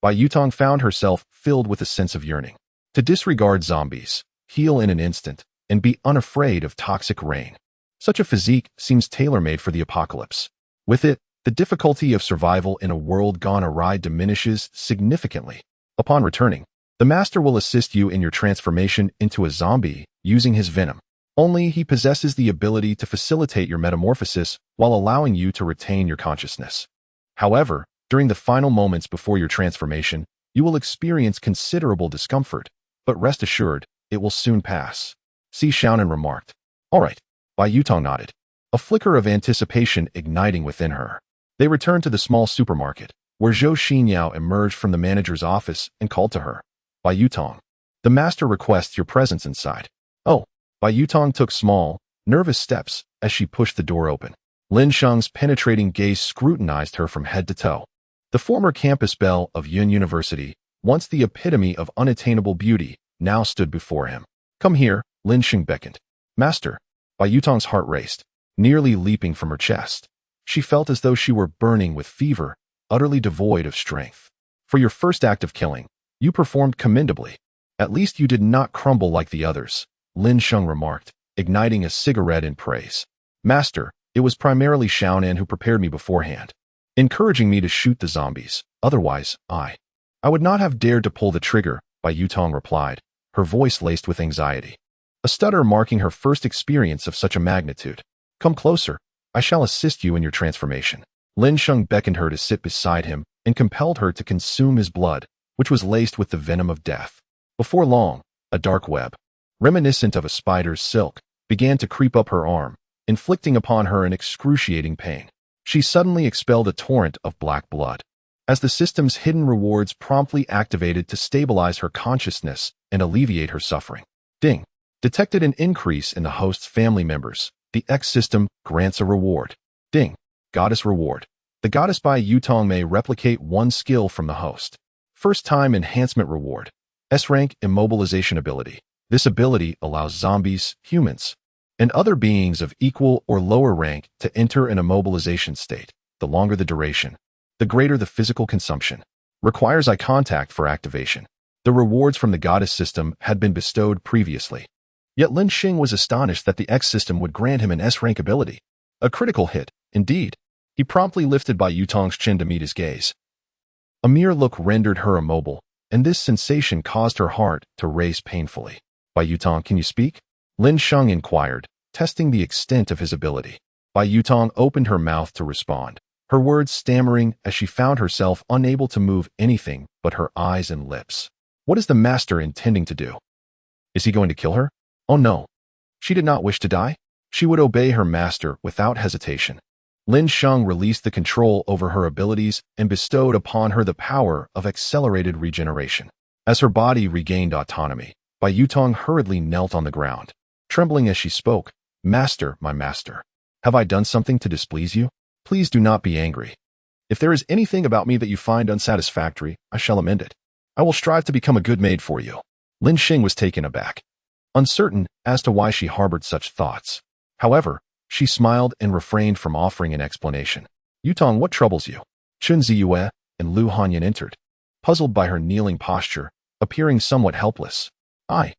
Bai Yutong found herself filled with a sense of yearning. To disregard zombies, heal in an instant, and be unafraid of toxic rain. Such a physique seems tailor-made for the apocalypse. With it, the difficulty of survival in a world gone awry diminishes significantly. Upon returning, the master will assist you in your transformation into a zombie using his venom. Only he possesses the ability to facilitate your metamorphosis while allowing you to retain your consciousness. However, during the final moments before your transformation, you will experience considerable discomfort, but rest assured, it will soon pass. Xiaonan remarked. All right. Bai Yutong nodded, a flicker of anticipation igniting within her. They returned to the small supermarket, where Zhou Xinyao emerged from the manager's office and called to her. Bai Yutong, the master requests your presence inside. Oh, Bai Yutong took small, nervous steps as she pushed the door open. Lin Sheng's penetrating gaze scrutinized her from head to toe. The former campus belle of Yun University, once the epitome of unattainable beauty, now stood before him. Come here, Lin Sheng beckoned. Master. Bai Yutong's heart raced, nearly leaping from her chest. She felt as though she were burning with fever, utterly devoid of strength. For your first act of killing, you performed commendably. At least you did not crumble like the others, Lin Sheng remarked, igniting a cigarette in praise. Master, it was primarily Xiaonan who prepared me beforehand, encouraging me to shoot the zombies. Otherwise, I would not have dared to pull the trigger, Bai Yutong replied, her voice laced with anxiety, a stutter marking her first experience of such a magnitude. Come closer, I shall assist you in your transformation. Lin Sheng beckoned her to sit beside him and compelled her to consume his blood, which was laced with the venom of death. Before long, a dark web, reminiscent of a spider's silk, began to creep up her arm, inflicting upon her an excruciating pain. She suddenly expelled a torrent of black blood, as the system's hidden rewards promptly activated to stabilize her consciousness and alleviate her suffering. Ding! Detected an increase in the host's family members. The X system grants a reward. Ding! Goddess reward. The goddess Bai Yutong may replicate one skill from the host. First time enhancement reward. S-rank immobilization ability. This ability allows zombies, humans, and other beings of equal or lower rank to enter an immobilization state. The longer the duration, the greater the physical consumption. Requires eye contact for activation. The rewards from the goddess system had been bestowed previously. Yet Lin Sheng was astonished that the X system would grant him an S-rank ability. A critical hit, indeed. He promptly lifted Bai Yutong's chin to meet his gaze. A mere look rendered her immobile, and this sensation caused her heart to race painfully. Bai Yutong, can you speak? Lin Sheng inquired, testing the extent of his ability. Bai Yutong opened her mouth to respond, her words stammering as she found herself unable to move anything but her eyes and lips. What is the master intending to do? Is he going to kill her? Oh no. She did not wish to die. She would obey her master without hesitation. Lin Sheng released the control over her abilities and bestowed upon her the power of accelerated regeneration. As her body regained autonomy, Bai Yutong hurriedly knelt on the ground, trembling as she spoke. Master, my master, have I done something to displease you? Please do not be angry. If there is anything about me that you find unsatisfactory, I shall amend it. I will strive to become a good maid for you. Lin Sheng was taken aback, uncertain as to why she harbored such thoughts. However, she smiled and refrained from offering an explanation. Yutong, what troubles you? Chun Ziyue and Lu Hanyan entered, puzzled by her kneeling posture, appearing somewhat helpless. I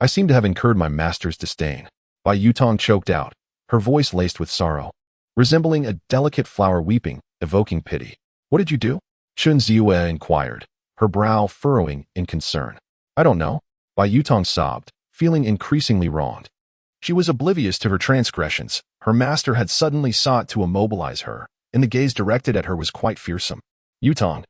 seem to have incurred my master's disdain. Bai Yutong choked out, her voice laced with sorrow, resembling a delicate flower weeping, evoking pity. What did you do? Chun Ziyue inquired, her brow furrowing in concern. I don't know. Bai Yutong sobbed, feeling increasingly wronged. She was oblivious to her transgressions. Her master had suddenly sought to immobilize her, and the gaze directed at her was quite fearsome. Yutong,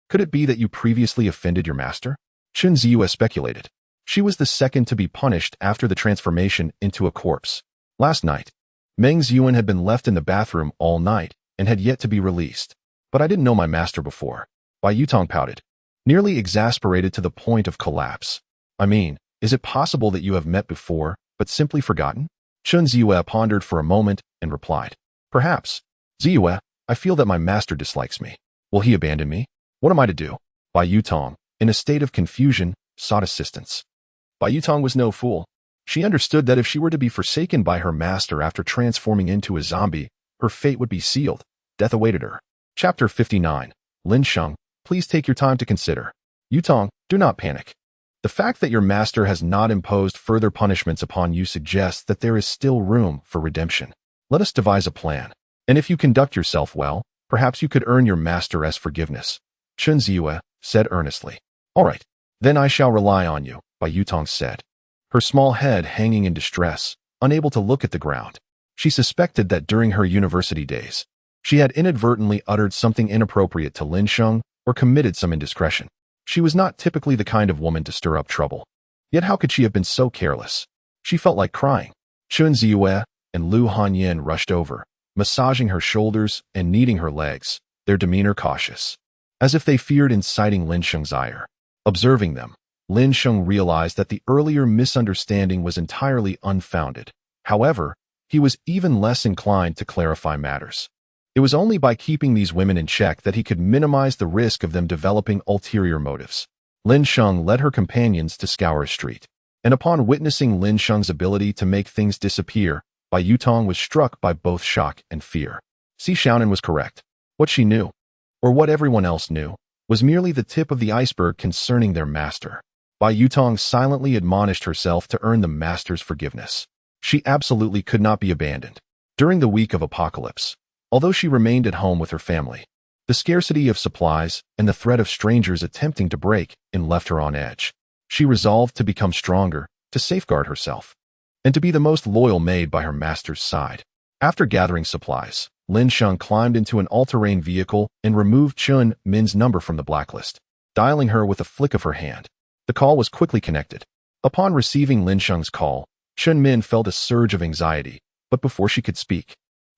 could it be that you previously offended your master? Chun Ziyue speculated. She was the second to be punished after the transformation into a corpse. Last night, Meng Ziyuan had been left in the bathroom all night and had yet to be released. But I didn't know my master before. Bai Yutong pouted, nearly exasperated to the point of collapse. I mean, is it possible that you have met before, but simply forgotten? Chun Ziyue pondered for a moment and replied, perhaps. Ziyue, I feel that my master dislikes me. Will he abandon me? What am I to do? Bai Yutong, in a state of confusion, sought assistance. Bai Yutong was no fool. She understood that if she were to be forsaken by her master after transforming into a zombie, her fate would be sealed. Death awaited her. Chapter 59. Lin Sheng, please take your time to consider. Yutong, do not panic. The fact that your master has not imposed further punishments upon you suggests that there is still room for redemption. Let us devise a plan. And if you conduct yourself well, perhaps you could earn your master's forgiveness. Chun Ziyue said earnestly. All right, then I shall rely on you, Bai Yutong said, her small head hanging in distress, unable to look at the ground. She suspected that during her university days, she had inadvertently uttered something inappropriate to Lin Sheng or committed some indiscretion. She was not typically the kind of woman to stir up trouble. Yet how could she have been so careless? She felt like crying. Chun Ziyue and Lu Hanyan rushed over, massaging her shoulders and kneading her legs, their demeanor cautious, as if they feared inciting Lin Sheng's ire. Observing them, Lin Sheng realized that the earlier misunderstanding was entirely unfounded. However, he was even less inclined to clarify matters. It was only by keeping these women in check that he could minimize the risk of them developing ulterior motives. Lin Sheng led her companions to scour a street, and upon witnessing Lin Sheng's ability to make things disappear, Bai Yutong was struck by both shock and fear. Si Xiaonan was correct. What she knew, or what everyone else knew, was merely the tip of the iceberg concerning their master. Bai Yutong silently admonished herself to earn the master's forgiveness. She absolutely could not be abandoned. During the week of apocalypse, although she remained at home with her family, the scarcity of supplies and the threat of strangers attempting to break in left her on edge. She resolved to become stronger, to safeguard herself, and to be the most loyal maid by her master's side. After gathering supplies, Lin Sheng climbed into an all-terrain vehicle and removed Chun Min's number from the blacklist, dialing her with a flick of her hand. The call was quickly connected. Upon receiving Lin Sheng's call, Chun Min felt a surge of anxiety, but before she could speak,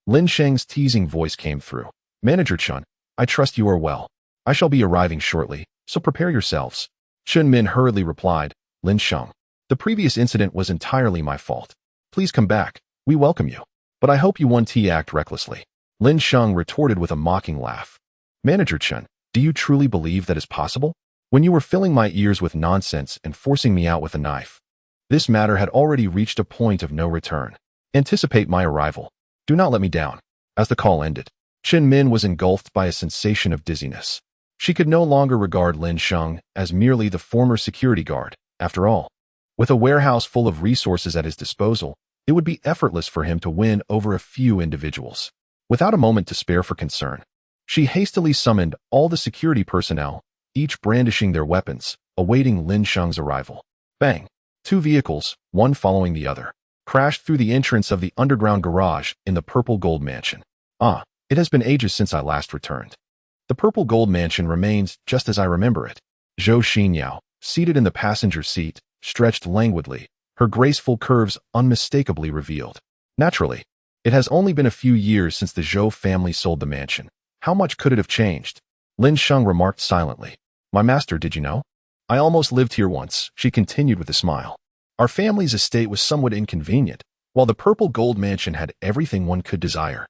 Lin Sheng's teasing voice came through. Manager Chun, I trust you are well. I shall be arriving shortly, so prepare yourselves. Chun Min hurriedly replied, Lin Sheng, the previous incident was entirely my fault. Please come back. We welcome you. But I hope you won't act recklessly. Lin Sheng retorted with a mocking laugh. Manager Chun, do you truly believe that is possible? When you were filling my ears with nonsense and forcing me out with a knife, this matter had already reached a point of no return. Anticipate my arrival. Do not let me down. As the call ended, Chun Min was engulfed by a sensation of dizziness. She could no longer regard Lin Sheng as merely the former security guard. After all, with a warehouse full of resources at his disposal, it would be effortless for him to win over a few individuals. Without a moment to spare for concern, she hastily summoned all the security personnel, each brandishing their weapons, awaiting Lin Sheng's arrival. Bang! Two vehicles, one following the other, crashed through the entrance of the underground garage in the Purple Gold Mansion. Ah, it has been ages since I last returned. The Purple Gold Mansion remains just as I remember it. Zhou Xinyao, seated in the passenger seat, stretched languidly, her graceful curves unmistakably revealed. Naturally, it has only been a few years since the Zhou family sold the mansion. How much could it have changed? Lin Sheng remarked silently. My master, did you know? I almost lived here once, she continued with a smile. Our family's estate was somewhat inconvenient, while the Purple Gold Mansion had everything one could desire.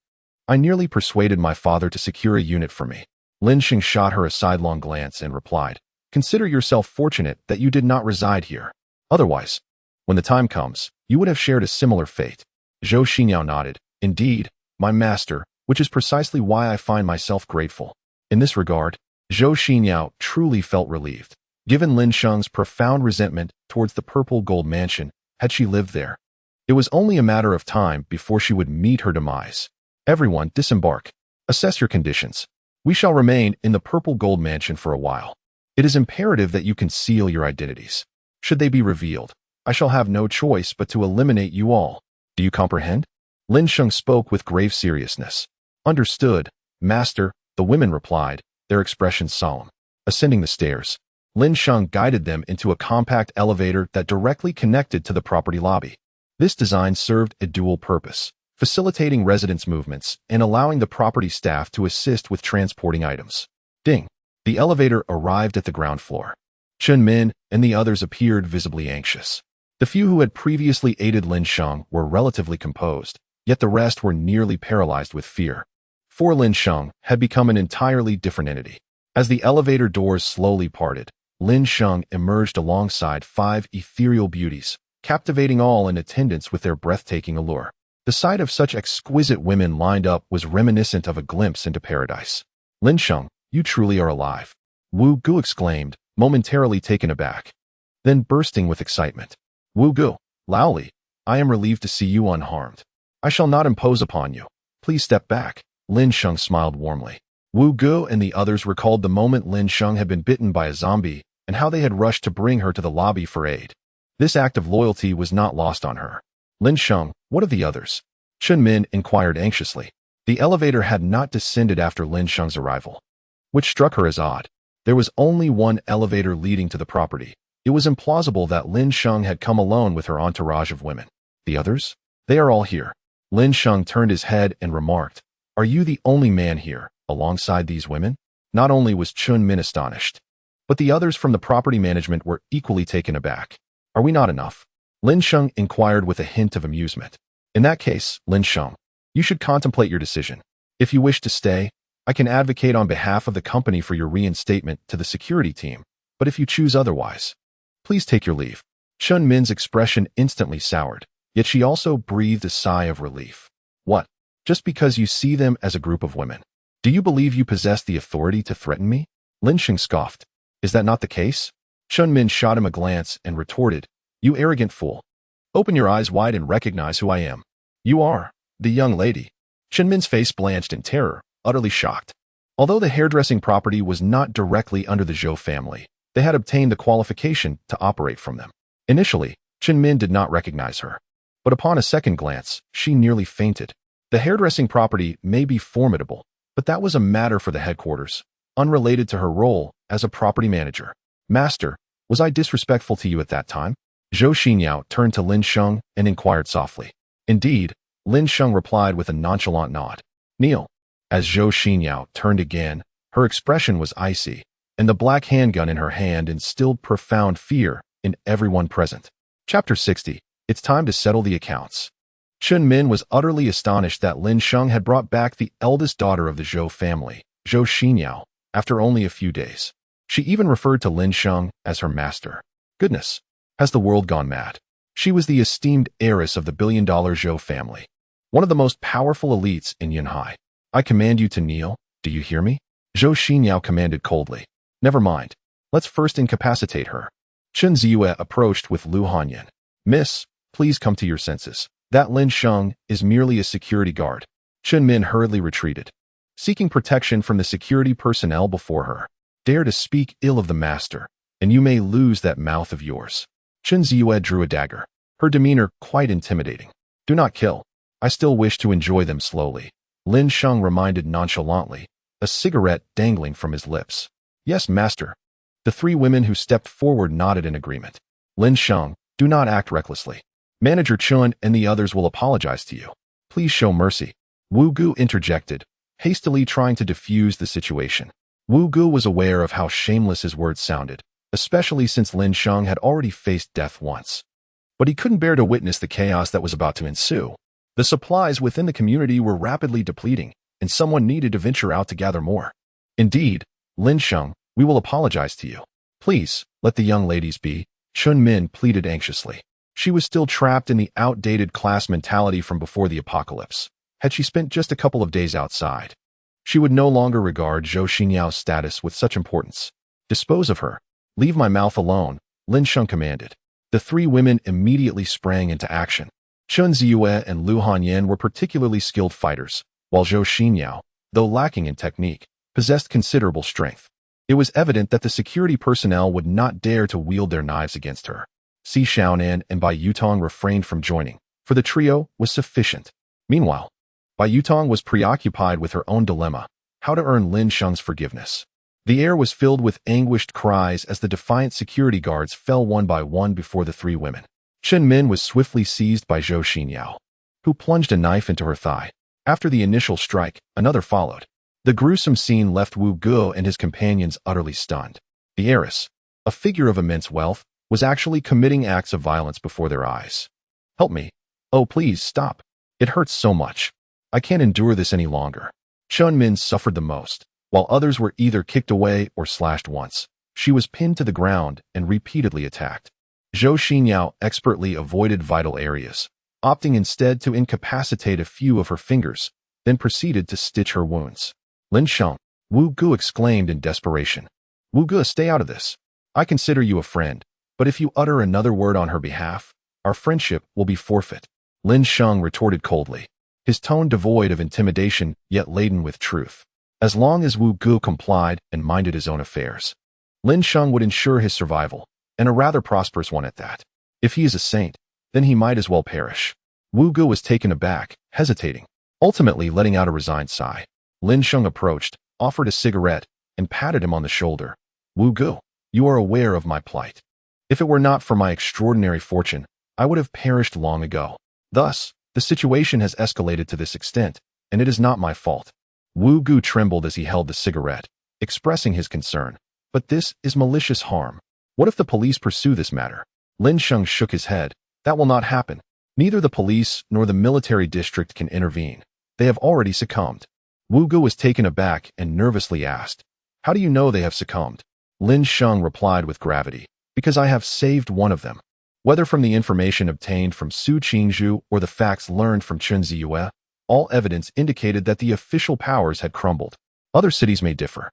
I nearly persuaded my father to secure a unit for me. Lin Sheng shot her a sidelong glance and replied, Consider yourself fortunate that you did not reside here. Otherwise, when the time comes, you would have shared a similar fate. Zhou Xinyao nodded. Indeed, my master, which is precisely why I find myself grateful. In this regard, Zhou Xinyao truly felt relieved. Given Lin Sheng's profound resentment towards the Purple Gold Mansion, had she lived there, it was only a matter of time before she would meet her demise. Everyone, disembark. Assess your conditions. We shall remain in the Purple Gold Mansion for a while. It is imperative that you conceal your identities. Should they be revealed, I shall have no choice but to eliminate you all. Do you comprehend? Lin Sheng spoke with grave seriousness. Understood, master, the women replied, their expressions solemn. Ascending the stairs, Lin Sheng guided them into a compact elevator that directly connected to the property lobby. This design served a dual purpose, facilitating residents' movements and allowing the property staff to assist with transporting items. Ding! The elevator arrived at the ground floor. Chun Min and the others appeared visibly anxious. The few who had previously aided Lin Sheng were relatively composed, yet the rest were nearly paralyzed with fear. For Lin Sheng had become an entirely different entity. As the elevator doors slowly parted, Lin Sheng emerged alongside 5 ethereal beauties, captivating all in attendance with their breathtaking allure. The sight of such exquisite women lined up was reminiscent of a glimpse into paradise. Lin Sheng, you truly are alive. Wu Gu exclaimed, momentarily taken aback. Then bursting with excitement. Wu Gu, Laoli, I am relieved to see you unharmed. I shall not impose upon you. Please step back. Lin Sheng smiled warmly. Wu Gu and the others recalled the moment Lin Sheng had been bitten by a zombie and how they had rushed to bring her to the lobby for aid. This act of loyalty was not lost on her. Lin Sheng, what of the others? Chun Min inquired anxiously. The elevator had not descended after Lin Sheng's arrival, which struck her as odd. There was only one elevator leading to the property. It was implausible that Lin Sheng had come alone with her entourage of women. The others? They are all here. Lin Sheng turned his head and remarked, Are you the only man here, alongside these women? Not only was Chun Min astonished, but the others from the property management were equally taken aback. Are we not enough? Lin Sheng inquired with a hint of amusement. In that case, Lin Sheng, you should contemplate your decision. If you wish to stay, I can advocate on behalf of the company for your reinstatement to the security team, but if you choose otherwise, please take your leave. Chun Min's expression instantly soured, yet she also breathed a sigh of relief. What? just because you see them as a group of women. Do you believe you possess the authority to threaten me? Lin Sheng scoffed. Is that not the case? Chun Min shot him a glance and retorted, You arrogant fool. Open your eyes wide and recognize who I am. You are the young lady. Chun Min's face blanched in terror, utterly shocked. Although the hairdressing property was not directly under the Zhou family, they had obtained the qualification to operate from them. Initially, Chun Min did not recognize her, but upon a second glance, she nearly fainted. The hairdressing property may be formidable, but that was a matter for the headquarters, unrelated to her role as a property manager. Master, was I disrespectful to you at that time? Zhou Xinyao turned to Lin Sheng and inquired softly. Indeed, Lin Sheng replied with a nonchalant nod. Kneel. As Zhou Xinyao turned again, her expression was icy, and the black handgun in her hand instilled profound fear in everyone present. Chapter 60. It's time to settle the accounts. Chun Min was utterly astonished that Lin Sheng had brought back the eldest daughter of the Zhou family, Zhou Xinyao, after only a few days. She even referred to Lin Sheng as her master. Goodness, has the world gone mad? She was the esteemed heiress of the billion-dollar Zhou family, one of the most powerful elites in Yunhai. I command you to kneel, do you hear me? Zhou Xinyao commanded coldly. Never mind. Let's first incapacitate her. Chen Ziyue approached with Lu Hanyan. Miss, please come to your senses. That Lin Sheng is merely a security guard. Chun Min hurriedly retreated, seeking protection from the security personnel before her. Dare to speak ill of the master, and you may lose that mouth of yours. Chen Ziyue drew a dagger, her demeanor quite intimidating. Do not kill. I still wish to enjoy them slowly. Lin Sheng reminded nonchalantly, a cigarette dangling from his lips. Yes, master. The three women who stepped forward nodded in agreement. Lin Sheng, do not act recklessly. Manager Chun and the others will apologize to you. Please show mercy. Wu Gu interjected, hastily trying to defuse the situation. Wu Gu was aware of how shameless his words sounded, especially since Lin Sheng had already faced death once. But he couldn't bear to witness the chaos that was about to ensue. The supplies within the community were rapidly depleting, and someone needed to venture out to gather more. Indeed, Lin Sheng, we will apologize to you. Please, let the young ladies be, Chun Min pleaded anxiously. She was still trapped in the outdated class mentality from before the apocalypse. Had she spent just a couple of days outside, she would no longer regard Zhou Xinyao's status with such importance. Dispose of her. Leave my mouth alone, Lin Sheng commanded. The three women immediately sprang into action. Chen Ziyue and Lu Hanyan were particularly skilled fighters, while Zhou Xinyao, though lacking in technique, possessed considerable strength. It was evident that the security personnel would not dare to wield their knives against her. Si Xiaonan and Bai Yutong refrained from joining, for the trio was sufficient. Meanwhile, Bai Yutong was preoccupied with her own dilemma, how to earn Lin Sheng's forgiveness. The air was filled with anguished cries as the defiant security guards fell one by one before the three women. Chen Min was swiftly seized by Zhou Xinyao, who plunged a knife into her thigh. After the initial strike, another followed. The gruesome scene left Wu Gu and his companions utterly stunned. The heiress, a figure of immense wealth, was actually committing acts of violence before their eyes. Help me. Oh, please, stop. It hurts so much. I can't endure this any longer. Chun Min suffered the most, while others were either kicked away or slashed once. She was pinned to the ground and repeatedly attacked. Zhou Xinyao expertly avoided vital areas, opting instead to incapacitate a few of her fingers, then proceeded to stitch her wounds. Lin Sheng, Wu Gu exclaimed in desperation. Wu Gu, stay out of this. I consider you a friend, but if you utter another word on her behalf, our friendship will be forfeit. Lin Sheng retorted coldly, his tone devoid of intimidation yet laden with truth. As long as Wu Gu complied and minded his own affairs, Lin Sheng would ensure his survival, and a rather prosperous one at that. If he is a saint, then he might as well perish. Wu Gu was taken aback, hesitating, ultimately letting out a resigned sigh. Lin Sheng approached, offered a cigarette, and patted him on the shoulder. Wu Gu, you are aware of my plight. If it were not for my extraordinary fortune, I would have perished long ago. Thus, the situation has escalated to this extent, and it is not my fault. Wu Gu trembled as he held the cigarette, expressing his concern. But this is malicious harm. What if the police pursue this matter? Lin Sheng shook his head. That will not happen. Neither the police nor the military district can intervene. They have already succumbed. Wu Gu was taken aback and nervously asked, how do you know they have succumbed? Lin Sheng replied with gravity, because I have saved one of them. Whether from the information obtained from Su Qingzhu or the facts learned from Chen Ziyue, All evidence indicated that the official powers had crumbled. Other cities may differ,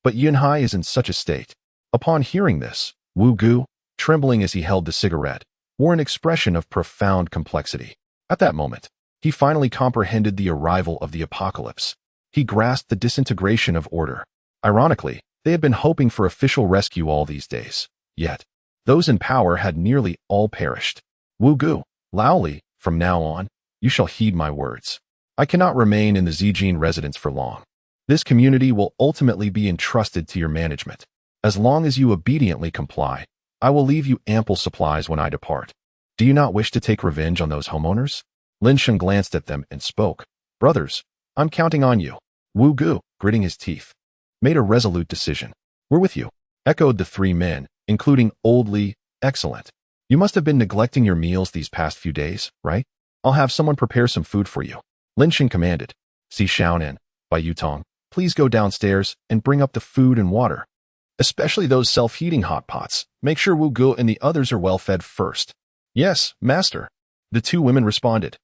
but Yunhai is in such a state. Upon hearing this, Wu Gu, trembling as he held the cigarette, wore an expression of profound complexity. At that moment, he finally comprehended the arrival of the apocalypse. He grasped the disintegration of order. Ironically, they had been hoping for official rescue all these days. Yet, those in power had nearly all perished. Wu Gu, Laoli, from now on, you shall heed my words. I cannot remain in the Zijin residence for long. This community will ultimately be entrusted to your management. As long as you obediently comply, I will leave you ample supplies when I depart. Do you not wish to take revenge on those homeowners? Lin Sheng glanced at them and spoke. Brothers, I'm counting on you. Wu Gu, gritting his teeth, made a resolute decision. We're with you, echoed the three men, including Old Li. Excellent. You must have been neglecting your meals these past few days, right? I'll have someone prepare some food for you. Lin Sheng commanded. Si Xiaonan, by Yutong, please go downstairs and bring up the food and water. Especially those self-heating hot pots. Make sure Wu Gu and the others are well fed first. Yes, master. The two women responded,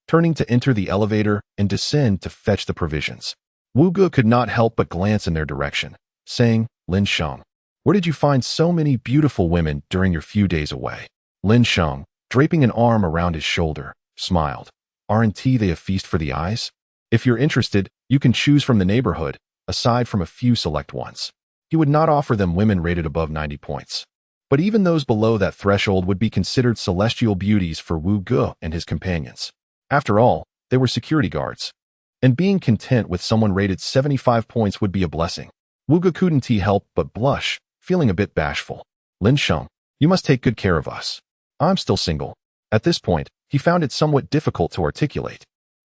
turning to enter the elevator and descend to fetch the provisions. Wu Gu could not help but glance in their direction, saying, Lin Sheng, where did you find so many beautiful women during your few days away? Lin Sheng, draping an arm around his shoulder, smiled. Aren't they a feast for the eyes? If you're interested, you can choose from the neighborhood, aside from a few select ones. He would not offer them women rated above 90 points. But even those below that threshold would be considered celestial beauties for Wu Gu and his companions. After all, they were security guards. And being content with someone rated 75 points would be a blessing. Wu Gu couldn't help but blush, feeling a bit bashful. Lin Sheng, you must take good care of us. I'm still single. At this point, he found it somewhat difficult to articulate.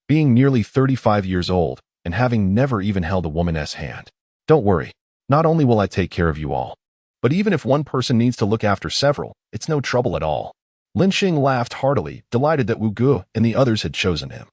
Being nearly 35 years old, and having never even held a woman's hand. Don't worry. Not only will I take care of you all, but even if one person needs to look after several, it's no trouble at all. Lin Sheng laughed heartily, delighted that Wu Gu and the others had chosen him.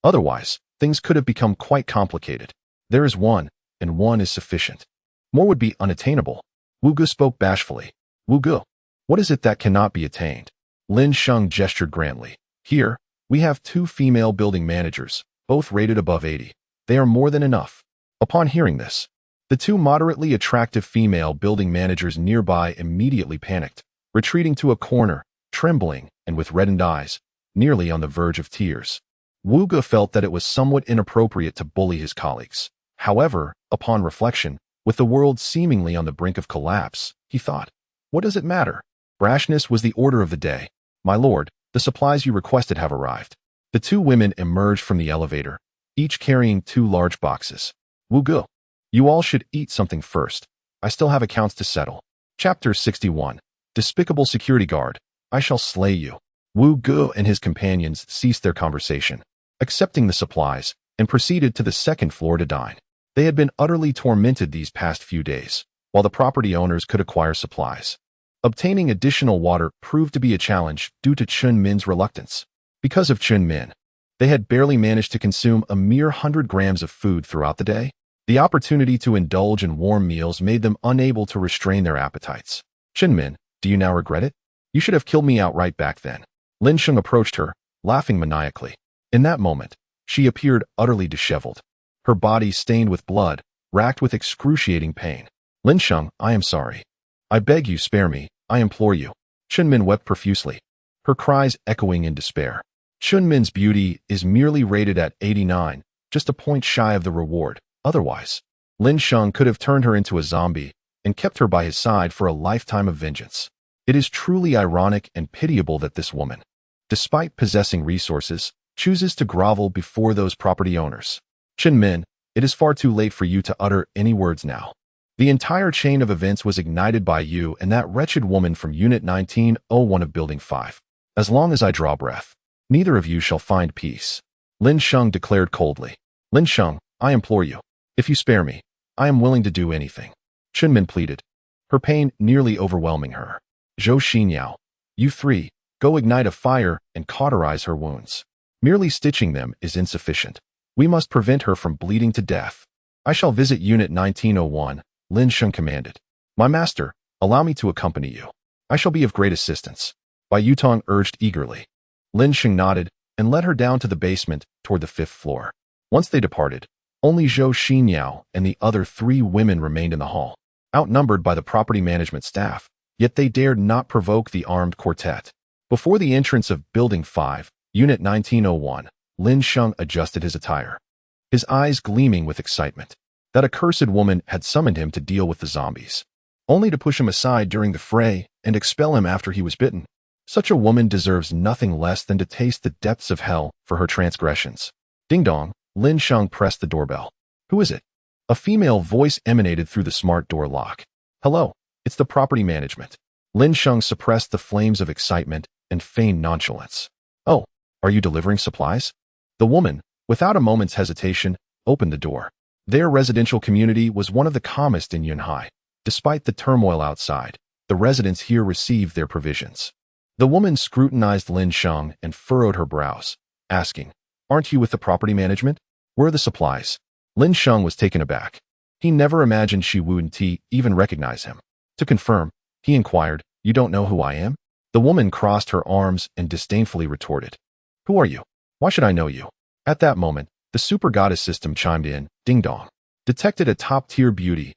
Otherwise, things could have become quite complicated. There is one, and one is sufficient. More would be unattainable. Wu Gu spoke bashfully. Wu Gu, what is it that cannot be attained? Lin Sheng gestured grandly. Here, we have 2 female building managers, both rated above 80. They are more than enough. Upon hearing this, the 2 moderately attractive female building managers nearby immediately panicked, retreating to a corner, trembling and with reddened eyes, nearly on the verge of tears. Wu Gu felt that it was somewhat inappropriate to bully his colleagues. However, upon reflection, with the world seemingly on the brink of collapse, he thought, what does it matter? Brashness was the order of the day. My lord, the supplies you requested have arrived. The 2 women emerged from the elevator, each carrying 2 large boxes. Wu Gu, you all should eat something first. I still have accounts to settle. Chapter 61. Despicable Security Guard. I shall slay you. Wu Gu and his companions ceased their conversation, accepting the supplies, and proceeded to the 2nd floor to dine. They had been utterly tormented these past few days, while the property owners could acquire supplies. Obtaining additional water proved to be a challenge due to Chun Min's reluctance. Because of Chun Min, they had barely managed to consume a mere 100 grams of food throughout the day. The opportunity to indulge in warm meals made them unable to restrain their appetites. Chun Min, do you now regret it? You should have killed me outright back then. Lin Sheng approached her, laughing maniacally. In that moment, she appeared utterly disheveled, her body stained with blood, racked with excruciating pain. Lin Sheng, I am sorry. I beg you, spare me, I implore you. Chun Min wept profusely, her cries echoing in despair. Chun Min's beauty is merely rated at 89, just a point shy of the reward. Otherwise, Lin Sheng could have turned her into a zombie and kept her by his side for a lifetime of vengeance. It is truly ironic and pitiable that this woman, despite possessing resources, chooses to grovel before those property owners. Chun Min, it is far too late for you to utter any words now. The entire chain of events was ignited by you and that wretched woman from Unit 1901 of Building 5. As long as I draw breath, neither of you shall find peace. Lin Sheng declared coldly. Lin Sheng, I implore you. If you spare me, I am willing to do anything. Chun Min pleaded, her pain nearly overwhelming her. Zhou Xinyao, you 3, go ignite a fire and cauterize her wounds. Merely stitching them is insufficient. We must prevent her from bleeding to death. I shall visit Unit 1901, Lin Sheng commanded. My master, allow me to accompany you. I shall be of great assistance. Bai Yutong urged eagerly. Lin Sheng nodded, and led her down to the basement toward the 5th floor. Once they departed, only Zhou Xinyao and the other 3 women remained in the hall, outnumbered by the property management staff, yet they dared not provoke the armed quartet. Before the entrance of Building 5, Unit 1901, Lin Sheng adjusted his attire, his eyes gleaming with excitement. That accursed woman had summoned him to deal with the zombies, only to push him aside during the fray and expel him after he was bitten. Such a woman deserves nothing less than to taste the depths of hell for her transgressions. Ding dong, Lin Sheng pressed the doorbell. Who is it? A female voice emanated through the smart door lock. Hello, it's the property management. Lin Sheng suppressed the flames of excitement and feigned nonchalance. Oh, are you delivering supplies? The woman, without a moment's hesitation, opened the door. Their residential community was one of the calmest in Yunhai. Despite the turmoil outside, the residents here received their provisions. The woman scrutinized Lin Sheng and furrowed her brows, asking, Aren't you with the property management? Where are the supplies? Lin Sheng was taken aback. He never imagined Shi Wu-Ti even recognize him. To confirm, he inquired, You don't know who I am? The woman crossed her arms and disdainfully retorted, Who are you? Why should I know you? At that moment, the super goddess system chimed in, Ding dong. Detected a top-tier beauty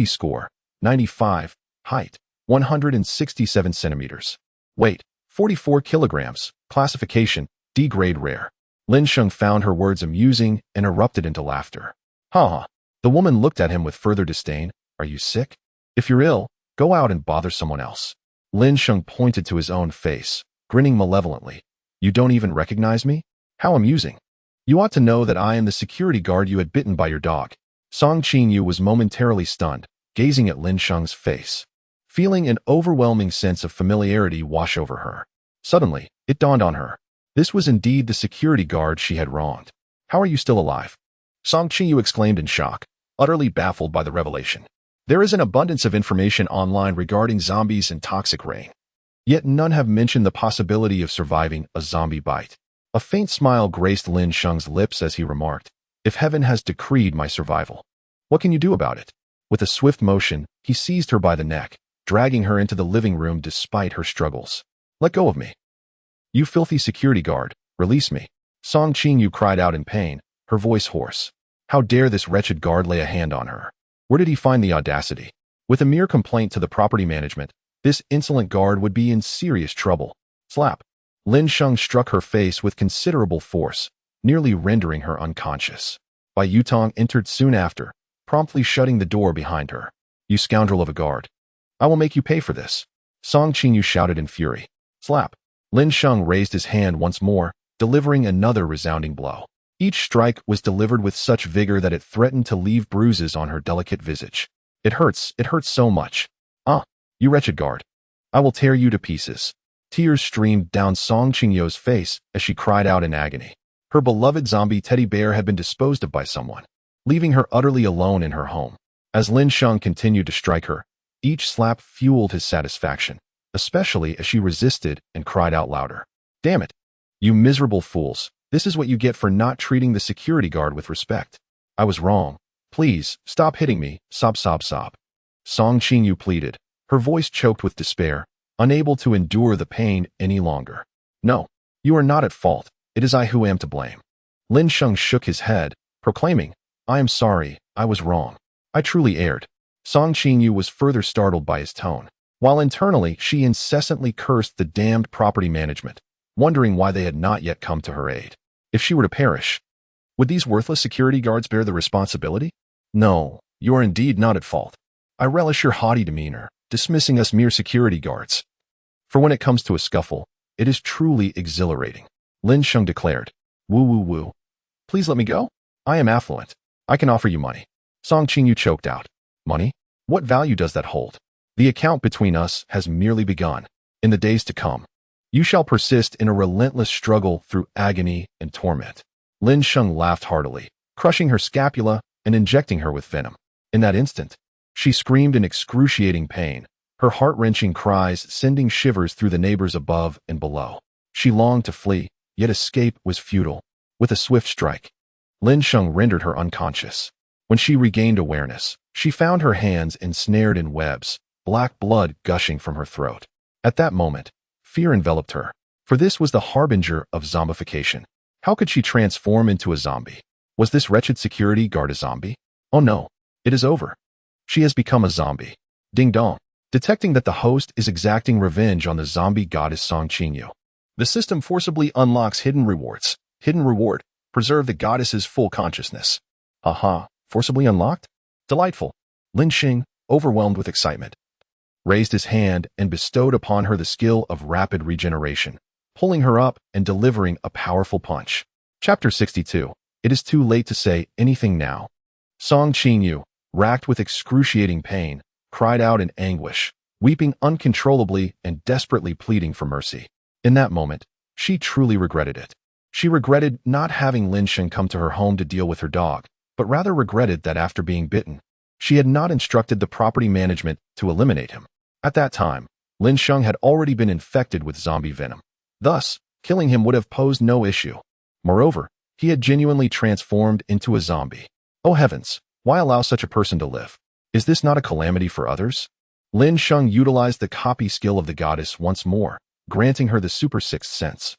score, 95, height, 167 centimeters. Weight, 44 kilograms, classification, D-grade rare. Lin Sheng found her words amusing and erupted into laughter. Ha. The woman looked at him with further disdain. Are you sick? If you're ill, go out and bother someone else. Lin Sheng pointed to his own face, grinning malevolently. You don't even recognize me? How amusing. You ought to know that I am the security guard you had bitten by your dog. Song Qingyu was momentarily stunned, gazing at Lin Sheng's face, feeling an overwhelming sense of familiarity wash over her. Suddenly, it dawned on her. This was indeed the security guard she had wronged. How are you still alive? Song Qingyu exclaimed in shock, utterly baffled by the revelation. There is an abundance of information online regarding zombies and toxic rain. Yet none have mentioned the possibility of surviving a zombie bite. A faint smile graced Lin Sheng's lips as he remarked, If heaven has decreed my survival, what can you do about it? With a swift motion, he seized her by the neck, dragging her into the living room despite her struggles. Let go of me. You filthy security guard, release me. Song Qingyu cried out in pain, her voice hoarse. How dare this wretched guard lay a hand on her? Where did he find the audacity? With a mere complaint to the property management, this insolent guard would be in serious trouble. Slap. Lin Sheng struck her face with considerable force, nearly rendering her unconscious. Bai Yutong entered soon after, promptly shutting the door behind her. You scoundrel of a guard. I will make you pay for this. Song Qingyu shouted in fury. Slap. Lin Sheng raised his hand once more, delivering another resounding blow. Each strike was delivered with such vigor that it threatened to leave bruises on her delicate visage. It hurts so much. Ah, you wretched guard. I will tear you to pieces. Tears streamed down Song Qingyu's face as she cried out in agony. Her beloved zombie teddy bear had been disposed of by someone, leaving her utterly alone in her home. As Lin Sheng continued to strike her, each slap fueled his satisfaction, especially as she resisted and cried out louder. Damn it! You miserable fools, this is what you get for not treating the security guard with respect. I was wrong. Please, stop hitting me, sob sob sob. Song Qingyu pleaded, her voice choked with despair, unable to endure the pain any longer. No, you are not at fault. It is I who am to blame. Lin Sheng shook his head, proclaiming, I am sorry, I was wrong. I truly erred. Song Qingyu was further startled by his tone, while internally she incessantly cursed the damned property management, wondering why they had not yet come to her aid. If she were to perish, would these worthless security guards bear the responsibility? No, you are indeed not at fault. I relish your haughty demeanor, dismissing us mere security guards. For when it comes to a scuffle, it is truly exhilarating. Lin Sheng declared. Woo woo woo. Please let me go. I am affluent. I can offer you money. Song Qingyu choked out. Money? What value does that hold? The account between us has merely begun. In the days to come, you shall persist in a relentless struggle through agony and torment. Lin Sheng laughed heartily, crushing her scapula and injecting her with venom. In that instant, she screamed in excruciating pain, her heart-wrenching cries sending shivers through the neighbors above and below. She longed to flee, yet escape was futile. With a swift strike, Lin Sheng rendered her unconscious. When she regained awareness, she found her hands ensnared in webs, black blood gushing from her throat. At that moment, fear enveloped her. for this was the harbinger of zombification. How could she transform into a zombie? Was this wretched security guard a zombie? Oh no, it is over. She has become a zombie. Ding dong. Detecting that the host is exacting revenge on the zombie goddess Song Qingyu. The system forcibly unlocks hidden rewards. Hidden reward. Preserve the goddess's full consciousness. Aha, forcibly unlocked? Delightful. Lin Sheng, overwhelmed with excitement, raised his hand and bestowed upon her the skill of rapid regeneration, pulling her up and delivering a powerful punch. Chapter 62. It is too late to say anything now. Song Qingyu, racked with excruciating pain, cried out in anguish, weeping uncontrollably and desperately pleading for mercy. In that moment, she truly regretted it. She regretted not having Lin Sheng come to her home to deal with her dog, but rather regretted that after being bitten, she had not instructed the property management to eliminate him. At that time, Lin Sheng had already been infected with zombie venom. Thus, killing him would have posed no issue. Moreover, he had genuinely transformed into a zombie. Oh heavens, why allow such a person to live? Is this not a calamity for others? Lin Sheng utilized the copy skill of the goddess once more, granting her the super sixth sense,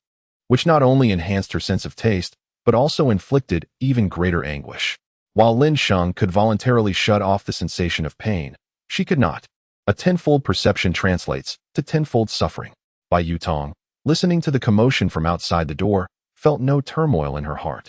which not only enhanced her sense of taste, but also inflicted even greater anguish. While Lin Sheng could voluntarily shut off the sensation of pain, she could not. A tenfold perception translates to tenfold suffering. Bai Yutong, listening to the commotion from outside the door, felt no turmoil in her heart.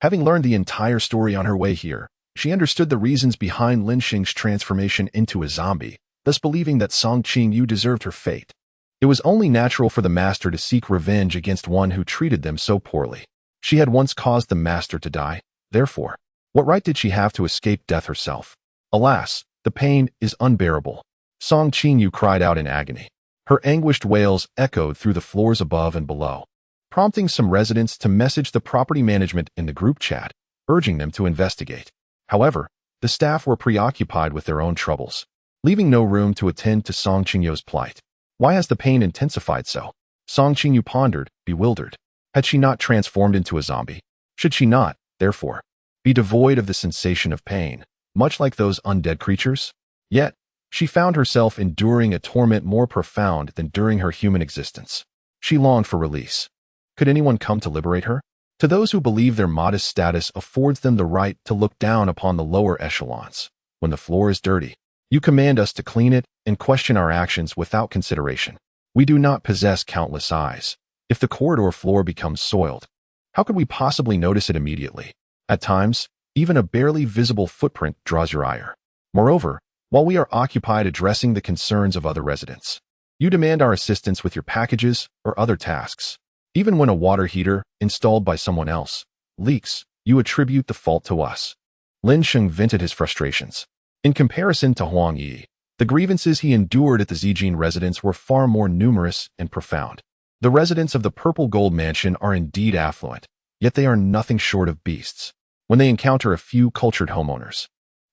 Having learned the entire story on her way here, she understood the reasons behind Lin Sheng's transformation into a zombie, thus believing that Song Qingyu deserved her fate. It was only natural for the master to seek revenge against one who treated them so poorly. She had once caused the master to die, therefore, what right did she have to escape death herself? Alas, the pain is unbearable. Song Qingyu cried out in agony. Her anguished wails echoed through the floors above and below, prompting some residents to message the property management in the group chat, urging them to investigate. However, the staff were preoccupied with their own troubles, leaving no room to attend to Song Qingyu's plight. Why has the pain intensified so? Song Qingyu pondered, bewildered. Had she not transformed into a zombie? Should she not, therefore, be devoid of the sensation of pain, much like those undead creatures? Yet, she found herself enduring a torment more profound than during her human existence. She longed for release. Could anyone come to liberate her? To those who believe their modest status affords them the right to look down upon the lower echelons. When the floor is dirty, you command us to clean it and question our actions without consideration. We do not possess countless eyes. If the corridor floor becomes soiled, how could we possibly notice it immediately? At times, even a barely visible footprint draws your ire. Moreover, while we are occupied addressing the concerns of other residents, you demand our assistance with your packages or other tasks. Even when a water heater, installed by someone else, leaks, you attribute the fault to us. Lin Sheng vented his frustrations. In comparison to Huang Yi, the grievances he endured at the Zijin residence were far more numerous and profound. The residents of the Purple Gold Mansion are indeed affluent, yet they are nothing short of beasts. When they encounter a few cultured homeowners,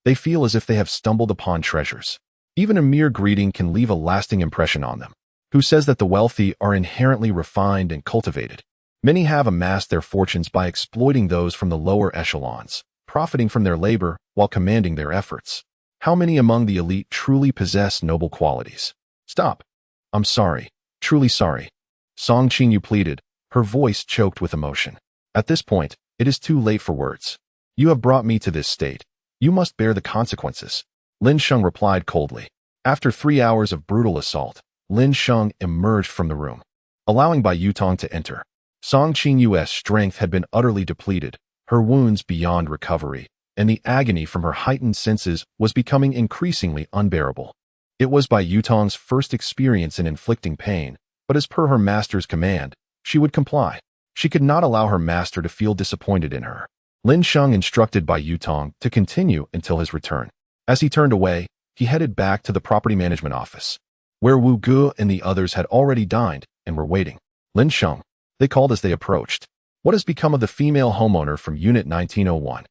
they feel as if they have stumbled upon treasures. Even a mere greeting can leave a lasting impression on them. Who says that the wealthy are inherently refined and cultivated? Many have amassed their fortunes by exploiting those from the lower echelons, profiting from their labor while commanding their efforts. How many among the elite truly possess noble qualities? Stop. I'm sorry. Truly sorry. Song Qingyu pleaded, her voice choked with emotion. At this point, it is too late for words. You have brought me to this state. You must bear the consequences. Lin Sheng replied coldly. After 3 hours of brutal assault, Lin Sheng emerged from the room, allowing Bai Yutong to enter. Song Qingyu's strength had been utterly depleted, her wounds beyond recovery, and the agony from her heightened senses was becoming increasingly unbearable. It was Bai Yutong's first experience in inflicting pain, but as per her master's command, she would comply. She could not allow her master to feel disappointed in her. Lin Sheng instructed Bai Yutong to continue until his return. As he turned away, he headed back to the property management office, where Wu Gu and the others had already dined and were waiting. Lin Sheng, they called as they approached. What has become of the female homeowner from Unit 1901?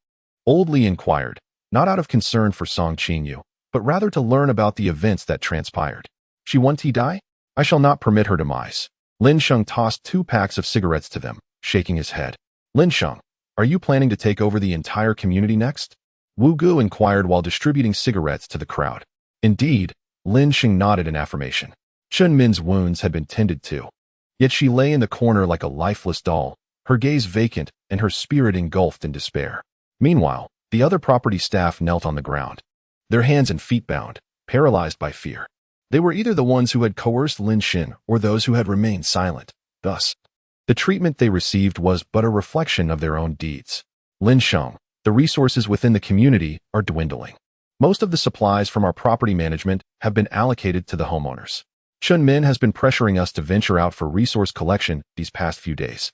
Old Li inquired, not out of concern for Song Qingyu, but rather to learn about the events that transpired. She won't die? I shall not permit her demise. Lin Sheng tossed 2 packs of cigarettes to them, shaking his head. Lin Sheng, are you planning to take over the entire community next? Wu Gu inquired while distributing cigarettes to the crowd. Indeed, Lin Sheng nodded in affirmation. Chun Min's wounds had been tended to. Yet she lay in the corner like a lifeless doll, her gaze vacant and her spirit engulfed in despair. Meanwhile, the other property staff knelt on the ground, their hands and feet bound, paralyzed by fear. They were either the ones who had coerced Lin Sheng or those who had remained silent. Thus, the treatment they received was but a reflection of their own deeds. Lin Sheng, the resources within the community are dwindling. Most of the supplies from our property management have been allocated to the homeowners. Chun Min has been pressuring us to venture out for resource collection these past few days.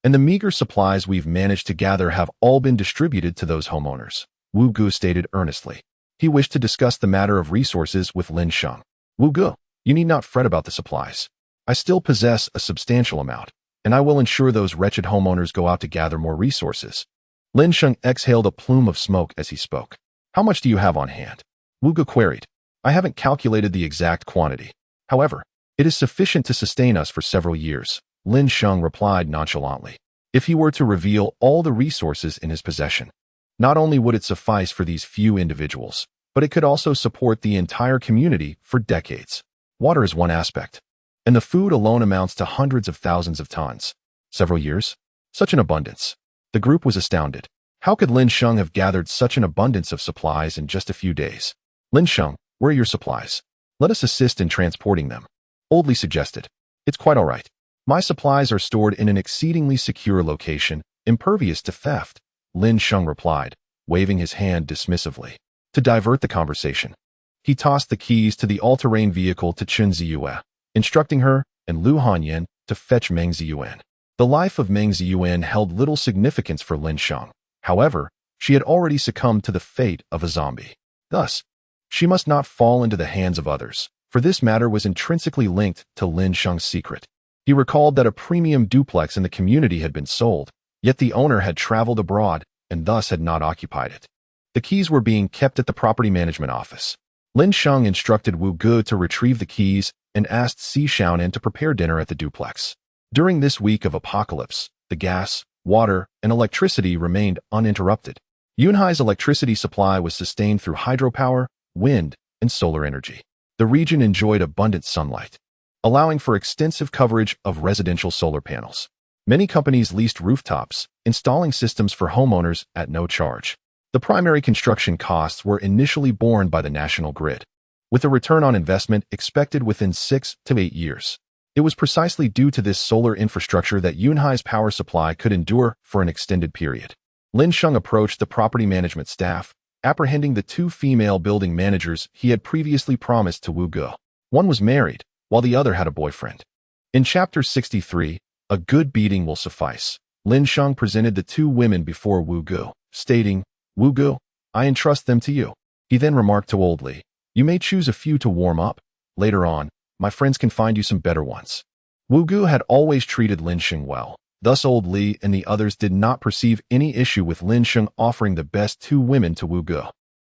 And the meager supplies we've managed to gather have all been distributed to those homeowners, Wu Gu stated earnestly. He wished to discuss the matter of resources with Lin Sheng. Wu Gu, you need not fret about the supplies. I still possess a substantial amount, and I will ensure those wretched homeowners go out to gather more resources. Lin Sheng exhaled a plume of smoke as he spoke. How much do you have on hand? Wu Gu queried. I haven't calculated the exact quantity. However, it is sufficient to sustain us for several years, Lin Sheng replied nonchalantly. If he were to reveal all the resources in his possession, not only would it suffice for these few individuals, but it could also support the entire community for decades. Water is one aspect, and the food alone amounts to hundreds of thousands of tons. Several years? Such an abundance. The group was astounded. How could Lin Sheng have gathered such an abundance of supplies in just a few days? Lin Sheng, where are your supplies? Let us assist in transporting them. Old Li suggested. It's quite all right. My supplies are stored in an exceedingly secure location, impervious to theft, Lin Sheng replied, waving his hand dismissively. To divert the conversation, he tossed the keys to the all-terrain vehicle to Chun Ziyue, instructing her and Lu Hanyan to fetch Meng Ziyuan. The life of Meng Ziyuan held little significance for Lin Sheng. However, she had already succumbed to the fate of a zombie. Thus, she must not fall into the hands of others, for this matter was intrinsically linked to Lin Sheng's secret. He recalled that a premium duplex in the community had been sold, yet the owner had traveled abroad and thus had not occupied it. The keys were being kept at the property management office. Lin Sheng instructed Wu Gu to retrieve the keys and asked Si Xiaonan to prepare dinner at the duplex. During this week of apocalypse, the gas, water, and electricity remained uninterrupted. Yunhai's electricity supply was sustained through hydropower, wind, and solar energy. The region enjoyed abundant sunlight, allowing for extensive coverage of residential solar panels. Many companies leased rooftops, installing systems for homeowners at no charge. The primary construction costs were initially borne by the national grid, with a return on investment expected within 6 to 8 years. It was precisely due to this solar infrastructure that Yunhai's power supply could endure for an extended period. Lin Sheng approached the property management staff, apprehending the 2 female building managers he had previously promised to Wu Gu. One was married, while the other had a boyfriend. In Chapter 63, a good beating will suffice. Lin Sheng presented the 2 women before Wu Gu, stating, Wu Gu, I entrust them to you. He then remarked to Old Li, you may choose a few to warm up. Later on, my friends can find you some better ones. Wu Gu had always treated Lin Sheng well. Thus Old Li and the others did not perceive any issue with Lin Sheng offering the best 2 women to Wu Gu.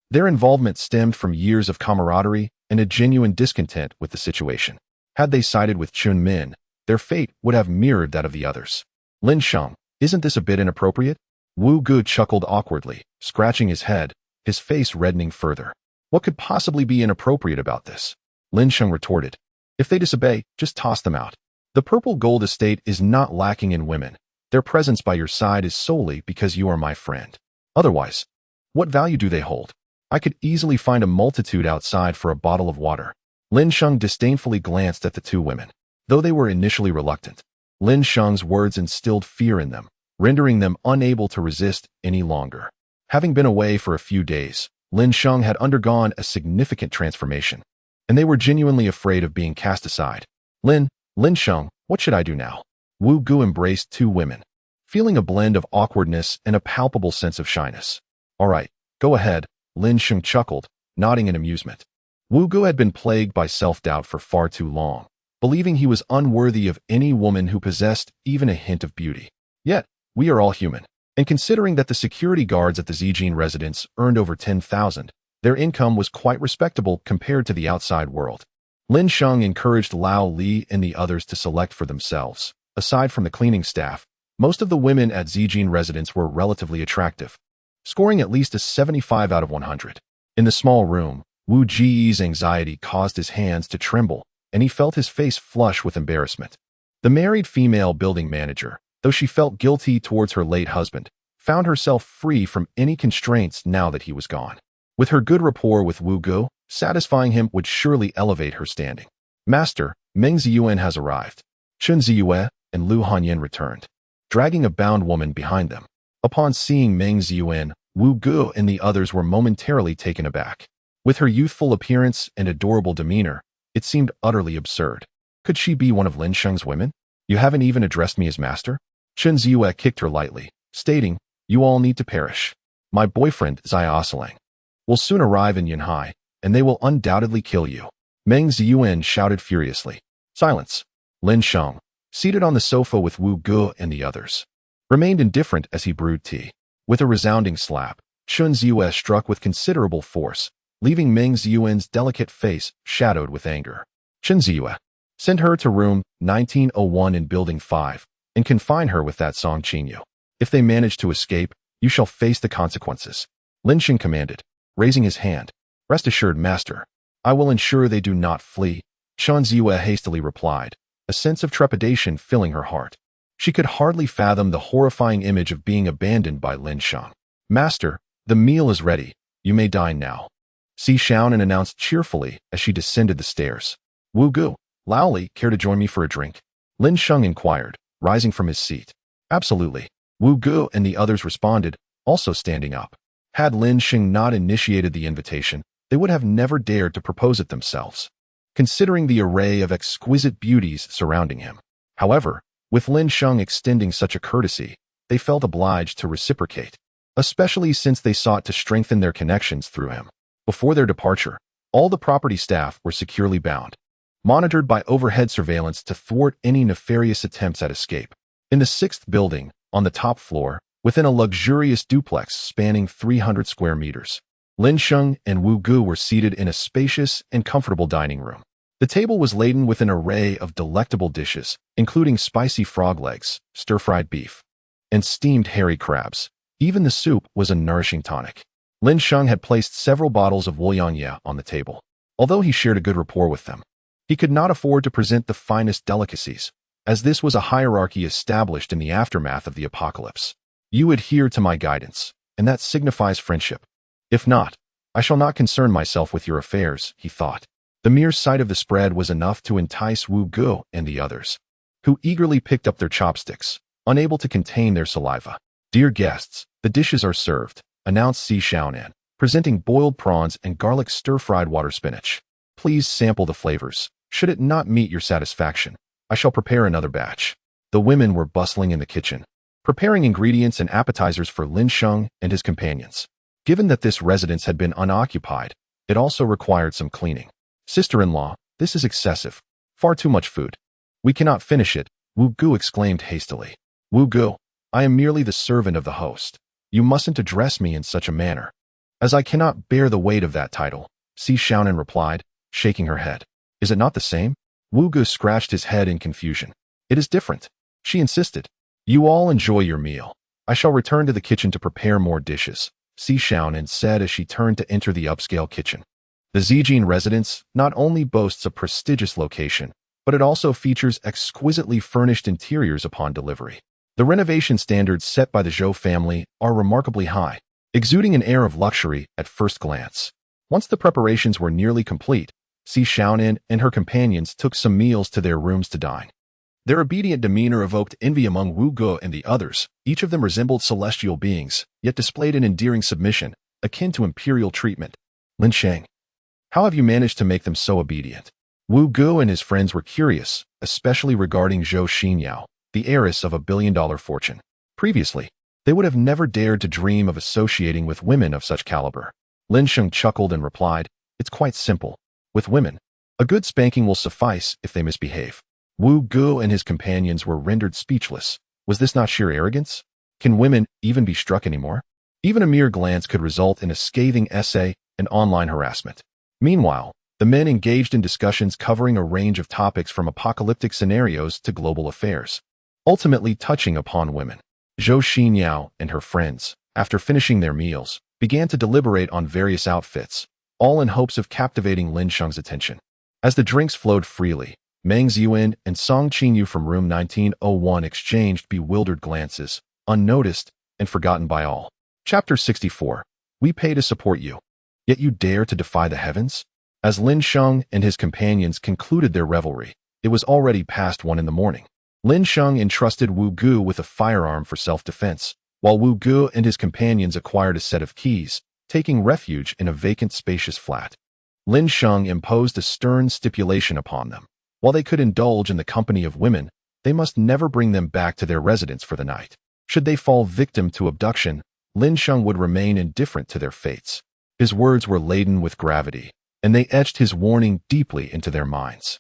Their involvement stemmed from years of camaraderie and a genuine discontent with the situation. Had they sided with Chun Min, their fate would have mirrored that of the others. Lin Sheng, isn't this a bit inappropriate? Wu Gu chuckled awkwardly, scratching his head, his face reddening further. What could possibly be inappropriate about this? Lin Sheng retorted. If they disobey, just toss them out. The Purple Gold Estate is not lacking in women. Their presence by your side is solely because you are my friend. Otherwise, what value do they hold? I could easily find a multitude outside for a bottle of water. Lin Sheng disdainfully glanced at the 2 women. Though they were initially reluctant, Lin Sheng's words instilled fear in them, rendering them unable to resist any longer. Having been away for a few days, Lin Sheng had undergone a significant transformation, and they were genuinely afraid of being cast aside. Lin Sheng, what should I do now? Wu Gu embraced 2 women, feeling a blend of awkwardness and a palpable sense of shyness. All right, go ahead, Lin Sheng chuckled, nodding in amusement. Wu Gu had been plagued by self-doubt for far too long, believing he was unworthy of any woman who possessed even a hint of beauty. Yet, we are all human, and considering that the security guards at the Zijin residence earned over 10,000, their income was quite respectable compared to the outside world. Lin Sheng encouraged Lao Li and the others to select for themselves. Aside from the cleaning staff, most of the women at Zijin residence were relatively attractive, scoring at least a 75 out of 100. In the small room, Wu Ji's anxiety caused his hands to tremble, and he felt his face flush with embarrassment. The married female building manager, though she felt guilty towards her late husband, found herself free from any constraints now that he was gone. With her good rapport with Wu Ge, satisfying him would surely elevate her standing. Master, Meng Ziyuan has arrived. Chun Ziyue and Lu Hanyan returned, dragging a bound woman behind them. Upon seeing Meng Ziyuan, Wu Ge and the others were momentarily taken aback. With her youthful appearance and adorable demeanor, it seemed utterly absurd. Could she be one of Lin Sheng's women? You haven't even addressed me as master? Chun Ziyue kicked her lightly, stating, You all need to perish. My boyfriend, Zia will soon arrive in Yanhai, and they will undoubtedly kill you. Meng Ziyuan shouted furiously. Silence. Lin Sheng, seated on the sofa with Wu Ge and the others, remained indifferent as he brewed tea. With a resounding slap, Chun Ziyue struck with considerable force, leaving Meng Ziyuan's delicate face shadowed with anger. Chun Ziyue, send her to room 1901 in Building 5, and confine her with that Song Qinyu. If they manage to escape, you shall face the consequences. Lin Sheng commanded, raising his hand. Rest assured, master. I will ensure they do not flee. Chun Ziyue hastily replied, a sense of trepidation filling her heart. She could hardly fathom the horrifying image of being abandoned by Lin Sheng. Master, the meal is ready. You may dine now. Si Xiaonan announced cheerfully as she descended the stairs. Wu Ge, Laoli, care to join me for a drink? Lin Sheng inquired, rising from his seat. Absolutely. Wu Ge and the others responded, also standing up. Had Lin Sheng not initiated the invitation, they would have never dared to propose it themselves, considering the array of exquisite beauties surrounding him. However, with Lin Sheng extending such a courtesy, they felt obliged to reciprocate, especially since they sought to strengthen their connections through him. Before their departure, all the property staff were securely bound, monitored by overhead surveillance to thwart any nefarious attempts at escape. In the 6th building, on the top floor, within a luxurious duplex spanning 300 square meters, Lin Sheng and Wu Ge were seated in a spacious and comfortable dining room. The table was laden with an array of delectable dishes, including spicy frog legs, stir-fried beef, and steamed hairy crabs. Even the soup was a nourishing tonic. Lin Sheng had placed several bottles of Wuliangye on the table. Although he shared a good rapport with them, he could not afford to present the finest delicacies, as this was a hierarchy established in the aftermath of the apocalypse. You adhere to my guidance, and that signifies friendship. If not, I shall not concern myself with your affairs, he thought. The mere sight of the spread was enough to entice Wu Ge and the others, who eagerly picked up their chopsticks, unable to contain their saliva. Dear guests, the dishes are served, announced Si Xiaonan, presenting boiled prawns and garlic stir-fried water spinach. Please sample the flavors. Should it not meet your satisfaction, I shall prepare another batch. The women were bustling in the kitchen, preparing ingredients and appetizers for Lin Sheng and his companions. Given that this residence had been unoccupied, it also required some cleaning. Sister-in-law, this is excessive. Far too much food. We cannot finish it, Wu Ge exclaimed hastily. Wu Ge, I am merely the servant of the host. You mustn't address me in such a manner, as I cannot bear the weight of that title, Si Xiaonan replied, shaking her head. Is it not the same? Wu Ge scratched his head in confusion. It is different, she insisted. You all enjoy your meal. I shall return to the kitchen to prepare more dishes, Si Xiaonan said as she turned to enter the upscale kitchen. The Zijin residence not only boasts a prestigious location, but it also features exquisitely furnished interiors upon delivery. The renovation standards set by the Zhou family are remarkably high, exuding an air of luxury at first glance. Once the preparations were nearly complete, Si Xiaonan and her companions took some meals to their rooms to dine. Their obedient demeanor evoked envy among Wu Ge and the others. Each of them resembled celestial beings, yet displayed an endearing submission, akin to imperial treatment. Lin Sheng, how have you managed to make them so obedient? Wu Ge and his friends were curious, especially regarding Zhou Xinyao, the heiress of a billion-dollar fortune. Previously, they would have never dared to dream of associating with women of such caliber. Lin Sheng chuckled and replied, It's quite simple. With women, a good spanking will suffice if they misbehave. Wu Ge and his companions were rendered speechless. Was this not sheer arrogance? Can women even be struck anymore? Even a mere glance could result in a scathing essay and online harassment. Meanwhile, the men engaged in discussions covering a range of topics from apocalyptic scenarios to global affairs, ultimately touching upon women. Zhou Xinyao and her friends, after finishing their meals, began to deliberate on various outfits, all in hopes of captivating Lin Sheng's attention. As the drinks flowed freely, Meng Ziyuan and Song Qingyu from room 1901 exchanged bewildered glances, unnoticed and forgotten by all. Chapter 64. We pay to support you, yet you dare to defy the heavens? As Lin Sheng and his companions concluded their revelry, it was already past 1 in the morning. Lin Sheng entrusted Wu Gu with a firearm for self-defense, while Wu Gu and his companions acquired a set of keys, taking refuge in a vacant spacious flat. Lin Sheng imposed a stern stipulation upon them. While they could indulge in the company of women, they must never bring them back to their residence for the night. Should they fall victim to abduction, Lin Sheng would remain indifferent to their fates. His words were laden with gravity, and they etched his warning deeply into their minds.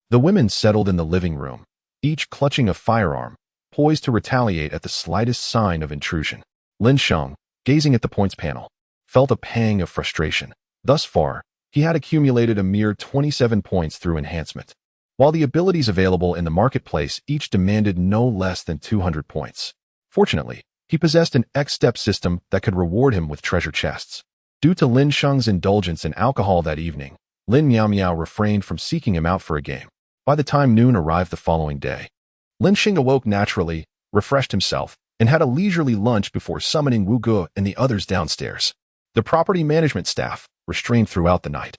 The women settled in the living room, each clutching a firearm, poised to retaliate at the slightest sign of intrusion. Lin Sheng, gazing at the points panel, felt a pang of frustration. Thus far, he had accumulated a mere 27 points through enhancement, while the abilities available in the marketplace each demanded no less than 200 points. Fortunately, he possessed an X-step system that could reward him with treasure chests. Due to Lin Sheng's indulgence in alcohol that evening, Lin Miao Miao refrained from seeking him out for a game. By the time noon arrived the following day, Lin Sheng awoke naturally, refreshed himself, and had a leisurely lunch before summoning Wu Gu and the others downstairs. The property management staff, restrained throughout the night,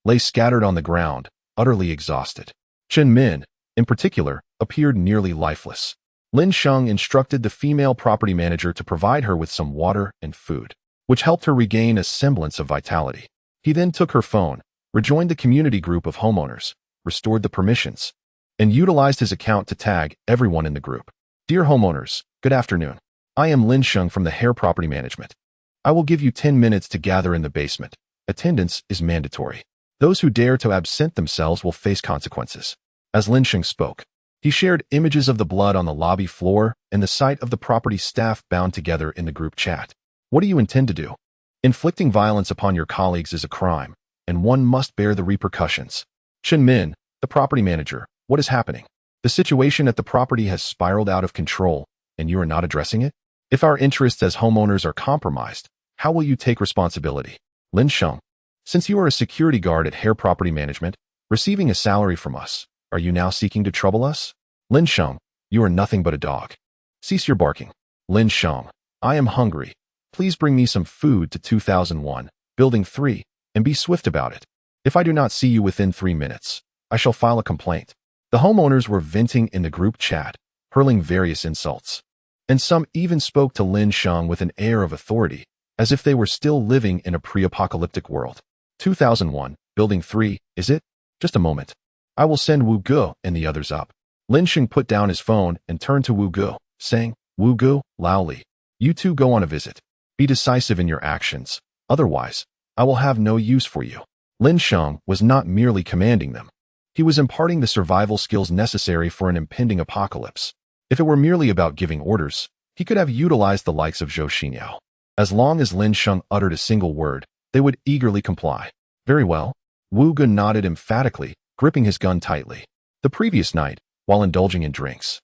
lay scattered on the ground, utterly exhausted. Chen Min, in particular, appeared nearly lifeless. Lin Sheng instructed the female property manager to provide her with some water and food, which helped her regain a semblance of vitality. He then took her phone, rejoined the community group of homeowners, restored the permissions, and utilized his account to tag everyone in the group. Dear homeowners, good afternoon. I am Lin Sheng from the Hair Property Management. I will give you 10 minutes to gather in the basement. Attendance is mandatory. Those who dare to absent themselves will face consequences. As Lin Sheng spoke, he shared images of the blood on the lobby floor and the sight of the property staff bound together in the group chat. What do you intend to do? Inflicting violence upon your colleagues is a crime, and one must bear the repercussions. Chen Min, the property manager, what is happening? The situation at the property has spiraled out of control, and you are not addressing it? If our interests as homeowners are compromised, how will you take responsibility? Lin Sheng, since you are a security guard at Hair Property Management, receiving a salary from us, are you now seeking to trouble us? Lin Sheng, you are nothing but a dog. Cease your barking. Lin Sheng, I am hungry. Please bring me some food to 2001, Building 3, and be swift about it. If I do not see you within 3 minutes, I shall file a complaint. The homeowners were venting in the group chat, hurling various insults, and some even spoke to Lin Sheng with an air of authority, as if they were still living in a pre-apocalyptic world. 2001, Building 3, is it? Just a moment. I will send Wu Gu and the others up. Lin Sheng put down his phone and turned to Wu Gu, saying, Wu Gu, Lao Li, you two go on a visit. Be decisive in your actions, otherwise, I will have no use for you. Lin Sheng was not merely commanding them. He was imparting the survival skills necessary for an impending apocalypse. If it were merely about giving orders, he could have utilized the likes of Zhou Xinyao. As long as Lin Sheng uttered a single word, they would eagerly comply. Very well. Wu Gu nodded emphatically, gripping his gun tightly. The previous night, while indulging in drinks,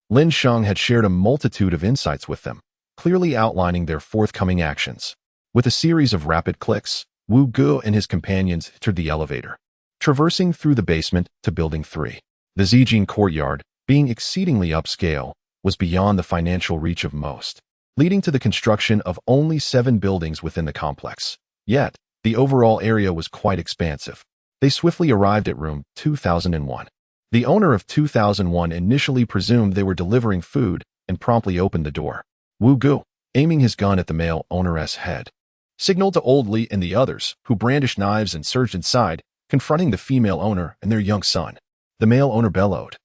Lin Sheng had shared a multitude of insights with them, clearly outlining their forthcoming actions. With a series of rapid clicks, Wu Gu and his companions entered the elevator, traversing through the basement to Building 3. The Zijing courtyard, being exceedingly upscale, was beyond the financial reach of most, leading to the construction of only 7 buildings within the complex. Yet, the overall area was quite expansive. They swiftly arrived at room 2001. The owner of 2001 initially presumed they were delivering food and promptly opened the door. Wu Gu, aiming his gun at the male owner's head, signaled to Old Li and the others, who brandished knives and surged inside, confronting the female owner and their young son. The male owner bellowed,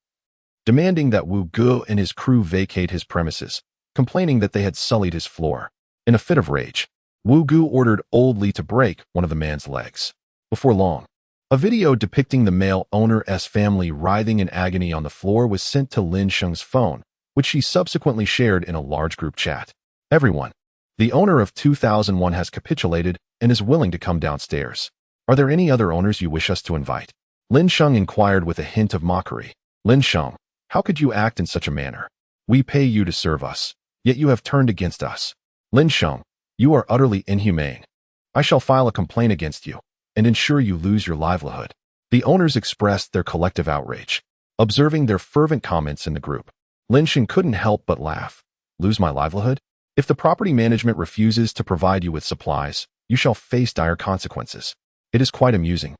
demanding that Wu Gu and his crew vacate his premises, complaining that they had sullied his floor. In a fit of rage, Wu Gu ordered Old Li to break one of the man's legs. Before long, a video depicting the male owner's family writhing in agony on the floor was sent to Lin Sheng's phone, which she subsequently shared in a large group chat. Everyone, the owner of 2001 has capitulated and is willing to come downstairs. Are there any other owners you wish us to invite? Lin Sheng inquired with a hint of mockery. Lin Sheng, how could you act in such a manner? We pay you to serve us, yet you have turned against us. Lin Sheng, you are utterly inhumane. I shall file a complaint against you and ensure you lose your livelihood. The owners expressed their collective outrage, observing their fervent comments in the group. Lin Sheng couldn't help but laugh. Lose my livelihood? If the property management refuses to provide you with supplies, you shall face dire consequences. It is quite amusing.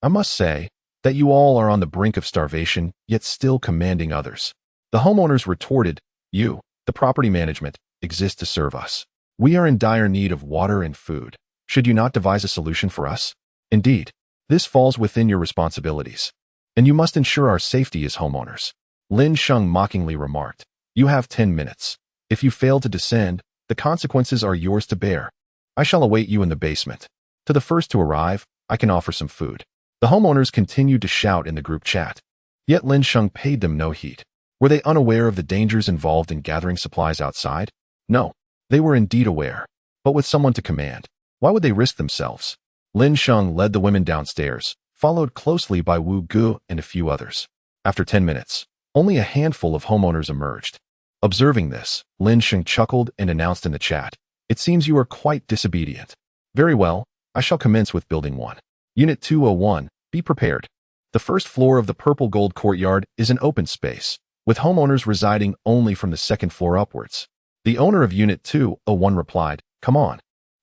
I must say that you all are on the brink of starvation, yet still commanding others. The homeowners retorted, you, the property management, exist to serve us. We are in dire need of water and food. Should you not devise a solution for us? Indeed, this falls within your responsibilities. And you must ensure our safety as homeowners. Lin Sheng mockingly remarked, you have 10 minutes. If you fail to descend, the consequences are yours to bear. I shall await you in the basement. To the first to arrive, I can offer some food. The homeowners continued to shout in the group chat. Yet Lin Sheng paid them no heed. Were they unaware of the dangers involved in gathering supplies outside? No, they were indeed aware. But with someone to command, why would they risk themselves? Lin Sheng led the women downstairs, followed closely by Wu Gu and a few others. After 10 minutes, only a handful of homeowners emerged. Observing this, Lin Sheng chuckled and announced in the chat, it seems you are quite disobedient. Very well, I shall commence with Building 1. Unit 201, be prepared. The first floor of the purple gold courtyard is an open space, with homeowners residing only from the second floor upwards. The owner of Unit 201 replied, come on.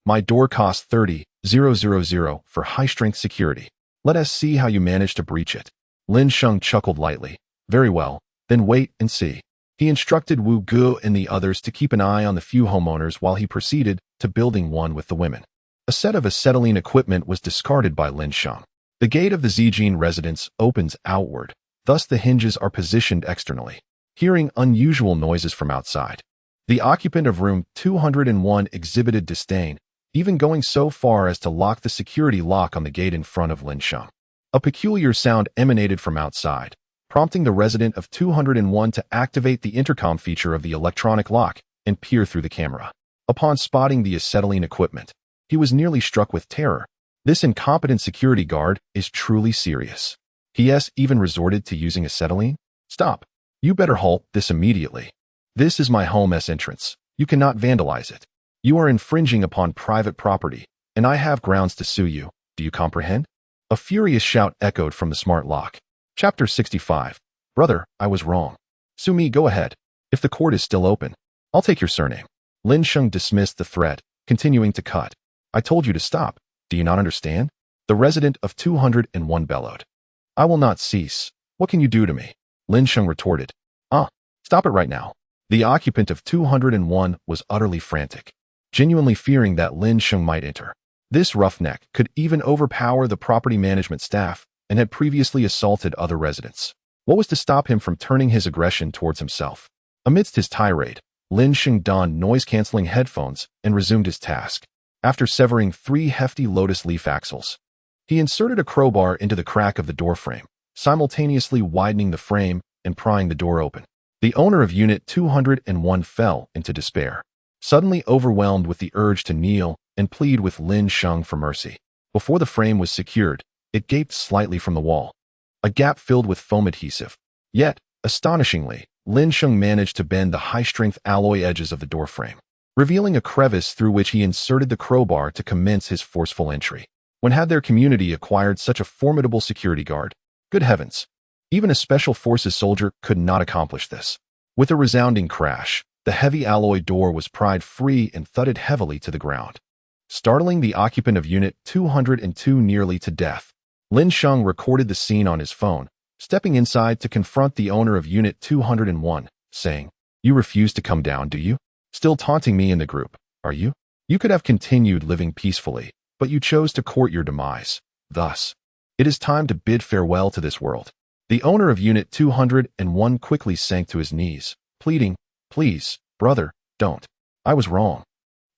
My door costs 30,000 for high-strength security. Let us see how you manage to breach it. Lin Sheng chuckled lightly. Very well, then wait and see. He instructed Wu Gu and the others to keep an eye on the few homeowners while he proceeded to Building 1 with the women. A set of acetylene equipment was discarded by Lin Sheng. The gate of the Zijin residence opens outward, thus the hinges are positioned externally. Hearing unusual noises from outside, the occupant of room 201 exhibited disdain, even going so far as to lock the security lock on the gate in front of Lin Sheng. A peculiar sound emanated from outside, prompting the resident of 201 to activate the intercom feature of the electronic lock and peer through the camera. Upon spotting the acetylene equipment, he was nearly struck with terror. This incompetent security guard is truly serious. He has even resorted to using acetylene? Stop. You better halt this immediately. This is my home's entrance. You cannot vandalize it. You are infringing upon private property, and I have grounds to sue you. Do you comprehend? A furious shout echoed from the smart lock. Chapter 65. Brother, I was wrong. Sue me, go ahead. If the court is still open, I'll take your surname. Lin Sheng dismissed the threat, continuing to cut. I told you to stop. Do you not understand? The resident of 201 bellowed. I will not cease. What can you do to me? Lin Sheng retorted. Stop it right now. The occupant of 201 was utterly frantic, genuinely fearing that Lin Sheng might enter. This roughneck could even overpower the property management staff and had previously assaulted other residents. What was to stop him from turning his aggression towards himself? Amidst his tirade, Lin Sheng donned noise-canceling headphones and resumed his task. After severing 3 hefty lotus leaf axles, he inserted a crowbar into the crack of the doorframe, simultaneously widening the frame and prying the door open. The owner of Unit 201 fell into despair, suddenly overwhelmed with the urge to kneel and plead with Lin Sheng for mercy. Before the frame was secured, it gaped slightly from the wall, a gap filled with foam adhesive. Yet, astonishingly, Lin Sheng managed to bend the high-strength alloy edges of the doorframe, revealing a crevice through which he inserted the crowbar to commence his forceful entry. When had their community acquired such a formidable security guard? Good heavens! Even a special forces soldier could not accomplish this. With a resounding crash, the heavy alloy door was pried free and thudded heavily to the ground, startling the occupant of Unit 202 nearly to death. Lin Sheng recorded the scene on his phone, stepping inside to confront the owner of Unit 201, saying, "You refuse to come down, do you? Still taunting me in the group, are you? You could have continued living peacefully, but you chose to court your demise. Thus, it is time to bid farewell to this world." The owner of Unit 201 quickly sank to his knees, pleading, "Please, brother, don't. I was wrong.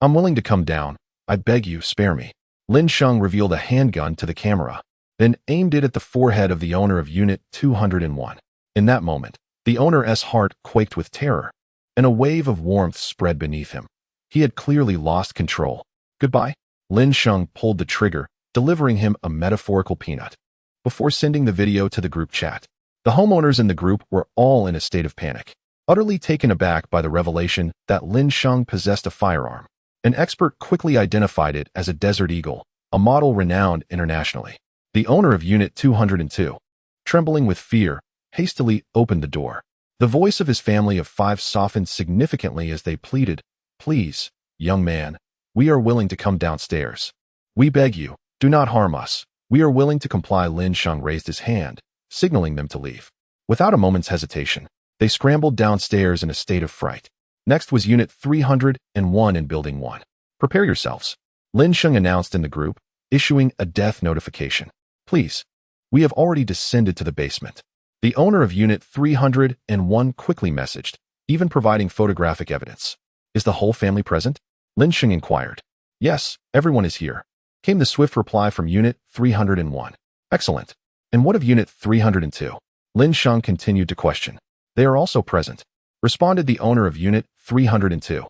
I'm willing to come down. I beg you, spare me." Lin Sheng revealed a handgun to the camera, then aimed it at the forehead of the owner of Unit 201. In that moment, the owner's heart quaked with terror, and a wave of warmth spread beneath him. He had clearly lost control. Goodbye? Lin Sheng pulled the trigger, delivering him a metaphorical peanut. Before sending the video to the group chat, the homeowners in the group were all in a state of panic, utterly taken aback by the revelation that Lin Sheng possessed a firearm. An expert quickly identified it as a Desert Eagle, a model renowned internationally. The owner of Unit 202, trembling with fear, hastily opened the door. The voice of his family of 5 softened significantly as they pleaded, "Please, young man, we are willing to come downstairs. We beg you, do not harm us. We are willing to comply." Lin Sheng raised his hand, signaling them to leave. Without a moment's hesitation, they scrambled downstairs in a state of fright. Next was Unit 301 in Building 1. "Prepare yourselves," Lin Sheng announced in the group, issuing a death notification. "Please, we have already descended to the basement." The owner of Unit 301 quickly messaged, even providing photographic evidence. "Is the whole family present?" Lin Sheng inquired. "Yes, everyone is here," came the swift reply from Unit 301. "Excellent. And what of Unit 302? Lin Sheng continued to question. "They are also present," responded the owner of Unit 302.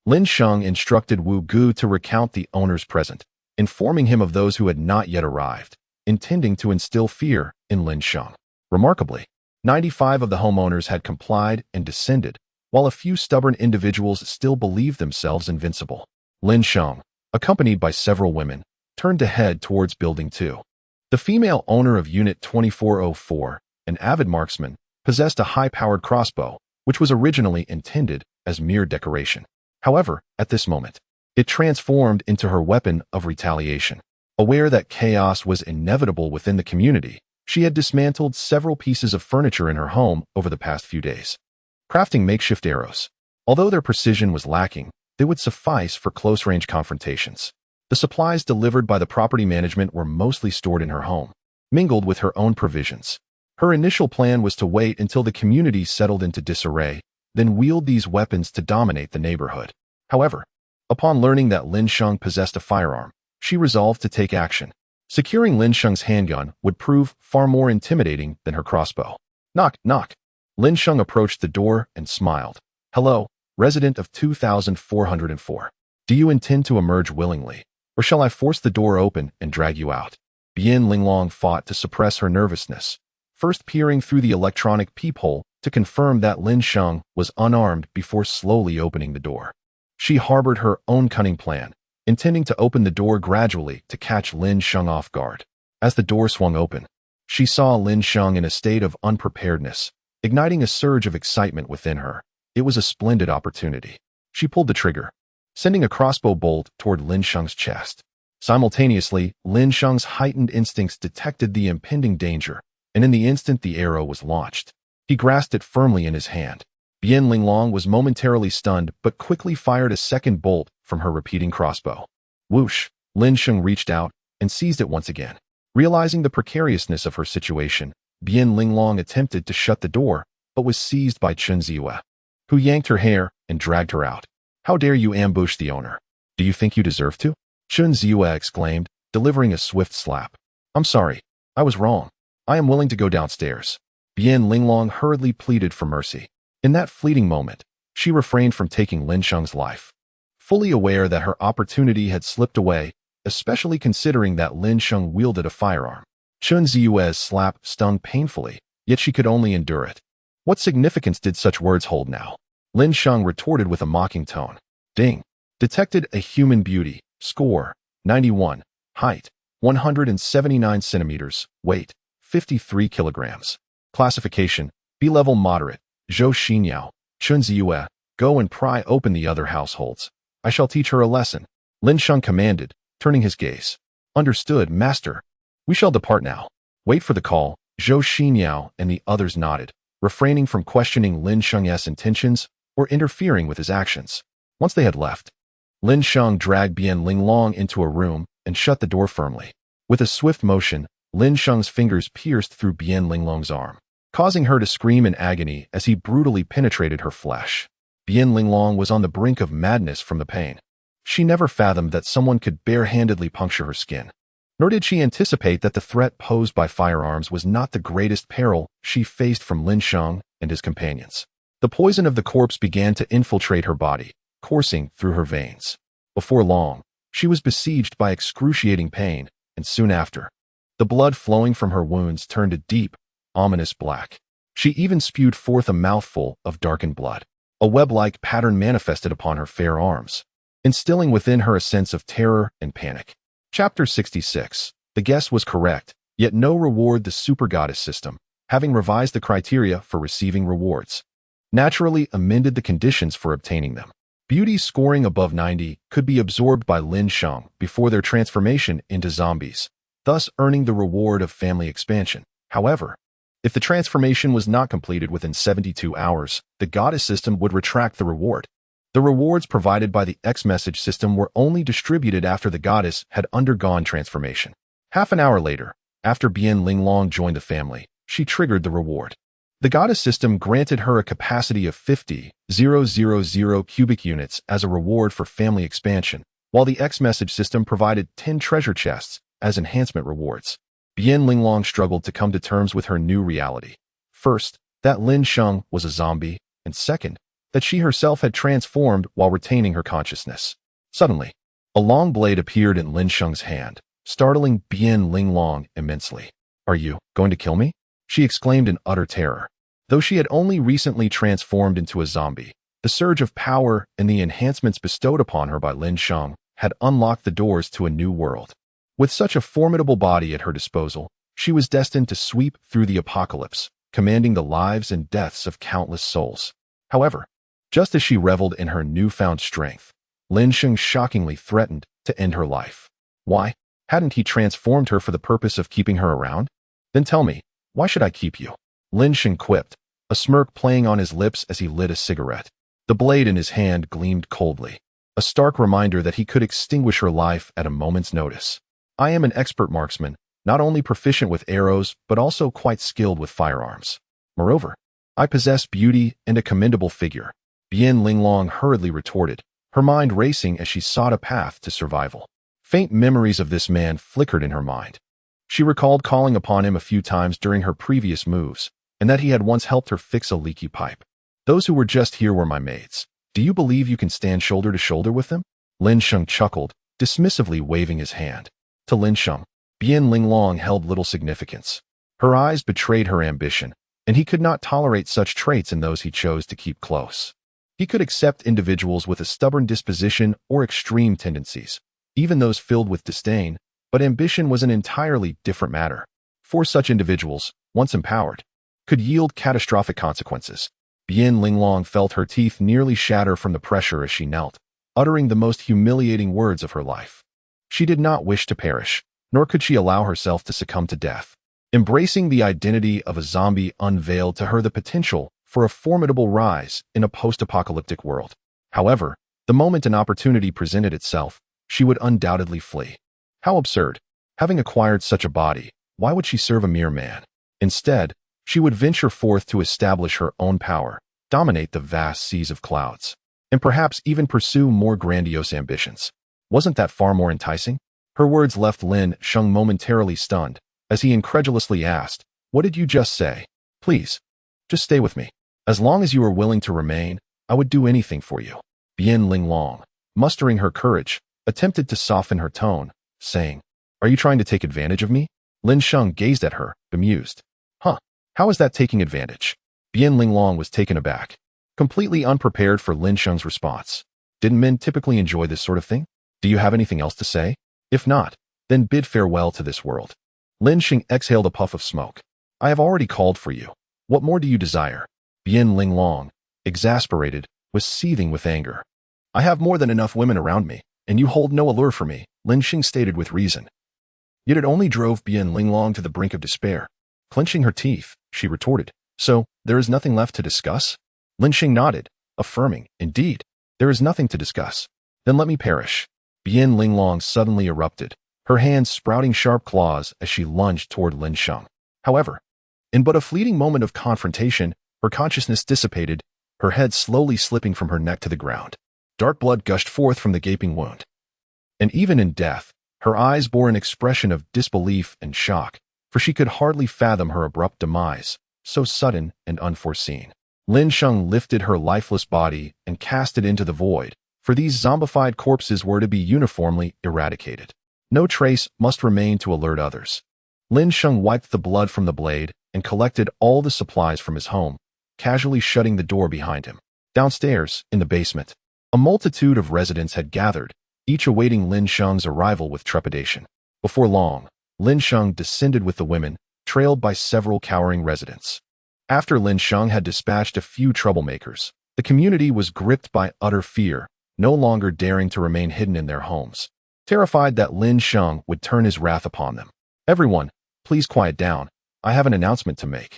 Lin Sheng instructed Wu Gu to recount the owners present, informing him of those who had not yet arrived, intending to instill fear in Lin Sheng. Remarkably, 95 of the homeowners had complied and descended, while a few stubborn individuals still believed themselves invincible. Lin Sheng, accompanied by several women, turned to head towards Building 2. The female owner of Unit 2404, an avid marksman, possessed a high-powered crossbow, which was originally intended as mere decoration. However, at this moment, it transformed into her weapon of retaliation. Aware that chaos was inevitable within the community, she had dismantled several pieces of furniture in her home over the past few days, crafting makeshift arrows. Although their precision was lacking, they would suffice for close-range confrontations. The supplies delivered by the property management were mostly stored in her home, mingled with her own provisions. Her initial plan was to wait until the community settled into disarray, then wield these weapons to dominate the neighborhood. However, upon learning that Lin Sheng possessed a firearm, she resolved to take action. Securing Lin Sheng's handgun would prove far more intimidating than her crossbow. Knock, knock. Lin Sheng approached the door and smiled. "Hello, resident of 2404. Do you intend to emerge willingly, or shall I force the door open and drag you out?" Bian Linglong fought to suppress her nervousness, first peering through the electronic peephole to confirm that Lin Sheng was unarmed before slowly opening the door. She harbored her own cunning plan, intending to open the door gradually to catch Lin Sheng off guard. As the door swung open, she saw Lin Sheng in a state of unpreparedness, igniting a surge of excitement within her. It was a splendid opportunity. She pulled the trigger, sending a crossbow bolt toward Lin Sheng's chest. Simultaneously, Lin Sheng's heightened instincts detected the impending danger, and in the instant the arrow was launched, he grasped it firmly in his hand. Bian Linglong was momentarily stunned but quickly fired a second bolt from her repeating crossbow. Whoosh! Lin Sheng reached out and seized it once again. Realizing the precariousness of her situation, Bian Linglong attempted to shut the door, but was seized by Chen Ziwe, who yanked her hair and dragged her out. "How dare you ambush the owner? Do you think you deserve to?" Chen Ziwe exclaimed, delivering a swift slap. "I'm sorry. I was wrong. I am willing to go downstairs." Bian Linglong hurriedly pleaded for mercy. In that fleeting moment, she refrained from taking Lin Sheng's life, fully aware that her opportunity had slipped away, especially considering that Lin Sheng wielded a firearm. Chen Ziwe's slap stung painfully, yet she could only endure it. What significance did such words hold now? Lin Sheng retorted with a mocking tone. "Ding. Detected a human beauty. Score, 91. Height, 179 centimeters. Weight, 53 kilograms. Classification, B-level moderate. Zhou Xinyao, Chen Ziwe, go and pry open the other households. I shall teach her a lesson," Lin Sheng commanded, turning his gaze. "Understood, master. We shall depart now." "Wait for the call." Zhou Xinyao and the others nodded, refraining from questioning Lin Sheng's intentions or interfering with his actions. Once they had left, Lin Sheng dragged Bian Linglong into a room and shut the door firmly. With a swift motion, Lin Sheng's fingers pierced through Bian Linglong's arm, causing her to scream in agony as he brutally penetrated her flesh. Bian Linglong was on the brink of madness from the pain. She never fathomed that someone could bare-handedly puncture her skin. Nor did she anticipate that the threat posed by firearms was not the greatest peril she faced from Lin Sheng and his companions. The poison of the corpse began to infiltrate her body, coursing through her veins. Before long, she was besieged by excruciating pain, and soon after, the blood flowing from her wounds turned a deep, ominous black. She even spewed forth a mouthful of darkened blood. A web-like pattern manifested upon her fair arms, instilling within her a sense of terror and panic. Chapter 66. The guess was correct. Yet no reward the super goddess system, having revised the criteria for receiving rewards, naturally amended the conditions for obtaining them. Beauties scoring above 90 could be absorbed by Lin Sheng before their transformation into zombies, thus earning the reward of family expansion. However, if the transformation was not completed within 72 hours, the goddess system would retract the reward. The rewards provided by the X-message system were only distributed after the goddess had undergone transformation. Half an hour later, after Bian Linglong joined the family, she triggered the reward. The goddess system granted her a capacity of 50,000 cubic units as a reward for family expansion, while the X-message system provided 10 treasure chests as enhancement rewards. Bian Linglong struggled to come to terms with her new reality. First, that Lin Sheng was a zombie, and second, that she herself had transformed while retaining her consciousness. Suddenly, a long blade appeared in Lin Sheng's hand, startling Bian Linglong immensely. "Are you going to kill me?" she exclaimed in utter terror. Though she had only recently transformed into a zombie, the surge of power and the enhancements bestowed upon her by Lin Sheng had unlocked the doors to a new world. With such a formidable body at her disposal, she was destined to sweep through the apocalypse, commanding the lives and deaths of countless souls. However, just as she reveled in her newfound strength, Lin Sheng shockingly threatened to end her life. Why? Hadn't he transformed her for the purpose of keeping her around? Then tell me, why should I keep you? Lin Sheng quipped, a smirk playing on his lips as he lit a cigarette. The blade in his hand gleamed coldly, a stark reminder that he could extinguish her life at a moment's notice. "I am an expert marksman, not only proficient with arrows, but also quite skilled with firearms. Moreover, I possess beauty and a commendable figure," Bian Linglong hurriedly retorted, her mind racing as she sought a path to survival. Faint memories of this man flickered in her mind. She recalled calling upon him a few times during her previous moves, and that he had once helped her fix a leaky pipe. "Those who were just here were my mates. Do you believe you can stand shoulder to shoulder with them?" Lin Sheng chuckled, dismissively waving his hand. To Lin Sheng, Bian Linglong held little significance. Her eyes betrayed her ambition, and he could not tolerate such traits in those he chose to keep close. He could accept individuals with a stubborn disposition or extreme tendencies, even those filled with disdain, but ambition was an entirely different matter. For such individuals, once empowered, could yield catastrophic consequences. Bian Linglong felt her teeth nearly shatter from the pressure as she knelt, uttering the most humiliating words of her life. She did not wish to perish, nor could she allow herself to succumb to death. Embracing the identity of a zombie unveiled to her the potential for a formidable rise in a post-apocalyptic world. However, the moment an opportunity presented itself, she would undoubtedly flee. How absurd! Having acquired such a body, why would she serve a mere man? Instead, she would venture forth to establish her own power, dominate the vast seas of clouds, and perhaps even pursue more grandiose ambitions. Wasn't that far more enticing? Her words left Lin Sheng momentarily stunned, as he incredulously asked, "What did you just say? Please, just stay with me. As long as you are willing to remain, I would do anything for you." Bian Linglong, mustering her courage, attempted to soften her tone, saying, "Are you trying to take advantage of me?" Lin Sheng gazed at her, bemused. "Huh, how is that taking advantage?" Bian Linglong was taken aback, completely unprepared for Lin Sheng's response. Didn't men typically enjoy this sort of thing? "Do you have anything else to say? If not, then bid farewell to this world." Lin Sheng exhaled a puff of smoke. "I have already called for you. What more do you desire?" Bian Linglong, exasperated, was seething with anger. "I have more than enough women around me, and you hold no allure for me," Lin Sheng stated with reason. Yet it only drove Bian Linglong to the brink of despair. Clenching her teeth, she retorted, "So, there is nothing left to discuss?" Lin Sheng nodded, affirming, "Indeed, there is nothing to discuss." "Then let me perish." Bian Linglong suddenly erupted, her hands sprouting sharp claws as she lunged toward Lin Sheng. However, in but a fleeting moment of confrontation, her consciousness dissipated, her head slowly slipping from her neck to the ground. Dark blood gushed forth from the gaping wound. And even in death, her eyes bore an expression of disbelief and shock, for she could hardly fathom her abrupt demise, so sudden and unforeseen. Lin Sheng lifted her lifeless body and cast it into the void, for these zombified corpses were to be uniformly eradicated. No trace must remain to alert others. Lin Sheng wiped the blood from the blade and collected all the supplies from his home, casually shutting the door behind him. Downstairs, in the basement, a multitude of residents had gathered, each awaiting Lin Sheng's arrival with trepidation. Before long, Lin Sheng descended with the women, trailed by several cowering residents. After Lin Sheng had dispatched a few troublemakers, the community was gripped by utter fear, no longer daring to remain hidden in their homes, terrified that Lin Sheng would turn his wrath upon them. Everyone, please quiet down. I have an announcement to make.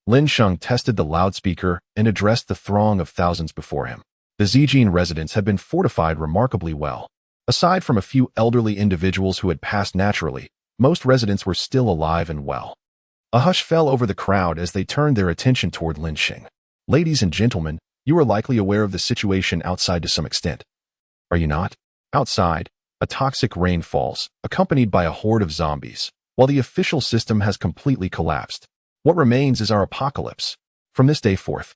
Lin Sheng tested the loudspeaker and addressed the throng of thousands before him. The Zijin residents had been fortified remarkably well. Aside from a few elderly individuals who had passed naturally, most residents were still alive and well. A hush fell over the crowd as they turned their attention toward Lin Sheng. Ladies and gentlemen, you are likely aware of the situation outside to some extent. Are you not? Outside, a toxic rain falls, accompanied by a horde of zombies, while the official system has completely collapsed. What remains is our apocalypse. From this day forth,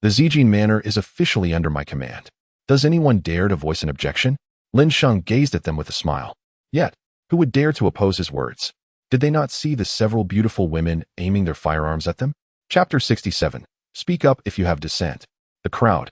the Zijin Manor is officially under my command. Does anyone dare to voice an objection? Lin Sheng gazed at them with a smile. Yet, who would dare to oppose his words? Did they not see the several beautiful women aiming their firearms at them? Chapter 67. Speak up if you have dissent. The crowd,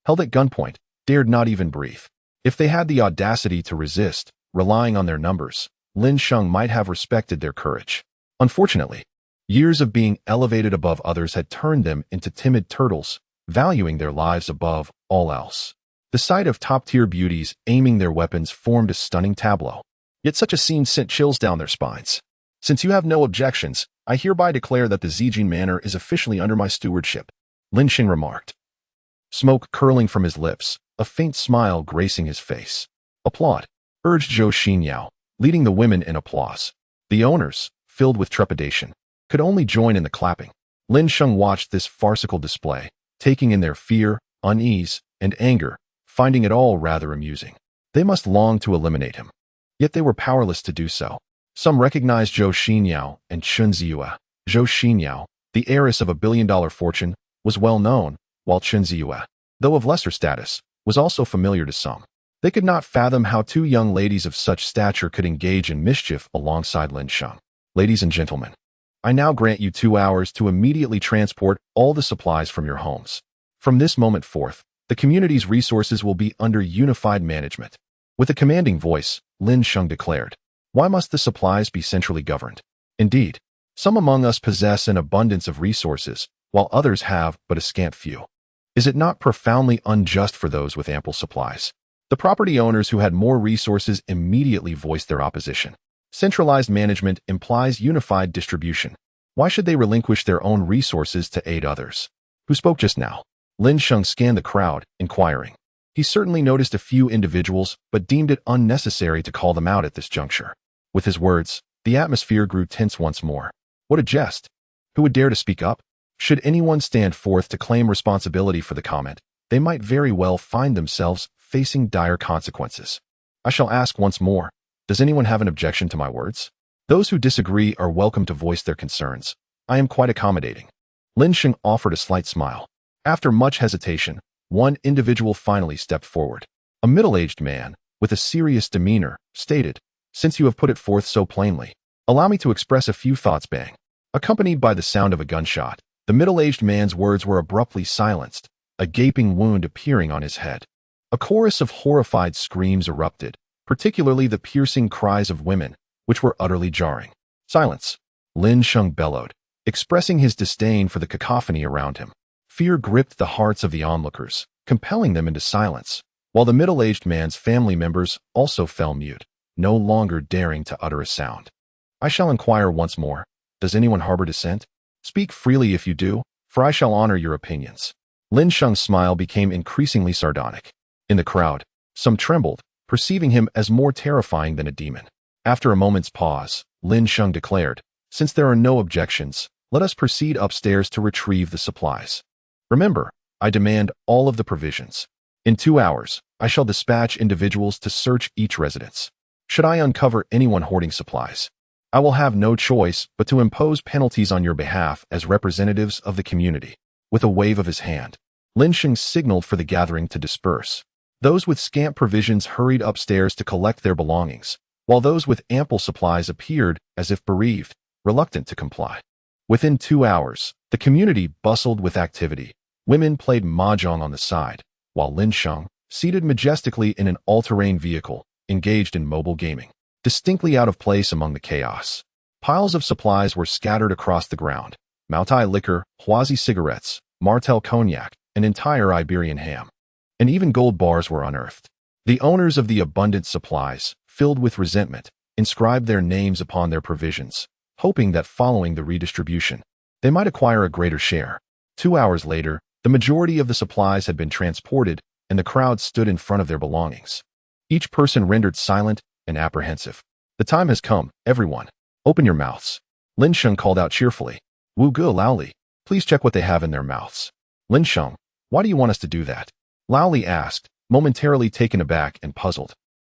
held at gunpoint, dared not even breathe. If they had the audacity to resist, relying on their numbers, Lin Sheng might have respected their courage. Unfortunately, years of being elevated above others had turned them into timid turtles, valuing their lives above all else. The sight of top-tier beauties aiming their weapons formed a stunning tableau. Yet such a scene sent chills down their spines. Since you have no objections, I hereby declare that the Zijin Manor is officially under my stewardship, Lin Sheng remarked. Smoke curling from his lips, a faint smile gracing his face. Applaud, urged Zhou Xinyao, leading the women in applause. The owners, filled with trepidation, could only join in the clapping. Lin Sheng watched this farcical display, taking in their fear, unease, and anger, finding it all rather amusing. They must long to eliminate him. Yet they were powerless to do so. Some recognized Zhou Xinyao and Chen Ziyue. Zhou Xinyao, the heiress of a billion-dollar fortune, was well known, while Chen Ziyue, though of lesser status, was also familiar to some. They could not fathom how two young ladies of such stature could engage in mischief alongside Lin Sheng. Ladies and gentlemen, I now grant you 2 hours to immediately transport all the supplies from your homes. From this moment forth, the community's resources will be under unified management. With a commanding voice, Lin Sheng declared, why must the supplies be centrally governed? Indeed, some among us possess an abundance of resources, while others have but a scant few. Is it not profoundly unjust for those with ample supplies? The property owners who had more resources immediately voiced their opposition. Centralized management implies unified distribution. Why should they relinquish their own resources to aid others? Who spoke just now? Lin Sheng scanned the crowd, inquiring. He certainly noticed a few individuals, but deemed it unnecessary to call them out at this juncture. With his words, the atmosphere grew tense once more. What a jest! Who would dare to speak up? Should anyone stand forth to claim responsibility for the comment, they might very well find themselves facing dire consequences. I shall ask once more, does anyone have an objection to my words? Those who disagree are welcome to voice their concerns. I am quite accommodating. Lin Sheng offered a slight smile. After much hesitation, one individual finally stepped forward. A middle-aged man, with a serious demeanor, stated, since you have put it forth so plainly, allow me to express a few thoughts. Bang. Accompanied by the sound of a gunshot, the middle-aged man's words were abruptly silenced, a gaping wound appearing on his head. A chorus of horrified screams erupted, particularly the piercing cries of women, which were utterly jarring. Silence, Lin Sheng bellowed, expressing his disdain for the cacophony around him. Fear gripped the hearts of the onlookers, compelling them into silence, while the middle-aged man's family members also fell mute, no longer daring to utter a sound. I shall inquire once more, does anyone harbor dissent? Speak freely if you do, for I shall honor your opinions. Lin Sheng's smile became increasingly sardonic. In the crowd, some trembled, perceiving him as more terrifying than a demon. After a moment's pause, Lin Sheng declared, since there are no objections, let us proceed upstairs to retrieve the supplies. Remember, I demand all of the provisions. In 2 hours, I shall dispatch individuals to search each residence. Should I uncover anyone hoarding supplies, I will have no choice but to impose penalties on your behalf as representatives of the community. With a wave of his hand, Lin Sheng signaled for the gathering to disperse. Those with scant provisions hurried upstairs to collect their belongings, while those with ample supplies appeared as if bereaved, reluctant to comply. Within 2 hours, the community bustled with activity. Women played mahjong on the side, while Lin Sheng, seated majestically in an all-terrain vehicle, engaged in mobile gaming, distinctly out of place among the chaos. Piles of supplies were scattered across the ground. Moutai liquor, Huazi cigarettes, Martel cognac, an entire Iberian ham. And even gold bars were unearthed. The owners of the abundant supplies, filled with resentment, inscribed their names upon their provisions, hoping that following the redistribution, they might acquire a greater share. 2 hours later, the majority of the supplies had been transported, and the crowd stood in front of their belongings. Each person rendered silent and apprehensive. The time has come, everyone. Open your mouths. Lin Sheng called out cheerfully. Wu Ge Laoli, please check what they have in their mouths. Lin Sheng, why do you want us to do that? Laoli asked, momentarily taken aback and puzzled.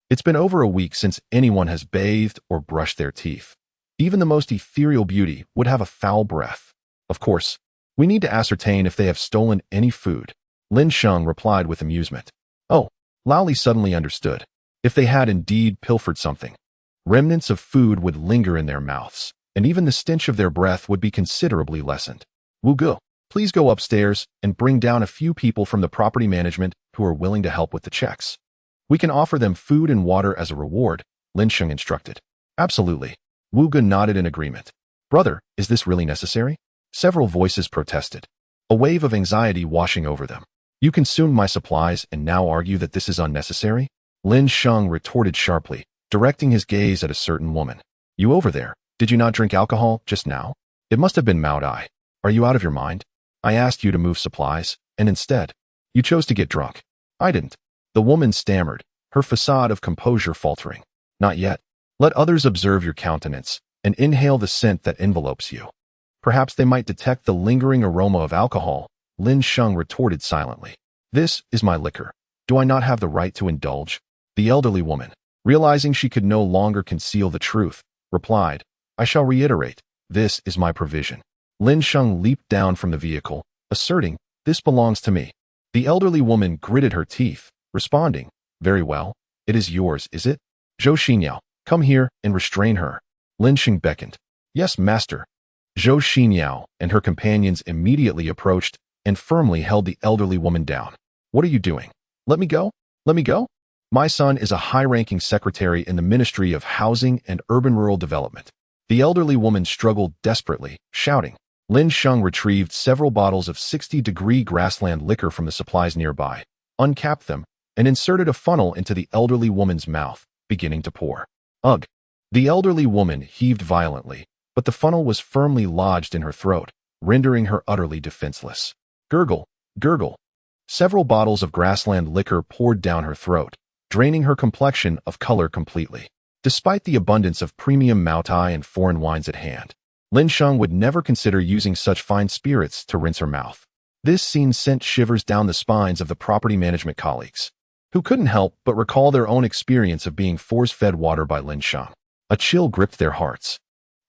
It's been over a week since anyone has bathed or brushed their teeth. Even the most ethereal beauty would have a foul breath. Of course, we need to ascertain if they have stolen any food. Lin Sheng replied with amusement. Oh, Laoli suddenly understood. If they had indeed pilfered something, remnants of food would linger in their mouths, and even the stench of their breath would be considerably lessened. Wu Ge, please go upstairs and bring down a few people from the property management who are willing to help with the checks. We can offer them food and water as a reward, Lin Sheng instructed. Absolutely. Wu Ge nodded in agreement. Brother, is this really necessary? Several voices protested, a wave of anxiety washing over them. You consumed my supplies and now argue that this is unnecessary? Lin Sheng retorted sharply, directing his gaze at a certain woman. You over there, did you not drink alcohol just now? It must have been Mao Dai. Are you out of your mind? I asked you to move supplies, and instead, you chose to get drunk. I didn't. The woman stammered, her facade of composure faltering. Not yet. Let others observe your countenance and inhale the scent that envelopes you. Perhaps they might detect the lingering aroma of alcohol, Lin Sheng retorted silently. This is my liquor. Do I not have the right to indulge? The elderly woman, realizing she could no longer conceal the truth, replied, I shall reiterate, this is my provision. Lin Sheng leaped down from the vehicle, asserting, this belongs to me. The elderly woman gritted her teeth, responding, very well, it is yours, is it? Zhou Xinyao, come here and restrain her. Lin Sheng beckoned. Yes, master. Zhou Xinyao and her companions immediately approached and firmly held the elderly woman down. What are you doing? Let me go? Let me go? My son is a high-ranking secretary in the Ministry of Housing and Urban-Rural Development. The elderly woman struggled desperately, shouting. Lin Sheng retrieved several bottles of 60-degree grassland liquor from the supplies nearby, uncapped them, and inserted a funnel into the elderly woman's mouth, beginning to pour. Ugh! The elderly woman heaved violently, but the funnel was firmly lodged in her throat, rendering her utterly defenseless. Gurgle, gurgle. Several bottles of grassland liquor poured down her throat, draining her complexion of color completely. Despite the abundance of premium Moutai and foreign wines at hand, Lin Sheng would never consider using such fine spirits to rinse her mouth. This scene sent shivers down the spines of the property management colleagues, who couldn't help but recall their own experience of being force-fed water by Lin Sheng. A chill gripped their hearts.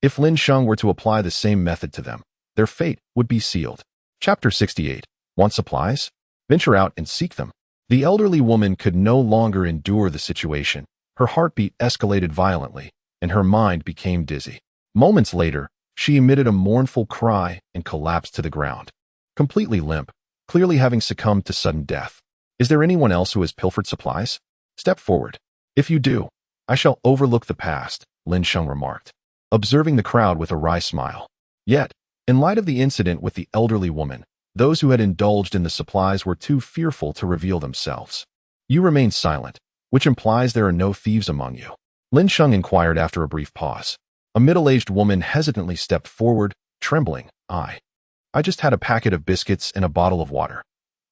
If Lin Sheng were to apply the same method to them, their fate would be sealed. Chapter 68. Want supplies? Venture out and seek them. The elderly woman could no longer endure the situation. Her heartbeat escalated violently, and her mind became dizzy. Moments later, she emitted a mournful cry and collapsed to the ground, completely limp, clearly having succumbed to sudden death. Is there anyone else who has pilfered supplies? Step forward. If you do, I shall overlook the past, Lin Sheng remarked, observing the crowd with a wry smile. Yet, in light of the incident with the elderly woman, those who had indulged in the supplies were too fearful to reveal themselves. You remain silent, which implies there are no thieves among you. Lin Sheng inquired after a brief pause. A middle-aged woman hesitantly stepped forward, trembling. I just had a packet of biscuits and a bottle of water.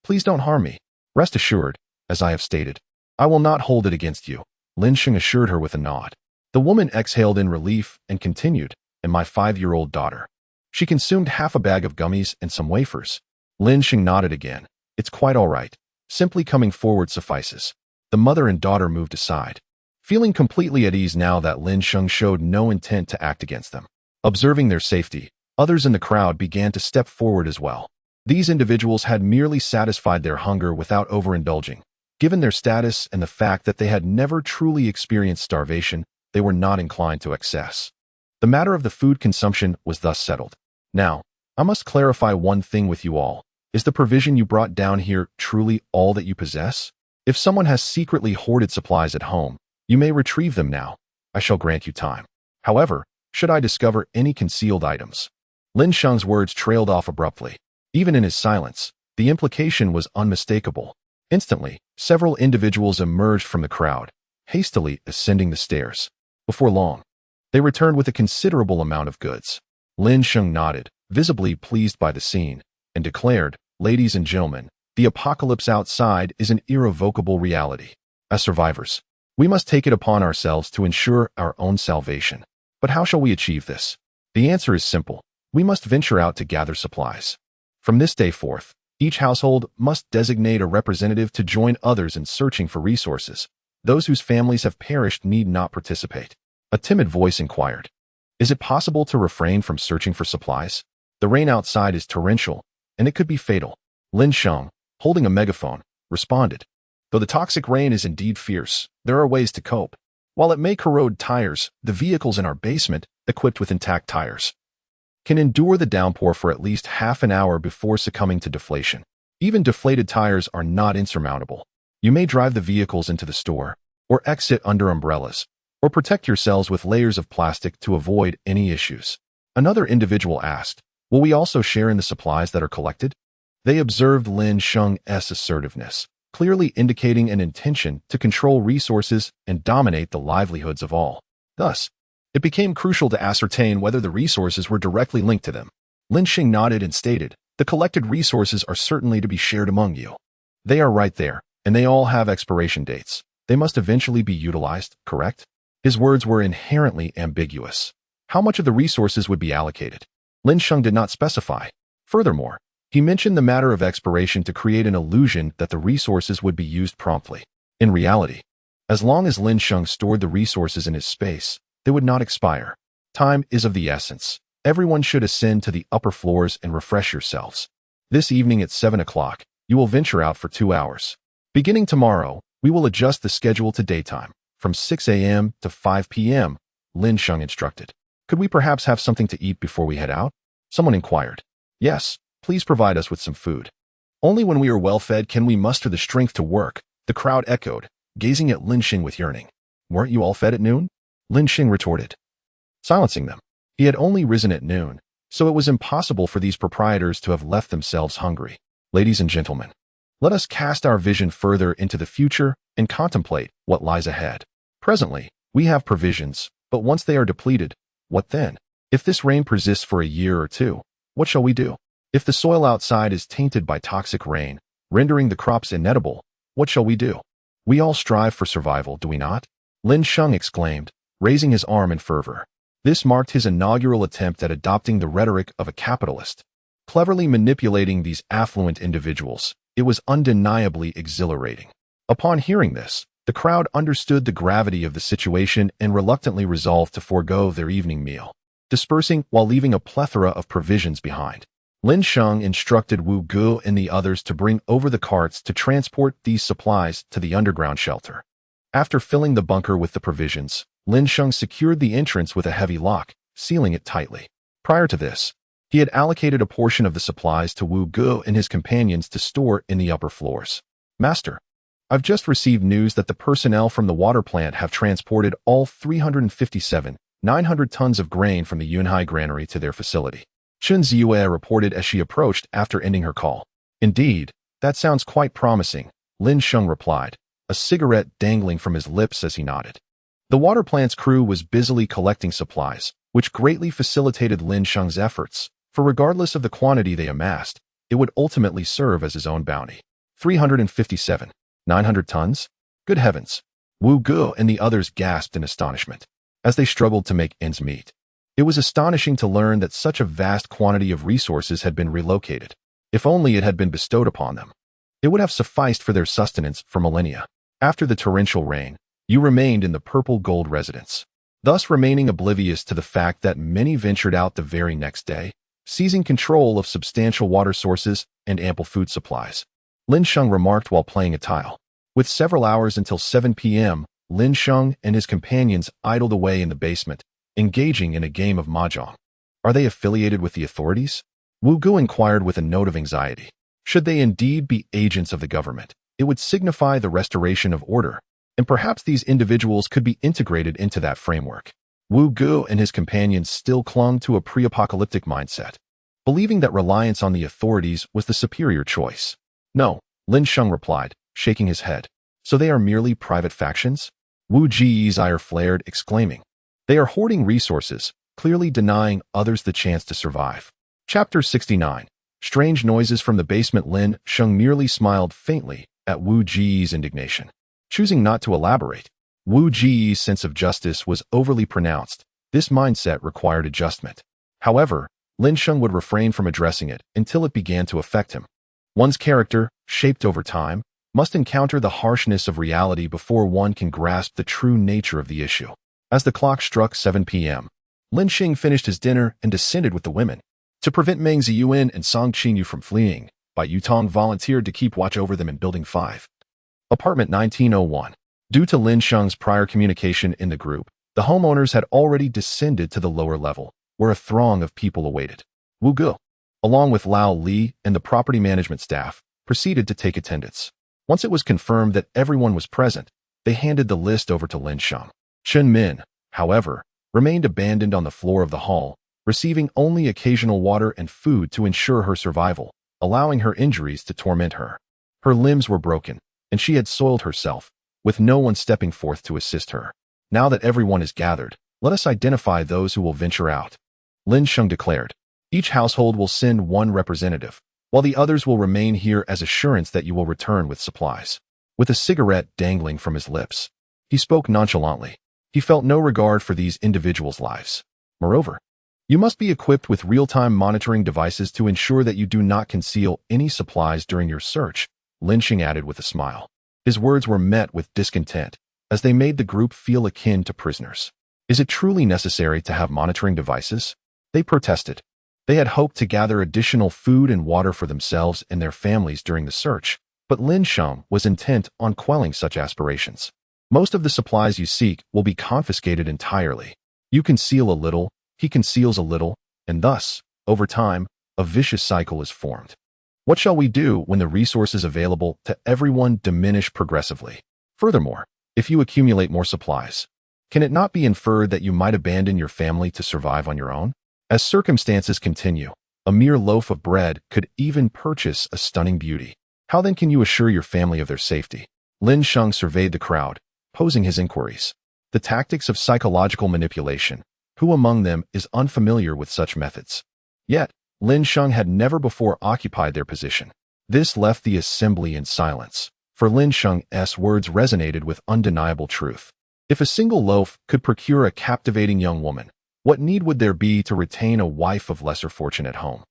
Please don't harm me. Rest assured, as I have stated, I will not hold it against you, Lin Sheng assured her with a nod. The woman exhaled in relief and continued, and my 5-year-old daughter. She consumed half a bag of gummies and some wafers. Lin Sheng nodded again. It's quite all right. Simply coming forward suffices. The mother and daughter moved aside, feeling completely at ease now that Lin Sheng showed no intent to act against them. Observing their safety, others in the crowd began to step forward as well. These individuals had merely satisfied their hunger without overindulging. Given their status and the fact that they had never truly experienced starvation, they were not inclined to excess. The matter of the food consumption was thus settled. Now, I must clarify one thing with you all. Is the provision you brought down here truly all that you possess? If someone has secretly hoarded supplies at home, you may retrieve them now. I shall grant you time. However, should I discover any concealed items. Lin Sheng's words trailed off abruptly. Even in his silence, the implication was unmistakable. Instantly, several individuals emerged from the crowd, hastily ascending the stairs. Before long, they returned with a considerable amount of goods. Lin Sheng nodded, visibly pleased by the scene, and declared, "Ladies and gentlemen, the apocalypse outside is an irrevocable reality. As survivors, we must take it upon ourselves to ensure our own salvation. But how shall we achieve this? The answer is simple. We must venture out to gather supplies. From this day forth, each household must designate a representative to join others in searching for resources. Those whose families have perished need not participate." A timid voice inquired, "Is it possible to refrain from searching for supplies? The rain outside is torrential, and it could be fatal." Lin Sheng, holding a megaphone, responded, "Though the toxic rain is indeed fierce, there are ways to cope. While it may corrode tires, the vehicles in our basement, equipped with intact tires, can endure the downpour for at least half an hour before succumbing to deflation. Even deflated tires are not insurmountable. You may drive the vehicles into the store, or exit under umbrellas, or protect yourselves with layers of plastic to avoid any issues." Another individual asked, "Will we also share in the supplies that are collected?" They observed Lin Sheng's assertiveness, clearly indicating an intention to control resources and dominate the livelihoods of all. Thus, it became crucial to ascertain whether the resources were directly linked to them. Lin Sheng nodded and stated, "The collected resources are certainly to be shared among you. They are right there, and they all have expiration dates. They must eventually be utilized, correct?" His words were inherently ambiguous. How much of the resources would be allocated? Lin Sheng did not specify. Furthermore, he mentioned the matter of expiration to create an illusion that the resources would be used promptly. In reality, as long as Lin Sheng stored the resources in his space, they would not expire. Time is of the essence. Everyone should ascend to the upper floors and refresh yourselves. This evening at 7 o'clock, you will venture out for 2 hours. Beginning tomorrow, we will adjust the schedule to daytime, from 6 a.m. to 5 p.m., Lin Sheng instructed. "Could we perhaps have something to eat before we head out?" Someone inquired. "Yes, please provide us with some food." "Only when we are well fed can we muster the strength to work," the crowd echoed, gazing at Lin Sheng with yearning. "Weren't you all fed at noon?" Lin Sheng retorted, silencing them. He had only risen at noon, so it was impossible for these proprietors to have left themselves hungry. "Ladies and gentlemen, let us cast our vision further into the future and contemplate what lies ahead. Presently, we have provisions, but once they are depleted, what then? If this rain persists for a year or two, what shall we do? If the soil outside is tainted by toxic rain, rendering the crops inedible, what shall we do? We all strive for survival, do we not?" Lin Sheng exclaimed, raising his arm in fervor. This marked his inaugural attempt at adopting the rhetoric of a capitalist. Cleverly manipulating these affluent individuals, it was undeniably exhilarating. Upon hearing this, the crowd understood the gravity of the situation and reluctantly resolved to forego their evening meal, dispersing while leaving a plethora of provisions behind. Lin Sheng instructed Wu Gu and the others to bring over the carts to transport these supplies to the underground shelter. After filling the bunker with the provisions, Lin Sheng secured the entrance with a heavy lock, sealing it tightly. Prior to this, he had allocated a portion of the supplies to Wu Gu and his companions to store in the upper floors. "Master, I've just received news that the personnel from the water plant have transported all 357,900 tons of grain from the Yunhai granary to their facility," Chen Ziyue reported as she approached after ending her call. "Indeed, that sounds quite promising," Lin Sheng replied, a cigarette dangling from his lips as he nodded. The water plant's crew was busily collecting supplies, which greatly facilitated Lin Sheng's efforts, for regardless of the quantity they amassed, it would ultimately serve as his own bounty. 357,900 tons? Good heavens! Wu Gu and the others gasped in astonishment, as they struggled to make ends meet. It was astonishing to learn that such a vast quantity of resources had been relocated. If only it had been bestowed upon them, it would have sufficed for their sustenance for millennia. After the torrential rain, you remained in the purple gold residence, thus remaining oblivious to the fact that many ventured out the very next day, seizing control of substantial water sources and ample food supplies. Lin Sheng remarked while playing a tile. With several hours until 7 p.m., Lin Sheng and his companions idled away in the basement, engaging in a game of mahjong. "Are they affiliated with the authorities?" Wu Gu inquired with a note of anxiety. Should they indeed be agents of the government, it would signify the restoration of order, and perhaps these individuals could be integrated into that framework. Wu Gu and his companions still clung to a pre-apocalyptic mindset, believing that reliance on the authorities was the superior choice. No, Lin Sheng replied, shaking his head. So they are merely private factions? Wu Ji's ire flared, exclaiming. They are hoarding resources, clearly denying others the chance to survive. Chapter 69. Strange noises from the basement. Lin Sheng merely smiled faintly at Wu Ji's indignation. Choosing not to elaborate, Wu Ji's sense of justice was overly pronounced. This mindset required adjustment. However, Lin Sheng would refrain from addressing it until it began to affect him. One's character, shaped over time, must encounter the harshness of reality before one can grasp the true nature of the issue. As the clock struck 7 p.m., Lin Sheng finished his dinner and descended with the women. To prevent Meng Ziyuan and Song Qingyu from fleeing, Bai Yutong volunteered to keep watch over them in Building 5. Apartment 1901. Due to Lin Sheng's prior communication in the group, the homeowners had already descended to the lower level, where a throng of people awaited. Wu Gu, along with Lao Li and the property management staff, proceeded to take attendance. Once it was confirmed that everyone was present, they handed the list over to Lin Sheng. Chen Min, however, remained abandoned on the floor of the hall, receiving only occasional water and food to ensure her survival, allowing her injuries to torment her. Her limbs were broken, and she had soiled herself, with no one stepping forth to assist her. Now that everyone is gathered, let us identify those who will venture out. Lin Sheng declared. Each household will send one representative, while the others will remain here as assurance that you will return with supplies. With a cigarette dangling from his lips, he spoke nonchalantly. He felt no regard for these individuals' lives. Moreover, you must be equipped with real-time monitoring devices to ensure that you do not conceal any supplies during your search, Lin Sheng added with a smile. His words were met with discontent, as they made the group feel akin to prisoners. Is it truly necessary to have monitoring devices? They protested. They had hoped to gather additional food and water for themselves and their families during the search, but Lin Sheng was intent on quelling such aspirations. Most of the supplies you seek will be confiscated entirely. You conceal a little, he conceals a little, and thus, over time, a vicious cycle is formed. What shall we do when the resources available to everyone diminish progressively? Furthermore, if you accumulate more supplies, can it not be inferred that you might abandon your family to survive on your own? As circumstances continue, a mere loaf of bread could even purchase a stunning beauty. How then can you assure your family of their safety? Lin Sheng surveyed the crowd, posing his inquiries. The tactics of psychological manipulation. Who among them is unfamiliar with such methods? Yet, Lin Sheng had never before occupied their position. This left the assembly in silence, for Lin Sheng's words resonated with undeniable truth. If a single loaf could procure a captivating young woman, what need would there be to retain a wife of lesser fortune at home?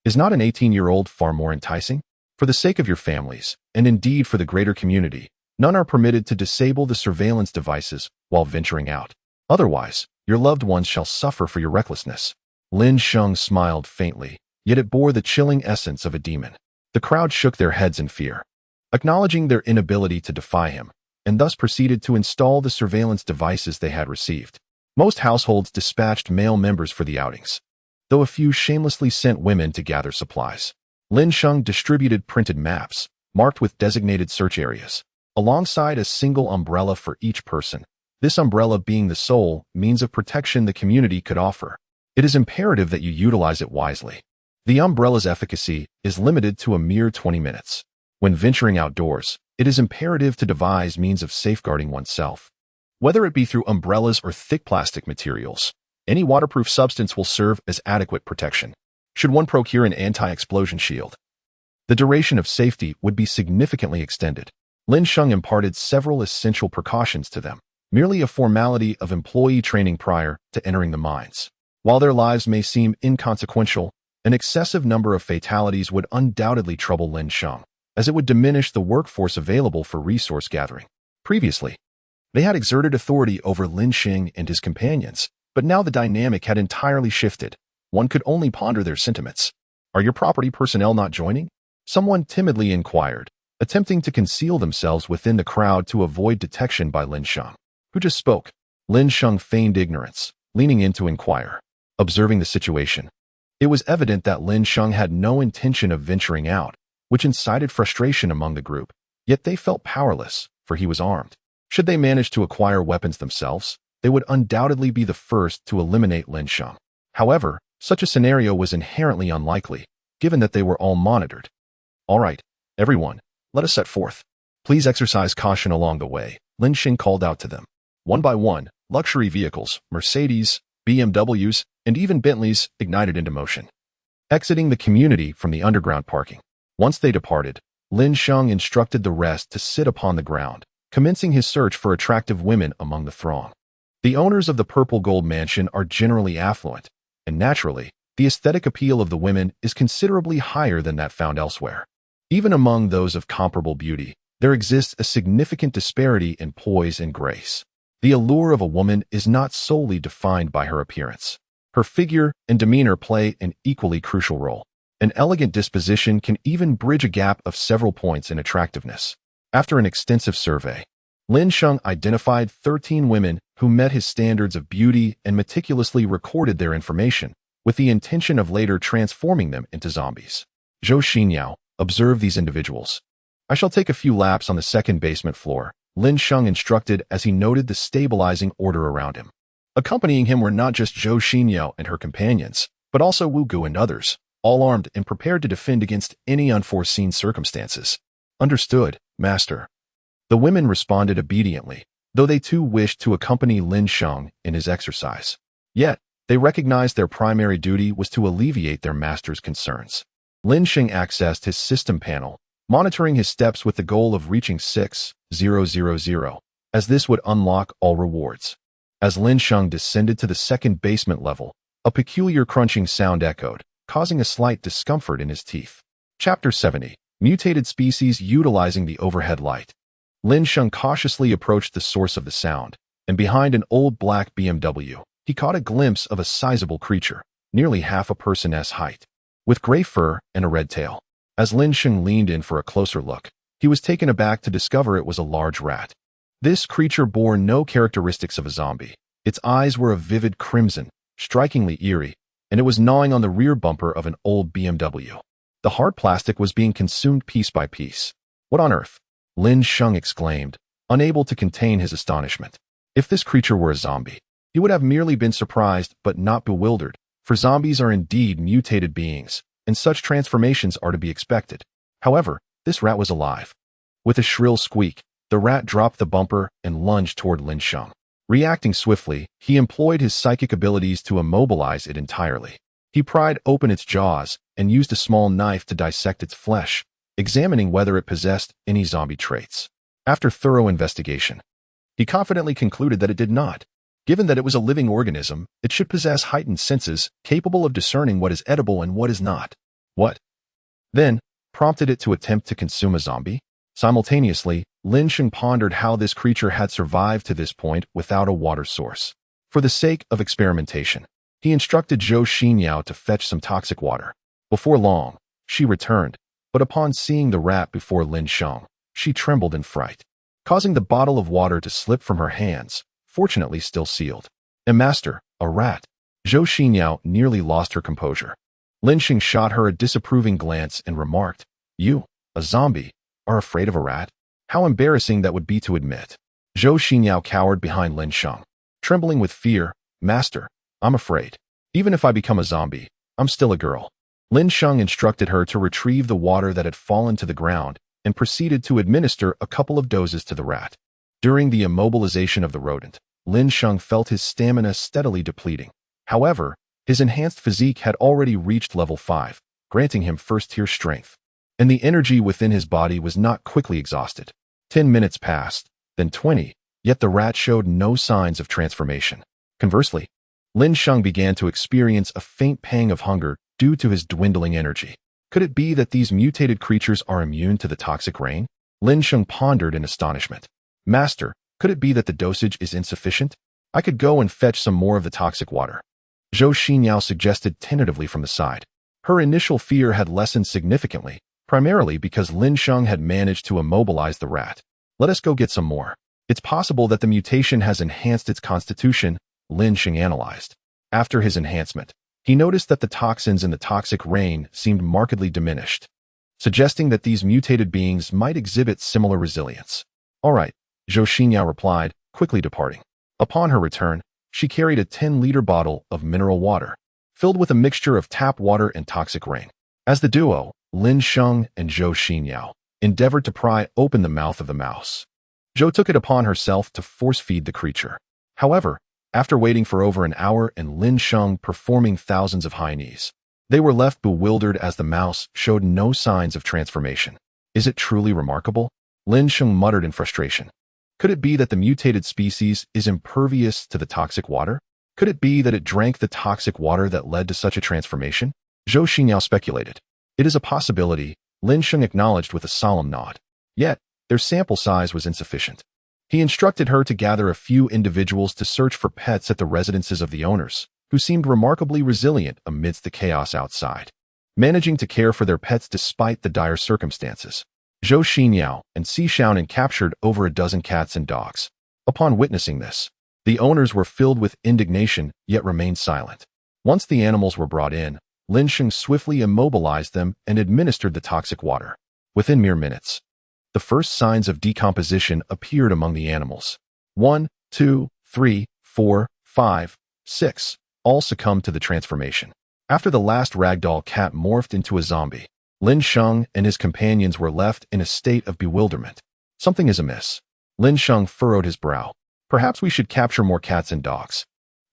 Is not an 18-year-old far more enticing? For the sake of your families, and indeed for the greater community, none are permitted to disable the surveillance devices while venturing out. Otherwise, your loved ones shall suffer for your recklessness. Lin Sheng smiled faintly, yet it bore the chilling essence of a demon. The crowd shook their heads in fear, acknowledging their inability to defy him, and thus proceeded to install the surveillance devices they had received. Most households dispatched male members for the outings, though a few shamelessly sent women to gather supplies. Lin Sheng distributed printed maps, marked with designated search areas, alongside a single umbrella for each person, this umbrella being the sole means of protection the community could offer. It is imperative that you utilize it wisely. The umbrella's efficacy is limited to a mere 20 minutes. When venturing outdoors, it is imperative to devise means of safeguarding oneself. Whether it be through umbrellas or thick plastic materials, any waterproof substance will serve as adequate protection. Should one procure an anti-explosion shield, the duration of safety would be significantly extended. Lin Sheng imparted several essential precautions to them, merely a formality of employee training prior to entering the mines. While their lives may seem inconsequential, an excessive number of fatalities would undoubtedly trouble Lin Sheng, as it would diminish the workforce available for resource gathering. Previously, they had exerted authority over Lin Sheng and his companions, but now the dynamic had entirely shifted. One could only ponder their sentiments. Are your property personnel not joining? Someone timidly inquired, attempting to conceal themselves within the crowd to avoid detection by Lin Sheng. Who just spoke? Lin Sheng feigned ignorance, leaning in to inquire. Observing the situation, it was evident that Lin Sheng had no intention of venturing out, which incited frustration among the group. Yet they felt powerless, for he was armed. Should they manage to acquire weapons themselves? they would undoubtedly be the first to eliminate Lin Sheng. However, such a scenario was inherently unlikely, given that they were all monitored. All right, everyone, let us set forth. Please exercise caution along the way, Lin Sheng called out to them. One by one, luxury vehicles, Mercedes, BMWs, and even Bentleys ignited into motion, exiting the community from the underground parking. Once they departed, Lin Sheng instructed the rest to sit upon the ground, commencing his search for attractive women among the throng. The owners of the Purple Gold Mansion are generally affluent, and naturally, the aesthetic appeal of the women is considerably higher than that found elsewhere. Even among those of comparable beauty, there exists a significant disparity in poise and grace. The allure of a woman is not solely defined by her appearance. Her figure and demeanor play an equally crucial role. An elegant disposition can even bridge a gap of several points in attractiveness. After an extensive survey, Lin Sheng identified 13 women who met his standards of beauty and meticulously recorded their information, with the intention of later transforming them into zombies. Zhou Xinyao observed these individuals. I shall take a few laps on the second basement floor, Lin Sheng instructed as he noted the stabilizing order around him. Accompanying him were not just Zhou Xinyao and her companions, but also Wu Gu and others, all armed and prepared to defend against any unforeseen circumstances. Understood, Master. The women responded obediently, though they too wished to accompany Lin Sheng in his exercise. Yet, they recognized their primary duty was to alleviate their master's concerns. Lin Sheng accessed his system panel, monitoring his steps with the goal of reaching 6000, as this would unlock all rewards. As Lin Sheng descended to the second basement level, a peculiar crunching sound echoed, causing a slight discomfort in his teeth. Chapter 70. Mutated Species Utilizing the Overhead Light. Lin Sheng cautiously approached the source of the sound, and behind an old black BMW, he caught a glimpse of a sizable creature, nearly half a person's height, with gray fur and a red tail. As Lin Sheng leaned in for a closer look, he was taken aback to discover it was a large rat. This creature bore no characteristics of a zombie. Its eyes were a vivid crimson, strikingly eerie, and it was gnawing on the rear bumper of an old BMW. The hard plastic was being consumed piece by piece. What on earth? Lin Sheng exclaimed, unable to contain his astonishment. If this creature were a zombie, he would have merely been surprised but not bewildered, for zombies are indeed mutated beings, and such transformations are to be expected. However, this rat was alive. With a shrill squeak, the rat dropped the bumper and lunged toward Lin Sheng. Reacting swiftly, he employed his psychic abilities to immobilize it entirely. He pried open its jaws and used a small knife to dissect its flesh, examining whether it possessed any zombie traits. After thorough investigation, he confidently concluded that it did not. Given that it was a living organism, it should possess heightened senses capable of discerning what is edible and what is not. What, then, prompted it to attempt to consume a zombie? Simultaneously, Lin Sheng pondered how this creature had survived to this point without a water source. For the sake of experimentation, he instructed Zhou Xinyao to fetch some toxic water. Before long, she returned, but upon seeing the rat before Lin Sheng, she trembled in fright, causing the bottle of water to slip from her hands, fortunately still sealed. Master, a rat. Zhou Xinyao nearly lost her composure. Lin Sheng shot her a disapproving glance and remarked, You, a zombie, are afraid of a rat? How embarrassing that would be to admit. Zhou Xinyao cowered behind Lin Sheng, trembling with fear. Master, I'm afraid. Even if I become a zombie, I'm still a girl. Lin Sheng instructed her to retrieve the water that had fallen to the ground and proceeded to administer a couple of doses to the rat. During the immobilization of the rodent, Lin Sheng felt his stamina steadily depleting. However, his enhanced physique had already reached level 5, granting him first-tier strength, and the energy within his body was not quickly exhausted. 10 minutes passed, then 20, yet the rat showed no signs of transformation. Conversely, Lin Sheng began to experience a faint pang of hunger due to his dwindling energy. Could it be that these mutated creatures are immune to the toxic rain? Lin Sheng pondered in astonishment. Master, could it be that the dosage is insufficient? I could go and fetch some more of the toxic water. Zhou Xinyao suggested tentatively from the side. Her initial fear had lessened significantly, primarily because Lin Sheng had managed to immobilize the rat. Let us go get some more. It's possible that the mutation has enhanced its constitution, Lin Sheng analyzed. After his enhancement, he noticed that the toxins in the toxic rain seemed markedly diminished, suggesting that these mutated beings might exhibit similar resilience. All right, Zhou Xinyao replied, quickly departing. Upon her return, she carried a 10-liter bottle of mineral water, filled with a mixture of tap water and toxic rain. As the duo, Lin Sheng and Zhou Xinyao, endeavored to pry open the mouth of the mouse, Zhou took it upon herself to force-feed the creature. However, after waiting for over an hour and Lin Sheng performing thousands of high knees, they were left bewildered as the mouse showed no signs of transformation. Is it truly remarkable? Lin Sheng muttered in frustration. Could it be that the mutated species is impervious to the toxic water? Could it be that it drank the toxic water that led to such a transformation? Zhou Xinyao speculated. It is a possibility, Lin Sheng acknowledged with a solemn nod. Yet, their sample size was insufficient. He instructed her to gather a few individuals to search for pets at the residences of the owners, who seemed remarkably resilient amidst the chaos outside, managing to care for their pets despite the dire circumstances. Zhou Xinyao and Si Shaonan captured over a dozen cats and dogs. Upon witnessing this, the owners were filled with indignation yet remained silent. Once the animals were brought in, Lin Sheng swiftly immobilized them and administered the toxic water. Within mere minutes, the first signs of decomposition appeared among the animals. 1, 2, 3, 4, 5, 6, all succumbed to the transformation. After the last ragdoll cat morphed into a zombie, Lin Sheng and his companions were left in a state of bewilderment. Something is amiss. Lin Sheng furrowed his brow. Perhaps we should capture more cats and dogs.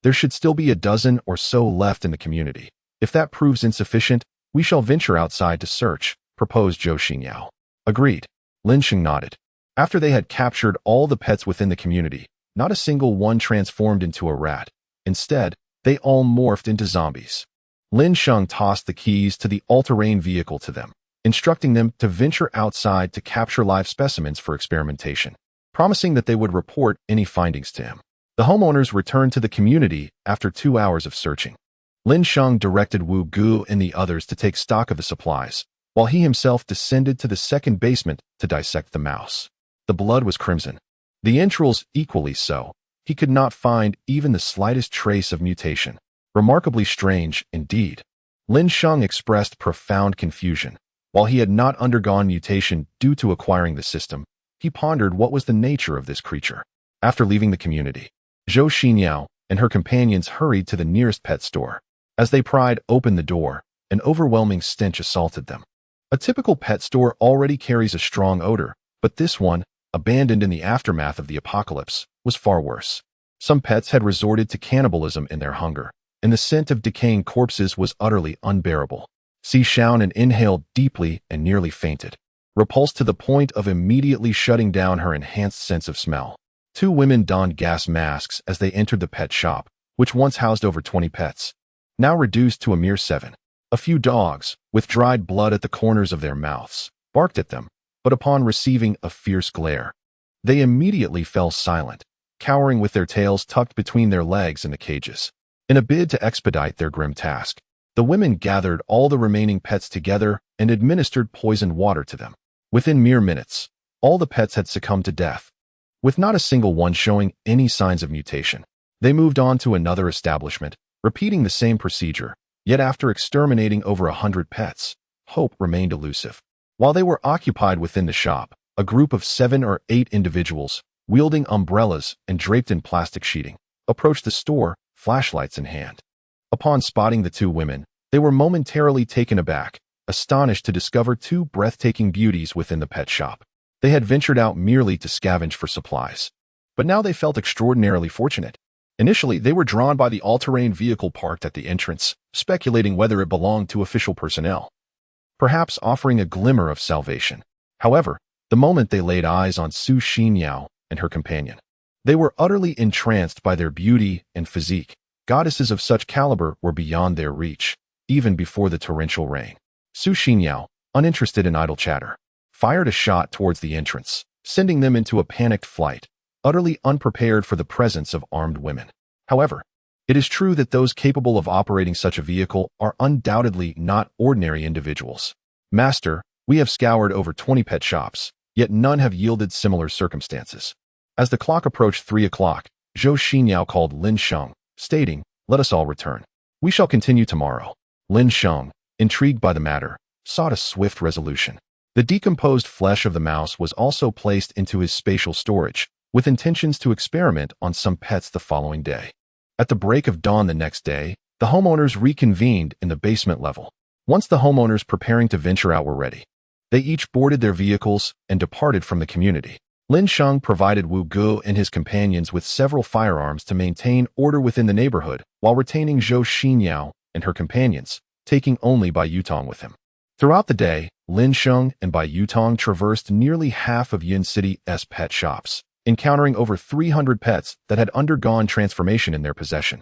There should still be a dozen or so left in the community. If that proves insufficient, we shall venture outside to search, proposed Zhou Xinyao. Agreed. Lin Sheng nodded. After they had captured all the pets within the community, not a single one transformed into a rat. Instead, they all morphed into zombies. Lin Sheng tossed the keys to the all-terrain vehicle to them, instructing them to venture outside to capture live specimens for experimentation, promising that they would report any findings to him. The homeowners returned to the community after 2 hours of searching. Lin Sheng directed Wu Gu and the others to take stock of the supplies, while he himself descended to the second basement to dissect the mouse. The blood was crimson, the entrails equally so. He could not find even the slightest trace of mutation. Remarkably strange, indeed. Lin Sheng expressed profound confusion. While he had not undergone mutation due to acquiring the system, he pondered what was the nature of this creature. After leaving the community, Zhou Xinyao and her companions hurried to the nearest pet store. As they pried open the door, an overwhelming stench assaulted them. A typical pet store already carries a strong odor, but this one, abandoned in the aftermath of the apocalypse, was far worse. Some pets had resorted to cannibalism in their hunger, and the scent of decaying corpses was utterly unbearable. Si Shaonan inhaled deeply and nearly fainted, repulsed to the point of immediately shutting down her enhanced sense of smell. 2 women donned gas masks as they entered the pet shop, which once housed over 20 pets, now reduced to a mere 7. A few dogs, with dried blood at the corners of their mouths, barked at them, but upon receiving a fierce glare, they immediately fell silent, cowering with their tails tucked between their legs in the cages. In a bid to expedite their grim task, the women gathered all the remaining pets together and administered poisoned water to them. Within mere minutes, all the pets had succumbed to death, with not a single one showing any signs of mutation. They moved on to another establishment, repeating the same procedure. Yet after exterminating over 100 pets, hope remained elusive. While they were occupied within the shop, a group of 7 or 8 individuals, wielding umbrellas and draped in plastic sheeting, approached the store, flashlights in hand. Upon spotting the 2 women, they were momentarily taken aback, astonished to discover 2 breathtaking beauties within the pet shop. They had ventured out merely to scavenge for supplies, but now they felt extraordinarily fortunate. Initially, they were drawn by the all-terrain vehicle parked at the entrance, speculating whether it belonged to official personnel, perhaps offering a glimmer of salvation. However, the moment they laid eyes on Zhou Xinyao and her companion, they were utterly entranced by their beauty and physique. Goddesses of such caliber were beyond their reach, even before the torrential rain. Zhou Xinyao, uninterested in idle chatter, fired a shot towards the entrance, sending them into a panicked flight, utterly unprepared for the presence of armed women. However, it is true that those capable of operating such a vehicle are undoubtedly not ordinary individuals. Master, we have scoured over 20 pet shops, yet none have yielded similar circumstances. As the clock approached 3 o'clock, Zhou Xinyao called Lin Sheng, stating, "Let us all return. We shall continue tomorrow." Lin Sheng, intrigued by the matter, sought a swift resolution. The decomposed flesh of the mouse was also placed into his spatial storage, with intentions to experiment on some pets the following day. At the break of dawn the next day, the homeowners reconvened in the basement level. Once the homeowners preparing to venture out were ready, they each boarded their vehicles and departed from the community. Lin Sheng provided Wu Gu and his companions with several firearms to maintain order within the neighborhood, while retaining Zhou Xinyao and her companions, taking only Bai Yutong with him. Throughout the day, Lin Sheng and Bai Yutong traversed nearly half of Yin City's pet shops, encountering over 300 pets that had undergone transformation in their possession.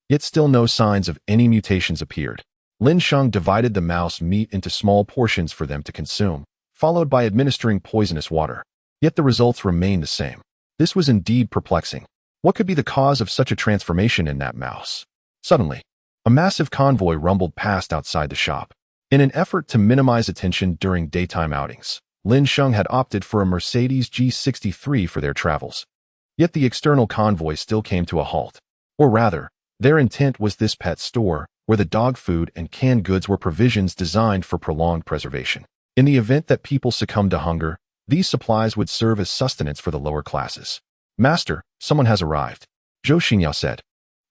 Yet still no signs of any mutations appeared. Lin Sheng divided the mouse meat into small portions for them to consume, followed by administering poisonous water. Yet the results remained the same. This was indeed perplexing. What could be the cause of such a transformation in that mouse? Suddenly, a massive convoy rumbled past outside the shop. In an effort to minimize attention during daytime outings, Lin Sheng had opted for a Mercedes G63 for their travels. Yet the external convoy still came to a halt. Or rather, their intent was this pet store, where the dog food and canned goods were provisions designed for prolonged preservation. In the event that people succumbed to hunger, these supplies would serve as sustenance for the lower classes. "Master, someone has arrived," Zhou Xinyao said,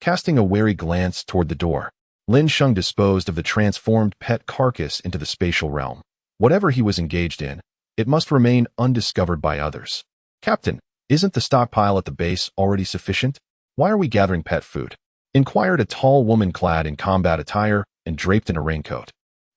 casting a wary glance toward the door. Lin Sheng disposed of the transformed pet carcass into the spatial realm. Whatever he was engaged in, it must remain undiscovered by others. "Captain, isn't the stockpile at the base already sufficient? Why are we gathering pet food?" inquired a tall woman clad in combat attire and draped in a raincoat.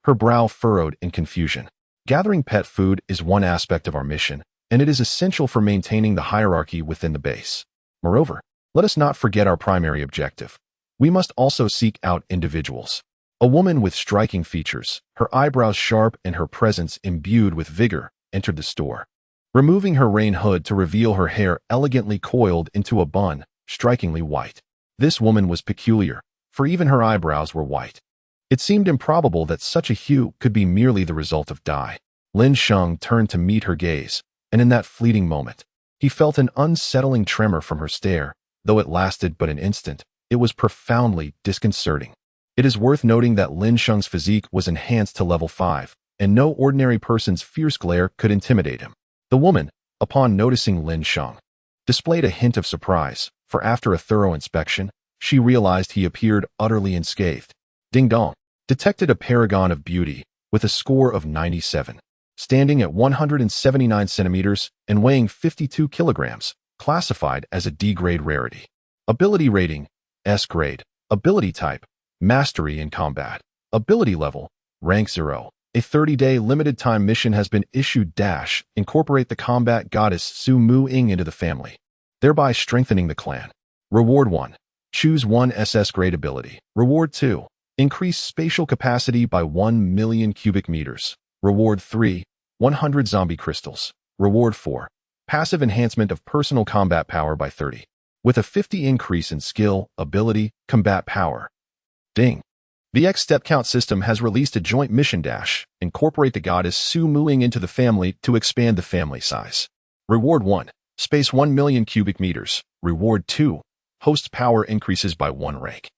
Her brow furrowed in confusion. "Gathering pet food is one aspect of our mission, and it is essential for maintaining the hierarchy within the base. Moreover, let us not forget our primary objective. We must also seek out individuals." A woman with striking features, her eyebrows sharp and her presence imbued with vigor, entered the store. Removing her rain hood to reveal her hair elegantly coiled into a bun, strikingly white. This woman was peculiar, for even her eyebrows were white. It seemed improbable that such a hue could be merely the result of dye. Lin Sheng turned to meet her gaze, and in that fleeting moment, he felt an unsettling tremor from her stare. Though it lasted but an instant, it was profoundly disconcerting. It is worth noting that Lin Sheng's physique was enhanced to level 5, and no ordinary person's fierce glare could intimidate him. The woman, upon noticing Lin Sheng, displayed a hint of surprise, for after a thorough inspection, she realized he appeared utterly unscathed. Ding dong, detected a paragon of beauty, with a score of 97. Standing at 179 centimeters and weighing 52 kilograms, classified as a D-grade rarity. Ability rating, S-grade. Ability type, Mastery in Combat. Ability level, Rank 0. A 30-day limited-time mission has been issued - incorporate the combat goddess Su Mu Ying into the family, thereby strengthening the clan. Reward 1. Choose one SS-grade ability. Reward 2. Increase spatial capacity by 1 million cubic meters. Reward 3. 100 zombie crystals. Reward 4. Passive enhancement of personal combat power by 30. With a 50 increase in skill, ability, combat power. Ding. The X step count system has released a joint mission - incorporate the goddess Su Mu Ying into the family to expand the family size. Reward 1. Space 1 million cubic meters. Reward 2. Host power increases by 1 rank.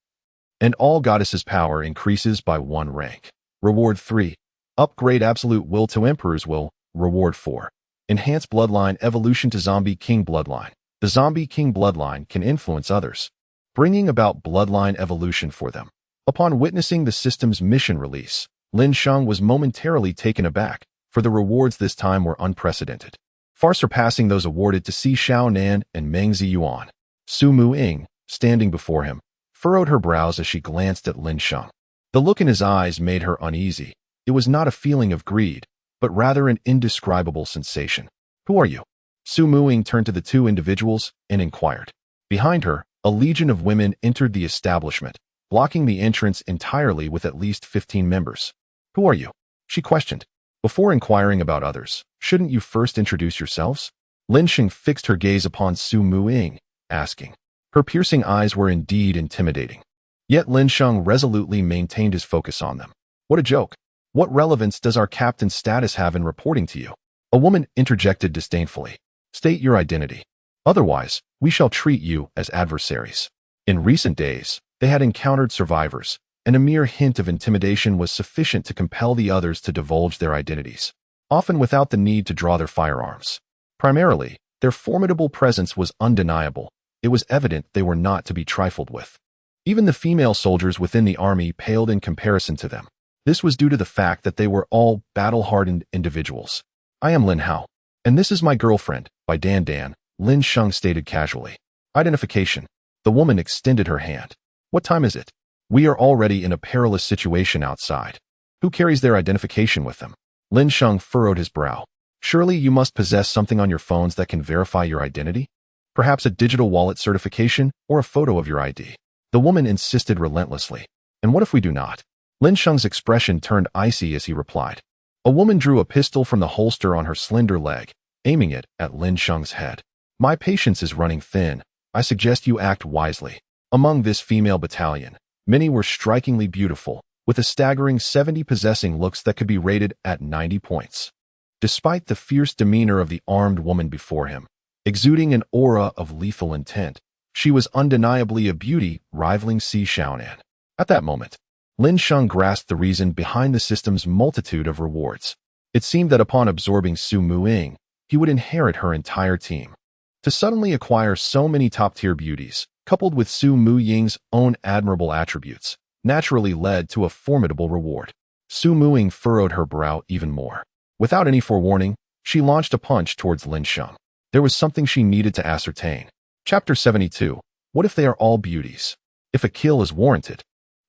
And all goddesses' power increases by 1 rank. Reward 3. Upgrade absolute will to Emperor's will. Reward 4. Enhance bloodline evolution to Zombie King bloodline. The Zombie King bloodline can influence others, bringing about bloodline evolution for them. Upon witnessing the system's mission release, Lin Sheng was momentarily taken aback, for the rewards this time were unprecedented, far surpassing those awarded to Si Xiaonan and Meng Ziyuan. Su Mu Ying, standing before him, furrowed her brows as she glanced at Lin Sheng. The look in his eyes made her uneasy. It was not a feeling of greed, but rather an indescribable sensation. "Who are you?" Su Mu Ying turned to the two individuals and inquired. Behind her, a legion of women entered the establishment, blocking the entrance entirely with at least 15 members. "Who are you?" she questioned. "Before inquiring about others, shouldn't you first introduce yourselves?" Lin Sheng fixed her gaze upon Su Mu Ying, asking. Her piercing eyes were indeed intimidating. Yet Lin Sheng resolutely maintained his focus on them. "What a joke. What relevance does our captain's status have in reporting to you?" A woman interjected disdainfully. "State your identity. Otherwise, we shall treat you as adversaries." In recent days, they had encountered survivors, and a mere hint of intimidation was sufficient to compel the others to divulge their identities, often without the need to draw their firearms. Primarily, Their formidable presence was undeniable. It was evident they were not to be trifled with. Even the female soldiers within the army paled in comparison to them. This was due to the fact that they were all battle-hardened individuals. I am Lin Hao, and this is my girlfriend, by Dan, Lin Sheng stated casually. Identification. The woman extended her hand. What time is it? We are already in a perilous situation outside. Who carries their identification with them? Lin Sheng furrowed his brow. Surely you must possess something on your phones that can verify your identity? Perhaps a digital wallet certification or a photo of your ID. The woman insisted relentlessly. And what if we do not? Lin Sheng's expression turned icy as he replied. A woman drew a pistol from the holster on her slender leg, aiming it at Lin Sheng's head. My patience is running thin. I suggest you act wisely. Among this female battalion, many were strikingly beautiful, with a staggering 70 possessing looks that could be rated at 90 points. Despite the fierce demeanor of the armed woman before him, exuding an aura of lethal intent, she was undeniably a beauty rivaling Si Xiaonan. At that moment, Lin Sheng grasped the reason behind the system's multitude of rewards. It seemed that upon absorbing Su Muing, he would inherit her entire team. To suddenly acquire so many top-tier beauties, coupled with Su Muying's own admirable attributes, naturally led to a formidable reward. Su Muing furrowed her brow even more. Without any forewarning, she launched a punch towards Lin Sheng. There was something she needed to ascertain. Chapter 72. What if they are all beauties? If a kill is warranted,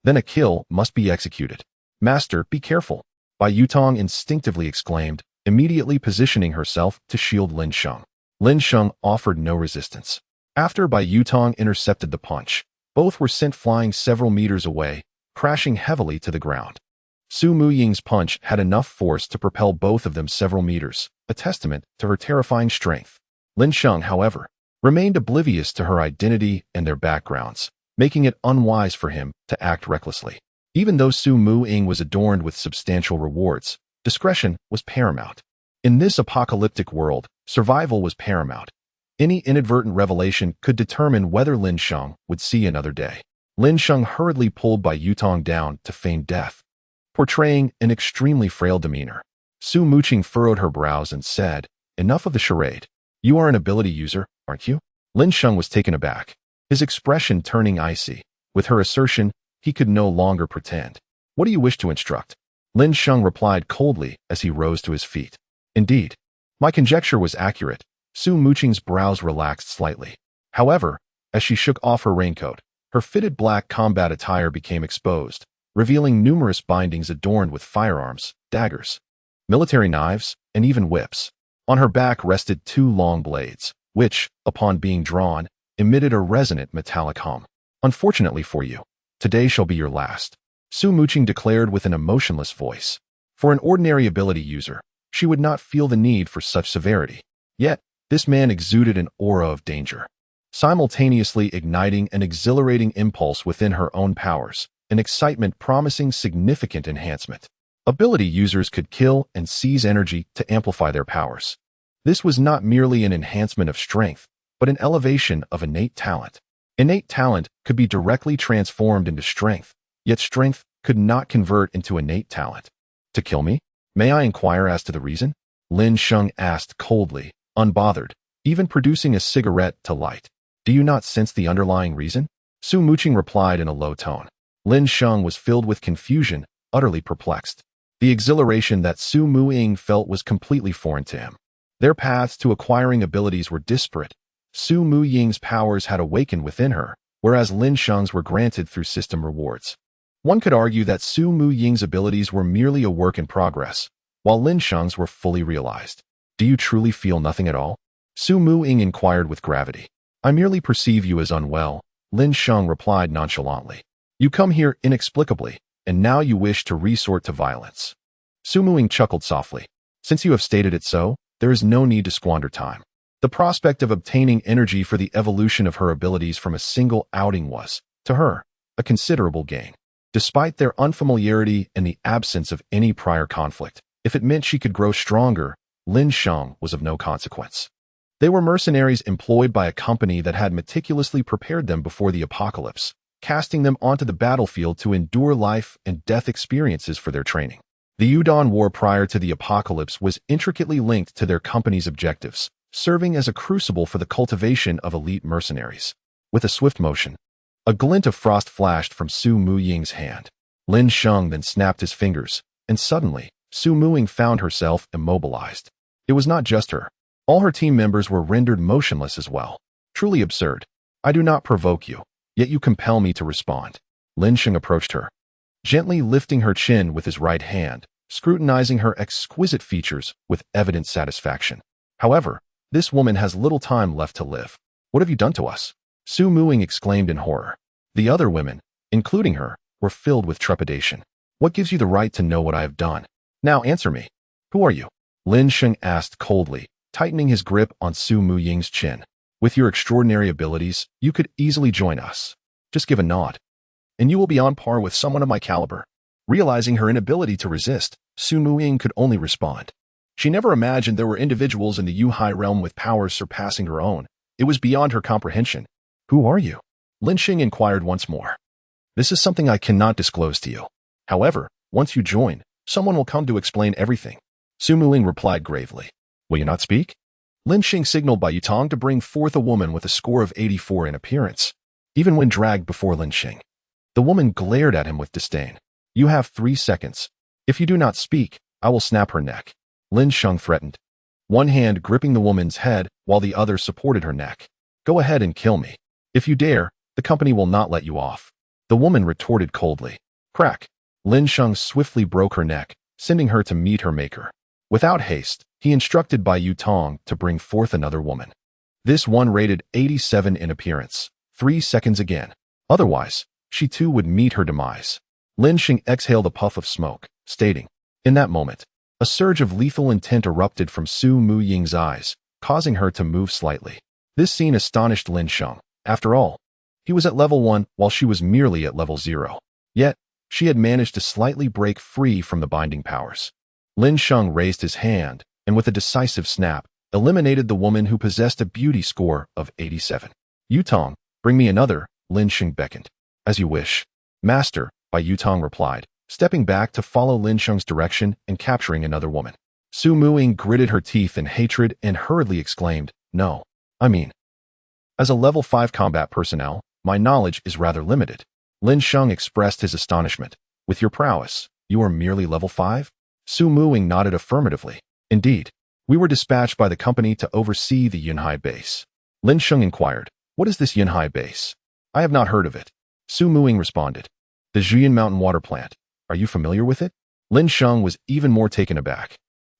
then a kill must be executed. Master, be careful. Bai Yutong instinctively exclaimed, immediately positioning herself to shield Lin Sheng. Lin Sheng offered no resistance. After Bai Yutong intercepted the punch, both were sent flying several meters away, crashing heavily to the ground. Su Muying's punch had enough force to propel both of them several meters, a testament to her terrifying strength. Lin Sheng, however, remained oblivious to her identity and their backgrounds, making it unwise for him to act recklessly. Even though Su Muying was adorned with substantial rewards, discretion was paramount. In this apocalyptic world, survival was paramount. Any inadvertent revelation could determine whether Lin Sheng would see another day. Lin Sheng hurriedly pulled Bai Yutong down to feign death, portraying an extremely frail demeanor. Su Muqing furrowed her brows and said, enough of the charade. You are an ability user, aren't you? Lin Sheng was taken aback, his expression turning icy. With her assertion, he could no longer pretend. What do you wish to instruct? Lin Sheng replied coldly as he rose to his feet. Indeed, my conjecture was accurate. Su Muqing's brows relaxed slightly. However, as she shook off her raincoat, her fitted black combat attire became exposed, revealing numerous bindings adorned with firearms, daggers, military knives, and even whips. On her back rested 2 long blades, which, upon being drawn, emitted a resonant metallic hum. Unfortunately for you, today shall be your last, Su Muqing declared with an emotionless voice. For an ordinary ability user, she would not feel the need for such severity. Yet, this man exuded an aura of danger, simultaneously igniting an exhilarating impulse within her own powers, an excitement promising significant enhancement. Ability users could kill and seize energy to amplify their powers. This was not merely an enhancement of strength, but an elevation of innate talent. Innate talent could be directly transformed into strength, yet strength could not convert into innate talent. To kill me? May I inquire as to the reason? Lin Sheng asked coldly, unbothered, even producing a cigarette to light. Do you not sense the underlying reason? Su Muqing replied in a low tone. Lin Sheng was filled with confusion, utterly perplexed. The exhilaration that Su Muying felt was completely foreign to him. Their paths to acquiring abilities were disparate. Su Muying's powers had awakened within her, whereas Lin Sheng's were granted through system rewards. One could argue that Su Muying's abilities were merely a work in progress, while Lin Sheng's were fully realized. Do you truly feel nothing at all? Su Muying inquired with gravity. I merely perceive you as unwell, Lin Sheng replied nonchalantly. You come here inexplicably, and now you wish to resort to violence. Su Muying chuckled softly. Since you have stated it so, there is no need to squander time. The prospect of obtaining energy for the evolution of her abilities from a single outing was, to her, a considerable gain. Despite their unfamiliarity and the absence of any prior conflict, if it meant she could grow stronger, Lin Sheng was of no consequence. They were mercenaries employed by a company that had meticulously prepared them before the apocalypse, casting them onto the battlefield to endure life and death experiences for their training. The Yudon War prior to the apocalypse was intricately linked to their company's objectives, serving as a crucible for the cultivation of elite mercenaries. With a swift motion, a glint of frost flashed from Su Muying's hand. Lin Sheng then snapped his fingers, and suddenly, Su Muying found herself immobilized. It was not just her. All her team members were rendered motionless as well. Truly absurd. I do not provoke you, yet you compel me to respond. Lin Sheng approached her, gently lifting her chin with his right hand, scrutinizing her exquisite features with evident satisfaction. However, this woman has little time left to live. What have you done to us? Su Muying exclaimed in horror. The other women, including her, were filled with trepidation. What gives you the right to know what I have done? Now answer me. Who are you? Lin Sheng asked coldly, tightening his grip on Su Muying's chin. With your extraordinary abilities, you could easily join us. Just give a nod, and you will be on par with someone of my caliber. Realizing her inability to resist, Su Muying could only respond. She never imagined there were individuals in the Yuhai realm with powers surpassing her own. It was beyond her comprehension. Who are you? Lin Sheng inquired once more. This is something I cannot disclose to you. However, once you join, someone will come to explain everything. Su Muying replied gravely. Will you not speak? Lin Sheng signaled by Yutong to bring forth a woman with a score of 84 in appearance. Even when dragged before Lin Sheng, the woman glared at him with disdain. You have 3 seconds. If you do not speak, I will snap her neck. Lin Sheng threatened, one hand gripping the woman's head while the other supported her neck. Go ahead and kill me. If you dare, the company will not let you off. The woman retorted coldly. Crack. Lin Sheng swiftly broke her neck, sending her to meet her maker. Without haste, he instructed Bai Yutong to bring forth another woman. This one rated 87 in appearance. 3 seconds again. Otherwise, she too would meet her demise. Lin Sheng exhaled a puff of smoke, stating, in that moment, a surge of lethal intent erupted from Su Muying's eyes, causing her to move slightly. This scene astonished Lin Sheng. After all, he was at level 1 while she was merely at level 0. Yet, she had managed to slightly break free from the binding powers. Lin Sheng raised his hand, and with a decisive snap, eliminated the woman who possessed a beauty score of 87. Yutong, bring me another, Lin Sheng beckoned. As you wish. Master, Bai Yutong replied, stepping back to follow Lin Sheng's direction and capturing another woman. Su Muying gritted her teeth in hatred and hurriedly exclaimed, no. I mean, as a level 5 combat personnel, my knowledge is rather limited. Lin Sheng expressed his astonishment. With your prowess, you are merely level 5? Su Muying nodded affirmatively. Indeed, we were dispatched by the company to oversee the Yunhai base. Lin Sheng inquired, what is this Yunhai base? I have not heard of it. Su Muying responded, the Zhuyan Mountain water plant. Are you familiar with it? Lin Sheng was even more taken aback.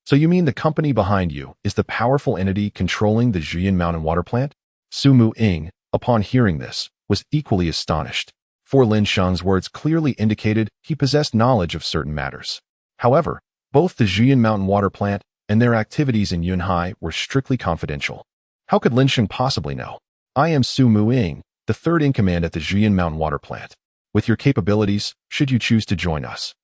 So you mean the company behind you is the powerful entity controlling the Zhuyan Mountain water plant? Su Muying, upon hearing this, was equally astonished, for Lin Sheng's words clearly indicated he possessed knowledge of certain matters. However, both the Zhuyan Mountain water plant and their activities in Yunhai were strictly confidential. How could Lin Sheng possibly know? I am Su Muying, the third in command at the Zhuyan Mountain water plant. With your capabilities, should you choose to join us,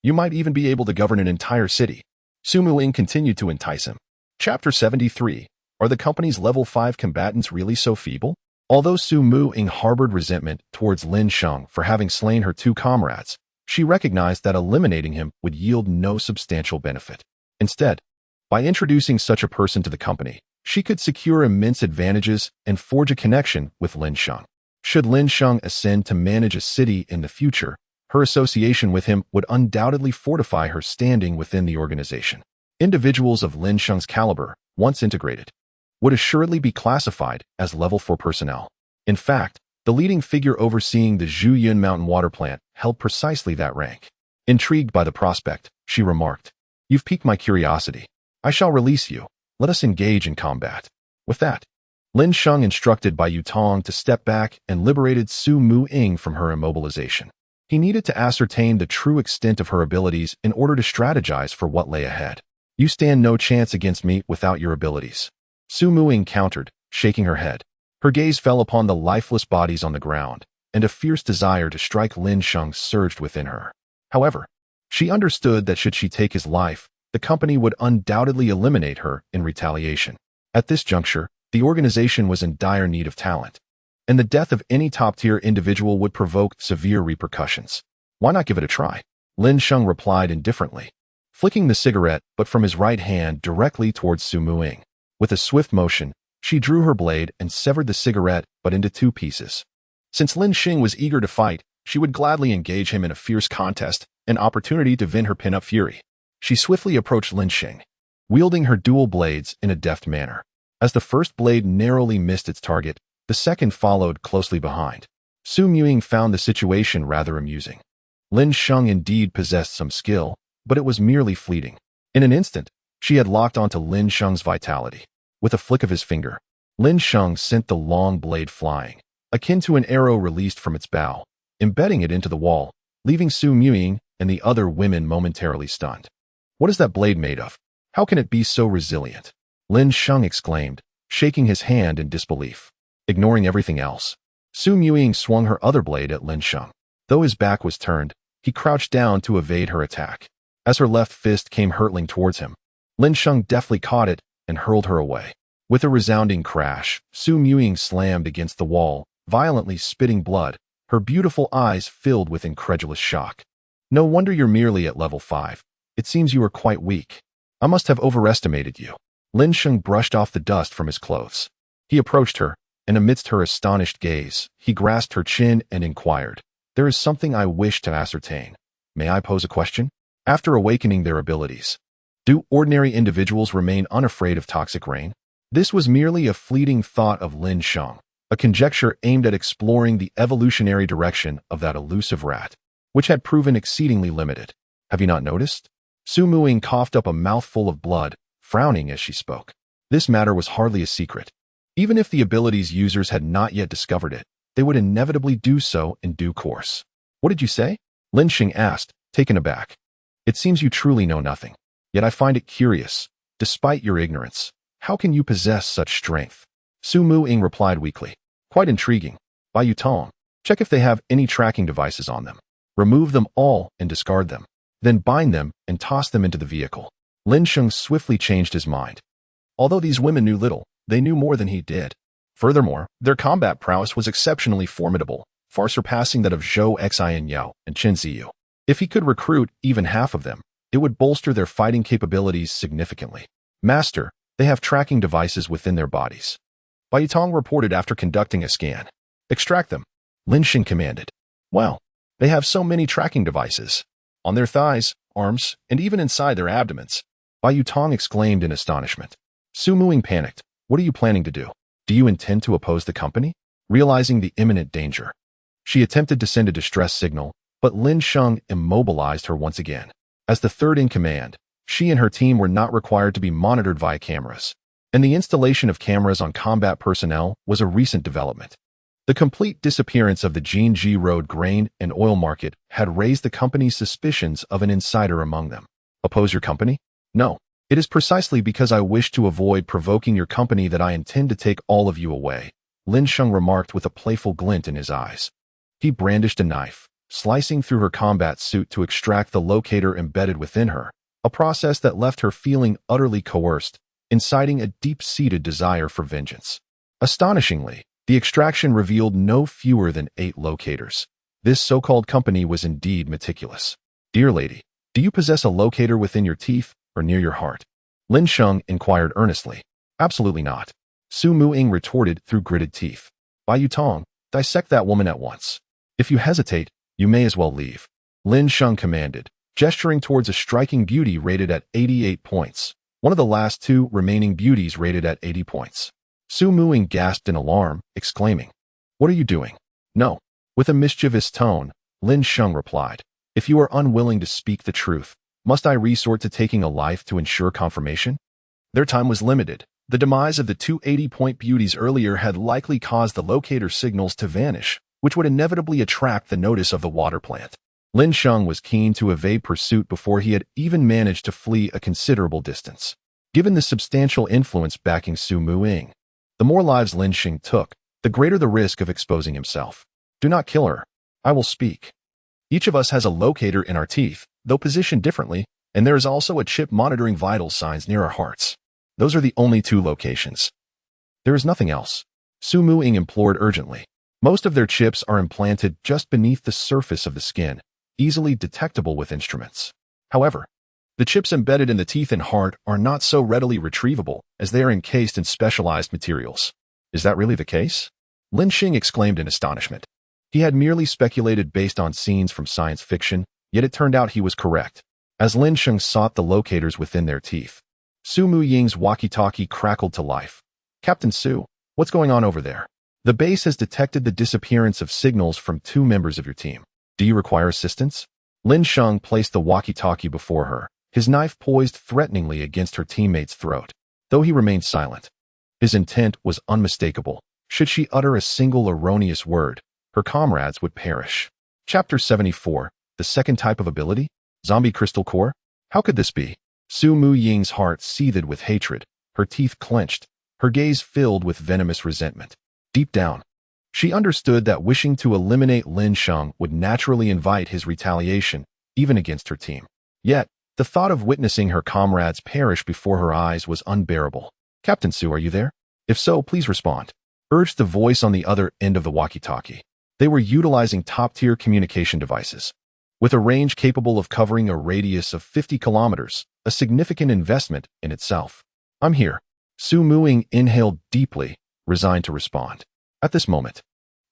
you might even be able to govern an entire city. Su Muying continued to entice him. Chapter 73. Are the company's level 5 combatants really so feeble? Although Su Muying harbored resentment towards Lin Sheng for having slain her 2 comrades, she recognized that eliminating him would yield no substantial benefit. Instead, by introducing such a person to the company, she could secure immense advantages and forge a connection with Lin Sheng. Should Lin Sheng ascend to manage a city in the future, her association with him would undoubtedly fortify her standing within the organization. Individuals of Lin Sheng's caliber, once integrated, would assuredly be classified as level 4 personnel. In fact, the leading figure overseeing the Zhuyan Mountain water plant held precisely that rank. Intrigued by the prospect, she remarked, you've piqued my curiosity. I shall release you. Let us engage in combat. With that, Lin Sheng instructed Bai Yutong to step back and liberated Su Muying from her immobilization. He needed to ascertain the true extent of her abilities in order to strategize for what lay ahead. You stand no chance against me without your abilities. Su Muying countered, shaking her head. Her gaze fell upon the lifeless bodies on the ground, and a fierce desire to strike Lin Sheng surged within her. However, she understood that should she take his life, the company would undoubtedly eliminate her in retaliation. At this juncture, the organization was in dire need of talent, and the death of any top-tier individual would provoke severe repercussions. Why not give it a try? Lin Sheng replied indifferently, flicking the cigarette but from his right hand directly towards Su Muying. With a swift motion, she drew her blade and severed the cigarette, but into two pieces. Since Lin Sheng was eager to fight, she would gladly engage him in a fierce contest, an opportunity to vent her pin-up fury. She swiftly approached Lin Sheng, wielding her dual blades in a deft manner. As the first blade narrowly missed its target, the second followed closely behind. Su Muying found the situation rather amusing. Lin Sheng indeed possessed some skill, but it was merely fleeting. In an instant, she had locked onto Lin Sheng's vitality. With a flick of his finger, Lin Sheng sent the long blade flying, akin to an arrow released from its bow, embedding it into the wall, leaving Su Muying and the other women momentarily stunned. What is that blade made of? How can it be so resilient? Lin Sheng exclaimed, shaking his hand in disbelief. Ignoring everything else, Su Muying swung her other blade at Lin Sheng. Though his back was turned, he crouched down to evade her attack. As her left fist came hurtling towards him, Lin Sheng deftly caught it and hurled her away. With a resounding crash, Su Muying slammed against the wall, violently spitting blood, her beautiful eyes filled with incredulous shock. No wonder you're merely at level 5. It seems you are quite weak. I must have overestimated you. Lin Sheng brushed off the dust from his clothes. He approached her, and amidst her astonished gaze, he grasped her chin and inquired, "There is something I wish to ascertain. May I pose a question?" After awakening their abilities, do ordinary individuals remain unafraid of toxic rain? This was merely a fleeting thought of Lin Sheng, a conjecture aimed at exploring the evolutionary direction of that elusive rat, which had proven exceedingly limited. Have you not noticed? Su Muying coughed up a mouthful of blood, frowning as she spoke. This matter was hardly a secret. Even if the ability's users had not yet discovered it, they would inevitably do so in due course. What did you say? Lin Sheng asked, taken aback. It seems you truly know nothing. Yet I find it curious. Despite your ignorance, how can you possess such strength? Su Muying replied weakly. Quite intriguing. Bai Yutong, check if they have any tracking devices on them. Remove them all and discard them. Then bind them and toss them into the vehicle. Lin Sheng swiftly changed his mind. Although these women knew little, they knew more than he did. Furthermore, their combat prowess was exceptionally formidable, far surpassing that of Zhou Xian Yao and Qin Ziyu. If he could recruit even half of them, it would bolster their fighting capabilities significantly. Master, they have tracking devices within their bodies. Bai Yutong reported after conducting a scan. Extract them, Lin Sheng commanded. Wow, they have so many tracking devices. On their thighs, arms, and even inside their abdomens. Bai Yutong exclaimed in astonishment. Su Muying panicked. What are you planning to do? Do you intend to oppose the company? Realizing the imminent danger, she attempted to send a distress signal, but Lin Sheng immobilized her once again. As the third in command, she and her team were not required to be monitored via cameras, and the installation of cameras on combat personnel was a recent development. The complete disappearance of the Jinji Road grain and oil market had raised the company's suspicions of an insider among them. Oppose your company? No. It is precisely because I wish to avoid provoking your company that I intend to take all of you away, Lin Sheng remarked with a playful glint in his eyes. He brandished a knife, slicing through her combat suit to extract the locator embedded within her, a process that left her feeling utterly coerced, inciting a deep-seated desire for vengeance. Astonishingly, the extraction revealed no fewer than 8 locators. This so-called company was indeed meticulous. Dear lady, do you possess a locator within your teeth or near your heart? Lin Sheng inquired earnestly. Absolutely not. Su Muying retorted through gritted teeth. Bai Yutong, dissect that woman at once. If you hesitate, you may as well leave. Lin Sheng commanded, gesturing towards a striking beauty rated at 88 points, one of the last 2 remaining beauties rated at 80 points. Su Muying gasped in alarm, exclaiming, "What are you doing?" "No." With a mischievous tone, Lin Sheng replied, "If you are unwilling to speak the truth, must I resort to taking a life to ensure confirmation?" Their time was limited. The demise of the 2 80-point beauties earlier had likely caused the locator signals to vanish, which would inevitably attract the notice of the water plant. Lin Sheng was keen to evade pursuit before he had even managed to flee a considerable distance. Given the substantial influence backing Su Muying, the more lives Lin Sheng took, the greater the risk of exposing himself. Do not kill her. I will speak. Each of us has a locator in our teeth, though positioned differently, and there is also a chip monitoring vital signs near our hearts. Those are the only 2 locations. There is nothing else. Su Muying implored urgently. Most of their chips are implanted just beneath the surface of the skin, easily detectable with instruments. However, The chips embedded in the teeth and heart are not so readily retrievable as they are encased in specialized materials. Is that really the case? Lin Sheng exclaimed in astonishment. He had merely speculated based on scenes from science fiction, yet it turned out he was correct. As Lin Sheng sought the locators within their teeth, Su Muying's walkie-talkie crackled to life. Captain Su, what's going on over there? The base has detected the disappearance of signals from 2 members of your team. Do you require assistance? Lin Sheng placed the walkie-talkie before her, his knife poised threateningly against her teammate's throat. Though he remained silent, his intent was unmistakable. Should she utter a single erroneous word, her comrades would perish. Chapter 74, the second type of ability? Zombie Crystal Core? How could this be? Su Muying's heart seethed with hatred, her teeth clenched, her gaze filled with venomous resentment. Deep down, she understood that wishing to eliminate Lin Sheng would naturally invite his retaliation, even against her team. Yet, the thought of witnessing her comrades perish before her eyes was unbearable. Captain Su, are you there? If so, please respond, urged the voice on the other end of the walkie-talkie. They were utilizing top-tier communication devices, with a range capable of covering a radius of 50 kilometers, a significant investment in itself. I'm here. Su Muying inhaled deeply, resigned to respond. At this moment,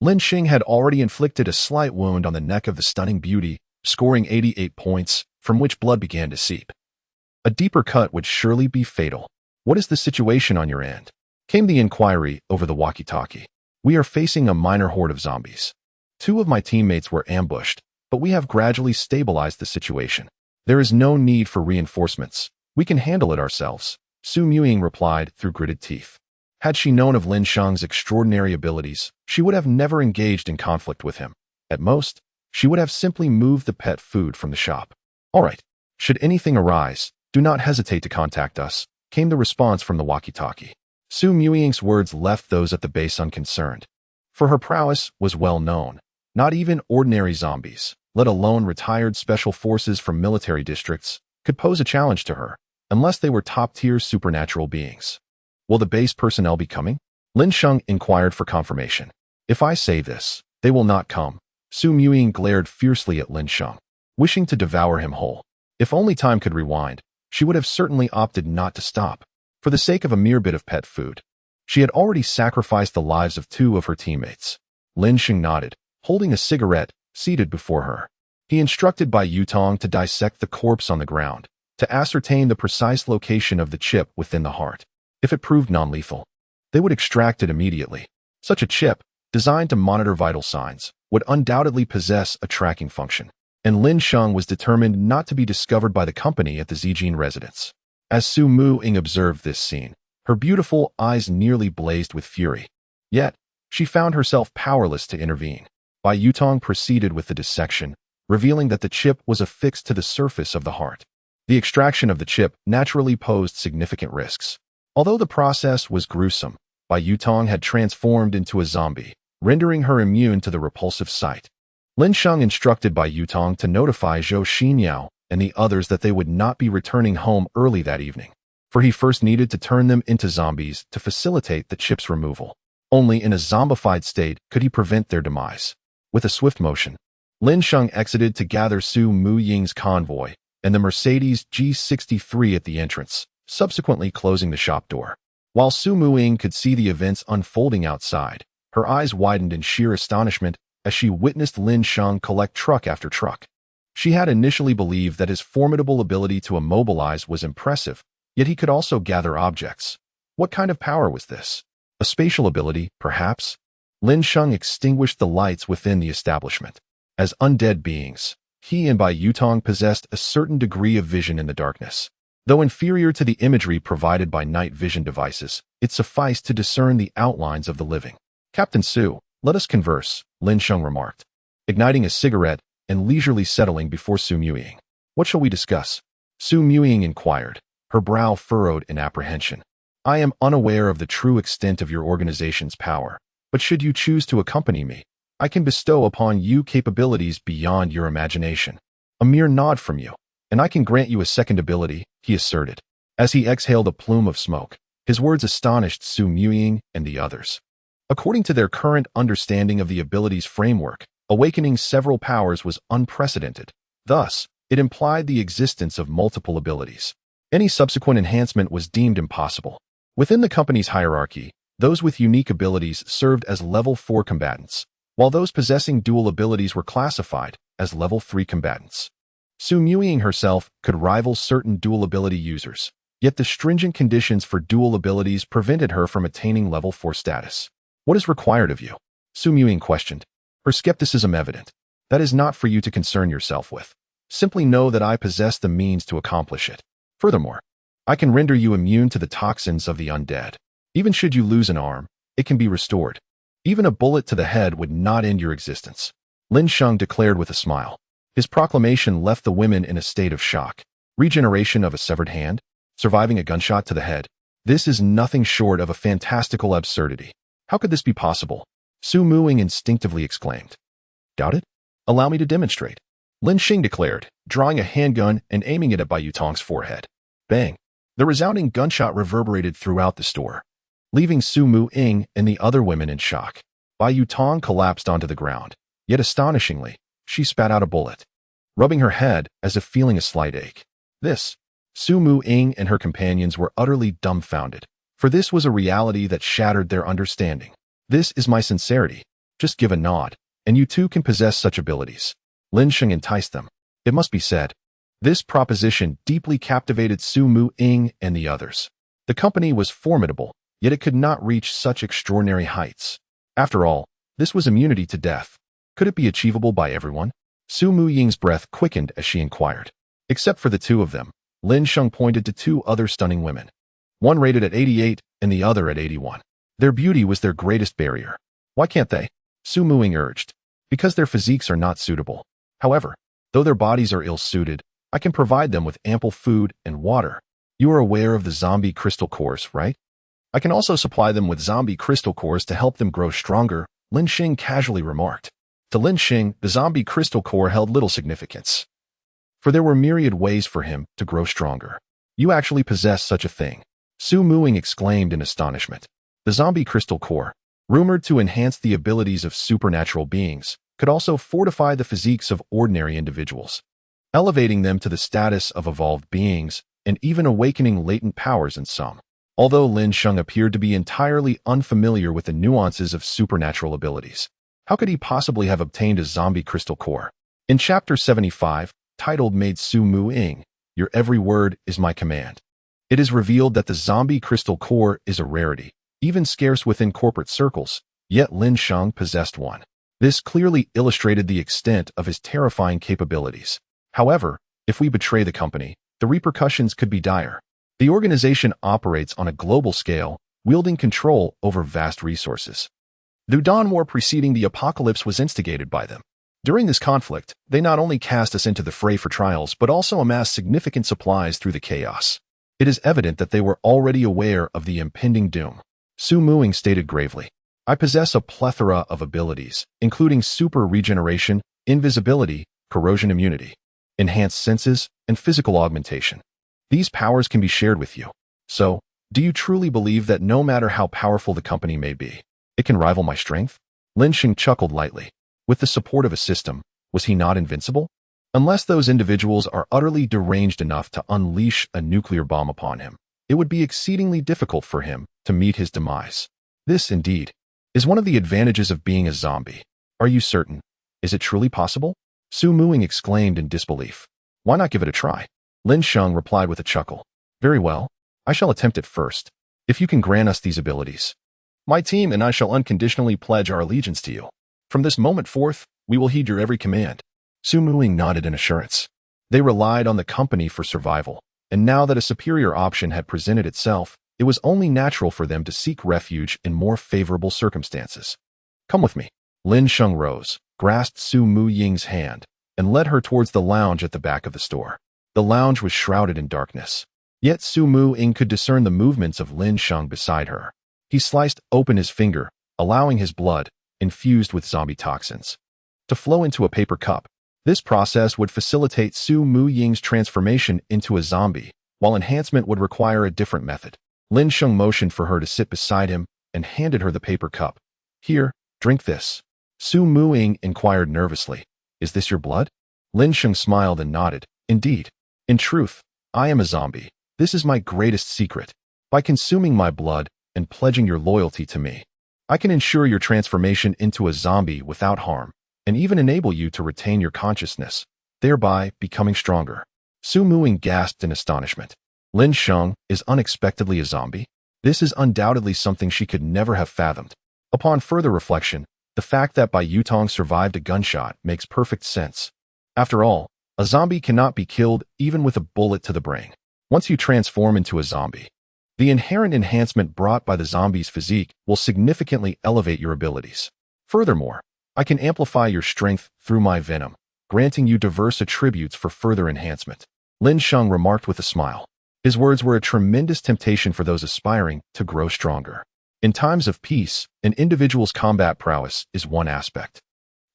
Lin Sheng had already inflicted a slight wound on the neck of the stunning beauty, scoring 88 points, from which blood began to seep. A deeper cut would surely be fatal. What is the situation on your end? Came the inquiry over the walkie-talkie. We are facing a minor horde of zombies. 2 of my teammates were ambushed, but we have gradually stabilized the situation. There is no need for reinforcements. We can handle it ourselves, Su Muying replied through gritted teeth. Had she known of Lin Sheng's extraordinary abilities, she would have never engaged in conflict with him. At most, she would have simply moved the pet food from the shop. All right, should anything arise, do not hesitate to contact us, came the response from the walkie-talkie. Su Muying's words left those at the base unconcerned. For her prowess was well known. Not even ordinary zombies, let alone retired special forces from military districts, could pose a challenge to her, unless they were top-tier supernatural beings. Will the base personnel be coming? Lin Sheng inquired for confirmation. If I say this, they will not come. Su Muying glared fiercely at Lin Sheng, wishing to devour him whole. If only time could rewind, she would have certainly opted not to stop. For the sake of a mere bit of pet food, she had already sacrificed the lives of 2 of her teammates. Lin Sheng nodded, holding a cigarette, seated before her. He instructed Bai Yutong to dissect the corpse on the ground, to ascertain the precise location of the chip within the heart. If it proved non-lethal, they would extract it immediately. Such a chip, designed to monitor vital signs, would undoubtedly possess a tracking function, and Lin Sheng was determined not to be discovered by the company at the Zijin residence. As Su Muying observed this scene, her beautiful eyes nearly blazed with fury. Yet, she found herself powerless to intervene. Bai Yutong proceeded with the dissection, revealing that the chip was affixed to the surface of the heart. The extraction of the chip naturally posed significant risks. Although the process was gruesome, Bai Yutong had transformed into a zombie, rendering her immune to the repulsive sight. Lin Sheng instructed Bai Yutong to notify Zhou Xinyao and the others that they would not be returning home early that evening, for he first needed to turn them into zombies to facilitate the chip's removal. Only in a zombified state could he prevent their demise. With a swift motion, Lin Sheng exited to gather Su Muying's convoy and the Mercedes G63 at the entrance, subsequently closing the shop door. While Su Muying could see the events unfolding outside, her eyes widened in sheer astonishment as she witnessed Lin Sheng collect truck after truck. She had initially believed that his formidable ability to immobilize was impressive, yet he could also gather objects. What kind of power was this? A spatial ability, perhaps? Lin Sheng extinguished the lights within the establishment. As undead beings, he and Bai Yutong possessed a certain degree of vision in the darkness. Though inferior to the imagery provided by night vision devices, it sufficed to discern the outlines of the living. Captain Su, let us converse, Lin Sheng remarked, igniting a cigarette and leisurely settling before Su Muying. What shall we discuss? Su Muying inquired, her brow furrowed in apprehension. I am unaware of the true extent of your organization's power, but should you choose to accompany me, I can bestow upon you capabilities beyond your imagination. A mere nod from you, and I can grant you a second ability, he asserted. As he exhaled a plume of smoke, his words astonished Su Muying and the others. According to their current understanding of the abilities framework, awakening several powers was unprecedented. Thus, It implied the existence of multiple abilities. Any subsequent enhancement was deemed impossible. Within the company's hierarchy, those with unique abilities served as level 4 combatants, while those possessing dual abilities were classified as level 3 combatants. Su Muying herself could rival certain dual ability users, yet the stringent conditions for dual abilities prevented her from attaining level 4 status. What is required of you? Su Muying questioned, her skepticism evident. That is not for you to concern yourself with. Simply know that I possess the means to accomplish it. Furthermore, I can render you immune to the toxins of the undead. Even should you lose an arm, it can be restored. Even a bullet to the head would not end your existence. Lin Sheng declared with a smile. His proclamation left the women in a state of shock. Regeneration of a severed hand? Surviving a gunshot to the head? This is nothing short of a fantastical absurdity. How could this be possible? Su Muying instinctively exclaimed. Doubt it? Allow me to demonstrate. Lin Sheng declared, drawing a handgun and aiming it at Bai Yutong's forehead. Bang! The resounding gunshot reverberated throughout the store, leaving Su Muying and the other women in shock. Bai Yutong collapsed onto the ground, yet astonishingly, she spat out a bullet, rubbing her head as if feeling a slight ache. Su Muying and her companions were utterly dumbfounded, for this was a reality that shattered their understanding. This is my sincerity. Just give a nod, and you too can possess such abilities. Lin Sheng enticed them. It must be said, this proposition deeply captivated Su Muying and the others. The company was formidable, yet it could not reach such extraordinary heights. After all, this was immunity to death. Could it be achievable by everyone? Su Muying's breath quickened as she inquired. Except for the two of them, Lin Sheng pointed to two other stunning women. One rated at 88 and the other at 81. Their beauty was their greatest barrier. Why can't they? Su Muying urged. Because their physiques are not suitable. However, though their bodies are ill-suited, I can provide them with ample food and water. You are aware of the zombie crystal cores, right? I can also supply them with zombie crystal cores to help them grow stronger, Lin Sheng casually remarked. To Lin Sheng, the zombie crystal core held little significance, for there were myriad ways for him to grow stronger. You actually possess such a thing, Su Muying exclaimed in astonishment. The zombie crystal core, rumored to enhance the abilities of supernatural beings, could also fortify the physiques of ordinary individuals, elevating them to the status of evolved beings and even awakening latent powers in some. Although Lin Sheng appeared to be entirely unfamiliar with the nuances of supernatural abilities, how could he possibly have obtained a zombie crystal core? In Chapter 75, titled Made Su Muying, Your Every Word is My Command, it is revealed that the zombie crystal core is a rarity, even scarce within corporate circles, yet Lin Sheng possessed one. This clearly illustrated the extent of his terrifying capabilities. However, if we betray the company, the repercussions could be dire. The organization operates on a global scale, wielding control over vast resources. The Dawn War preceding the apocalypse was instigated by them. During this conflict, they not only cast us into the fray for trials, but also amassed significant supplies through the chaos. It is evident that they were already aware of the impending doom. Su Muying stated gravely, I possess a plethora of abilities, including super regeneration, invisibility, corrosion immunity, enhanced senses, and physical augmentation. These powers can be shared with you. So, do you truly believe that no matter how powerful the company may be, it can rival my strength? Lin Sheng chuckled lightly. With the support of a system, was he not invincible? Unless those individuals are utterly deranged enough to unleash a nuclear bomb upon him, it would be exceedingly difficult for him to meet his demise. This, indeed, is one of the advantages of being a zombie. Are you certain? Is it truly possible? Su Muying exclaimed in disbelief. Why not give it a try? Lin Sheng replied with a chuckle. Very well, I shall attempt it first, if you can grant us these abilities. My team and I shall unconditionally pledge our allegiance to you. From this moment forth, we will heed your every command. Su Muying nodded in assurance. They relied on the company for survival, and now that a superior option had presented itself, it was only natural for them to seek refuge in more favorable circumstances. Come with me. Lin Sheng rose, grasped Su Muying's hand, and led her towards the lounge at the back of the store. The lounge was shrouded in darkness, yet Su Muying could discern the movements of Lin Sheng beside her. He sliced open his finger, allowing his blood, infused with zombie toxins, to flow into a paper cup. This process would facilitate Su Muying's transformation into a zombie, while enhancement would require a different method. Lin Sheng motioned for her to sit beside him and handed her the paper cup. Here, drink this. Su Muying inquired nervously. Is this your blood? Lin Sheng smiled and nodded, Indeed. In truth, I am a zombie. This is my greatest secret. By consuming my blood and pledging your loyalty to me, I can ensure your transformation into a zombie without harm, and even enable you to retain your consciousness, thereby becoming stronger. Su Muing gasped in astonishment. Lin Sheng is unexpectedly a zombie? This is undoubtedly something she could never have fathomed. Upon further reflection, the fact that Bai Yutong survived a gunshot makes perfect sense. After all, a zombie cannot be killed even with a bullet to the brain. Once you transform into a zombie, the inherent enhancement brought by the zombie's physique will significantly elevate your abilities. Furthermore, I can amplify your strength through my venom, granting you diverse attributes for further enhancement. Lin Sheng remarked with a smile. His words were a tremendous temptation for those aspiring to grow stronger. In times of peace, an individual's combat prowess is one aspect.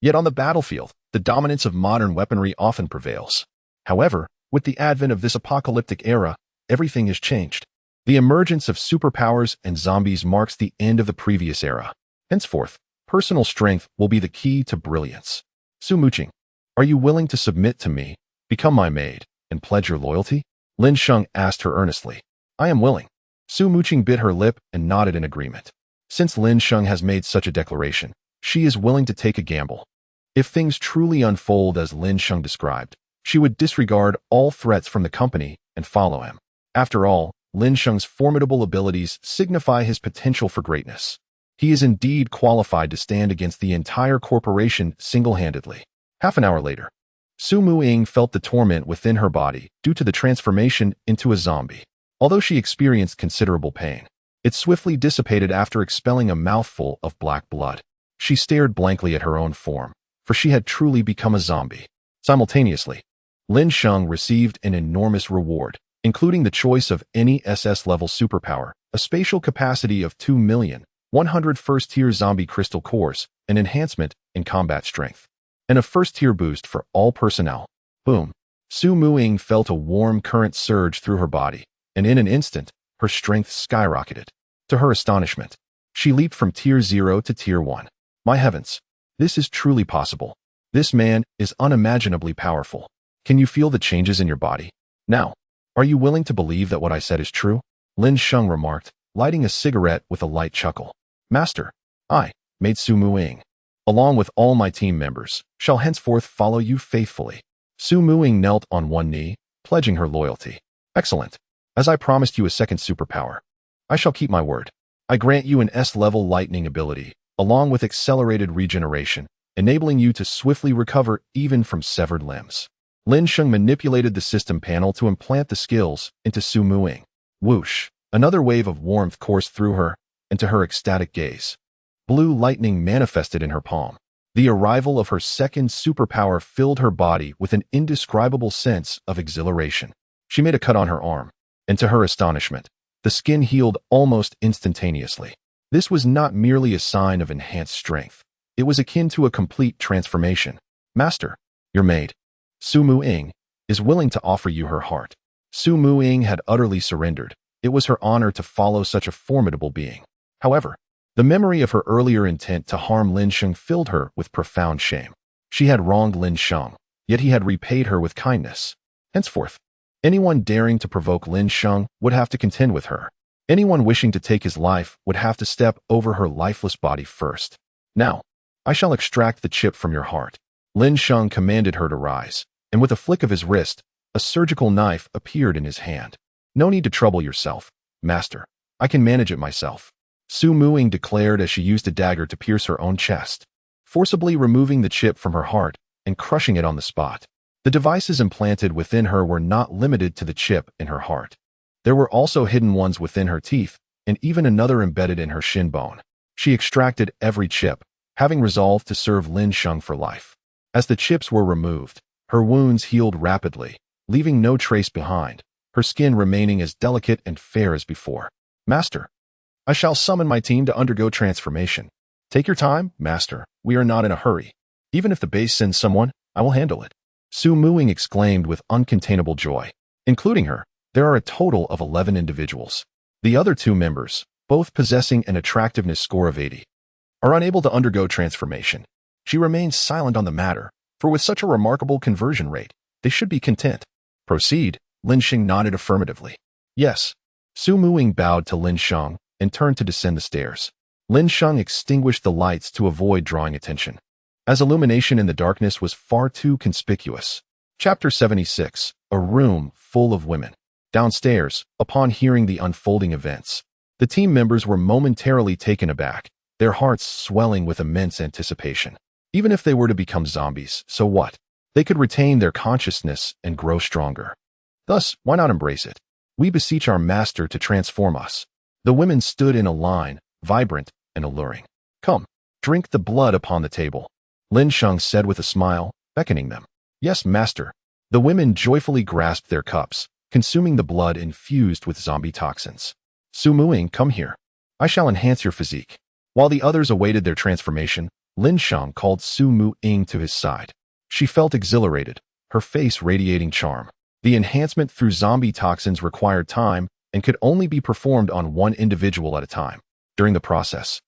Yet on the battlefield, the dominance of modern weaponry often prevails. However, with the advent of this apocalyptic era, everything has changed. The emergence of superpowers and zombies marks the end of the previous era. Henceforth, personal strength will be the key to brilliance. Su Muqing, are you willing to submit to me, become my maid, and pledge your loyalty? Lin Sheng asked her earnestly. I am willing. Su Muqing bit her lip and nodded in agreement. Since Lin Sheng has made such a declaration, she is willing to take a gamble. If things truly unfold as Lin Sheng described, she would disregard all threats from the company and follow him. After all, Lin Sheng's formidable abilities signify his potential for greatness. He is indeed qualified to stand against the entire corporation single-handedly. Half an hour later, Su Muing felt the torment within her body due to the transformation into a zombie. Although she experienced considerable pain, it swiftly dissipated after expelling a mouthful of black blood. She stared blankly at her own form, for she had truly become a zombie. Simultaneously, Lin Sheng received an enormous reward, including the choice of any SS-level superpower, a spatial capacity of 2 million, 100 first-tier zombie crystal cores, an enhancement in combat strength, and a first-tier boost for all personnel. Boom! Su Muing felt a warm current surge through her body, and in an instant, her strength skyrocketed. To her astonishment, she leaped from Tier 0 to Tier 1. My heavens! This is truly possible. This man is unimaginably powerful. Can you feel the changes in your body? Now, are you willing to believe that what I said is true? Lin Sheng remarked, lighting a cigarette with a light chuckle. Master, I, Maid Su Muing, along with all my team members, shall henceforth follow you faithfully. Su Muing knelt on one knee, pledging her loyalty. Excellent. As I promised you a second superpower, I shall keep my word. I grant you an S-level lightning ability, along with accelerated regeneration, enabling you to swiftly recover even from severed limbs. Lin Sheng manipulated the system panel to implant the skills into Su Muing. Whoosh! Another wave of warmth coursed through her, and to her ecstatic gaze, blue lightning manifested in her palm. The arrival of her second superpower filled her body with an indescribable sense of exhilaration. She made a cut on her arm, and to her astonishment, the skin healed almost instantaneously. This was not merely a sign of enhanced strength. It was akin to a complete transformation. Master, your maid, Su Muing, is willing to offer you her heart. Su Muing had utterly surrendered. It was her honor to follow such a formidable being. However, the memory of her earlier intent to harm Lin Sheng filled her with profound shame. She had wronged Lin Sheng, yet he had repaid her with kindness. Henceforth, anyone daring to provoke Lin Sheng would have to contend with her. Anyone wishing to take his life would have to step over her lifeless body first. Now, I shall extract the chip from your heart. Lin Sheng commanded her to rise, and with a flick of his wrist, a surgical knife appeared in his hand. No need to trouble yourself, master. I can manage it myself. Su Muing declared as she used a dagger to pierce her own chest, forcibly removing the chip from her heart and crushing it on the spot. The devices implanted within her were not limited to the chip in her heart. There were also hidden ones within her teeth, and even another embedded in her shin bone. She extracted every chip, having resolved to serve Lin Sheng for life. As the chips were removed, her wounds healed rapidly, leaving no trace behind, her skin remaining as delicate and fair as before. Master, I shall summon my team to undergo transformation. Take your time, master. We are not in a hurry. Even if the base sends someone, I will handle it. Su Muing exclaimed with uncontainable joy. Including her, there are a total of 11 individuals. The other 2 members, both possessing an attractiveness score of 80, are unable to undergo transformation. She remains silent on the matter, for with such a remarkable conversion rate, they should be content. Proceed. Lin Sheng nodded affirmatively. Yes. Su Muing bowed to Lin Sheng and turned to descend the stairs. Lin Sheng extinguished the lights to avoid drawing attention, as illumination in the darkness was far too conspicuous. Chapter 76. A room full of women. Downstairs, upon hearing the unfolding events, the team members were momentarily taken aback, their hearts swelling with immense anticipation. Even if they were to become zombies, so what? They could retain their consciousness and grow stronger. Thus, why not embrace it? We beseech our master to transform us. The women stood in a line, vibrant and alluring. Come, drink the blood upon the table, Lin Sheng said with a smile, beckoning them. Yes, master. The women joyfully grasped their cups, consuming the blood infused with zombie toxins. Su Muing, come here. I shall enhance your physique. While the others awaited their transformation, Lin Sheng called Su Muing to his side. She felt exhilarated, her face radiating charm. The enhancement through zombie toxins required time and could only be performed on one individual at a time. During the process,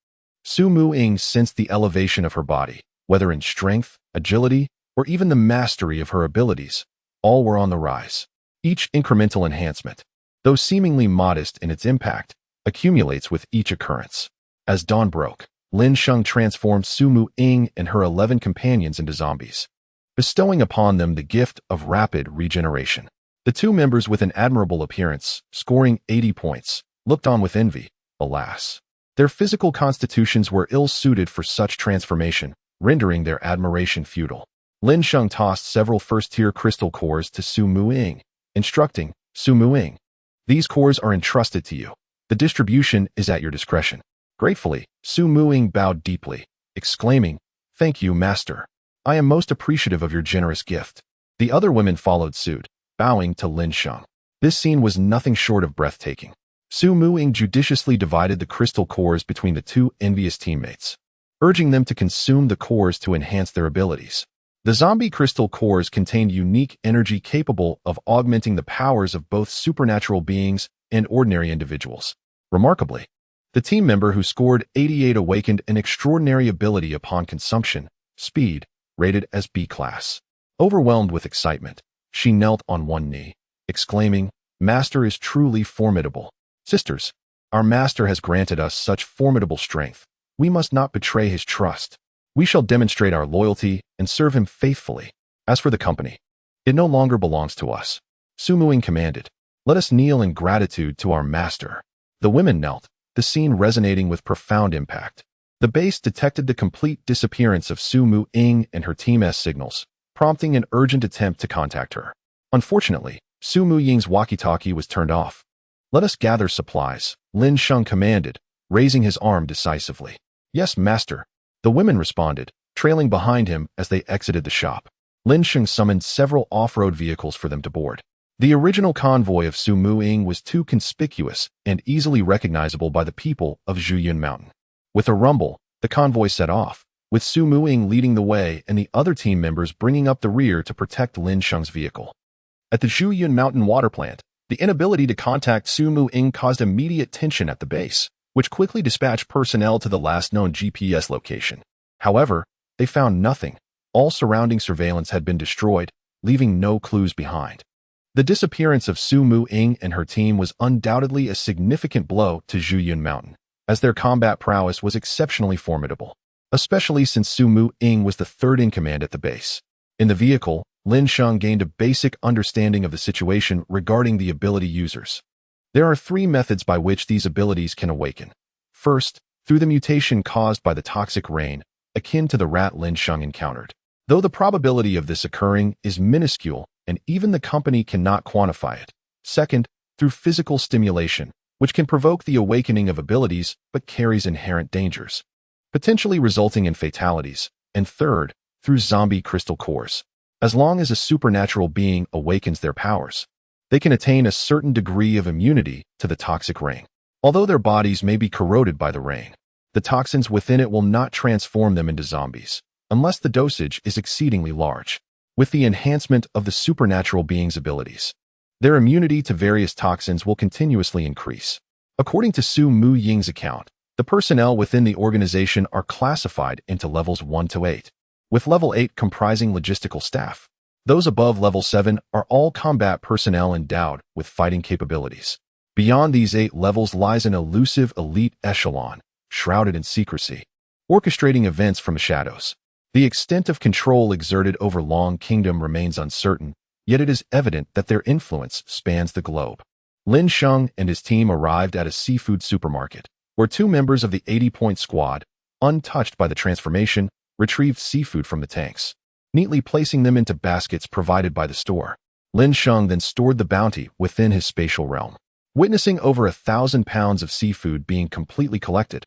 Su Muing sensed the elevation of her body, whether in strength, agility, or even the mastery of her abilities. All were on the rise. Each incremental enhancement, though seemingly modest in its impact, accumulates with each occurrence. As dawn broke, Lin Sheng transformed Su Muing and her 11 companions into zombies, bestowing upon them the gift of rapid regeneration. The two members, with an admirable appearance, scoring 80 points, looked on with envy. Alas, their physical constitutions were ill-suited for such transformation, rendering their admiration futile. Lin Sheng tossed several first-tier crystal cores to Su Muing, instructing, Su Muing, these cores are entrusted to you. The distribution is at your discretion. Gratefully, Su Muing bowed deeply, exclaiming, Thank you, master. I am most appreciative of your generous gift. The other women followed suit, bowing to Lin Sheng. This scene was nothing short of breathtaking. Su Muing judiciously divided the crystal cores between the two envious teammates, urging them to consume the cores to enhance their abilities. The zombie crystal cores contained unique energy capable of augmenting the powers of both supernatural beings and ordinary individuals. Remarkably, the team member who scored 88 awakened an extraordinary ability upon consumption, speed, rated as B class. Overwhelmed with excitement, she knelt on one knee, exclaiming, Master is truly formidable. Sisters, our master has granted us such formidable strength. We must not betray his trust. We shall demonstrate our loyalty and serve him faithfully. As for the company, it no longer belongs to us. Su Muing commanded, Let us kneel in gratitude to our master. The women knelt, the scene resonating with profound impact. The base detected the complete disappearance of Su Muing and her team's signals, prompting an urgent attempt to contact her. Unfortunately, Su Muying's walkie-talkie was turned off. Let us gather supplies, Lin Sheng commanded, raising his arm decisively. Yes, master. The women responded, trailing behind him as they exited the shop. Lin Sheng summoned several off-road vehicles for them to board. The original convoy of Su Muing was too conspicuous and easily recognizable by the people of Zhuyun Mountain. With a rumble, the convoy set off, with Su Muing leading the way and the other team members bringing up the rear to protect Lin Sheng's vehicle. At the Zhuyun Mountain water plant, the inability to contact Su Muing caused immediate tension at the base, which quickly dispatched personnel to the last known GPS location. However, they found nothing. All surrounding surveillance had been destroyed, leaving no clues behind. The disappearance of Su Muing and her team was undoubtedly a significant blow to Zhuyun Mountain, as their combat prowess was exceptionally formidable, especially since Su Muing was the third in command at the base. In the vehicle, Lin Sheng gained a basic understanding of the situation regarding the ability users. There are 3 methods by which these abilities can awaken. First, through the mutation caused by the toxic rain, akin to the rat Lin Sheng encountered. Though the probability of this occurring is minuscule and even the company cannot quantify it. Second, through physical stimulation, which can provoke the awakening of abilities but carries inherent dangers, potentially resulting in fatalities. And third, through zombie crystal cores. As long as a supernatural being awakens their powers, they can attain a certain degree of immunity to the toxic rain. Although their bodies may be corroded by the rain, the toxins within it will not transform them into zombies, unless the dosage is exceedingly large. With the enhancement of the supernatural being's abilities, their immunity to various toxins will continuously increase. According to Su Muying's account, the personnel within the organization are classified into levels 1 to 8, with level 8 comprising logistical staff. Those above level 7 are all combat personnel endowed with fighting capabilities. Beyond these 8 levels lies an elusive elite echelon, shrouded in secrecy, orchestrating events from the shadows. The extent of control exerted over Long Kingdom remains uncertain, yet it is evident that their influence spans the globe. Lin Sheng and his team arrived at a seafood supermarket, where 2 members of the 80-point squad, untouched by the transformation, retrieved seafood from the tanks, neatly placing them into baskets provided by the store. Lin Sheng then stored the bounty within his spatial realm. Witnessing over 1,000 pounds of seafood being completely collected,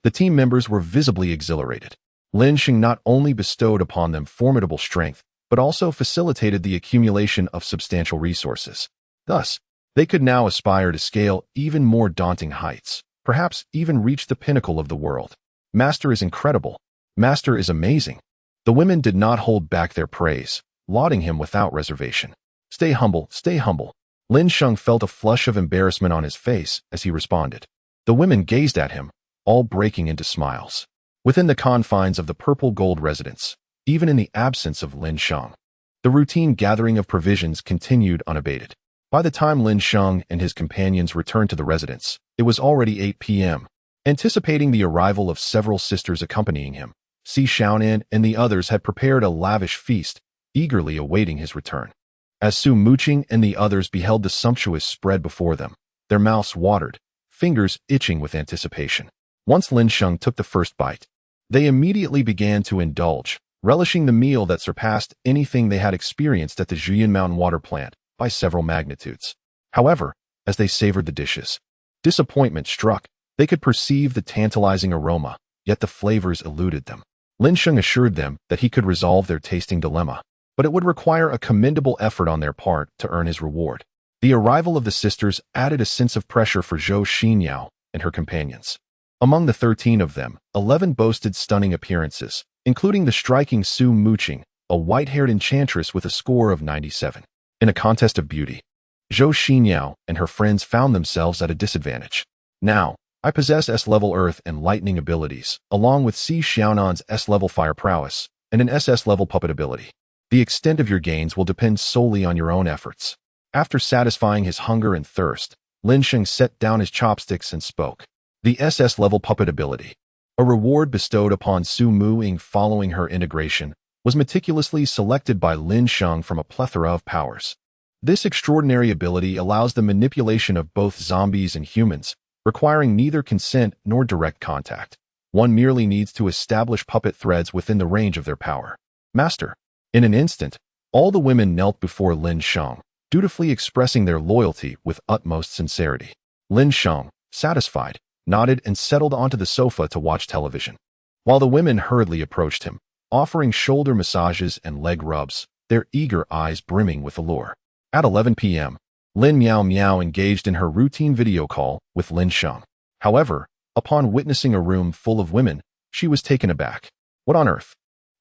the team members were visibly exhilarated. Lin Sheng not only bestowed upon them formidable strength, but also facilitated the accumulation of substantial resources. Thus, they could now aspire to scale even more daunting heights, perhaps even reach the pinnacle of the world. Master is incredible. Master is amazing. The women did not hold back their praise, lauding him without reservation. Stay humble, stay humble. Lin Sheng felt a flush of embarrassment on his face as he responded. The women gazed at him, all breaking into smiles. Within the confines of the purple gold residence, even in the absence of Lin Sheng, the routine gathering of provisions continued unabated. By the time Lin Sheng and his companions returned to the residence, it was already 8 p.m. Anticipating the arrival of several sisters accompanying him, Si Xiaonan and the others had prepared a lavish feast, eagerly awaiting his return. As Su Muqing and the others beheld the sumptuous spread before them, their mouths watered, fingers itching with anticipation. Once Lin Sheng took the first bite, they immediately began to indulge, relishing the meal that surpassed anything they had experienced at the Zhuyan Mountain water plant by several magnitudes. However, as they savored the dishes, disappointment struck. They could perceive the tantalizing aroma, yet the flavors eluded them. Lin Sheng assured them that he could resolve their tasting dilemma, but it would require a commendable effort on their part to earn his reward. The arrival of the sisters added a sense of pressure for Zhou Xinyao and her companions. Among the 13 of them, 11 boasted stunning appearances, including the striking Su Muqing, a white-haired enchantress with a score of 97. In a contest of beauty, Zhou Xinyao and her friends found themselves at a disadvantage. Now, I possess S-level Earth and Lightning abilities, along with Si Xiaonan's S-level Fire prowess and an SS-level Puppet ability. The extent of your gains will depend solely on your own efforts. After satisfying his hunger and thirst, Lin Sheng set down his chopsticks and spoke. The SS-level Puppet ability, a reward bestowed upon Su Muqing following her integration, was meticulously selected by Lin Sheng from a plethora of powers. This extraordinary ability allows the manipulation of both zombies and humans, requiring neither consent nor direct contact. One merely needs to establish puppet threads within the range of their power. Master. In an instant, all the women knelt before Lin Sheng, dutifully expressing their loyalty with utmost sincerity. Lin Sheng, satisfied, nodded and settled onto the sofa to watch television, while the women hurriedly approached him, offering shoulder massages and leg rubs, their eager eyes brimming with allure. At 11 p.m., Lin Miao Miao engaged in her routine video call with Lin Sheng. However, upon witnessing a room full of women, she was taken aback. What on earth?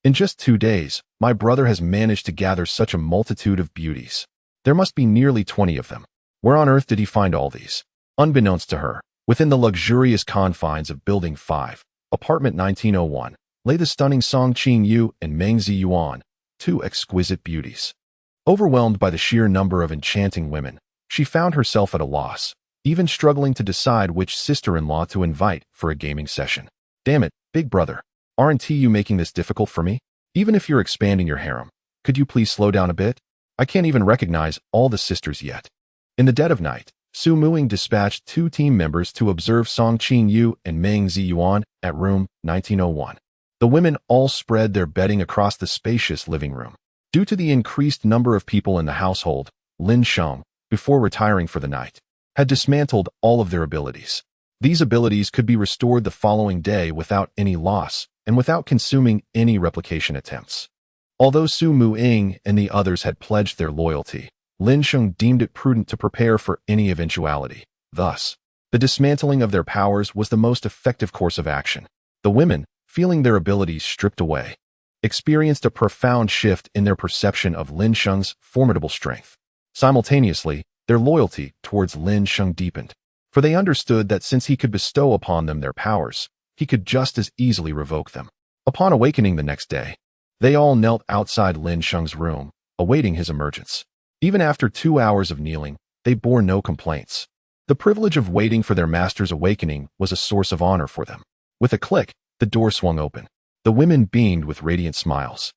In just 2 days, my brother has managed to gather such a multitude of beauties. There must be nearly 20 of them. Where on earth did he find all these? Unbeknownst to her, within the luxurious confines of Building 5, Apartment 1901, lay the stunning Song Qing and Meng Ziyuan, 2 exquisite beauties. Overwhelmed by the sheer number of enchanting women, she found herself at a loss, even struggling to decide which sister-in-law to invite for a gaming session. Damn it, big brother. Aren't you making this difficult for me? Even if you're expanding your harem, could you please slow down a bit? I can't even recognize all the sisters yet. In the dead of night, Su Muqing dispatched 2 team members to observe Song Qing and Meng Ziyuan at room 1901. The women all spread their bedding across the spacious living room. Due to the increased number of people in the household, Lin Sheng, before retiring for the night, had dismantled all of their abilities. These abilities could be restored the following day without any loss and without consuming any replication attempts. Although Su Muqing and the others had pledged their loyalty, Lin Sheng deemed it prudent to prepare for any eventuality. Thus, the dismantling of their powers was the most effective course of action. The women, feeling their abilities stripped away, experienced a profound shift in their perception of Lin Sheng's formidable strength. Simultaneously, their loyalty towards Lin Sheng deepened, for they understood that since he could bestow upon them their powers, he could just as easily revoke them. Upon awakening the next day, they all knelt outside Lin Sheng's room, awaiting his emergence. Even after 2 hours of kneeling, they bore no complaints. The privilege of waiting for their master's awakening was a source of honor for them. With a click, the door swung open. The women beamed with radiant smiles,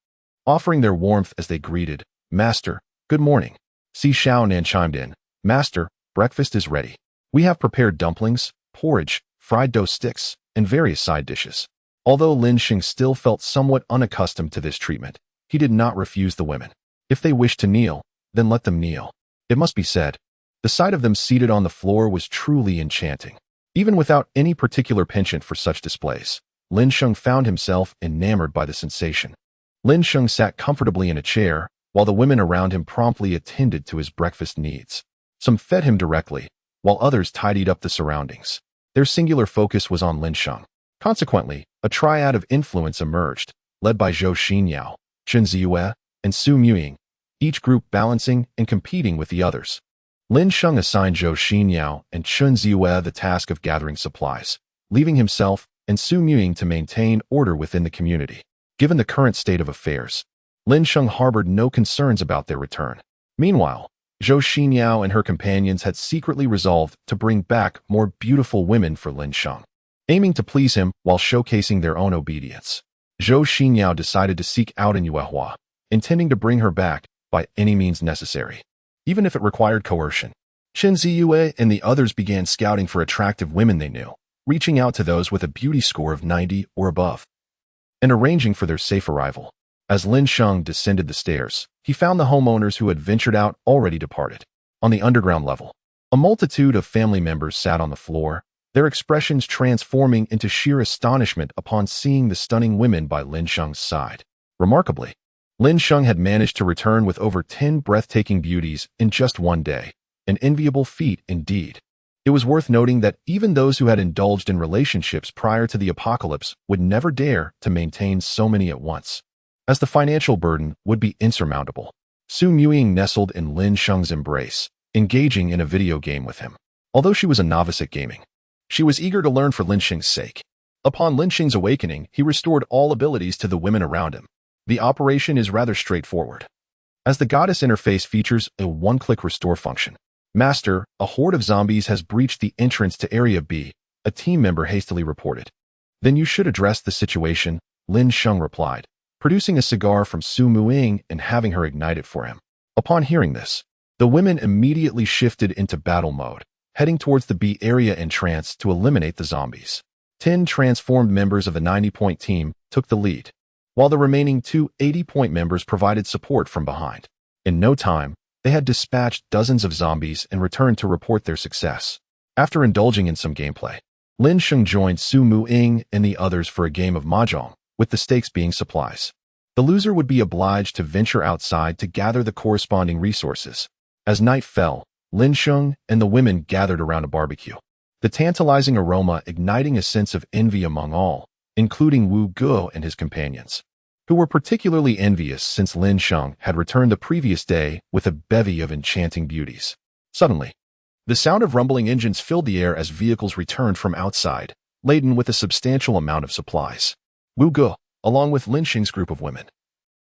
offering their warmth as they greeted, "Master, good morning." Si Xiaonan chimed in, "Master, breakfast is ready. We have prepared dumplings, porridge, fried dough sticks, and various side dishes." Although Lin Sheng still felt somewhat unaccustomed to this treatment, he did not refuse the women. If they wished to kneel, then let them kneel. It must be said, the sight of them seated on the floor was truly enchanting. Even without any particular penchant for such displays, Lin Sheng found himself enamored by the sensation. Lin Sheng sat comfortably in a chair, while the women around him promptly attended to his breakfast needs. Some fed him directly, while others tidied up the surroundings. Their singular focus was on Lin Sheng. Consequently, a triad of influence emerged, led by Zhou Xinyao, Chen Ziyue, and Su Muying, each group balancing and competing with the others. Lin Sheng assigned Zhou Xinyao and Chen Ziyue the task of gathering supplies, leaving himself and Su Muying to maintain order within the community. Given the current state of affairs, Lin Sheng harbored no concerns about their return. Meanwhile, Zhou Xinyao and her companions had secretly resolved to bring back more beautiful women for Lin Sheng, aiming to please him while showcasing their own obedience. Zhou Xinyao decided to seek out Yuehua, intending to bring her back by any means necessary, even if it required coercion. Chen Ziyue and the others began scouting for attractive women they knew, reaching out to those with a beauty score of 90 or above, and arranging for their safe arrival. As Lin Sheng descended the stairs, he found the homeowners who had ventured out already departed. On the underground level, a multitude of family members sat on the floor, their expressions transforming into sheer astonishment upon seeing the stunning women by Lin Sheng's side. Remarkably, Lin Sheng had managed to return with over 10 breathtaking beauties in just one day, an enviable feat indeed. It was worth noting that even those who had indulged in relationships prior to the apocalypse would never dare to maintain so many at once, as the financial burden would be insurmountable. Su Muying nestled in Lin Sheng's embrace, engaging in a video game with him. Although she was a novice at gaming, she was eager to learn for Lin Sheng's sake. Upon Lin Sheng's awakening, he restored all abilities to the women around him. The operation is rather straightforward, as the goddess interface features a one-click restore function. "Master, a horde of zombies has breached the entrance to Area B," a team member hastily reported. "Then you should address the situation," Lin Sheng replied, producing a cigar from Su Muying and having her ignite it for him. Upon hearing this, the women immediately shifted into battle mode, heading towards the B area entrance to eliminate the zombies. 10 transformed members of the 90-point team took the lead, while the remaining 2 80-point members provided support from behind. In no time, they had dispatched dozens of zombies and returned to report their success. After indulging in some gameplay, Lin Sheng joined Su Muying and the others for a game of mahjong, with the stakes being supplies. The loser would be obliged to venture outside to gather the corresponding resources. As night fell, Lin Sheng and the women gathered around a barbecue, the tantalizing aroma igniting a sense of envy among all, including Wu Ge and his companions, who were particularly envious since Lin Sheng had returned the previous day with a bevy of enchanting beauties. Suddenly, the sound of rumbling engines filled the air as vehicles returned from outside, laden with a substantial amount of supplies. Wu Ge, along with Lin Sheng's group of women,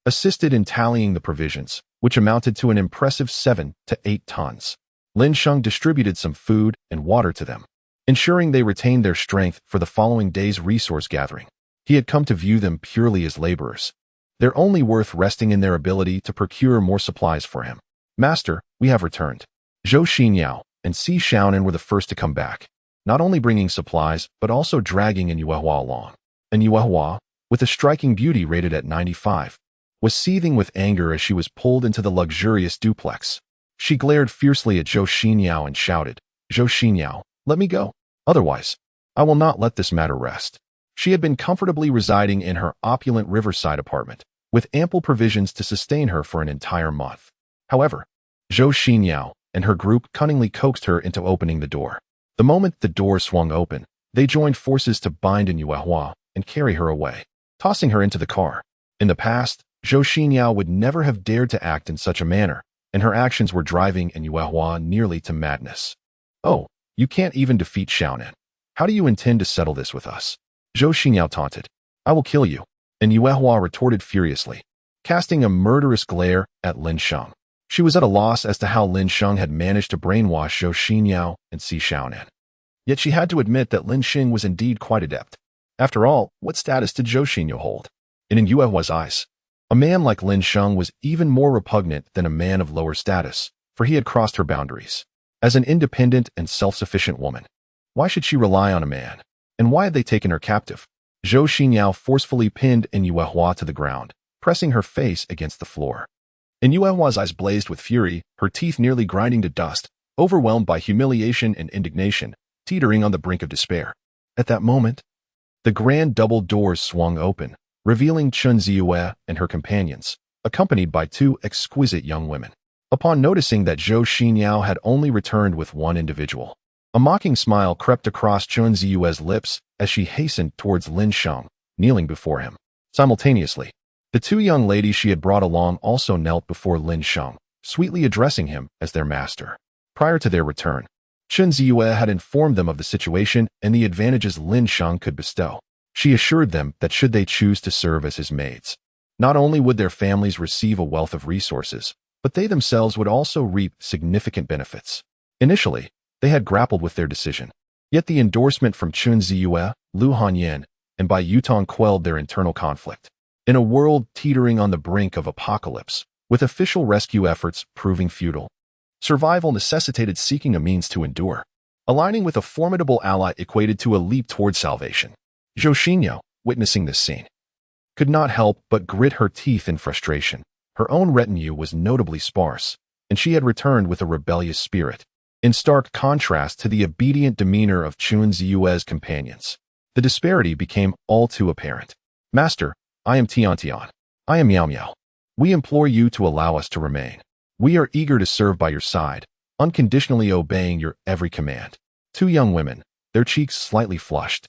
assisted in tallying the provisions, which amounted to an impressive 7 to 8 tons. Lin Sheng distributed some food and water to them, ensuring they retained their strength for the following day's resource gathering. He had come to view them purely as laborers, their only worth resting in their ability to procure more supplies for him. "Master, we have returned." Zhou Xinyao and Si Xiaonan were the first to come back, not only bringing supplies, but also dragging Yuehua along. And Yuehua, with a striking beauty rated at 95, was seething with anger as she was pulled into the luxurious duplex. She glared fiercely at Zhou Xinyao and shouted, "Zhou Xinyao, let me go. Otherwise, I will not let this matter rest." She had been comfortably residing in her opulent riverside apartment, with ample provisions to sustain her for an entire month. However, Zhou Xinyao and her group cunningly coaxed her into opening the door. The moment the door swung open, they joined forces to bind Yuehua and carry her away, tossing her into the car. In the past, Zhou Xinyao would never have dared to act in such a manner, and her actions were driving Yuehua nearly to madness. "Oh, you can't even defeat Xiaonan. How do you intend to settle this with us?" Zhou Xinyao taunted. "I will kill you." And Yuehua retorted furiously, casting a murderous glare at Lin Sheng. She was at a loss as to how Lin Sheng had managed to brainwash Zhou Xinyao and Si Xiaonan. Yet she had to admit that Lin Sheng was indeed quite adept. After all, what status did Zhou Xinyao hold? In Yuehua's eyes, a man like Lin Sheng was even more repugnant than a man of lower status, for he had crossed her boundaries. As an independent and self-sufficient woman, why should she rely on a man? And why had they taken her captive? Zhou Xinyao forcefully pinned Yuehua to the ground, pressing her face against the floor. Yuehua's eyes blazed with fury, her teeth nearly grinding to dust, overwhelmed by humiliation and indignation, teetering on the brink of despair. At that moment, the grand double doors swung open, revealing Chen Ziyue and her companions, accompanied by two exquisite young women. Upon noticing that Zhou Xinyao had only returned with one individual, a mocking smile crept across Chen Ziyue's lips as she hastened towards Lin Sheng, kneeling before him. Simultaneously, the two young ladies she had brought along also knelt before Lin Sheng, sweetly addressing him as their master. Prior to their return, Chen Ziyue had informed them of the situation and the advantages Lin Sheng could bestow. She assured them that should they choose to serve as his maids, not only would their families receive a wealth of resources, but they themselves would also reap significant benefits. Initially, they had grappled with their decision. Yet the endorsement from Chen Ziyue, Lu Hanyan, and Bai Yutong quelled their internal conflict. In a world teetering on the brink of apocalypse, with official rescue efforts proving futile, survival necessitated seeking a means to endure. Aligning with a formidable ally equated to a leap toward salvation. Zhou Xinyao, witnessing this scene, could not help but grit her teeth in frustration. Her own retinue was notably sparse, and she had returned with a rebellious spirit, in stark contrast to the obedient demeanor of Chen Ziyue's companions. The disparity became all too apparent. Master, I am Tian Tian. I am Miao Miao. We implore you to allow us to remain. We are eager to serve by your side, unconditionally obeying your every command. Two young women, their cheeks slightly flushed,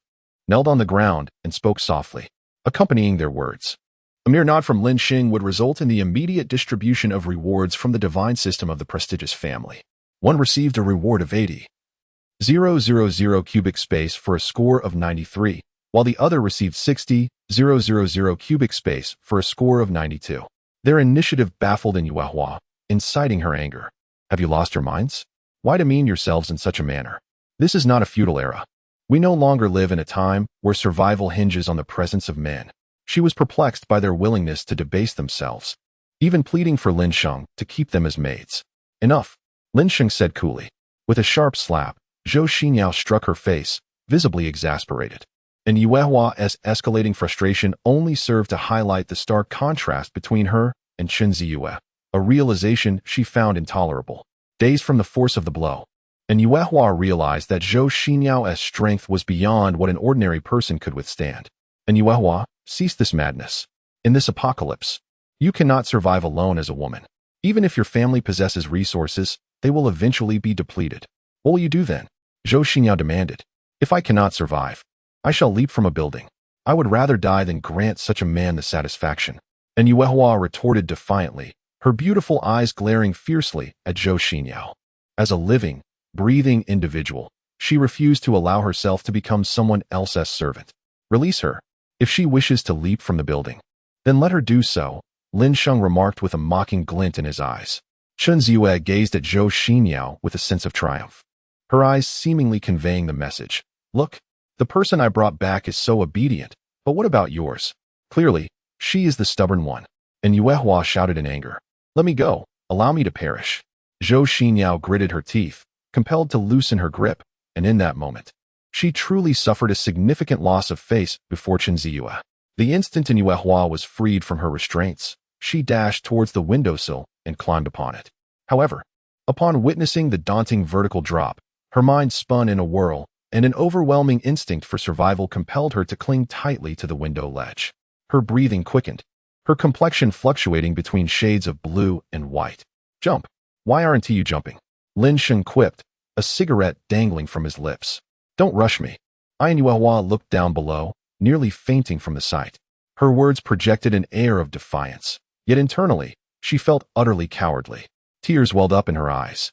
knelt on the ground and spoke softly, accompanying their words. A mere nod from Lin Sheng would result in the immediate distribution of rewards from the divine system of the prestigious family. One received a reward of 80,000 cubic space for a score of 93, while the other received 60,000 cubic space for a score of 92. Their initiative baffled Yuehua, inciting her anger. Have you lost your minds? Why demean yourselves in such a manner? This is not a feudal era. We no longer live in a time where survival hinges on the presence of men. She was perplexed by their willingness to debase themselves, even pleading for Lin Sheng to keep them as maids. Enough, Lin Sheng said coolly. With a sharp slap, Zhou Xinyao struck her face, visibly exasperated. And Yuehua's escalating frustration only served to highlight the stark contrast between her and Chen Ziyue, a realization she found intolerable. Dazed from the force of the blow, and Yuehua realized that Zhou Xinyao's strength was beyond what an ordinary person could withstand. And Yuehua, cease this madness. In this apocalypse, you cannot survive alone as a woman. Even if your family possesses resources, they will eventually be depleted. What will you do then? Zhou Xinyao demanded. If I cannot survive, I shall leap from a building. I would rather die than grant such a man the satisfaction. And Yuehua retorted defiantly, her beautiful eyes glaring fiercely at Zhou Xinyao. As a living, breathing individual, she refused to allow herself to become someone else's servant. Release her. If she wishes to leap from the building, then let her do so, Lin Sheng remarked with a mocking glint in his eyes. Chen Ziyue gazed at Zhou Xinyao with a sense of triumph, her eyes seemingly conveying the message. Look, the person I brought back is so obedient, but what about yours? Clearly, she is the stubborn one. And Yuehua shouted in anger. Let me go, allow me to perish. Zhou Xinyao gritted her teeth, compelled to loosen her grip, and in that moment, she truly suffered a significant loss of face before Chen Ziyue. The instant Yuehua was freed from her restraints, she dashed towards the windowsill and climbed upon it. However, upon witnessing the daunting vertical drop, her mind spun in a whirl, and an overwhelming instinct for survival compelled her to cling tightly to the window ledge. Her breathing quickened, her complexion fluctuating between shades of blue and white. Jump! Why aren't you jumping? Lin Sheng quipped, a cigarette dangling from his lips. Don't rush me. Yuehua looked down below, nearly fainting from the sight. Her words projected an air of defiance, yet internally, she felt utterly cowardly. Tears welled up in her eyes,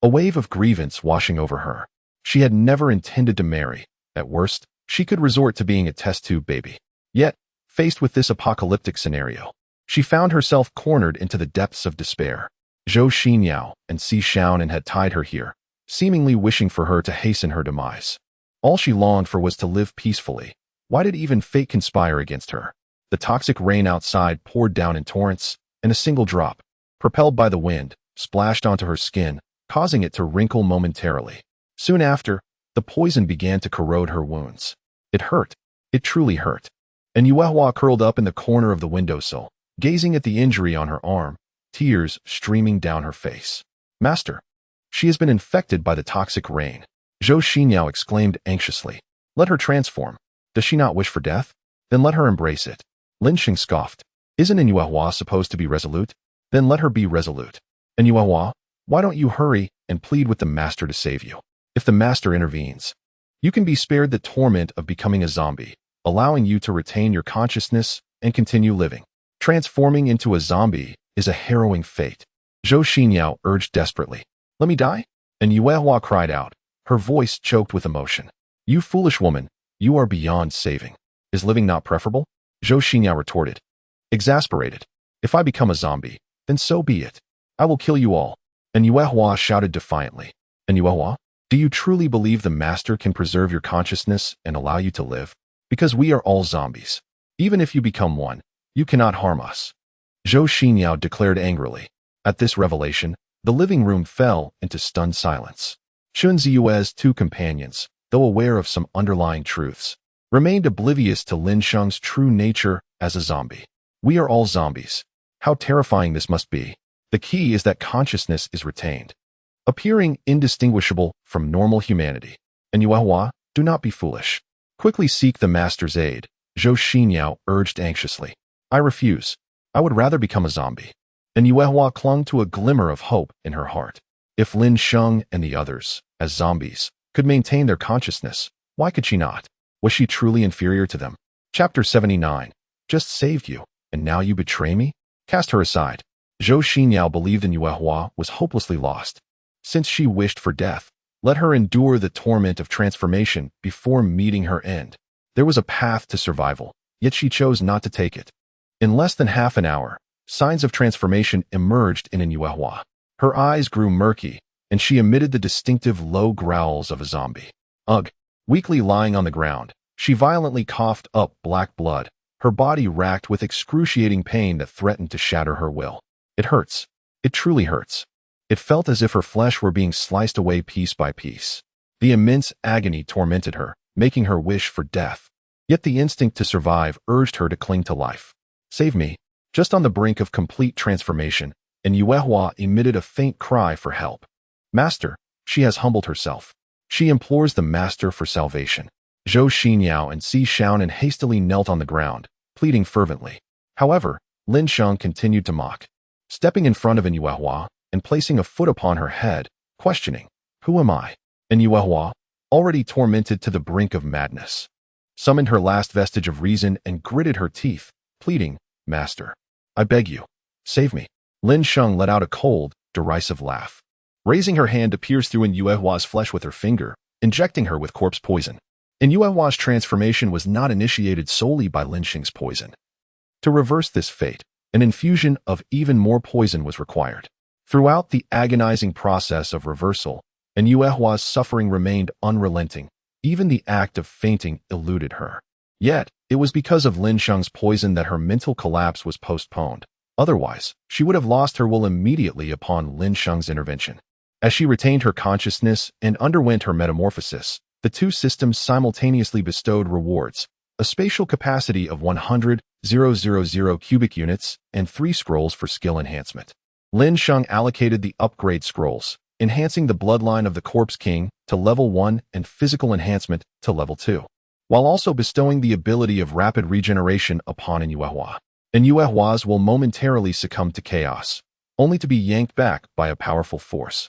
a wave of grievance washing over her. She had never intended to marry. At worst, she could resort to being a test tube baby. Yet, faced with this apocalyptic scenario, She found herself cornered into the depths of despair. Zhou Xinyao and Si Xiaonan had tied her here, seemingly wishing for her to hasten her demise. All she longed for was to live peacefully. Why did even fate conspire against her? The toxic rain outside poured down in torrents, and a single drop, propelled by the wind, splashed onto her skin, causing it to wrinkle momentarily. Soon after, the poison began to corrode her wounds. It hurt. It truly hurt. And Yuehua curled up in the corner of the windowsill, gazing at the injury on her arm, tears streaming down her face. Master, she has been infected by the toxic rain. Zhou Xinyao exclaimed anxiously. Let her transform. Does she not wish for death? Then let her embrace it. Lin Sheng scoffed. Isn't Yuehua supposed to be resolute? Then let her be resolute. And Yuehua, why don't you hurry and plead with the master to save you? If the master intervenes, you can be spared the torment of becoming a zombie, allowing you to retain your consciousness and continue living. Transforming into a zombie is a harrowing fate. Zhou Xinyao urged desperately. Let me die? And Yuehua cried out, her voice choked with emotion. You foolish woman, you are beyond saving. Is living not preferable? Zhou Xinyao retorted, exasperated. If I become a zombie, then so be it. I will kill you all. And Yuehua shouted defiantly. And Yuehua, do you truly believe the master can preserve your consciousness and allow you to live? Because we are all zombies. Even if you become one, you cannot harm us. Zhou Xinyao declared angrily. At this revelation, the living room fell into stunned silence. Xun Ziyue's two companions, though aware of some underlying truths, remained oblivious to Lin Sheng's true nature as a zombie. We are all zombies. How terrifying this must be. The key is that consciousness is retained, appearing indistinguishable from normal humanity. And Yuehua, do not be foolish. Quickly seek the master's aid, Zhou Xinyao urged anxiously. I refuse. I would rather become a zombie. And Yuehua clung to a glimmer of hope in her heart. If Lin Sheng and the others, as zombies, could maintain their consciousness, why could she not? Was she truly inferior to them? Chapter 79. Just saved you, and now you betray me? Cast her aside. Zhou Xinyao believed in Yuehua was hopelessly lost. Since she wished for death, let her endure the torment of transformation before meeting her end. There was a path to survival, yet she chose not to take it. In less than half an hour, signs of transformation emerged in Yuehua. Her eyes grew murky, and she emitted the distinctive low growls of a zombie. Ugh! Weakly lying on the ground, she violently coughed up black blood, her body racked with excruciating pain that threatened to shatter her will. It hurts. It truly hurts. It felt as if her flesh were being sliced away piece by piece. The immense agony tormented her, making her wish for death. Yet the instinct to survive urged her to cling to life. Save me. Just on the brink of complete transformation, and Yuehua emitted a faint cry for help. Master, she has humbled herself. She implores the master for salvation. Zhou Xinyao and Si Xiaonan hastily knelt on the ground, pleading fervently. However, Lin Sheng continued to mock, stepping in front of Yuehua and placing a foot upon her head, questioning, Who am I? And Yuehua, already tormented to the brink of madness, summoned her last vestige of reason and gritted her teeth, pleading, Master, I beg you, save me. Lin Sheng let out a cold, derisive laugh, raising her hand to pierce through Yuehua's flesh with her finger, injecting her with corpse poison. Yuehua's transformation was not initiated solely by Lin Sheng's poison. To reverse this fate, an infusion of even more poison was required. Throughout the agonizing process of reversal, Yuehua's suffering remained unrelenting. Even the act of fainting eluded her. Yet, it was because of Lin Sheng's poison that her mental collapse was postponed. Otherwise, she would have lost her will immediately upon Lin Sheng's intervention. As she retained her consciousness and underwent her metamorphosis, the two systems simultaneously bestowed rewards, a spatial capacity of 100,000 cubic units, and 3 scrolls for skill enhancement. Lin Sheng allocated the upgrade scrolls, enhancing the bloodline of the Corpse King to level 1 and physical enhancement to level 2, while also bestowing the ability of rapid regeneration upon Yuehua. Yuehua's will momentarily succumb to chaos, only to be yanked back by a powerful force.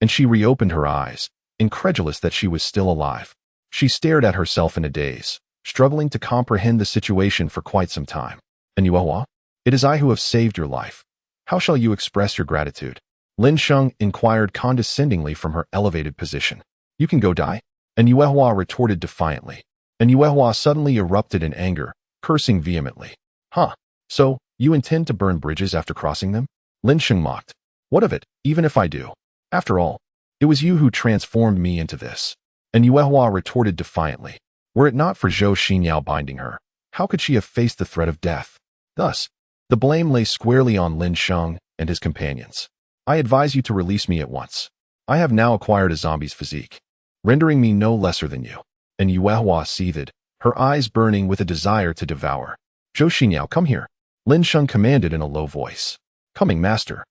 And she reopened her eyes, incredulous that she was still alive. She stared at herself in a daze, struggling to comprehend the situation for quite some time. Yuehua, it is I who have saved your life. How shall you express your gratitude? Lin Sheng inquired condescendingly from her elevated position. You can go die? Yuehua retorted defiantly. Yuehua suddenly erupted in anger, cursing vehemently. Huh. So, You intend to burn bridges after crossing them? Lin Sheng mocked. What of it, even if I do? After all, it was you who transformed me into this. And Yuehua retorted defiantly. Were it not for Zhou Xinyao binding her, how could she have faced the threat of death? Thus, the blame lay squarely on Lin Sheng and his companions. I advise you to release me at once. I have now acquired a zombie's physique, rendering me no lesser than you. And Yuehua seethed, her eyes burning with a desire to devour. Zhou Xinyao, come here. Lin Sheng commanded in a low voice. Coming, master.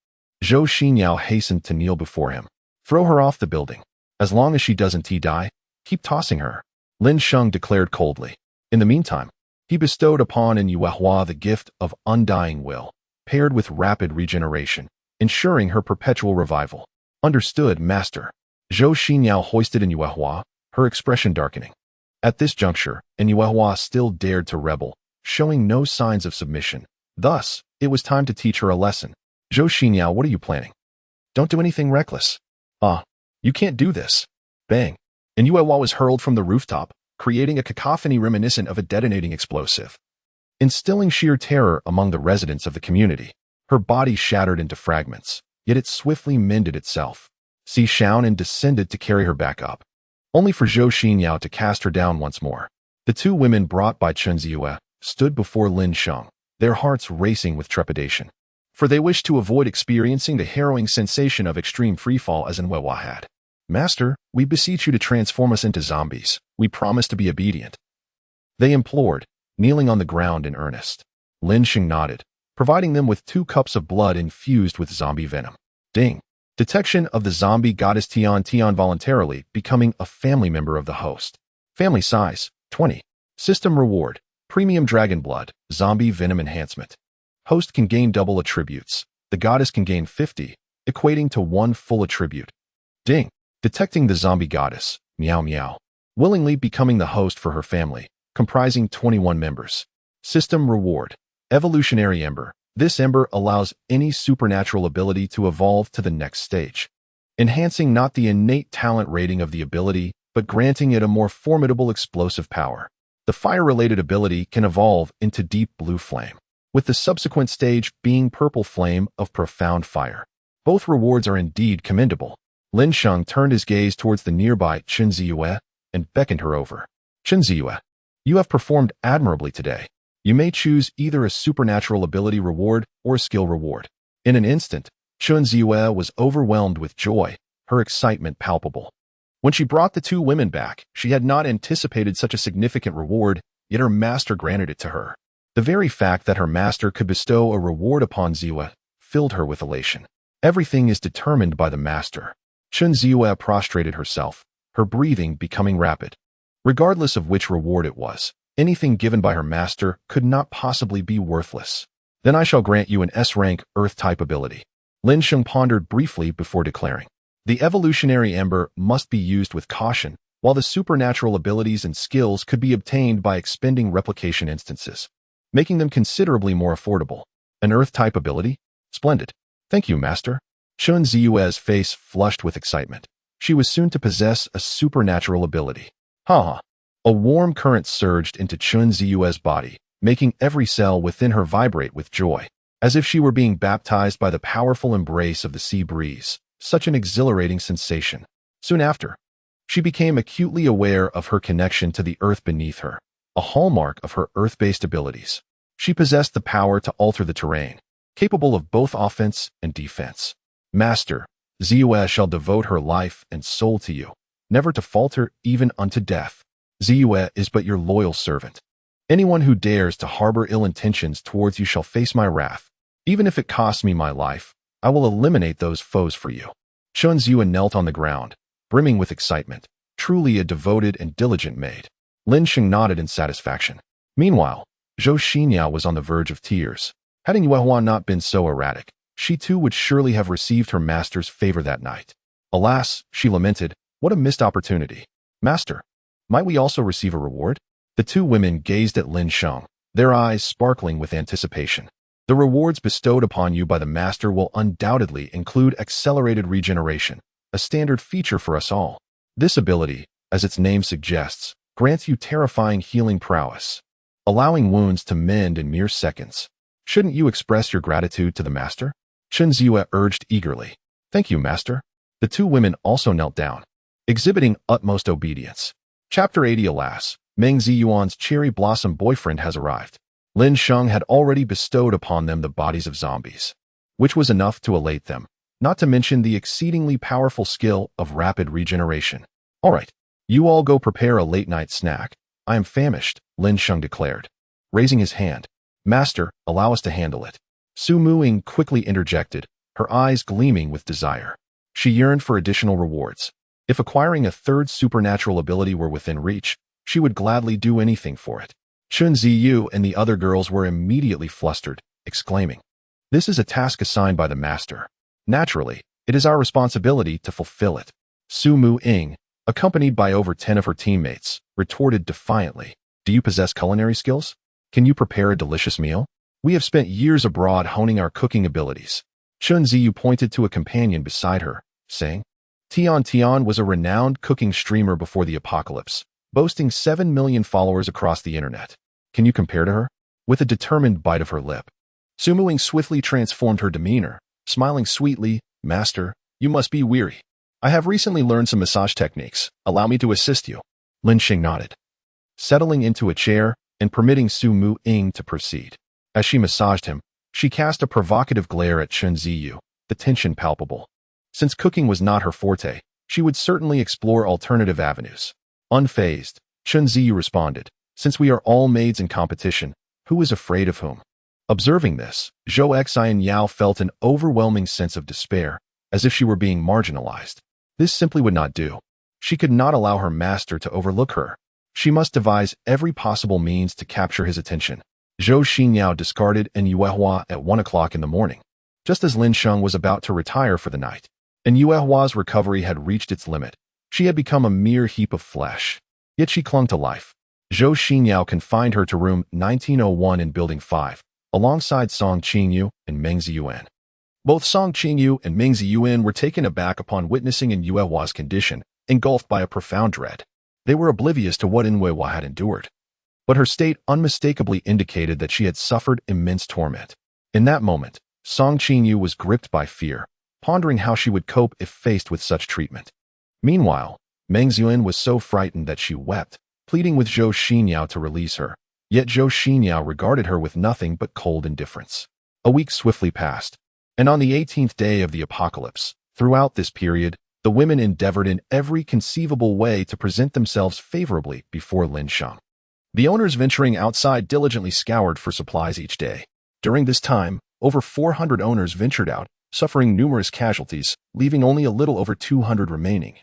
Zhou Xinyao hastened to kneel before him. Throw her off the building. As long as she doesn't die, keep tossing her. Lin Sheng declared coldly. In the meantime, he bestowed upon Yuehua the gift of undying will, paired with rapid regeneration, ensuring her perpetual revival. Understood, master. Zhou Xinyao hoisted Yuehua, her expression darkening. At this juncture, Yuehua still dared to rebel, showing no signs of submission. Thus, it was time to teach her a lesson. Zhou Xinyao, what are you planning? Don't do anything reckless. You can't do this. Bang. Yuehua was hurled from the rooftop, creating a cacophony reminiscent of a detonating explosive. Instilling sheer terror among the residents of the community, her body shattered into fragments, yet it swiftly mended itself. Si Xiaonan descended to carry her back up, only for Zhou Xinyao to cast her down once more. The two women brought by Chen Ziyue stood before Lin Sheng, their hearts racing with trepidation, for they wished to avoid experiencing the harrowing sensation of extreme freefall as Yuehua had. Master, we beseech you to transform us into zombies. We promise to be obedient. They implored, kneeling on the ground in earnest. Lin Sheng nodded, providing them with 2 cups of blood infused with zombie venom. Ding. Detection of the zombie goddess Tian voluntarily becoming a family member of the host. Family size, 20. System reward, premium dragon blood, zombie venom enhancement. Host can gain double attributes. The goddess can gain 50, equating to 1 full attribute. Ding. Detecting the zombie goddess, meow meow, willingly becoming the host for her family, comprising 21 members. System reward, evolutionary ember. This ember allows any supernatural ability to evolve to the next stage, enhancing not the innate talent rating of the ability, but granting it a more formidable explosive power. The fire-related ability can evolve into deep blue flame, with the subsequent stage being purple flame of profound fire. Both rewards are indeed commendable. Lin Sheng turned his gaze towards the nearby Chen Ziyue and beckoned her over. Chen Ziyue, you have performed admirably today. You may choose either a supernatural ability reward or a skill reward. In an instant, Chen Ziyue was overwhelmed with joy, her excitement palpable. When she brought the 2 women back, she had not anticipated such a significant reward, yet her master granted it to her. The very fact that her master could bestow a reward upon Ziyue filled her with elation. Everything is determined by the master. Chen Ziyue prostrated herself, her breathing becoming rapid. Regardless of which reward it was, anything given by her master could not possibly be worthless. Then I shall grant you an S-rank Earth-type ability. Lin Sheng pondered briefly before declaring. The evolutionary ember must be used with caution, while the supernatural abilities and skills could be obtained by expending replication instances, making them considerably more affordable. An Earth-type ability? Splendid. Thank you, master. Chen Ziyue's face flushed with excitement. She was soon to possess a supernatural ability. Ha! A warm current surged into Chen Ziyue's body, making every cell within her vibrate with joy, as if she were being baptized by the powerful embrace of the sea breeze. Such an exhilarating sensation. Soon after, she became acutely aware of her connection to the earth beneath her, a hallmark of her earth-based abilities. She possessed the power to alter the terrain, capable of both offense and defense. Master, Ziyue shall devote her life and soul to you, never to falter even unto death. Ziyue is but your loyal servant. Anyone who dares to harbor ill intentions towards you shall face my wrath. Even if it costs me my life, I will eliminate those foes for you. Chen Ziyue knelt on the ground, brimming with excitement, truly a devoted and diligent maid. Lin Sheng nodded in satisfaction. Meanwhile, Zhou Xinyao was on the verge of tears. Had Yuehua not been so erratic, she too would surely have received her master's favor that night. Alas, she lamented, what a missed opportunity. Master, might we also receive a reward? The 2 women gazed at Lin Sheng, their eyes sparkling with anticipation. The rewards bestowed upon you by the master will undoubtedly include accelerated regeneration, a standard feature for us all. This ability, as its name suggests, grants you terrifying healing prowess, allowing wounds to mend in mere seconds. Shouldn't you express your gratitude to the master? Chen Ziyue urged eagerly. Thank you, master. The two women also knelt down, exhibiting utmost obedience. Chapter 80. Alas, Meng Ziyuan's cherry blossom boyfriend has arrived. Lin Sheng had already bestowed upon them the bodies of zombies, which was enough to elate them, not to mention the exceedingly powerful skill of rapid regeneration. All right, you all go prepare a late-night snack. I am famished, Lin Sheng declared, raising his hand. Master, allow us to handle it. Su Muing quickly interjected, her eyes gleaming with desire. She yearned for additional rewards. If acquiring a third supernatural ability were within reach, she would gladly do anything for it. Chun Ziyu and the other girls were immediately flustered, exclaiming, "This is a task assigned by the master. Naturally, it is our responsibility to fulfill it." Su Muing, accompanied by over 10 of her teammates, retorted defiantly, "Do you possess culinary skills? Can you prepare a delicious meal? We have spent years abroad honing our cooking abilities." Chun Ziyu pointed to a companion beside her, saying, Tian Tian was a renowned cooking streamer before the apocalypse, boasting 7 million followers across the internet. Can you compare to her? With a determined bite of her lip, Su Muing swiftly transformed her demeanor, smiling sweetly, "Master, you must be weary. I have recently learned some massage techniques. Allow me to assist you." Lin Sheng nodded, settling into a chair and permitting Su Muing to proceed. As she massaged him, she cast a provocative glare at Chun Ziyu, the tension palpable. Since cooking was not her forte, she would certainly explore alternative avenues. Unfazed, Chun Ziyu responded, "Since we are all maids in competition, who is afraid of whom?" Observing this, Zhou Xian Yao felt an overwhelming sense of despair, as if she were being marginalized. This simply would not do. She could not allow her master to overlook her. She must devise every possible means to capture his attention. Zhou Xinyao discarded an Yuehua at 1 o'clock in the morning, just as Lin Sheng was about to retire for the night. And Yuehua's recovery had reached its limit. She had become a mere heap of flesh. Yet she clung to life. Zhou Xinyao confined her to room 1901 in Building 5, alongside Song Qingyu and Meng Ziyuan. Both Song Qingyu and Meng Ziyuan were taken aback upon witnessing Yuehua's condition, engulfed by a profound dread. They were oblivious to what Yuehua had endured. But her state unmistakably indicated that she had suffered immense torment. In that moment, Song Qingyu was gripped by fear, pondering how she would cope if faced with such treatment. Meanwhile, Meng Ziyuan was so frightened that she wept, pleading with Zhou Xinyao to release her. Yet Zhou Xinyao regarded her with nothing but cold indifference. A week swiftly passed, and on the 18th day of the apocalypse, throughout this period, the women endeavored in every conceivable way to present themselves favorably before Lin Sheng. The owners venturing outside diligently scoured for supplies each day. During this time, over 400 owners ventured out, suffering numerous casualties, leaving only a little over 200 remaining,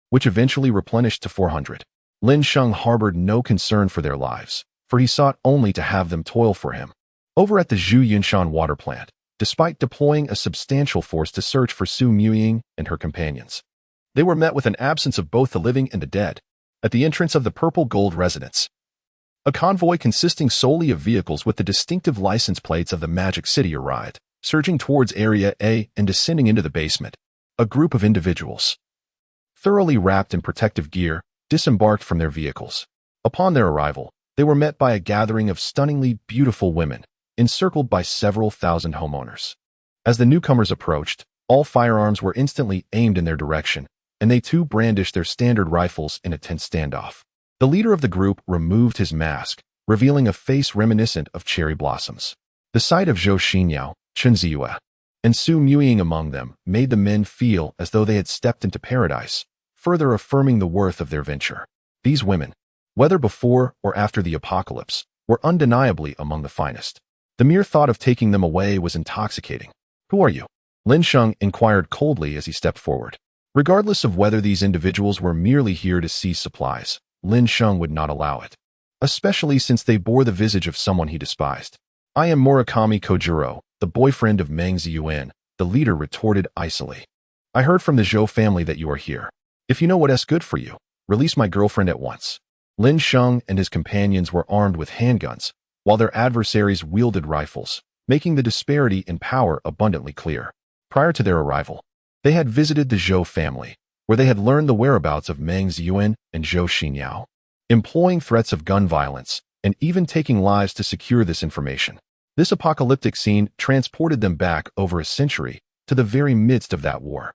which eventually replenished to 400. Lin Sheng harbored no concern for their lives, for he sought only to have them toil for him. Over at the Zhu Yunshan water plant, despite deploying a substantial force to search for Su Muying and her companions, they were met with an absence of both the living and the dead. At the entrance of the Purple Gold residence, a convoy consisting solely of vehicles with the distinctive license plates of the Magic City arrived, surging towards Area A and descending into the basement. A group of individuals, thoroughly wrapped in protective gear, disembarked from their vehicles. Upon their arrival, they were met by a gathering of stunningly beautiful women, encircled by several thousand homeowners. As the newcomers approached, all firearms were instantly aimed in their direction, and they too brandished their standard rifles in a tense standoff. The leader of the group removed his mask, revealing a face reminiscent of cherry blossoms. The sight of Zhou Xinyao, Chen Ziyue, and Su Muying among them made the men feel as though they had stepped into paradise, further affirming the worth of their venture. These women, whether before or after the apocalypse, were undeniably among the finest. The mere thought of taking them away was intoxicating. "Who are you?" Lin Sheng inquired coldly as he stepped forward. Regardless of whether these individuals were merely here to seize supplies, Lin Sheng would not allow it, especially since they bore the visage of someone he despised. "I am Murakami Kojuro, the boyfriend of Meng Ziyuan," the leader retorted icily. "I heard from the Zhou family that you are here. If you know what's good for you, release my girlfriend at once." Lin Sheng and his companions were armed with handguns, while their adversaries wielded rifles, making the disparity in power abundantly clear. Prior to their arrival, they had visited the Zhou family, where they had learned the whereabouts of Meng Ziyuan and Zhou Xinyao, employing threats of gun violence and even taking lives to secure this information. This apocalyptic scene transported them back over a century to the very midst of that war.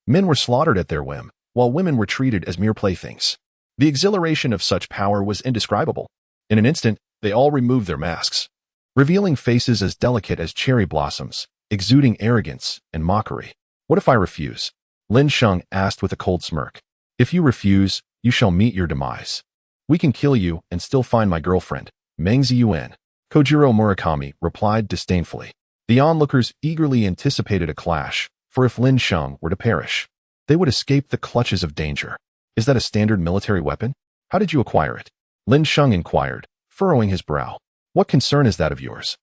Men were slaughtered at their whim, while women were treated as mere playthings. The exhilaration of such power was indescribable. In an instant, they all removed their masks, revealing faces as delicate as cherry blossoms, exuding arrogance and mockery. "What if I refuse?" Lin Sheng asked with a cold smirk. "If you refuse, you shall meet your demise. We can kill you and still find my girlfriend, Meng Ziyuan." Kojiro Murakami replied disdainfully. The onlookers eagerly anticipated a clash, for if Lin Sheng were to perish, they would escape the clutches of danger. "Is that a standard military weapon? How did you acquire it?" Lin Sheng inquired, furrowing his brow. "What concern is that of yours?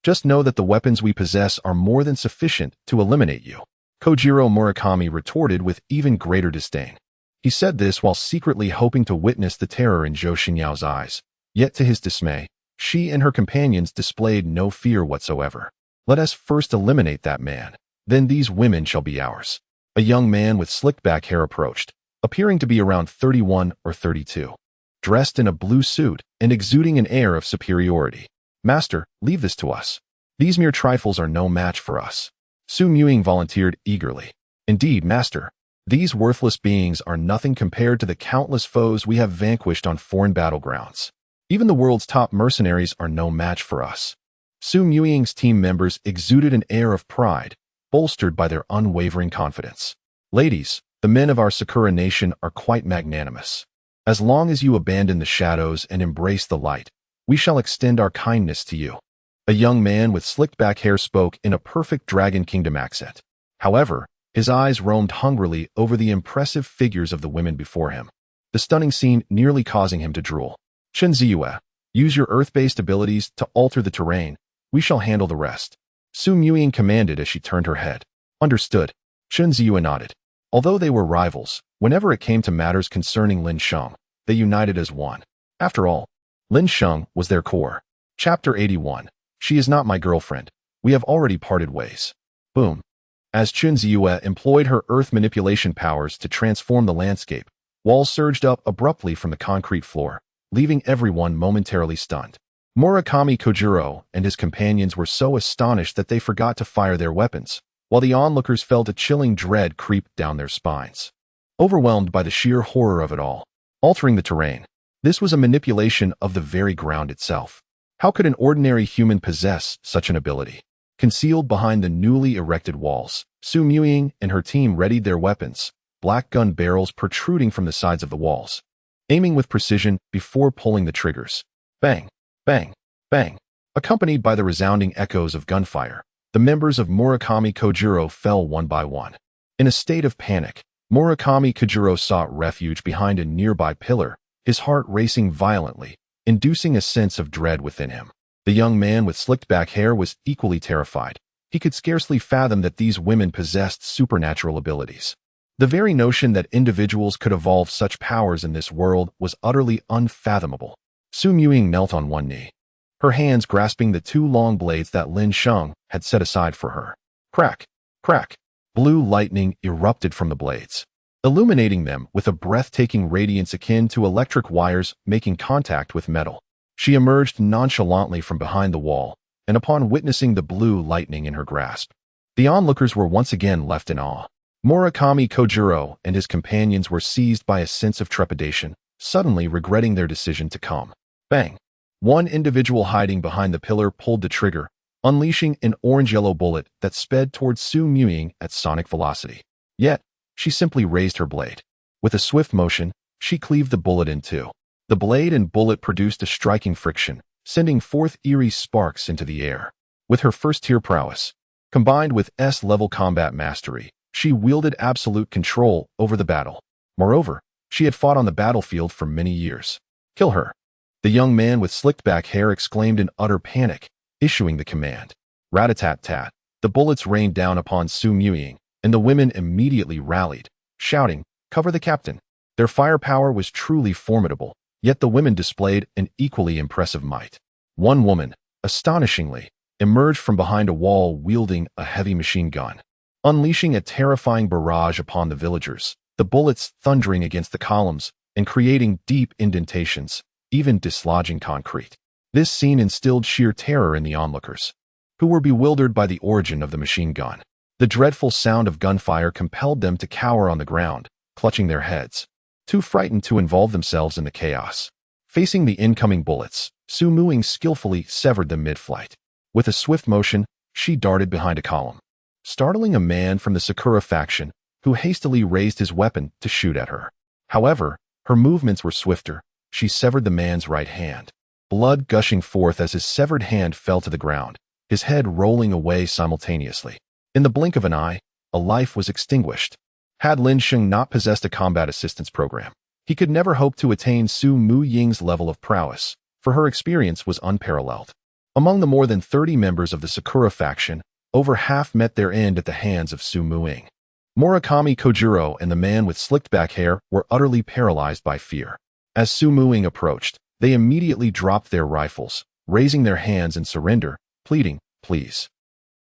Just know that the weapons we possess are more than sufficient to eliminate you." Kojiro Murakami retorted with even greater disdain. He said this while secretly hoping to witness the terror in Zhou Xinyao's eyes. Yet to his dismay, she and her companions displayed no fear whatsoever. "Let us first eliminate that man. Then these women shall be ours." A young man with slicked back hair approached, appearing to be around 31 or 32, dressed in a blue suit and exuding an air of superiority. "Master, leave this to us. These mere trifles are no match for us." Su Muying volunteered eagerly. "Indeed, master. These worthless beings are nothing compared to the countless foes we have vanquished on foreign battlegrounds. Even the world's top mercenaries are no match for us." Su Muying's team members exuded an air of pride, bolstered by their unwavering confidence. "Ladies, the men of our Sakura nation are quite magnanimous. As long as you abandon the shadows and embrace the light, we shall extend our kindness to you." A young man with slicked back hair spoke in a perfect Dragon Kingdom accent. However, his eyes roamed hungrily over the impressive figures of the women before him, the stunning scene nearly causing him to drool. "Chen Ziyue, use your earth-based abilities to alter the terrain. We shall handle the rest." Su Muying commanded as she turned her head. "Understood." Chen Ziyue nodded. Although they were rivals, whenever it came to matters concerning Lin Sheng, they united as one. After all, Lin Sheng was their core. Chapter 81. "She is not my girlfriend. We have already parted ways." Boom. As Chen Ziyue employed her earth manipulation powers to transform the landscape, walls surged up abruptly from the concrete floor, leaving everyone momentarily stunned. Murakami Kojiro and his companions were so astonished that they forgot to fire their weapons, while the onlookers felt a chilling dread creep down their spines. Overwhelmed by the sheer horror of it all, altering the terrain, this was a manipulation of the very ground itself. How could an ordinary human possess such an ability? Concealed behind the newly erected walls, Su Muying and her team readied their weapons, black gun barrels protruding from the sides of the walls, aiming with precision before pulling the triggers. Bang, bang, bang. Accompanied by the resounding echoes of gunfire, the members of Murakami Kojiro fell one by one. In a state of panic, Murakami Kojiro sought refuge behind a nearby pillar, his heart racing violently, inducing a sense of dread within him. The young man with slicked back hair was equally terrified. He could scarcely fathom that these women possessed supernatural abilities. The very notion that individuals could evolve such powers in this world was utterly unfathomable. Su Muying knelt on one knee, her hands grasping the two long blades that Lin Sheng had set aside for her. Crack, crack. Blue lightning erupted from the blades, illuminating them with a breathtaking radiance akin to electric wires making contact with metal. She emerged nonchalantly from behind the wall, and upon witnessing the blue lightning in her grasp, the onlookers were once again left in awe. Murakami Kojiro and his companions were seized by a sense of trepidation, suddenly regretting their decision to come. Bang! One individual hiding behind the pillar pulled the trigger, unleashing an orange-yellow bullet that sped towards Su Muying at sonic velocity. Yet, she simply raised her blade. With a swift motion, she cleaved the bullet in two. The blade and bullet produced a striking friction, sending forth eerie sparks into the air. With her first-tier prowess, combined with S-level combat mastery, she wielded absolute control over the battle. Moreover, she had fought on the battlefield for many years. "Kill her!" The young man with slicked back hair exclaimed in utter panic, issuing the command. Rat-a-tat-tat, the bullets rained down upon Su Muying, and the women immediately rallied, shouting, "Cover the captain!" Their firepower was truly formidable, yet the women displayed an equally impressive might. One woman, astonishingly, emerged from behind a wall wielding a heavy machine gun, unleashing a terrifying barrage upon the villagers, the bullets thundering against the columns and creating deep indentations, even dislodging concrete. This scene instilled sheer terror in the onlookers, who were bewildered by the origin of the machine gun. The dreadful sound of gunfire compelled them to cower on the ground, clutching their heads, too frightened to involve themselves in the chaos. Facing the incoming bullets, Su Muing skillfully severed them mid-flight. With a swift motion, she darted behind a column, startling a man from the Sakura faction who hastily raised his weapon to shoot at her. However, her movements were swifter. She severed the man's right hand, blood gushing forth as his severed hand fell to the ground, his head rolling away simultaneously. In the blink of an eye, a life was extinguished. Had Lin Sheng not possessed a combat assistance program, he could never hope to attain Su Muying's level of prowess, for her experience was unparalleled. Among the more than 30 members of the Sakura faction, over half met their end at the hands of Su Muying. Murakami Kojiro and the man with slicked-back hair were utterly paralyzed by fear. As Su Muying approached, they immediately dropped their rifles, raising their hands in surrender, pleading, "Please,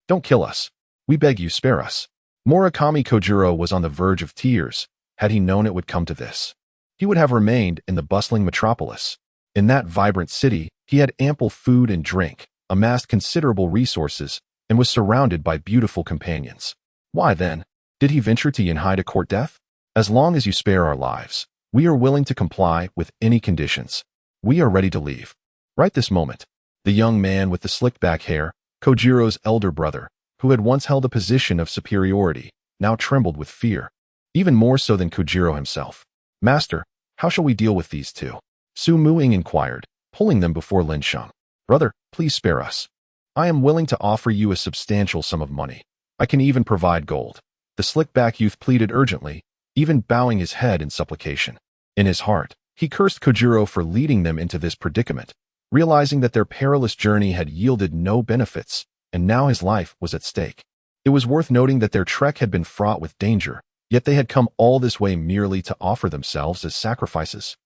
don't kill us. We beg you, spare us." Murakami Kojiro was on the verge of tears. Had he known it would come to this, he would have remained in the bustling metropolis. In that vibrant city, he had ample food and drink, amassed considerable resources, and was surrounded by beautiful companions. Why then did he venture to Yanhai to court death? As long as you spare our lives, we are willing to comply with any conditions. We are ready to leave. Right this moment. The young man with the slicked-back hair, Kojiro's elder brother, who had once held a position of superiority, now trembled with fear, even more so than Kojiro himself. "Master, how shall we deal with these two?" Su Muying inquired, pulling them before Lin Sheng. "Brother, please spare us. I am willing to offer you a substantial sum of money. I can even provide gold." The slick-back youth pleaded urgently, even bowing his head in supplication. In his heart, he cursed Kojiro for leading them into this predicament, realizing that their perilous journey had yielded no benefits, and now his life was at stake. It was worth noting that their trek had been fraught with danger, yet they had come all this way merely to offer themselves as sacrifices.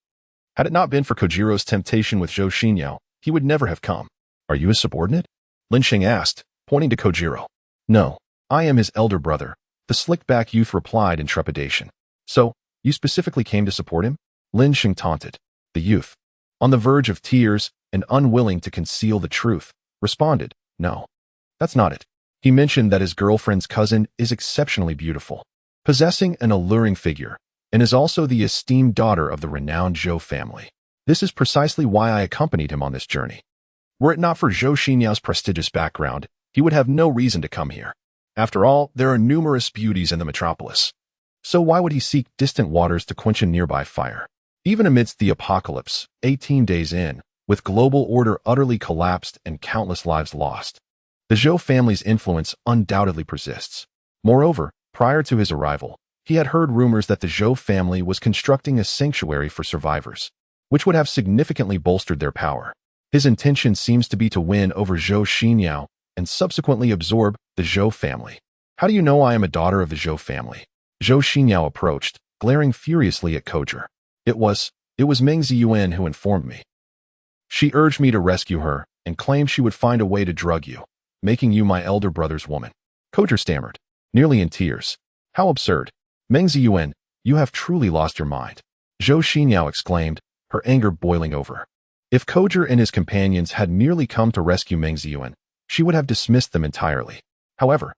Had it not been for Kojiro's temptation with Zhou Xinyao, he would never have come. "Are you his subordinate?" Lin Sheng asked, pointing to Kojiro. "No, I am his elder brother," the slick-back youth replied in trepidation. "So, you specifically came to support him?" Lin Sheng taunted. The youth, on the verge of tears and unwilling to conceal the truth, responded, "No, that's not it. He mentioned that his girlfriend's cousin is exceptionally beautiful, possessing an alluring figure, and is also the esteemed daughter of the renowned Zhou family. This is precisely why I accompanied him on this journey. Were it not for Zhou Xinyao's prestigious background, he would have no reason to come here. After all, there are numerous beauties in the metropolis. So why would he seek distant waters to quench a nearby fire?" Even amidst the apocalypse, 18 days in, with global order utterly collapsed and countless lives lost, the Zhou family's influence undoubtedly persists. Moreover, prior to his arrival, he had heard rumors that the Zhou family was constructing a sanctuary for survivors, which would have significantly bolstered their power. His intention seems to be to win over Zhou Xinyao and subsequently absorb the Zhou family. "How do you know I am a daughter of the Zhou family?" Zhou Xinyao approached, glaring furiously at Kojiro. It was Meng Ziyuan who informed me. She urged me to rescue her and claimed she would find a way to drug you, making you my elder brother's woman." Kojiro stammered, nearly in tears. "How absurd. Meng Ziyuan, you have truly lost your mind," Zhou Xinyao exclaimed, her anger boiling over. If Kojiro and his companions had merely come to rescue Meng Ziyuan, she would have dismissed them entirely. However,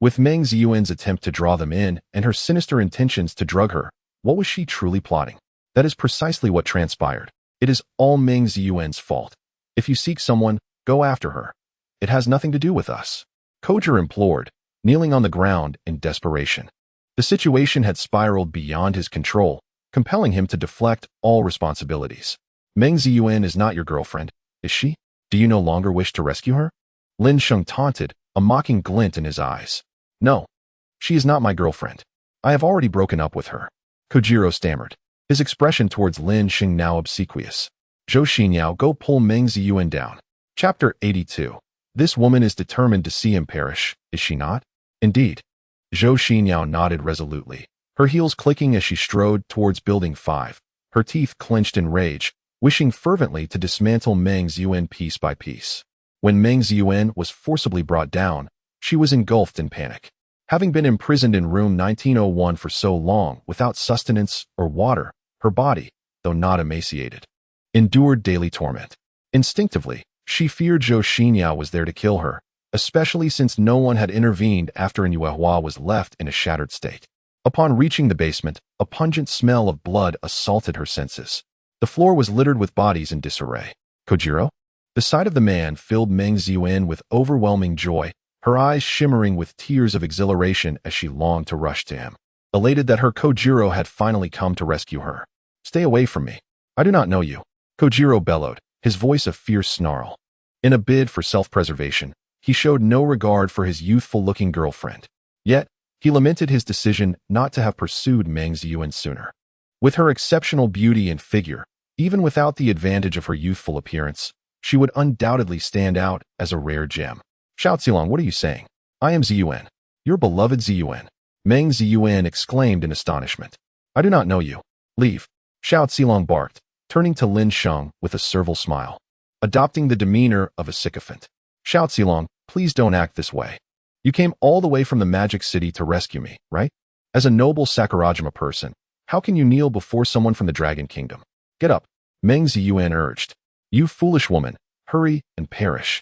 with Meng Ziyuan's attempt to draw them in and her sinister intentions to drug her, what was she truly plotting? That is precisely what transpired. It is all Meng Ziyuan's fault. If you seek someone, go after her. It has nothing to do with us," Kojiro implored, kneeling on the ground in desperation. The situation had spiraled beyond his control, compelling him to deflect all responsibilities. "Meng Ziyuan is not your girlfriend, is she? Do you no longer wish to rescue her?" Lin Sheng taunted, a mocking glint in his eyes. "No, she is not my girlfriend. I have already broken up with her," Kojiro stammered, his expression towards Lin Sheng now obsequious. "Zhou Xinyao, go pull Meng Ziyuan down." Chapter 82. This woman is determined to see him perish, is she not? Indeed. Zhou Xinyao nodded resolutely, her heels clicking as she strode towards Building 5, her teeth clenched in rage, wishing fervently to dismantle Meng Ziyuan piece by piece. When Meng Ziyuan was forcibly brought down, she was engulfed in panic. Having been imprisoned in room 1901 for so long without sustenance or water, her body, though not emaciated, endured daily torment. Instinctively, she feared Zhou Xinyao was there to kill her, especially since no one had intervened after Inhua was left in a shattered state. Upon reaching the basement, a pungent smell of blood assaulted her senses. The floor was littered with bodies in disarray. Kojiro? The sight of the man filled Meng Ziyuan with overwhelming joy, her eyes shimmering with tears of exhilaration as she longed to rush to him, elated that her Kojiro had finally come to rescue her. "Stay away from me. I do not know you," Kojiro bellowed, his voice a fierce snarl. In a bid for self-preservation, he showed no regard for his youthful-looking girlfriend. Yet, he lamented his decision not to have pursued Meng Ziyuan sooner. With her exceptional beauty and figure, even without the advantage of her youthful appearance, she would undoubtedly stand out as a rare gem. "Xiao Zilong, what are you saying? I am Ziyuan, your beloved Ziyuan," Meng Ziyuan exclaimed in astonishment. "I do not know you. Leave," Xiao Zilong barked, turning to Lin Sheng with a servile smile, adopting the demeanor of a sycophant. "Xiao Zilong, please don't act this way. You came all the way from the Magic City to rescue me, right? As a noble Sakurajima person, how can you kneel before someone from the Dragon Kingdom? Get up," Meng Ziyuan urged. "You foolish woman, hurry and perish.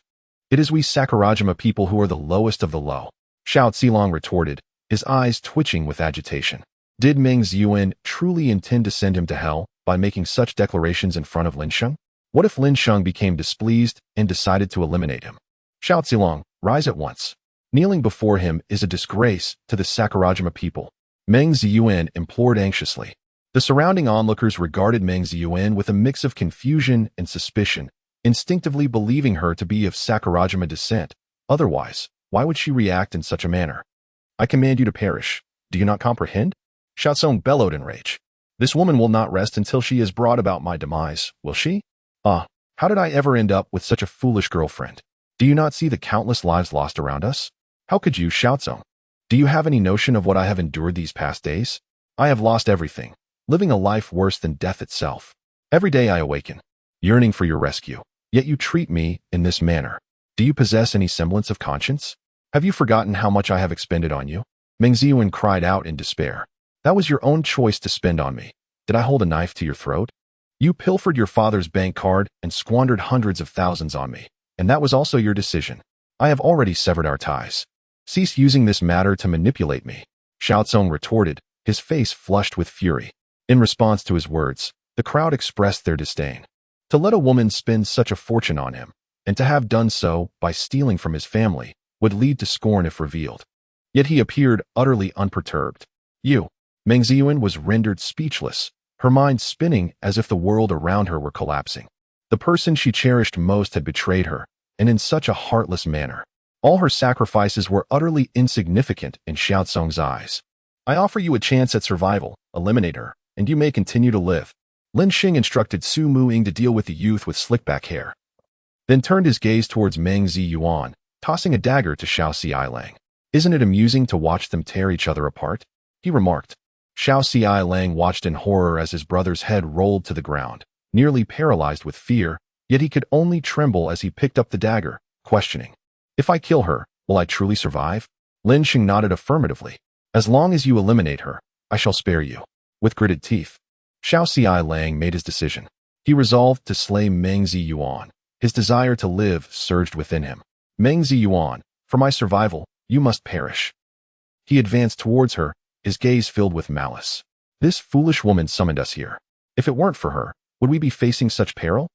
It is we Sakurajima people who are the lowest of the low," Xiao Zilong retorted, his eyes twitching with agitation. Did Meng Ziyuan truly intend to send him to hell by making such declarations in front of Lin Sheng? What if Lin Sheng became displeased and decided to eliminate him? "Xiao Zilong, rise at once. Kneeling before him is a disgrace to the Sakurajima people," Meng Ziyuan implored anxiously. The surrounding onlookers regarded Meng Ziyuan with a mix of confusion and suspicion, instinctively believing her to be of Sakurajima descent. Otherwise, why would she react in such a manner? "I command you to perish. Do you not comprehend?" Xiaozong bellowed in rage. "This woman will not rest until she has brought about my demise, will she? Ah, how did I ever end up with such a foolish girlfriend? Do you not see the countless lives lost around us? How could you, Xiaozong? Do you have any notion of what I have endured these past days? I have lost everything, living a life worse than death itself. Every day I awaken, yearning for your rescue, yet you treat me in this manner. Do you possess any semblance of conscience? Have you forgotten how much I have expended on you?" Meng Ziyuan cried out in despair. "That was your own choice to spend on me. Did I hold a knife to your throat? You pilfered your father's bank card and squandered hundreds of thousands on me, and that was also your decision. I have already severed our ties. Cease using this matter to manipulate me," Xiaozong retorted, his face flushed with fury. In response to his words, the crowd expressed their disdain. To let a woman spend such a fortune on him, and to have done so by stealing from his family, would lead to scorn if revealed. Yet he appeared utterly unperturbed. "You." Meng Ziyuan was rendered speechless, her mind spinning as if the world around her were collapsing. The person she cherished most had betrayed her, and in such a heartless manner. All her sacrifices were utterly insignificant in Xiaozong's eyes. "I offer you a chance at survival, eliminate her, and you may continue to live." Lin Sheng instructed Su Muing to deal with the youth with slick-back hair, then turned his gaze towards Meng Ziyuan, tossing a dagger to Xiao Xiailang. "Isn't it amusing to watch them tear each other apart?" he remarked. Xiao Xiailang watched in horror as his brother's head rolled to the ground, nearly paralyzed with fear, yet he could only tremble as he picked up the dagger, questioning. "If I kill her, will I truly survive?" Lin Sheng nodded affirmatively. "As long as you eliminate her, I shall spare you." With gritted teeth, Xiao Xiailang made his decision. He resolved to slay Meng Ziyuan. His desire to live surged within him. "Meng Ziyuan, for my survival, you must perish." He advanced towards her, his gaze filled with malice. "This foolish woman summoned us here. If it weren't for her, would we be facing such peril?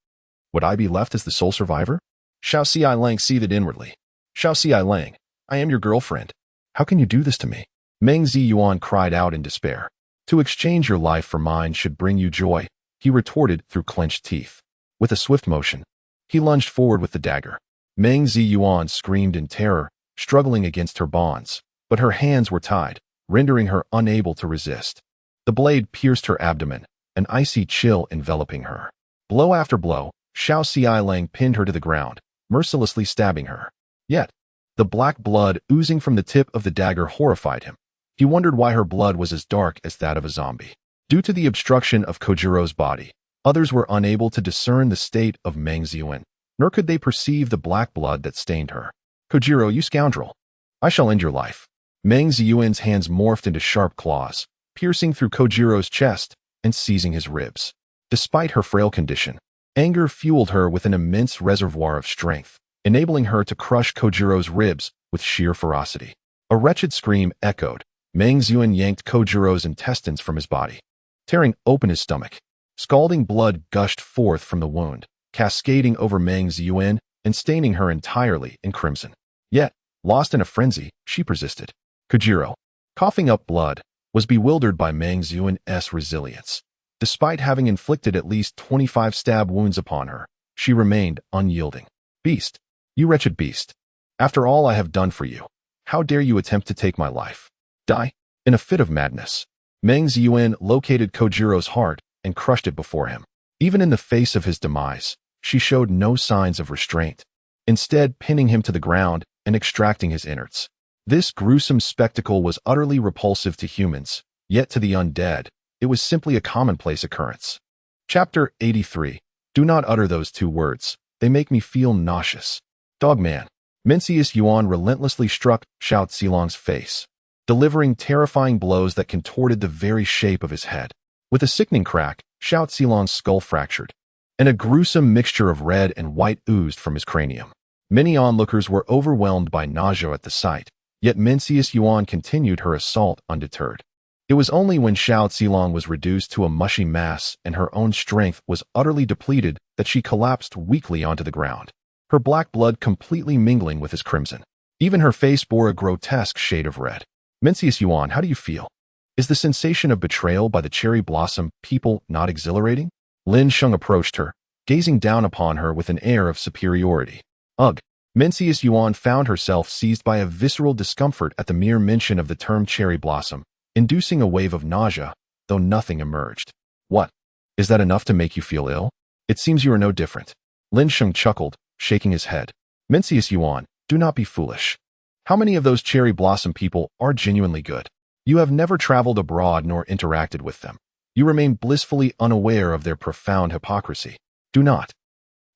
Would I be left as the sole survivor?" Xiao Xiailang seethed inwardly. "Xiao Xiailang, I am your girlfriend. How can you do this to me?" Meng Ziyuan cried out in despair. "To exchange your life for mine should bring you joy," he retorted through clenched teeth. With a swift motion, he lunged forward with the dagger. Meng Ziyuan screamed in terror, struggling against her bonds, but her hands were tied, rendering her unable to resist. The blade pierced her abdomen, an icy chill enveloping her. Blow after blow, Xiao Xiailang pinned her to the ground, mercilessly stabbing her. Yet, the black blood oozing from the tip of the dagger horrified him. He wondered why her blood was as dark as that of a zombie. Due to the obstruction of Kojiro's body, others were unable to discern the state of Meng Ziyuan, nor could they perceive the black blood that stained her. "Kojiro, you scoundrel! I shall end your life." Meng Ziyuan's hands morphed into sharp claws, piercing through Kojiro's chest and seizing his ribs. Despite her frail condition, Anger fueled her with an immense reservoir of strength, enabling her to crush Kojiro's ribs with sheer ferocity. A wretched scream echoed. Meng Ziyuan yanked Kojiro's intestines from his body, tearing open his stomach. Scalding blood gushed forth from the wound, cascading over Meng Ziyuan and staining her entirely in crimson. Yet, lost in a frenzy, she persisted. Kojiro, coughing up blood, was bewildered by Meng Ziyuan's resilience. Despite having inflicted at least 25 stab wounds upon her, she remained unyielding. Beast, you wretched beast. After all I have done for you, how dare you attempt to take my life? Die. In a fit of madness, Meng Ziyuan located Kojiro's heart and crushed it before him. Even in the face of his demise, she showed no signs of restraint, instead pinning him to the ground and extracting his innards. This gruesome spectacle was utterly repulsive to humans, yet to the undead, it was simply a commonplace occurrence. Chapter 83. Do not utter those two words. They make me feel nauseous. Dogman. Mencius Yuan relentlessly struck Xiao Zilong's face, delivering terrifying blows that contorted the very shape of his head. With a sickening crack, Xiao Zilong's skull fractured, and a gruesome mixture of red and white oozed from his cranium. Many onlookers were overwhelmed by nausea at the sight, yet Mencius Yuan continued her assault undeterred. It was only when Xiao Zilong was reduced to a mushy mass and her own strength was utterly depleted that she collapsed weakly onto the ground, her black blood completely mingling with his crimson. Even her face bore a grotesque shade of red. Mencius Yuan, how do you feel? Is the sensation of betrayal by the cherry blossom people not exhilarating? Lin Sheng approached her, gazing down upon her with an air of superiority. Ugh! Mencius Yuan found herself seized by a visceral discomfort at the mere mention of the term cherry blossom, inducing a wave of nausea, though nothing emerged. What? Is that enough to make you feel ill? It seems you are no different. Lin Sheng chuckled, shaking his head. Mencius Yuan, do not be foolish. How many of those cherry blossom people are genuinely good? You have never traveled abroad nor interacted with them. You remain blissfully unaware of their profound hypocrisy. Do not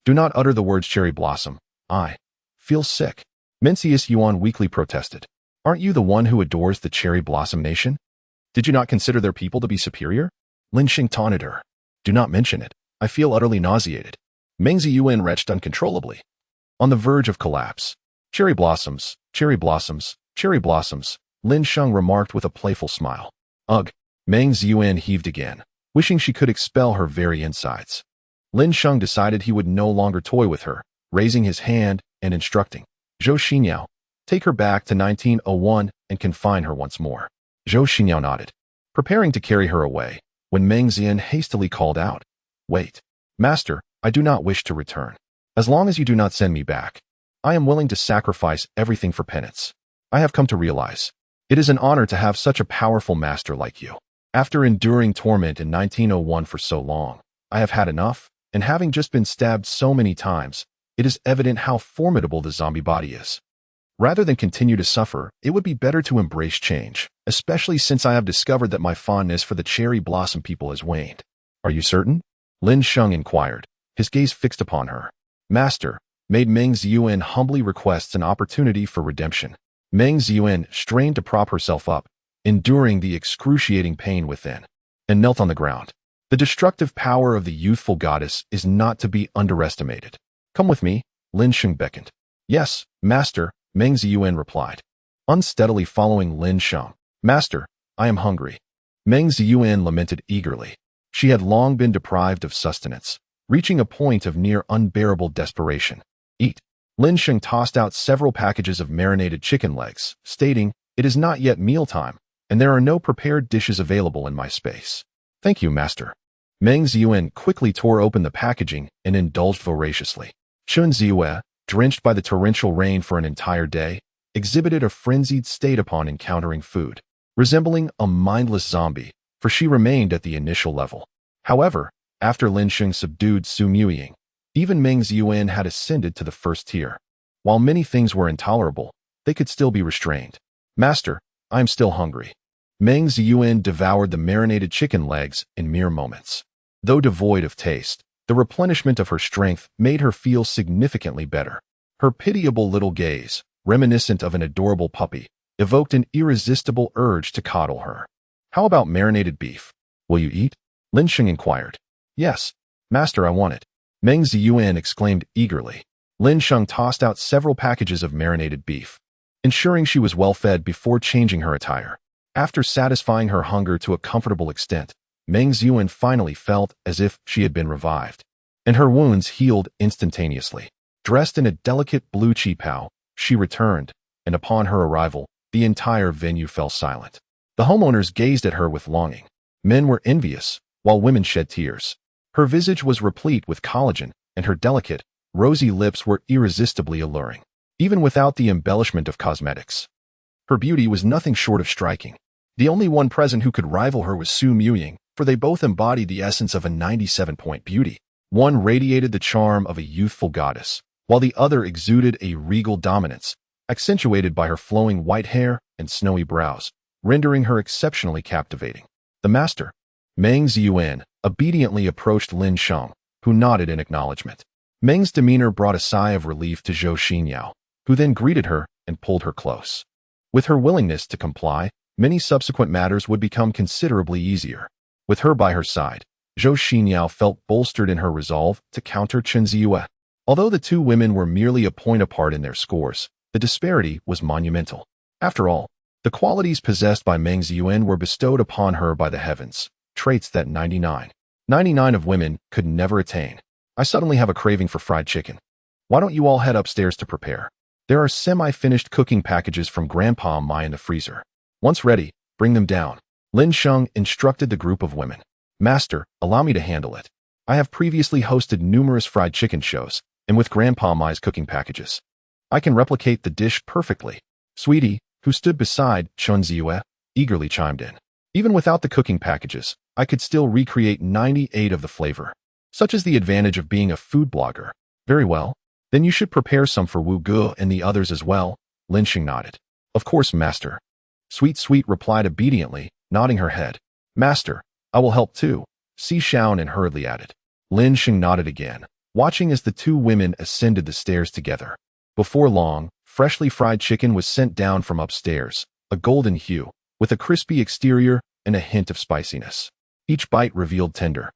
utter the words cherry blossom. I feel sick. Mencius Yuan weakly protested. Aren't you the one who adores the cherry blossom nation? Did you not consider their people to be superior? Lin Sheng taunted her. Do not mention it. I feel utterly nauseated. Meng Ziyuan retched uncontrollably, on the verge of collapse. Cherry blossoms, cherry blossoms, cherry blossoms, Lin Sheng remarked with a playful smile. Ugh! Meng Ziyuan heaved again, wishing she could expel her very insides. Lin Sheng decided he would no longer toy with her, raising his hand and instructing. Zhou Xinyao, take her back to 1901 and confine her once more. Zhou Xinyao nodded, preparing to carry her away, when Meng Ziyuan hastily called out. Wait. Master, I do not wish to return. As long as you do not send me back, I am willing to sacrifice everything for penance. I have come to realize, it is an honor to have such a powerful master like you. After enduring torment in 1901 for so long, I have had enough, and having just been stabbed so many times, it is evident how formidable the zombie body is. Rather than continue to suffer, it would be better to embrace change, especially since I have discovered that my fondness for the cherry blossom people has waned. Are you certain? Lin Sheng inquired, his gaze fixed upon her. Master, made Meng Ziyuan humbly requests an opportunity for redemption. Meng Ziyuan strained to prop herself up, enduring the excruciating pain within, and knelt on the ground. The destructive power of the youthful goddess is not to be underestimated. Come with me, Lin Sheng beckoned. Yes, master, Meng Ziyuan replied, unsteadily following Lin Sheng. Master, I am hungry. Meng Ziyuan lamented eagerly. She had long been deprived of sustenance, reaching a point of near unbearable desperation. Eat. Lin Sheng tossed out several packages of marinated chicken legs, stating, it is not yet mealtime, and there are no prepared dishes available in my space. Thank you, master. Meng Ziyuan quickly tore open the packaging and indulged voraciously. Chun Ziyue, drenched by the torrential rain for an entire day, exhibited a frenzied state upon encountering food, resembling a mindless zombie, for she remained at the initial level. However, after Lin Sheng subdued Su Muying, even Meng Ziyuan had ascended to the first tier. While many things were intolerable, they could still be restrained. Master, I am still hungry. Meng Ziyuan devoured the marinated chicken legs in mere moments. Though devoid of taste, the replenishment of her strength made her feel significantly better. Her pitiable little gaze, reminiscent of an adorable puppy, evoked an irresistible urge to coddle her. How about marinated beef? Will you eat? Lin Sheng inquired. Yes, master, I want it. Meng Ziyuan exclaimed eagerly. Lin Sheng tossed out several packages of marinated beef, ensuring she was well fed before changing her attire. After satisfying her hunger to a comfortable extent, Meng Ziyuan finally felt as if she had been revived, and her wounds healed instantaneously. Dressed in a delicate blue qipao, she returned, and upon her arrival, the entire venue fell silent. The homeowners gazed at her with longing. Men were envious, while women shed tears. Her visage was replete with collagen, and her delicate, rosy lips were irresistibly alluring, even without the embellishment of cosmetics. Her beauty was nothing short of striking. The only one present who could rival her was Su Muying, for they both embodied the essence of a 97-point beauty. One radiated the charm of a youthful goddess, while the other exuded a regal dominance, accentuated by her flowing white hair and snowy brows, rendering her exceptionally captivating. The master, Meng Ziyuan, obediently approached Lin Sheng, who nodded in acknowledgement. Meng's demeanor brought a sigh of relief to Zhou Xinyao, who then greeted her and pulled her close. With her willingness to comply, many subsequent matters would become considerably easier. With her by her side, Zhou Xinyao felt bolstered in her resolve to counter Chen Ziyue. Although the two women were merely a point apart in their scores, the disparity was monumental. After all, the qualities possessed by Meng Ziyuan were bestowed upon her by the heavens, traits that 99 of women could never attain. I suddenly have a craving for fried chicken. Why don't you all head upstairs to prepare? There are semi-finished cooking packages from Grandpa Mai in the freezer. Once ready, bring them down. Lin Sheng instructed the group of women. Master, allow me to handle it. I have previously hosted numerous fried chicken shows, and with Grandpa Mai's cooking packages, I can replicate the dish perfectly. Sweetie, who stood beside Chen Ziyue, eagerly chimed in. Even without the cooking packages, I could still recreate 98 of the flavor. Such is the advantage of being a food blogger. Very well. Then you should prepare some for Wu Ge and the others as well. Lin Sheng nodded. Of course, master. Sweet replied obediently, nodding her head. Master, I will help too. Si Shaonan hurriedly added. Lin Sheng nodded again, watching as the two women ascended the stairs together. Before long, freshly fried chicken was sent down from upstairs, a golden hue, with a crispy exterior and a hint of spiciness. Each bite revealed tender,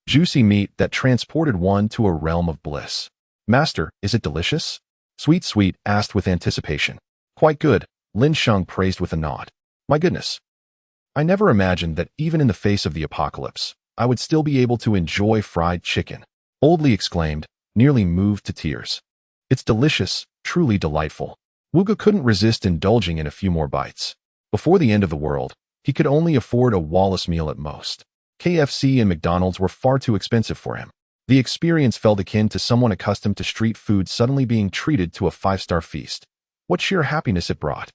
juicy meat that transported one to a realm of bliss. Master, is it delicious? Sweet asked with anticipation. Quite good, Lin Sheng praised with a nod. My goodness. I never imagined that even in the face of the apocalypse, I would still be able to enjoy fried chicken, boldly exclaimed, nearly moved to tears. It's delicious, truly delightful. Wu Ge couldn't resist indulging in a few more bites. Before the end of the world, he could only afford a Wallace meal at most. KFC and McDonald's were far too expensive for him. The experience felt akin to someone accustomed to street food suddenly being treated to a 5-star feast. What sheer happiness it brought.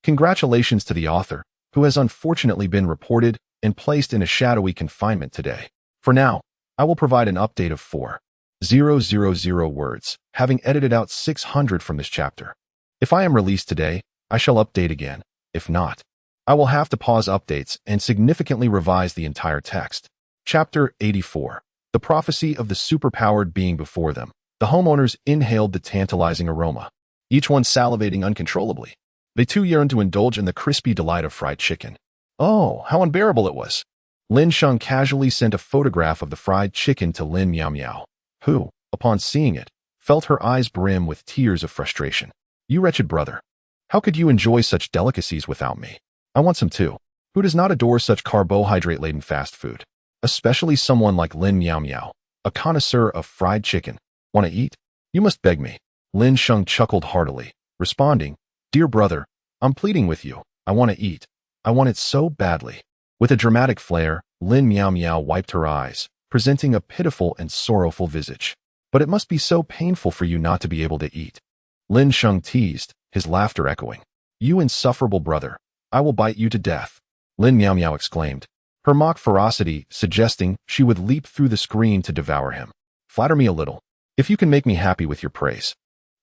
Congratulations to the author, who has unfortunately been reported and placed in a shadowy confinement today. For now, I will provide an update of 4,000 words, having edited out 600 from this chapter. If I am released today, I shall update again. If not, I will have to pause updates and significantly revise the entire text. Chapter 84. The prophecy of the superpowered being before them. The homeowners inhaled the tantalizing aroma, each one salivating uncontrollably. They too yearned to indulge in the crispy delight of fried chicken. Oh, how unbearable it was. Lin Sheng casually sent a photograph of the fried chicken to Lin Miao, who, upon seeing it, felt her eyes brim with tears of frustration. You wretched brother. How could you enjoy such delicacies without me? I want some too. Who does not adore such carbohydrate-laden fast food? Especially someone like Lin Miao, a connoisseur of fried chicken. Want to eat? You must beg me. Lin Sheng chuckled heartily, responding, Dear brother, I'm pleading with you. I want to eat. I want it so badly. With a dramatic flair, Lin Miao wiped her eyes, presenting a pitiful and sorrowful visage. But it must be so painful for you not to be able to eat. Lin Sheng teased, his laughter echoing. You insufferable brother. I will bite you to death. Lin Miao exclaimed, her mock ferocity suggesting she would leap through the screen to devour him. Flatter me a little. If you can make me happy with your praise,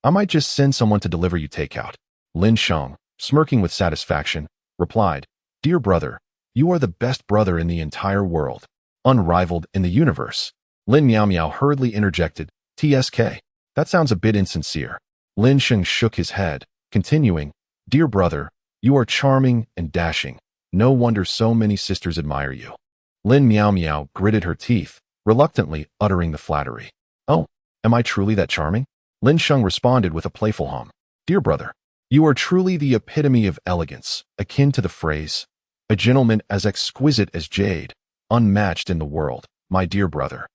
I might just send someone to deliver you takeout. Lin Sheng, smirking with satisfaction, replied, Dear brother, you are the best brother in the entire world, unrivaled in the universe. Lin Miao hurriedly interjected, TSK. That sounds a bit insincere. Lin Sheng shook his head, continuing, Dear brother, you are charming and dashing. No wonder so many sisters admire you. Lin Miao gritted her teeth, reluctantly uttering the flattery. Oh, am I truly that charming? Lin Sheng responded with a playful hum. Dear brother, you are truly the epitome of elegance, akin to the phrase, a gentleman as exquisite as jade, unmatched in the world, my dear brother.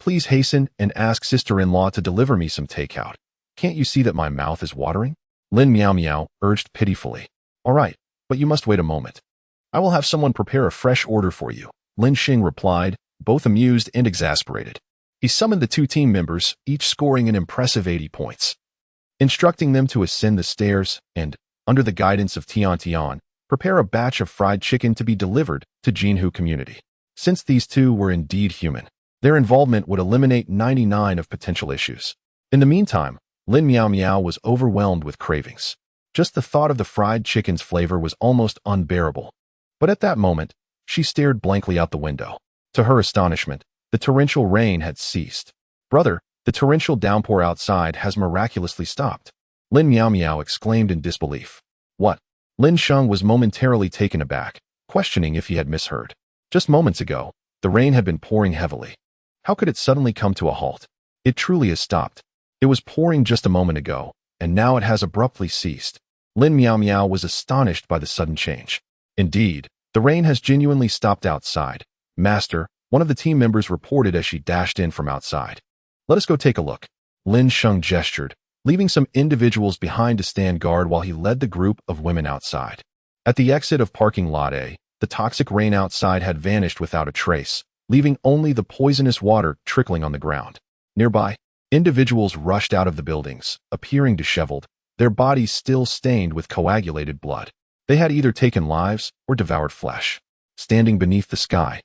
Please hasten and ask sister-in-law to deliver me some takeout. Can't you see that my mouth is watering? Lin Meow Meow urged pitifully. All right, but you must wait a moment. I will have someone prepare a fresh order for you, Lin Sheng replied, both amused and exasperated. He summoned the two team members, each scoring an impressive 80 points, instructing them to ascend the stairs and, under the guidance of Tian Tian, prepare a batch of fried chicken to be delivered to Jinhu community. Since these two were indeed human, their involvement would eliminate 99 of potential issues. In the meantime, Lin Meow Meow was overwhelmed with cravings. Just the thought of the fried chicken's flavor was almost unbearable. But at that moment, she stared blankly out the window. To her astonishment, the torrential rain had ceased. Brother, the torrential downpour outside has miraculously stopped. Lin Meow Meow exclaimed in disbelief. What? Lin Sheng was momentarily taken aback, questioning if he had misheard. Just moments ago, the rain had been pouring heavily. How could it suddenly come to a halt? It truly has stopped. It was pouring just a moment ago, and now it has abruptly ceased. Lin Meow Meow was astonished by the sudden change. Indeed, the rain has genuinely stopped outside. Master, one of the team members reported as she dashed in from outside. Let us go take a look. Lin Sheng gestured, leaving some individuals behind to stand guard while he led the group of women outside. At the exit of parking lot A, the toxic rain outside had vanished without a trace, leaving only the poisonous water trickling on the ground. Nearby, individuals rushed out of the buildings, appearing disheveled, their bodies still stained with coagulated blood. They had either taken lives or devoured flesh. Standing beneath the sky,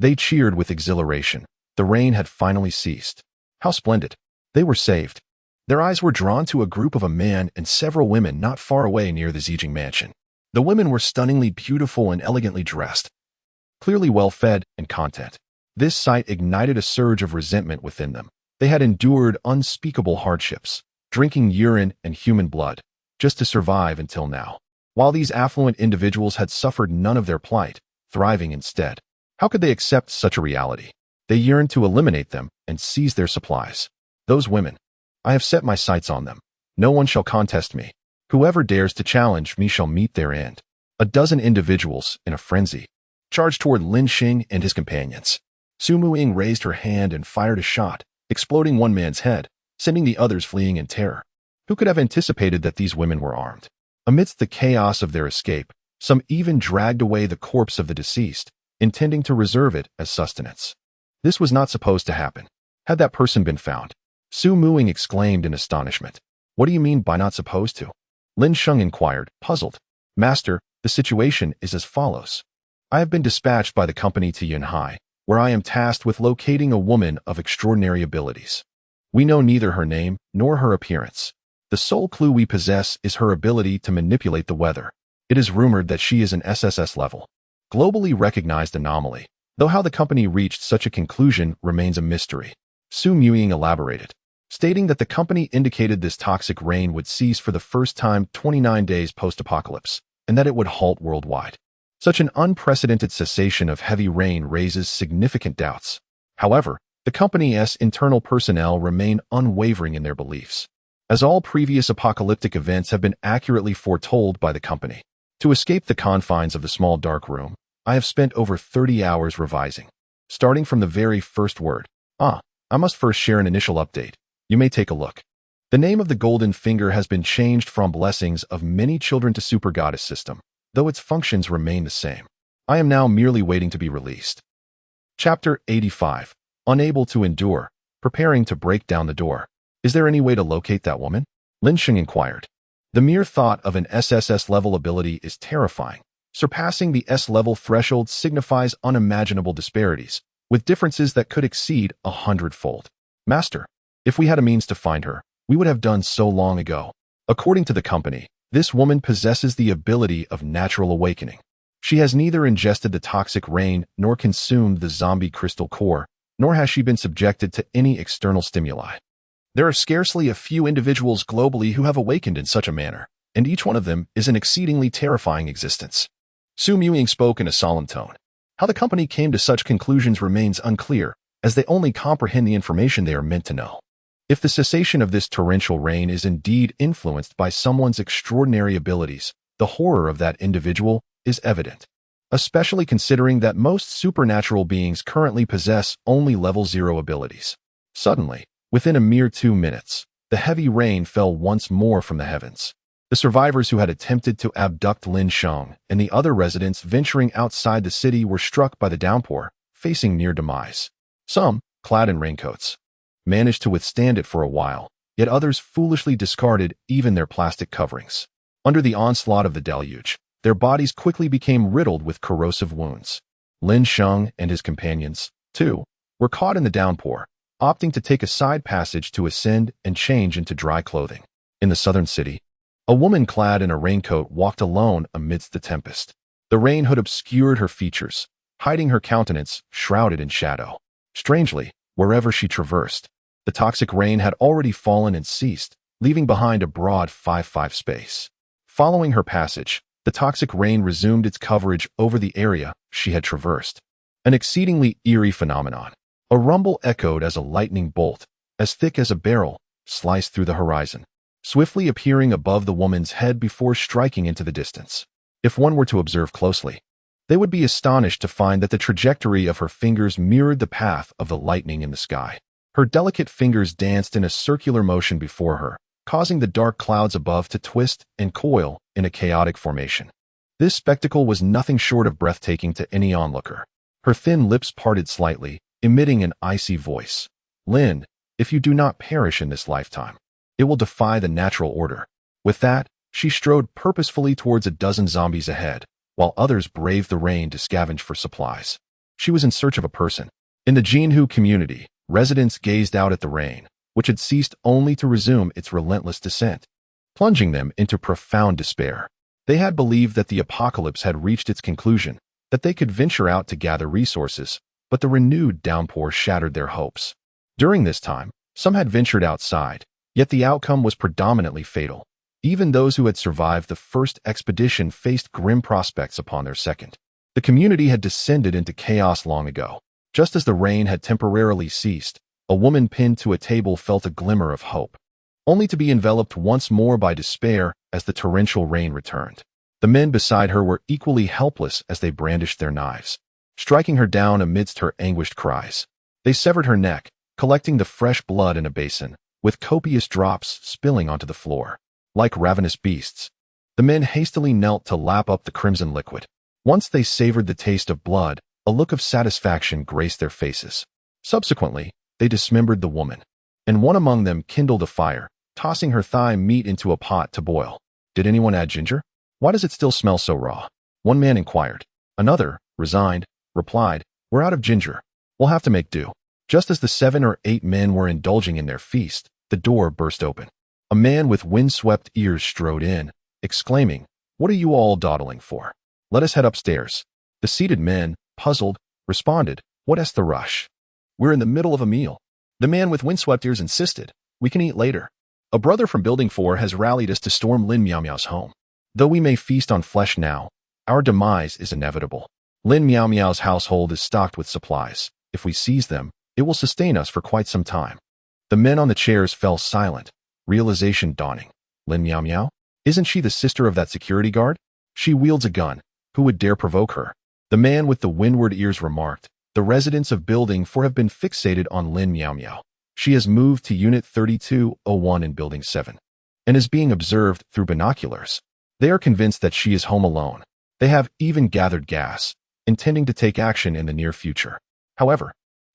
they cheered with exhilaration. The rain had finally ceased. How splendid! They were saved. Their eyes were drawn to a group of a man and several women not far away near the Zijing mansion. The women were stunningly beautiful and elegantly dressed, clearly well-fed and content. This sight ignited a surge of resentment within them. They had endured unspeakable hardships, drinking urine and human blood, just to survive until now. While these affluent individuals had suffered none of their plight, thriving instead. How could they accept such a reality? They yearned to eliminate them and seize their supplies. Those women. I have set my sights on them. No one shall contest me. Whoever dares to challenge me shall meet their end. A dozen individuals, in a frenzy, charged toward Lin Sheng and his companions. Su Muing raised her hand and fired a shot, exploding one man's head, sending the others fleeing in terror. Who could have anticipated that these women were armed? Amidst the chaos of their escape, some even dragged away the corpse of the deceased, intending to reserve it as sustenance. This was not supposed to happen. Had that person been found? Su Muing exclaimed in astonishment. What do you mean by not supposed to? Lin Sheng inquired, puzzled. Master, the situation is as follows. I have been dispatched by the company to Yunhai, where I am tasked with locating a woman of extraordinary abilities. We know neither her name nor her appearance. The sole clue we possess is her ability to manipulate the weather. It is rumored that she is an SSS level, globally recognized anomaly, though how the company reached such a conclusion remains a mystery. Su Muing elaborated, stating that the company indicated this toxic rain would cease for the first time 29 days post-apocalypse, and that it would halt worldwide. Such an unprecedented cessation of heavy rain raises significant doubts. However, the company's internal personnel remain unwavering in their beliefs, as all previous apocalyptic events have been accurately foretold by the company. To escape the confines of the small dark room, I have spent over 30 hours revising, starting from the very first word. I must first share an initial update. You may take a look. The name of the golden finger has been changed from Blessings of Many Children to Super Goddess System, though its functions remain the same. I am now merely waiting to be released. Chapter 85. Unable to endure, preparing to break down the door. Is there any way to locate that woman? Lin Sheng inquired. The mere thought of an SSS level ability is terrifying. Surpassing the S level threshold signifies unimaginable disparities, with differences that could exceed 100-fold. Master, if we had a means to find her, we would have done so long ago. According to the company, this woman possesses the ability of natural awakening. She has neither ingested the toxic rain nor consumed the zombie crystal core, nor has she been subjected to any external stimuli. There are scarcely a few individuals globally who have awakened in such a manner, and each one of them is an exceedingly terrifying existence. Su Muing spoke in a solemn tone. How the company came to such conclusions remains unclear, as they only comprehend the information they are meant to know. If the cessation of this torrential rain is indeed influenced by someone's extraordinary abilities, the horror of that individual is evident, especially considering that most supernatural beings currently possess only level 0 abilities. Suddenly, within a mere 2 minutes, the heavy rain fell once more from the heavens. The survivors who had attempted to abduct Lin Sheng and the other residents venturing outside the city were struck by the downpour, facing near demise. Some, clad in raincoats, managed to withstand it for a while, yet others foolishly discarded even their plastic coverings. Under the onslaught of the deluge, their bodies quickly became riddled with corrosive wounds. Lin Sheng and his companions, too, were caught in the downpour, opting to take a side passage to ascend and change into dry clothing. In the southern city, a woman clad in a raincoat walked alone amidst the tempest. The rain hood obscured her features, hiding her countenance shrouded in shadow. Strangely, wherever she traversed, the toxic rain had already fallen and ceased, leaving behind a broad 5-5 space. Following her passage, the toxic rain resumed its coverage over the area she had traversed. An exceedingly eerie phenomenon. A rumble echoed as a lightning bolt, as thick as a barrel, sliced through the horizon, swiftly appearing above the woman's head before striking into the distance. If one were to observe closely, they would be astonished to find that the trajectory of her fingers mirrored the path of the lightning in the sky. Her delicate fingers danced in a circular motion before her, causing the dark clouds above to twist and coil in a chaotic formation. This spectacle was nothing short of breathtaking to any onlooker. Her thin lips parted slightly, emitting an icy voice. "Lin, if you do not perish in this lifetime, it will defy the natural order." With that, she strode purposefully towards a dozen zombies ahead, while others braved the rain to scavenge for supplies. She was in search of a person. In the Jinhu community, residents gazed out at the rain, which had ceased only to resume its relentless descent, plunging them into profound despair. They had believed that the apocalypse had reached its conclusion, that they could venture out to gather resources, but the renewed downpour shattered their hopes. During this time, some had ventured outside, yet the outcome was predominantly fatal. Even those who had survived the first expedition faced grim prospects upon their second. The community had descended into chaos long ago. Just as the rain had temporarily ceased, a woman pinned to a table felt a glimmer of hope, only to be enveloped once more by despair as the torrential rain returned. The men beside her were equally helpless as they brandished their knives, striking her down amidst her anguished cries. They severed her neck, collecting the fresh blood in a basin, with copious drops spilling onto the floor. Like ravenous beasts, the men hastily knelt to lap up the crimson liquid. Once they savored the taste of blood, a look of satisfaction graced their faces. Subsequently, they dismembered the woman, and one among them kindled a fire, tossing her thigh meat into a pot to boil. "Did anyone add ginger? Why does it still smell so raw?" one man inquired. Another, resigned, replied, "We're out of ginger. We'll have to make do." Just as the 7 or 8 men were indulging in their feast, the door burst open. A man with windswept ears strode in, exclaiming, "What are you all dawdling for? Let us head upstairs." The seated men, puzzled, responded, "What's the rush? We're in the middle of a meal." The man with windswept ears insisted, "We can eat later. A brother from Building 4 has rallied us to storm Lin Meow Meow's home. Though we may feast on flesh now, our demise is inevitable. Lin Meow Meow's household is stocked with supplies. If we seize them, it will sustain us for quite some time." The men on the chairs fell silent, realization dawning. Lin Meow Meow? Isn't she the sister of that security guard? She wields a gun. Who would dare provoke her? The man with the windward ears remarked, "The residents of Building 4 have been fixated on Lin Meow Meow. She has moved to Unit 3201 in Building 7, and is being observed through binoculars. They are convinced that she is home alone. They have even gathered gas, intending to take action in the near future. However,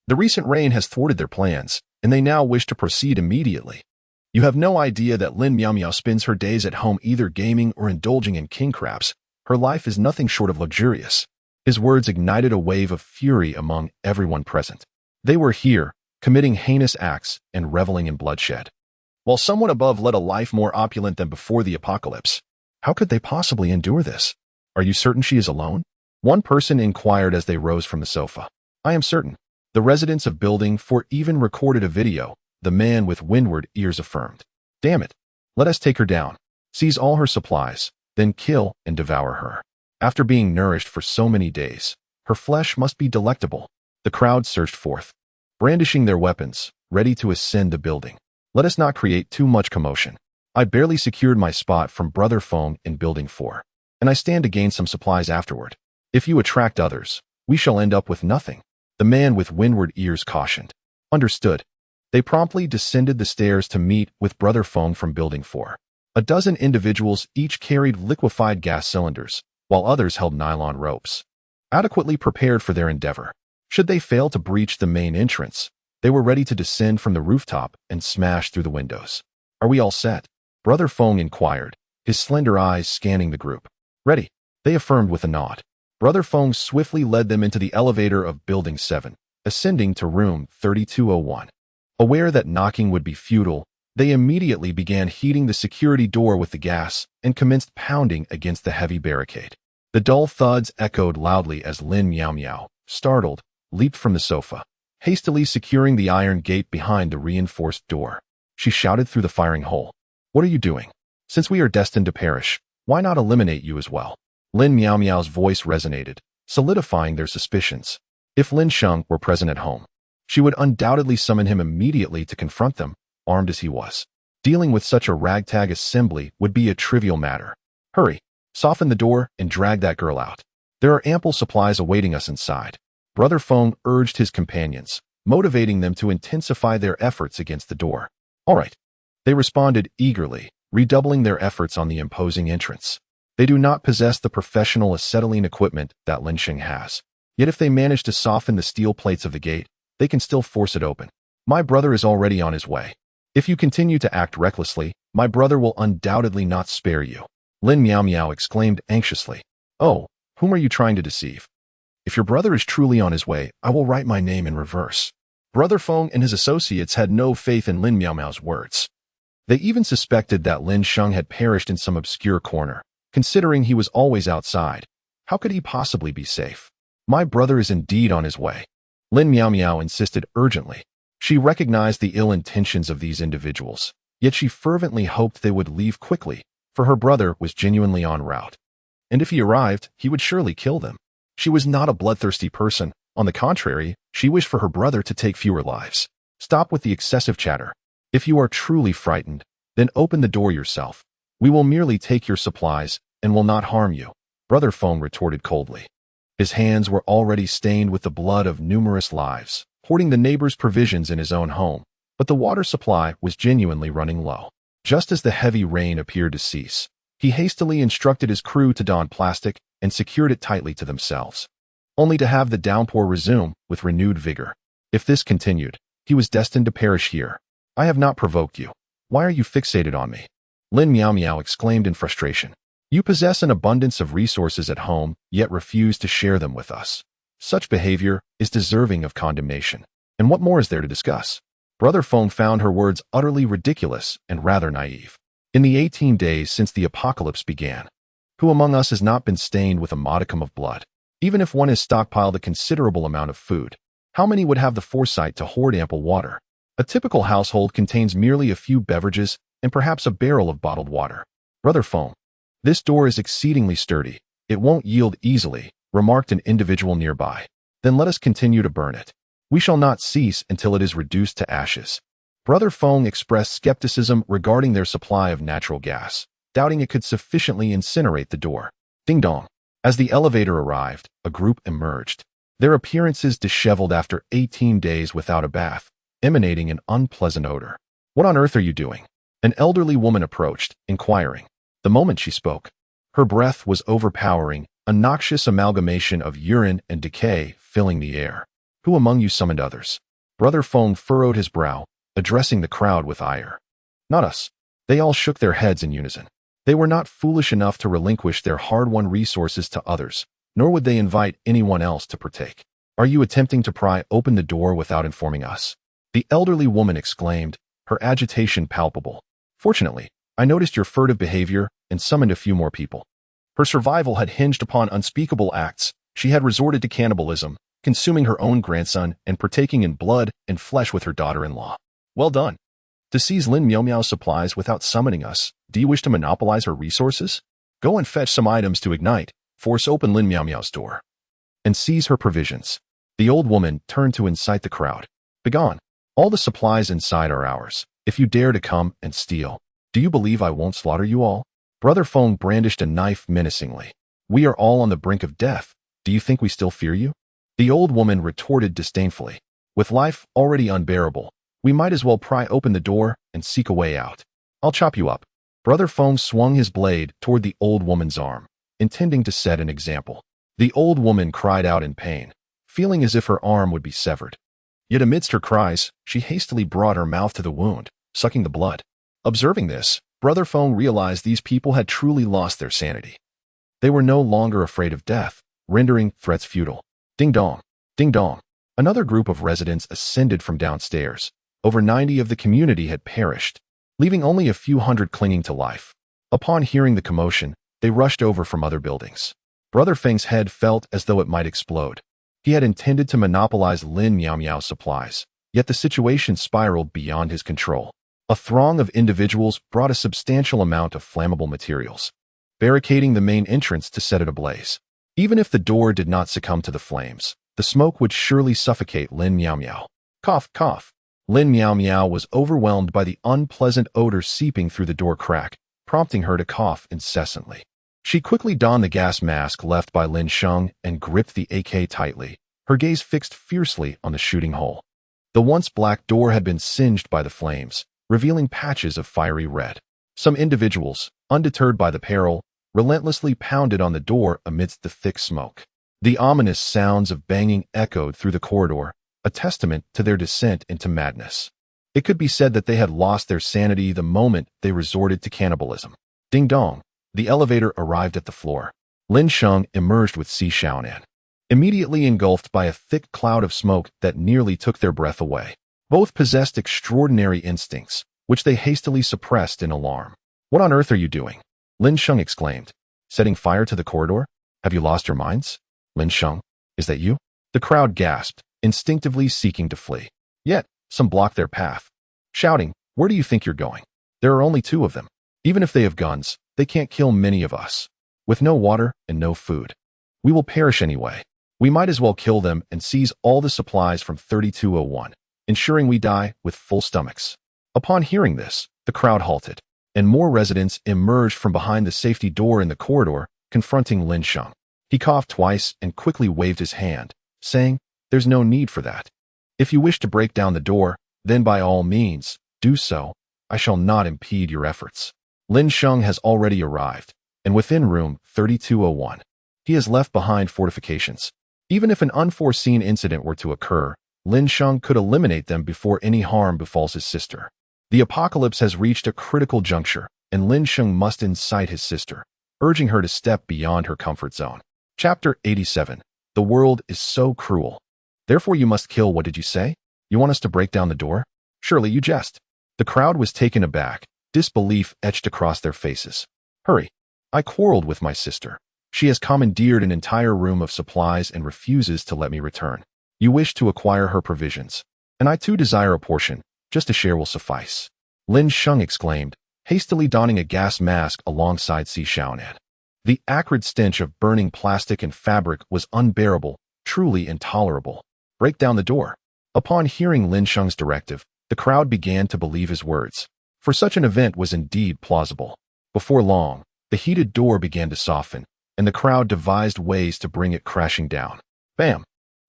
the recent rain has thwarted their plans, and they now wish to proceed immediately. You have no idea that Lin Meow Meow spends her days at home either gaming or indulging in king crabs. Her life is nothing short of luxurious." His words ignited a wave of fury among everyone present. They were here, committing heinous acts and reveling in bloodshed, while someone above led a life more opulent than before the apocalypse. How could they possibly endure this? "Are you certain she is alone?" one person inquired as they rose from the sofa. "I am certain. The residents of Building 4 even recorded a video," the man with windward ears affirmed. "Damn it. Let us take her down, seize all her supplies, then kill and devour her. After being nourished for so many days, her flesh must be delectable." The crowd surged forth, brandishing their weapons, ready to ascend the building. Let us not create too much commotion. I barely secured my spot from Brother Feng in Building 4, and I stand to gain some supplies afterward. If you attract others, we shall end up with nothing, the man with windward ears cautioned. Understood. They promptly descended the stairs to meet with Brother Feng from Building 4. A dozen individuals each carried liquefied gas cylinders, while others held nylon ropes, adequately prepared for their endeavor. Should they fail to breach the main entrance, they were ready to descend from the rooftop and smash through the windows. Are we all set? Brother Feng inquired, his slender eyes scanning the group. Ready, they affirmed with a nod. Brother Feng swiftly led them into the elevator of Building 7, ascending to room 3201. Aware that knocking would be futile, they immediately began heating the security door with the gas and commenced pounding against the heavy barricade. The dull thuds echoed loudly as Lin Meow Meow, startled, leaped from the sofa, hastily securing the iron gate behind the reinforced door. She shouted through the firing hole. What are you doing? Since we are destined to perish, why not eliminate you as well? Lin Meow Meow's voice resonated, solidifying their suspicions. If Lin Sheng were present at home, she would undoubtedly summon him immediately to confront them, armed as he was. Dealing with such a ragtag assembly would be a trivial matter. Hurry, soften the door and drag that girl out. There are ample supplies awaiting us inside. Brother Feng urged his companions, motivating them to intensify their efforts against the door. All right. They responded eagerly, redoubling their efforts on the imposing entrance. They do not possess the professional acetylene equipment that Lin Sheng has. Yet if they manage to soften the steel plates of the gate, they can still force it open. My brother is already on his way. If you continue to act recklessly, my brother will undoubtedly not spare you. Lin Meow Meow exclaimed anxiously. Oh, whom are you trying to deceive? If your brother is truly on his way, I will write my name in reverse. Brother Feng and his associates had no faith in Lin Meow Meow's words. They even suspected that Lin Sheng had perished in some obscure corner. Considering he was always outside, how could he possibly be safe? My brother is indeed on his way. Lin Meow Meow insisted urgently. She recognized the ill intentions of these individuals, yet she fervently hoped they would leave quickly, for her brother was genuinely en route. And if he arrived, he would surely kill them. She was not a bloodthirsty person. On the contrary, she wished for her brother to take fewer lives. Stop with the excessive chatter. If you are truly frightened, then open the door yourself. We will merely take your supplies and will not harm you, Brother Feng retorted coldly. His hands were already stained with the blood of numerous lives, hoarding the neighbor's provisions in his own home, but the water supply was genuinely running low. Just as the heavy rain appeared to cease, he hastily instructed his crew to don plastic and secured it tightly to themselves, only to have the downpour resume with renewed vigor. If this continued, he was destined to perish here. I have not provoked you. Why are you fixated on me? Lin Meow Meow exclaimed in frustration. You possess an abundance of resources at home, yet refuse to share them with us. Such behavior is deserving of condemnation. And what more is there to discuss? Brother Feng found her words utterly ridiculous and rather naive. In the 18 days since the apocalypse began, who among us has not been stained with a modicum of blood? Even if one has stockpiled a considerable amount of food, how many would have the foresight to hoard ample water? A typical household contains merely a few beverages and perhaps a barrel of bottled water. Brother Feng, this door is exceedingly sturdy. It won't yield easily, remarked an individual nearby. Then let us continue to burn it. We shall not cease until it is reduced to ashes. Brother Feng expressed skepticism regarding their supply of natural gas, doubting it could sufficiently incinerate the door. Ding dong. As the elevator arrived, a group emerged, their appearances disheveled after 18 days without a bath, emanating an unpleasant odor. What on earth are you doing? An elderly woman approached, inquiring. The moment she spoke, her breath was overpowering, a noxious amalgamation of urine and decay filling the air. Who among you summoned others? Brother Feng furrowed his brow, addressing the crowd with ire. Not us. They all shook their heads in unison. They were not foolish enough to relinquish their hard-won resources to others, nor would they invite anyone else to partake. Are you attempting to pry open the door without informing us? The elderly woman exclaimed, her agitation palpable. Fortunately, I noticed your furtive behavior and summoned a few more people. Her survival had hinged upon unspeakable acts. She had resorted to cannibalism, consuming her own grandson and partaking in blood and flesh with her daughter-in-law. Well done. To seize Lin Meow Meow's supplies without summoning us, do you wish to monopolize her resources? Go and fetch some items to ignite, force open Lin Meow Meow's door, and seize her provisions. The old woman turned to incite the crowd. Begone. All the supplies inside are ours. If you dare to come and steal, do you believe I won't slaughter you all? Brother Feng brandished a knife menacingly. We are all on the brink of death. Do you think we still fear you? The old woman retorted disdainfully. With life already unbearable, we might as well pry open the door and seek a way out. I'll chop you up. Brother Feng swung his blade toward the old woman's arm, intending to set an example. The old woman cried out in pain, feeling as if her arm would be severed. Yet amidst her cries, she hastily brought her mouth to the wound, sucking the blood. Observing this, Brother Feng realized these people had truly lost their sanity. They were no longer afraid of death, rendering threats futile. Ding dong, ding dong. Another group of residents ascended from downstairs. Over 90 of the community had perished, leaving only a few hundred clinging to life. Upon hearing the commotion, they rushed over from other buildings. Brother Feng's head felt as though it might explode. He had intended to monopolize Lin Miao's supplies, yet the situation spiraled beyond his control. A throng of individuals brought a substantial amount of flammable materials, barricading the main entrance to set it ablaze. Even if the door did not succumb to the flames, the smoke would surely suffocate Lin Miao. Cough, cough. Lin Miao was overwhelmed by the unpleasant odor seeping through the door crack, prompting her to cough incessantly. She quickly donned the gas mask left by Lin Sheng and gripped the AK tightly, her gaze fixed fiercely on the shooting hole. The once black door had been singed by the flames, revealing patches of fiery red. Some individuals, undeterred by the peril, relentlessly pounded on the door amidst the thick smoke. The ominous sounds of banging echoed through the corridor, a testament to their descent into madness. It could be said that they had lost their sanity the moment they resorted to cannibalism. Ding dong. The elevator arrived at the floor. Lin Sheng emerged with Xiaonan, immediately engulfed by a thick cloud of smoke that nearly took their breath away. Both possessed extraordinary instincts, which they hastily suppressed in alarm. What on earth are you doing? Lin Sheng exclaimed. Setting fire to the corridor? Have you lost your minds? Lin Sheng, is that you? The crowd gasped, instinctively seeking to flee. Yet, some blocked their path, shouting, where do you think you're going? There are only 2 of them. Even if they have guns, they can't kill many of us. With no water and no food, we will perish anyway. We might as well kill them and seize all the supplies from 3201, ensuring we die with full stomachs. Upon hearing this, the crowd halted, and more residents emerged from behind the safety door in the corridor, confronting Lin Sheng. He coughed twice and quickly waved his hand, saying, there's no need for that. If you wish to break down the door, then by all means, do so. I shall not impede your efforts. Lin Sheng has already arrived, and within room 3201, he has left behind fortifications. Even if an unforeseen incident were to occur, Lin Sheng could eliminate them before any harm befalls his sister. The apocalypse has reached a critical juncture, and Lin Sheng must incite his sister, urging her to step beyond her comfort zone. Chapter 87. The world is so cruel. Therefore you must kill. What did you say? You want us to break down the door? Surely you jest. The crowd was taken aback, disbelief etched across their faces. Hurry. I quarreled with my sister. She has commandeered an entire room of supplies and refuses to let me return. You wish to acquire her provisions, and I too desire a portion. Just a share will suffice. Lin Sheng exclaimed, hastily donning a gas mask alongside Xiaonan. The acrid stench of burning plastic and fabric was unbearable, truly intolerable. Break down the door. Upon hearing Lin Sheng's directive, the crowd began to believe his words, for such an event was indeed plausible. Before long, the heated door began to soften, and the crowd devised ways to bring it crashing down. Bam!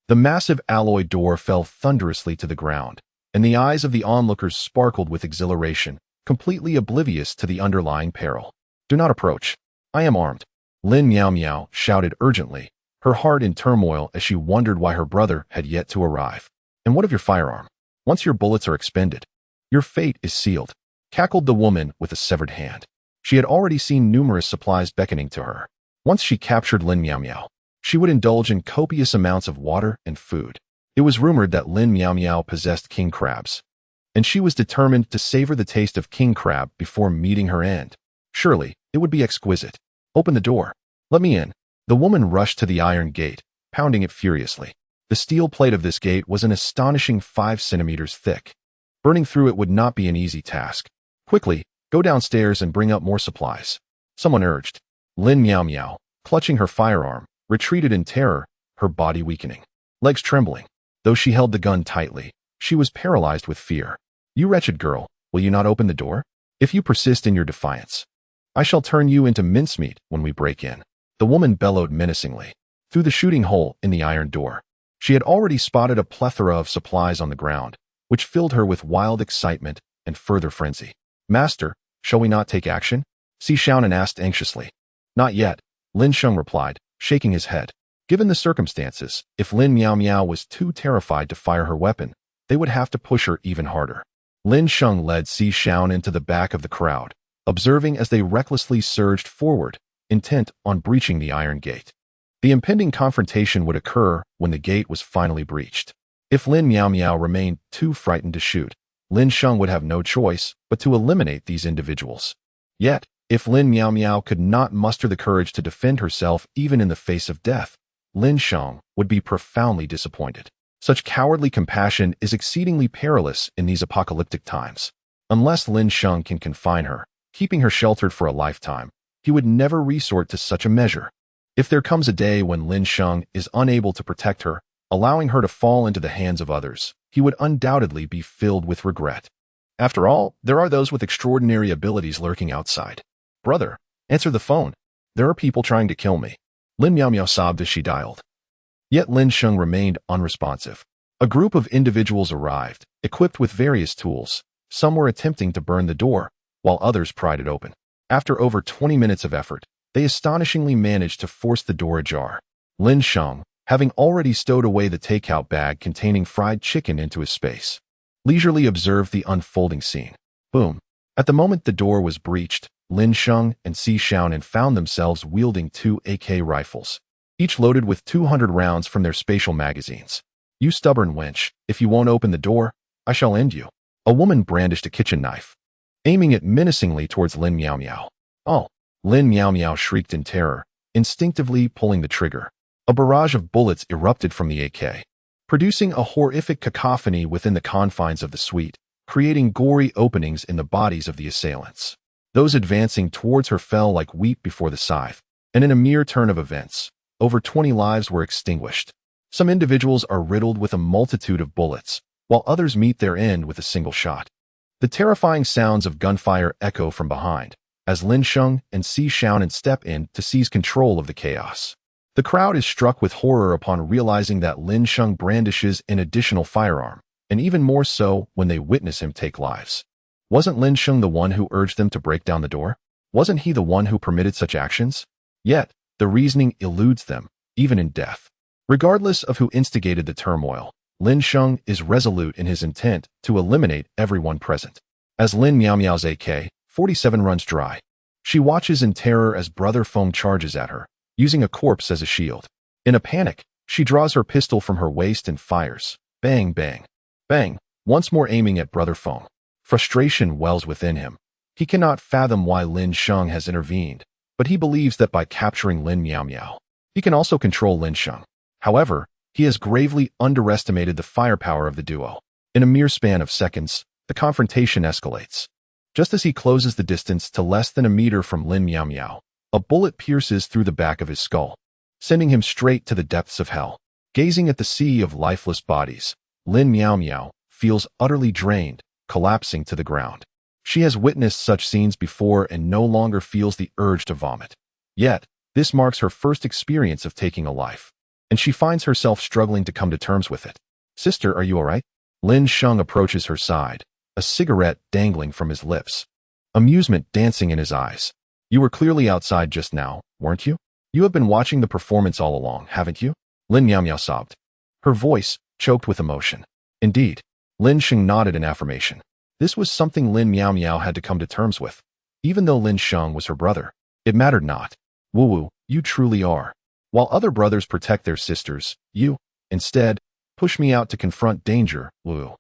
The massive alloy door fell thunderously to the ground, and the eyes of the onlookers sparkled with exhilaration, completely oblivious to the underlying peril. Do not approach. I am armed. Lin Miao shouted urgently, her heart in turmoil as she wondered why her brother had yet to arrive. And what of your firearm? Once your bullets are expended, your fate is sealed, cackled the woman with a severed hand. She had already seen numerous supplies beckoning to her. Once she captured Lin Miao, she would indulge in copious amounts of water and food. It was rumored that Lin Miao possessed king crabs, and she was determined to savor the taste of king crab before meeting her end. Surely, it would be exquisite. Open the door. Let me in. The woman rushed to the iron gate, pounding it furiously. The steel plate of this gate was an astonishing 5 centimeters thick. Burning through it would not be an easy task. Quickly, go downstairs and bring up more supplies, someone urged. Lin Miao, clutching her firearm, retreated in terror, her body weakening, legs trembling. Though she held the gun tightly, she was paralyzed with fear. You wretched girl, Will you not open the door? If you persist in your defiance, I shall turn you into mincemeat when we break in." The woman bellowed menacingly. Through the shooting hole in the iron door, she had already spotted a plethora of supplies on the ground, which filled her with wild excitement and further frenzy. "Master, shall we not take action?" Si Xiaonan asked anxiously. "Not yet," Lin Sheng replied, shaking his head. Given the circumstances, if Lin Miao Miao was too terrified to fire her weapon, they would have to push her even harder. Lin Sheng led Si Xiaonan into the back of the crowd, observing as they recklessly surged forward, intent on breaching the iron gate. The impending confrontation would occur when the gate was finally breached. If Lin Miao Miao remained too frightened to shoot, Lin Sheng would have no choice but to eliminate these individuals. Yet, if Lin Miao Miao could not muster the courage to defend herself even in the face of death, Lin Sheng would be profoundly disappointed. Such cowardly compassion is exceedingly perilous in these apocalyptic times. Unless Lin Sheng can confine her, keeping her sheltered for a lifetime, he would never resort to such a measure. If there comes a day when Lin Sheng is unable to protect her, allowing her to fall into the hands of others, he would undoubtedly be filled with regret. After all, there are those with extraordinary abilities lurking outside. "Brother, answer the phone. There are people trying to kill me." Lin Miao Miao sobbed as she dialed. Yet Lin Sheng remained unresponsive. A group of individuals arrived, equipped with various tools. Some were attempting to burn the door, while others pried it open. After over 20 minutes of effort, they astonishingly managed to force the door ajar. Lin Sheng, having already stowed away the takeout bag containing fried chicken into his space, leisurely observed the unfolding scene. Boom. At the moment the door was breached, Lin Sheng and Si Xiaonan found themselves wielding 2 AK rifles, each loaded with 200 rounds from their spatial magazines. "You stubborn wench, if you won't open the door, I shall end you." A woman brandished a kitchen knife, aiming it menacingly towards Lin Miao Miao. "Oh!" Lin Miao Miao shrieked in terror, instinctively pulling the trigger. A barrage of bullets erupted from the AK, producing a horrific cacophony within the confines of the suite, creating gory openings in the bodies of the assailants. Those advancing towards her fell like wheat before the scythe, and in a mere turn of events, over 20 lives were extinguished. Some individuals are riddled with a multitude of bullets, while others meet their end with a single shot. The terrifying sounds of gunfire echo from behind, as Lin Sheng and Si Xiaonan step in to seize control of the chaos. The crowd is struck with horror upon realizing that Lin Sheng brandishes an additional firearm, and even more so when they witness him take lives. Wasn't Lin Sheng the one who urged them to break down the door? Wasn't he the one who permitted such actions? Yet, the reasoning eludes them, even in death. Regardless of who instigated the turmoil, Lin Sheng is resolute in his intent to eliminate everyone present. As Lin Miao Miao's AK-47 runs dry, she watches in terror as Brother Feng charges at her, using a corpse as a shield. In a panic, she draws her pistol from her waist and fires. Bang, bang, bang, once more aiming at Brother Feng. Frustration wells within him. He cannot fathom why Lin Sheng has intervened, but he believes that by capturing Lin Miao Miao, he can also control Lin Sheng. However, he has gravely underestimated the firepower of the duo. In a mere span of seconds, the confrontation escalates. Just as he closes the distance to less than a meter from Lin Miao Miao, a bullet pierces through the back of his skull, sending him straight to the depths of hell. Gazing at the sea of lifeless bodies, Lin Miao Miao feels utterly drained, collapsing to the ground. She has witnessed such scenes before and no longer feels the urge to vomit. Yet, this marks her first experience of taking a life, and she finds herself struggling to come to terms with it. "Sister, are you all right?" Lin Sheng approaches her side, a cigarette dangling from his lips, amusement dancing in his eyes. "You were clearly outside just now, weren't you? You have been watching the performance all along, haven't you?" Lin Miao Miao sobbed, her voice choked with emotion. "Indeed." Lin Sheng nodded in affirmation. This was something Lin Miao Miao had to come to terms with. Even though Lin Sheng was her brother, it mattered not. "Wu, you truly are. While other brothers protect their sisters, you, instead, push me out to confront danger, Wu."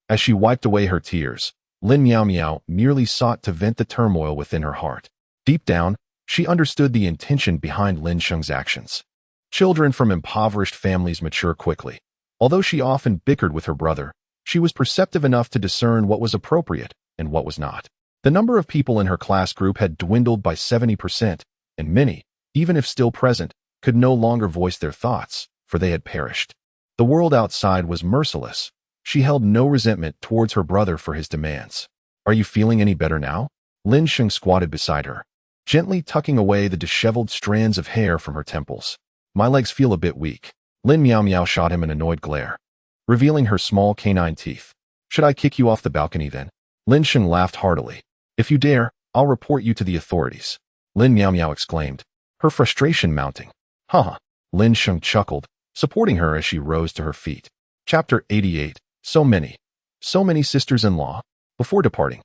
As she wiped away her tears, Lin Miao Miao merely sought to vent the turmoil within her heart. Deep down, she understood the intention behind Lin Sheng's actions. Children from impoverished families mature quickly. Although she often bickered with her brother, she was perceptive enough to discern what was appropriate and what was not. The number of people in her class group had dwindled by 70%, and many, even if still present, could no longer voice their thoughts, for they had perished. The world outside was merciless. She held no resentment towards her brother for his demands. Are you feeling any better now? Lin Sheng squatted beside her, gently tucking away the disheveled strands of hair from her temples. My legs feel a bit weak. Lin Miao Miao shot him an annoyed glare, revealing her small canine teeth. Should I kick you off the balcony then? Lin Sheng laughed heartily. If you dare, I'll report you to the authorities. Lin Miao Miao exclaimed, her frustration mounting. Haha. Lin Sheng chuckled, supporting her as she rose to her feet. Chapter 88. So many sisters-in-law. Before departing,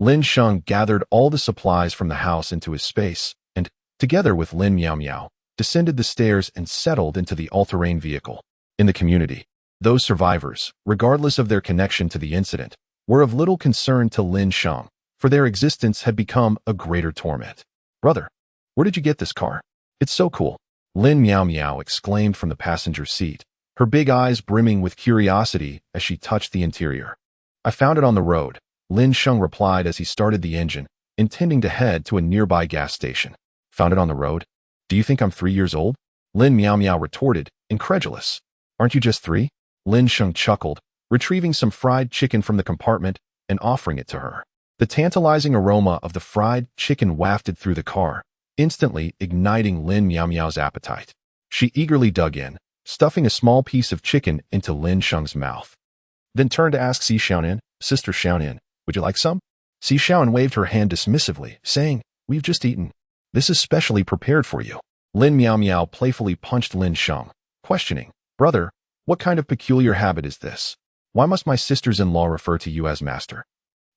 Lin Sheng gathered all the supplies from the house into his space and, together with Lin Miao Miao, descended the stairs and settled into the all-terrain vehicle. In the community, those survivors, regardless of their connection to the incident, were of little concern to Lin Sheng, for their existence had become a greater torment. Brother, where did you get this car? It's so cool. Lin Miao Miao exclaimed from the passenger seat, her big eyes brimming with curiosity as she touched the interior. I found it on the road, Lin Sheng replied as he started the engine, intending to head to a nearby gas station. Found it on the road? Do you think I'm 3 years old? Lin Miao Miao retorted, incredulous. Aren't you just 3? Lin Sheng chuckled, retrieving some fried chicken from the compartment and offering it to her. The tantalizing aroma of the fried chicken wafted through the car, instantly igniting Lin Miao Miao's appetite. She eagerly dug in, stuffing a small piece of chicken into Lin Sheng's mouth. Then turned to ask Si Xiaonan, Sister Xiaonan, would you like some? Si Xiaonan waved her hand dismissively, saying, we've just eaten. This is specially prepared for you. Lin Miao Miao playfully punched Lin Sheng, questioning, brother, what kind of peculiar habit is this? Why must my sisters-in-law refer to you as master?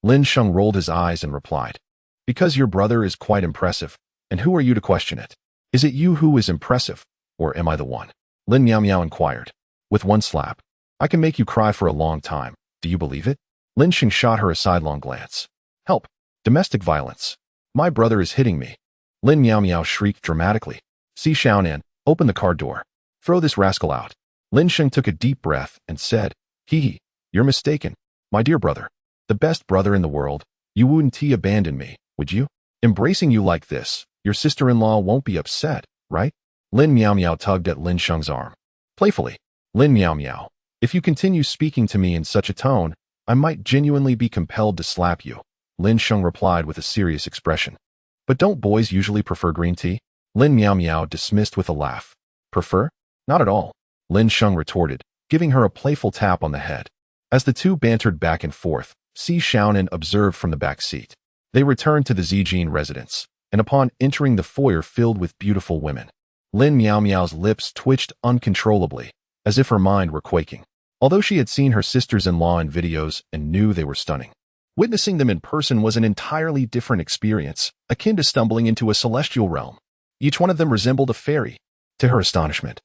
Lin Sheng rolled his eyes and replied, because your brother is quite impressive, and who are you to question it? Is it you who is impressive, or am I the one? Lin Miao Miao inquired. With one slap, I can make you cry for a long time. Do you believe it? Lin Sheng shot her a sidelong glance. Help! Domestic violence. My brother is hitting me. Lin Miao Miao shrieked dramatically. Si Xiaonan, open the car door. Throw this rascal out. Lin Sheng took a deep breath and said, Hee, you're mistaken. My dear brother, the best brother in the world, you wouldn't abandon me, would you? Embracing you like this, your sister-in-law won't be upset, right? Lin Miao Miao tugged at Lin Sheng's arm. Playfully, Lin Miao Miao, if you continue speaking to me in such a tone, I might genuinely be compelled to slap you, Lin Sheng replied with a serious expression. But don't boys usually prefer green tea? Lin Miao Miao dismissed with a laugh. Prefer? Not at all, Lin Sheng retorted, giving her a playful tap on the head. As the two bantered back and forth, Si Xiaonan observed from the back seat. They returned to the Zijin residence, and upon entering the foyer filled with beautiful women, Lin Miao Miao's lips twitched uncontrollably, as if her mind were quaking. Although she had seen her sisters-in-law in videos and knew they were stunning, witnessing them in person was an entirely different experience, akin to stumbling into a celestial realm. Each one of them resembled a fairy. To her astonishment,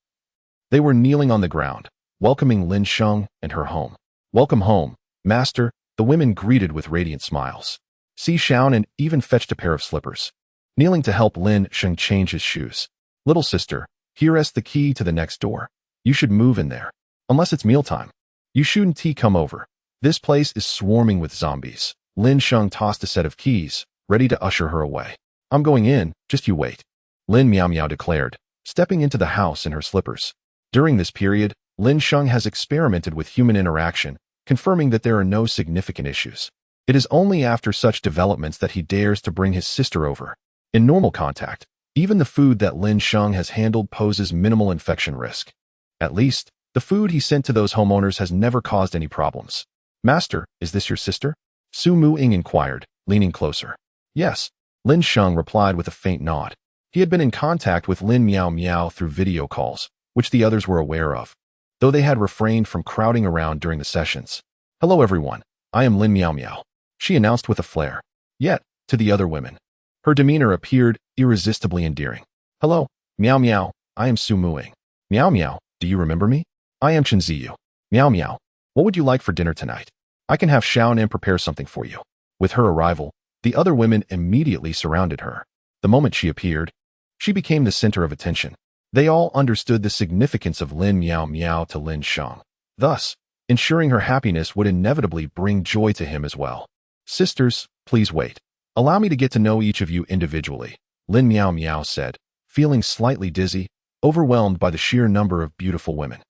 they were kneeling on the ground, welcoming Lin Sheng and her home. Welcome home, master, the women greeted with radiant smiles. Si Xiaonan even fetched a pair of slippers, kneeling to help Lin Sheng change his shoes. Little sister, here is the key to the next door. You should move in there. Unless it's mealtime. You shouldn't come over. This place is swarming with zombies. Lin Sheng tossed a set of keys, ready to usher her away. I'm going in, just you wait. Lin Miao Miao declared, stepping into the house in her slippers. During this period, Lin Sheng has experimented with human interaction, confirming that there are no significant issues. It is only after such developments that he dares to bring his sister over. In normal contact, even the food that Lin Sheng has handled poses minimal infection risk. At least, the food he sent to those homeowners has never caused any problems. Master, is this your sister? Su Muing inquired, leaning closer. Yes, Lin Sheng replied with a faint nod. He had been in contact with Lin Miao Miao through video calls, which the others were aware of, though they had refrained from crowding around during the sessions. Hello everyone, I am Lin Miao Miao, she announced with a flair. Yet, to the other women, her demeanor appeared irresistibly endearing. Hello, Miao Miao, I am Su Muing. Miao Miao, do you remember me? I am Chen Ziyu. Miao Miao, what would you like for dinner tonight? I can have Xiaonan prepare something for you. With her arrival, the other women immediately surrounded her. The moment she appeared, she became the center of attention. They all understood the significance of Lin Miao Miao to Lin Sheng. Thus, ensuring her happiness would inevitably bring joy to him as well. Sisters, please wait. Allow me to get to know each of you individually, Lin Miao Miao said, feeling slightly dizzy, overwhelmed by the sheer number of beautiful women.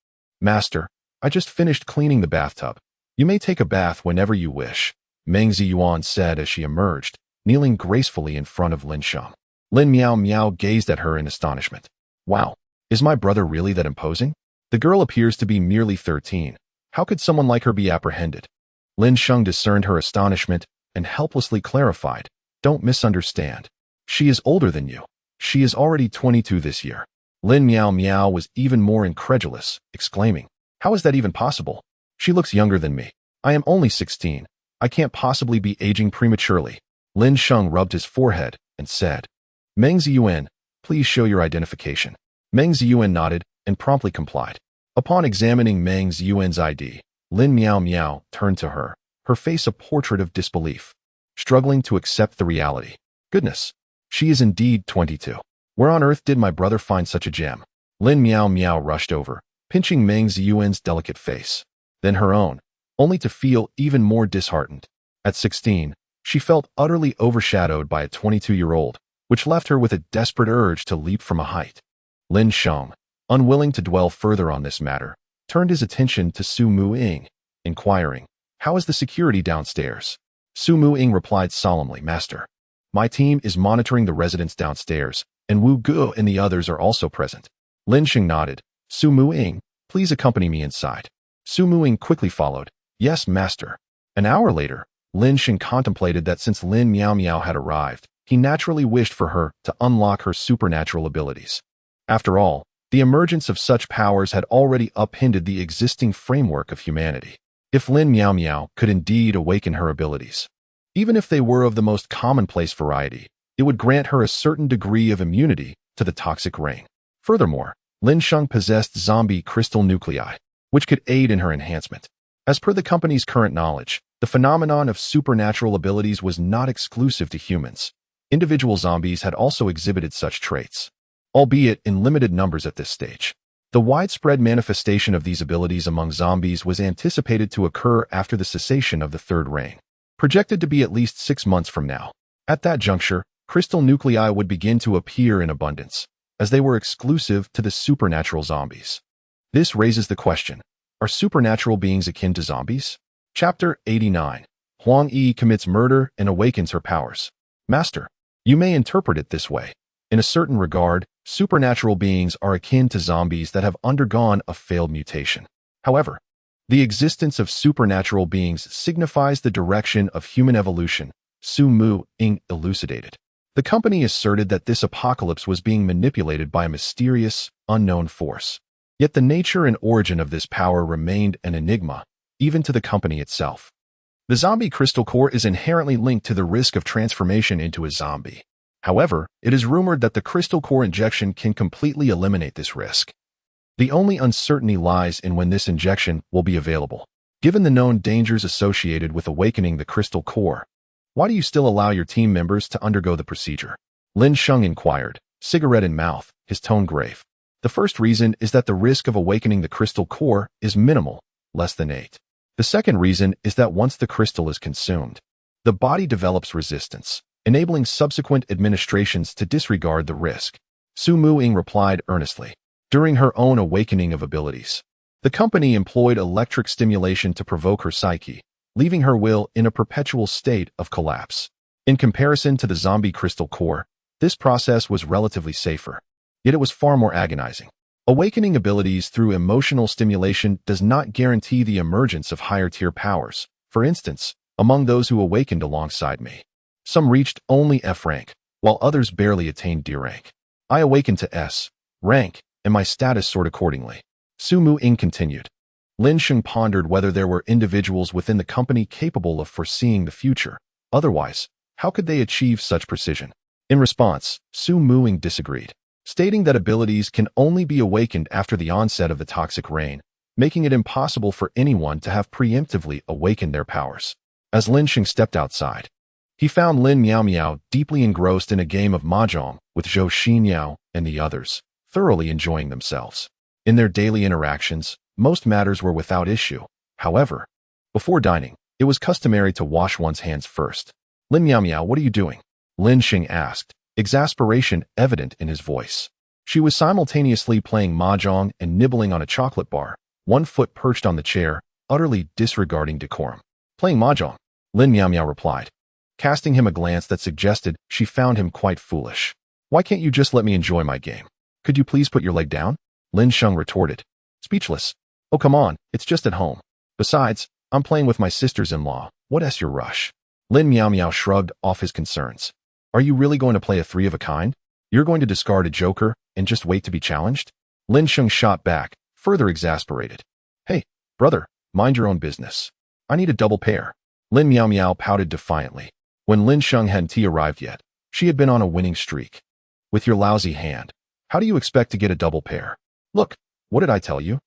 Master, I just finished cleaning the bathtub. You may take a bath whenever you wish, Meng Ziyuan said as she emerged, kneeling gracefully in front of Lin Sheng. Lin Miao Miao gazed at her in astonishment. Wow, is my brother really that imposing? The girl appears to be merely 13. How could someone like her be apprehended? Lin Sheng discerned her astonishment and helplessly clarified, don't misunderstand. She is older than you. She is already 22 this year. Lin Miao Miao was even more incredulous, exclaiming, how is that even possible? She looks younger than me. I am only 16. I can't possibly be aging prematurely. Lin Sheng rubbed his forehead and said, Meng Ziyuan, please show your identification. Meng Ziyuan nodded and promptly complied. Upon examining Meng Ziyuan's ID, Lin Miao Miao turned to her, her face a portrait of disbelief, struggling to accept the reality. Goodness, she is indeed 22. Where on earth did my brother find such a gem? Lin Miao Miao rushed over, pinching Meng Ziyuan's delicate face, then her own, only to feel even more disheartened. At 16, she felt utterly overshadowed by a 22-year-old, which left her with a desperate urge to leap from a height. Lin Sheng, unwilling to dwell further on this matter, turned his attention to Su Mu-ing, inquiring, how is the security downstairs? Su Mu-ing replied solemnly, Master, my team is monitoring the residents downstairs, and Wu Guo and the others are also present. Lin Sheng nodded. Su Mu-ing, please accompany me inside. Su Mu-ing quickly followed. Yes, Master. An hour later, Lin Sheng contemplated that since Lin Miao Miao had arrived, he naturally wished for her to unlock her supernatural abilities. After all, the emergence of such powers had already upended the existing framework of humanity. If Lin Miao Miao could indeed awaken her abilities, even if they were of the most commonplace variety, it would grant her a certain degree of immunity to the toxic rain. Furthermore, Lin Sheng possessed zombie crystal nuclei, which could aid in her enhancement. As per the company's current knowledge, the phenomenon of supernatural abilities was not exclusive to humans. Individual zombies had also exhibited such traits, albeit in limited numbers at this stage. The widespread manifestation of these abilities among zombies was anticipated to occur after the cessation of the third rain, projected to be at least 6 months from now. At that juncture, crystal nuclei would begin to appear in abundance, as they were exclusive to the supernatural zombies. This raises the question, are supernatural beings akin to zombies? Chapter 89. Huang Yi commits murder and awakens her powers. Master, you may interpret it this way. In a certain regard, supernatural beings are akin to zombies that have undergone a failed mutation. However, the existence of supernatural beings signifies the direction of human evolution, Su Mu-ing elucidated. The company asserted that this apocalypse was being manipulated by a mysterious, unknown force. Yet the nature and origin of this power remained an enigma, even to the company itself. The zombie crystal core is inherently linked to the risk of transformation into a zombie. However, it is rumored that the crystal core injection can completely eliminate this risk. The only uncertainty lies in when this injection will be available. Given the known dangers associated with awakening the crystal core, why do you still allow your team members to undergo the procedure? Lin Sheng inquired, cigarette in mouth, his tone grave. The first reason is that the risk of awakening the crystal core is minimal, less than 8. The second reason is that once the crystal is consumed, the body develops resistance, enabling subsequent administrations to disregard the risk. Su Mu-ing replied earnestly. During her own awakening of abilities, the company employed electric stimulation to provoke her psyche, leaving her will in a perpetual state of collapse. In comparison to the zombie crystal core, this process was relatively safer, yet it was far more agonizing. Awakening abilities through emotional stimulation does not guarantee the emergence of higher-tier powers. For instance, among those who awakened alongside me, some reached only F rank, while others barely attained D rank. I awakened to S rank, and my status soared accordingly. Su Mu-ing continued. Lin Sheng pondered whether there were individuals within the company capable of foreseeing the future. Otherwise, how could they achieve such precision? In response, Su Mu-ing disagreed, stating that abilities can only be awakened after the onset of the toxic rain, making it impossible for anyone to have preemptively awakened their powers. As Lin Sheng stepped outside, he found Lin Miao Miao deeply engrossed in a game of mahjong with Zhou Xinyao and the others, thoroughly enjoying themselves. In their daily interactions, most matters were without issue. However, before dining, it was customary to wash one's hands first. Lin Miao Miao, what are you doing? Lin Sheng asked, exasperation evident in his voice. She was simultaneously playing mahjong and nibbling on a chocolate bar, one foot perched on the chair, utterly disregarding decorum. Playing mahjong. Lin Miao Miao replied, casting him a glance that suggested she found him quite foolish. Why can't you just let me enjoy my game? Could you please put your leg down? Lin Sheng retorted, speechless. Oh, come on, it's just at home. Besides, I'm playing with my sisters-in-law. What's your rush? Lin Miao Miao shrugged off his concerns. Are you really going to play a three of a kind? You're going to discard a joker and just wait to be challenged? Lin Sheng shot back, further exasperated. Hey, brother, mind your own business. I need a double pair. Lin Miao Miao pouted defiantly. When Lin Sheng hadn't arrived yet, she had been on a winning streak. With your lousy hand, how do you expect to get a double pair? Look, what did I tell you?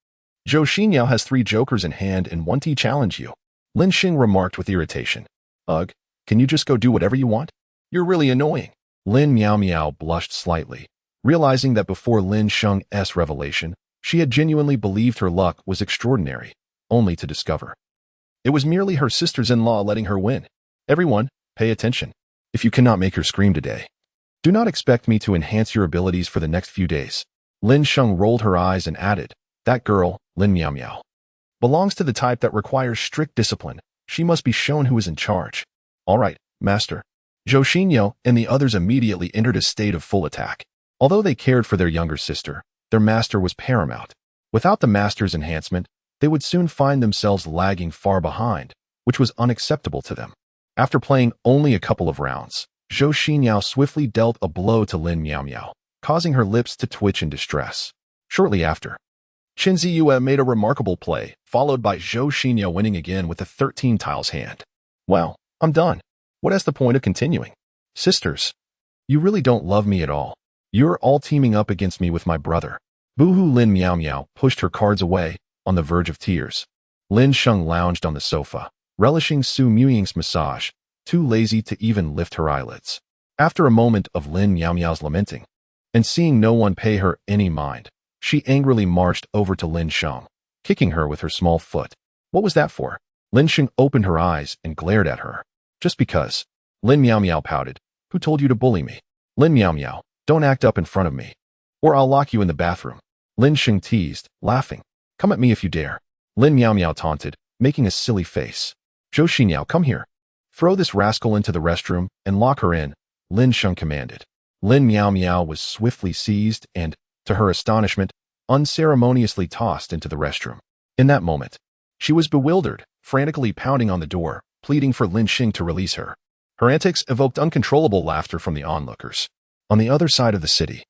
Zhou Xinyao has 3 jokers in hand and 1 to challenge you. Lin Sheng remarked with irritation. Ugh, can you just go do whatever you want? You're really annoying. Lin Miao Miao blushed slightly, realizing that before Lin Sheng's revelation, she had genuinely believed her luck was extraordinary, only to discover it was merely her sisters-in-law letting her win. Everyone, pay attention. If you cannot make her scream today, do not expect me to enhance your abilities for the next few days. Lin Sheng rolled her eyes and added, that girl, Lin Miao Miao, belongs to the type that requires strict discipline. She must be shown who is in charge. All right, master. Zhou Xinyao and the others immediately entered a state of full attack. Although they cared for their younger sister, their master was paramount. Without the master's enhancement, they would soon find themselves lagging far behind, which was unacceptable to them. After playing only a couple of rounds, Zhou Xinyao swiftly dealt a blow to Lin Miao Miao, causing her lips to twitch in distress. Shortly after, Qin Ziyue made a remarkable play, followed by Zhou Xinyao winning again with a 13 tiles hand. Well, I'm done. What is the point of continuing? Sisters, you really don't love me at all. You're all teaming up against me with my brother. Boohoo. Lin Miao Miao pushed her cards away, on the verge of tears. Lin Sheng lounged on the sofa, relishing Su Muying's massage, too lazy to even lift her eyelids. After a moment of Lin Miao Miao's lamenting, and seeing no one pay her any mind, she angrily marched over to Lin Sheng, kicking her with her small foot. What was that for? Lin Sheng opened her eyes and glared at her. Just because. Lin Miao Miao pouted. Who told you to bully me? Lin Miao Miao, don't act up in front of me, or I'll lock you in the bathroom. Lin Sheng teased, laughing. Come at me if you dare. Lin Miao Miao taunted, making a silly face. Zhou Xinyao, come here. Throw this rascal into the restroom and lock her in, Lin Sheng commanded. Lin Miao Miao was swiftly seized and, to her astonishment, unceremoniously tossed into the restroom. In that moment, she was bewildered, frantically pounding on the door, pleading for Lin Sheng to release her. Her antics evoked uncontrollable laughter from the onlookers. On the other side of the city,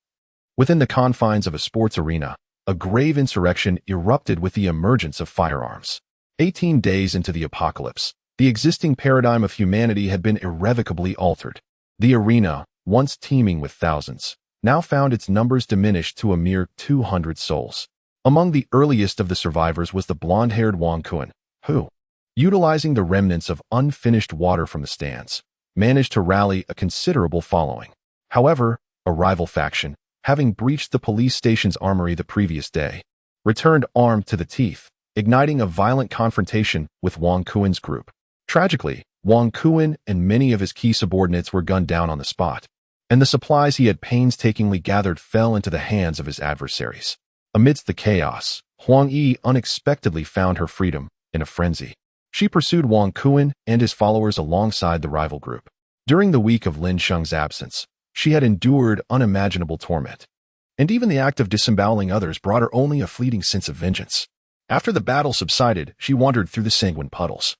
within the confines of a sports arena, a grave insurrection erupted with the emergence of firearms. 18 days into the apocalypse, the existing paradigm of humanity had been irrevocably altered. The arena, once teeming with thousands, now found its numbers diminished to a mere 200 souls. Among the earliest of the survivors was the blonde-haired Wang Kun, who, utilizing the remnants of unfinished water from the stands, managed to rally a considerable following. However, a rival faction, having breached the police station's armory the previous day, returned armed to the teeth, igniting a violent confrontation with Wang Kuen's group. Tragically, Wang Kuen and many of his key subordinates were gunned down on the spot, and the supplies he had painstakingly gathered fell into the hands of his adversaries. Amidst the chaos, Huang Yi unexpectedly found her freedom in a frenzy. She pursued Wang Kuen and his followers alongside the rival group. During the week of Lin Sheng's absence, she had endured unimaginable torment, and even the act of disemboweling others brought her only a fleeting sense of vengeance. After the battle subsided, she wandered through the sanguine puddles,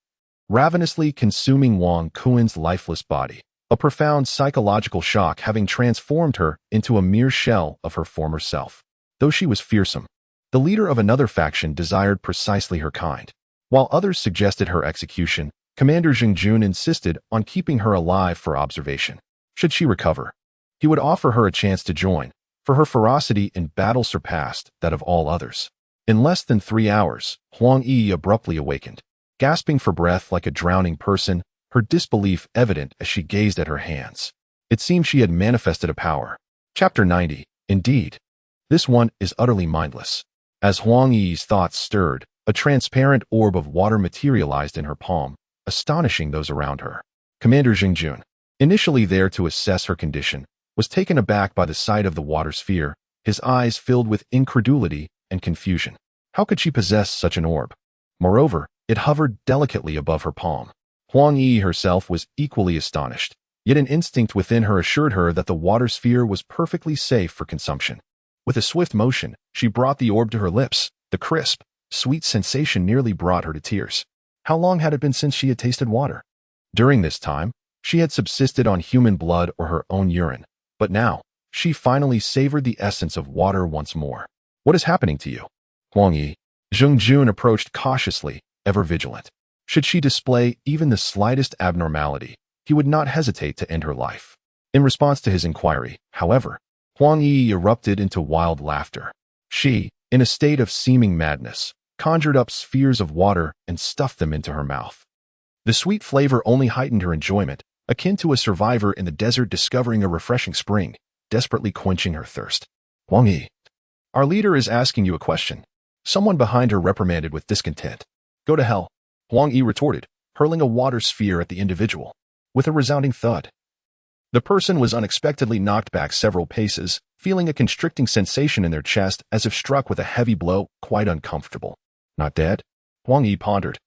ravenously consuming Wang Kuen's lifeless body, a profound psychological shock having transformed her into a mere shell of her former self. Though she was fearsome, the leader of another faction desired precisely her kind. While others suggested her execution, Commander Zheng Jun insisted on keeping her alive for observation. Should she recover, he would offer her a chance to join, for her ferocity in battle surpassed that of all others. In less than 3 hours, Huang Yi abruptly awakened, gasping for breath like a drowning person, her disbelief evident as she gazed at her hands. It seemed she had manifested a power. Chapter 90. Indeed, this one is utterly mindless. As Huang Yi's thoughts stirred, a transparent orb of water materialized in her palm, astonishing those around her. Commander Zheng Jun, initially there to assess her condition, was taken aback by the sight of the water sphere, his eyes filled with incredulity and confusion. How could she possess such an orb? Moreover, it hovered delicately above her palm. Huang Yi herself was equally astonished, yet an instinct within her assured her that the water sphere was perfectly safe for consumption. With a swift motion, she brought the orb to her lips. The crisp, sweet sensation nearly brought her to tears. How long had it been since she had tasted water? During this time, she had subsisted on human blood or her own urine, but now, she finally savored the essence of water once more. What is happening to you? Huang Yi. Zheng Jun approached cautiously, ever vigilant. Should she display even the slightest abnormality, he would not hesitate to end her life. In response to his inquiry, however, Huang Yi erupted into wild laughter. She, in a state of seeming madness, conjured up spheres of water and stuffed them into her mouth. The sweet flavor only heightened her enjoyment, akin to a survivor in the desert discovering a refreshing spring, desperately quenching her thirst. Huang Yi. Our leader is asking you a question. Someone behind her reprimanded with discontent. Go to hell, Huang Yi retorted, hurling a water sphere at the individual. With a resounding thud, the person was unexpectedly knocked back several paces, feeling a constricting sensation in their chest as if struck with a heavy blow, quite uncomfortable. Not dead? Huang Yi pondered,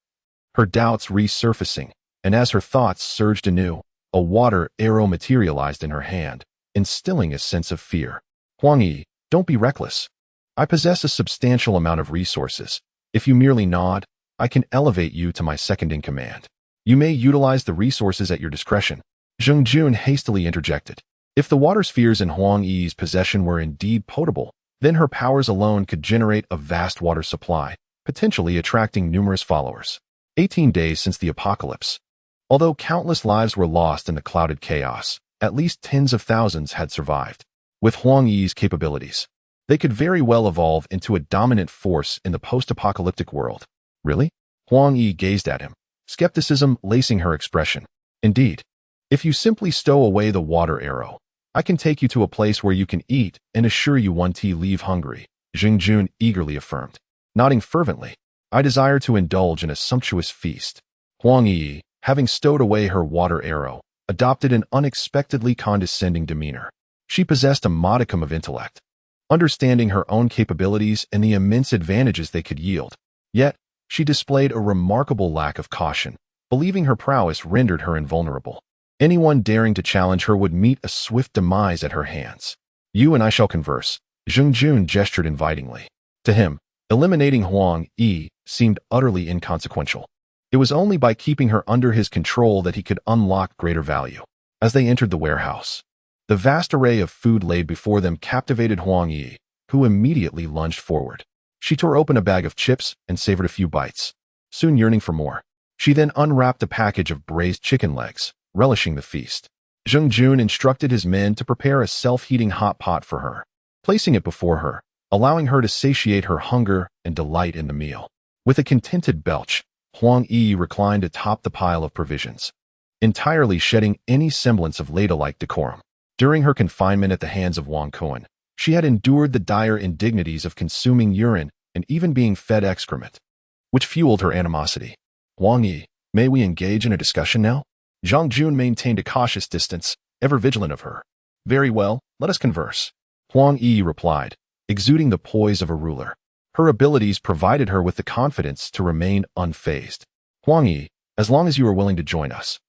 her doubts resurfacing, and as her thoughts surged anew, a water arrow materialized in her hand, instilling a sense of fear. Huang Yi, don't be reckless. I possess a substantial amount of resources. If you merely nod, I can elevate you to my second-in-command. You may utilize the resources at your discretion. Zheng Jun hastily interjected. If the water spheres in Huang Yi's possession were indeed potable, then her powers alone could generate a vast water supply, potentially attracting numerous followers. 18 days since the apocalypse. Although countless lives were lost in the clouded chaos, at least tens of thousands had survived. With Huang Yi's capabilities, they could very well evolve into a dominant force in the post-apocalyptic world. Really? Huang Yi gazed at him, skepticism lacing her expression. Indeed. If you simply stow away the water arrow, I can take you to a place where you can eat and assure you won't leave hungry, Zheng Jun eagerly affirmed. Nodding fervently, I desire to indulge in a sumptuous feast. Huang Yi, having stowed away her water arrow, adopted an unexpectedly condescending demeanor. She possessed a modicum of intellect, understanding her own capabilities and the immense advantages they could yield. Yet, she displayed a remarkable lack of caution, believing her prowess rendered her invulnerable. Anyone daring to challenge her would meet a swift demise at her hands. You and I shall converse. Zheng Jun gestured invitingly. To him, eliminating Huang Yi seemed utterly inconsequential. It was only by keeping her under his control that he could unlock greater value. As they entered the warehouse, the vast array of food laid before them captivated Huang Yi, who immediately lunged forward. She tore open a bag of chips and savored a few bites, soon yearning for more. She then unwrapped a package of braised chicken legs, relishing the feast. Zheng Jun instructed his men to prepare a self-heating hot pot for her, placing it before her, allowing her to satiate her hunger and delight in the meal. With a contented belch, Huang Yi reclined atop the pile of provisions, entirely shedding any semblance of ladylike decorum. During her confinement at the hands of Wang Kuan, she had endured the dire indignities of consuming urine and even being fed excrement, which fueled her animosity. Huang Yi, may we engage in a discussion now? Zheng Jun maintained a cautious distance, ever vigilant of her. Very well, let us converse. Huang Yi replied, exuding the poise of a ruler. Her abilities provided her with the confidence to remain unfazed. Huang Yi, as long as you are willing to join us,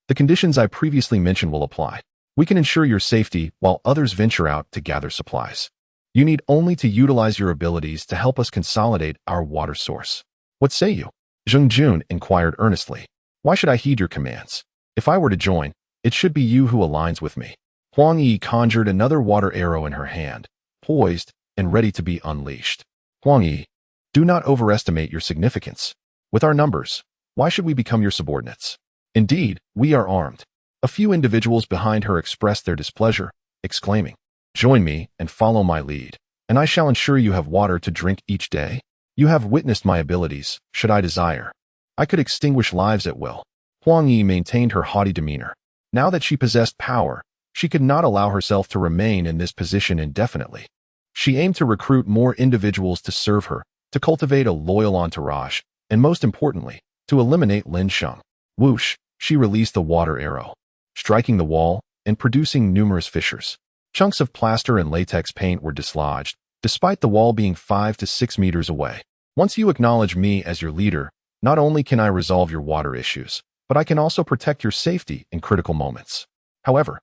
the conditions I previously mentioned will apply. We can ensure your safety while others venture out to gather supplies. You need only to utilize your abilities to help us consolidate our water source. What say you? Zheng Jun inquired earnestly. Why should I heed your commands? If I were to join, it should be you who aligns with me. Huang Yi conjured another water arrow in her hand, poised and ready to be unleashed. Huang Yi, do not overestimate your significance. With our numbers, why should we become your subordinates? Indeed, we are armed. A few individuals behind her expressed their displeasure, exclaiming, join me and follow my lead, and I shall ensure you have water to drink each day. You have witnessed my abilities, should I desire. I could extinguish lives at will. Huang Yi maintained her haughty demeanor. Now that she possessed power, she could not allow herself to remain in this position indefinitely. She aimed to recruit more individuals to serve her, to cultivate a loyal entourage, and most importantly, to eliminate Lin Sheng. Whoosh, she released the water arrow, striking the wall and producing numerous fissures. Chunks of plaster and latex paint were dislodged, despite the wall being 5 to 6 meters away. Once you acknowledge me as your leader, not only can I resolve your water issues, but I can also protect your safety in critical moments. However,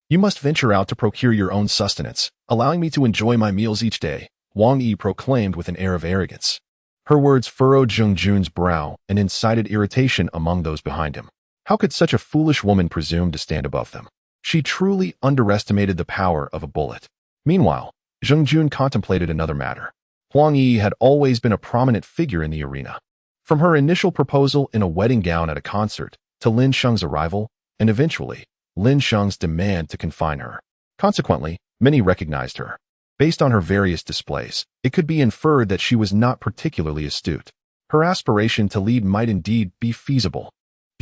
you must venture out to procure your own sustenance, allowing me to enjoy my meals each day, Wang Yi proclaimed with an air of arrogance. Her words furrowed Zheng Jun's brow and incited irritation among those behind him. How could such a foolish woman presume to stand above them? She truly underestimated the power of a bullet. Meanwhile, Zheng Jun contemplated another matter. Huang Yi had always been a prominent figure in the arena. From her initial proposal in a wedding gown at a concert, to Lin Sheng's arrival, and eventually, Lin Sheng's demand to confine her. Consequently, many recognized her. Based on her various displays, it could be inferred that she was not particularly astute. Her aspiration to lead might indeed be feasible.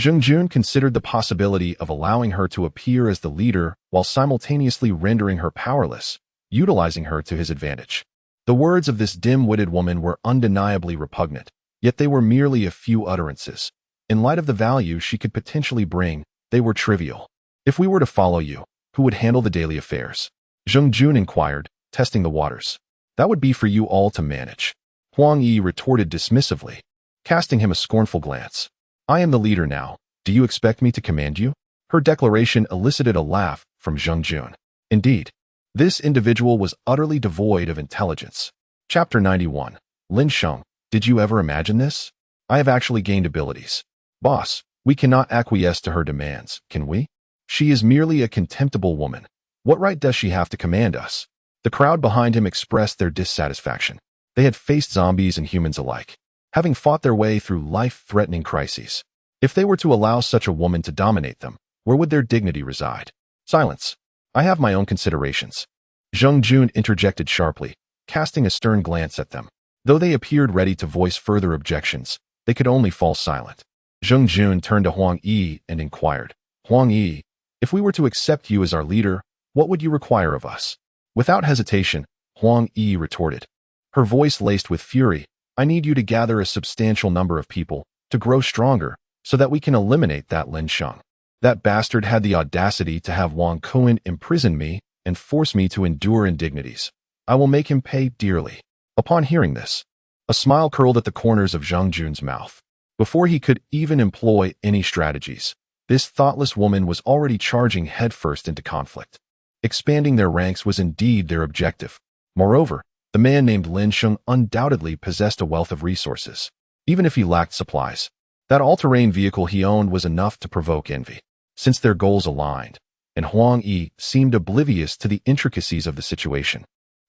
Zheng Jun considered the possibility of allowing her to appear as the leader while simultaneously rendering her powerless, utilizing her to his advantage. The words of this dim-witted woman were undeniably repugnant, yet they were merely a few utterances. In light of the value she could potentially bring, they were trivial. If we were to follow you, who would handle the daily affairs? Zheng Jun inquired, testing the waters. That would be for you all to manage. Huang Yi retorted dismissively, casting him a scornful glance. I am the leader now. Do you expect me to command you? Her declaration elicited a laugh from Zheng Jun. Indeed, this individual was utterly devoid of intelligence. Chapter 91. Lin Sheng, did you ever imagine this? I have actually gained abilities. Boss, we cannot acquiesce to her demands, can we? She is merely a contemptible woman. What right does she have to command us? The crowd behind him expressed their dissatisfaction. They had faced zombies and humans alike, having fought their way through life-threatening crises. If they were to allow such a woman to dominate them, where would their dignity reside? Silence. I have my own considerations. Zheng Jun interjected sharply, casting a stern glance at them. Though they appeared ready to voice further objections, they could only fall silent. Zheng Jun turned to Huang Yi and inquired, Huang Yi, if we were to accept you as our leader, what would you require of us? Without hesitation, Huang Yi retorted, her voice laced with fury, I need you to gather a substantial number of people, to grow stronger, so that we can eliminate that Lin Sheng. That bastard had the audacity to have Wang Kuan imprison me and force me to endure indignities. I will make him pay dearly. Upon hearing this, a smile curled at the corners of Zheng Jun's mouth. Before he could even employ any strategies, this thoughtless woman was already charging headfirst into conflict. Expanding their ranks was indeed their objective. Moreover, the man named Lin Sheng undoubtedly possessed a wealth of resources. Even if he lacked supplies, that all-terrain vehicle he owned was enough to provoke envy. Since their goals aligned, and Huang Yi seemed oblivious to the intricacies of the situation.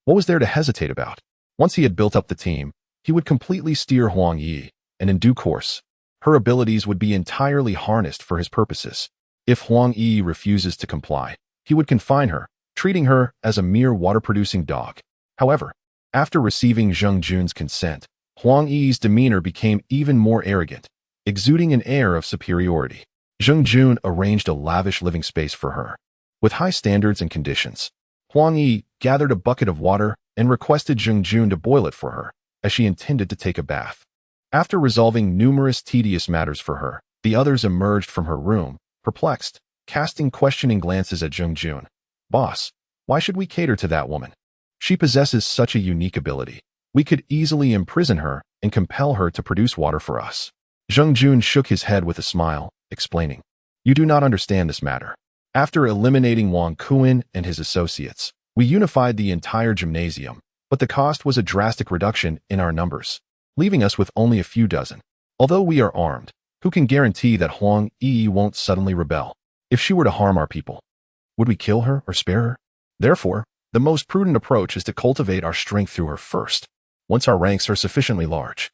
What was there to hesitate about? Once he had built up the team, he would completely steer Huang Yi, and in due course, her abilities would be entirely harnessed for his purposes. If Huang Yi refuses to comply, he would confine her, treating her as a mere water-producing dog. However, after receiving Zheng Jun's consent, Huang Yi's demeanor became even more arrogant, exuding an air of superiority. Zheng Jun arranged a lavish living space for her. With high standards and conditions, Huang Yi gathered a bucket of water and requested Zheng Jun to boil it for her, as she intended to take a bath. After resolving numerous tedious matters for her, the others emerged from her room, perplexed, casting questioning glances at Zheng Jun. Boss, why should we cater to that woman? She possesses such a unique ability. We could easily imprison her and compel her to produce water for us. Zheng Jun shook his head with a smile, explaining, you do not understand this matter. After eliminating Wang Kuan and his associates, we unified the entire gymnasium, but the cost was a drastic reduction in our numbers, leaving us with only a few dozen. Although we are armed, who can guarantee that Huang Yi won't suddenly rebel? If she were to harm our people, would we kill her or spare her? Therefore, the most prudent approach is to cultivate our strength through her first. Once our ranks are sufficiently large,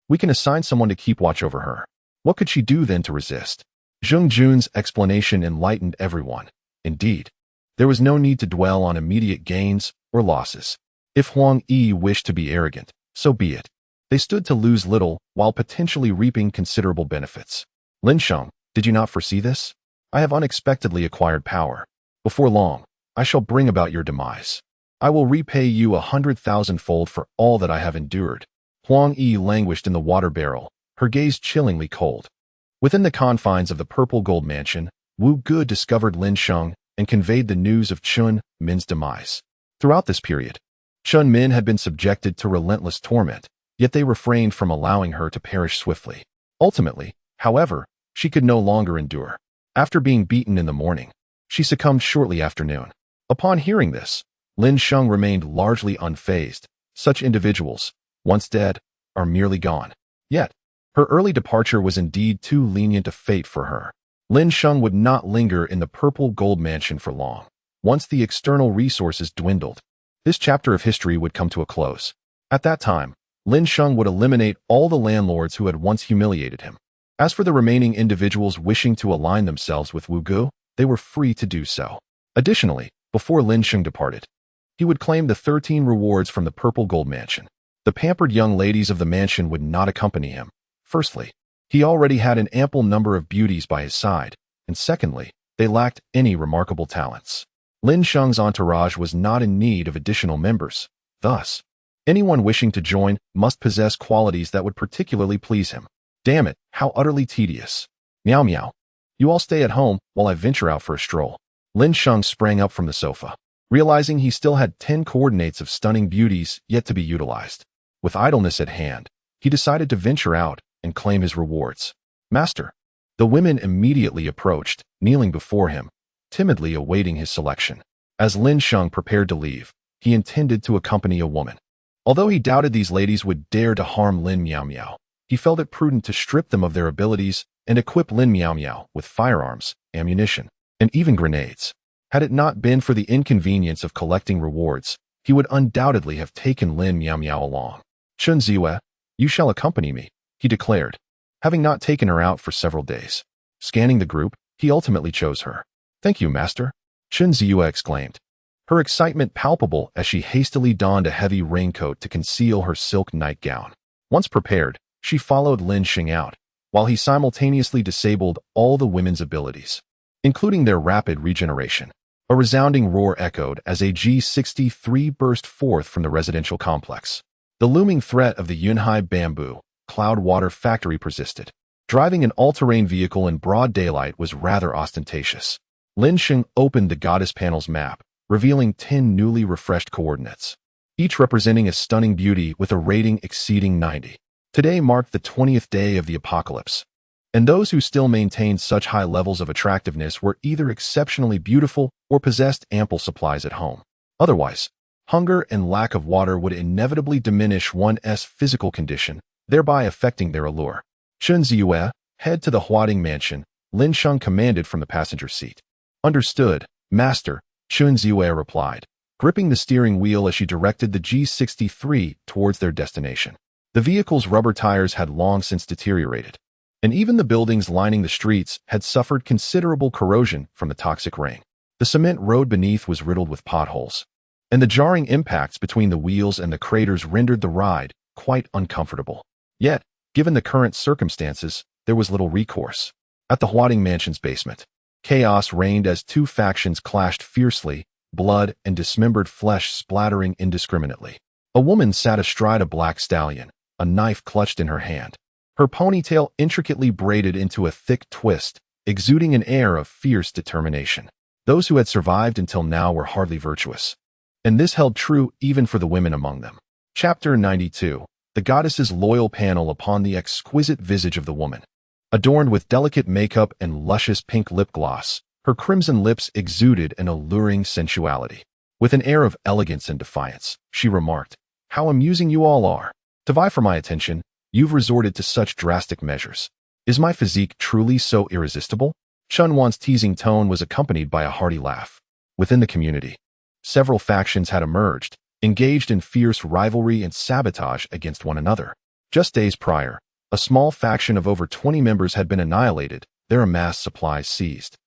we can assign someone to keep watch over her. What could she do then to resist? Zheng Jun's explanation enlightened everyone. Indeed, there was no need to dwell on immediate gains or losses. If Huang Yi wished to be arrogant, so be it. They stood to lose little while potentially reaping considerable benefits. Lin Sheng, did you not foresee this? I have unexpectedly acquired power. Before long, I shall bring about your demise. I will repay you 100,000-fold for all that I have endured. Huang Yi languished in the water barrel, her gaze chillingly cold. Within the confines of the purple gold mansion, Wu Ge discovered Lin Sheng and conveyed the news of Chun Min's demise. Throughout this period, Chun Min had been subjected to relentless torment, yet they refrained from allowing her to perish swiftly. Ultimately, however, She could no longer endure. After being beaten in the morning, she succumbed shortly after noon. Upon hearing this, Lin Sheng remained largely unfazed. Such individuals, once dead, are merely gone. Yet, her early departure was indeed too lenient a fate for her. Lin Sheng would not linger in the purple gold mansion for long. Once the external resources dwindled, this chapter of history would come to a close. At that time, Lin Sheng would eliminate all the landlords who had once humiliated him. As for the remaining individuals wishing to align themselves with Wu Gu, they were free to do so. Additionally, before Lin Sheng departed, he would claim the 13 rewards from the purple gold mansion. The pampered young ladies of the mansion would not accompany him. Firstly, he already had an ample number of beauties by his side, and secondly, they lacked any remarkable talents. Lin Sheng's entourage was not in need of additional members. Thus, anyone wishing to join must possess qualities that would particularly please him. Damn it, how utterly tedious. Meow meow. You all stay at home while I venture out for a stroll. Lin Sheng sprang up from the sofa, realizing he still had 10 coordinates of stunning beauties yet to be utilized. With idleness at hand, he decided to venture out and claim his rewards. Master. The women immediately approached, kneeling before him, timidly awaiting his selection. As Lin Sheng prepared to leave, he intended to accompany a woman. Although he doubted these ladies would dare to harm Lin Miao Miao, he felt it prudent to strip them of their abilities and equip Lin Miao Miao with firearms, ammunition, and even grenades. Had it not been for the inconvenience of collecting rewards, he would undoubtedly have taken Lin Miao Miao along. Chun Ziwe, you shall accompany me, he declared, having not taken her out for several days. Scanning the group, he ultimately chose her. Thank you, master, Chun Ziwe exclaimed, her excitement palpable as she hastily donned a heavy raincoat to conceal her silk nightgown. Once prepared, she followed Lin Sheng out, while he simultaneously disabled all the women's abilities, including their rapid regeneration. A resounding roar echoed as a G63 burst forth from the residential complex. The looming threat of the Yunhai Bamboo Cloud Water Factory persisted. Driving an all-terrain vehicle in broad daylight was rather ostentatious. Lin Sheng opened the goddess panel's map, revealing 10 newly refreshed coordinates, each representing a stunning beauty with a rating exceeding 90. Today marked the 20th day of the apocalypse, and those who still maintained such high levels of attractiveness were either exceptionally beautiful or possessed ample supplies at home. Otherwise, hunger and lack of water would inevitably diminish one's physical condition, thereby affecting their allure. Chun Ziwe, head to the hoarding mansion, Lin Sheng commanded from the passenger seat. Understood, master, Chun Ziwe replied, gripping the steering wheel as she directed the G63 towards their destination. The vehicle's rubber tires had long since deteriorated, and even the buildings lining the streets had suffered considerable corrosion from the toxic rain. The cement road beneath was riddled with potholes, and the jarring impacts between the wheels and the craters rendered the ride quite uncomfortable. Yet, given the current circumstances, there was little recourse. At the hoarding mansion's basement, chaos reigned as two factions clashed fiercely, blood and dismembered flesh splattering indiscriminately. A woman sat astride a black stallion, a knife clutched in her hand, her ponytail intricately braided into a thick twist, exuding an air of fierce determination. Those who had survived until now were hardly virtuous, and this held true even for the women among them. Chapter 92. The goddess's loyal panel upon the exquisite visage of the woman. Adorned with delicate makeup and luscious pink lip gloss, her crimson lips exuded an alluring sensuality. With an air of elegance and defiance, she remarked, "How amusing you all are. To vie for my attention, you've resorted to such drastic measures. Is my physique truly so irresistible?" Chun Wan's teasing tone was accompanied by a hearty laugh. Within the community, several factions had emerged, engaged in fierce rivalry and sabotage against one another. Just days prior, a small faction of over 20 members had been annihilated, their amassed supplies seized,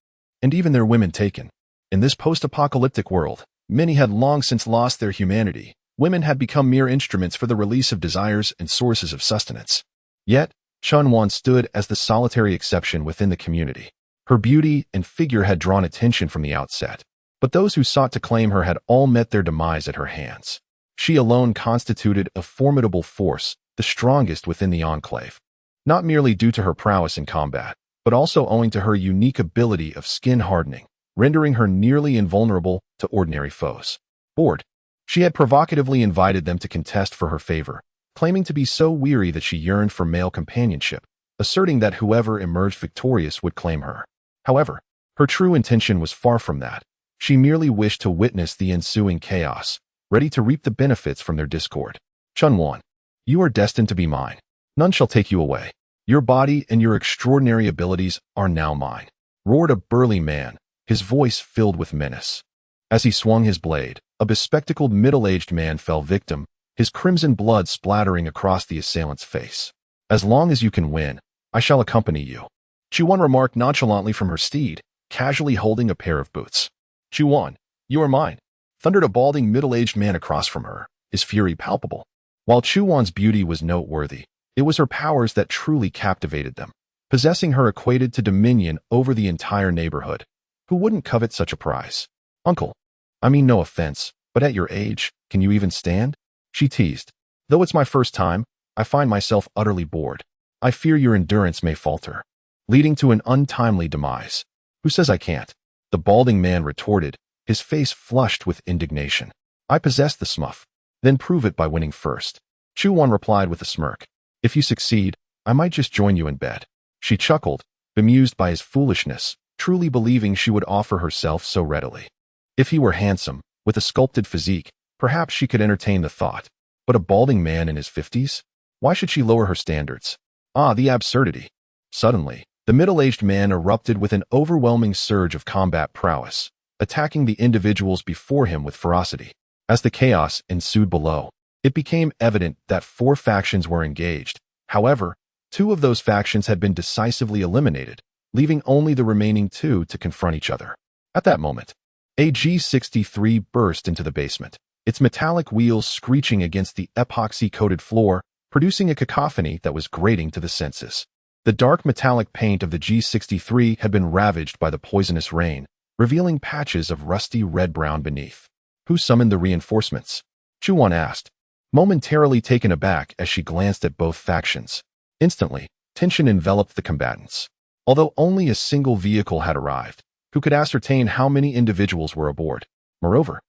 and even their women taken. In this post-apocalyptic world, many had long since lost their humanity. Women had become mere instruments for the release of desires and sources of sustenance. Yet, Chun Wan stood as the solitary exception within the community. Her beauty and figure had drawn attention from the outset, but those who sought to claim her had all met their demise at her hands. She alone constituted a formidable force, the strongest within the enclave, not merely due to her prowess in combat, but also owing to her unique ability of skin hardening, rendering her nearly invulnerable to ordinary foes. Bored, she had provocatively invited them to contest for her favor, claiming to be so weary that she yearned for male companionship, asserting that whoever emerged victorious would claim her. However, her true intention was far from that. She merely wished to witness the ensuing chaos, ready to reap the benefits from their discord. Chunwan, you are destined to be mine. None shall take you away. Your body and your extraordinary abilities are now mine, roared a burly man, his voice filled with menace. As he swung his blade, a bespectacled middle-aged man fell victim, his crimson blood splattering across the assailant's face. As long as you can win, I shall accompany you. Chuan remarked nonchalantly from her steed, casually holding a pair of boots. Chuan, you are mine, thundered a balding middle-aged man across from her, his fury palpable. While Chuan's beauty was noteworthy, it was her powers that truly captivated them. Possessing her equated to dominion over the entire neighborhood. Who wouldn't covet such a prize? Uncle, I mean no offense, but at your age, can you even stand? She teased. Though it's my first time, I find myself utterly bored. I fear your endurance may falter, leading to an untimely demise. Who says I can't? The balding man retorted, his face flushed with indignation. I possess the smuff. Then prove it by winning first. Chuan replied with a smirk. If you succeed, I might just join you in bed. She chuckled, bemused by his foolishness, truly believing she would offer herself so readily. If he were handsome, with a sculpted physique, perhaps she could entertain the thought. But a balding man in his 50s? Why should she lower her standards? Ah, the absurdity. Suddenly, the middle-aged man erupted with an overwhelming surge of combat prowess, attacking the individuals before him with ferocity. As the chaos ensued below, it became evident that 4 factions were engaged. However, 2 of those factions had been decisively eliminated, leaving only the remaining 2 to confront each other. At that moment, a G63 burst into the basement, its metallic wheels screeching against the epoxy-coated floor, producing a cacophony that was grating to the senses. The dark metallic paint of the G63 had been ravaged by the poisonous rain, revealing patches of rusty red-brown beneath. Who summoned the reinforcements? Chuan asked, momentarily taken aback as she glanced at both factions. Instantly, tension enveloped the combatants. Although only a single vehicle had arrived, who could ascertain how many individuals were aboard? Moreover,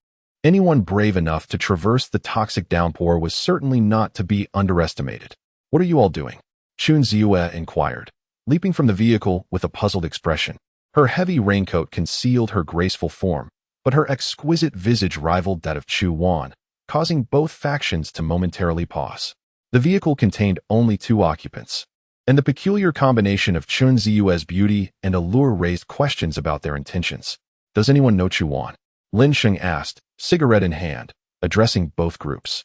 anyone brave enough to traverse the toxic downpour was certainly not to be underestimated. What are you all doing? Chun Ziyue inquired, leaping from the vehicle with a puzzled expression. Her heavy raincoat concealed her graceful form, but her exquisite visage rivaled that of Chu Wan, causing both factions to momentarily pause. The vehicle contained only 2 occupants, and the peculiar combination of Chun Ziyue's beauty and allure raised questions about their intentions. Does anyone know Chu Wan? Lin Sheng asked, cigarette in hand, addressing both groups.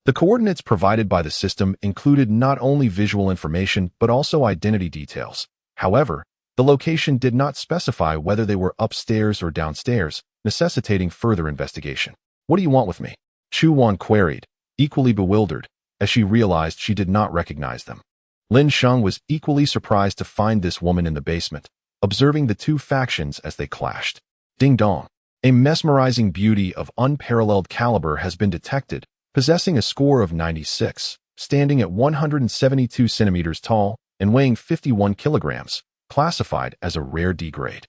The coordinates provided by the system included not only visual information but also identity details. However, the location did not specify whether they were upstairs or downstairs, necessitating further investigation. What do you want with me? Chu Wan queried, equally bewildered, as she realized she did not recognize them. Lin Sheng was equally surprised to find this woman in the basement, observing the 2 factions as they clashed. Ding dong. A mesmerizing beauty of unparalleled caliber has been detected, possessing a score of 96, standing at 172 centimeters tall and weighing 51 kilograms, classified as a rare D grade.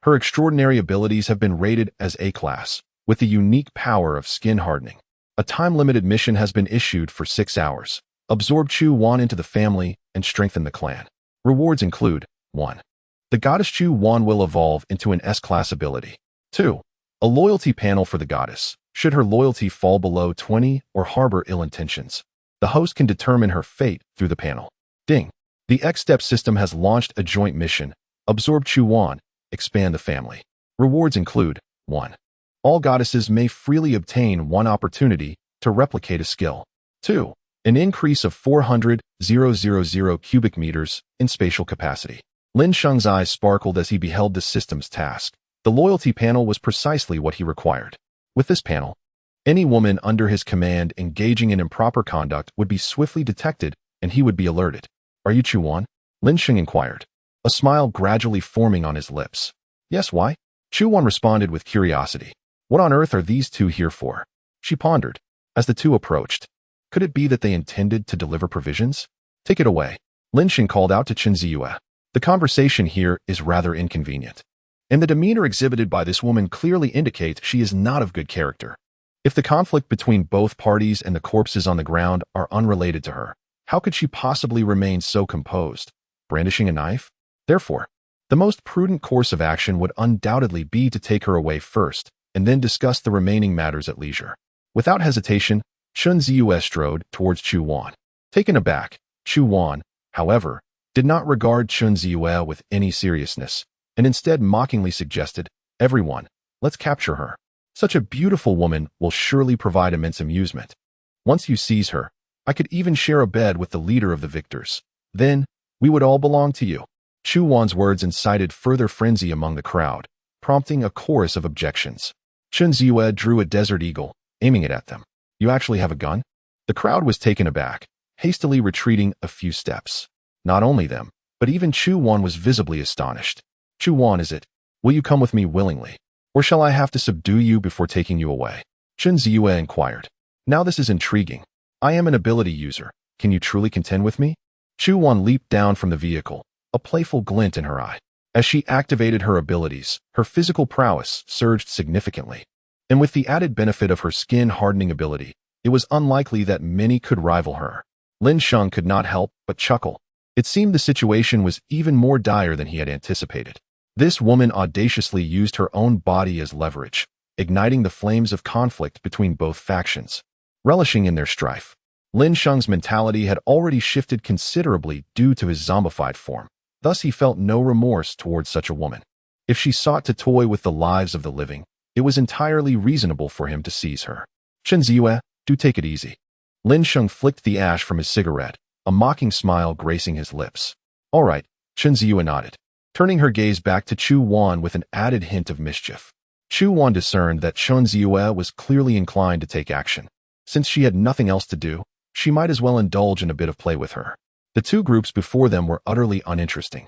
Her extraordinary abilities have been rated as A-class, with the unique power of skin hardening. A time-limited mission has been issued for 6 hours. Absorb Chu Wan into the family and strengthen the clan. Rewards include 1. The goddess Chu Wan will evolve into an S-class ability. 2. A loyalty panel for the goddess. Should her loyalty fall below 20 or harbor ill intentions, the host can determine her fate through the panel. Ding. The X-Step system has launched a joint mission. Absorb Chu Wan, expand the family. Rewards include 1. All goddesses may freely obtain 1 opportunity to replicate a skill. 2. An increase of 400,000 cubic meters in spatial capacity. Lin Sheng's eyes sparkled as he beheld the system's task. The loyalty panel was precisely what he required. With this panel, any woman under his command engaging in improper conduct would be swiftly detected and he would be alerted. Are you Chu Wan? Lin Sheng inquired, a smile gradually forming on his lips. Yes, why? Chu Wan responded with curiosity. What on earth are these 2 here for? She pondered, as the 2 approached. Could it be that they intended to deliver provisions? Take it away. Lin Sheng called out to Chun Ziyue. The conversation here is rather inconvenient, and the demeanor exhibited by this woman clearly indicates she is not of good character. If the conflict between both parties and the corpses on the ground are unrelated to her, how could she possibly remain so composed? brandishing a knife. Therefore, the most prudent course of action would undoubtedly be to take her away first, and then discuss the remaining matters at leisure. Without hesitation, Chen Ziyue strode towards Chu Wan. Taken aback, Chu Wan, however, did not regard Chen Ziyue with any seriousness, and instead mockingly suggested, "Everyone, let's capture her. Such a beautiful woman will surely provide immense amusement. Once you seize her, I could even share a bed with the leader of the victors. Then, we would all belong to you." Chu Wan's words incited further frenzy among the crowd, prompting a chorus of objections. Chen Ziyue drew a desert eagle, aiming it at them. "You actually have a gun?" The crowd was taken aback, hastily retreating a few steps. Not only them, but even Chu Wan was visibly astonished. "Chu Wan, is it? Will you come with me willingly? Or shall I have to subdue you before taking you away?" Chen Ziyue inquired. "Now this is intriguing. I am an ability user. Can you truly contend with me?" Chu Wan leaped down from the vehicle, a playful glint in her eye. As she activated her abilities, her physical prowess surged significantly. And with the added benefit of her skin-hardening ability, it was unlikely that many could rival her. Lin Sheng could not help but chuckle. It seemed the situation was even more dire than he had anticipated. This woman audaciously used her own body as leverage, igniting the flames of conflict between both factions. Relishing in their strife, Lin Sheng's mentality had already shifted considerably due to his zombified form. Thus he felt no remorse towards such a woman. If she sought to toy with the lives of the living, it was entirely reasonable for him to seize her. "Chen Ziyue, do take it easy." Lin Sheng flicked the ash from his cigarette, a mocking smile gracing his lips. "All right," Chen Ziyue nodded, turning her gaze back to Chu Wan with an added hint of mischief. Chu Wan discerned that Chen Ziyue was clearly inclined to take action. Since she had nothing else to do, she might as well indulge in a bit of play with her. The two groups before them were utterly uninteresting,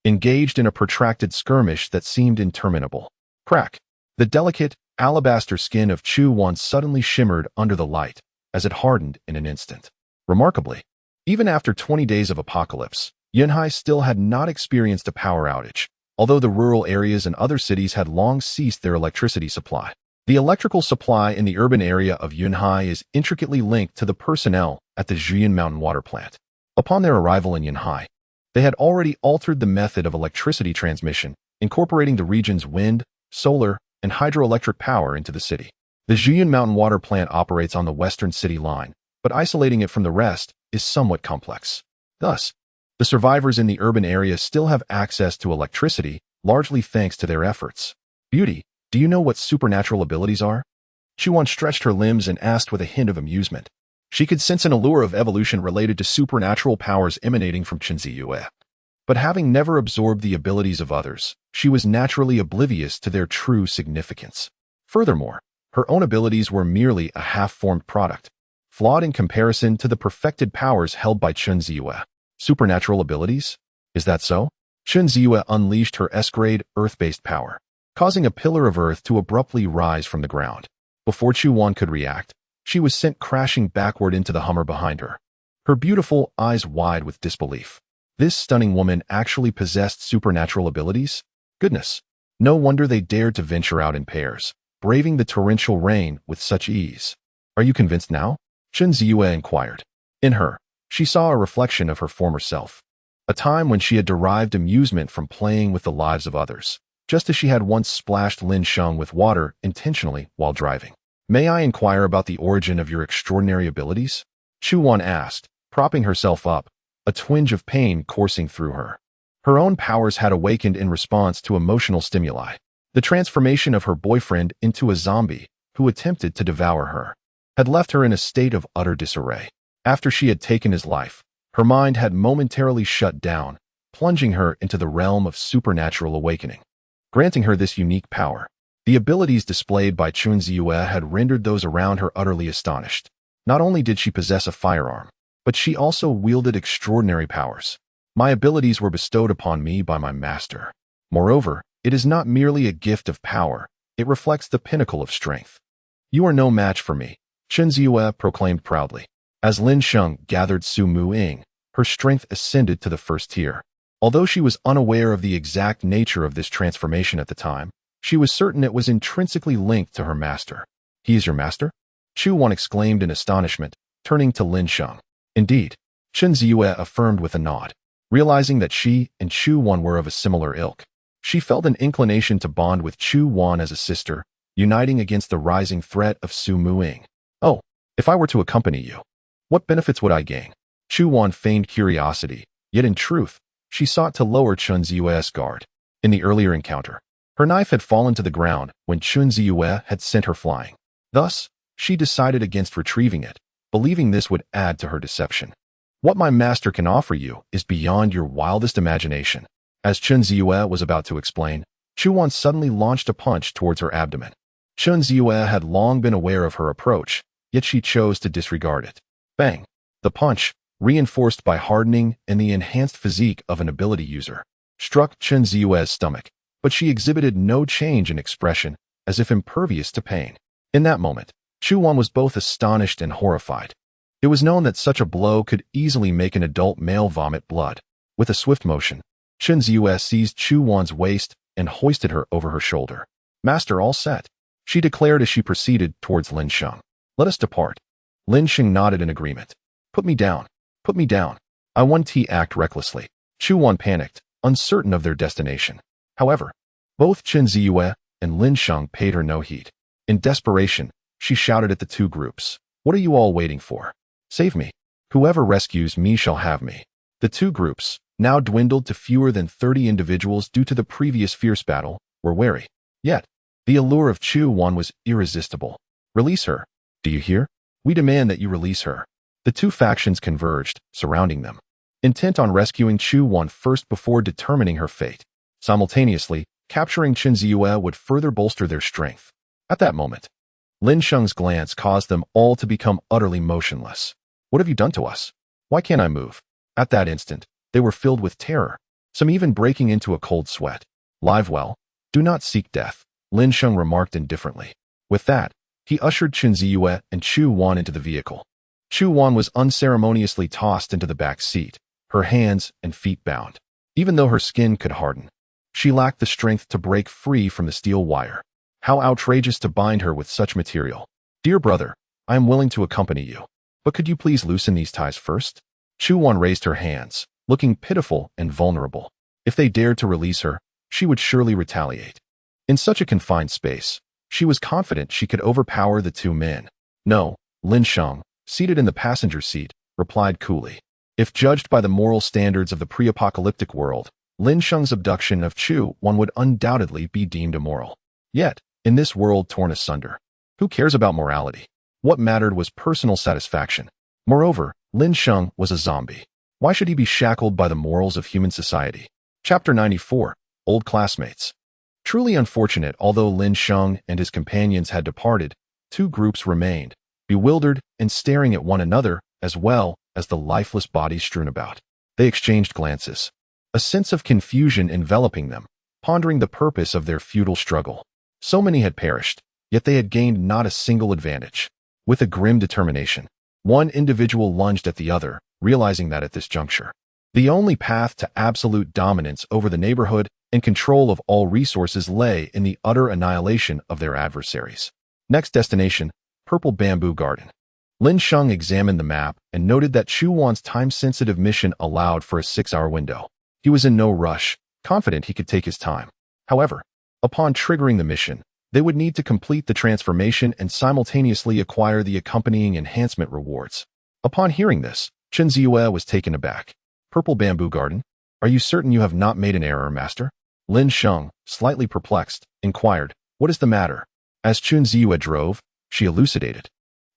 engaged in a protracted skirmish that seemed interminable. Crack! The delicate, alabaster skin of Chu Wan suddenly shimmered under the light, as it hardened in an instant. Remarkably, even after 20 days of apocalypse, Yunhai still had not experienced a power outage, although the rural areas and other cities had long ceased their electricity supply. The electrical supply in the urban area of Yunhai is intricately linked to the personnel at the Zhuyan Mountain Water Plant. Upon their arrival in Yunhai, they had already altered the method of electricity transmission, incorporating the region's wind, solar, and hydroelectric power into the city. The Zhuyan Mountain Water Plant operates on the western city line, but isolating it from the rest is somewhat complex. Thus, the survivors in the urban area still have access to electricity, largely thanks to their efforts. "Beauty, do you know what supernatural abilities are?" Chu Wan stretched her limbs and asked with a hint of amusement. She could sense an allure of evolution related to supernatural powers emanating from Chen Ziyue. But having never absorbed the abilities of others, she was naturally oblivious to their true significance. Furthermore, her own abilities were merely a half-formed product, flawed in comparison to the perfected powers held by Chen Ziyue. Supernatural abilities? Is that so? Chen Ziyue unleashed her S-grade, earth-based power, causing a pillar of earth to abruptly rise from the ground. Before Chu Wan could react, she was sent crashing backward into the Hummer behind her, her beautiful eyes wide with disbelief. This stunning woman actually possessed supernatural abilities? Goodness! No wonder they dared to venture out in pairs, braving the torrential rain with such ease. "Are you convinced now?" Chen Ziyue inquired. In her, she saw a reflection of her former self, a time when she had derived amusement from playing with the lives of others, just as she had once splashed Lin Sheng with water intentionally while driving. "May I inquire about the origin of your extraordinary abilities?" Chu Wan asked, propping herself up, a twinge of pain coursing through her. Her own powers had awakened in response to emotional stimuli. The transformation of her boyfriend into a zombie who attempted to devour her had left her in a state of utter disarray. After she had taken his life, her mind had momentarily shut down, plunging her into the realm of supernatural awakening. Granting her this unique power, the abilities displayed by Chen Ziyue had rendered those around her utterly astonished. Not only did she possess a firearm, but she also wielded extraordinary powers. "My abilities were bestowed upon me by my master. Moreover, it is not merely a gift of power, it reflects the pinnacle of strength. You are no match for me," Chen Ziyue proclaimed proudly. As Lin Sheng gathered Su Mu Ying, her strength ascended to the first tier. Although she was unaware of the exact nature of this transformation at the time, she was certain it was intrinsically linked to her master. "He is your master?" Chu Wan exclaimed in astonishment, turning to Lin Sheng. "Indeed," Chen Ziyue affirmed with a nod. Realizing that she and Chu Wan were of a similar ilk, she felt an inclination to bond with Chu Wan as a sister, uniting against the rising threat of Su Muing. Oh, if I were to accompany you, what benefits would I gain? Chu Wan feigned curiosity, yet in truth, she sought to lower Chun Ziyue's guard. In the earlier encounter, her knife had fallen to the ground when Chun Ziyue had sent her flying. Thus, she decided against retrieving it, believing this would add to her deception. What my master can offer you is beyond your wildest imagination. As Chun Ziyue was about to explain, Chu Wan suddenly launched a punch towards her abdomen. Chun Ziyue had long been aware of her approach, yet she chose to disregard it. Bang! The punch, reinforced by hardening and the enhanced physique of an ability user, struck Chun Ziyue's stomach, but she exhibited no change in expression, as if impervious to pain. In that moment, Chu Wan was both astonished and horrified. It was known that such a blow could easily make an adult male vomit blood. With a swift motion, Chun Ziyue seized Chu Wan's waist and hoisted her over her shoulder. Master, all set, she declared as she proceeded towards Lin Sheng. Let us depart. Lin Sheng nodded in agreement. Put me down. Put me down. I 1T act recklessly. Chu Wan panicked, uncertain of their destination. However, both Chun Ziyue and Lin Sheng paid her no heed. In desperation, she shouted at the two groups. What are you all waiting for? Save me. Whoever rescues me shall have me. The two groups, now dwindled to fewer than 30 individuals due to the previous fierce battle, were wary. Yet, the allure of Chu Wan was irresistible. Release her. Do you hear? We demand that you release her. The two factions converged, surrounding them, intent on rescuing Chu Wan first before determining her fate. Simultaneously, capturing Chun Ziyue would further bolster their strength. At that moment, Lin Sheng's glance caused them all to become utterly motionless. What have you done to us? Why can't I move? At that instant, they were filled with terror, some even breaking into a cold sweat. Live well, do not seek death, Lin Sheng remarked indifferently. With that, he ushered Chun Ziyue and Chu Wan into the vehicle. Chu Wan was unceremoniously tossed into the back seat, her hands and feet bound. Even though her skin could harden, she lacked the strength to break free from the steel wire. How outrageous to bind her with such material. Dear brother, I am willing to accompany you, but could you please loosen these ties first? Chu Wan raised her hands, looking pitiful and vulnerable. If they dared to release her, she would surely retaliate. In such a confined space, she was confident she could overpower the two men. No, Lin Sheng, seated in the passenger seat, replied coolly. If judged by the moral standards of the pre-apocalyptic world, Lin Sheng's abduction of Chu Wan would undoubtedly be deemed immoral. Yet, in this world torn asunder, who cares about morality? What mattered was personal satisfaction. Moreover, Lin Sheng was a zombie. Why should he be shackled by the morals of human society? Chapter 94, Old Classmates. Truly unfortunate, although Lin Sheng and his companions had departed, two groups remained, bewildered and staring at one another, as well as the lifeless bodies strewn about. They exchanged glances, a sense of confusion enveloping them, pondering the purpose of their futile struggle. So many had perished, yet they had gained not a single advantage. With a grim determination, one individual lunged at the other, realizing that at this juncture, the only path to absolute dominance over the neighborhood and control of all resources lay in the utter annihilation of their adversaries. Next destination, Purple Bamboo Garden. Lin Sheng examined the map and noted that Chu Wan's time-sensitive mission allowed for a 6-hour window. He was in no rush, confident he could take his time. However, upon triggering the mission, they would need to complete the transformation and simultaneously acquire the accompanying enhancement rewards. Upon hearing this, Chun Ziyue was taken aback. Purple Bamboo Garden? Are you certain you have not made an error, master? Lin Sheng, slightly perplexed, inquired, what is the matter? As Chun Ziyue drove, she elucidated.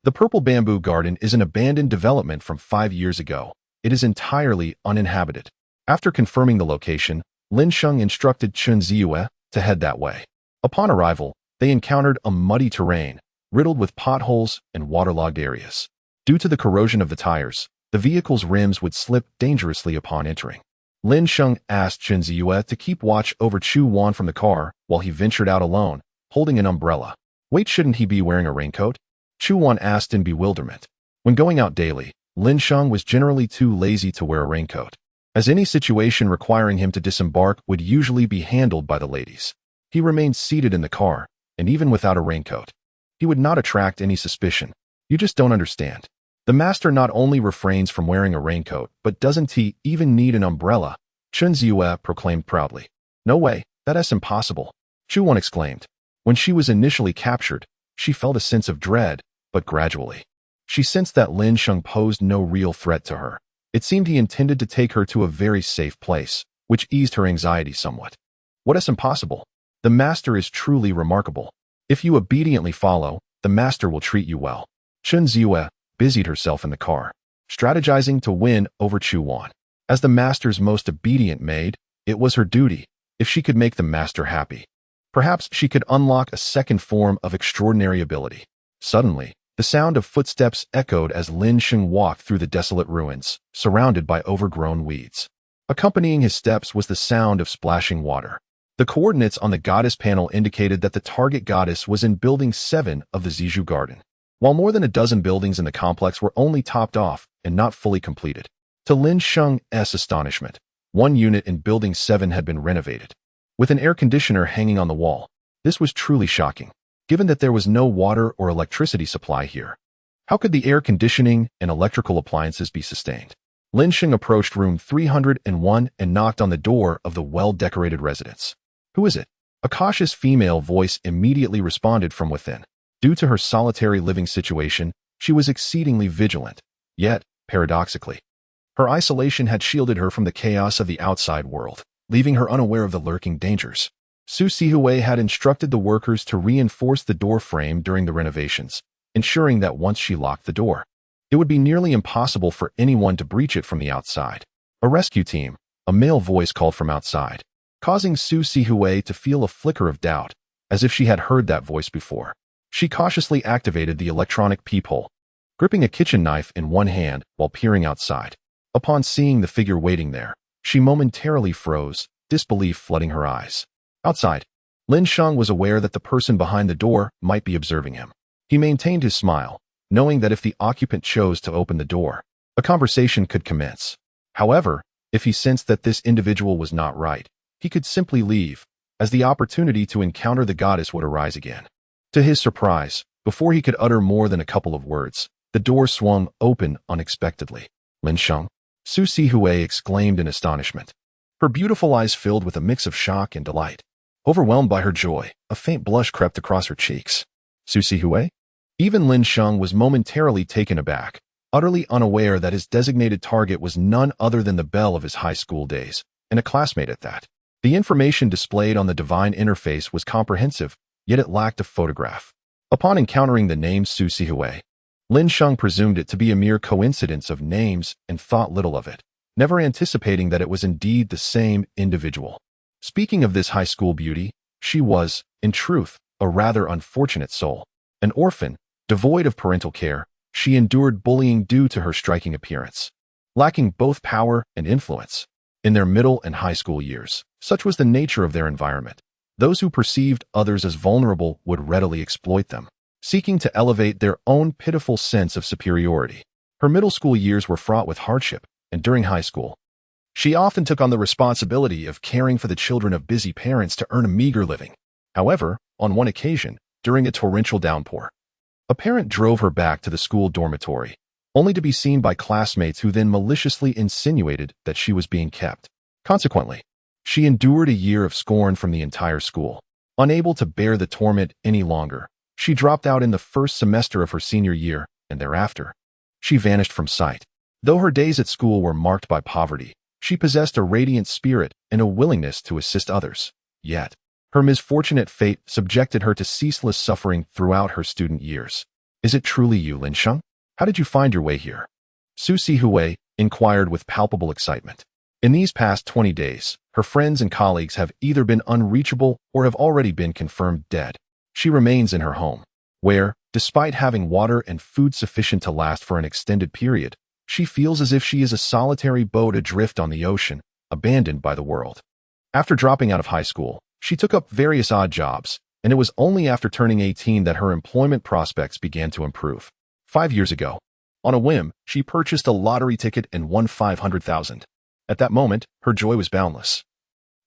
The Purple Bamboo Garden is an abandoned development from 5 years ago. It is entirely uninhabited. After confirming the location, Lin Sheng instructed Chun Ziyue to head that way. Upon arrival, they encountered a muddy terrain, riddled with potholes and waterlogged areas. Due to the corrosion of the tires, the vehicle's rims would slip dangerously upon entering. Lin Sheng asked Chun Ziyue to keep watch over Chu Wan from the car while he ventured out alone, holding an umbrella. Wait, shouldn't he be wearing a raincoat? Chu Wan asked in bewilderment. When going out daily, Lin Sheng was generally too lazy to wear a raincoat, as any situation requiring him to disembark would usually be handled by the ladies. He remained seated in the car, and even without a raincoat, he would not attract any suspicion. You just don't understand. The master not only refrains from wearing a raincoat, but doesn't he even need an umbrella? Chen Ziyue proclaimed proudly. No way, that's impossible, Chu Wan exclaimed. When she was initially captured, she felt a sense of dread, but gradually, she sensed that Lin Sheng posed no real threat to her. It seemed he intended to take her to a very safe place, which eased her anxiety somewhat. What is impossible? The master is truly remarkable. If you obediently follow, the master will treat you well. Chen Ziyue busied herself in the car, strategizing to win over Chu Wan. As the master's most obedient maid, it was her duty. If she could make the master happy, perhaps she could unlock a second form of extraordinary ability. Suddenly, the sound of footsteps echoed as Lin Sheng walked through the desolate ruins, surrounded by overgrown weeds. Accompanying his steps was the sound of splashing water. The coordinates on the goddess panel indicated that the target goddess was in Building 7 of the Zizhu Garden, while more than a dozen buildings in the complex were only topped off and not fully completed. To Lin Sheng's astonishment, one unit in Building 7 had been renovated, with an air conditioner hanging on the wall. This was truly shocking, given that there was no water or electricity supply here. How could the air conditioning and electrical appliances be sustained? Lin Sheng approached room 301 and knocked on the door of the well-decorated residence. Who is it? A cautious female voice immediately responded from within. Due to her solitary living situation, she was exceedingly vigilant. Yet, paradoxically, her isolation had shielded her from the chaos of the outside world, leaving her unaware of the lurking dangers. Su Sihue had instructed the workers to reinforce the door frame during the renovations, ensuring that once she locked the door, it would be nearly impossible for anyone to breach it from the outside. A rescue team, a male voice called from outside, causing Su Sihue to feel a flicker of doubt, as if she had heard that voice before. She cautiously activated the electronic peephole, gripping a kitchen knife in one hand while peering outside. Upon seeing the figure waiting there, she momentarily froze, disbelief flooding her eyes. Outside, Lin Sheng was aware that the person behind the door might be observing him. He maintained his smile, knowing that if the occupant chose to open the door, a conversation could commence. However, if he sensed that this individual was not right, he could simply leave, as the opportunity to encounter the goddess would arise again. To his surprise, before he could utter more than a couple of words, the door swung open unexpectedly. Lin Sheng? Su Sihue exclaimed in astonishment, her beautiful eyes filled with a mix of shock and delight. Overwhelmed by her joy, a faint blush crept across her cheeks. Su Sihue? Even Lin Sheng was momentarily taken aback, utterly unaware that his designated target was none other than the belle of his high school days, and a classmate at that. The information displayed on the divine interface was comprehensive, yet it lacked a photograph. Upon encountering the name Su Sihue, Lin Sheng presumed it to be a mere coincidence of names and thought little of it, never anticipating that it was indeed the same individual. Speaking of this high school beauty, she was, in truth, a rather unfortunate soul. An orphan, devoid of parental care, she endured bullying due to her striking appearance, lacking both power and influence. In their middle and high school years, such was the nature of their environment. Those who perceived others as vulnerable would readily exploit them, seeking to elevate their own pitiful sense of superiority. Her middle school years were fraught with hardship, and during high school, she often took on the responsibility of caring for the children of busy parents to earn a meager living. However, on one occasion, during a torrential downpour, a parent drove her back to the school dormitory, only to be seen by classmates who then maliciously insinuated that she was being kept. Consequently, she endured a year of scorn from the entire school. Unable to bear the torment any longer, she dropped out in the first semester of her senior year, and thereafter, she vanished from sight. Though her days at school were marked by poverty, she possessed a radiant spirit and a willingness to assist others. Yet, her misfortunate fate subjected her to ceaseless suffering throughout her student years. Is it truly you, Lin Sheng? How did you find your way here? Su Sihue inquired with palpable excitement. In these past 20 days, her friends and colleagues have either been unreachable or have already been confirmed dead. She remains in her home, where, despite having water and food sufficient to last for an extended period, she feels as if she is a solitary boat adrift on the ocean, abandoned by the world. After dropping out of high school, she took up various odd jobs, and it was only after turning 18 that her employment prospects began to improve. 5 years ago, on a whim, she purchased a lottery ticket and won 500,000. At that moment, her joy was boundless.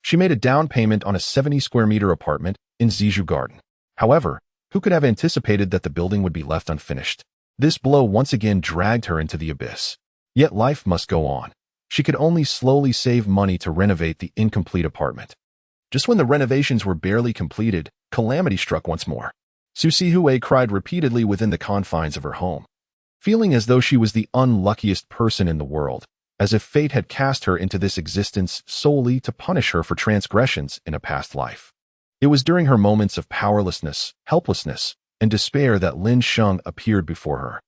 She made a down payment on a 70-square-meter apartment in Zizhu Garden. However, who could have anticipated that the building would be left unfinished? This blow once again dragged her into the abyss. Yet life must go on. She could only slowly save money to renovate the incomplete apartment. Just when the renovations were barely completed, calamity struck once more. Su Sihue cried repeatedly within the confines of her home, feeling as though she was the unluckiest person in the world, as if fate had cast her into this existence solely to punish her for transgressions in a past life. It was during her moments of powerlessness, helplessness, and despair that Lin Sheng appeared before her.